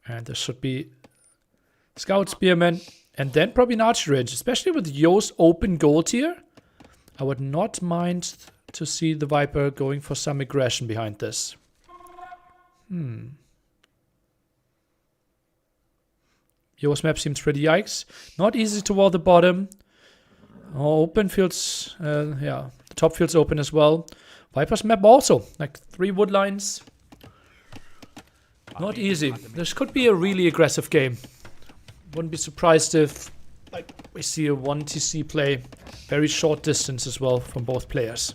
Speaker 2: And there should be Scout, Spearman, and then probably an archery range. Especially with Yo's open gold here. I would not mind to see the Viper going for some aggression behind this. Yo's map seems pretty yikes. Not easy to wall the bottom. Open fields, yeah. The top field's open as well. Viper's map also, like 3 wood lines. Not easy. This could be a really aggressive game. Wouldn't be surprised if like we see a 1 TC play. Very short distance as well from both players.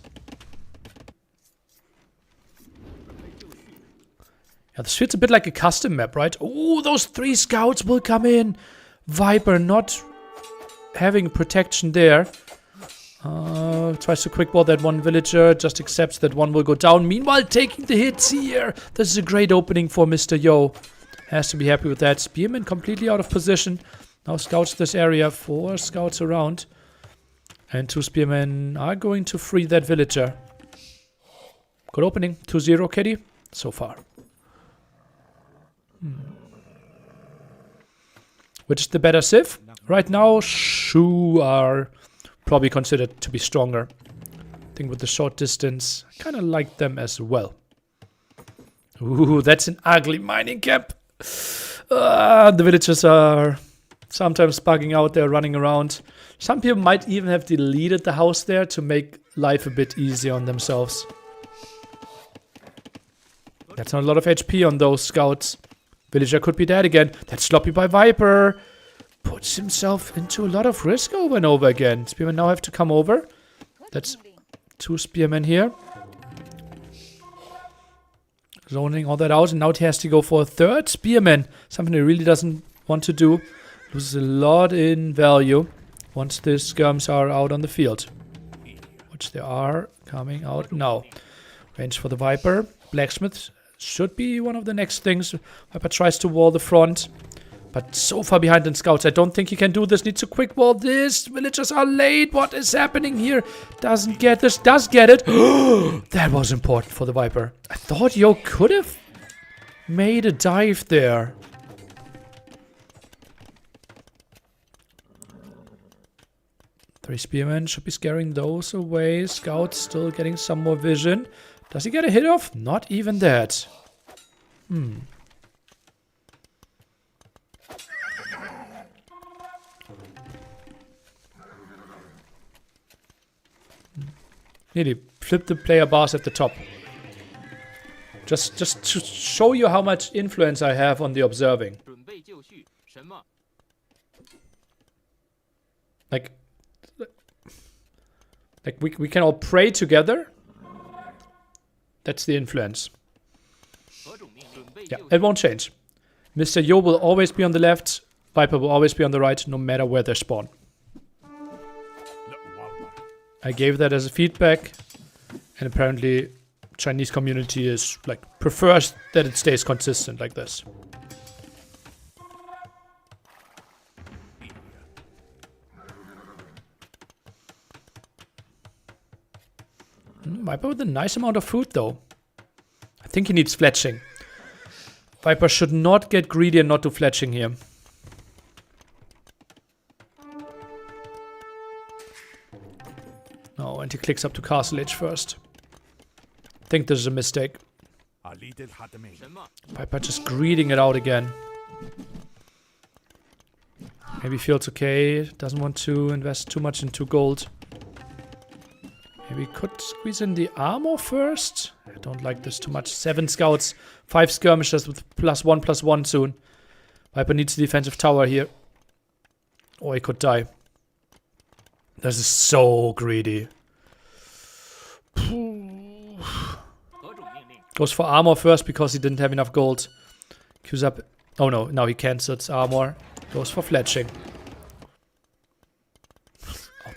Speaker 2: Yeah, this feels a bit like a custom map, right? Oh, those 3 scouts will come in. Viper not having protection there. Tries to quick ball that one villager, just accepts that one will go down. Meanwhile, taking the hits here. This is a great opening for Mr. Yo. Has to be happy with that. Spearman completely out of position. Now scouts this area. 4 scouts around. And 2 spearmen are going to free that villager. Good opening. 2-0 Kitty so far. Which is the better Civ? Right now, Shu are probably considered to be stronger. I think with the short distance, kind of like them as well. Ooh, that's an ugly mining camp. The villagers are sometimes bugging out there, running around. Some people might even have deleted the house there to make life a bit easier on themselves. That's not a lot of HP on those scouts. Villager could be dead again. That's sloppy by Viper. Puts himself into a lot of risk over and over again. Spearmen now have to come over. That's 2 spearmen here. zoning all that out, and now he has to go for a third spearman, something he really doesn't want to do. Loses a lot in value once the skirms are out on the field, which they are coming out now. Range for the Viper. Blacksmith should be one of the next things. Viper tries to wall the front, but so far behind in scouts. I don't think he can do this. Needs to quick wall this. Villagers are late. What is happening here? Doesn't get this. Does get it. That was important for the Viper. I thought Yo could have made a dive there. Three spearmen should be scaring those away. Scout still getting some more vision. Does he get a hit off? Not even that. Nearly flip the player bars at the top. Just to show you how much influence I have on the observing. Like we can all pray together. That's the influence. Yeah, it won't change. Mr. Yo will always be on the left. Viper will always be on the right, no matter where they spawn. I gave that as a feedback, and apparently Chinese community is like prefers that it stays consistent like this. Viper with a nice amount of food though. I think he needs fletching. Viper should not get greedy and not do fletching here. No, and he clicks up to Castle Age first. I think this is a mistake. Viper just greeding it out again. Maybe feels okay. Doesn't want to invest too much into gold. Maybe could squeeze in the armor first. I don't like this too much. 7 scouts, 5 skirmishers with +1/+1 soon. Viper needs a defensive tower here. Or he could die. This is so greedy. Goes for armor first because he didn't have enough gold. Queues up. Oh no, now he cancels armor. Goes for fletching.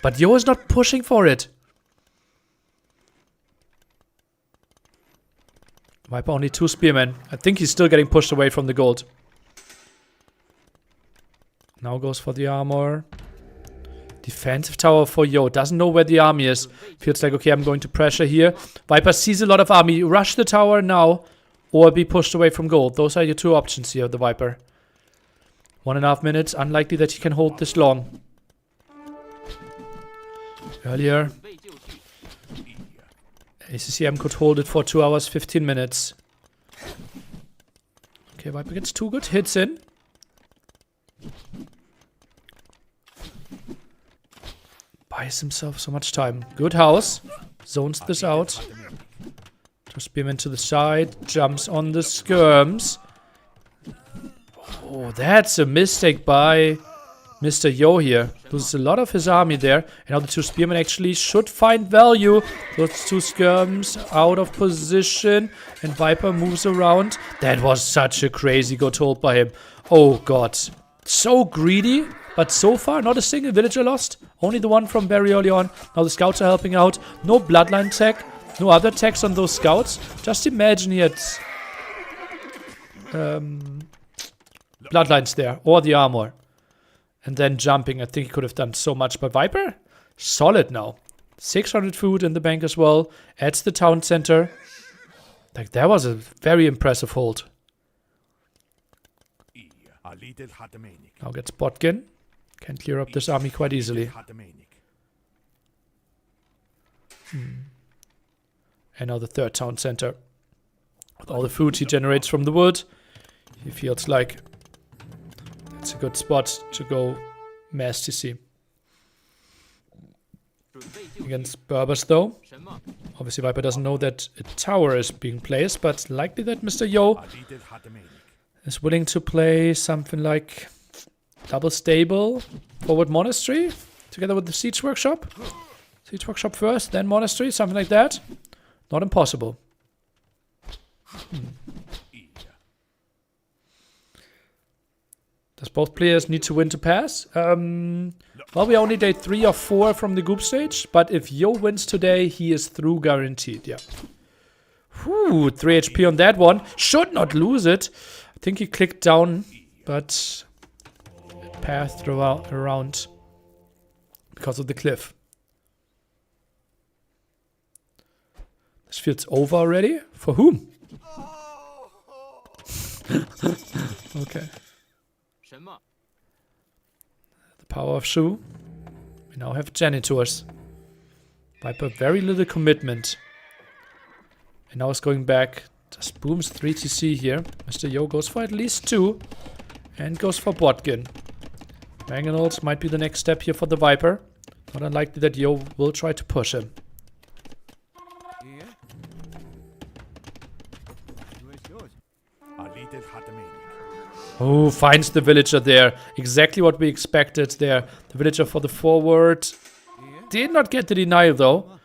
Speaker 2: But Yo is not pushing for it. Viper only 2 spearmen. I think he's still getting pushed away from the gold. Now goes for the armor. Defensive tower for Yo. Doesn't know where the army is. Feels like, okay, I'm going to pressure here. Viper sees a lot of army. Rush the tower now. Or be pushed away from gold. Those are your 2 options here, the Viper. 1.5 minutes. Unlikely that he can hold this long. Earlier, ACCM could hold it for 2 hours, 15 minutes. Okay, Viper gets 2 good hits in. Buys himself so much time. Good house. Zones this out. 2 spearmen to the side. Jumps on the skirms. Oh, that's a mistake by Mr. Yo here. Loses a lot of his army there. And now the 2 spearmen actually should find value. Those 2 skirms out of position. And Viper moves around. That was such a crazy good hold by him. Oh god. So greedy. But so far, not a single villager lost. Only the one from very early on. Now the scouts are helping out. No bloodline tech. No other attacks on those scouts. Just imagine he had bloodlines there. Or the armor. And then jumping. I think he could have done so much. But Viper, solid now. 600 food in the bank as well. Adds the town center. Like, that was a very impressive hold. Now gets Botkin. Can clear up this army quite easily. And now the 3rd town center. With all the food he generates from the wood, he feels like it's a good spot to go mass TC. Against Berbers though. Obviously Viper doesn't know that a tower is being placed, but likely that Mr. Yo is willing to play something like double stable, forward monastery, together with the siege workshop. Siege workshop first, then monastery, something like that. Not impossible. Does both players need to win to pass? Well, we only did 3 or 4 from the group stage, but if Yo wins today, he is through guaranteed, yeah. Whew, 3 HP on that one. Should not lose it. I think he clicked down, but it passed around because of the cliff. This field's over already? For whom? Okay. The power of Shu. We now have Janitors. Viper, very little commitment. And now it's going back. Just booms 3 TC here. Mr. Yo goes for at least 2. And goes for Botkin. Mangonels might be the next step here for the Viper. Not unlikely that Yo will try to push him. Oh, finds the villager there. Exactly what we expected there. The villager for the forward. Did not get the denial though.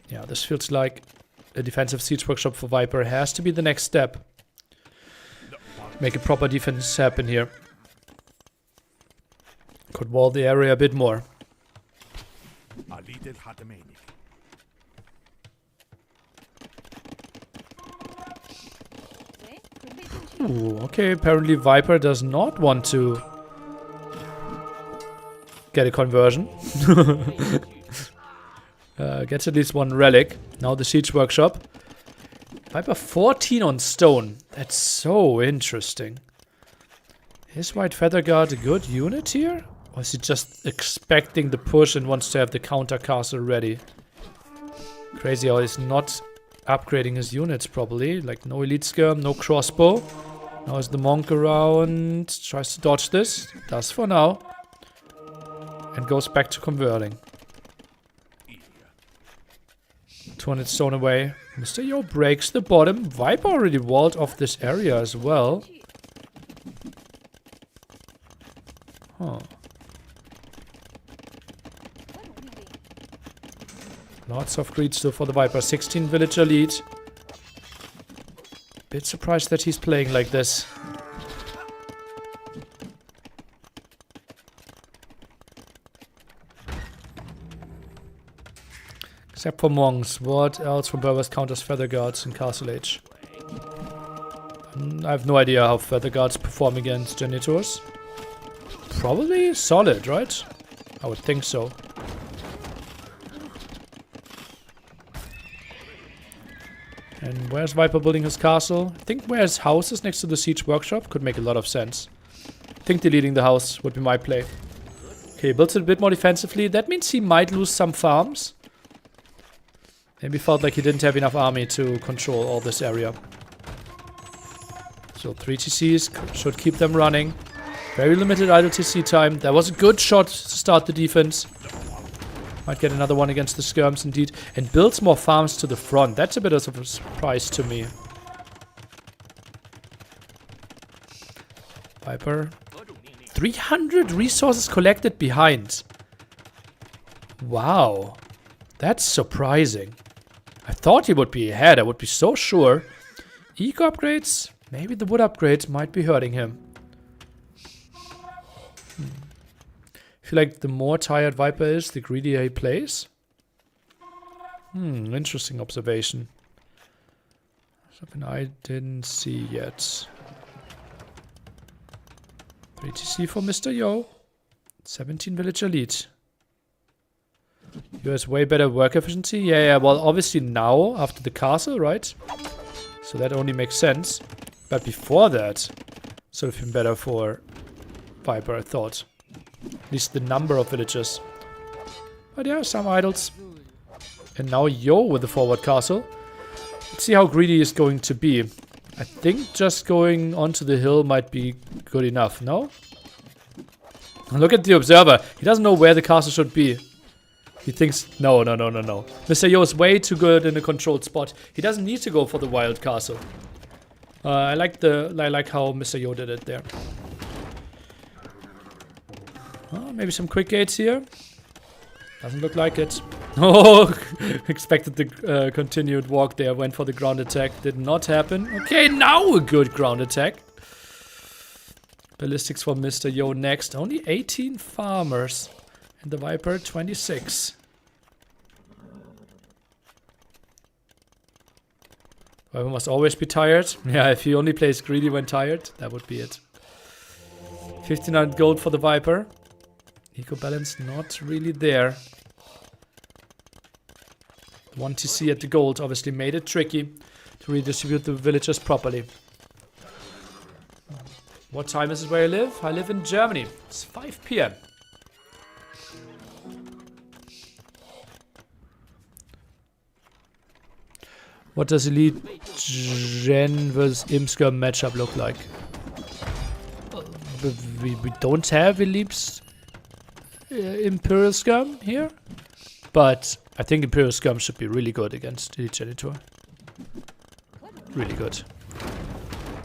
Speaker 2: Yeah, this feels like a defensive siege workshop for Viper. Has to be the next step. Make a proper defense happen here. Could wall the area a bit more. Ooh, okay, apparently Viper does not want to get a conversion. Gets at least 1 relic. Now the siege workshop. Viper 14 on stone. That's so interesting. Is White Feather Guard a good unit here? Or is he just expecting the push and wants to have the counter castle ready? Crazy how he's not upgrading his units probably. Like no elite skirm, no crossbow. Now is the monk around. Tries to dodge this. Does for now. And goes back to converting. 200 stone away. Mr. Yo breaks the bottom. Viper already walled off this area as well. Huh. Lots of greed still for the Viper. 16 villager lead. Bit surprised that he's playing like this. Except for monks. What else from Berbers counters Feather Guards in Castle Age? I have no idea how Feather Guards perform against Janitors. Probably solid, right? I would think so. And where's Viper building his castle? I think where his house is next to the siege workshop could make a lot of sense. I think deleting the house would be my play. Okay, builds it a bit more defensively. That means he might lose some farms. Maybe felt like he didn't have enough army to control all this area. So 3 TCs should keep them running. Very limited idle TC time. That was a good shot to start the defense. Might get another one against the skirms indeed. And builds more farms to the front. That's a bit of a surprise to me. Viper. 300 resources collected behind. Wow. That's surprising. I thought he would be ahead. I would be so sure. Eco upgrades. Maybe the wood upgrades might be hurting him. I feel like the more tired Viper is, the greedier he plays. Interesting observation. Something I didn't see yet. 3 TC for Mr. Yo. 17 villager lead. Yo has way better work efficiency. Yeah, well, obviously now, after the castle, right? So that only makes sense. But before that, sort of been better for Viper, I thought. At least the number of villagers. But yeah, some idols. And now Yo with the forward castle. Let's see how greedy he's going to be. I think just going onto the hill might be good enough, no? Look at the observer. He doesn't know where the castle should be. He thinks, no. Mr. Yo is way too good in a controlled spot. He doesn't need to go for the wild castle. I like how Mr. Yo did it there. Maybe some quick gates here. Doesn't look like it. Oh, expected the continued walk there. Went for the ground attack. Did not happen. Okay, now a good ground attack. Ballistics for Mr. Yo next. Only 18 farmers. And the Viper, 26. Viper must always be tired. Yeah, if he only plays greedy when tired, that would be it. 59 gold for the Viper. Eco balance not really there. 1 TC at the gold obviously made it tricky to redistribute the villagers properly. What time is it where I live? I live in Germany. It's 5 PM. What does Elite Gen vs Imskirm matchup look like? We don't have Elite Imperial Skirm here, but I think Imperial Skirm should be really good against Elite Genitor. Really good.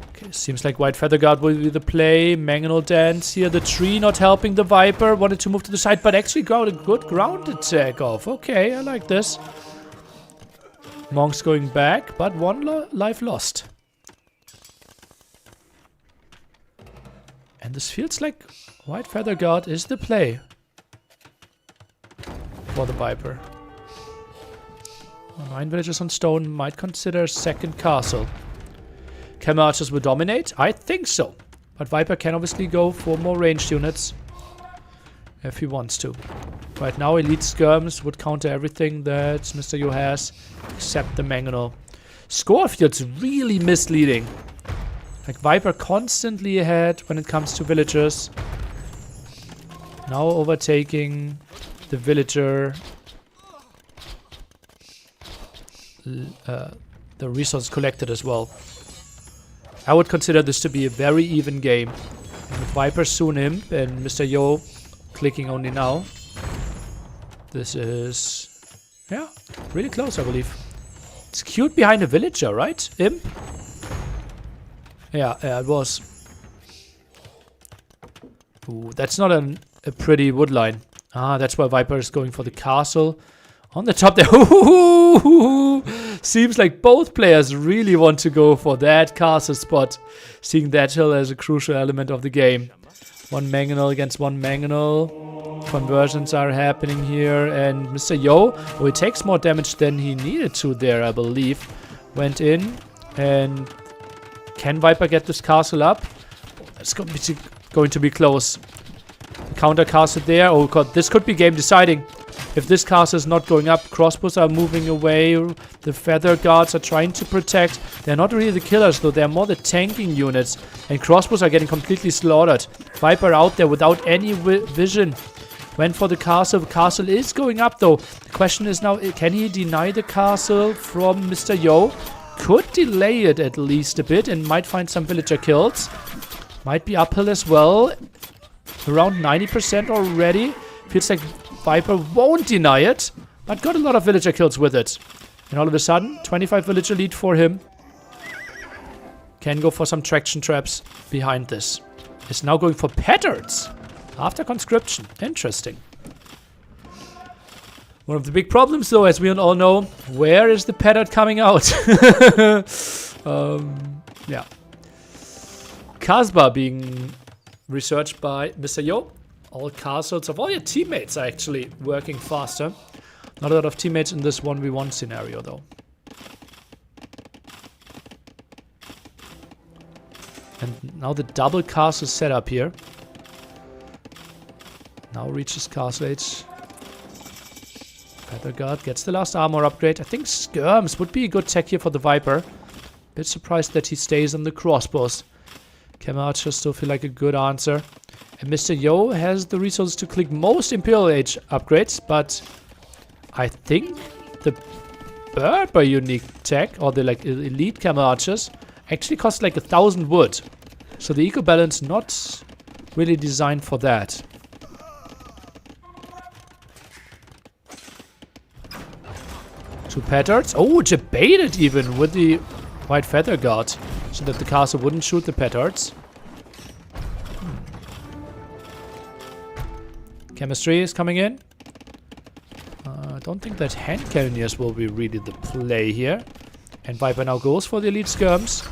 Speaker 2: Okay, seems like White Feather Guard will be the play. Mangonel Dance here. The tree not helping the Viper. Wanted to move to the side, but actually got a good ground attack off. Okay, I like this. Monks going back, but one life lost. And this feels like White Feather Guard is the play for the Viper. 9 villagers on stone, might consider a second castle. Camel Archers will dominate? I think so. But Viper can obviously go for more ranged units if he wants to. Right now, Elite Skirms would counter everything that Mr. Yo has, except the Mangonel. Score feels really misleading. Like Viper constantly ahead when it comes to villagers. Now overtaking the villager. The resources collected as well. I would consider this to be a very even game. With Viper soon Imp and Mr. Yo clicking only now. This is, yeah, really close, I believe. It's cute behind a villager, right? Imp? Yeah, it was. Ooh, that's not a pretty wood line. Ah, that's why Viper is going for the castle. On the top there. Seems like both players really want to go for that castle spot. Seeing that hill as a crucial element of the game. One Mangonel against one Mangonel. Conversions are happening here. And Mr. Yo, oh, he takes more damage than he needed to there, I believe. Went in. And can Viper get this castle up? It's going to be close. Counter castle there. Oh god, this could be game deciding. If this castle is not going up, crossbows are moving away. The feather guards are trying to protect. They're not really the killers though, they're more the tanking units. And crossbows are getting completely slaughtered. Viper out there without any vision. Went for the castle. The castle is going up though. The question is now, can he deny the castle from Mr. Yo? Could delay it at least a bit and might find some villager kills. Might be uphill as well. Around 90% already. Feels like Viper won't deny it, but got a lot of villager kills with it. And all of a sudden, 25 villager lead for him. Can go for some traction traps behind this. Is now going for patterns after conscription. Interesting. One of the big problems though, as we all know, where is the pattern coming out? Yeah. Kasbah being researched by Mr. Yo. All castles of all your teammates are actually working faster. Not a lot of teammates in this 1v1 scenario though. And now the double castle setup here. Now reaches castle age. Feather Guard gets the last armor upgrade. I think skirms would be a good tech here for the Viper. Bit surprised that he stays on the crossbows. Camel Archers still feel like a good answer. And Mr. Yo has the resources to click most Imperial Age upgrades, but I think the Berber unique tech, or the like elite Camel Archers, actually cost like 1,000 wood. So the eco balance not really designed for that. Two patterns. Oh, debated even with the White Feather Guard, so that the castle wouldn't shoot the petards. Chemistry is coming in. don't think that hand cannoneers will be really the play here. And Viper now goes for the elite skirms.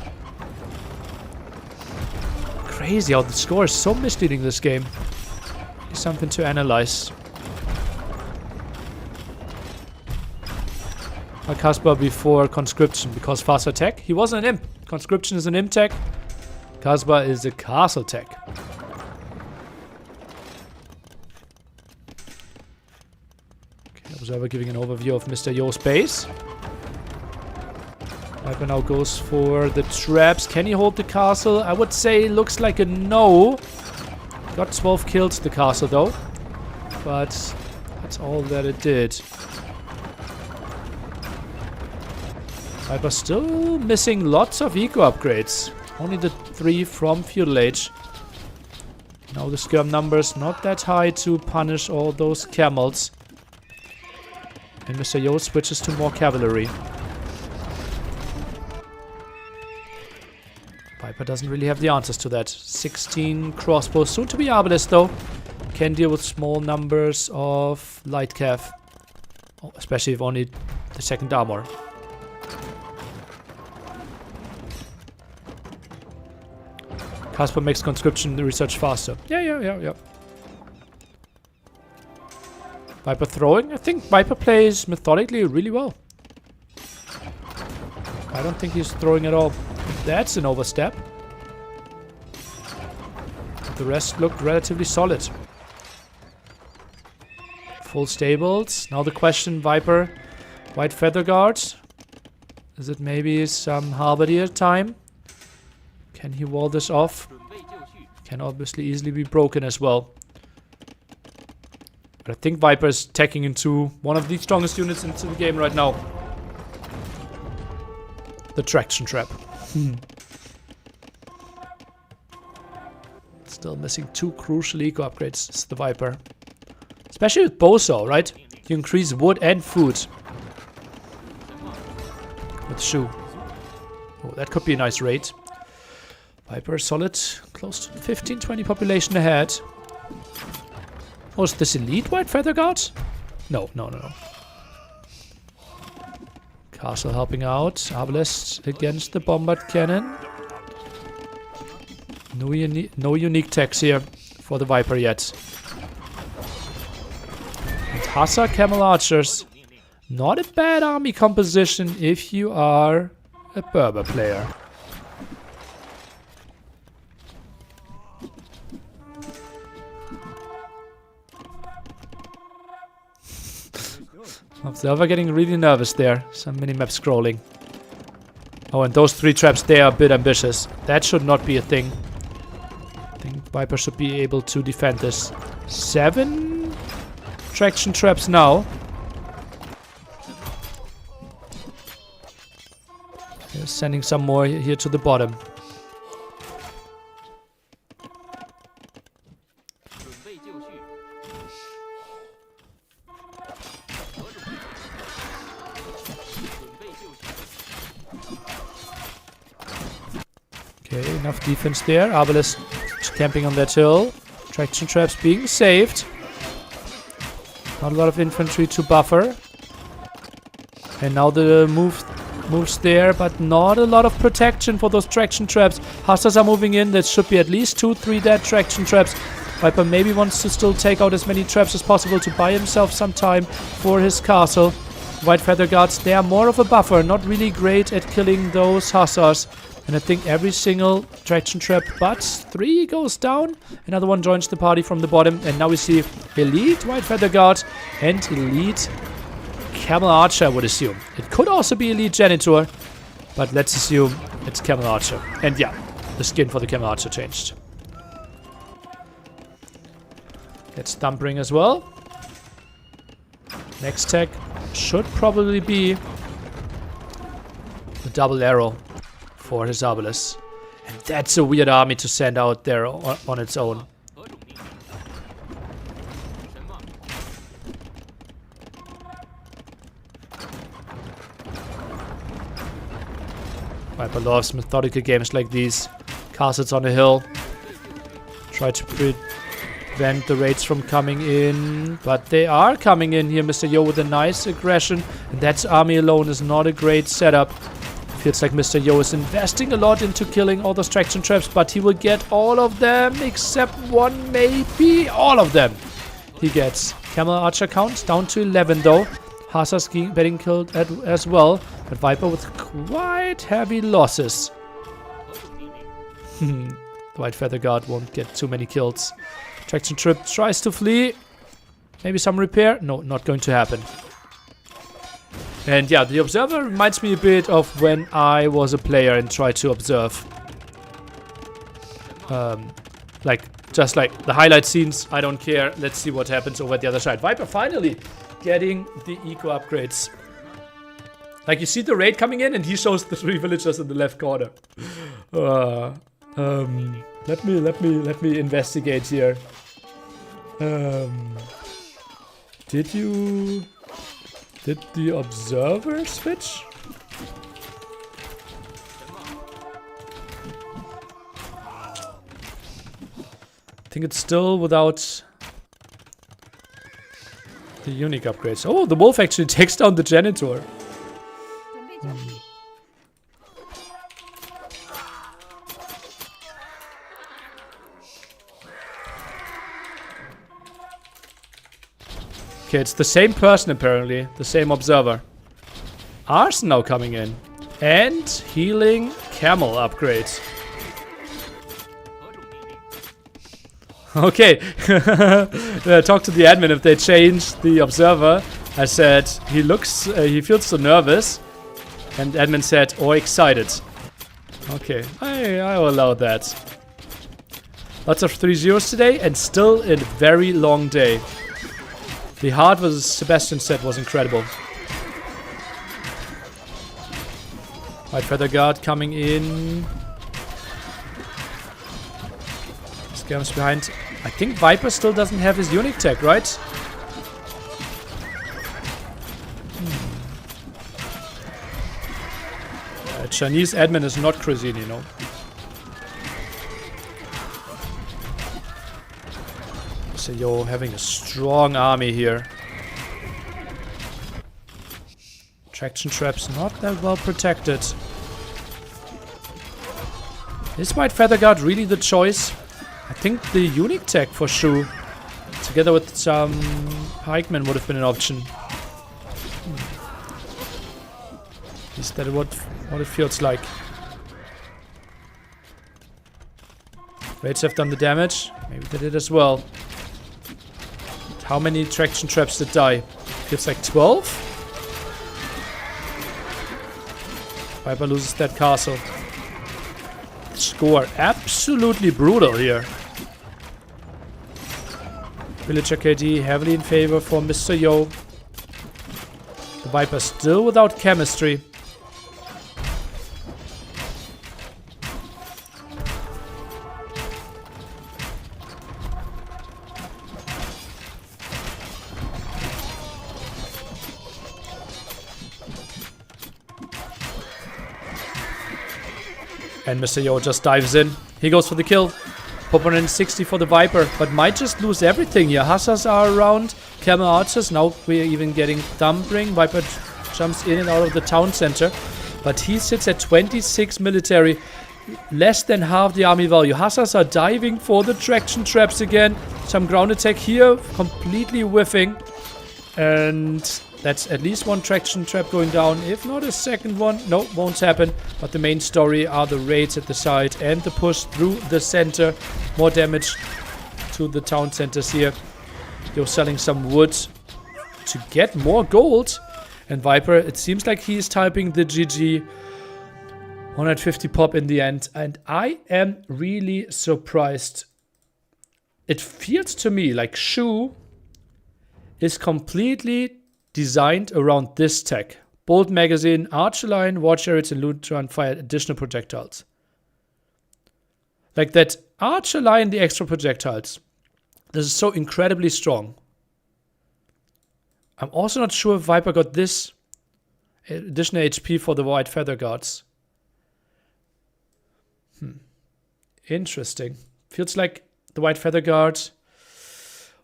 Speaker 2: Crazy how the score is so misleading this game. Something to analyze. Casper before conscription because faster tech. He wasn't an imp. Conscription is an imp tech. Casper is a castle tech. Okay, observer giving an overview of Mr. Yo's base. Viper now goes for the traps. Can he hold the castle? I would say looks like a no. Got 12 kills the castle though. But that's all that it did. Viper still missing lots of eco upgrades. Only the 3 from Feudal Age. Now the skirm numbers not that high to punish all those camels. And Mr. Yo switches to more cavalry. Viper doesn't really have the answers to that. 16 crossbows, soon to be arbalest though. Can deal with small numbers of light cav. Oh, especially if only the second armor. Casper makes conscription research faster. Yeah. Viper throwing. I think Viper plays methodically really well. I don't think he's throwing at all. That's an overstep. The rest looked relatively solid. Full stables. Now the question, Viper. White Feather Guards. Is it maybe some halberdier time? Can he wall this off? Can obviously easily be broken as well. But I think Viper is tacking into one of the strongest units into the game right now. The traction trap. Still missing 2 crucial eco upgrades. It's the Viper. Especially with Boso, right? You increase wood and food. With Shu. Oh, that could be a nice raid. Viper solid. Close to 15-20 population ahead. Oh, is this elite White Feather Guard? No. Castle helping out. Arbalest against the Bombard Cannon. No unique techs here for the Viper yet. And Hussar Camel Archers. Not a bad army composition if you are a Berber player. Observer getting really nervous there. Some minimap scrolling. Oh, and those 3 traps, they are a bit ambitious. That should not be a thing. I think Viper should be able to defend this. 7 traction traps now. They're sending some more here to the bottom. Okay, enough defense there. Arbalest camping on that hill. Traction traps being saved. Not a lot of infantry to buffer. And now the moves there, but not a lot of protection for those traction traps. Hussars are moving in. There should be at least 2-3 dead traction traps. Viper maybe wants to still take out as many traps as possible to buy himself some time for his castle. White Feather Guards, they are more of a buffer. Not really great at killing those Hussars. And I think every single traction trap, but 3 goes down. Another one joins the party from the bottom. And now we see elite White Feather Guard and elite Camel Archer, I would assume. It could also be elite Janitor, but let's assume it's Camel Archer. And yeah, the skin for the Camel Archer changed. Let's Thumpering as well. Next tech should probably be the double arrow for his Arbalest. And that's a weird army to send out there on its own. Viper loves methodical games like these. Castles on a hill. Try to prevent the raids from coming in. But they are coming in here. Mr. Yo with a nice aggression. And that's army alone is not a great setup. Feels like Mr. Yo is investing a lot into killing all those traction traps. But he will get all of them except one, maybe all of them. He gets. Camel Archer count down to 11 though. Hasa's getting killed as well. But Viper with quite heavy losses. The White Feather Guard won't get too many kills. Traction Trip tries to flee. Maybe some repair. No, not going to happen. And yeah, the Observer reminds me a bit of when I was a player and tried to observe. Just like the highlight scenes, I don't care. Let's see what happens over at the other side. Viper finally getting the eco upgrades. Like you see the raid coming in and he shows the 3 villagers in the left corner. Let me investigate here. Did the Observer switch? I think it's still without the unique upgrades. Oh, the wolf actually takes down the janitor. Okay, it's the same person apparently, the same observer. Arson now coming in. And healing camel upgrades. Okay, talk to the admin if they change the observer. I said, he feels so nervous. And admin said, or excited. Okay, I will allow that. Lots of 3-0s today and still a very long day. The hard versus Sebastian set was incredible. White Feather Guard coming in. Scams behind. I think Viper still doesn't have his unique tech, right? Chinese admin is not cuisine, you know. So you're having a strong army here. Traction traps not that well protected. Is White Feather Guard really the choice? I think the unique tech for Shu, together with some pikemen, would have been an option. Is that what it feels like? Raids have done the damage. Maybe they did as well. How many traction traps did die? Feels like 12? Viper loses that castle. Score absolutely brutal here. Villager KD heavily in favor for Mr. Yo. The Viper still without chemistry. And Mr. Yo just dives in. He goes for the kill. Popper 60 for the Viper, but might just lose everything here. Hussars are around. Camel Archers. Now we're even getting Thumbring. Viper jumps in and out of the town center. But he sits at 26 military. Less than half the army value. Hussars are diving for the traction traps again. Some ground attack here. Completely whiffing. And that's at least one traction trap going down. If not a second one. No, won't happen. But the main story are the raids at the side and the push through the center. More damage to the town centers here. You're selling some wood to get more gold. And Viper, it seems like he's typing the GG. 150 pop in the end. And I am really surprised. It feels to me like Shu is completely designed around this tech. Bolt magazine, archer line, war chariots, and Lutron fire additional projectiles. Like that archer line, the extra projectiles. This is so incredibly strong. I'm also not sure if Viper got this additional HP for the White Feather Guards. Interesting. Feels like the White Feather Guard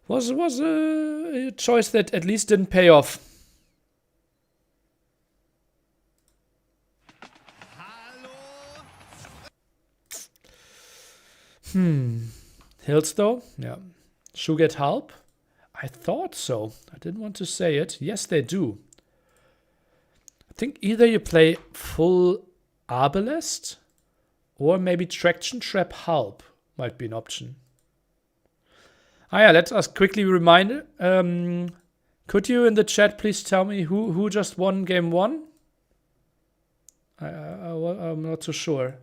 Speaker 2: was a choice that at least didn't pay off. Hills though? Yeah. Should get help? I thought so. I didn't want to say it. Yes, they do. I think either you play full Arbalest or maybe Traction Trap Help might be an option. Yeah, let us quickly remind. Could you in the chat please tell me who just won game 1? I'm not so sure.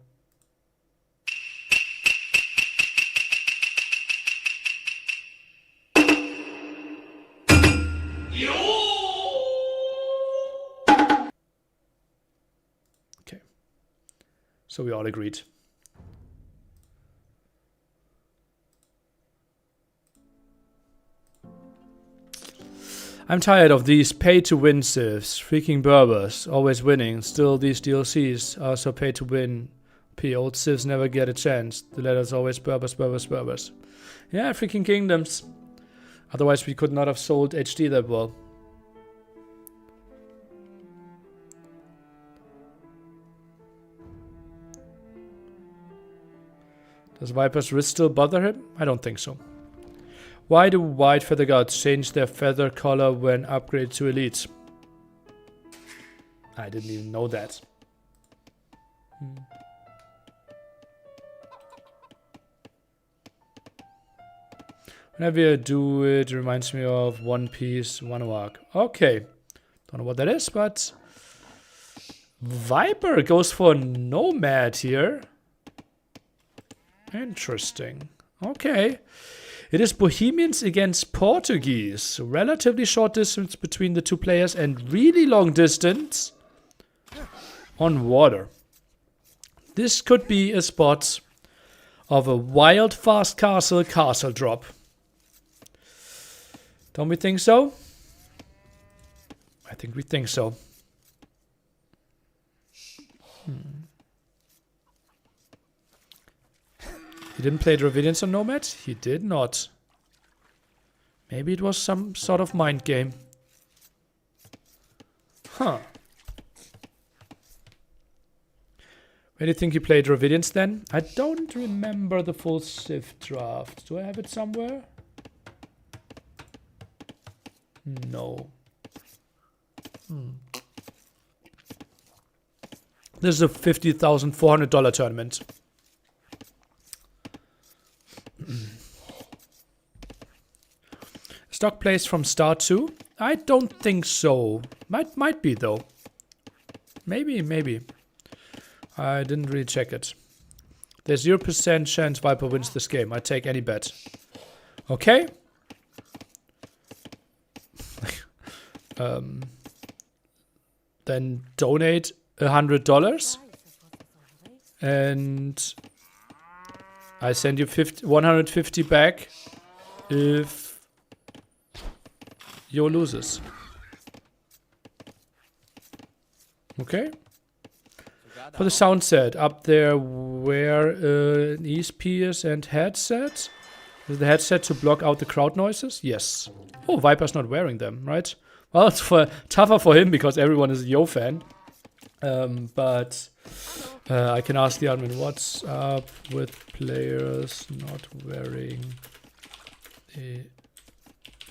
Speaker 2: Okay. So we all agreed. I'm tired of these pay-to-win civs, freaking Berbers, always winning. Still, these DLCs are so pay-to-win. Old civs never get a chance. The letters always Berbers, Berbers, Berbers. Yeah, freaking kingdoms. Otherwise, we could not have sold HD that well. Does Viper's wrist still bother him? I don't think so. Why do white feather guards change their feather color when upgraded to elite? I didn't even know that. Whenever you do it, it reminds me of One Piece, One Arc. Okay. Don't know what that is, but Viper goes for Nomad here. Interesting. Okay. It is Bohemians against Portuguese. Relatively short distance between the two players and really long distance on water. This could be a spot of a wild fast castle drop. Don't we think so? I think we think so. He didn't play Dravidians on Nomad? He did not. Maybe it was some sort of mind game. Huh. Where do you think he played Dravidians then? I don't remember the full Civ draft. Do I have it somewhere? No. This is a $50,400 tournament. Stock plays from start 2? I don't think so. Might be though. Maybe. I didn't really check it. There's 0% chance Viper wins this game. I take any bet. Okay. Then donate $100 and I send you 150 back if Yo loses. Okay. For the sound set, up there wear an earpiece and headset. Is the headset to block out the crowd noises? Yes. Oh, Viper's not wearing them, right? Well, it's tougher for him because everyone is a Yo fan. But I can ask the admin, what's up with players not wearing a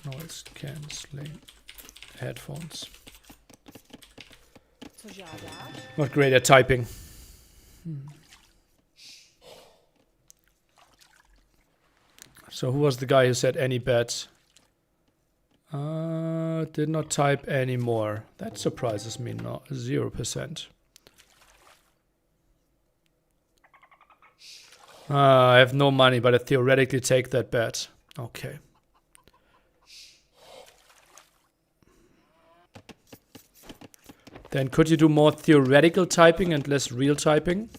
Speaker 2: noise cancelling headphones? Not great at typing. So who was the guy who said any bet? Did not type anymore. That surprises me. Not 0%. I have no money, but I theoretically take that bet. Okay. Then could you do more theoretical typing and less real typing?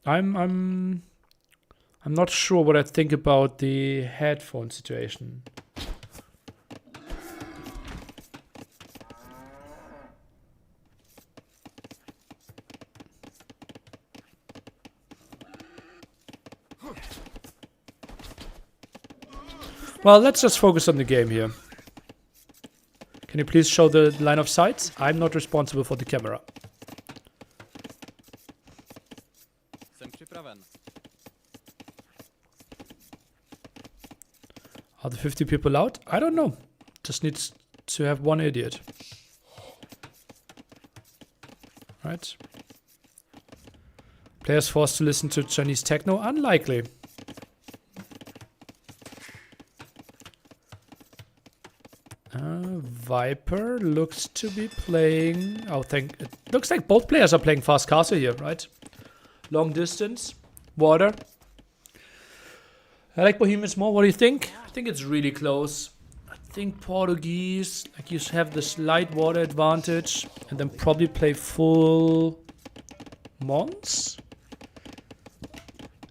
Speaker 2: I'm not sure what I think about the headphone situation. Well, let's just focus on the game here. Can you please show the line of sight? I'm not responsible for the camera. Are the 50 people out? I don't know. Just needs to have one idiot. Right. Players forced to listen to Chinese techno? Unlikely. Viper looks to be playing... Oh, it looks like both players are playing fast castle here, right? Long distance. Water. I like Bohemians more. What do you think? I think it's really close. I think Portuguese, like you have this light water advantage, and then probably play full Mons.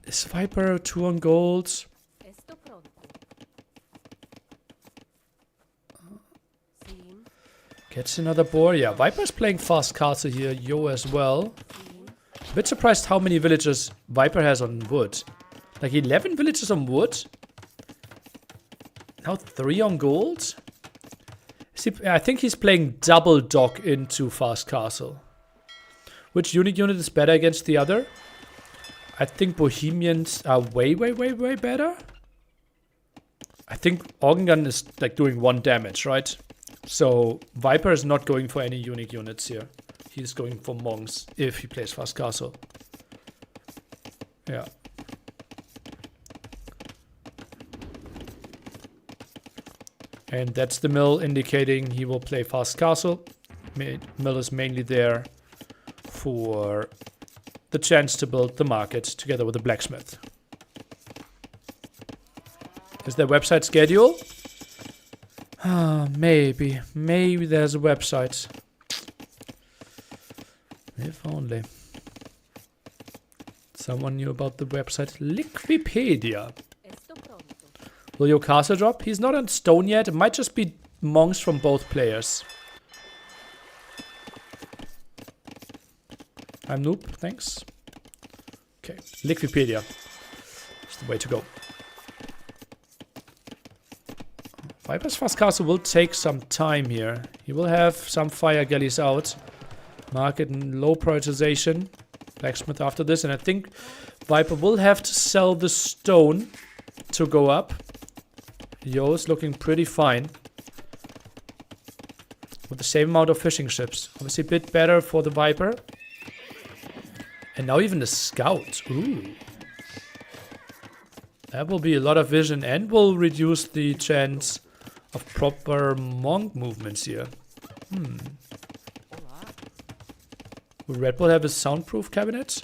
Speaker 2: Is Viper 2 on gold? Gets another board. Yeah, Viper's playing fast castle here. Yo as well. A bit surprised how many villagers Viper has on wood. Like 11 villagers on wood. Now 3 on gold. I think he's playing double dock into fast castle. Which unique unit is better against the other? I think Bohemians are way better. I think Organ Gun is like doing 1 damage, right? So Viper is not going for any unique units here. He's going for monks if he plays fast castle. Yeah. And that's the mill indicating he will play fast castle. Mill is mainly there for the chance to build the market together with the blacksmith. Is there website schedule? Maybe there's a website. If only. Someone knew about the website. Liquipedia. Will your castle drop? He's not on stone yet. It might just be monks from both players. I'm noob, thanks. Okay, Liquipedia. That's the way to go. Viper's fast castle will take some time here. He will have some fire galleys out. Market and low prioritization. Blacksmith after this. And I think Viper will have to sell the stone to go up. Yo is looking pretty fine. With the same amount of fishing ships. Obviously a bit better for the Viper. And now even the scout. Ooh. That will be a lot of vision and will reduce the chance of proper monk movements here. Will Red Bull have a soundproof cabinet?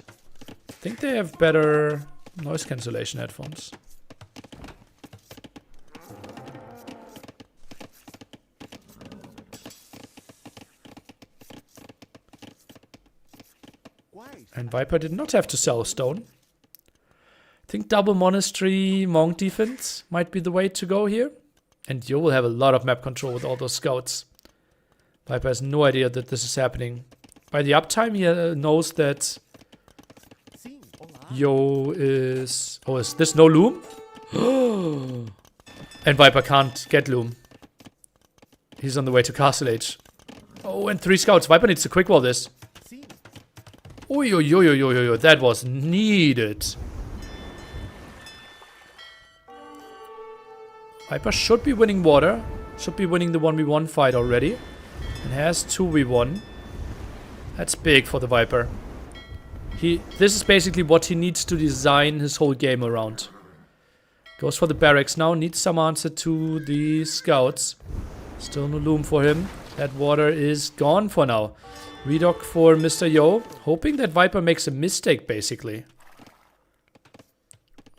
Speaker 2: I think they have better noise cancellation headphones. And Viper did not have to sell stone. I think double monastery monk defense might be the way to go here. And you will have a lot of map control with all those scouts. Viper has no idea that this is happening. By the uptime, he knows that Yo is... Oh, is this no loom? And Viper can't get loom. He's on the way to Castle Age. Oh, and 3 scouts. Viper needs to quick wall this. Oy, that was needed. Viper should be winning water. Should be winning the 1v1 fight already. And has 2v1. That's big for the Viper. This is basically what he needs to design his whole game around. Goes for the barracks now. Needs some answer to the scouts. Still no loom for him. That water is gone for now. Redock for Mr. Yo. Hoping that Viper makes a mistake, basically.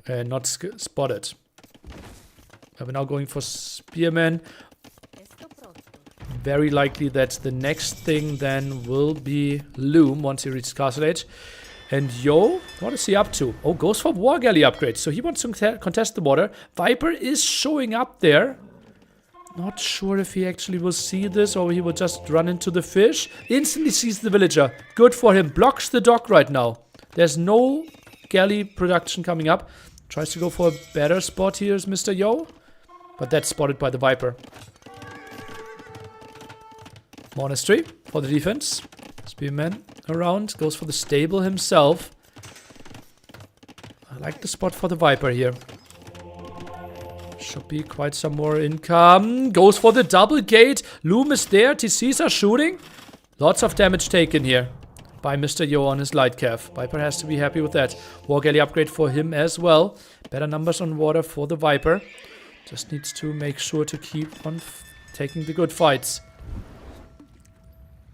Speaker 2: And not spotted. We're now going for Spearman. Very likely that the next thing then will be Loom once he reaches Castle Age. And Yo, what is he up to? Oh, goes for War Galley upgrade. So he wants to contest the water. Viper is showing up there. Not sure if he actually will see this or he will just run into the fish. Instantly sees the villager. Good for him. Blocks the dock right now. There's no galley production coming up. Tries to go for a better spot here is Mr. Yo. But that's spotted by the Viper. Monastery for the defense. Spearman around. Goes for the stable himself. I like the spot for the Viper here. Should be quite some more income. Goes for the double gate. Loom is there. TCs are shooting. Lots of damage taken here by Mr. Yo on his light cav. Viper has to be happy with that. War Galley upgrade for him as well. Better numbers on water for the Viper. Just needs to make sure to keep on taking the good fights.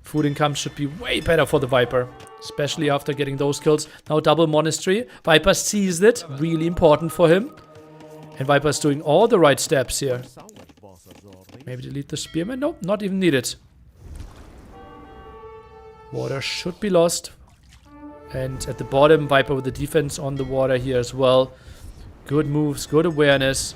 Speaker 2: Food income should be way better for the Viper. Especially after getting those kills. Now double monastery. Viper sees it. Really important for him. And Viper's doing all the right steps here. Maybe delete the spearman? Nope, not even needed. Water should be lost. And at the bottom, Viper with the defense on the water here as well. Good moves, good awareness.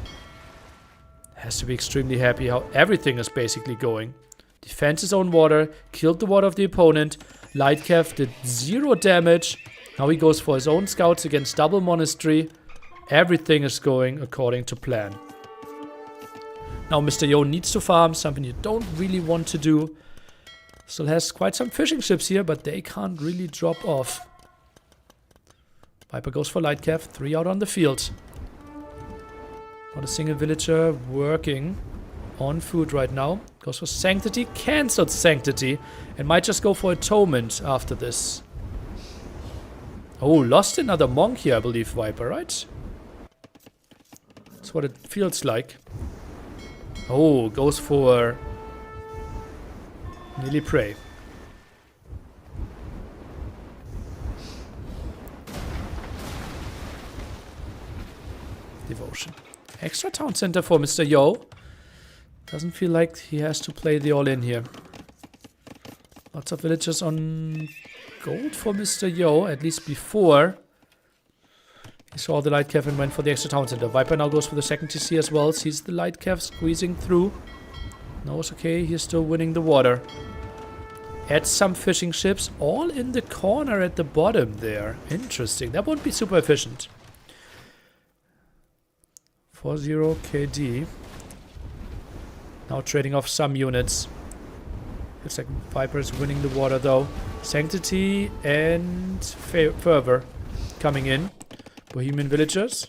Speaker 2: Has to be extremely happy how everything is basically going. Defends his own water, killed the water of the opponent. Light cav did 0 damage. Now he goes for his own scouts against double monastery. Everything is going according to plan. Now Mr. Yo needs to farm, something you don't really want to do. Still has quite some fishing ships here, but they can't really drop off. Viper goes for light cav, 3 out on the field. Not a single villager working on food right now. Goes for Sanctity, cancelled Sanctity, and might just go for Atonement after this. Oh, lost another monk here, I believe, Viper, right? That's what it feels like. Oh, goes for Nearly Prey. Devotion. Extra town center for Mr. Yo. Doesn't feel like he has to play the all-in here. Lots of villagers on gold for Mr. Yo, at least before. He saw the light cav and went for the extra town center. Viper now goes for the second TC as well. Sees the light cav squeezing through. Knows, okay, he's still winning the water. Adds some fishing ships, all in the corner at the bottom there. Interesting. That won't be super efficient. 4-0 KD. Now trading off some units. Looks like Viper is winning the water though. Sanctity and Fervor coming in. Bohemian villagers.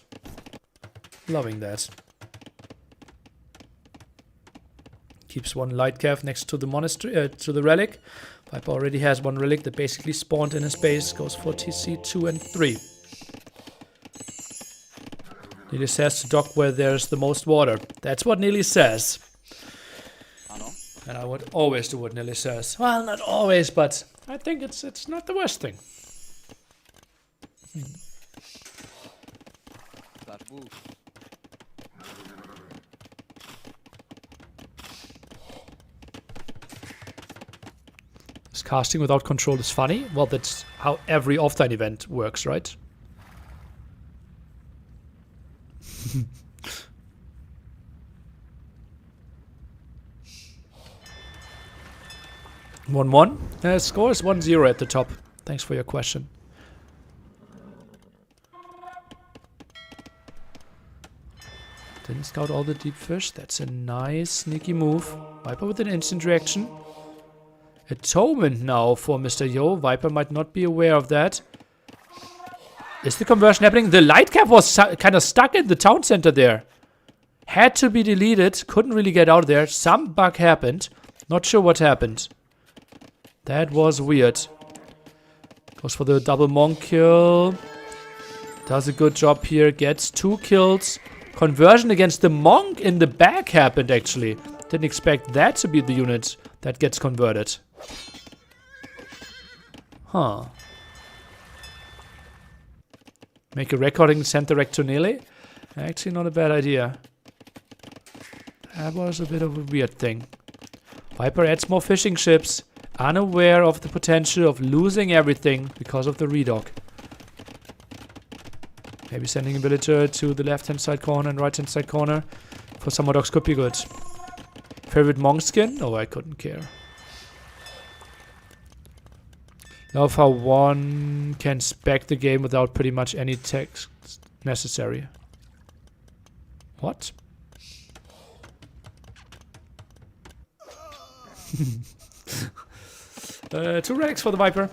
Speaker 2: Loving that. Keeps one light cav next to the monastery, to the relic. Viper already has one relic that basically spawned in his base. Goes for TC 2 and 3. Nearly says to dock where there's the most water. That's what Nearly says. And I would always do what Nearly says. Well, not always, but I think it's not the worst thing. Is casting without control is funny? Well, that's how every offline event works, right? 1-1. Score is 1-0 at the top. Thanks for your question. Didn't scout all the deep fish. That's a nice sneaky move. Viper with an instant reaction. Atonement now for Mr. Yo. Viper might not be aware of that. Is the conversion happening? The light cap was kind of stuck in the town center there. Had to be deleted. Couldn't really get out of there. Some bug happened. Not sure what happened. That was weird. Goes for the double monk kill. Does a good job here. Gets 2 kills. Conversion against the monk in the back happened actually. Didn't expect that to be the unit that gets converted. Huh. Make a recording, send direct to Nearly? Actually not a bad idea. That was a bit of a weird thing. Viper adds more fishing ships, unaware of the potential of losing everything because of the redock. Maybe sending a villager to the left-hand side corner and right-hand side corner for some more docks could be good. Favorite monk skin? Oh, I couldn't care. Love how one can spec the game without pretty much any text necessary. What? Two relics for the Viper.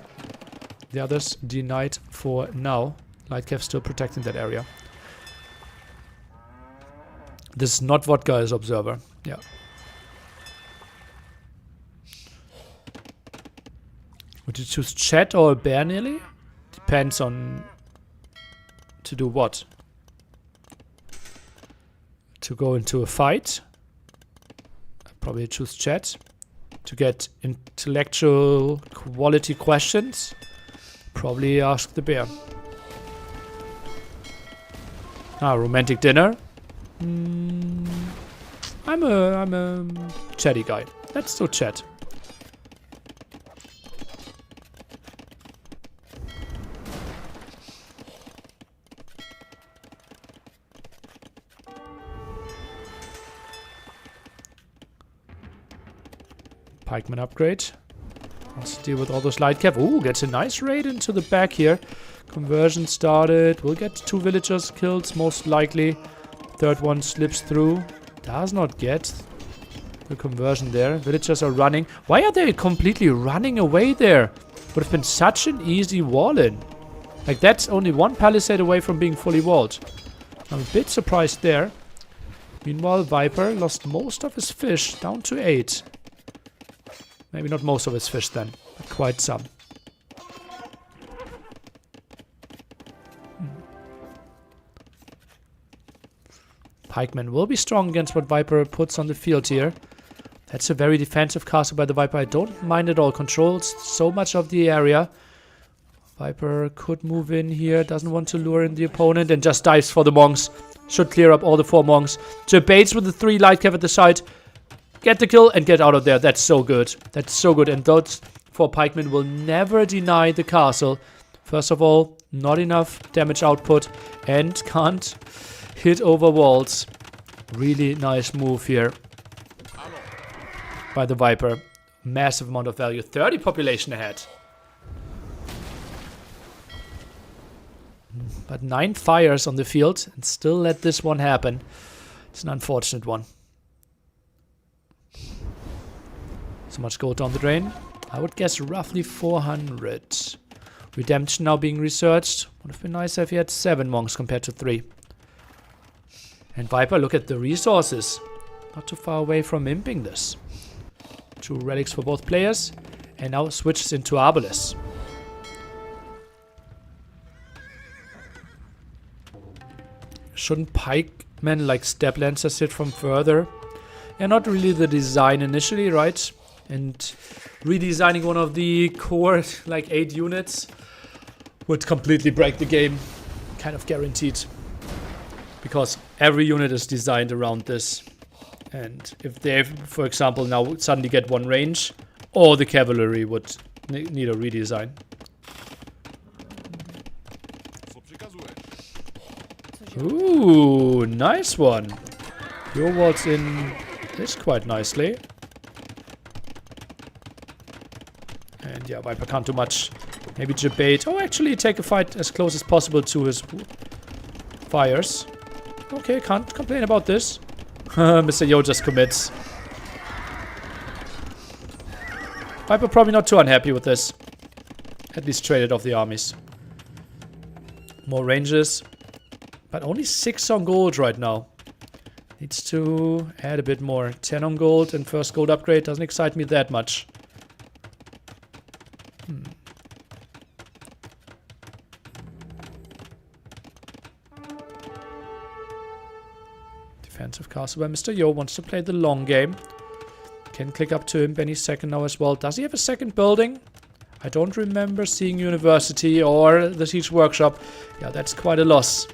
Speaker 2: The others denied for now. Lightcav still protecting that area. This is not vodka as observer. Yeah. Would you choose chat or a bear nearly? Depends on... To do what? To go into a fight? I'd probably choose chat. To get intellectual quality questions? Probably ask the bear. Ah, romantic dinner? I'm a chatty guy. Let's do chat. Pikeman upgrade. Let's deal with all those light cap. Ooh, gets a nice raid into the back here. Conversion started. We'll get 2 villagers killed, most likely. Third one slips through. Does not get the conversion there. Villagers are running. Why are they completely running away there? Would have been such an easy wall in. Like, that's only 1 palisade away from being fully walled. I'm a bit surprised there. Meanwhile, Viper lost most of his fish, down to 8. Maybe not most of his fish then, but quite some. Pikeman will be strong against what Viper puts on the field here. That's a very defensive castle by the Viper. I don't mind at all. Controls so much of the area. Viper could move in here. Doesn't want to lure in the opponent and just dives for the monks. Should clear up all the 4 monks. Debates with the 3 light cav at the side. Get the kill and get out of there. That's so good. That's so good. And those 4 pikemen will never deny the castle. First of all, not enough damage output and can't hit over walls. Really nice move here by the Viper. Massive amount of value. 30 population ahead. But 9 fires on the field and still let this one happen. It's an unfortunate one. So much gold down the drain. I would guess roughly 400. Redemption now being researched. Would have been nice if he had 7 monks compared to 3. And Viper, look at the resources. Not too far away from imping this. 2 relics for both players. And now switches into Arbalest. Shouldn't pikemen like step lancers hit from further? Yeah, not really the design initially, right? And redesigning one of the core, like 8 units, would completely break the game. Kind of guaranteed. Because every unit is designed around this. And if they, for example, now suddenly get 1 range, all the cavalry would need a redesign. Ooh, nice one. Your walls in this quite nicely. And yeah, Viper can't do much. Maybe debate. Oh, actually take a fight as close as possible to his fires. Okay, can't complain about this. Mr. Yo just commits. Viper probably not too unhappy with this. At least traded off the armies. More ranges. But only 6 on gold right now. Needs to add a bit more. 10 on gold and first gold upgrade doesn't excite me that much. Defensive castle by Mr. Yo wants to play the long game. Can click up to him any second now as well. Does he have a second building? I don't remember seeing university or the siege workshop. Yeah, that's quite a loss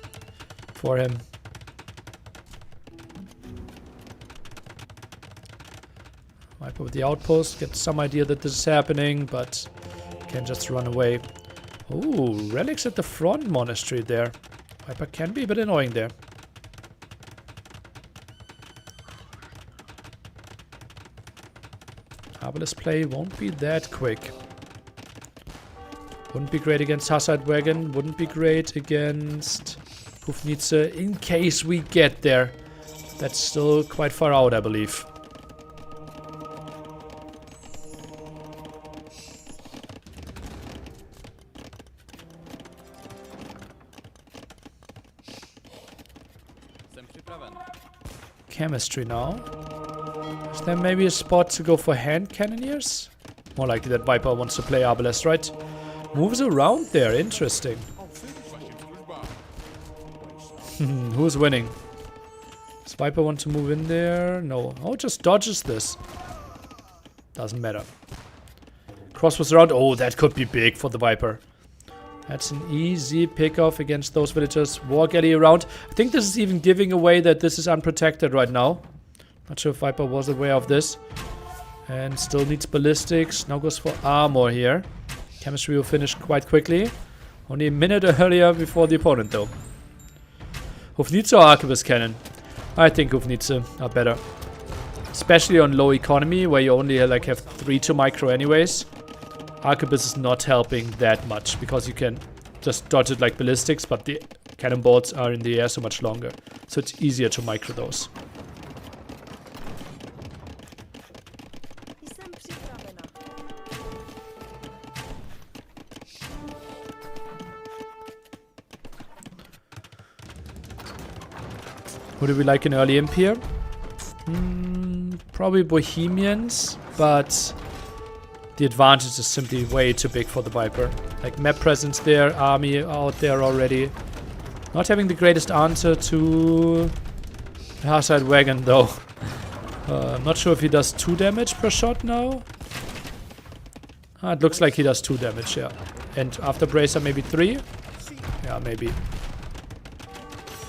Speaker 2: for him. Viper with the outpost, get some idea that this is happening, but can just run away. Ooh, relics at the front monastery there. Viper can be a bit annoying there. Arbalest play won't be that quick. Wouldn't be great against Hearttt Wagon. Wouldn't be great against Hufnitze in case we get there. That's still quite far out, I believe. Chemistry now. Is there maybe a spot to go for hand cannoneers? More likely that Viper wants to play Arbalest, right? Moves around there, interesting. Who's winning? Does Viper want to move in there? No. Oh, just dodges this. Doesn't matter. Cross was around. Oh, that could be big for the Viper. That's an easy pick-off against those villagers. War galley around. I think this is even giving away that this is unprotected right now. Not sure if Viper was aware of this. And still needs ballistics. Now goes for armor here. Chemistry will finish quite quickly. Only a minute earlier before the opponent though. Hufnitze or Arquebus Cannon? I think Hufnitze are better. Especially on low economy where you only like have 3 to micro anyways. Arquebus is not helping that much because you can just dodge it like ballistics, but the cannonballs are in the air so much longer. So it's easier to micro those. Who do we like in early imp here? Probably Bohemians, but the advantage is simply way too big for the Viper. Like map presence there, army out there already. Not having the greatest answer to the Hearttt Wagon though. I'm not sure if he does 2 damage per shot now. It looks like he does 2 damage, yeah. And after Bracer maybe 3? Yeah, maybe.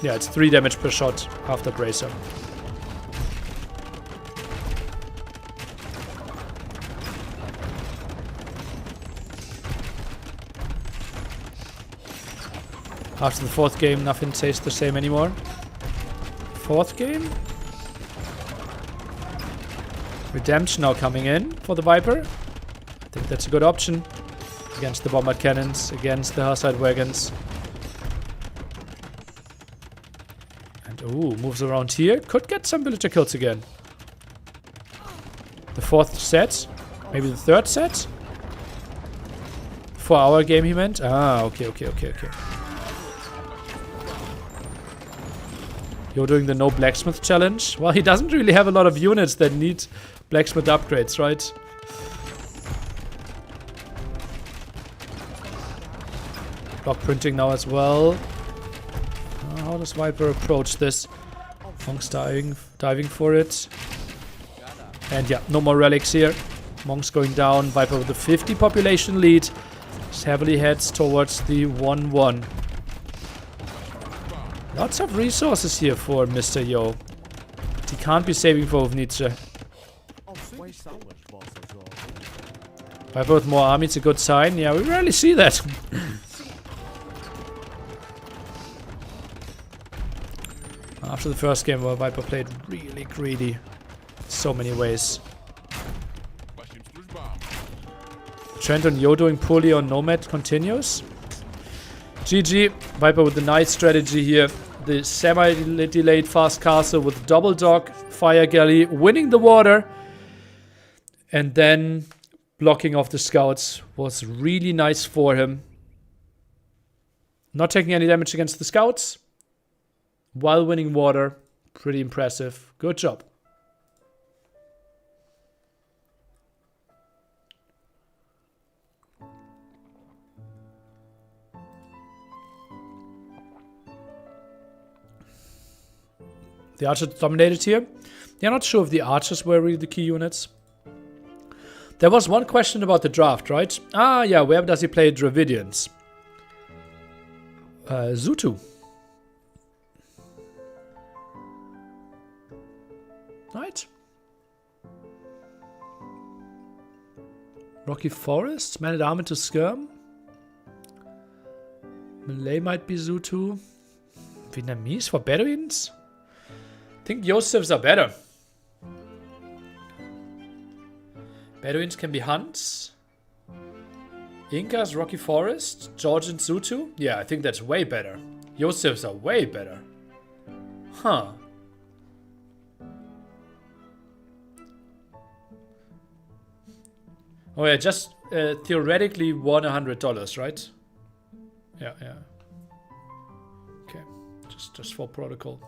Speaker 2: Yeah, it's 3 damage per shot after Bracer. After the 4th game, nothing tastes the same anymore. 4th game? Redemption now coming in for the Viper. I think that's a good option. Against the bombard cannons, against the Hearttt Wagons. Ooh, moves around here. Could get some villager kills again. The 4th set. Maybe the 3rd set. For our game he meant. Ah, okay. You're doing the no blacksmith challenge. Well, he doesn't really have a lot of units that need blacksmith upgrades, right? Block printing now as well. How does Viper approach this? Monk's diving for it. And yeah, no more relics here. Monk's going down. Viper with the 50 population lead. Just heavily heads towards the 1-1. Lots of resources here for Mr. Yo. But he can't be saving for Hufnitze. Viper with more army, it's a good sign. Yeah, we rarely see that. After the first game where Viper played really greedy. So many ways. Trend on Yo doing poorly on Nomad continues. GG. Viper with the nice strategy here. The semi-delayed fast castle with double dog, fire galley, winning the water. And then blocking off the scouts was really nice for him. Not taking any damage against the scouts. While winning water. Pretty impressive. Good job. The archers dominated here. Yeah, not sure if the archers were really the key units. There was one question about the draft, right? Ah, yeah, where does he play Dravidians? Zutu. Right. Rocky Forest, Man at Arm into Skirm. Malay might be Zoo too. Vietnamese for Bedouins? I think Josephs are better. Bedouins can be Huns. Incas, Rocky Forest, Georgian Zutu? Yeah, I think that's way better. Josephs are way better. Huh. Oh yeah, just theoretically won $100, right? Yeah, yeah. Okay, just for protocol.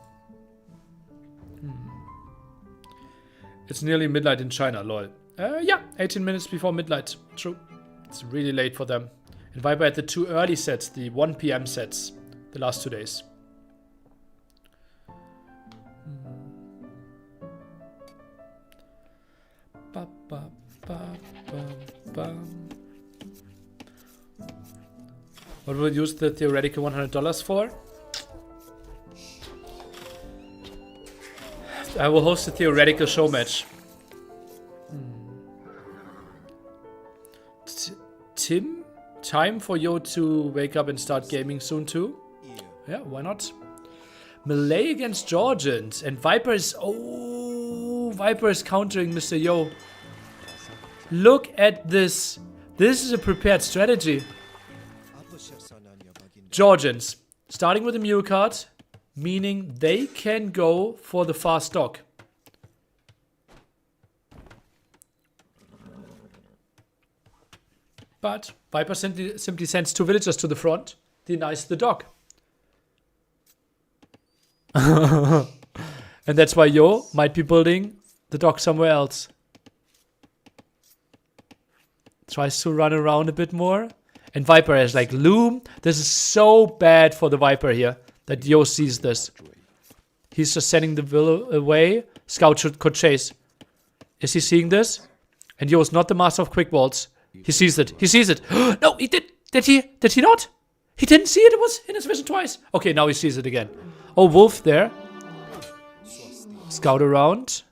Speaker 2: It's nearly midnight in China, lol. Yeah, 18 minutes before midnight. True. It's really late for them. And Viper had the 2 early sets, the 1 PM sets, the last 2 days. Ba, ba, ba, ba, ba. What will you use the theoretical $100 for? I will host a theoretical show match. Tim? Time for you to wake up and start gaming soon too? Yeah, why not? Malay against Georgians. And Viper is... Oh, Viper is countering Mr. Yo. Look at this. This is a prepared strategy. Georgians. Starting with a mule card. Meaning they can go for the fast dog. But Viper simply sends 2 villagers to the front. Denies the dog. And that's why Yo might be building the dog somewhere else. Tries to run around a bit more. And Viper has like Loom. This is so bad for the Viper here. That Yo sees this. He's just sending the Will away. Scout could chase. Is he seeing this? And Yo is not the master of quick walls. He sees it. He sees it. No, he did. Did he not? He didn't see it. It was in his vision twice. Okay, now he sees it again. Oh, Wolf there. Scout around.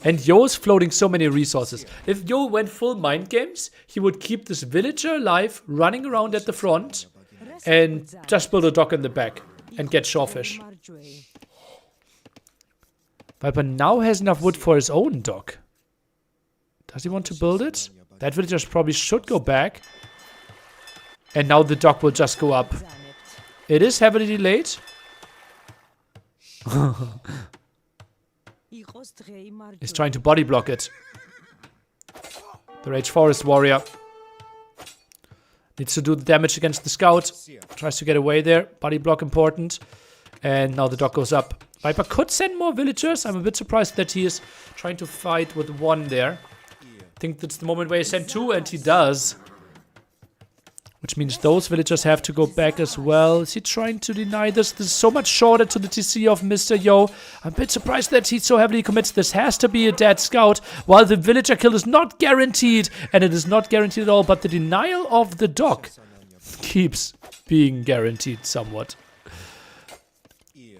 Speaker 2: And Yo is floating so many resources. If Yo went full mind games, he would keep this villager alive, running around at the front, and just build a dock in the back and get shawfish. Viper now has enough wood for his own dock. Does he want to build it? That villager probably should go back. And now the dock will just go up. It is heavily delayed. He's trying to body block it. The Rage Forest Warrior needs to do the damage against the scout. Tries to get away there. Body block important. And now the dock goes up. Viper could send more villagers. I'm a bit surprised that he is trying to fight with 1 there. I think that's the moment where he sent 2, and he does. Which means those villagers have to go back as well. Is he trying to deny this? This is so much shorter to the TC of Mr. Yo. I'm a bit surprised that he so heavily commits. This has to be a dead scout. While the villager kill is not guaranteed. And it is not guaranteed at all. But the denial of the dock keeps being guaranteed somewhat.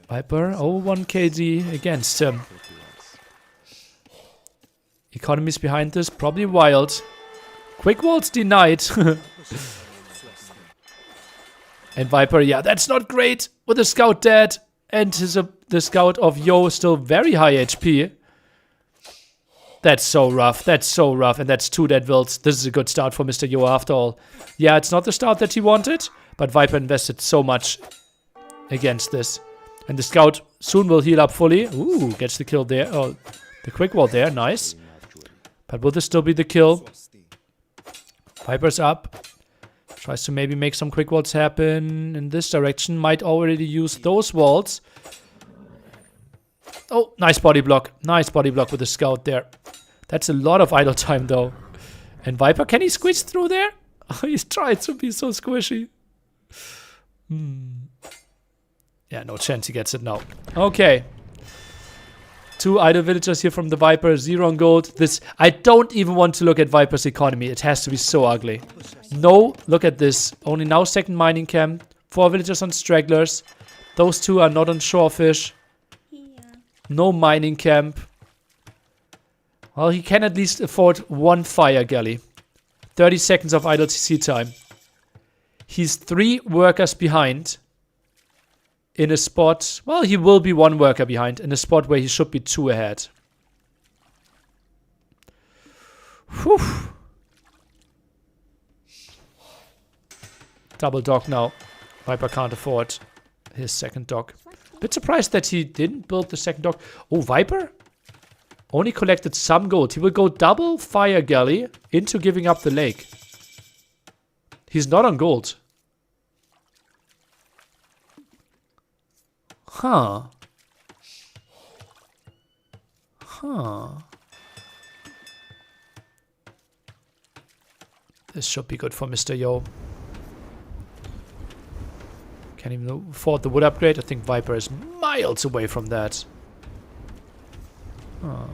Speaker 2: Viper, 1 KD against him. Economies behind this, probably wild. Quick walls denied. And Viper, yeah, that's not great. With the scout dead. And the scout of Yo still very high HP. That's so rough. That's so rough. And that's 2 dead wilds. This is a good start for Mr. Yo after all. Yeah, it's not the start that he wanted. But Viper invested so much against this. And the scout soon will heal up fully. Ooh, gets the kill there. Oh, the quick wall there. Nice. But will this still be the kill? Viper's up. Tries to maybe make some quick walls happen in this direction. Might already use those walls. Oh, nice body block. Nice body block with the scout there. That's a lot of idle time though. And Viper, can he squeeze through there? He's tried to be so squishy. Yeah, no chance he gets it now. Okay. 2 idle villagers here from the Viper, 0 on gold. This, I don't even want to look at Viper's economy. It has to be so ugly. No, look at this. Only now 2nd mining camp. 4 villagers on stragglers. Those 2 are not on shorefish. No mining camp. Well, he can at least afford one fire galley. 30 seconds of idle CC time. He's 3 workers behind. In a spot... Well, he will be 1 worker behind. In a spot where he should be 2 ahead. Whew. Double dock now. Viper can't afford his second dock. Bit surprised that he didn't build the second dock. Oh, Viper? Only collected some gold. He will go double fire galley into giving up the lake. He's not on gold. Huh. Huh. This should be good for Mr. Yo. Can't even afford the wood upgrade. I think Viper is miles away from that. Huh.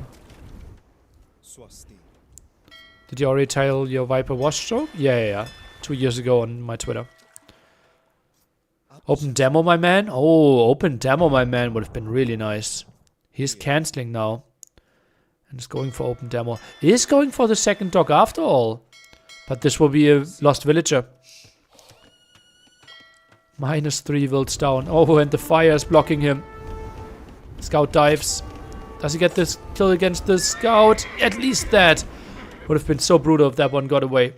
Speaker 2: Did you already tell your Viper wash stroke? Yeah. 2 years ago on my Twitter. Open demo, my man? Oh, open demo, my man would have been really nice. He's cancelling now. And is going for open demo. He is going for the second dock after all. But this will be a lost villager. -3 wilds down. Oh, and the fire is blocking him. Scout dives. Does he get this kill against the scout? At least that. Would have been so brutal if that one got away.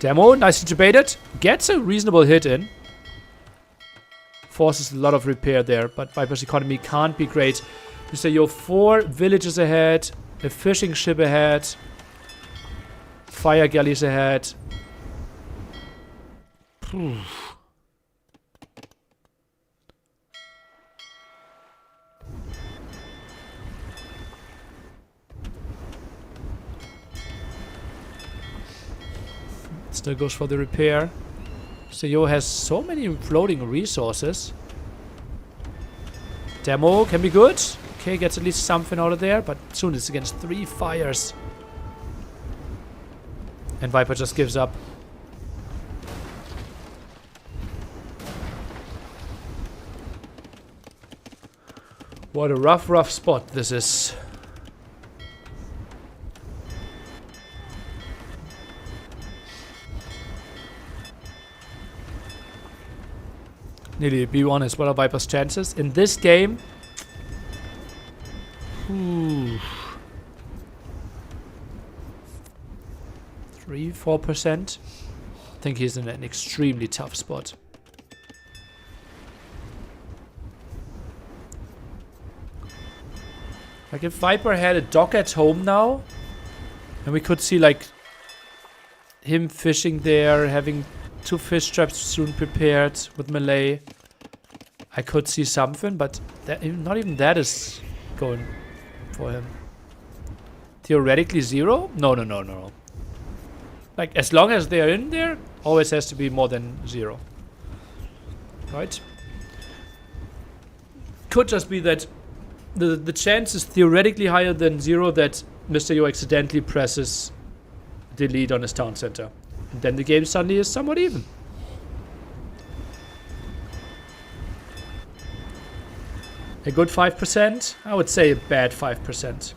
Speaker 2: Demo, nicely debated. Gets a reasonable hit in. Forces a lot of repair there, but Viper's economy can't be great. Mr. Yo, 4 villages ahead. A fishing ship ahead. Fire galleys ahead. Still goes for the repair. Mr. Yo has so many floating resources. Demo can be good. Okay, gets at least something out of there, but soon it's against 3 fires. And Viper just gives up. What a rough spot this is. Nearly be honest, what are Viper's chances? In this game... 3-4%. I think he's in an extremely tough spot. Like if Viper had a dock at home now, and we could see like him fishing there, having 2 fish traps soon prepared with melee, I could see something, but that, not even that is going for him. Theoretically 0? No. Like, as long as they're in there, always has to be more than 0. Right? Could just be that the chance is theoretically higher than 0 that Mr. Yo accidentally presses delete on his town center. And then the game suddenly is somewhat even. A good 5%? I would say a bad 5%.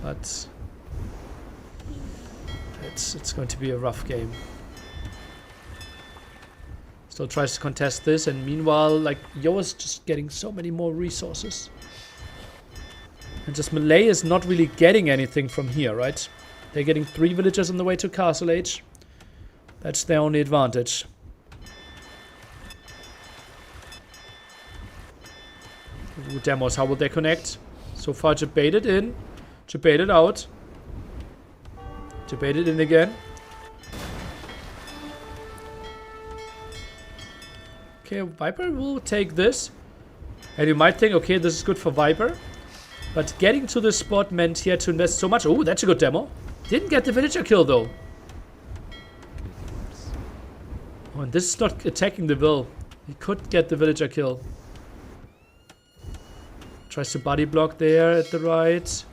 Speaker 2: But it's going to be a rough game. Still tries to contest this, and meanwhile, like, Yo is just getting so many more resources. And just melee is not really getting anything from here, right? They're getting 3 villagers on the way to Castle Age. That's their only advantage. Ooh, demos, how will they connect? So far, debated in. Debated out. Debated in again. Okay, Viper will take this. And you might think, okay, this is good for Viper. But getting to this spot meant he had to invest so much. Oh, that's a good demo. Didn't get the villager kill, though. Oh, and this is not attacking the Vil. He could get the villager kill. Tries to body block there at the right.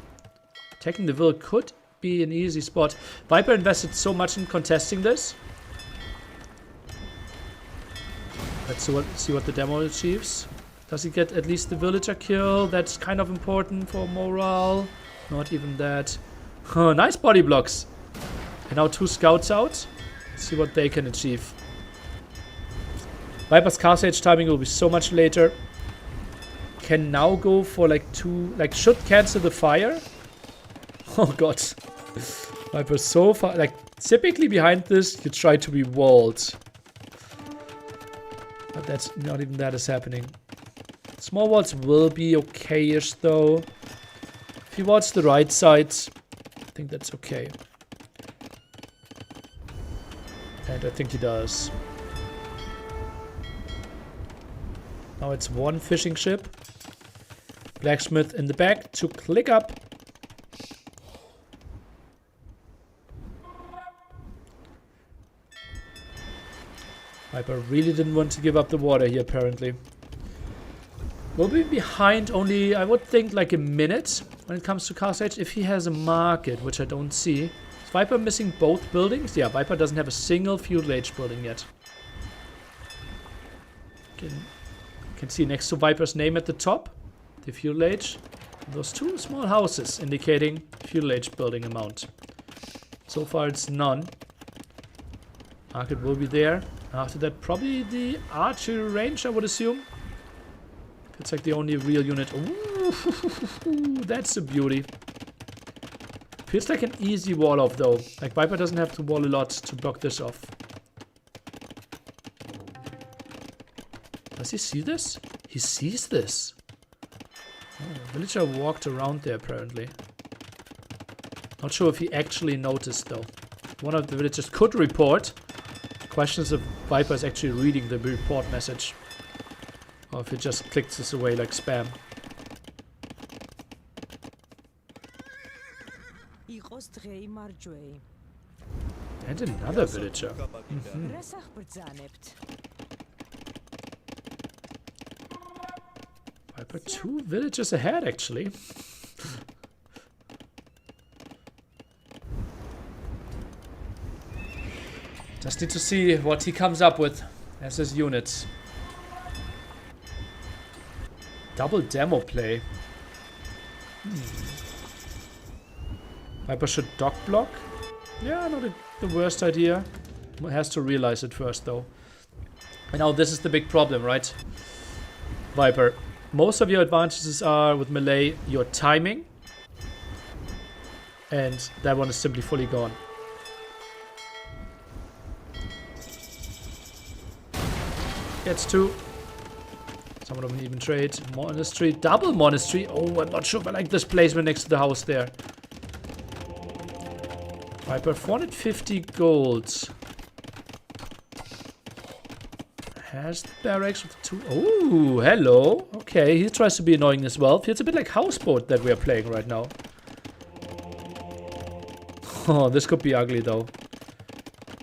Speaker 2: Attacking the Vil could be an easy spot. Viper invested so much in contesting this. Let's see what the demo achieves. Does he get at least the villager kill? That's kind of important for morale. Not even that. Huh, nice body blocks. And now 2 scouts out. Let's see what they can achieve. Viper's Car Sage timing will be so much later. Can now go for like 2... Like, should cancel the fire. Oh god. Viper's so far... Like, typically behind this, you try to be walled. But that's not even that is happening. Small walls will be okay-ish though. If he walls the right side, I think that's okay. And I think he does. Now it's 1 fishing ship. Blacksmith in the back to click up. Viper really didn't want to give up the water here apparently. We'll be behind only, I would think, like a minute when it comes to Car Sage if he has a market, which I don't see. Is Viper missing both buildings? Yeah, Viper doesn't have a single Feudal Age building yet. Can see next to Viper's name at the top, the Feudal Age. Those 2 small houses indicating Feudal Age building amount. So far it's none. Market will be there. After that, probably the archery range, I would assume. It's like the only real unit. Ooh, that's a beauty. Feels like an easy wall off though. Like Viper doesn't have to wall a lot to block this off. Does he see this? He sees this. Oh, villager walked around there apparently. Not sure if he actually noticed though. One of the villagers could report. Question is if Viper is actually reading the report message. Or if it just clicks this away like spam. And another villager. Viper 2 villagers ahead actually. Just need to see what he comes up with as his units. Double demo play. Viper should dock block. Yeah, not the worst idea. Has to realize it first though. And now this is the big problem, right? Viper. Most of your advantages are with melee your timing. And that one is simply fully gone. Gets 2. Some of them even trade. Monastery. Double monastery. Oh, I'm not sure if I like this placement next to the house there. Viper 450 gold. Has the barracks with 2. Oh, hello. Okay, he tries to be annoying as well. Feels a bit like houseboat that we are playing right now. Oh, this could be ugly though.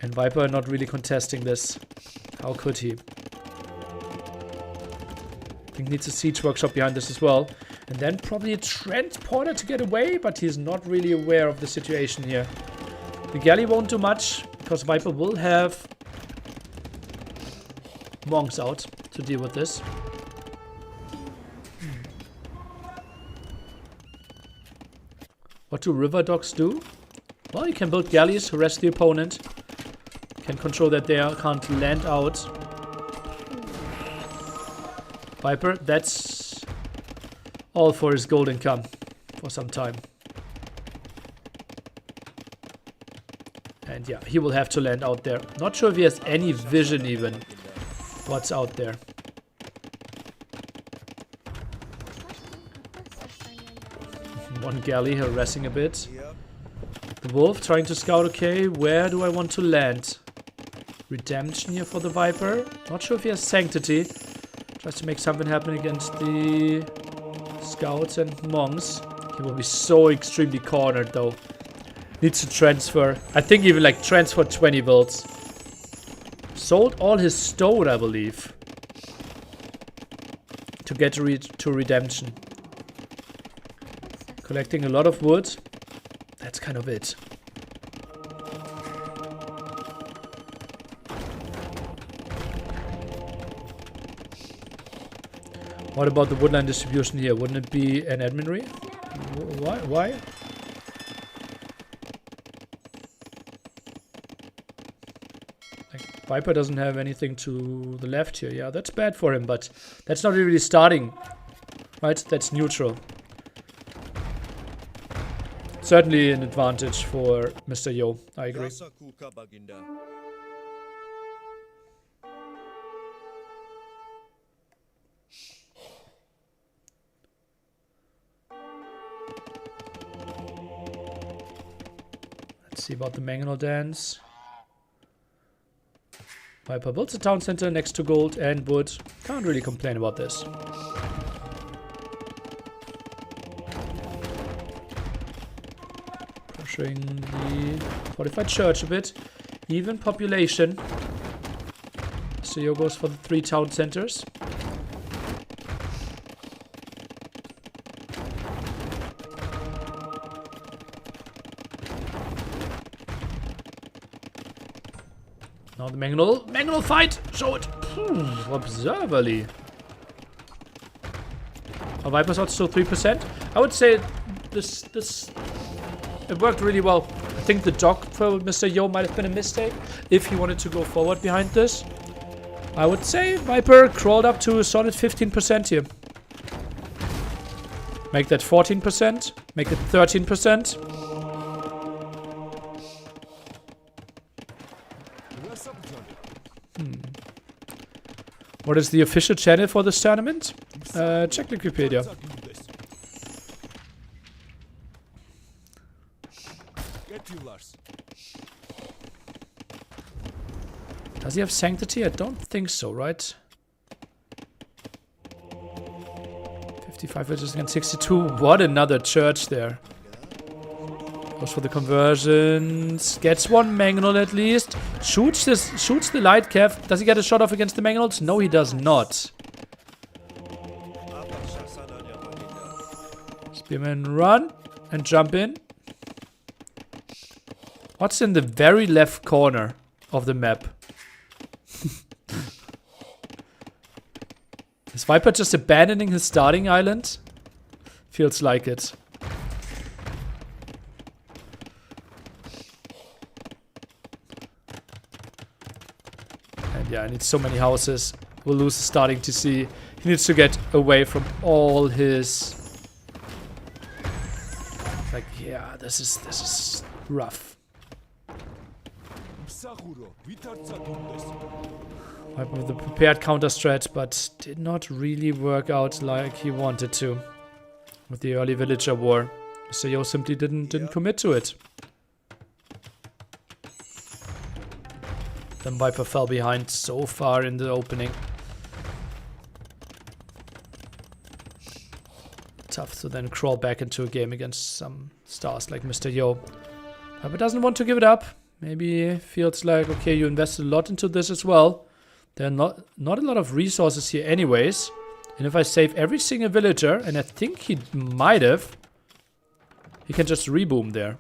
Speaker 2: And Viper not really contesting this. How could he? I think needs a siege workshop behind this as well. And then probably a transporter to get away, but he's not really aware of the situation here. The galley won't do much, because Viper will have monks out to deal with this. What do river dogs do? Well, you can build galleys, harass the opponent. Can control that they can't land out. Viper, that's all for his gold income for some time. And yeah, he will have to land out there. Not sure if he has any vision even what's out there. One galley harassing a bit. The wolf trying to scout, okay, where do I want to land? Redemption here for the Viper. Not sure if he has sanctity. Tries to make something happen against the scouts and monks. He will be so extremely cornered though. Needs to transfer. I think even like transfer 20 volts. Sold all his stone, I believe. To get to redemption. Collecting a lot of wood. that's kind of it. What about the woodline distribution here? Wouldn't it be an admin? Why? Like, Viper doesn't have anything to the left here. Yeah, that's bad for him, but that's not really starting. Right? That's neutral. Certainly an advantage for Mr. Yo. I agree. Let's see about the Mangonel dance. Viper builds a town center next to gold and wood. Can't really complain about this. Pushing the fortified church a bit. Even population. So Yo goes for the 3 town centers. Now the Mangonel fight! Show it! Observerly. Are Viper's odds still 3%? I would say this it worked really well. I think the dock for Mr. Yo might have been a mistake if he wanted to go forward behind this. I would say Viper crawled up to a solid 15% here. Make that 14%. Make it 13%. What is the official channel for this tournament? Check Wikipedia. Does he have sanctity? I don't think so, right? 55 versus against 62. What another church there. Goes for the conversions. Gets one Mangonel at least. Shoots the light cav. Does he get a shot off against the Mangonels? No, he does not. Spearman run and jump in. What's in the very left corner of the map? Is Viper just abandoning his starting island? Feels like it. And yeah, I need so many houses. We'll lose the starting TC. He needs to get away from all his... Like, yeah, this is rough. Viper with the prepared counter strat, but did not really work out like he wanted to. With the early villager war. Mr. Yo simply didn't commit to it. Then Viper fell behind so far in the opening. Tough to then crawl back into a game against some stars like Mr. Yo. Viper doesn't want to give it up. Maybe feels like, okay, you invested a lot into this as well. There are not a lot of resources here anyways. And if I save every single villager, and I think he might have, he can just reboom there.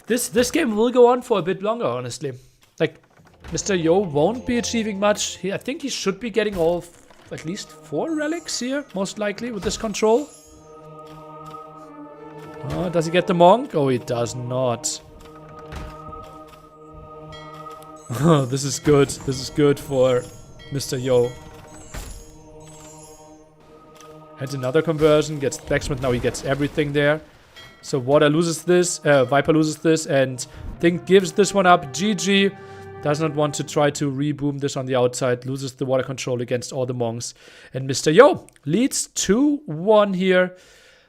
Speaker 2: This game will go on for a bit longer, honestly. Like, Mr. Yo won't be achieving much. I think he should be getting all, at least 4 relics here, most likely, with this control. Oh, does he get the Monk? Oh, he does not. Oh, this is good. This is good for Mr. Yo. And another conversion. Gets Blacksmith. Now he gets everything there. So Water loses this. Viper loses this. And Think gives this one up. GG. Does not want to try to reboom this on the outside. Loses the water control against all the monks. And Mr. Yo leads 2-1 here.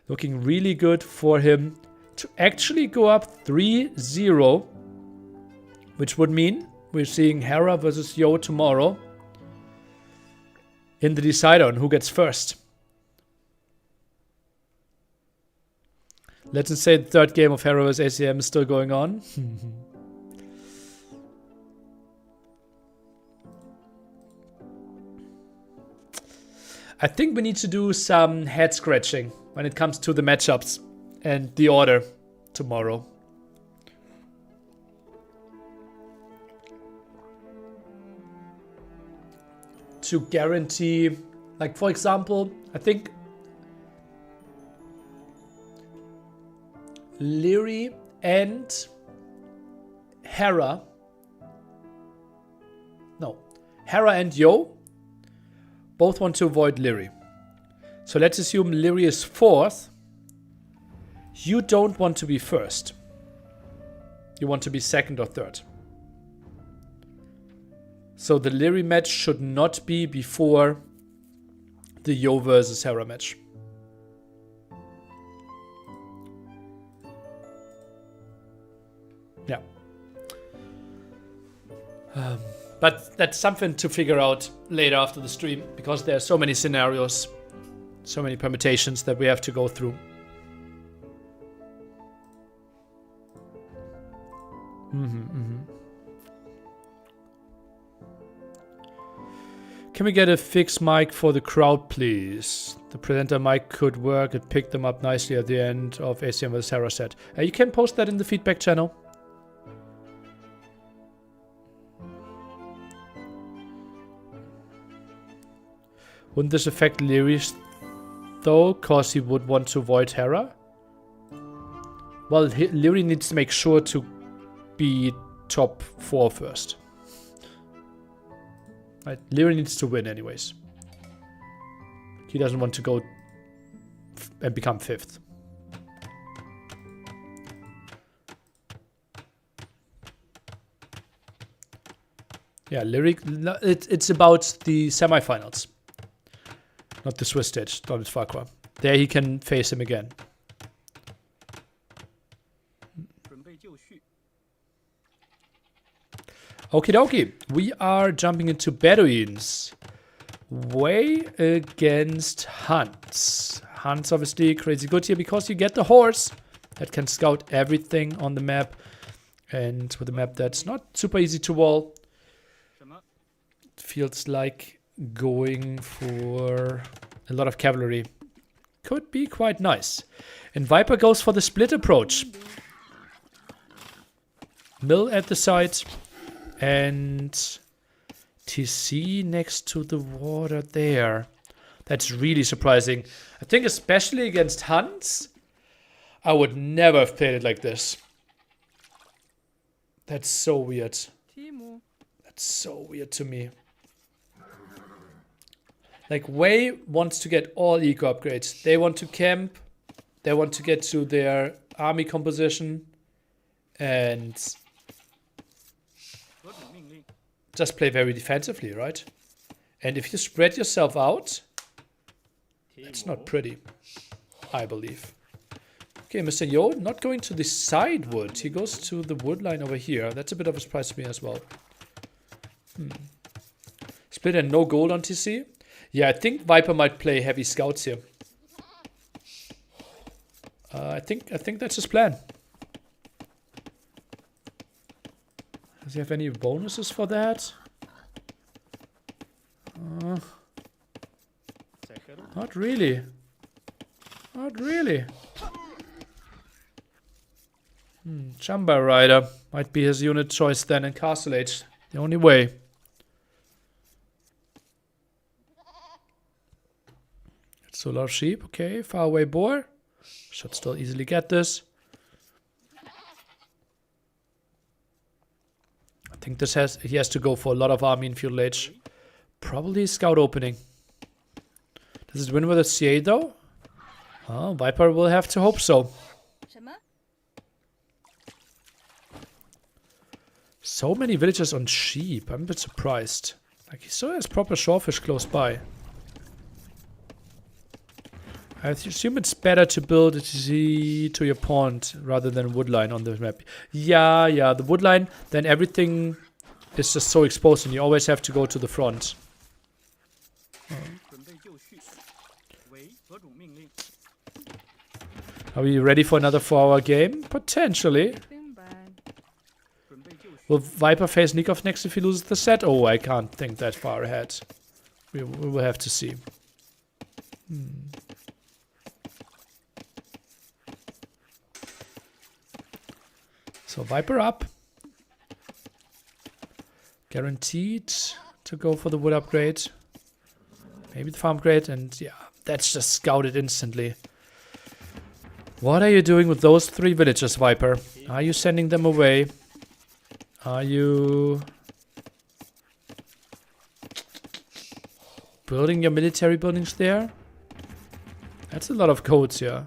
Speaker 2: Looking really good for him to actually go up 3-0. Which would mean we're seeing Hera versus Yo tomorrow in the decider on who gets first. Let's say the third game of Hera versus ACCM is still going on. I think we need to do some head scratching when it comes to the matchups and the order. tomorrow. To guarantee, like for example, I think Liry and Hera, no, Hera and Yo both want to avoid Liry. So let's assume Liry is 4th. You don't want to be 1st. You want to be 2nd or 3rd. So the Liry match should not be before the Yo versus Hera match. Yeah. But that's something to figure out later after the stream, because there are so many scenarios, so many permutations that we have to go through. Can we get a fixed mic for the crowd, please? The presenter mic could work. It picked them up nicely at the end of ACCM vs Hera set. You can post that in the feedback channel. Wouldn't this affect Liry though, cause he would want to avoid Hera? Well, Liry needs to make sure to be top 4 first. Right, Liry needs to win anyways. He doesn't want to go and become 5th. Yeah, Liry, it's about the semifinals. Not the Swiss stage, Donald Farquhar. There he can face him again. Okie dokie. We are jumping into Bedouins. Way against Hunts. Hunts obviously crazy good here because you get the horse that can scout everything on the map. And with a map that's not super easy to wall, it feels like going for a lot of cavalry could be quite nice. And Viper goes for the split approach. Mill at the side and TC next to the water there. That's really surprising. I think especially against Hunts, I would never have played it like this. That's so weird. That's so weird to me. Like, Wei wants to get all eco upgrades. They want to camp. They want to get to their army composition. And just play very defensively, right? And if you spread yourself out, it's not pretty, I believe. Okay, Mr. Yo not going to the side wood. He goes to the wood line over here. That's a bit of a surprise to me as well. Split and no gold on TC. Yeah, I think Viper might play heavy scouts here. I think that's his plan. Does he have any bonuses for that? Not really. Not really. Jumbo Rider might be his unit choice then, and Castle Age the only way. It's a lot of sheep. Okay, far away boar. Should still easily get this. I think he has to go for a lot of army in Feudal Age. Probably scout opening. Does it win with a CA though? Oh, Viper will have to hope so. So many villages on sheep. I'm a bit surprised. Like, he still has proper shorefish close by. I assume it's better to build a TC to your pond rather than woodline on the map. Yeah, the woodline, then everything is just so exposed and you always have to go to the front. Are we ready for another 4-hour game? Potentially. Will Viper face Nikov next if he loses the set? Oh, I can't think that far ahead. We will have to see. So Viper up. Guaranteed to go for the wood upgrade. Maybe the farm upgrade, and yeah, that's just scouted instantly. What are you doing with those 3 villagers, Viper? Are you sending them away? Are you building your military buildings there? That's a lot of codes here.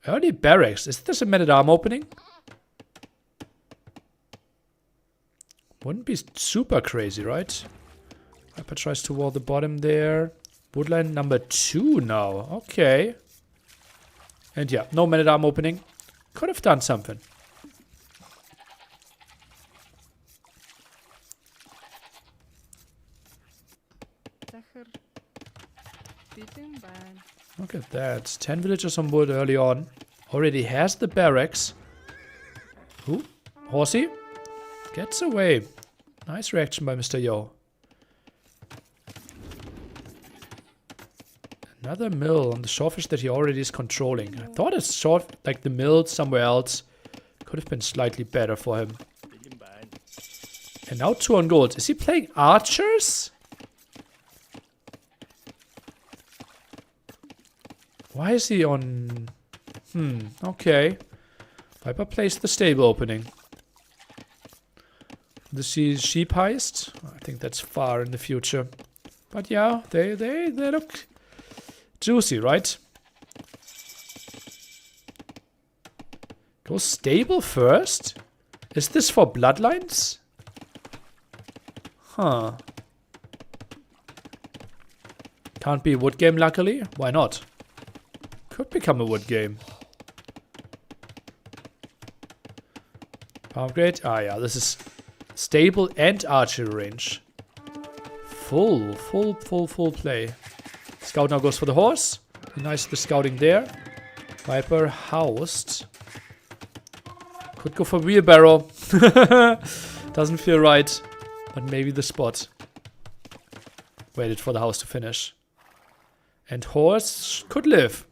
Speaker 2: Early barracks. Is this a man-at-arm opening? Wouldn't be super crazy, right? Viper tries to wall the bottom there. Woodline number 2 now. Okay. And yeah, no man-at-arm opening. Could have done something. Look at that. 10 villagers on board early on. Already has the barracks. Ooh, Horsey gets away. Nice reaction by Mr. Yo. Another mill on the shorefish that he already is controlling. I thought it's short, like the mill somewhere else could have been slightly better for him. And now 2 on gold. Is he playing archers? Why is he on... okay. Viper plays the stable opening. The sheep heist? I think that's far in the future. But yeah, they look juicy, right? Go stable first? Is this for bloodlines? Huh. Can't be a wood game, luckily. Why not? Could become a wood game. Upgrade. Ah, yeah, this is stable and archery range. Full play. Scout now goes for the horse. Nice the scouting there. Viper housed. Could go for wheelbarrow. Doesn't feel right. But maybe the spot. Waited for the house to finish. And horse could live.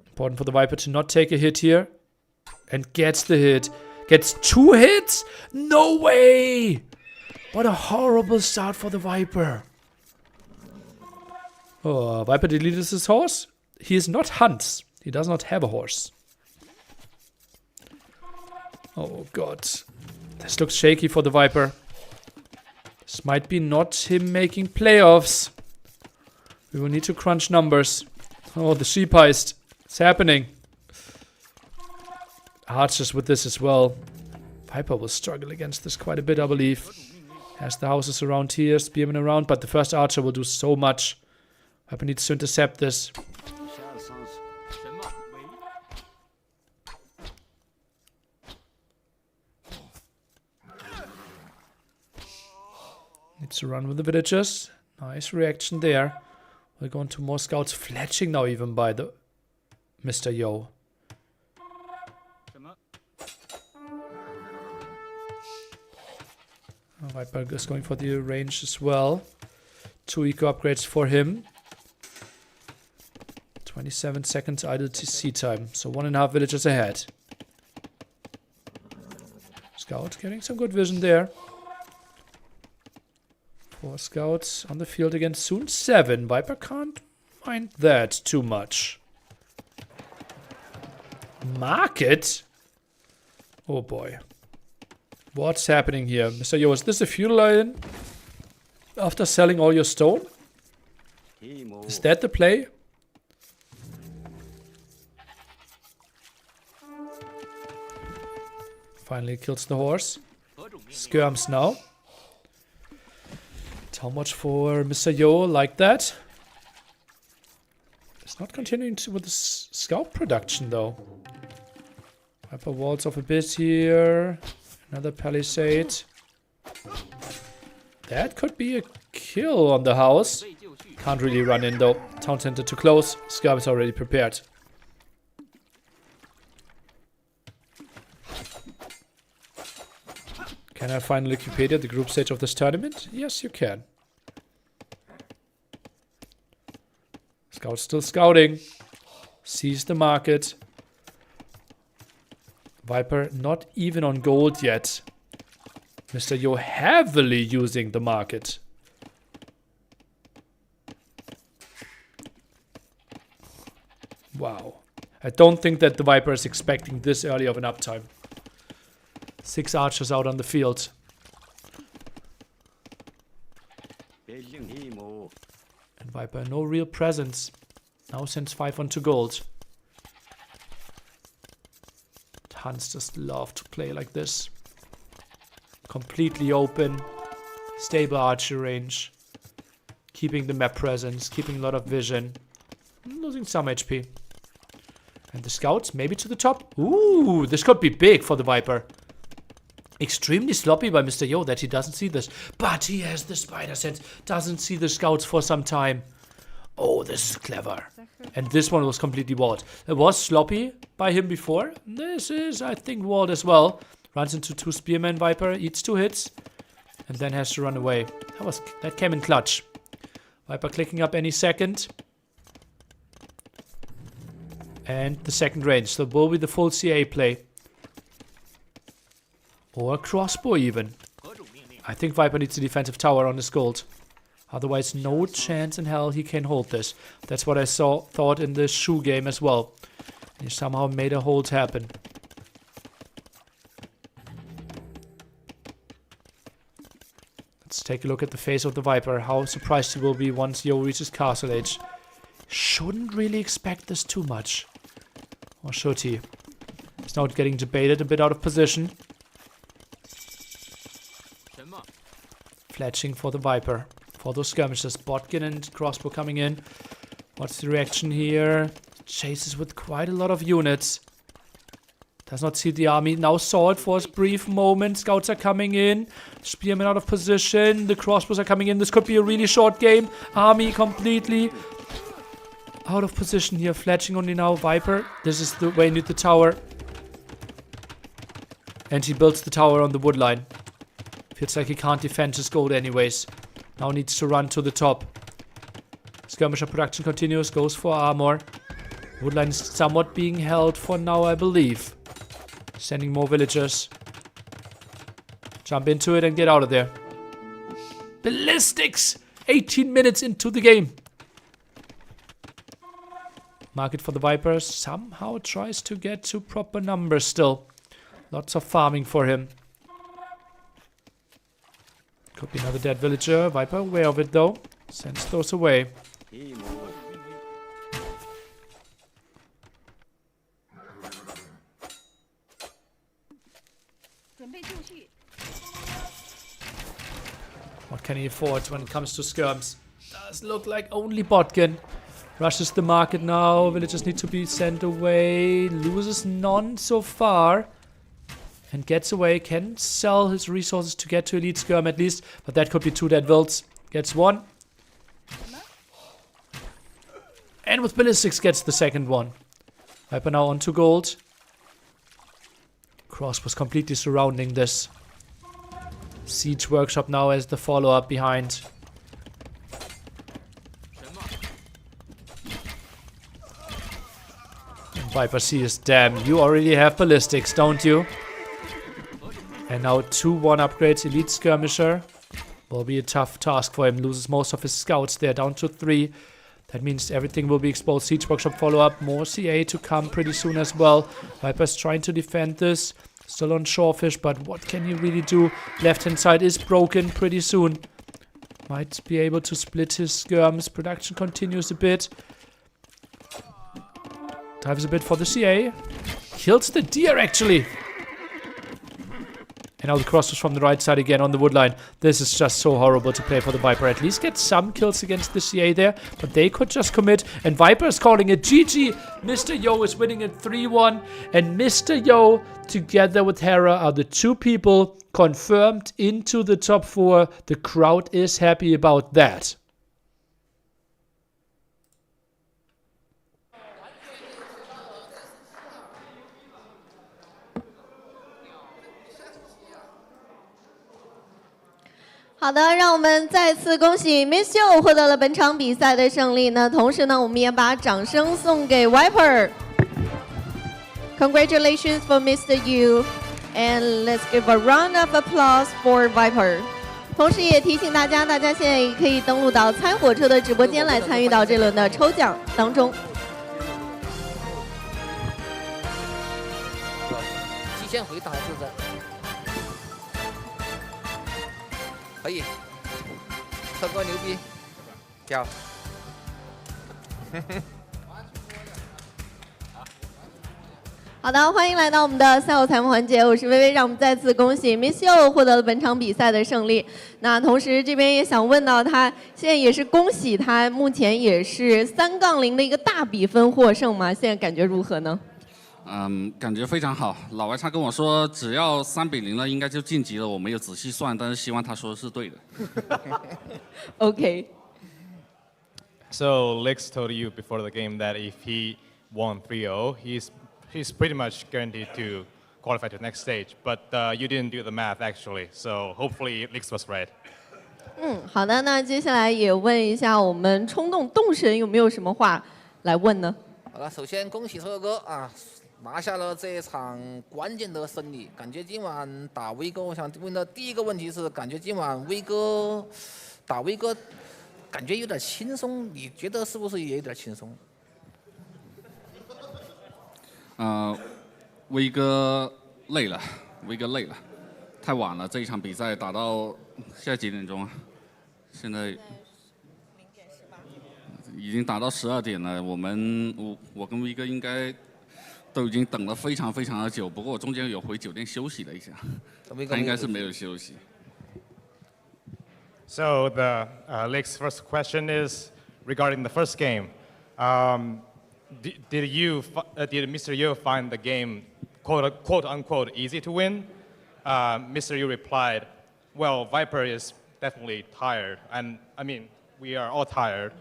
Speaker 2: Important for the Viper to not take a hit here. And gets the hit. Gets 2 hits? No way! What a horrible start for the Viper. Oh, Viper deleted his horse. He is not Hans. He does not have a horse. Oh god. This looks shaky for the Viper. This might be not him making playoffs. We will need to crunch numbers. Oh, the sheep heist. It's happening. Archers with this as well. Viper will struggle against this quite a bit, I believe. Has the houses around here, spearmen around, but the first archer will do so much. Viper needs to intercept this. Needs to run with the villagers. Nice reaction there. We'll go into more scouts. Fletching now even by the Mr. Yo. Viper is going for the range as well. 2 eco upgrades for him. 27 seconds idle TC time. So 1.5 villagers ahead. Scout getting some good vision there. 4 scouts on the field against soon 7. Viper can't mind that too much. Market? Oh boy. What's happening here? Mr. Yo, is this a feudal line? After selling all your stone? Is that the play? Finally kills the horse. Skirms now. How much for Mr. Yo like that? It's not continuing with the scout production though. Viper walls off a bit here. Another palisade. That could be a kill on the house. Can't really run in though. Town center too close. Scum is already prepared. Can I finally Wikipedia the group stage of this tournament? Yes, you can. Scout's still scouting. Sees the market. Viper not even on gold yet. Mr. Yo heavily using the market. Wow. I don't think that the Viper is expecting this early of an uptime. 6 archers out on the field. And Viper, no real presence. Now sends 5 onto gold. Hans just love to play like this. Completely open. Stable archer range. Keeping the map presence. Keeping a lot of vision. Losing some HP. And the scouts, maybe to the top. Ooh, this could be big for the Viper. Extremely sloppy by Mr. Yo that he doesn't see this. But he has the spider sense. Doesn't see the scouts for some time. Oh, this is clever. And this one was completely walled. It was sloppy by him before. This is, I think, walled as well. Runs into 2 spearmen. Viper eats 2 hits. And then has to run away. That came in clutch. Viper clicking up any second. And the second range. So it will be the full CA play. Or a crossbow even. I think Viper needs a defensive tower on his gold. Otherwise, no chance in hell he can hold this. That's what I thought in the shoe game as well. He somehow made a hold happen. Let's take a look at the face of the Viper. How surprised he will be once Yo reaches castle age. Shouldn't really expect this too much. Or should he? He's now getting debated, a bit out of position. Fletching for the Viper. For those skirmishes. Botkin and crossbow coming in. What's the reaction here? Chases with quite a lot of units. Does not see the army. Now saw it for a brief moment. Scouts are coming in. Spearmen out of position. The crossbows are coming in. This could be a really short game. Army completely out of position here. Fletching only now. Viper. This is the way into the tower. And he builds the tower on the wood line. Feels like he can't defend his gold anyways. Now needs to run to the top. Skirmisher production continues. Goes for armor. Woodline is somewhat being held for now, I believe. Sending more villagers. Jump into it and get out of there. Ballistics! 18 minutes into the game. Market for the Vipers. Somehow tries to get to proper numbers still. Lots of farming for him. Could be another dead villager. Viper aware of it though. Sends those away. What can he afford when it comes to skirms? Does look like only Botkin. Rushes the market now. Villagers need to be sent away. Loses none so far. And gets away. Can sell his resources to get to elite skirm at least. But that could be 2 dead vills. Gets 1. And with ballistics gets the second one. Viper now onto gold. Cross was completely surrounding this. Siege workshop now as the follow-up behind. And Viper sees, damn, you already have ballistics, don't you? And now 2-1 upgrades. Elite Skirmisher. Will be a tough task for him. Loses most of his scouts there, down to 3. That means everything will be exposed. Siege Workshop follow-up. More CA to come pretty soon as well. Viper's trying to defend this. Still on Shorefish, but what can he really do? Left-hand side is broken pretty soon. Might be able to split his skirms. Production continues a bit. Dives a bit for the CA. Kills the deer, actually. And now the crossers from the right side again on the wood line. This is just so horrible to play for the Viper. At least get some kills against the CA there. But they could just commit. And Viper is calling it GG. Mr. Yo is winning it 3-1. And Mr. Yo, together with Hera, are the 2 people confirmed into the top 4. The crowd is happy about that.
Speaker 1: 好的，让我们再次恭喜 Miss You 获得了本场比赛的胜利。那同时呢，我们也把掌声送给 Viper。Congratulations for Mr. You, and let's give a round of applause for Viper。同时也提醒大家，大家现在也可以登录到猜火车的直播间来参与到这轮的抽奖当中。
Speaker 4: 提前回答是不是？可以，车哥牛逼，屌。
Speaker 1: 好的，欢迎来到我们的赛后采访环节，我是薇薇，让我们再次恭喜 Miss You 获得了本场比赛的胜利。那同时这边也想问到他，现在也是恭喜他，目前也是3-0的一个大比分获胜嘛，现在感觉如何呢？
Speaker 17: 感觉非常好。老外他跟我说，只要3-0了，应该就晋级了。我没有仔细算，但是希望他说的是对的。
Speaker 1: OK.
Speaker 18: So Lix told you before the game that if he won 3-0, he's pretty much guaranteed to qualify to the next stage. But you didn't do the math actually, so hopefully Lix was right.
Speaker 1: 好的，那接下来也问一下我们冲动动神有没有什么话来问呢？
Speaker 4: 好了，首先恭喜车哥啊，拿下了这一场关键的胜利。感觉今晚打威哥，我想问的第一个问题是，感觉今晚威哥打威哥，感觉有点轻松，你觉得是不是也有点轻松？
Speaker 17: 威哥累了，威哥累了，太晚了，这一场比赛打到现在几点钟啊？现在已经打到12点了。我跟威哥应该都已经等了非常非常的久，不过我中间有回酒店休息了一下，他应该是没有休息。
Speaker 18: So the Lix's first question is regarding the first game. Did Mr. Yu find the game quote unquote easy to win? Mr. Yu replied, well, Viper is definitely tired. And I mean, we are all tired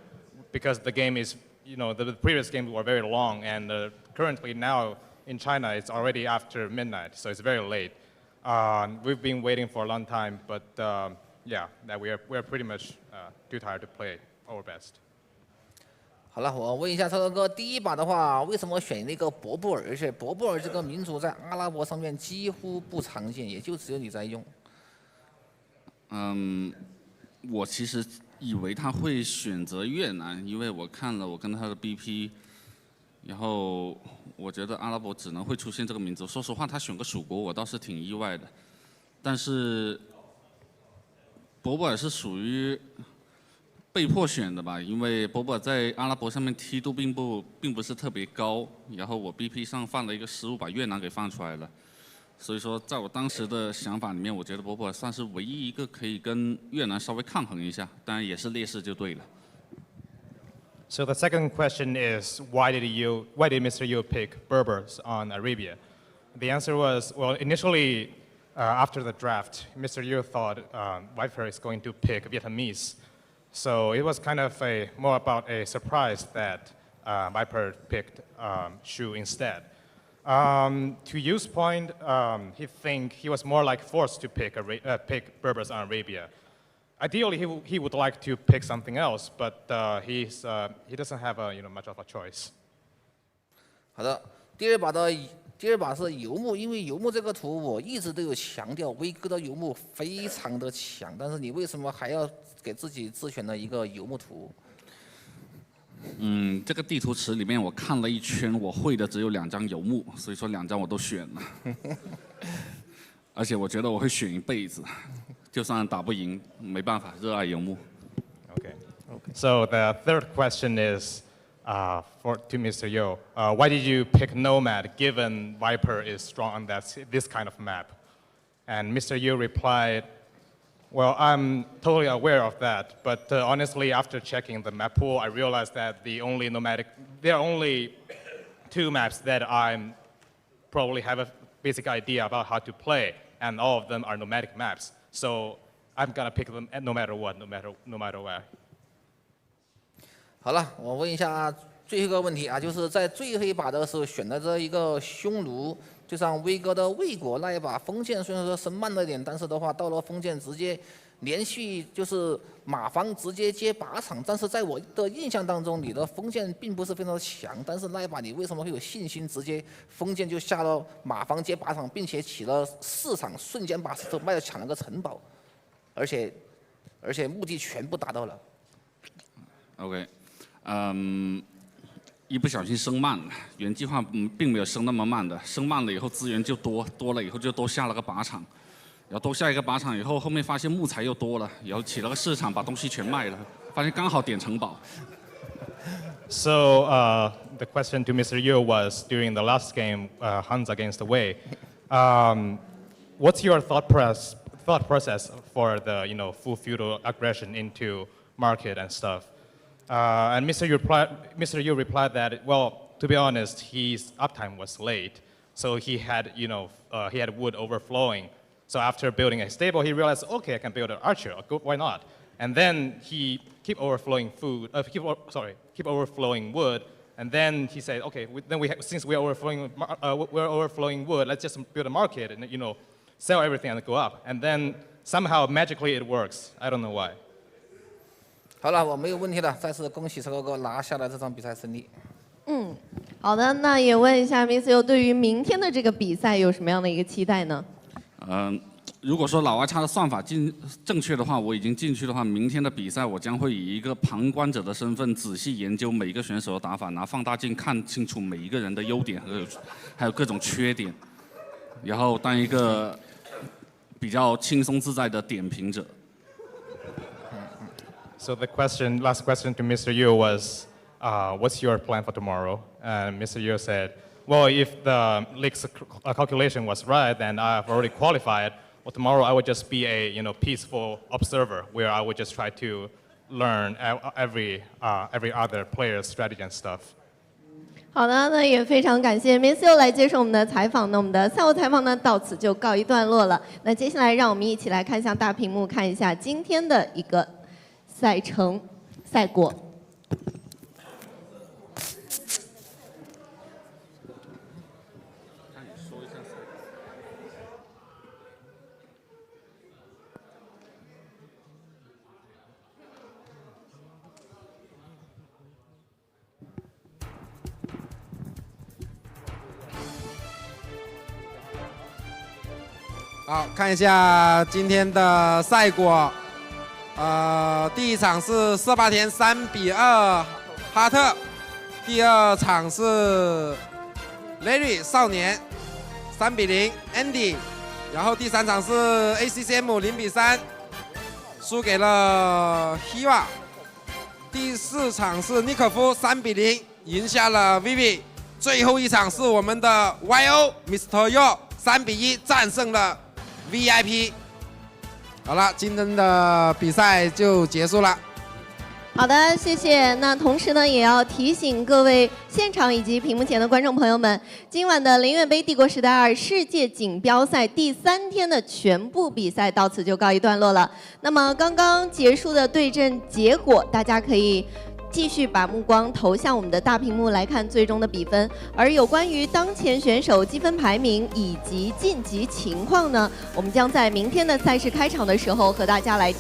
Speaker 18: because the game is, the previous games were very long, and currently now in China it's already after midnight, so it's very late. We've been waiting for a long time, but yeah, that we are pretty much too tired to play our best.
Speaker 4: 好了，我问一下车哥，第一把的话，为什么选那个博布尔？而且博布尔这个民族在阿拉伯上面几乎不常见，也就只有你在用。
Speaker 17: 我其实以为他会选择越南，因为我看了我跟他的 BP， 然后我觉得阿拉伯只能会出现这个民族。说实话，他选个蜀国，我倒是挺意外的。但是博布尔是属于被迫选的吧，因为博博在阿拉伯上面梯度并不是特别高，然后我 BP 上犯了一个失误，把越南给放出来了，所以说在我当时的想法里面，我觉得博博算是唯一一个可以跟越南稍微抗衡一下，当然也是劣势就对了。
Speaker 18: So the second question is, why did Mr. Yu pick Berbers on Arabia? The answer was, well, initially after the draft, Mr. Yu thought Viper is going to pick Vietnamese. So it was kind of more about a surprise that Viper picked Shu instead. To Yu's point, he was more like forced to pick Berbers on Arabia. Ideally, he would like to pick something else, but he doesn't have much of a choice.
Speaker 4: 好的，第二把是游牧，因为游牧这个图我一直都有强调，威哥的游牧非常的强，但是你为什么还要给自己自选了一个游牧图？
Speaker 17: 这个地图池里面我看了一圈，我会的只有2张游牧，所以说2张我都选了。而且我觉得我会选一辈子，就算打不赢，没办法，热爱游牧。
Speaker 18: Okay. So the third question is to Mr. Yo. Why did you pick Nomad given Viper is strong on this kind of map? And Mr. Yo replied, well, I'm totally aware of that, but honestly, after checking the map pool, I realized that there are only 2 maps that I probably have a basic idea about how to play, and all of them are nomadic maps. So I'm gonna pick them no matter what, no matter where.
Speaker 4: 好了，我问一下最后一个问题啊，就是在最后一把的时候选的这一个匈奴，就像威哥的魏国那一把封建，虽然说升慢了点，但是的话到了封建直接连续就是马房直接接靶场，但是在我的印象当中，你的锋线并不是非常的强。但是那一把你为什么会有信心直接锋线就下到马房接靶场，并且起了4场，瞬间把石头卖了抢了个城堡，而且目的全部达到了。
Speaker 17: OK， 一不小心升慢了，原计划并没有升那么慢的，升慢了以后资源就多了以后就多下了个靶场。 然后多下一个靶场以后，后面发现木材又多了，然后起了个市场，把东西全卖了，发现刚好点城堡。
Speaker 18: So the question to Mr. Yu was during the last game, Hans against the Wei. What's your thought process for the full feudal aggression into market and stuff? And Mr. Yu replied that to be honest, his uptime was late, so he had he had wood overflowing. So after building a stable, he realized, okay, I can build an archer. Why not? And then he keep overflowing wood. And then he said, okay, since we're overflowing wood, let's just build a market and sell everything and go up. And then somehow magically it works. I don't know why.
Speaker 4: 好了，我没有问题了。再次恭喜车哥拿下了这场比赛胜利。
Speaker 1: 好的，那也问一下 Miss Yu 对于明天的这个比赛有什么样的一个期待呢？
Speaker 17: 如果说老外差的算法正确的话，我已经进去的话，明天的比赛我将会以一个旁观者的身份仔细研究每一个选手的打法，拿放大镜看清楚每一个人的优点还有各种缺点，然后当一个比较轻松自在的点评者。
Speaker 18: So the last question to Mr. Yu was, what's your plan for tomorrow? And Mr. Yu said, well, if the league's calculation was right, then I've already qualified. Well, tomorrow I would just be a peaceful observer, where I would just try to learn every other player's strategy and stuff.
Speaker 1: 好的，那也非常感谢 Miss Yu 来接受我们的采访。那我们的赛后采访呢，到此就告一段落了。那接下来让我们一起来看向大屏幕，看一下今天的一个赛程赛果。
Speaker 16: 好，看一下今天的赛果。第一场是色巴田3比2哈特，第二场是 Liry 少年3比0 Andy， 然后第三场是 ACCM 0比3输给了 Hera， 第四场是尼可夫3比0赢下了 Vivy， 最后一场是我们的 YO Mr. Yo 3比1战胜了 VIP。 好了，今天的比赛就结束了。
Speaker 1: 好的，谢谢。那同时呢，也要提醒各位现场以及屏幕前的观众朋友们，今晚的林苑杯帝国时代2世界锦标赛第3天的全部比赛到此就告一段落了。那么刚刚结束的对阵结果，大家可以 继续把目光投向我们的大屏幕来看最终的比分，而有关于当前选手积分排名以及晋级情况呢，我们将在明天的赛事开场的时候和大家来正